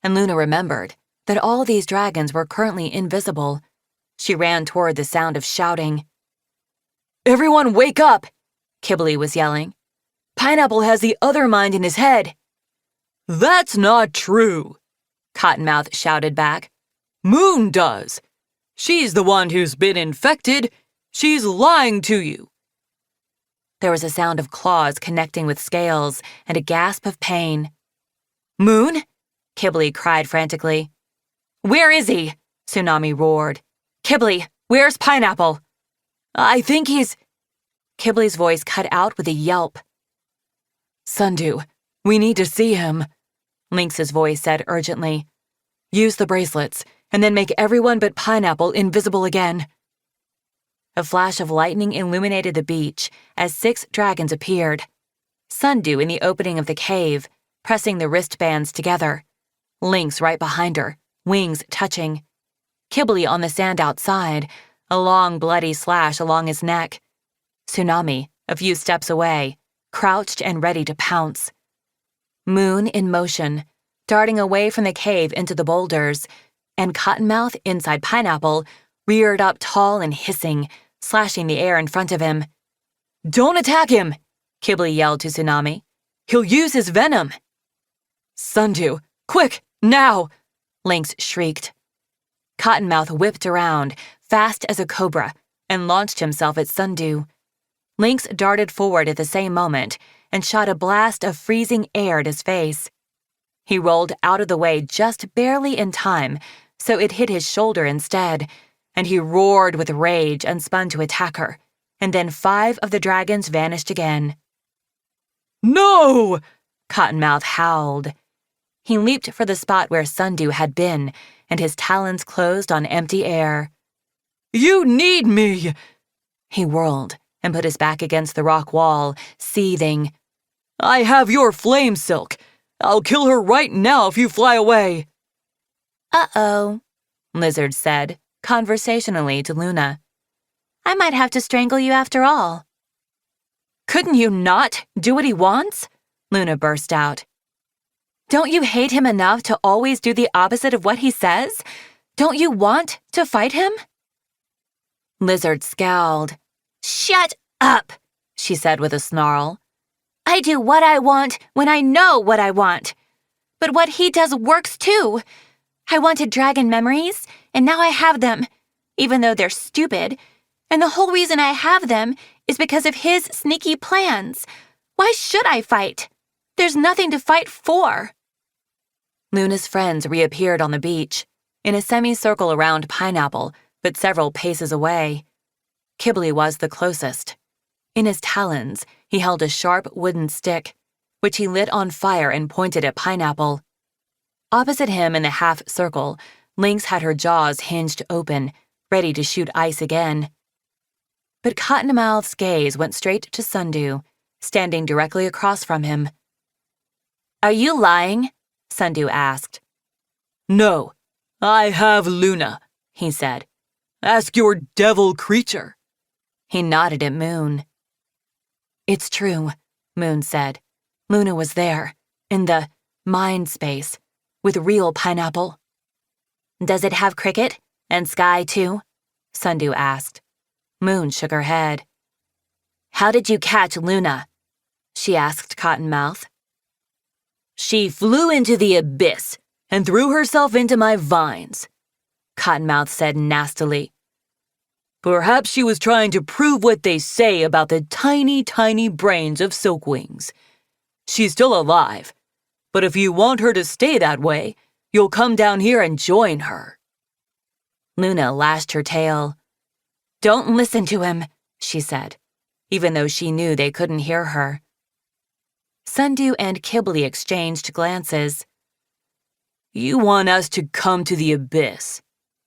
and Luna remembered that all these dragons were currently invisible. She ran toward the sound of shouting. "Everyone wake up!" Kibbly was yelling. "Pineapple has the other mind in his head." "That's not true," Cottonmouth shouted back. "Moon does. She's the one who's been infected. She's lying to you." There was a sound of claws connecting with scales and a gasp of pain. "Moon?" Kibbly cried frantically. "Where is he?" Tsunami roared. "Kibbly, where's Pineapple?" "I think he's—" Kibbly's voice cut out with a yelp. "Sundew, we need to see him," Lynx's voice said urgently. "Use the bracelets, and then make everyone but Pineapple invisible again." A flash of lightning illuminated the beach as 6 dragons appeared. Sundew in the opening of the cave, pressing the wristbands together. Lynx right behind her, wings touching. Kibbly on the sand outside, a long bloody slash along his neck. Tsunami, a few steps away, crouched and ready to pounce. Moon in motion, darting away from the cave into the boulders, and Cottonmouth inside Pineapple reared up tall and hissing, slashing the air in front of him. "Don't attack him!" Kibbly yelled to Tsunami. "He'll use his venom!" "Sundew, quick, now!" Lynx shrieked. Cottonmouth whipped around, fast as a cobra, and launched himself at Sundew. Lynx darted forward at the same moment and shot a blast of freezing air at his face. He rolled out of the way just barely in time, so it hit his shoulder instead, and he roared with rage and spun to attack her, and then 5 of the dragons vanished again. "No!" Cottonmouth howled. He leaped for the spot where Sundew had been, and his talons closed on empty air. "You need me!" He whirled and put his back against the rock wall, seething. "I have your flame silk. I'll kill her right now if you fly away." "Uh-oh," Lizard said, conversationally to Luna. "I might have to strangle you after all." "Couldn't you not do what he wants?" Luna burst out. "Don't you hate him enough to always do the opposite of what he says? Don't you want to fight him?" Lizard scowled. "Shut up," she said with a snarl. "I do what I want when I know what I want. But what he does works too. I wanted dragon memories, and now I have them, even though they're stupid. And the whole reason I have them is because of his sneaky plans. Why should I fight? There's nothing to fight for. Luna's friends reappeared on the beach, in a semicircle around Pineapple, but several paces away. Kibbley was the closest. In his talons, he held a sharp wooden stick, which he lit on fire and pointed at Pineapple. Opposite him in the half-circle, Lynx had her jaws hinged open, ready to shoot ice again. But Cottonmouth's gaze went straight to Sundew, standing directly across from him. Are you lying? Sundew asked. No, I have Luna, he said. Ask your devil creature. He nodded at Moon. It's true, Moon said. Luna was there, in the mind space, with real Pineapple. Does it have Cricket and Sky too? Sundew asked. Moon shook her head. How did you catch Luna? She asked Cottonmouth. She flew into the abyss and threw herself into my vines, Cottonmouth said nastily. Perhaps she was trying to prove what they say about the tiny, tiny brains of silkwings. She's still alive, but if you want her to stay that way, you'll come down here and join her. Luna lashed her tail. Don't listen to him, she said, even though she knew they couldn't hear her. Sundew and Kibbley exchanged glances. You want us to come to the abyss,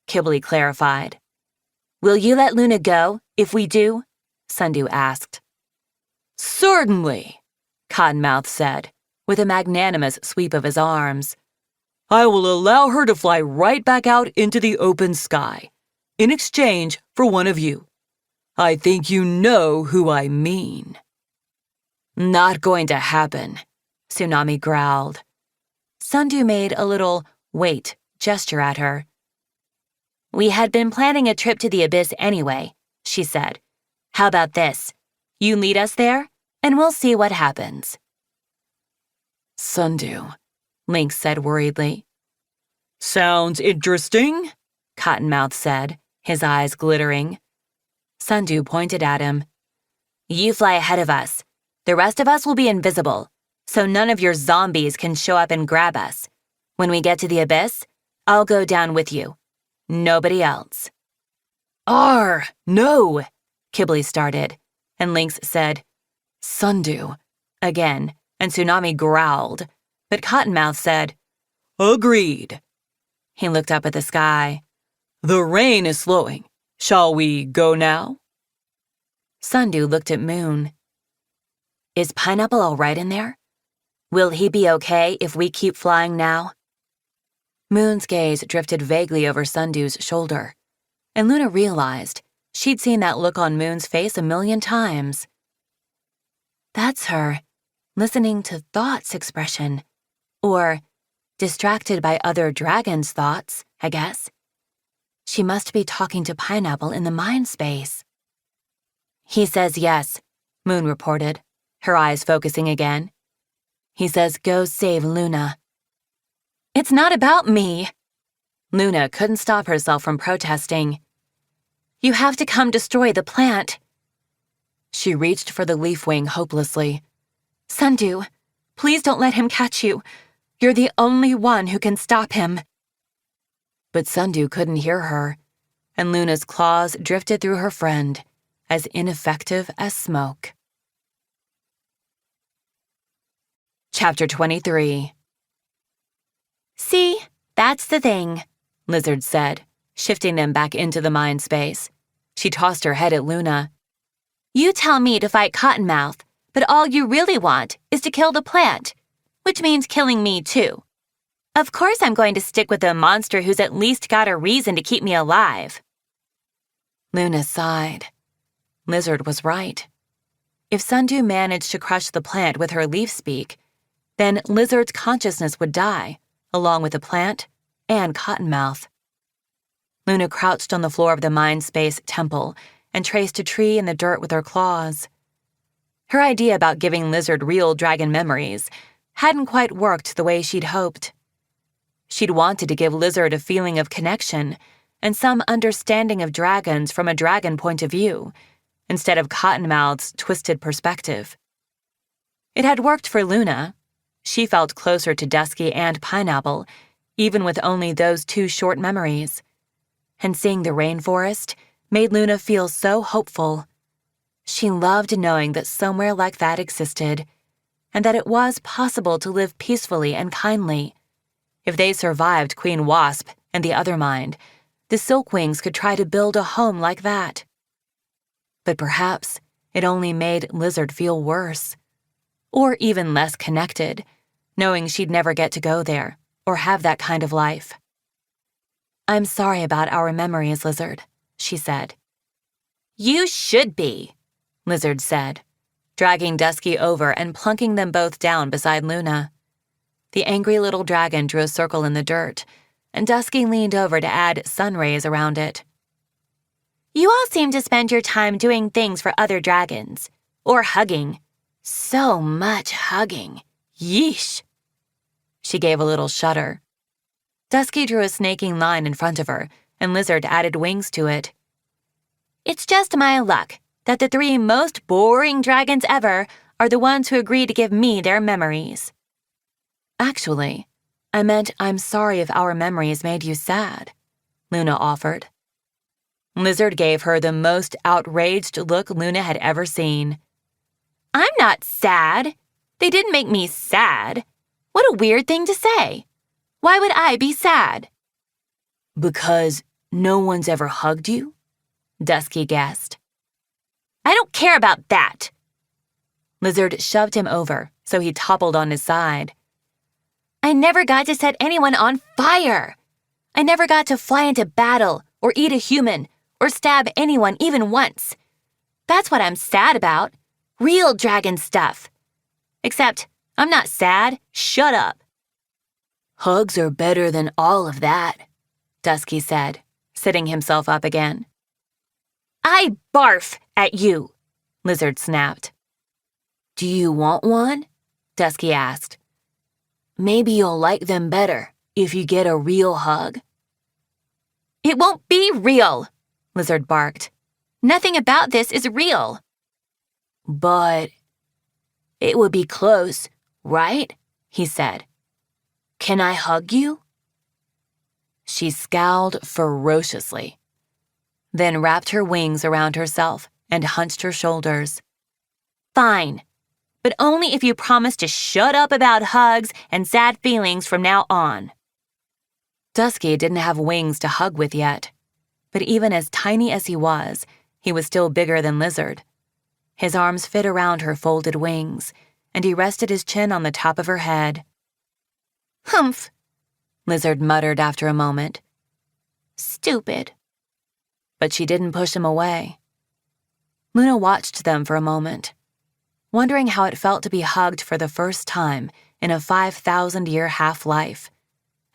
Kibbley clarified. Will you let Luna go, if we do? Sundew asked. Certainly, Cottonmouth said, with a magnanimous sweep of his arms. I will allow her to fly right back out into the open sky, in exchange for one of you. I think you know who I mean. Not going to happen, Tsunami growled. Sundew made a little wait gesture at her. We had been planning a trip to the abyss anyway, she said. How about this? You lead us there, and we'll see what happens. Sundew, Lynx said worriedly. Sounds interesting, Cottonmouth said, his eyes glittering. Sundew pointed at him. You fly ahead of us. The rest of us will be invisible, so none of your zombies can show up and grab us. When we get to the abyss, I'll go down with you. Nobody else. No, Kibbley started, and Lynx said, Sundew, again, and Tsunami growled, but Cottonmouth said, Agreed. He looked up at the sky. The rain is slowing. Shall we go now? Sundew looked at Moon. Is Pineapple all right in there? Will he be okay if we keep flying now? Moon's gaze drifted vaguely over Sundew's shoulder, and Luna realized she'd seen that look on Moon's face 1,000,000 times. That's her, listening to Thought's expression, or distracted by other dragons' thoughts, I guess. She must be talking to Pineapple in the mind space. He says yes, Moon reported, her eyes focusing again. He says go save Luna. It's not about me. Luna couldn't stop herself from protesting. You have to come destroy the plant. She reached for the leaf wing hopelessly. Sundew, please don't let him catch you. You're the only one who can stop him. But Sundew couldn't hear her, and Luna's claws drifted through her friend, as ineffective as smoke. Chapter 23. See, that's the thing, Lizard said, shifting them back into the mind space. She tossed her head at Luna. You tell me to fight Cottonmouth, but all you really want is to kill the plant, which means killing me too. Of course I'm going to stick with a monster who's at least got a reason to keep me alive. Luna sighed. Lizard was right. If Sundew managed to crush the plant with her leaf speak, then Lizard's consciousness would die, along with the plant and Cottonmouth. Luna crouched on the floor of the mind space temple and traced a tree in the dirt with her claws. Her idea about giving Lizard real dragon memories hadn't quite worked the way she'd hoped. She'd wanted to give Lizard a feeling of connection, and some understanding of dragons from a dragon point of view, instead of Cottonmouth's twisted perspective. It had worked for Luna. She felt closer to Dusky and Pineapple, even with only those 2 short memories. And seeing the rainforest made Luna feel so hopeful. She loved knowing that somewhere like that existed, and that it was possible to live peacefully and kindly. If they survived Queen Wasp and the Other Mind, the Silkwings could try to build a home like that. But perhaps it only made Lizard feel worse, or even less connected, knowing she'd never get to go there or have that kind of life. "I'm sorry about our memories, Lizard," she said. "You should be," Lizard said, dragging Dusky over and plunking them both down beside Luna. The angry little dragon drew a circle in the dirt, and Dusky leaned over to add sun rays around it. "You all seem to spend your time doing things for other dragons, or hugging. So much hugging. Yeesh." She gave a little shudder. Dusky drew a snaking line in front of her, and Lizard added wings to it. "It's just my luck that the 3 most boring dragons ever are the ones who agree to give me their memories." "Actually, I meant I'm sorry if our memories made you sad," Luna offered. Lizard gave her the most outraged look Luna had ever seen. "I'm not sad. They didn't make me sad. What a weird thing to say. Why would I be sad?" "Because no one's ever hugged you?" Dusky guessed. "I don't care about that." Lizard shoved him over, so he toppled on his side. "I never got to set anyone on fire. I never got to fly into battle or eat a human or stab anyone even once. That's what I'm sad about. Real dragon stuff. Except, I'm not sad. Shut up." "Hugs are better than all of that," Dusky said, sitting himself up again. "I barf at you," Lizard snapped. "Do you want one?" Dusky asked. "Maybe you'll like them better if you get a real hug." "It won't be real," Lizard barked. "Nothing about this is real." "But it would be close, right?" he said. "Can I hug you?" She scowled ferociously, then wrapped her wings around herself and hunched her shoulders. "Fine, but only if you promise to shut up about hugs and sad feelings from now on." Dusky didn't have wings to hug with yet, but even as tiny as he was still bigger than Lizard. His arms fit around her folded wings, and he rested his chin on the top of her head. "Humph," Lizard muttered after a moment. "Stupid." But she didn't push him away. Luna watched them for a moment, wondering how it felt to be hugged for the first time in a 5,000-year half-life,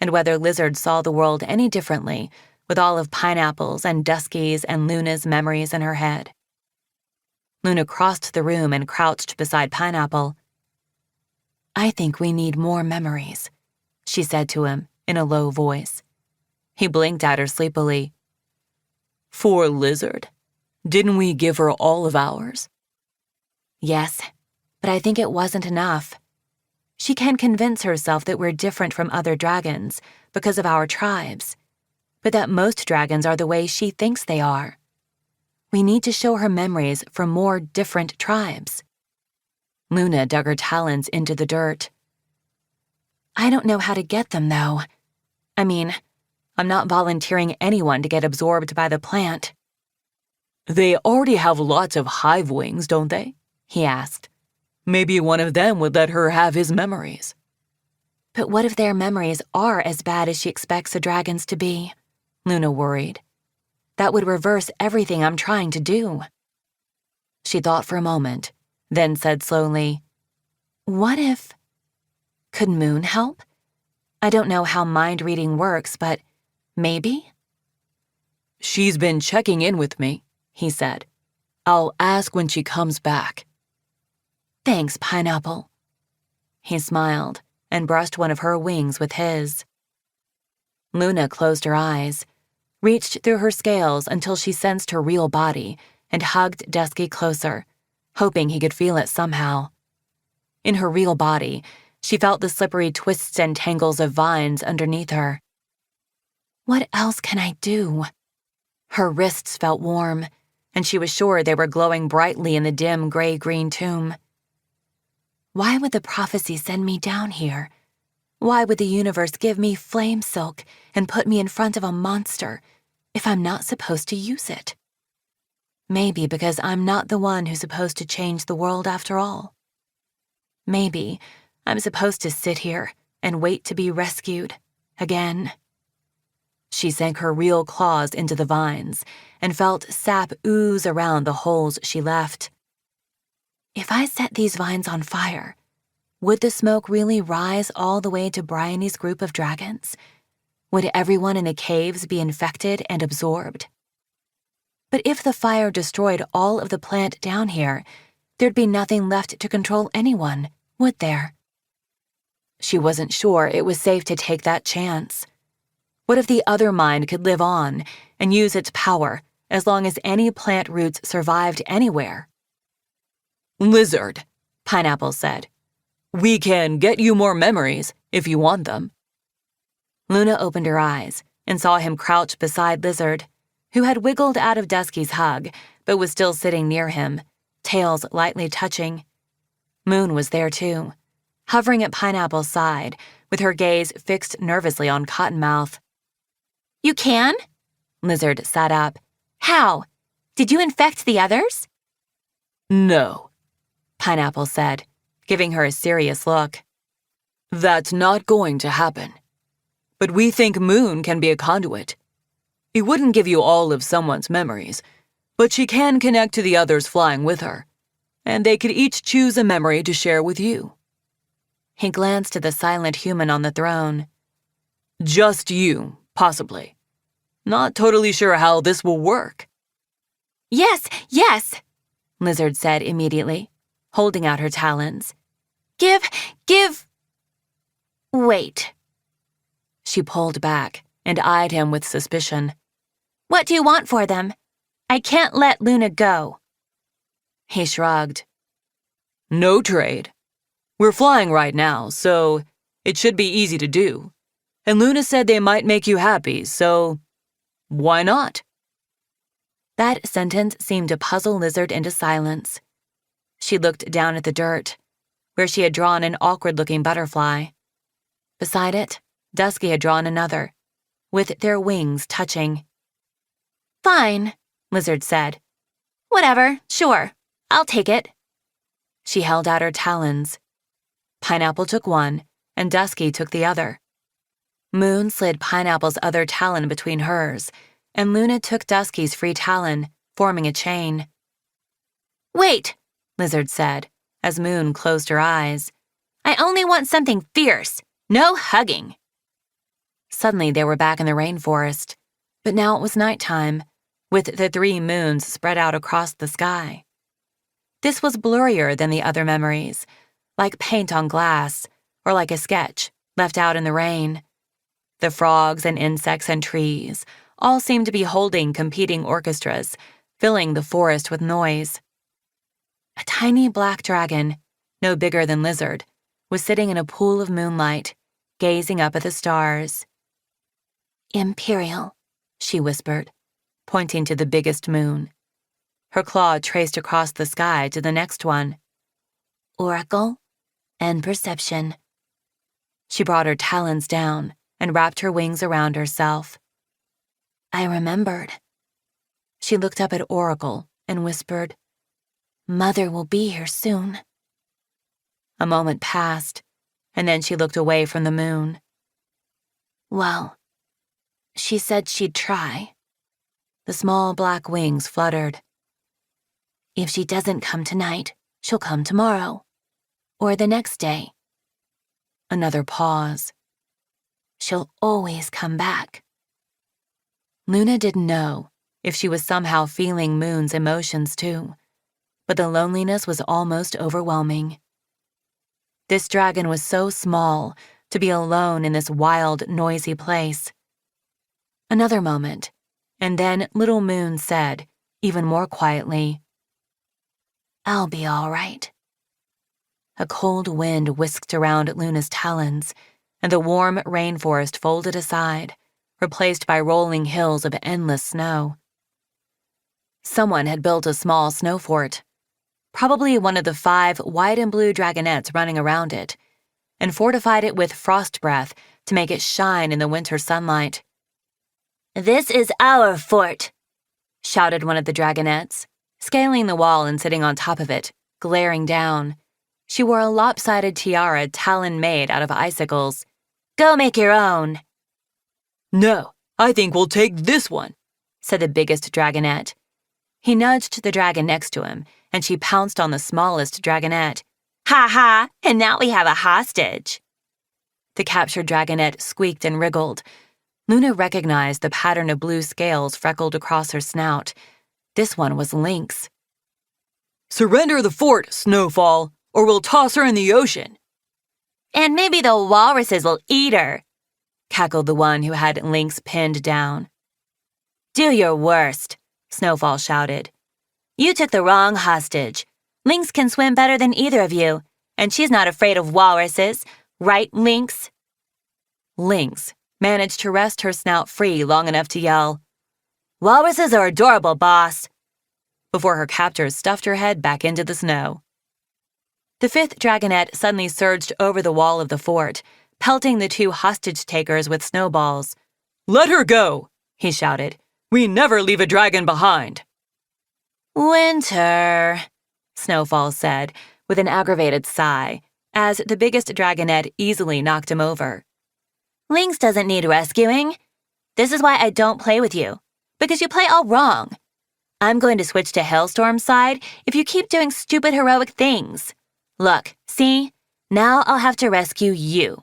and whether Lizard saw the world any differently with all of Pineapple's and Dusky's and Luna's memories in her head. Luna crossed the room and crouched beside Pineapple. "I think we need more memories," she said to him in a low voice. He blinked at her sleepily. "For Lizard? Didn't we give her all of ours?" "Yes, but I think it wasn't enough. She can convince herself that we're different from other dragons because of our tribes, but that most dragons are the way she thinks they are. We need to show her memories from more different tribes." Luna dug her talons into the dirt. "I don't know how to get them, though. I mean, I'm not volunteering anyone to get absorbed by the plant." "They already have lots of hive wings, don't they?" he asked. "Maybe one of them would let her have his memories." "But what if their memories are as bad as she expects the dragons to be?" Luna worried. "That would reverse everything I'm trying to do." She thought for a moment, then said slowly, "What if... Could Moon help? I don't know how mind reading works, but maybe?" "She's been checking in with me," he said. "I'll ask when she comes back." "Thanks, Pineapple." He smiled and brushed one of her wings with his. Luna closed her eyes, reached through her scales until she sensed her real body and hugged Dusky closer, hoping he could feel it somehow. In her real body, she felt the slippery twists and tangles of vines underneath her. What else can I do? Her wrists felt warm, and she was sure they were glowing brightly in the dim gray-green tomb. Why would the prophecy send me down here? Why would the universe give me flame silk and put me in front of a monster if I'm not supposed to use it? Maybe because I'm not the one who's supposed to change the world after all. Maybe I'm supposed to sit here and wait to be rescued again. She sank her real claws into the vines and felt sap ooze around the holes she left. If I set these vines on fire, would the smoke really rise all the way to Bryony's group of dragons? Would everyone in the caves be infected and absorbed? But if the fire destroyed all of the plant down here, there'd be nothing left to control anyone, would there? She wasn't sure it was safe to take that chance. What if the other mind could live on and use its power as long as any plant roots survived anywhere? Lizard, Pineapple said. We can get you more memories if you want them. Luna opened her eyes and saw him crouch beside Lizard, who had wiggled out of Dusky's hug but was still sitting near him, tails lightly touching. Moon was there too, hovering at Pineapple's side with her gaze fixed nervously on Cottonmouth. You can? Lizard sat up. How? Did you infect the others? No, Pineapple said, giving her a serious look. That's not going to happen. But we think Moon can be a conduit. It wouldn't give you all of someone's memories, but she can connect to the others flying with her, and they could each choose a memory to share with you. He glanced at the silent human on the throne. Just you, possibly. Not totally sure how this will work. Yes, Lizard said immediately, holding out her talons. Give. Wait. She pulled back and eyed him with suspicion. What do you want for them? I can't let Luna go. He shrugged. No trade. We're flying right now, so it should be easy to do. And Luna said they might make you happy, so why not? That sentence seemed to puzzle Lizard into silence. She looked down at the dirt, where she had drawn an awkward-looking butterfly. Beside it, Dusky had drawn another, with their wings touching. Fine, Lizard said. Whatever, sure, I'll take it. She held out her talons. Pineapple took one, and Dusky took the other. Moon slid Pineapple's other talon between hers, and Luna took Dusky's free talon, forming a chain. Wait, Lizard said, as Moon closed her eyes. I only want something fierce. No hugging. Suddenly they were back in the rainforest, but now it was nighttime, with the 3 moons spread out across the sky. This was blurrier than the other memories, like paint on glass, or like a sketch left out in the rain. The frogs and insects and trees all seemed to be holding competing orchestras, filling the forest with noise. A tiny black dragon, no bigger than Lizard, was sitting in a pool of moonlight, gazing up at the stars. Imperial, she whispered, pointing to the biggest moon. Her claw traced across the sky to the next one. Oracle and Perception. She brought her talons down and wrapped her wings around herself. I remembered. She looked up at Oracle and whispered, Mother will be here soon. A moment passed, and then she looked away from the moon. Well, she said she'd try. The small black wings fluttered. If she doesn't come tonight, she'll come tomorrow. Or the next day. Another pause. She'll always come back. Luna didn't know if she was somehow feeling Moon's emotions too, but the loneliness was almost overwhelming. This dragon was so small to be alone in this wild, noisy place. Another moment, And then Little Moon said, even more quietly, "I'll be all right." A cold wind whisked around Luna's talons, and the warm rainforest folded aside, replaced by rolling hills of endless snow. Someone had built a small snow fort, probably one of the 5 white and blue dragonettes running around it, and fortified it with frost breath to make it shine in the winter sunlight. "This is our fort," shouted one of the dragonettes, scaling the wall and sitting on top of it, glaring down. She wore a lopsided tiara talon-made out of icicles. "Go make your own." "No, I think we'll take this one," said the biggest dragonette. He nudged the dragon next to him, and she pounced on the smallest dragonette. "Ha ha, and now we have a hostage." The captured dragonette squeaked and wriggled. Luna recognized the pattern of blue scales freckled across her snout. This one was Lynx. "Surrender the fort, Snowfall, or we'll toss her in the ocean." "And maybe the walruses will eat her," cackled the one who had Lynx pinned down. "Do your worst," Snowfall shouted. "You took the wrong hostage. Lynx can swim better than either of you, and she's not afraid of walruses, right, Lynx?" Lynx managed to wrest her snout free long enough to yell, "Walruses are adorable, boss," before her captors stuffed her head back into the snow. The 5th dragonette suddenly surged over the wall of the fort, pelting the 2 hostage-takers with snowballs. "Let her go," he shouted. "We never leave a dragon behind." "Winter," Snowfall said, with an aggravated sigh, as the biggest dragonette easily knocked him over. "Lynx doesn't need rescuing. This is why I don't play with you, because you play all wrong. I'm going to switch to Hailstorm's side if you keep doing stupid heroic things. Look, see? Now I'll have to rescue you."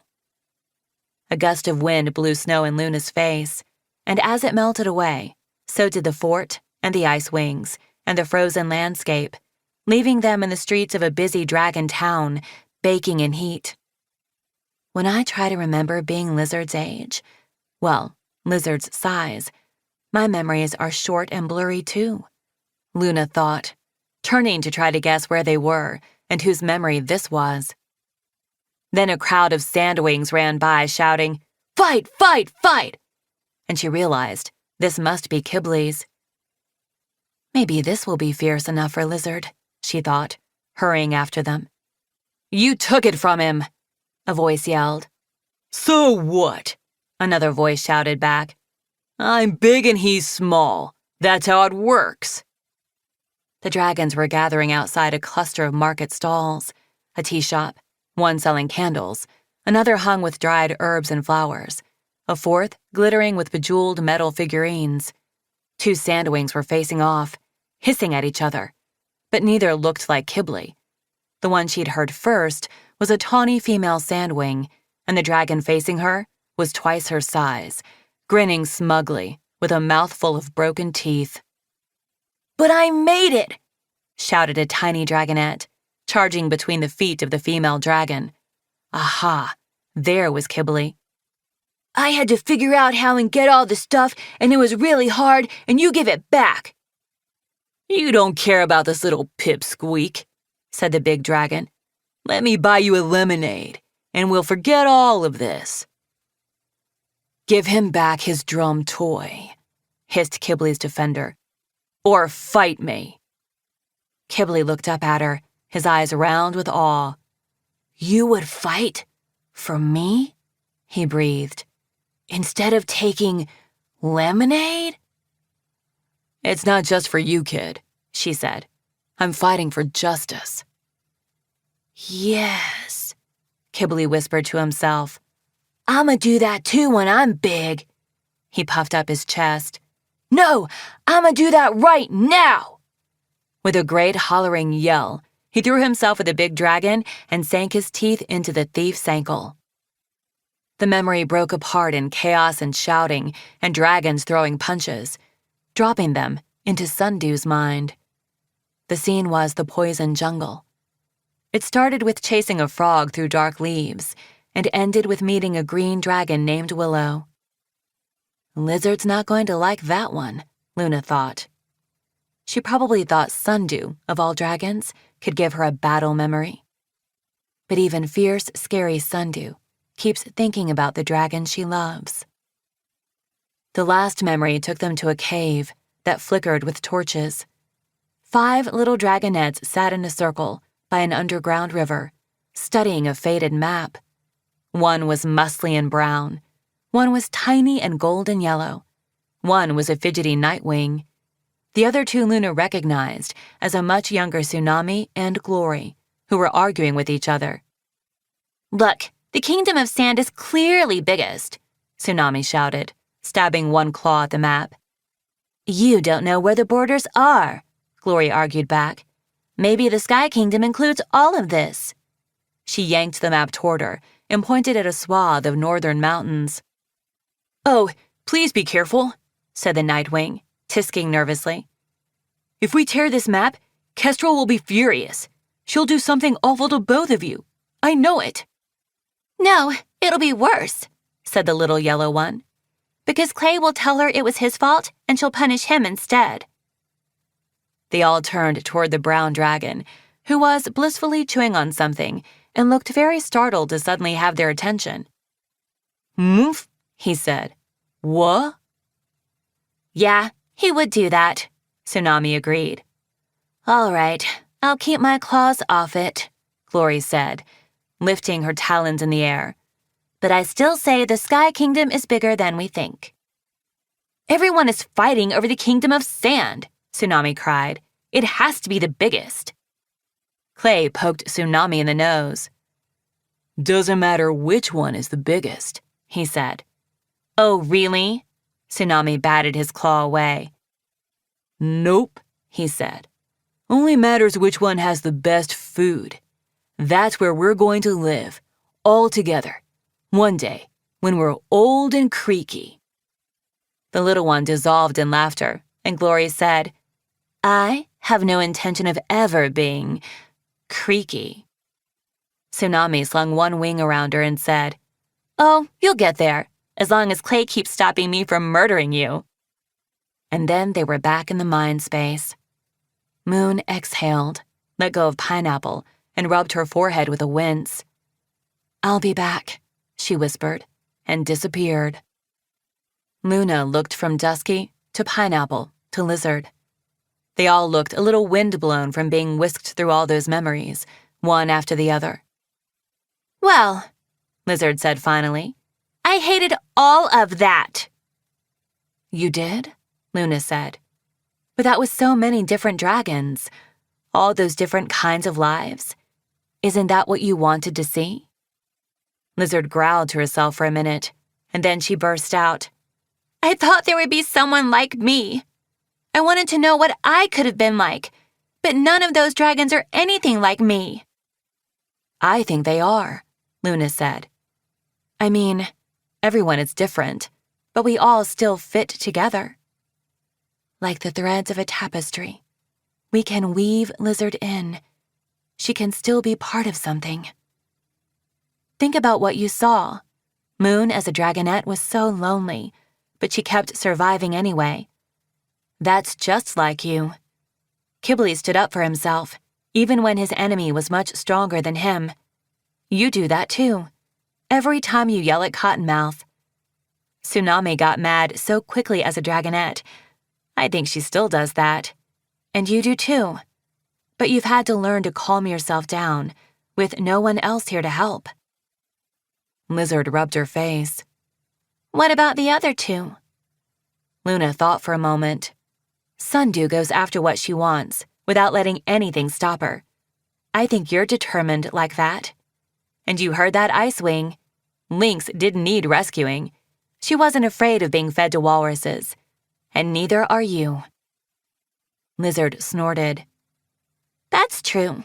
A gust of wind blew snow in Luna's face, and as it melted away, so did the fort and the ice wings and the frozen landscape, leaving them in the streets of a busy dragon town, baking in heat. When I try to remember being Lizard's age, well, Lizard's size, my memories are short and blurry too, Luna thought, turning to try to guess where they were and whose memory this was. Then a crowd of sandwings ran by shouting, "Fight, fight, fight!" And she realized this must be Kibley's. Maybe this will be fierce enough for Lizard, she thought, hurrying after them. "You took it from him," a voice yelled. "So what?" Another voice shouted back. "I'm big and he's small. That's how it works." The dragons were gathering outside a cluster of market stalls, a tea shop, one selling candles, another hung with dried herbs and flowers, a 4th glittering with bejeweled metal figurines. 2 sandwings were facing off, hissing at each other, but neither looked like Kibley. The one she'd heard first was a tawny female sandwing, and the dragon facing her was twice her size, grinning smugly with a mouthful of broken teeth. "But I made it!" shouted a tiny dragonette, charging between the feet of the female dragon. Aha, there was Kibley. "I had to figure out how and get all the stuff, and it was really hard, and you give it back." "You don't care about this little pipsqueak," said the big dragon. "Let me buy you a lemonade, and we'll forget all of this." "Give him back his drum toy," hissed Kibley's defender. "Or fight me." Kibley looked up at her, his eyes round with awe. "You would fight? For me?" he breathed. "Instead of taking lemonade?" "It's not just for you, kid," she said. "I'm fighting for justice." "Yes," Kibley whispered to himself. "I'ma do that too when I'm big." He puffed up his chest. "No, I'ma do that right now!" With a great hollering yell, he threw himself at the big dragon and sank his teeth into the thief's ankle. The memory broke apart in chaos and shouting and dragons throwing punches, dropping them into Sundew's mind. The scene was the poison jungle. It started with chasing a frog through dark leaves and ended with meeting a green dragon named Willow. Lizard's not going to like that one, Luna thought. She probably thought Sundew, of all dragons, could give her a battle memory. But even fierce, scary Sundew keeps thinking about the dragon she loves. The last memory took them to a cave that flickered with torches. 5 little dragonettes sat in a circle by an underground river, studying a faded map. One was muscly and brown. One was tiny and golden yellow. One was a fidgety nightwing. The other 2 Luna recognized as a much younger Tsunami and Glory, who were arguing with each other. Look, the Kingdom of Sand is clearly biggest, Tsunami shouted, stabbing one claw at the map. You don't know where the borders are, Glory argued back. Maybe the Sky Kingdom includes all of this. She yanked the map toward her and pointed at a swath of northern mountains. Oh, please be careful, said the Nightwing, tisking nervously. If we tear this map, Kestrel will be furious. She'll do something awful to both of you. I know it. No, it'll be worse, said the little yellow one. Because Clay will tell her it was his fault and she'll punish him instead. They all turned toward the brown dragon, who was blissfully chewing on something and looked very startled to suddenly have their attention. Moof, he said. What? Yeah, he would do that, Tsunami agreed. All right, I'll keep my claws off it, Glory said, lifting her talons in the air. But I still say the Sky Kingdom is bigger than we think. Everyone is fighting over the Kingdom of Sand, Tsunami cried. It has to be the biggest. Clay poked Tsunami in the nose. Doesn't matter which one is the biggest, he said. Oh, really? Tsunami batted his claw away. Nope, he said. Only matters which one has the best food. That's where we're going to live, all together, one day, when we're old and creaky. The little one dissolved in laughter, and Glory said, I have no intention of ever being creaky. Tsunami slung one wing around her and said, Oh, you'll get there, as long as Clay keeps stopping me from murdering you. And then they were back in the mind space. Moon exhaled, let go of Pineapple, and rubbed her forehead with a wince. I'll be back, she whispered, and disappeared. Luna looked from Dusky to Pineapple to Lizard. They all looked a little windblown from being whisked through all those memories, one after the other. Well, Lizard said finally, I hated all of that. You did? Luna said. But that was so many different dragons, all those different kinds of lives. Isn't that what you wanted to see? Lizard growled to herself for a minute, and then she burst out. I thought there would be someone like me. I wanted to know what I could have been like, but none of those dragons are anything like me. I think they are, Luna said. I mean, everyone is different, but we all still fit together. Like the threads of a tapestry, we can weave Lizard in. She can still be part of something. Think about what you saw. Moon as a dragonette was so lonely, but she kept surviving anyway. That's just like you. Kibley stood up for himself, even when his enemy was much stronger than him. You do that too, every time you yell at Cottonmouth. Tsunami got mad so quickly as a dragonette. I think she still does that. And you do too. But you've had to learn to calm yourself down, with no one else here to help. Lizard rubbed her face. What about the other 2? Luna thought for a moment. Sundew goes after what she wants, without letting anything stop her. I think you're determined like that. And you heard that Icewing. Lynx didn't need rescuing. She wasn't afraid of being fed to walruses. And neither are you. Lizard snorted. That's true.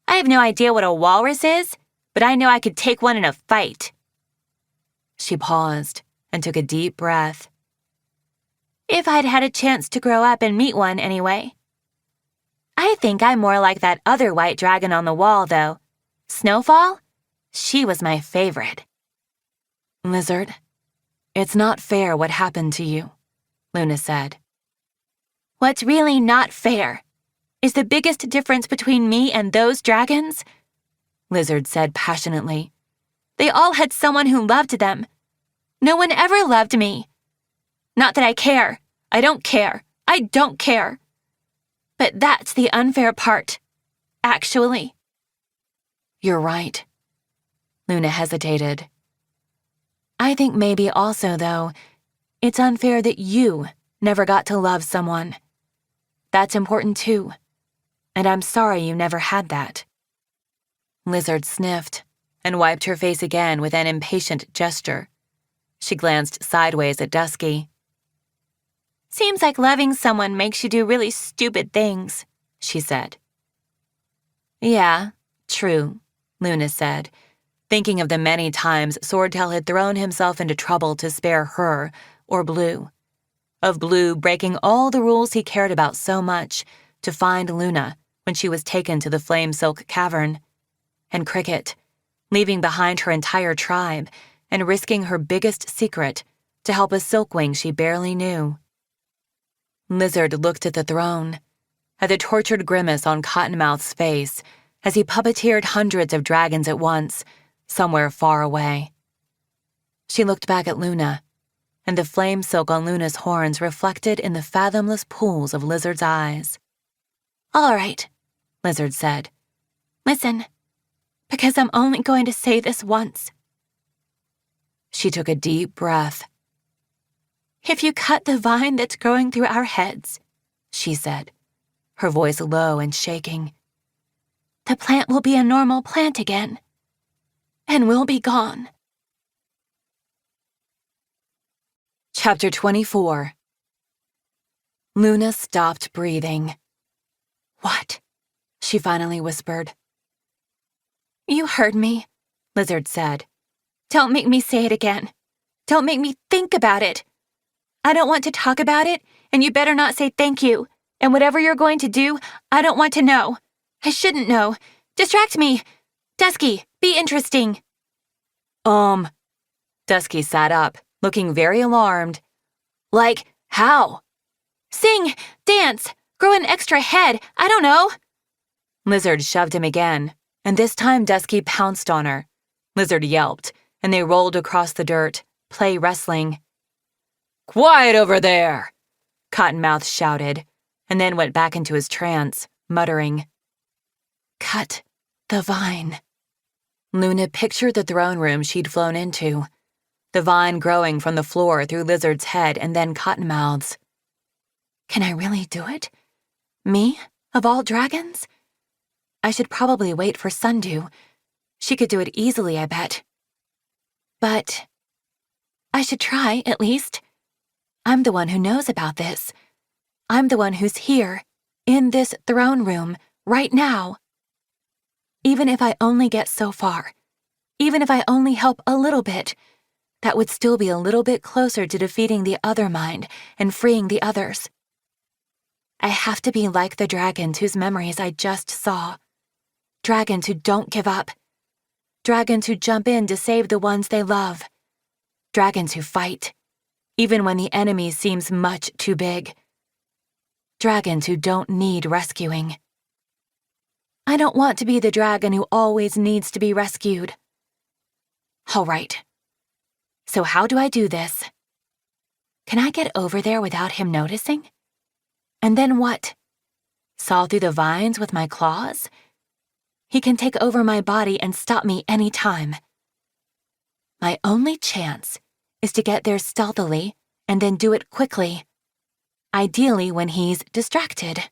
I have no idea what a walrus is, but I know I could take one in a fight. She paused and took a deep breath. If I'd had a chance to grow up and meet one anyway. I think I'm more like that other white dragon on the wall, though. Snowfall? She was my favorite. Lizard, It's not fair what happened to you, Luna said. What's really not fair is the biggest difference between me and those dragons, Lizard said passionately. They all had someone who loved them. No one ever loved me. Not that I care. I don't care. I don't care. But that's the unfair part, actually. You're right. Luna hesitated. I think maybe also, though, it's unfair that you never got to love someone. That's important too, and I'm sorry you never had that. Lizard sniffed and wiped her face again with an impatient gesture. She glanced sideways at Dusky. Seems like loving someone makes you do really stupid things, she said. Yeah, true, Luna said, thinking of the many times Swordtail had thrown himself into trouble to spare her or Blue. Of Blue breaking all the rules he cared about so much to find Luna when she was taken to the Flame Silk Cavern. And Cricket, leaving behind her entire tribe and risking her biggest secret to help a silkwing she barely knew. Lizard looked at the throne, at the tortured grimace on Cottonmouth's face as he puppeteered hundreds of dragons at once, somewhere far away. She looked back at Luna, and the flame silk on Luna's horns reflected in the fathomless pools of Lizard's eyes. All right, Lizard said. Listen, because I'm only going to say this once. She took a deep breath. If you cut the vine that's growing through our heads, she said, her voice low and shaking, the plant will be a normal plant again, and we'll be gone. Chapter 24. Luna stopped breathing. What? She finally whispered. You heard me, Lizard said. Don't make me say it again. Don't make me think about it. I don't want to talk about it, and you better not say thank you. And whatever you're going to do, I don't want to know. I shouldn't know. Distract me. Dusky, be interesting. Dusky sat up, looking very alarmed. Like, how? Sing, dance, grow an extra head, I don't know. Lizard shoved him again, and this time Dusky pounced on her. Lizard yelped, and they rolled across the dirt, play wrestling. Quiet over there, Cottonmouth shouted, and then went back into his trance, muttering. Cut the vine. Luna pictured the throne room she'd flown into, the vine growing from the floor through Lizard's head and then Cottonmouth's. Can I really do it? Me, of all dragons? I should probably wait for Sundew. She could do it easily, I bet. But I should try, at least. I'm the one who knows about this. I'm the one who's here, in this throne room, right now. Even if I only get so far, even if I only help a little bit, that would still be a little bit closer to defeating the other mind and freeing the others. I have to be like the dragons whose memories I just saw. Dragons who don't give up. Dragons who jump in to save the ones they love. Dragons who fight, even when the enemy seems much too big. Dragons who don't need rescuing. I don't want to be the dragon who always needs to be rescued. All right. So how do I do this? Can I get over there without him noticing? And then what? Saw through the vines with my claws? He can take over my body and stop me any time. My only chance is to get there stealthily and then do it quickly. Ideally when he's distracted.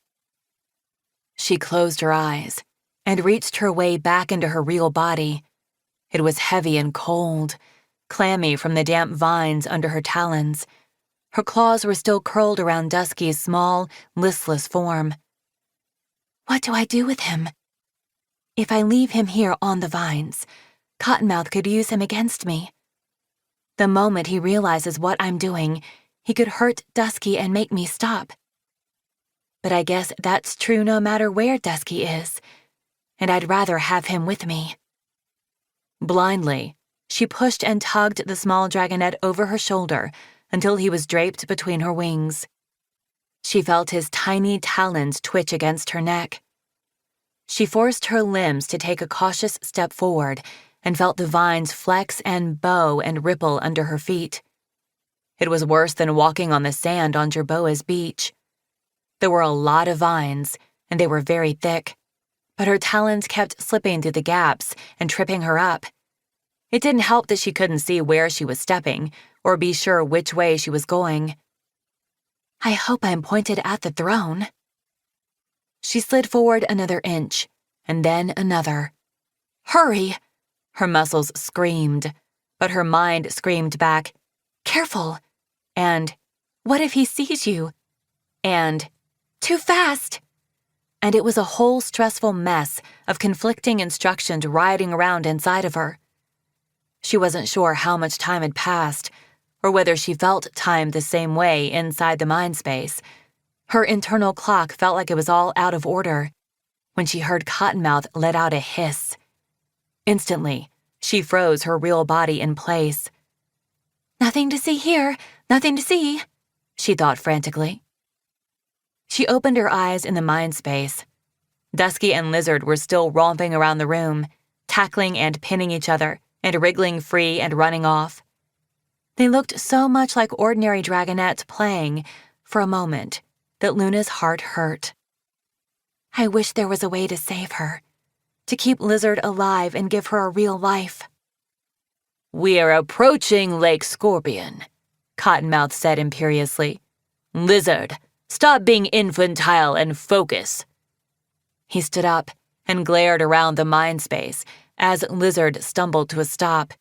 She closed her eyes and reached her way back into her real body. It was heavy and cold, clammy from the damp vines under her talons. Her claws were still curled around Dusky's small, listless form. What do I do with him? If I leave him here on the vines, Cottonmouth could use him against me. The moment he realizes what I'm doing, he could hurt Dusky and make me stop. But I guess that's true no matter where Dusky is, and I'd rather have him with me. Blindly, She pushed and tugged the small dragonette over her shoulder until he was draped between her wings. She felt his tiny talons twitch against her neck. She forced her limbs to take a cautious step forward and felt the vines flex and bow and ripple under her feet. It was worse than walking on the sand on Jerboa's beach. There were a lot of vines, and they were very thick, but her talons kept slipping through the gaps and tripping her up. It didn't help that she couldn't see where she was stepping or be sure which way she was going. I hope I'm pointed at the throne. She slid forward another inch, and then another. Hurry! Her muscles screamed, but her mind screamed back, careful! And, what if he sees you? And, too fast! And it was a whole stressful mess of conflicting instructions riding around inside of her. She wasn't sure how much time had passed, or whether she felt time the same way inside the mind space. Her internal clock felt like it was all out of order when she heard Cottonmouth let out a hiss. Instantly, she froze her real body in place. Nothing to see here, nothing to see, she thought frantically. She opened her eyes in the mind space. Dusky and Lizard were still romping around the room, tackling and pinning each other, and wriggling free and running off. They looked so much like ordinary dragonettes playing, for a moment, that Luna's heart hurt. I wish there was a way to save her, to keep Lizard alive and give her a real life. We are approaching Lake Scorpion, Cottonmouth said imperiously. Lizard, stop being infantile and focus. He stood up and glared around the mind space as Lizard stumbled to a stop.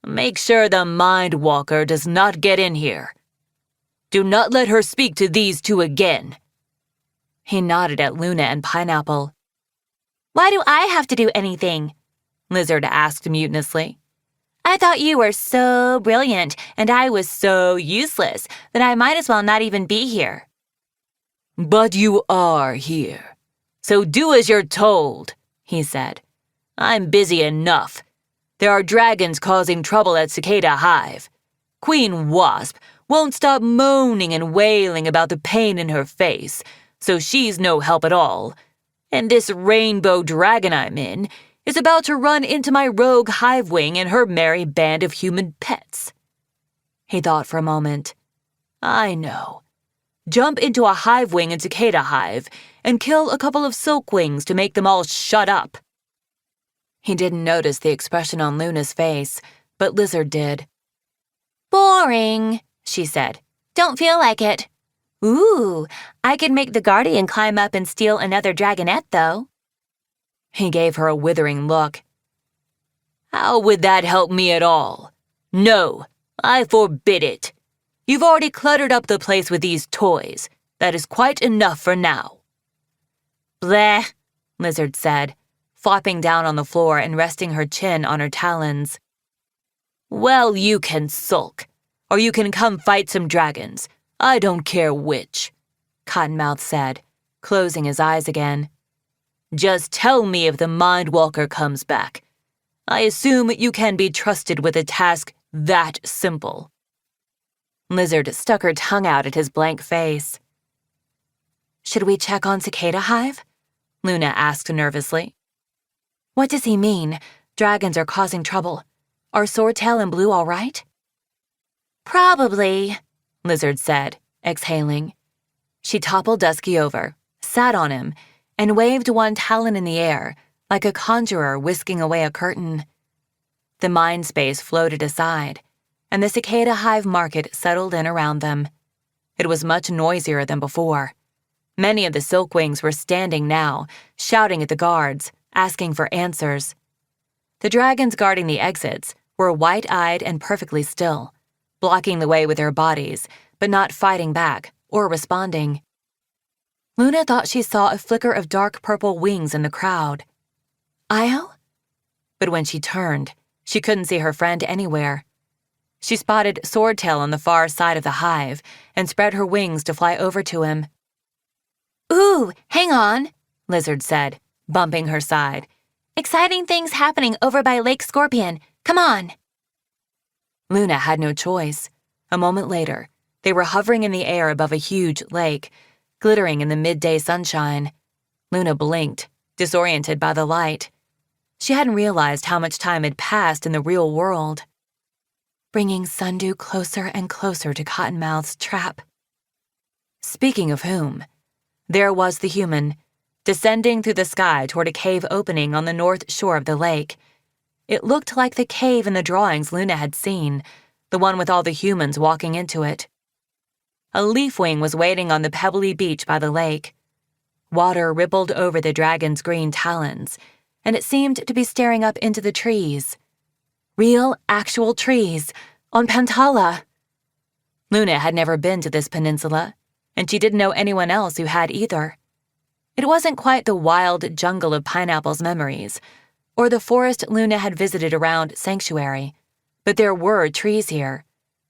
Make sure the Mind Walker does not get in here. Do not let her speak to these two again. He nodded at Luna and Pineapple. Why do I have to do anything? Lizard asked mutinously. I thought you were so brilliant and I was so useless that I might as well not even be here. But you are here. So do as you're told, he said. I'm busy enough. There are dragons causing trouble at Cicada Hive. Queen Wasp won't stop moaning and wailing about the pain in her face, so she's no help at all. And this rainbow dragon I'm in is about to run into my rogue hive wing and her merry band of human pets. He thought for a moment. I know. Jump into a hive wing in Cicada Hive and kill a couple of silkwings to make them all shut up. He didn't notice the expression on Luna's face, but Lizard did. Boring, she said. Don't feel like it. Ooh, I could make the Guardian climb up and steal another dragonette, though. He gave her a withering look. How would that help me at all? No, I forbid it. You've already cluttered up the place with these toys. That is quite enough for now. Bleh, Lizard said, flopping down on the floor and resting her chin on her talons. Well, you can sulk, or you can come fight some dragons. I don't care which, Cottonmouth said, closing his eyes again. Just tell me if the Mind Walker comes back. I assume you can be trusted with a task that simple. Lizard stuck her tongue out at his blank face. Should we check on Cicada Hive? Luna asked nervously. What does he mean? Dragons are causing trouble. Are Swordtail and Blue all right? Probably, Lizard said, exhaling. She toppled Dusky over, sat on him, and waved one talon in the air, like a conjurer whisking away a curtain. The mind space floated aside, and the Cicada Hive market settled in around them. It was much noisier than before. Many of the silkwings were standing now, shouting at the guards, asking for answers. The dragons guarding the exits were wide-eyed and perfectly still, blocking the way with their bodies, but not fighting back or responding. Luna thought she saw a flicker of dark purple wings in the crowd. Io? But when she turned, she couldn't see her friend anywhere. She spotted Swordtail on the far side of the hive and spread her wings to fly over to him. Ooh, hang on, Lizard said, bumping her side. Exciting things happening over by Lake Scorpion. Come on. Luna had no choice. A moment later, they were hovering in the air above a huge lake, glittering in the midday sunshine. Luna blinked, disoriented by the light. She hadn't realized how much time had passed in the real world. Bringing Sundew closer and closer to Cottonmouth's trap. Speaking of whom, there was the human, descending through the sky toward a cave opening on the north shore of the lake. It looked like the cave in the drawings Luna had seen, the one with all the humans walking into it. A leafwing was waiting on the pebbly beach by the lake. Water rippled over the dragon's green talons, and it seemed to be staring up into the trees. Real, actual trees, on Pantala. Luna had never been to this peninsula, and she didn't know anyone else who had either. It wasn't quite the wild jungle of Pineapple's memories, or the forest Luna had visited around Sanctuary, but there were trees here,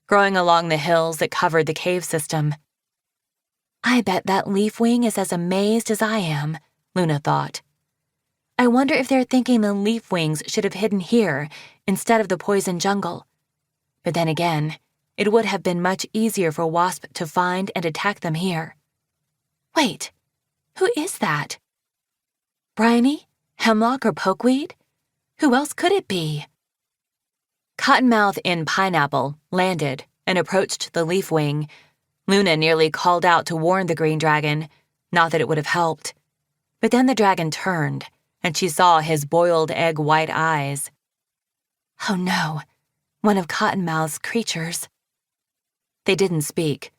growing along the hills that covered the cave system. I bet that leafwing is as amazed as I am, Luna thought. I wonder if they're thinking the leafwings should have hidden here instead of the poison jungle. But then again, it would have been much easier for Wasp to find and attack them here. Wait, who is that? Bryony, Hemlock, or Pokeweed? Who else could it be? Cottonmouth in Pineapple landed and approached the leafwing. Luna nearly called out to warn the green dragon, not that it would have helped. But then the dragon turned, and she saw his boiled egg white eyes. Oh no, one of Cottonmouth's creatures. They didn't speak,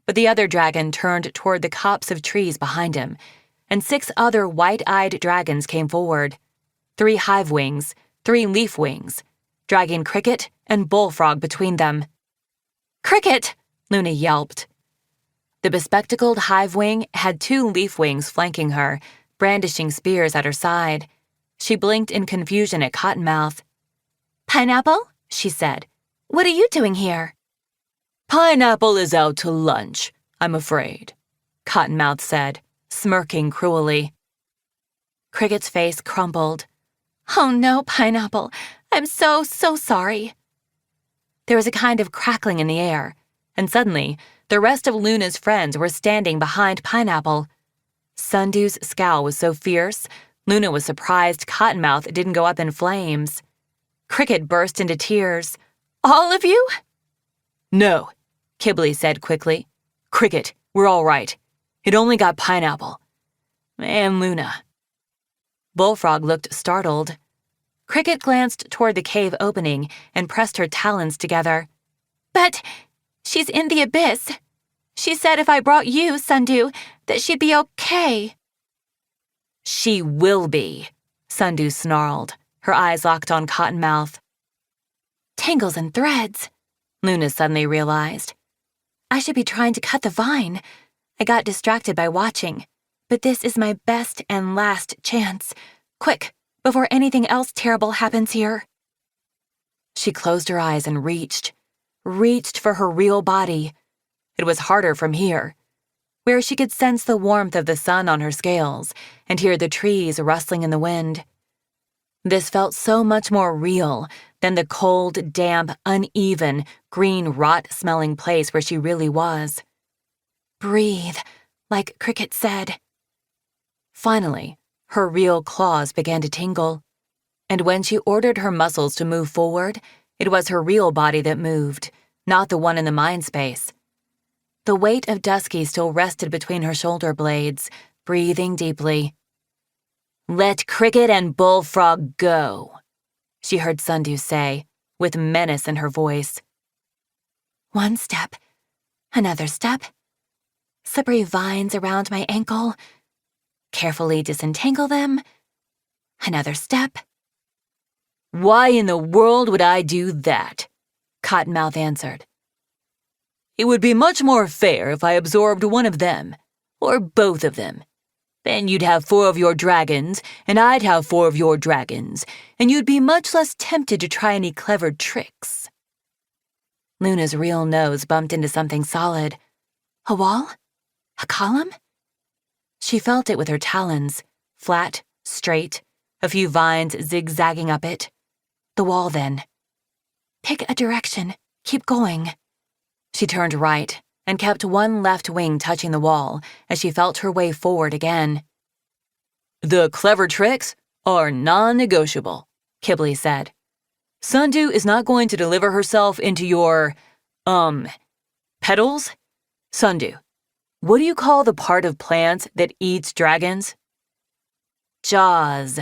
but the other dragon turned toward the copse of trees behind him, and 6 other white-eyed dragons came forward. 3 hive wings, 3 leaf wings, dragging Cricket and Bullfrog between them. Cricket! Luna yelped. The bespectacled hive wing had 2 leaf wings flanking her, brandishing spears at her side. She blinked in confusion at Cottonmouth. Pineapple? She said. What are you doing here? Pineapple is out to lunch, I'm afraid, Cottonmouth said, smirking cruelly. Cricket's face crumpled. Oh no, Pineapple. I'm so sorry. There was a kind of crackling in the air, and suddenly, the rest of Luna's friends were standing behind Pineapple. Sundew's scowl was so fierce, Luna was surprised Cottonmouth didn't go up in flames. Cricket burst into tears. All of you? No, Kibley said quickly. Cricket, we're all right. It only got Pineapple. And Luna. Bullfrog looked startled. Cricket glanced toward the cave opening and pressed her talons together. But she's in the abyss. She said if I brought you, Sundew, that she'd be okay. She will be, Sundew snarled, her eyes locked on Cottonmouth. Tangles and threads, Luna suddenly realized. I should be trying to cut the vine. I got distracted by watching, but this is my best and last chance. Quick, before anything else terrible happens here. She closed her eyes and reached for her real body. It was harder from here, where she could sense the warmth of the sun on her scales and hear the trees rustling in the wind. This felt so much more real than the cold, damp, uneven, green rot-smelling place where she really was. Breathe, like Cricket said. Finally, her real claws began to tingle, and when she ordered her muscles to move forward, it was her real body that moved, not the one in the mind space. The weight of Dusky still rested between her shoulder blades, breathing deeply. Let Cricket and Bullfrog go, she heard Sundew say, with menace in her voice. One step, another step. Slippery vines around my ankle. Carefully disentangle them. Another step. Why in the world would I do that? Cottonmouth answered. It would be much more fair if I absorbed one of them, or both of them. Then you'd have 4 of your dragons, and I'd have 4 of your dragons, and you'd be much less tempted to try any clever tricks. Luna's real nose bumped into something solid. A wall? A column? She felt it with her talons, flat, straight, a few vines zigzagging up it. The wall, then. Pick a direction. Keep going. She turned right and kept one left wing touching the wall as she felt her way forward again. The clever tricks are non-negotiable, Kibley said. Sundew is not going to deliver herself into your, petals? Sundew, what do you call the part of plants that eats dragons? Jaws,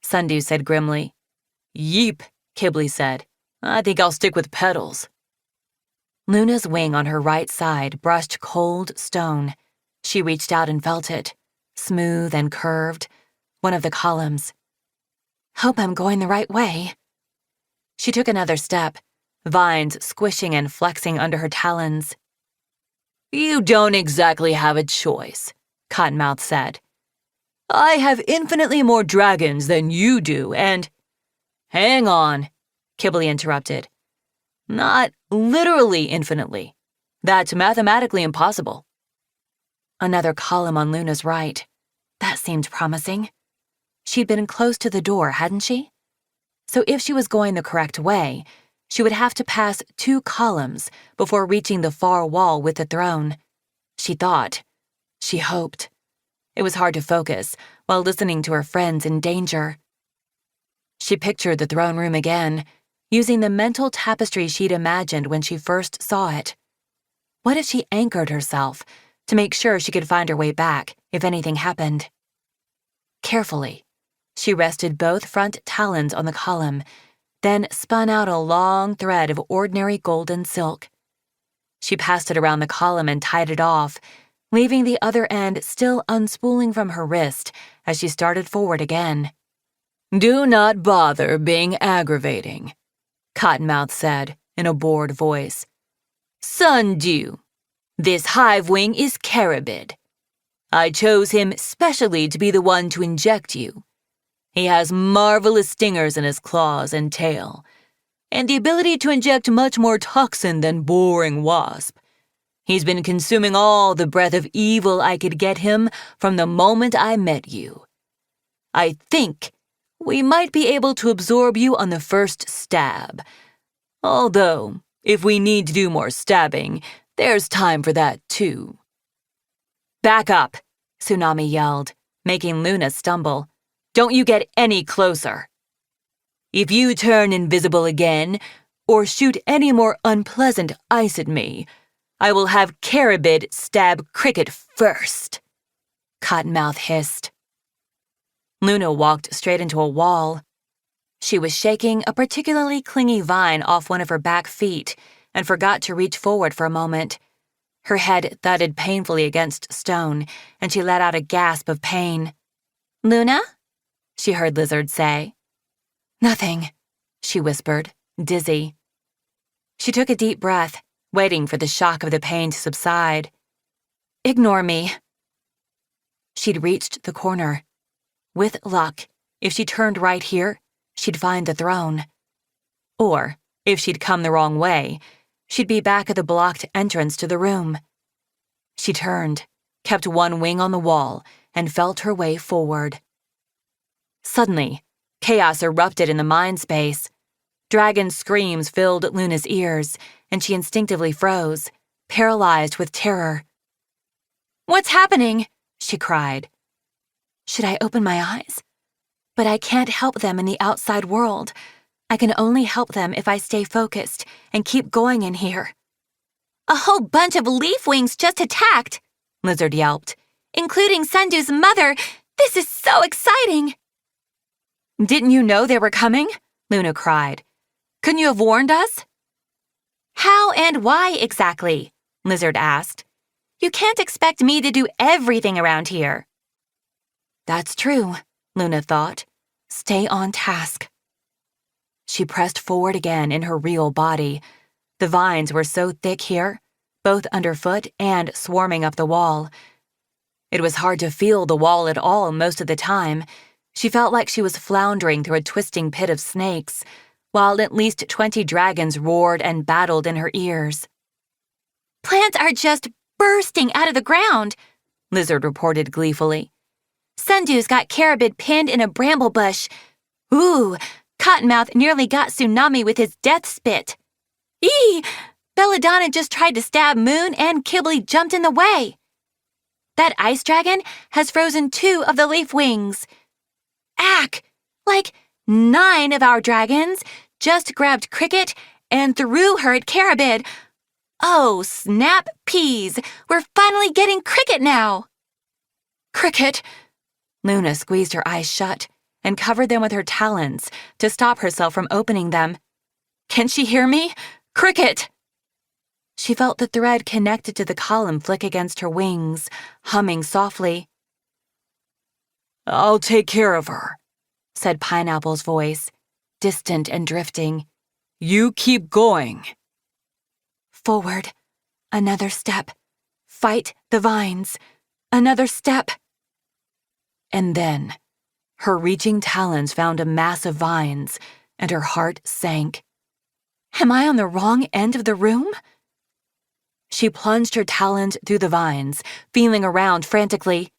Sundew said grimly. Yeep, Kibley said. I think I'll stick with petals. Luna's wing on her right side brushed cold stone. She reached out and felt it, smooth and curved, one of the columns. Hope I'm going the right way. She took another step, vines squishing and flexing under her talons. You don't exactly have a choice, Cottonmouth said. I have infinitely more dragons than you do, and— Hang on, Kibley interrupted. Not literally infinitely. That's mathematically impossible. Another column on Luna's right. That seemed promising. She'd been close to the door, hadn't she? So if she was going the correct way, she would have to pass 2 columns before reaching the far wall with the throne. She thought. She hoped. It was hard to focus while listening to her friends in danger. She pictured the throne room again, using the mental tapestry she'd imagined when she first saw it. What if she anchored herself to make sure she could find her way back if anything happened? Carefully, she rested both front talons on the column, then spun out a long thread of ordinary golden silk. She passed it around the column and tied it off, leaving the other end still unspooling from her wrist as she started forward again. Do not bother being aggravating, Cottonmouth said in a bored voice. Sundew, this hive wing is Caribid. I chose him specially to be the one to inject you. He has marvelous stingers in his claws and tail, and the ability to inject much more toxin than boring wasp. He's been consuming all the breath of evil I could get him from the moment I met you. I think we might be able to absorb you on the first stab. Although, if we need to do more stabbing, there's time for that too. Back up, Tsunami yelled, making Luna stumble. Don't you get any closer. If you turn invisible again, or shoot any more unpleasant ice at me, I will have Caribid stab Cricket first, Cottonmouth hissed. Luna walked straight into a wall. She was shaking a particularly clingy vine off one of her back feet and forgot to reach forward for a moment. Her head thudded painfully against stone, and she let out a gasp of pain. Luna? She heard Lizard say. Nothing, she whispered, dizzy. She took a deep breath, waiting for the shock of the pain to subside. Ignore me. She'd reached the corner. With luck, if she turned right here, she'd find the throne. Or, if she'd come the wrong way, she'd be back at the blocked entrance to the room. She turned, kept one wing on the wall, and felt her way forward. Suddenly, chaos erupted in the mind space. Dragon screams filled Luna's ears, and she instinctively froze, paralyzed with terror. What's happening? She cried. Should I open my eyes? But I can't help them in the outside world. I can only help them if I stay focused and keep going in here. A whole bunch of leaf wings just attacked, Lizard yelped, including Sundew's mother. This is so exciting. Didn't you know they were coming? Luna cried. Couldn't you have warned us? How and why exactly? Lizard asked. You can't expect me to do everything around here. That's true, Luna thought. Stay on task. She pressed forward again in her real body. The vines were so thick here, both underfoot and swarming up the wall. It was hard to feel the wall at all most of the time. She felt like she was floundering through a twisting pit of snakes, while at least 20 dragons roared and battled in her ears. Plants are just bursting out of the ground, Lizard reported gleefully. Sundew's got Caribid pinned in a bramble bush. Ooh, Cottonmouth nearly got Tsunami with his death spit. Eee! Belladonna just tried to stab Moon and Kibbly jumped in the way. That ice dragon has frozen 2 of the leaf wings. Ack! Like 9 of our dragons just grabbed Cricket and threw her at Carabid. Oh, snap peas! We're finally getting Cricket now! Cricket! Luna squeezed her eyes shut and covered them with her talons to stop herself from opening them. Can she hear me? Cricket! She felt the thread connected to the column flick against her wings, humming softly. I'll take care of her, said Pineapple's voice, distant and drifting. You keep going. Forward. Another step. Fight the vines. Another step. And then, her reaching talons found a mass of vines, and her heart sank. Am I on the wrong end of the room? She plunged her talons through the vines, feeling around frantically.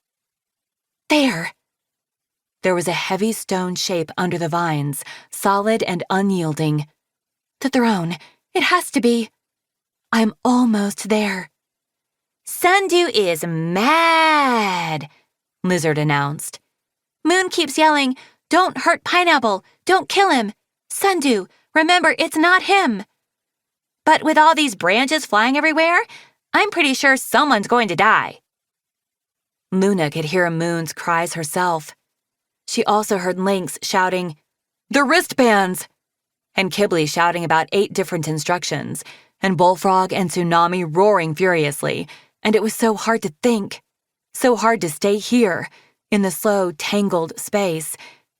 There! There was a heavy stone shape under the vines, solid and unyielding. The throne. It has to be. I'm almost there. Sundew is mad, Lizard announced. Moon keeps yelling, "Don't hurt Pineapple! Don't kill him! Sundew, remember it's not him!" But with all these branches flying everywhere, I'm pretty sure someone's going to die. Luna could hear Moon's cries herself. She also heard Lynx shouting, "The wristbands!" and Kibbly shouting about 8 different instructions, and Bullfrog and Tsunami roaring furiously, and it was so hard to think, so hard to stay here, in the slow, tangled space,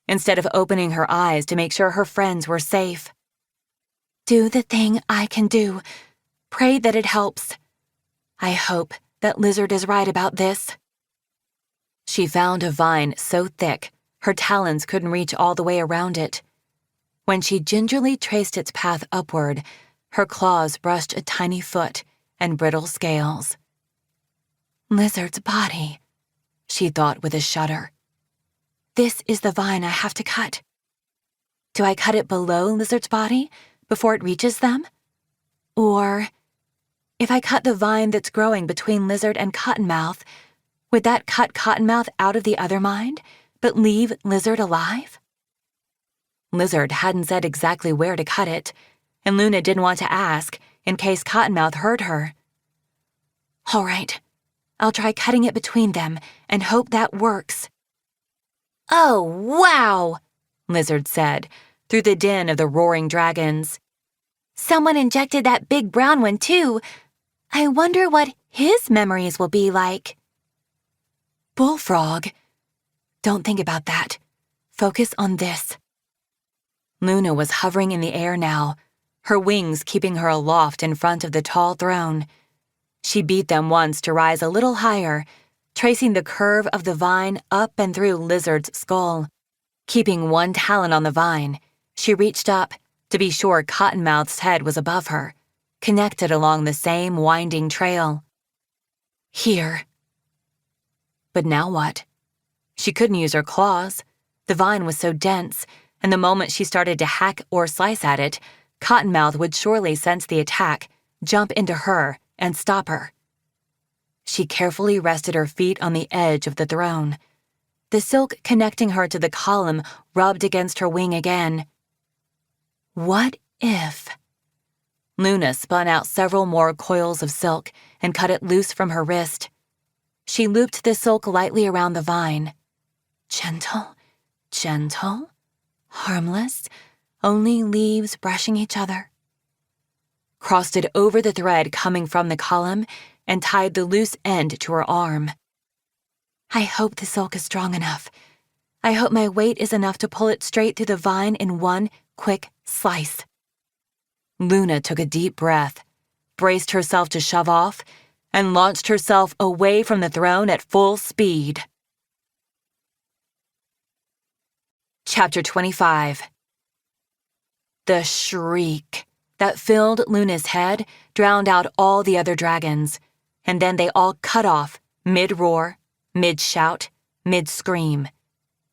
instead of opening her eyes to make sure her friends were safe. Do the thing I can do. Pray that it helps. I hope that Lizard is right about this. She found a vine so thick, her talons couldn't reach all the way around it. When she gingerly traced its path upward, her claws brushed a tiny foot and brittle scales. Lizard's body, she thought with a shudder. This is the vine I have to cut. Do I cut it below Lizard's body, before it reaches them? Or, if I cut the vine that's growing between Lizard and Cottonmouth, would that cut Cottonmouth out of the other mind, but leave Lizard alive? Lizard hadn't said exactly where to cut it, and Luna didn't want to ask in case Cottonmouth heard her. All right, I'll try cutting it between them and hope that works. Oh, wow, Lizard said, through the din of the roaring dragons. Someone injected that big brown one, too. I wonder what his memories will be like. Bullfrog. Don't think about that. Focus on this. Luna was hovering in the air now, her wings keeping her aloft in front of the tall throne. She beat them once to rise a little higher, tracing the curve of the vine up and through Lizard's skull. Keeping one talon on the vine, she reached up to be sure Cottonmouth's head was above her, connected along the same winding trail. Here. But now what? She couldn't use her claws. The vine was so dense, and the moment she started to hack or slice at it, Cottonmouth would surely sense the attack, jump into her, and stop her. She carefully rested her feet on the edge of the throne. The silk connecting her to the column rubbed against her wing again. What if? Luna spun out several more coils of silk and cut it loose from her wrist. She looped the silk lightly around the vine. Gentle, gentle, harmless, only leaves brushing each other. Crossed it over the thread coming from the column and tied the loose end to her arm. I hope the silk is strong enough. I hope my weight is enough to pull it straight through the vine in one quick slice. Luna took a deep breath, braced herself to shove off, and launched herself away from the throne at full speed. Chapter 25. The shriek that filled Luna's head drowned out all the other dragons, and then they all cut off, mid-roar, mid-shout, mid-scream,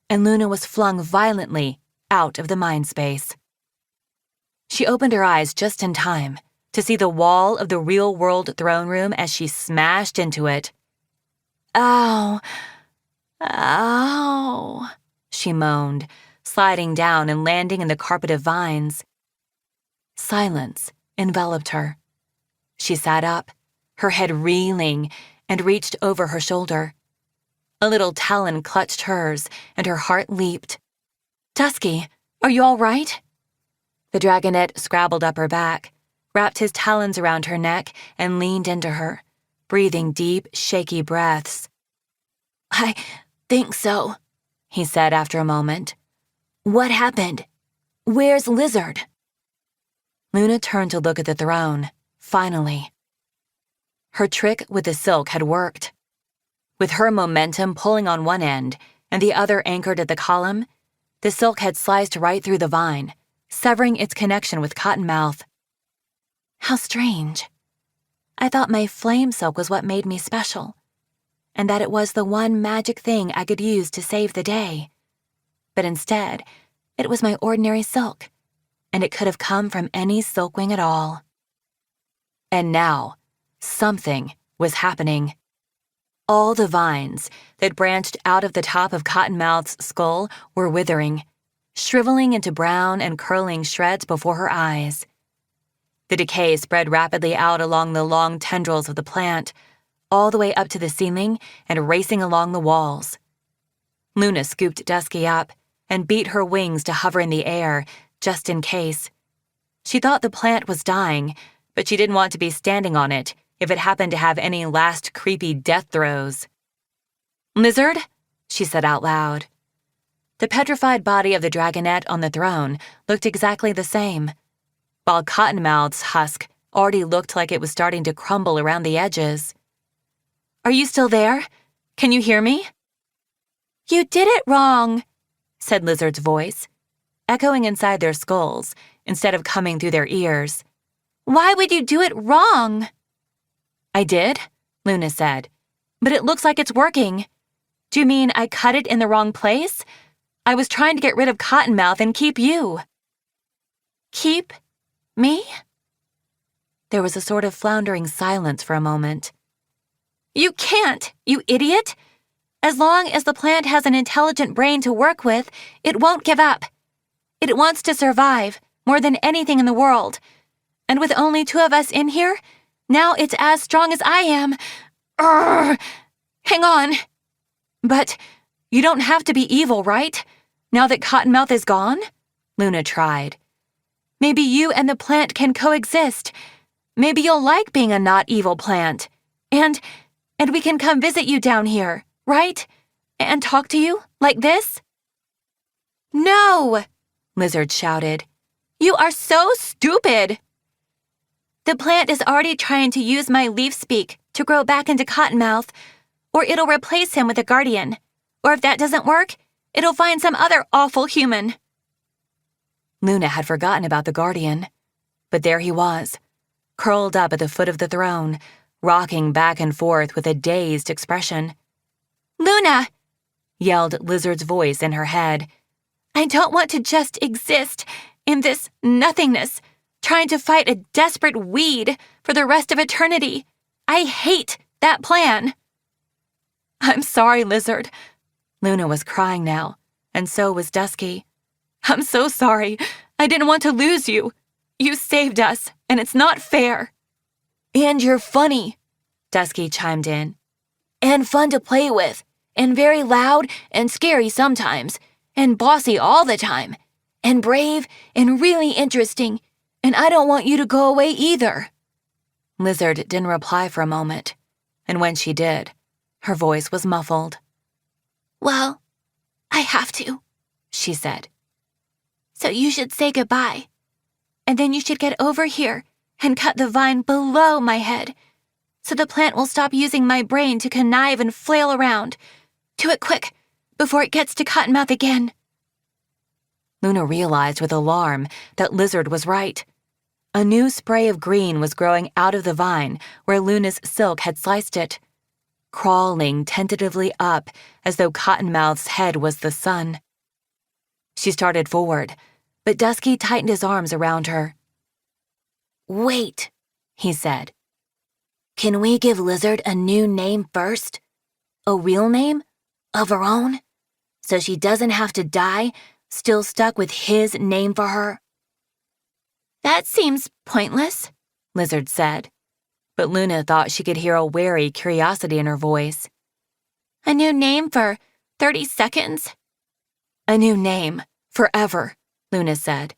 and Luna was flung violently out of the mind space. She opened her eyes just in time to see the wall of the real-world throne room as she smashed into it. "Ow! Ow!" she moaned, sliding down and landing in the carpet of vines. Silence enveloped her. She sat up, her head reeling, and reached over her shoulder. A little talon clutched hers, and her heart leaped. "Dusky, are you all right?" The dragonette scrabbled up her back, wrapped his talons around her neck, and leaned into her, breathing deep, shaky breaths. "I think so," he said after a moment. "What happened? Where's Lizard?" Luna turned to look at the throne, finally. Her trick with the silk had worked. With her momentum pulling on one end and the other anchored at the column, the silk had sliced right through the vine, severing its connection with Cottonmouth. How strange. I thought my flame silk was what made me special, and that it was the one magic thing I could use to save the day. But instead, it was my ordinary silk, and it could have come from any silkwing at all. And now, something was happening. All the vines that branched out of the top of Cottonmouth's skull were withering, shriveling into brown and curling shreds before her eyes. The decay spread rapidly out along the long tendrils of the plant, all the way up to the ceiling and racing along the walls. Luna scooped Dusky up and beat her wings to hover in the air, just in case. She thought the plant was dying, but she didn't want to be standing on it if it happened to have any last creepy death throes. "Lizard?" she said out loud. The petrified body of the dragonette on the throne looked exactly the same, while Cottonmouth's husk already looked like it was starting to crumble around the edges. "Are you still there? Can you hear me?" "You did it wrong," said Lizard's voice, echoing inside their skulls instead of coming through their ears. "Why would you do it wrong?" "I did," Luna said, "but it looks like it's working. Do you mean I cut it in the wrong place? I was trying to get rid of Cottonmouth and keep you." "Keep me?" There was a sort of floundering silence for a moment. "You can't, you idiot! As long as the plant has an intelligent brain to work with, it won't give up. It wants to survive more than anything in the world. And with only two of us in here, now it's as strong as I am. Urgh! Hang on. But you don't have to be evil, right? Now that Cottonmouth is gone?" Luna tried. "Maybe you and the plant can coexist. Maybe you'll like being a not evil plant. And we can come visit you down here, right? And talk to you like this?" "No!" Lizard shouted. "You are so stupid! The plant is already trying to use my leaf speak to grow back into Cottonmouth, or it'll replace him with a guardian. Or if that doesn't work, it'll find some other awful human." Luna had forgotten about the guardian, but there he was, curled up at the foot of the throne, rocking back and forth with a dazed expression. "Luna!" yelled Lizard's voice in her head. "I don't want to just exist in this nothingness, trying to fight a desperate weed for the rest of eternity. I hate that plan." "I'm sorry, Lizard." Luna was crying now, and so was Dusky. "I'm so sorry. I didn't want to lose you. You saved us, and it's not fair." "And you're funny," Dusky chimed in. "And fun to play with, and very loud and scary sometimes, and bossy all the time, and brave and really interesting, and I don't want you to go away either." Lizard didn't reply for a moment, and when she did, her voice was muffled. "Well, I have to," she said. "So you should say goodbye, and then you should get over here and cut the vine below my head, so the plant will stop using my brain to connive and flail around. Do it quick, before it gets to Cottonmouth again." Luna realized with alarm that Lizard was right. A new spray of green was growing out of the vine where Luna's silk had sliced it, crawling tentatively up as though Cottonmouth's head was the sun. She started forward, but Dusky tightened his arms around her. "Wait," he said. "Can we give Lizard a new name first? A real name? Of her own? So she doesn't have to die, still stuck with his name for her?" "That seems pointless," Lizard said, but Luna thought she could hear a wary curiosity in her voice. "A new name for 30 seconds?" "A new name, forever," Luna said.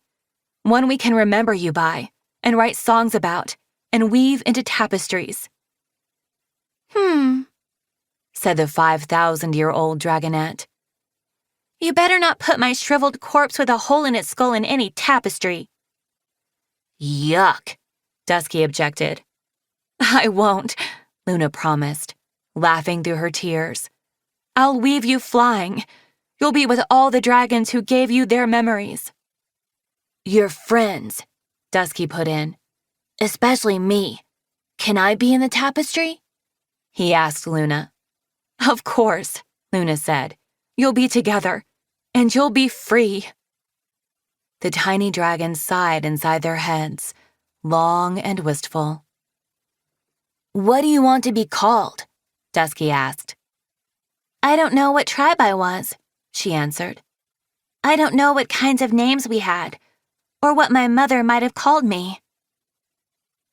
"One we can remember you by, and write songs about, and weave into tapestries." Said the 5,000-year-old dragonette. "You better not put my shriveled corpse with a hole in its skull in any tapestry." "Yuck," Dusky objected. "I won't," Luna promised, laughing through her tears. "I'll weave you flying. You'll be with all the dragons who gave you their memories." "Your friends," Dusky put in. "Especially me. Can I be in the tapestry?" he asked Luna. "Of course," Luna said. "You'll be together, and you'll be free." The tiny dragons sighed inside their heads, long and wistful. "What do you want to be called?" Dusky asked. "I don't know what tribe I was," she answered. "I don't know what kinds of names we had, or what my mother might have called me."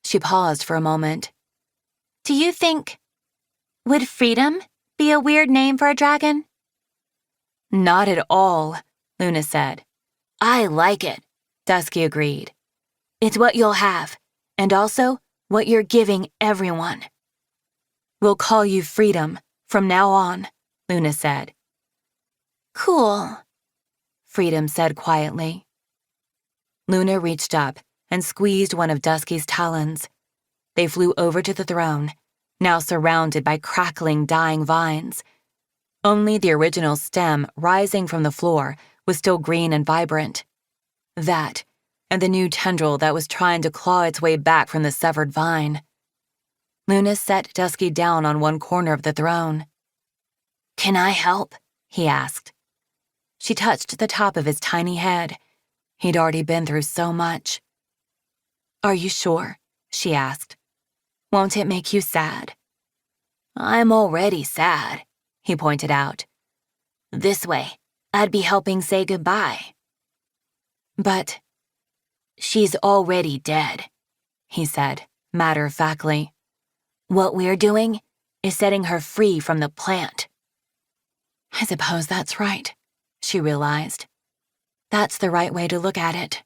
She paused for a moment. "Do you think... would Freedom be a weird name for a dragon?" "Not at all," Luna said. "I like it," Dusky agreed. "It's what you'll have, and also what you're giving everyone." "We'll call you Freedom from now on," Luna said. "Cool," Freedom said quietly. Luna reached up and squeezed one of Dusky's talons. They flew over to the throne, now surrounded by crackling, dying vines. Only the original stem rising from the floor was still green and vibrant. That, and the new tendril that was trying to claw its way back from the severed vine. Luna set Dusky down on one corner of the throne. "Can I help?" he asked. She touched the top of his tiny head. He'd already been through so much. "Are you sure?" she asked. "Won't it make you sad?" "I'm already sad," he pointed out. "This way, I'd be helping say goodbye." "But..." "She's already dead," he said, matter-of-factly. "What we're doing is setting her free from the plant." I suppose that's right, she realized. That's the right way to look at it.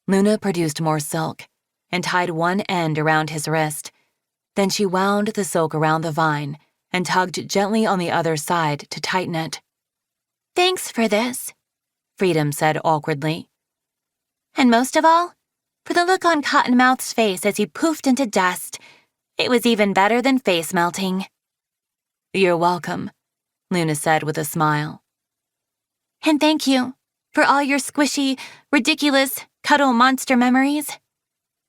Luna produced more silk and tied one end around his wrist. Then she wound the silk around the vine and tugged gently on the other side to tighten it. "Thanks for this," Freedom said awkwardly. "And most of all, for the look on Cottonmouth's face as he poofed into dust. It was even better than face melting." "You're welcome," Luna said with a smile. "And thank you for all your squishy, ridiculous, cuddle monster memories,"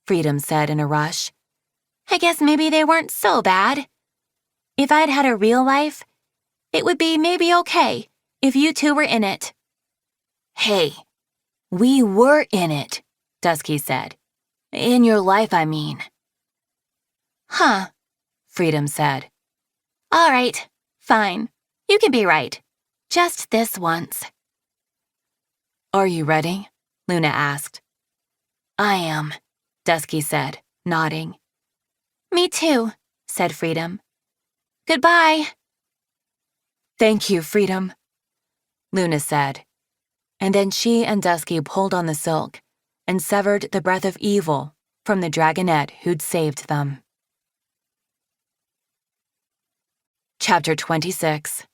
Freedom said in a rush. "I guess maybe they weren't so bad. If I'd had a real life, it would be maybe okay if you two were in it." "Hey, we were in it," Dusky said. "In your life, I mean." "Huh," Freedom said. "All right, fine. You can be right. Just this once." "Are you ready?" Luna asked. "I am," Dusky said, nodding. "Me too," said Freedom. "Goodbye." "Thank you, Freedom," Luna said. And then she and Dusky pulled on the silk and severed the breath of evil from the dragonette who'd saved them. Chapter 26.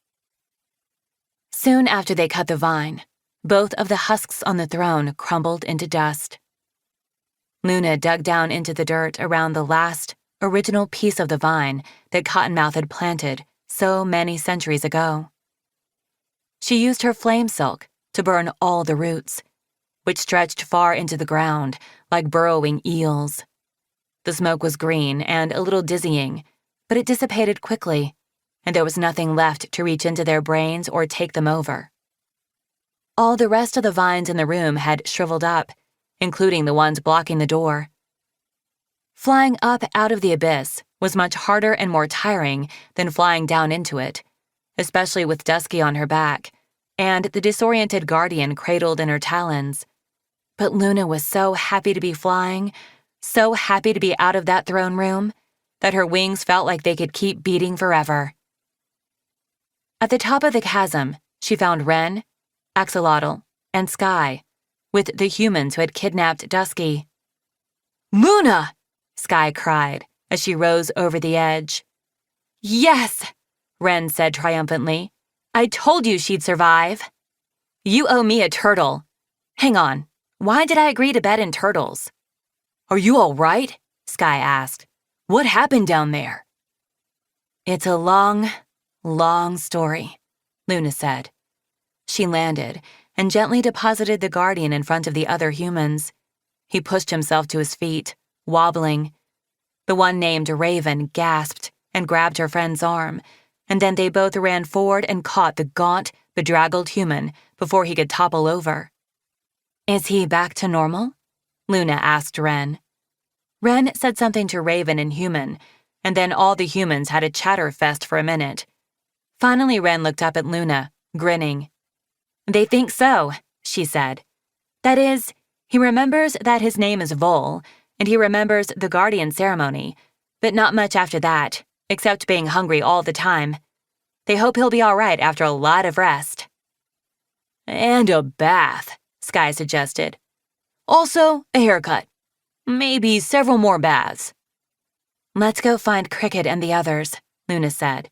Soon after they cut the vine, both of the husks on the throne crumbled into dust. Luna dug down into the dirt around the last, original piece of the vine that Cottonmouth had planted so many centuries ago. She used her flame silk to burn all the roots, which stretched far into the ground like burrowing eels. The smoke was green and a little dizzying, but it dissipated quickly, and there was nothing left to reach into their brains or take them over. All the rest of the vines in the room had shriveled up, including the ones blocking the door. Flying up out of the abyss was much harder and more tiring than flying down into it, especially with Dusky on her back and the disoriented guardian cradled in her talons. But Luna was so happy to be flying, so happy to be out of that throne room, that her wings felt like they could keep beating forever. At the top of the chasm, she found Ren, Axolotl, and Sky, with the humans who had kidnapped Dusky. "Luna!" Sky cried as she rose over the edge. "Yes!" Ren said triumphantly. "I told you she'd survive." "You owe me a turtle. Hang on, why did I agree to bet in turtles?" "Are you all right?" Sky asked. "What happened down there?" "It's a long, long story," Luna said. She landed and gently deposited the guardian in front of the other humans. He pushed himself to his feet, wobbling. The one named Raven gasped and grabbed her friend's arm, and then they both ran forward and caught the gaunt, bedraggled human before he could topple over. "Is he back to normal?" Luna asked Ren. Ren said something to Raven in human, and then all the humans had a chatter fest for a minute. Finally, Ren looked up at Luna, grinning. "They think so," she said. "That is, he remembers that his name is Vol, and he remembers the guardian ceremony, but not much after that, except being hungry all the time. They hope he'll be all right after a lot of rest." "And a bath," Sky suggested. "Also, a haircut. Maybe several more baths." "Let's go find Cricket and the others," Luna said.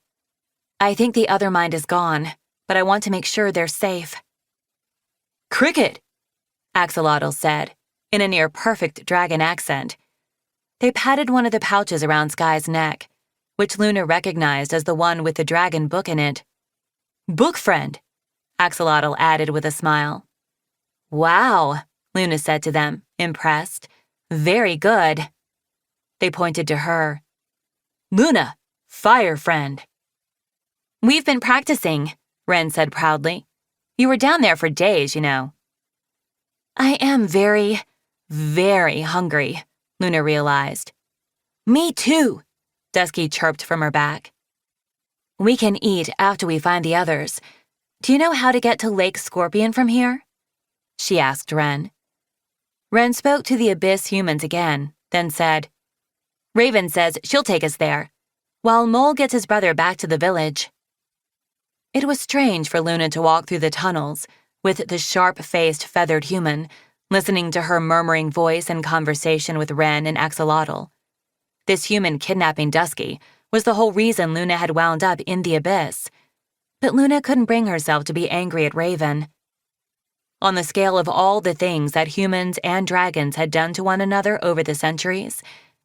"I think the other mind is gone, but I want to make sure they're safe." "Cricket," Axolotl said, in a near-perfect dragon accent. They patted one of the pouches around Sky's neck, which Luna recognized as the one with the dragon book in it. "Book friend," Axolotl added with a smile. "Wow," Luna said to them, impressed. "Very good." They pointed to her. "Luna, fire friend." "We've been practicing," Ren said proudly. "You were down there for days, you know." "I am very, very hungry," Luna realized. "Me too," Dusky chirped from her back. "We can eat after we find the others. Do you know how to get to Lake Scorpion from here?" she asked Ren. Ren spoke to the Abyss humans again, then said, "Raven says she'll take us there, while Mole gets his brother back to the village." It was strange for Luna to walk through the tunnels with the sharp-faced feathered human, listening to her murmuring voice and conversation with Ren and Axolotl. This human kidnapping Dusky was the whole reason Luna had wound up in the Abyss. But Luna couldn't bring herself to be angry at Raven. On the scale of all the things that humans and dragons had done to one another over the centuries,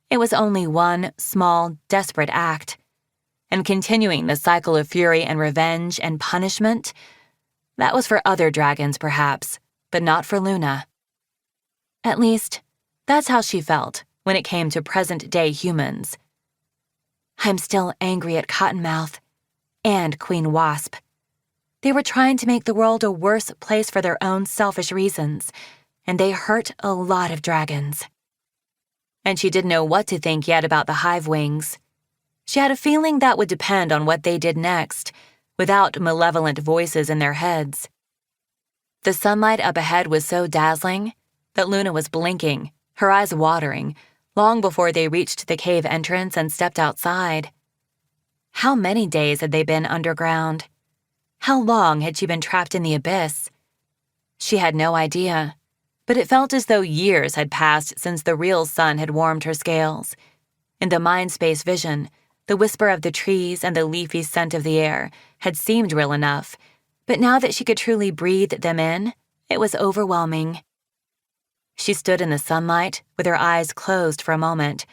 it was only one small, desperate act. And continuing the cycle of fury and revenge and punishment, that was for other dragons perhaps, but not for Luna. At least, that's how she felt when it came to present-day humans. "I'm still angry at Cottonmouth and Queen Wasp. They were trying to make the world a worse place for their own selfish reasons, and they hurt a lot of dragons." And she didn't know what to think yet about the Hive wings. She had a feeling that would depend on what they did next, without malevolent voices in their heads. The sunlight up ahead was so dazzling that Luna was blinking, her eyes watering, long before they reached the cave entrance and stepped outside. How many days had they been underground? How long had she been trapped in the abyss? She had no idea, but it felt as though years had passed since the real sun had warmed her scales. In the mind-space vision, the whisper of the trees and the leafy scent of the air had seemed real enough, but now that she could truly breathe them in, it was overwhelming. She stood in the sunlight with her eyes closed for a moment,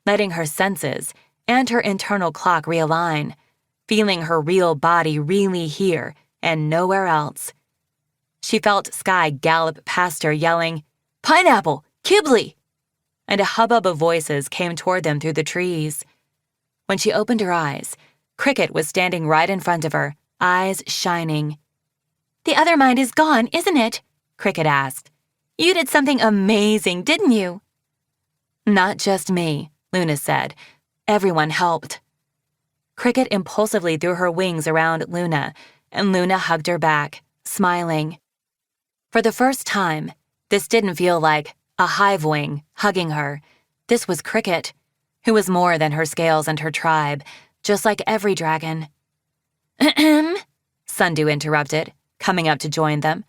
letting her senses and her internal clock realign, feeling her real body really here and nowhere else. She felt Sky gallop past her yelling, "Pineapple! Kibbley!" and a hubbub of voices came toward them through the trees. When she opened her eyes, Cricket was standing right in front of her, eyes shining. The other mind is gone, isn't it? Cricket asked. You did something amazing, didn't you? Not just me, Luna said. Everyone helped. Cricket impulsively threw her wings around Luna, and Luna hugged her back, smiling. For the first time, this didn't feel like a hive wing hugging her. This was Cricket, who was more than her scales and her tribe, just like every dragon. Ahem, Sundew interrupted, coming up to join them.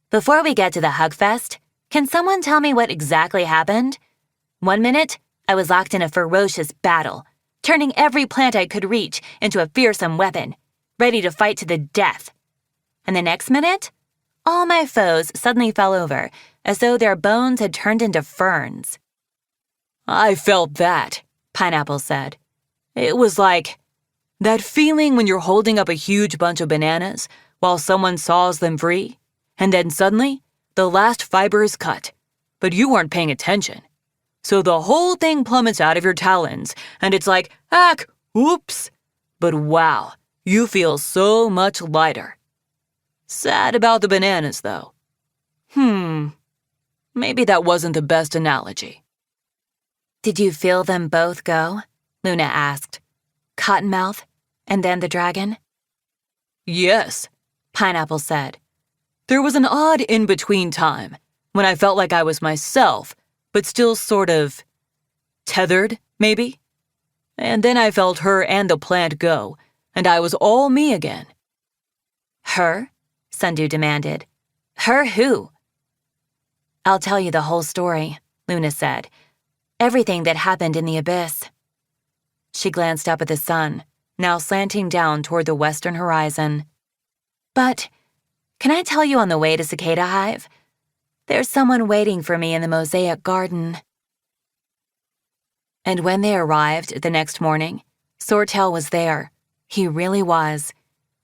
Before we get to the hug fest, can someone tell me what exactly happened? 1 minute, I was locked in a ferocious battle, turning every plant I could reach into a fearsome weapon, ready to fight to the death. And the next minute, all my foes suddenly fell over, as though their bones had turned into ferns. I felt that, Pineapple said. It was like that feeling when you're holding up a huge bunch of bananas while someone saws them free, and then suddenly, the last fiber is cut, but you weren't paying attention. So the whole thing plummets out of your talons, and it's like, ack, oops. But wow, you feel so much lighter. Sad about the bananas, though. Maybe that wasn't the best analogy. Did you feel them both go? Luna asked. Cottonmouth, and then the dragon? Yes, Pineapple said. There was an odd in-between time when I felt like I was myself, but still sort of tethered, maybe. And then I felt her and the plant go, and I was all me again. Her? Sundew demanded. Her who? I'll tell you the whole story, Luna said. Everything that happened in the abyss. She glanced up at the sun, now slanting down toward the western horizon. But can I tell you on the way to Cicada Hive? There's someone waiting for me in the mosaic garden. And when they arrived the next morning, Swordtail was there. He really was.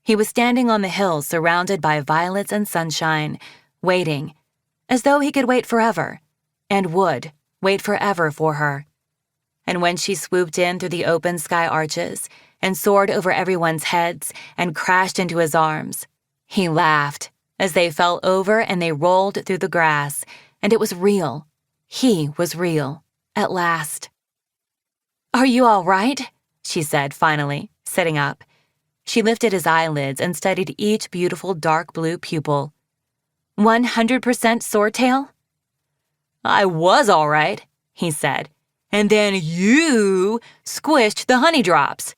He was standing on the hill surrounded by violets and sunshine, waiting, as though he could wait forever, and would wait forever for her. And when she swooped in through the open sky arches and soared over everyone's heads and crashed into his arms, he laughed as they fell over and they rolled through the grass, and it was real. He was real, at last. Are you all right? She said finally, sitting up. She lifted his eyelids and studied each beautiful dark blue pupil. 100% Swordtail? I was all right, he said. And then you squished the honey drops.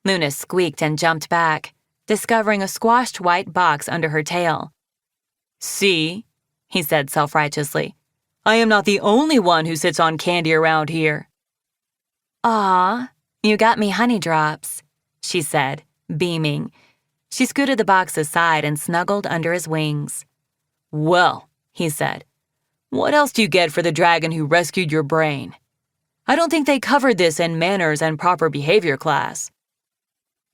Luna squeaked and jumped back, discovering a squashed white box under her tail. See, he said self-righteously, I am not the only one who sits on candy around here. Aw, you got me honey drops, she said, beaming. She scooted the box aside and snuggled under his wings. Well, he said, what else do you get for the dragon who rescued your brain? I don't think they covered this in manners and proper behavior class.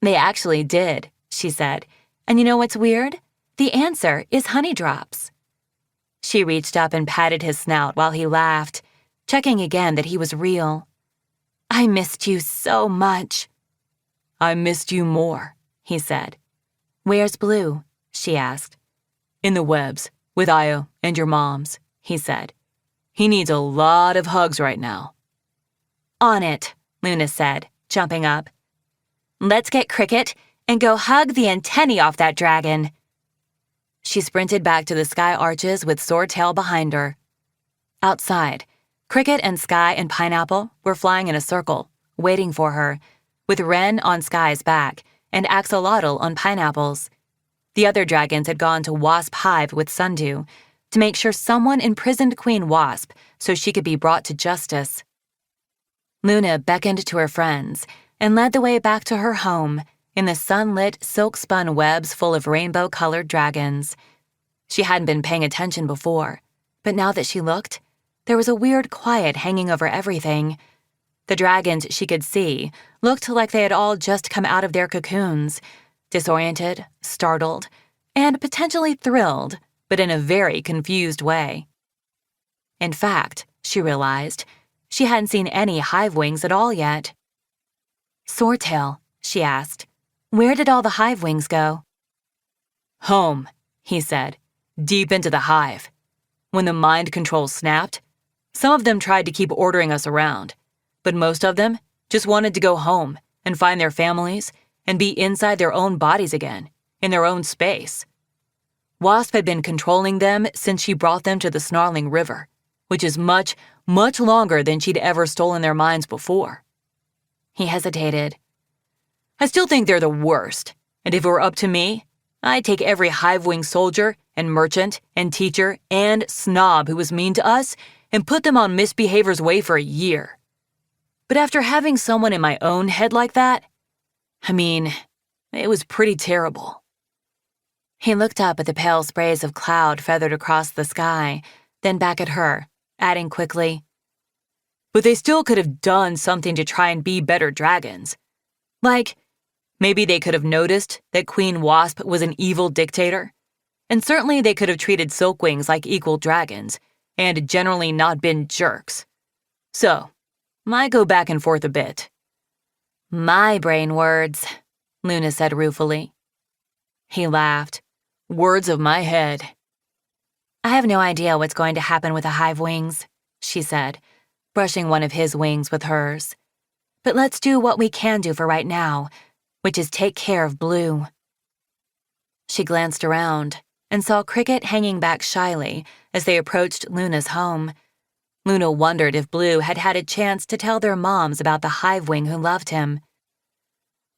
They actually did, she said. And you know what's weird? The answer is honey drops. She reached up and patted his snout while he laughed, checking again that he was real. I missed you so much. I missed you more, he said. Where's Blue? She asked. In the webs, with Io and your moms, he said. He needs a lot of hugs right now. On it, Luna said, jumping up. Let's get Cricket and go hug the antennae off that dragon. She sprinted back to the sky arches with Swordtail behind her. Outside, Cricket and Sky and Pineapple were flying in a circle, waiting for her, with Ren on Sky's back and Axolotl on Pineapple's. The other dragons had gone to Wasp Hive with Sundew to make sure someone imprisoned Queen Wasp so she could be brought to justice. Luna beckoned to her friends and led the way back to her home in the sunlit, silk-spun webs full of rainbow-colored dragons. She hadn't been paying attention before, but now that she looked, there was a weird quiet hanging over everything. The dragons she could see looked like they had all just come out of their cocoons, disoriented, startled, and potentially thrilled, but in a very confused way. In fact, she realized, she hadn't seen any hive wings at all yet. Swordtail, she asked, where did all the hive wings go? Home, he said, deep into the hive. When the mind control snapped, some of them tried to keep ordering us around, but most of them just wanted to go home and find their families and be inside their own bodies again, in their own space. Wasp had been controlling them since she brought them to the snarling river, which is much, much longer than she'd ever stolen their minds before. He hesitated. I still think they're the worst, and if it were up to me, I'd take every hive-wing soldier and merchant and teacher and snob who was mean to us and put them on misbehavior's way for a year. But after having someone in my own head like that, it was pretty terrible. He looked up at the pale sprays of cloud feathered across the sky, then back at her, adding quickly, But they still could have done something to try and be better dragons. Like, maybe they could have noticed that Queen Wasp was an evil dictator, and certainly they could have treated silkwings like equal dragons, and generally not been jerks. So, I go back and forth a bit. My brain words, Luna said ruefully. He laughed. Words of my head. I have no idea what's going to happen with the hive wings, she said, brushing one of his wings with hers. But let's do what we can do for right now, which is take care of Blue. She glanced around and saw Cricket hanging back shyly as they approached Luna's home. Luna wondered if Blue had had a chance to tell their moms about the hive wing who loved him.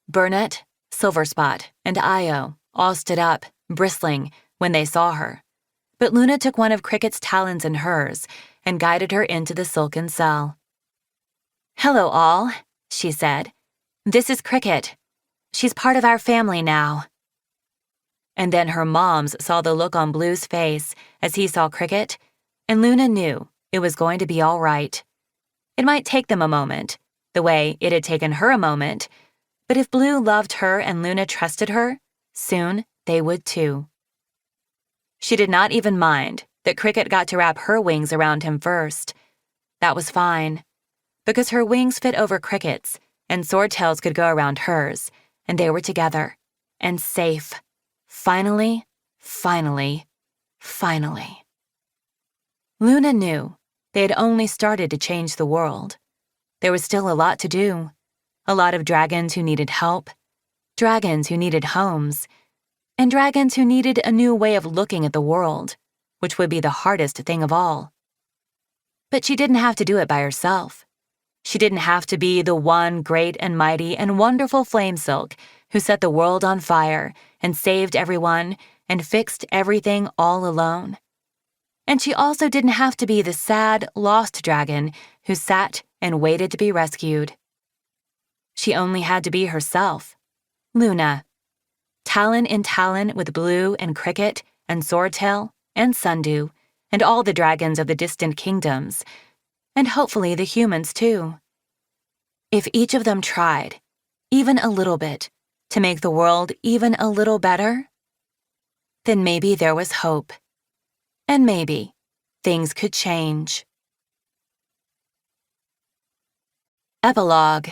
Burnett, Silverspot, and Io all stood up, bristling, when they saw her. But Luna took one of Cricket's talons in hers and guided her into the silken cell. Hello, all, she said. This is Cricket. She's part of our family now. And then her moms saw the look on Blue's face as he saw Cricket, and Luna knew it was going to be all right. It might take them a moment, the way it had taken her a moment, but if Blue loved her and Luna trusted her, soon they would too. She did not even mind that Cricket got to wrap her wings around him first. That was fine, because her wings fit over Cricket's, and Swordtail's could go around hers, and they were together, and safe. Finally, finally, finally. Luna knew they had only started to change the world. There was still a lot to do. A lot of dragons who needed help, dragons who needed homes, and dragons who needed a new way of looking at the world, which would be the hardest thing of all. But she didn't have to do it by herself. She didn't have to be the one great and mighty and wonderful flame silk who set the world on fire and saved everyone and fixed everything all alone. And she also didn't have to be the sad, lost dragon who sat and waited to be rescued. She only had to be herself, Luna, talon in talon with Blue and Cricket and Swordtail and Sundew and all the dragons of the distant kingdoms, and hopefully the humans too. If each of them tried, even a little bit, to make the world even a little better, then maybe there was hope. And maybe things could change. Epilogue.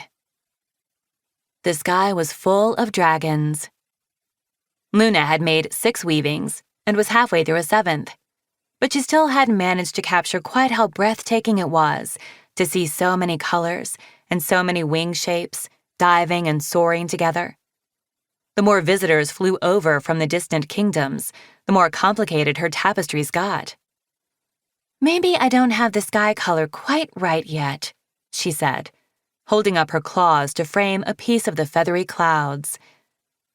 The sky was full of dragons. Luna had made 6 weavings and was halfway through a 7th, but she still hadn't managed to capture quite how breathtaking it was to see so many colors and so many wing shapes diving and soaring together. The more visitors flew over from the distant kingdoms, the more complicated her tapestries got. Maybe I don't have the sky color quite right yet, she said, holding up her claws to frame a piece of the feathery clouds.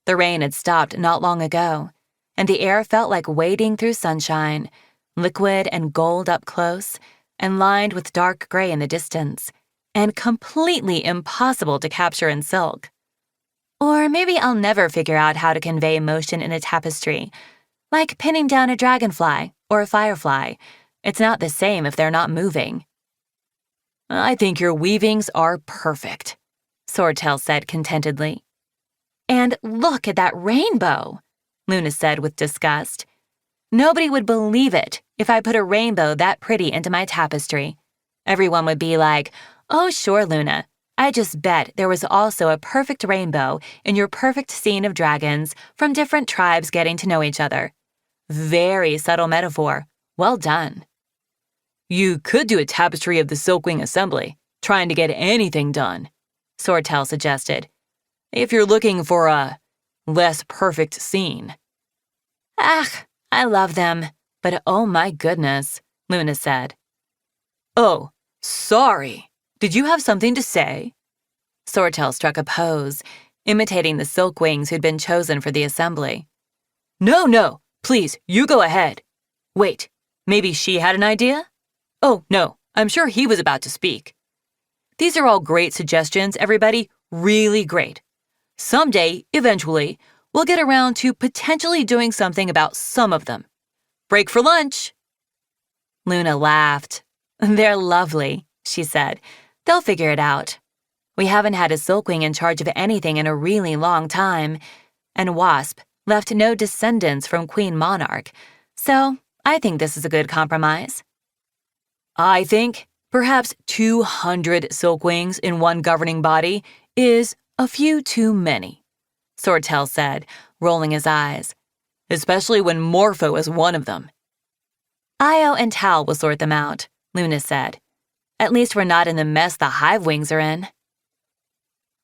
The rain had stopped not long ago, and the air felt like wading through sunshine, liquid and gold up close, and lined with dark gray in the distance, and completely impossible to capture in silk. Or maybe I'll never figure out how to convey motion in a tapestry, like pinning down a dragonfly or a firefly. It's not the same if they're not moving. I think your weavings are perfect, Swordtail said contentedly. And look at that rainbow, Luna said with disgust. Nobody would believe it if I put a rainbow that pretty into my tapestry. Everyone would be like, oh, sure, Luna, I just bet there was also a perfect rainbow in your perfect scene of dragons from different tribes getting to know each other. Very subtle metaphor. Well done. You could do a tapestry of the silkwing assembly, trying to get anything done, Swordtail suggested, if you're looking for a less perfect scene. Ah, I love them, but oh my goodness, Luna said. Oh, sorry. Did you have something to say? Swordtail struck a pose, imitating the silkwings who'd been chosen for the assembly. No, please, you go ahead. Wait, maybe she had an idea? Oh, no, I'm sure he was about to speak. These are all great suggestions, everybody, really great. Someday, eventually, we'll get around to potentially doing something about some of them. Break for lunch. Luna laughed. They're lovely, she said. They'll figure it out. We haven't had a silkwing in charge of anything in a really long time, and Wasp left no descendants from Queen Monarch, so I think this is a good compromise. I think perhaps 200 silkwings in one governing body is a few too many, Swordtail said, rolling his eyes, especially when Morpho is one of them. Io and Tal will sort them out, Luna said. At least we're not in the mess the Hive wings are in.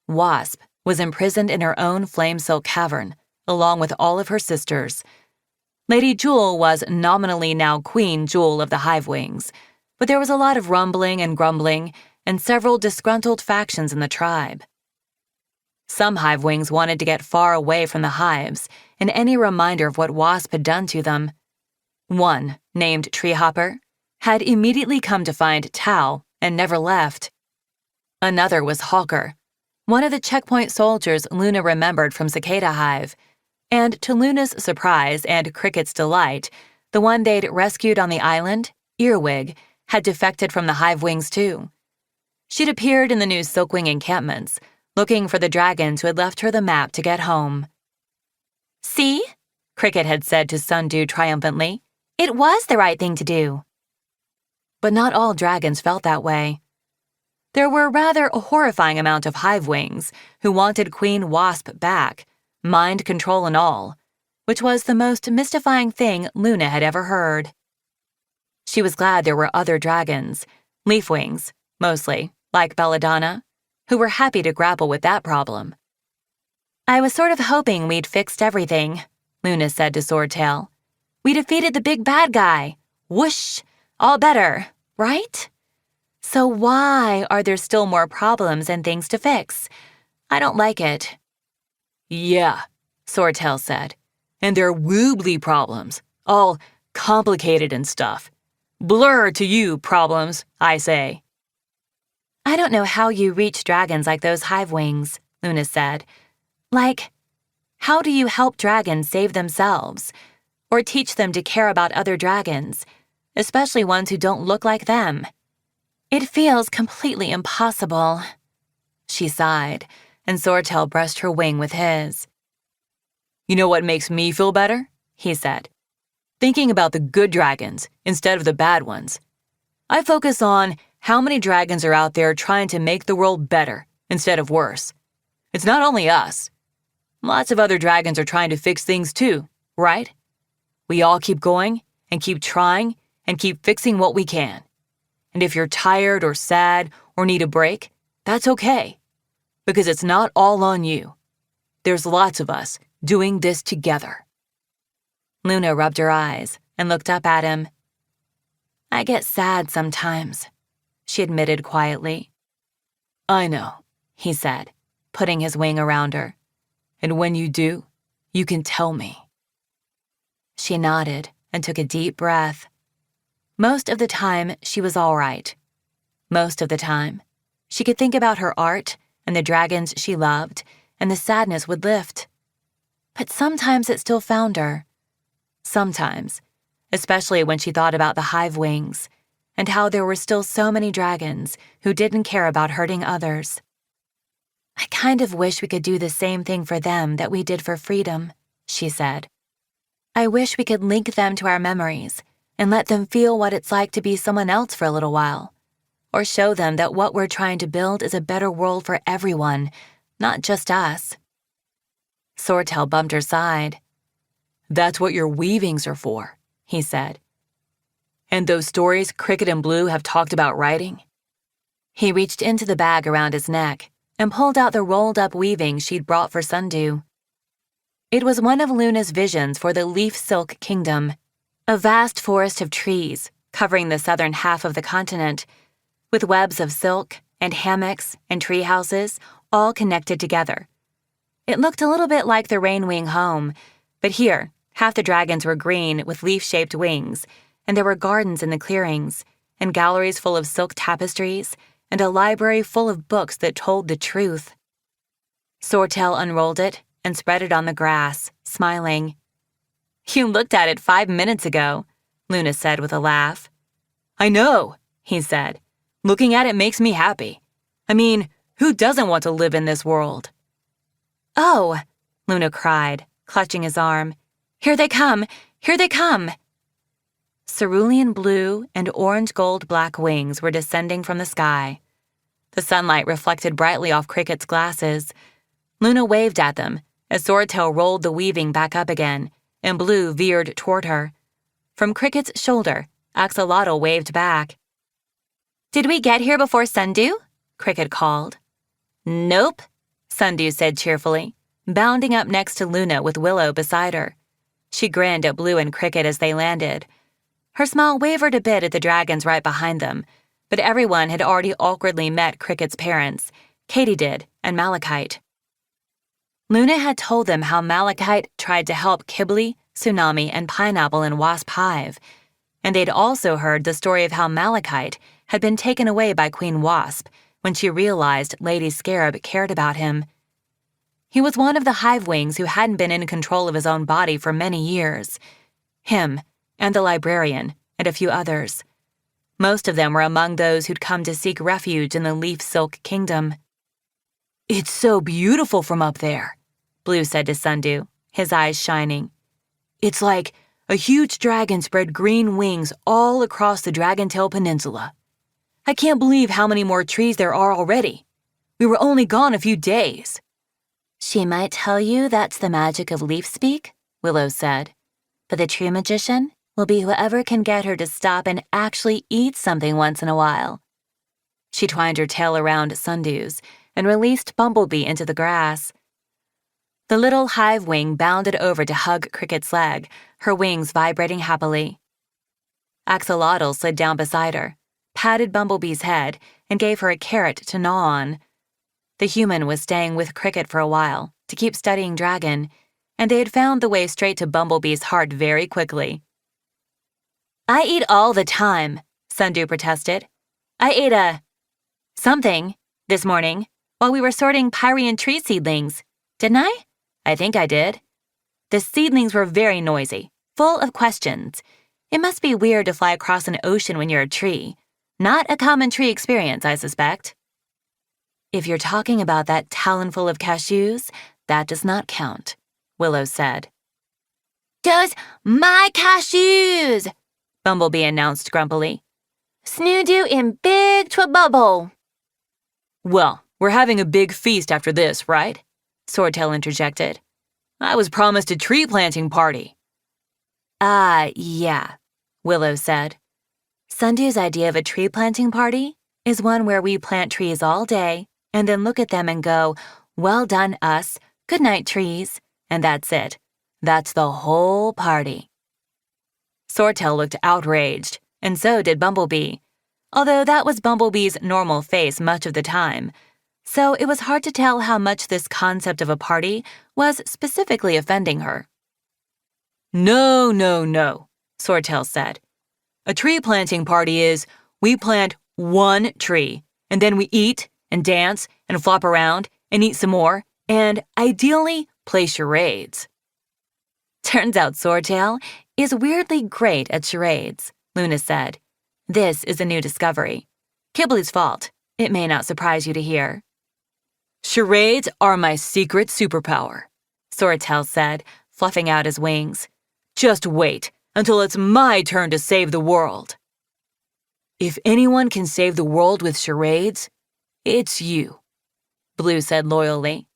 Wasp was imprisoned in her own flame silk cavern, along with all of her sisters. Lady Jewel was nominally now Queen Jewel of the Hive wings, but there was a lot of rumbling and grumbling and several disgruntled factions in the tribe. Some Hive wings wanted to get far away from the hives and any reminder of what Wasp had done to them. One, named Treehopper, had immediately come to find Tal and never left. Another was Hawker, one of the checkpoint soldiers Luna remembered from Cicada Hive, and to Luna's surprise and Cricket's delight, the one they'd rescued on the island, Earwig, had defected from the Hive wings too. She'd appeared in the new silkwing encampments, looking for the dragons who had left her the map to get home. See? Cricket had said to Sundew triumphantly. It was the right thing to do. But not all dragons felt that way. There were rather a horrifying amount of Hive wings who wanted Queen Wasp back, mind control and all, which was the most mystifying thing Luna had ever heard. She was glad there were other dragons, leafwings, mostly, like Belladonna, who were happy to grapple with that problem. I was sort of hoping we'd fixed everything, Luna said to Swordtail. We defeated the big bad guy. Whoosh! All better, right? So why are there still more problems and things to fix? I don't like it. Yeah, Swordtail said. And they're woobly problems, all complicated and stuff. Blur to you, problems, I say. I don't know how you reach dragons like those Hive wings, Luna said. Like, how do you help dragons save themselves? Or teach them to care about other dragons, especially ones who don't look like them? It feels completely impossible. She sighed, and Swordtail brushed her wing with his. You know what makes me feel better? He said. Thinking about the good dragons instead of the bad ones. I focus on how many dragons are out there trying to make the world better instead of worse. It's not only us. Lots of other dragons are trying to fix things too, right? We all keep going and keep trying and keep fixing what we can. And if you're tired or sad or need a break, that's okay. Because it's not all on you. There's lots of us doing this together. Luna rubbed her eyes and looked up at him. I get sad sometimes, she admitted quietly. I know, he said, putting his wing around her. And when you do, you can tell me. She nodded and took a deep breath. Most of the time, she was all right. Most of the time, she could think about her art and the dragons she loved, and the sadness would lift. But sometimes it still found her. Sometimes, especially when she thought about the Hive wings and how there were still so many dragons who didn't care about hurting others. I kind of wish we could do the same thing for them that we did for freedom, she said. I wish we could link them to our memories and let them feel what it's like to be someone else for a little while, or show them that what we're trying to build is a better world for everyone, not just us. Swordtail bumped her side. That's what your weavings are for, he said. And those stories Cricket and Blue have talked about writing? He reached into the bag around his neck and pulled out the rolled-up weaving she'd brought for Sundew. It was one of Luna's visions for the Leaf Silk Kingdom, a vast forest of trees covering the southern half of the continent, with webs of silk and hammocks and tree houses all connected together. It looked a little bit like the Rainwing home, but here, half the dragons were green with leaf-shaped wings, and there were gardens in the clearings, and galleries full of silk tapestries, and a library full of books that told the truth. Swordtail unrolled it and spread it on the grass, smiling. You looked at it 5 minutes ago, Luna said with a laugh. I know, he said. Looking at it makes me happy. I mean, who doesn't want to live in this world? Oh, Luna cried, clutching his arm. Here they come! Here they come! Cerulean blue and orange-gold-black wings were descending from the sky. The sunlight reflected brightly off Cricket's glasses. Luna waved at them as Swordtail rolled the weaving back up again, and Blue veered toward her. From Cricket's shoulder, Axolotl waved back. Did we get here before Sundew? Cricket called. Nope, Sundew said cheerfully, bounding up next to Luna with Willow beside her. She grinned at Blue and Cricket as they landed. Her smile wavered a bit at the dragons right behind them, but everyone had already awkwardly met Cricket's parents, Katydid and Malachite. Luna had told them how Malachite tried to help Kibbley, Tsunami, and Pineapple in Wasp Hive, and they'd also heard the story of how Malachite had been taken away by Queen Wasp when she realized Lady Scarab cared about him. He was one of the Hive Wings who hadn't been in control of his own body for many years. Him, and the librarian, and a few others. Most of them were among those who'd come to seek refuge in the Leaf Silk Kingdom. It's so beautiful from up there, Blue said to Sundew, his eyes shining. It's like a huge dragon spread green wings all across the Dragontail Peninsula. I can't believe how many more trees there are already. We were only gone a few days. She might tell you that's the magic of leaf speak, Willow said. But the true magician will be whoever can get her to stop and actually eat something once in a while. She twined her tail around Sundew's and released Bumblebee into the grass. The little Hive Wing bounded over to hug Cricket's leg, her wings vibrating happily. Axolotl slid down beside her, patted Bumblebee's head, and gave her a carrot to gnaw on. The human was staying with Cricket for a while to keep studying dragon, and they had found the way straight to Bumblebee's heart very quickly. I eat all the time, Sundew protested. I ate something this morning while we were sorting Pyrean tree seedlings, didn't I? I think I did. The seedlings were very noisy, full of questions. It must be weird to fly across an ocean when you're a tree. Not a common tree experience, I suspect. If you're talking about that talonful of cashews, that does not count, Willow said. Those my cashews, Bumblebee announced grumpily. Snoodoo in big trouble. Well, we're having a big feast after this, right? Swordtail interjected. I was promised a tree planting party. Yeah, Willow said. Sundew's idea of a tree planting party is one where we plant trees all day and then look at them and go, well done us, good night trees, and that's it. That's the whole party. Swordtail looked outraged, and so did Bumblebee, although that was Bumblebee's normal face much of the time, so it was hard to tell how much this concept of a party was specifically offending her. No, Swordtail said. A tree planting party is, we plant one tree, and then we eat and dance and flop around and eat some more, and ideally play charades. Turns out Swordtail is weirdly great at charades, Luna said. This is a new discovery. Kibbley's fault. It may not surprise you to hear. Charades are my secret superpower, Swordtail said, fluffing out his wings. Just wait until it's my turn to save the world. If anyone can save the world with charades, it's you, Blue said loyally.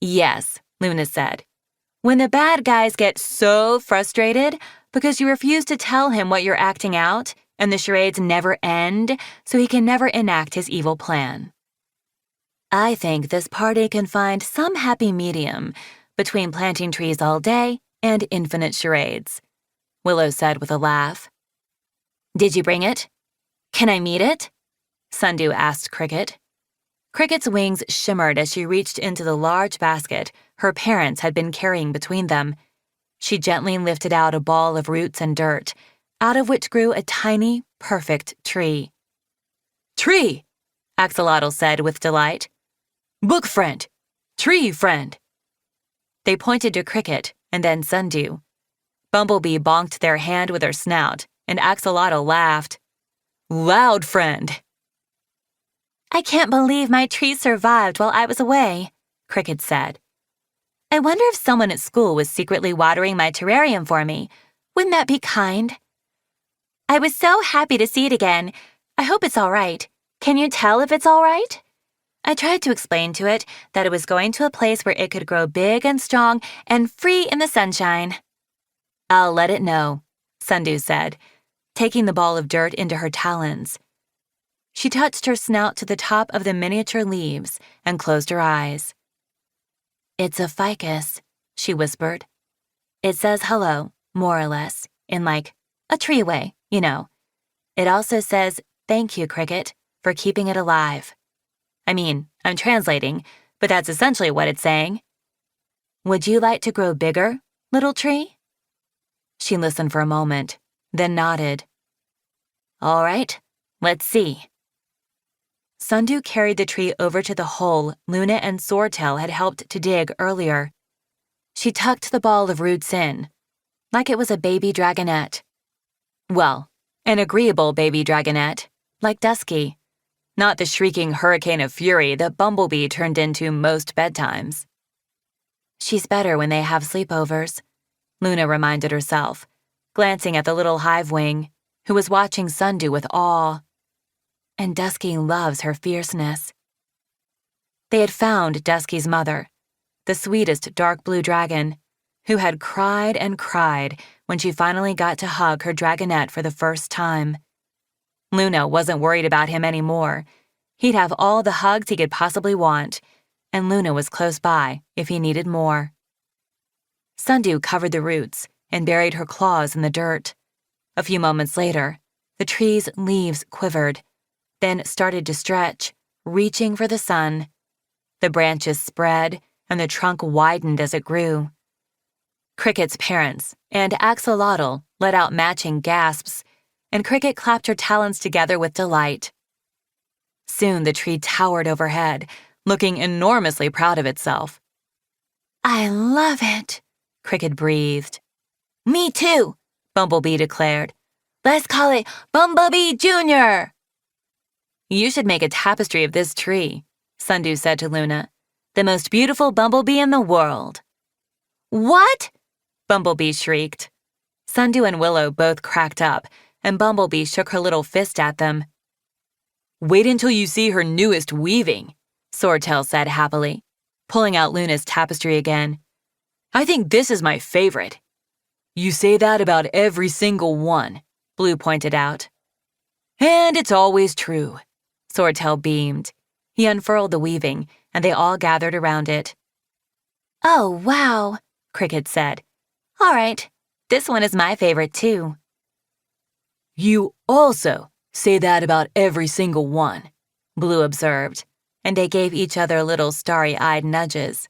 Yes, Luna said. When the bad guys get so frustrated because you refuse to tell him what you're acting out, and the charades never end, so he can never enact his evil plan. I think this party can find some happy medium between planting trees all day and infinite charades, Willow said with a laugh. Did you bring it? Can I meet it? Sundew asked Cricket. Cricket's wings shimmered as she reached into the large basket her parents had been carrying between them. She gently lifted out a ball of roots and dirt, out of which grew a tiny, perfect tree. Tree, Axolotl said with delight. Book friend, tree friend. They pointed to Cricket and then Sundew. Bumblebee bonked their hand with her snout, and Axolotl laughed. Loud friend. I can't believe my tree survived while I was away, Cricket said. I wonder if someone at school was secretly watering my terrarium for me. Wouldn't that be kind? I was so happy to see it again. I hope it's all right. Can you tell if it's all right? I tried to explain to it that it was going to a place where it could grow big and strong and free in the sunshine. I'll let it know, Sundew said, taking the ball of dirt into her talons. She touched her snout to the top of the miniature leaves and closed her eyes. It's a ficus, she whispered. It says hello, more or less, in like a tree way, you know. It also says, thank you, Cricket, for keeping it alive. I mean, I'm translating, but that's essentially what it's saying. Would you like to grow bigger, little tree? She listened for a moment, then nodded. All right, let's see. Sundew carried the tree over to the hole Luna and Swordtail had helped to dig earlier. She tucked the ball of roots in, like it was a baby dragonette. Well, an agreeable baby dragonette, like Dusky, not the shrieking hurricane of fury that Bumblebee turned into most bedtimes. She's better when they have sleepovers, Luna reminded herself, glancing at the little hive wing, who was watching Sundew with awe. And Dusky loves her fierceness. They had found Dusky's mother, the sweetest dark blue dragon, who had cried and cried when she finally got to hug her dragonette for the first time. Luna wasn't worried about him anymore. He'd have all the hugs he could possibly want, and Luna was close by if he needed more. Sundew covered the roots and buried her claws in the dirt. A few moments later, the tree's leaves quivered, then started to stretch, reaching for the sun. The branches spread, and the trunk widened as it grew. Cricket's parents and Axolotl let out matching gasps, and Cricket clapped her talons together with delight. Soon the tree towered overhead, looking enormously proud of itself. I love it, Cricket breathed. Me too, Bumblebee declared. Let's call it Bumblebee Jr. You should make a tapestry of this tree, Sundew said to Luna. The most beautiful bumblebee in the world. What? Bumblebee shrieked. Sundew and Willow both cracked up, and Bumblebee shook her little fist at them. Wait until you see her newest weaving, Swordtail said happily, pulling out Luna's tapestry again. I think this is my favorite. You say that about every single one, Blue pointed out. And it's always true. Swordtail beamed. He unfurled the weaving, and they all gathered around it. Oh, wow, Cricket said. All right, this one is my favorite, too. You also say that about every single one, Blue observed, and they gave each other little starry-eyed nudges.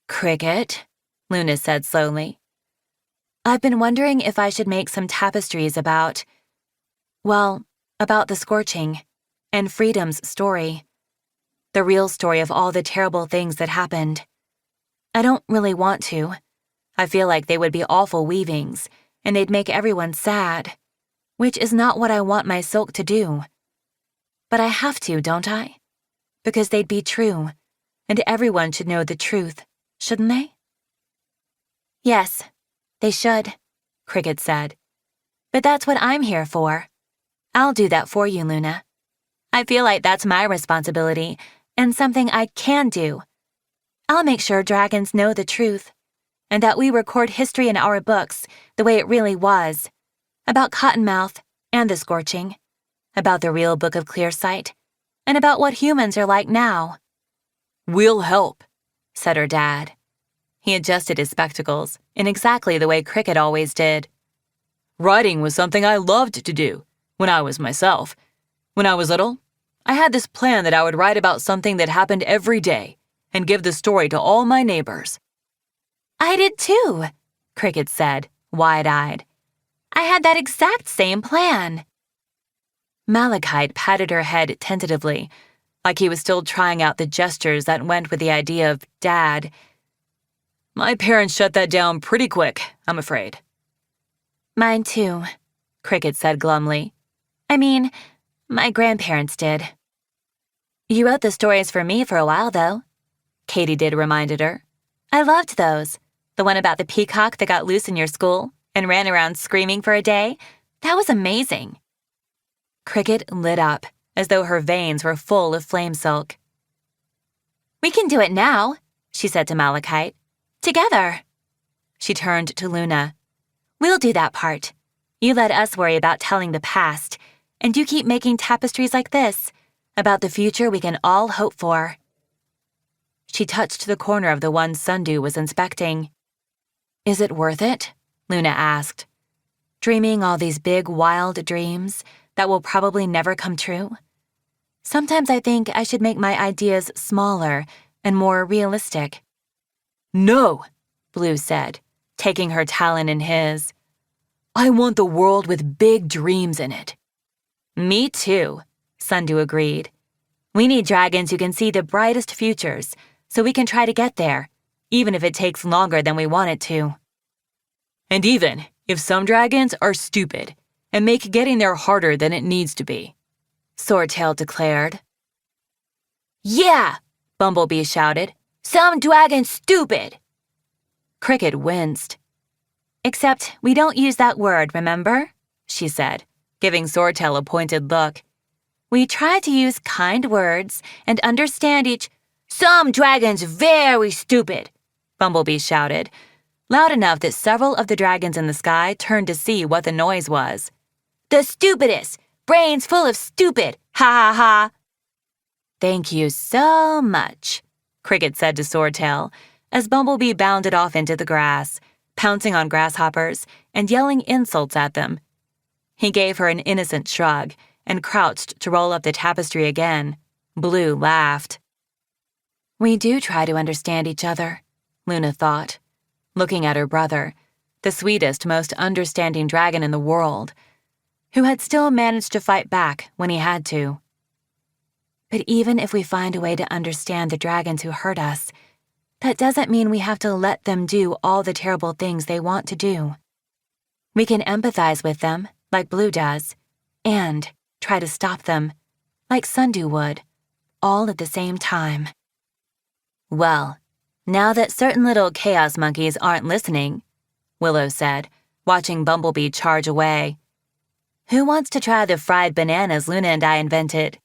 Cricket, Luna said slowly. I've been wondering if I should make some tapestries about the scorching and Freedom's story. The real story of all the terrible things that happened. I don't really want to. I feel like they would be awful weavings, and they'd make everyone sad, which is not what I want my silk to do. But I have to, don't I? Because they'd be true, and everyone should know the truth, shouldn't they? Yes, they should, Cricket said. But that's what I'm here for. I'll do that for you, Luna. I feel like that's my responsibility and something I can do. I'll make sure dragons know the truth and that we record history in our books the way it really was, about Cottonmouth and the scorching, about the real Book of Clearsight, and about what humans are like now. We'll help, said her dad. He adjusted his spectacles in exactly the way Cricket always did. Writing was something I loved to do when I was myself. When I was little, I had this plan that I would write about something that happened every day and give the story to all my neighbors. I did too, Cricket said, wide-eyed. I had that exact same plan. Malachite patted her head tentatively, like he was still trying out the gestures that went with the idea of Dad. My parents shut that down pretty quick, I'm afraid. Mine too, Cricket said glumly. I mean, my grandparents did. You wrote the stories for me for a while, though, Katydid reminded her. I loved those. The one about the peacock that got loose in your school and ran around screaming for a day. That was amazing. Cricket lit up, as though her veins were full of flame silk. We can do it now, she said to Malachite. Together. She turned to Luna. We'll do that part. You let us worry about telling the past, and you keep making tapestries like this, about the future we can all hope for. She touched the corner of the one Sundew was inspecting. Is it worth it? Luna asked. Dreaming all these big, wild dreams that will probably never come true? Sometimes I think I should make my ideas smaller and more realistic. No, Blue said, taking her talon in his. I want the world with big dreams in it. Me too, Sundew agreed. We need dragons who can see the brightest futures, so we can try to get there, even if it takes longer than we want it to. And even if some dragons are stupid and make getting there harder than it needs to be, Swordtail declared. Yeah, Bumblebee shouted. Some dragons stupid. Cricket winced. Except we don't use that word, remember? She said, giving Swordtail a pointed look. We try to use kind words and understand each. Some dragons very stupid, Bumblebee shouted, loud enough that several of the dragons in the sky turned to see what the noise was. The stupidest! Brains full of stupid! Ha ha ha! Thank you so much, Cricket said to Swordtail, as Bumblebee bounded off into the grass, pouncing on grasshoppers and yelling insults at them. He gave her an innocent shrug and crouched to roll up the tapestry again. Blue laughed. We do try to understand each other, Luna thought, looking at her brother, the sweetest, most understanding dragon in the world, who had still managed to fight back when he had to. But even if we find a way to understand the dragons who hurt us, that doesn't mean we have to let them do all the terrible things they want to do. We can empathize with them, like Blue does, and try to stop them, like Sundew would, all at the same time. Well, now that certain little chaos monkeys aren't listening, Willow said, watching Bumblebee charge away. Who wants to try the fried bananas Luna and I invented?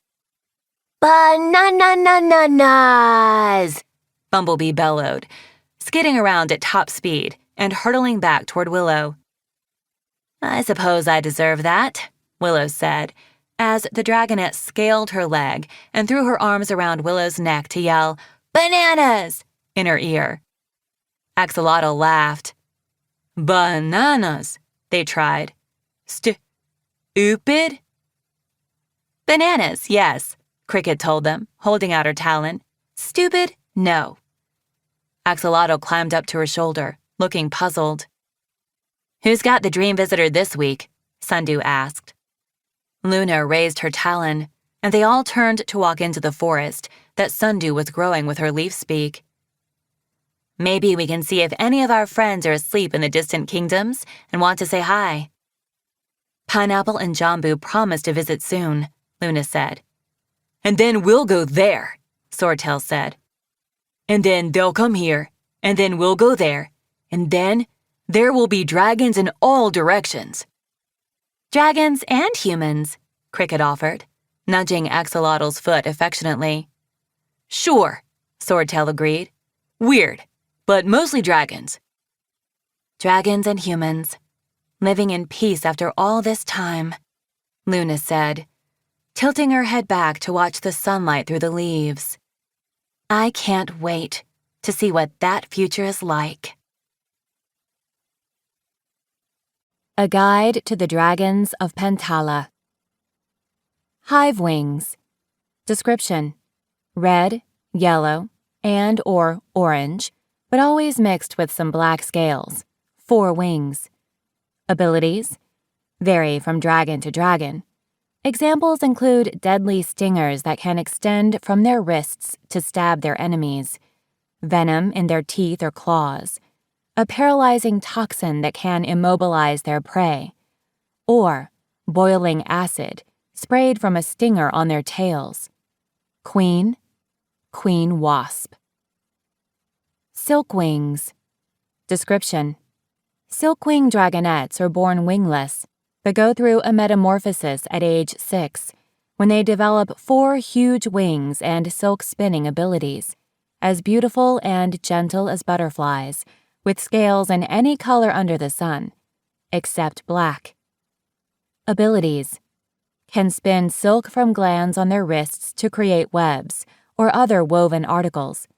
Banana-na-na-nas! Bumblebee bellowed, skidding around at top speed and hurtling back toward Willow. I suppose I deserve that, Willow said, as the dragonette scaled her leg and threw her arms around Willow's neck to yell, Bananas! In her ear. Axolotl laughed. Bananas, they tried. Stupid? Bananas, yes, Cricket told them, holding out her talon. Stupid? No. Axolotl climbed up to her shoulder, looking puzzled. Who's got the dream visitor this week? Sundew asked. Luna raised her talon, and they all turned to walk into the forest that Sundew was growing with her leaf speak. Maybe we can see if any of our friends are asleep in the distant kingdoms and want to say hi. Pineapple and Jambu promised to visit soon, Luna said. And then we'll go there, Swordtail said. And then they'll come here, and then we'll go there, and then there will be dragons in all directions. Dragons and humans, Cricket offered, nudging Axolotl's foot affectionately. Sure, Swordtail agreed. Weird, but mostly dragons. Dragons and humans, living in peace after all this time, Luna said, tilting her head back to watch the sunlight through the leaves. I can't wait to see what that future is like. A Guide to the Dragons of Pantala. Hive wings. Description: red, yellow, and/or orange, but always mixed with some black scales. 4 wings. Abilities vary from dragon to dragon. Examples include deadly stingers that can extend from their wrists to stab their enemies, venom in their teeth or claws, a paralyzing toxin that can immobilize their prey, or boiling acid sprayed from a stinger on their tails. Queen wasp. Silkwings. Description: silkwing dragonettes are born wingless, but go through a metamorphosis at age 6, when they develop 4 huge wings and silk-spinning abilities, as beautiful and gentle as butterflies, with scales in any color under the sun, except black. Abilities: can spin silk from glands on their wrists to create webs or other woven articles,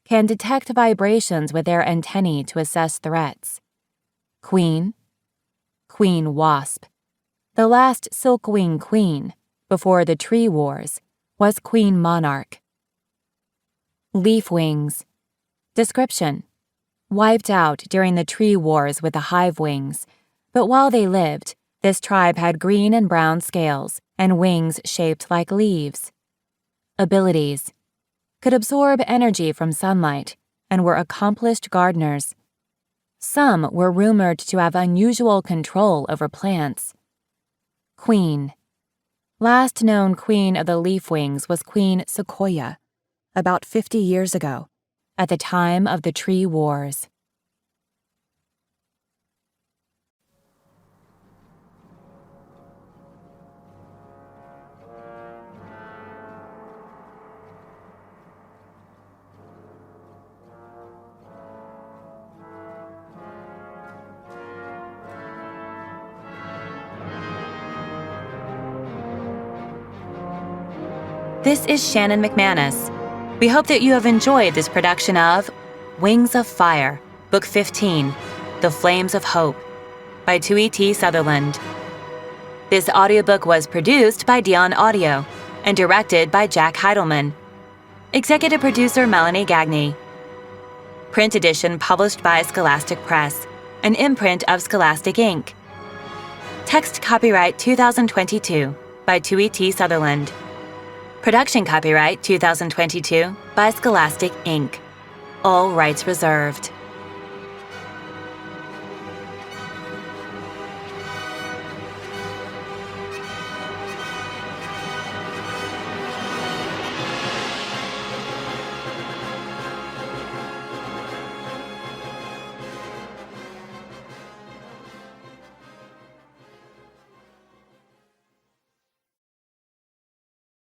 can detect vibrations with their antennae to assess threats. Queen wasp. The last silkwing queen, before the tree wars, was queen monarch. Leaf wings. Description: wiped out during the tree wars with the hive wings, but while they lived, this tribe had green and brown scales and wings shaped like leaves. Abilities: could absorb energy from sunlight and were accomplished gardeners. Some were rumored to have unusual control over plants. Queen. Last known queen of the leafwings was Queen Sequoia, about 50 years ago, at the time of the tree wars. This is Shannon Mc Manus. We hope that you have enjoyed this production of Wings of Fire, Book 15, The Flames of Hope, by Tui T. Sutherland. This audiobook was produced by Dion Audio and directed by Jack Heidelman. Executive producer Melanie Gagney. Print edition published by Scholastic Press, an imprint of Scholastic Inc. Text copyright 2022 by Tui T. Sutherland. Production copyright 2022 by Scholastic Inc. All rights reserved.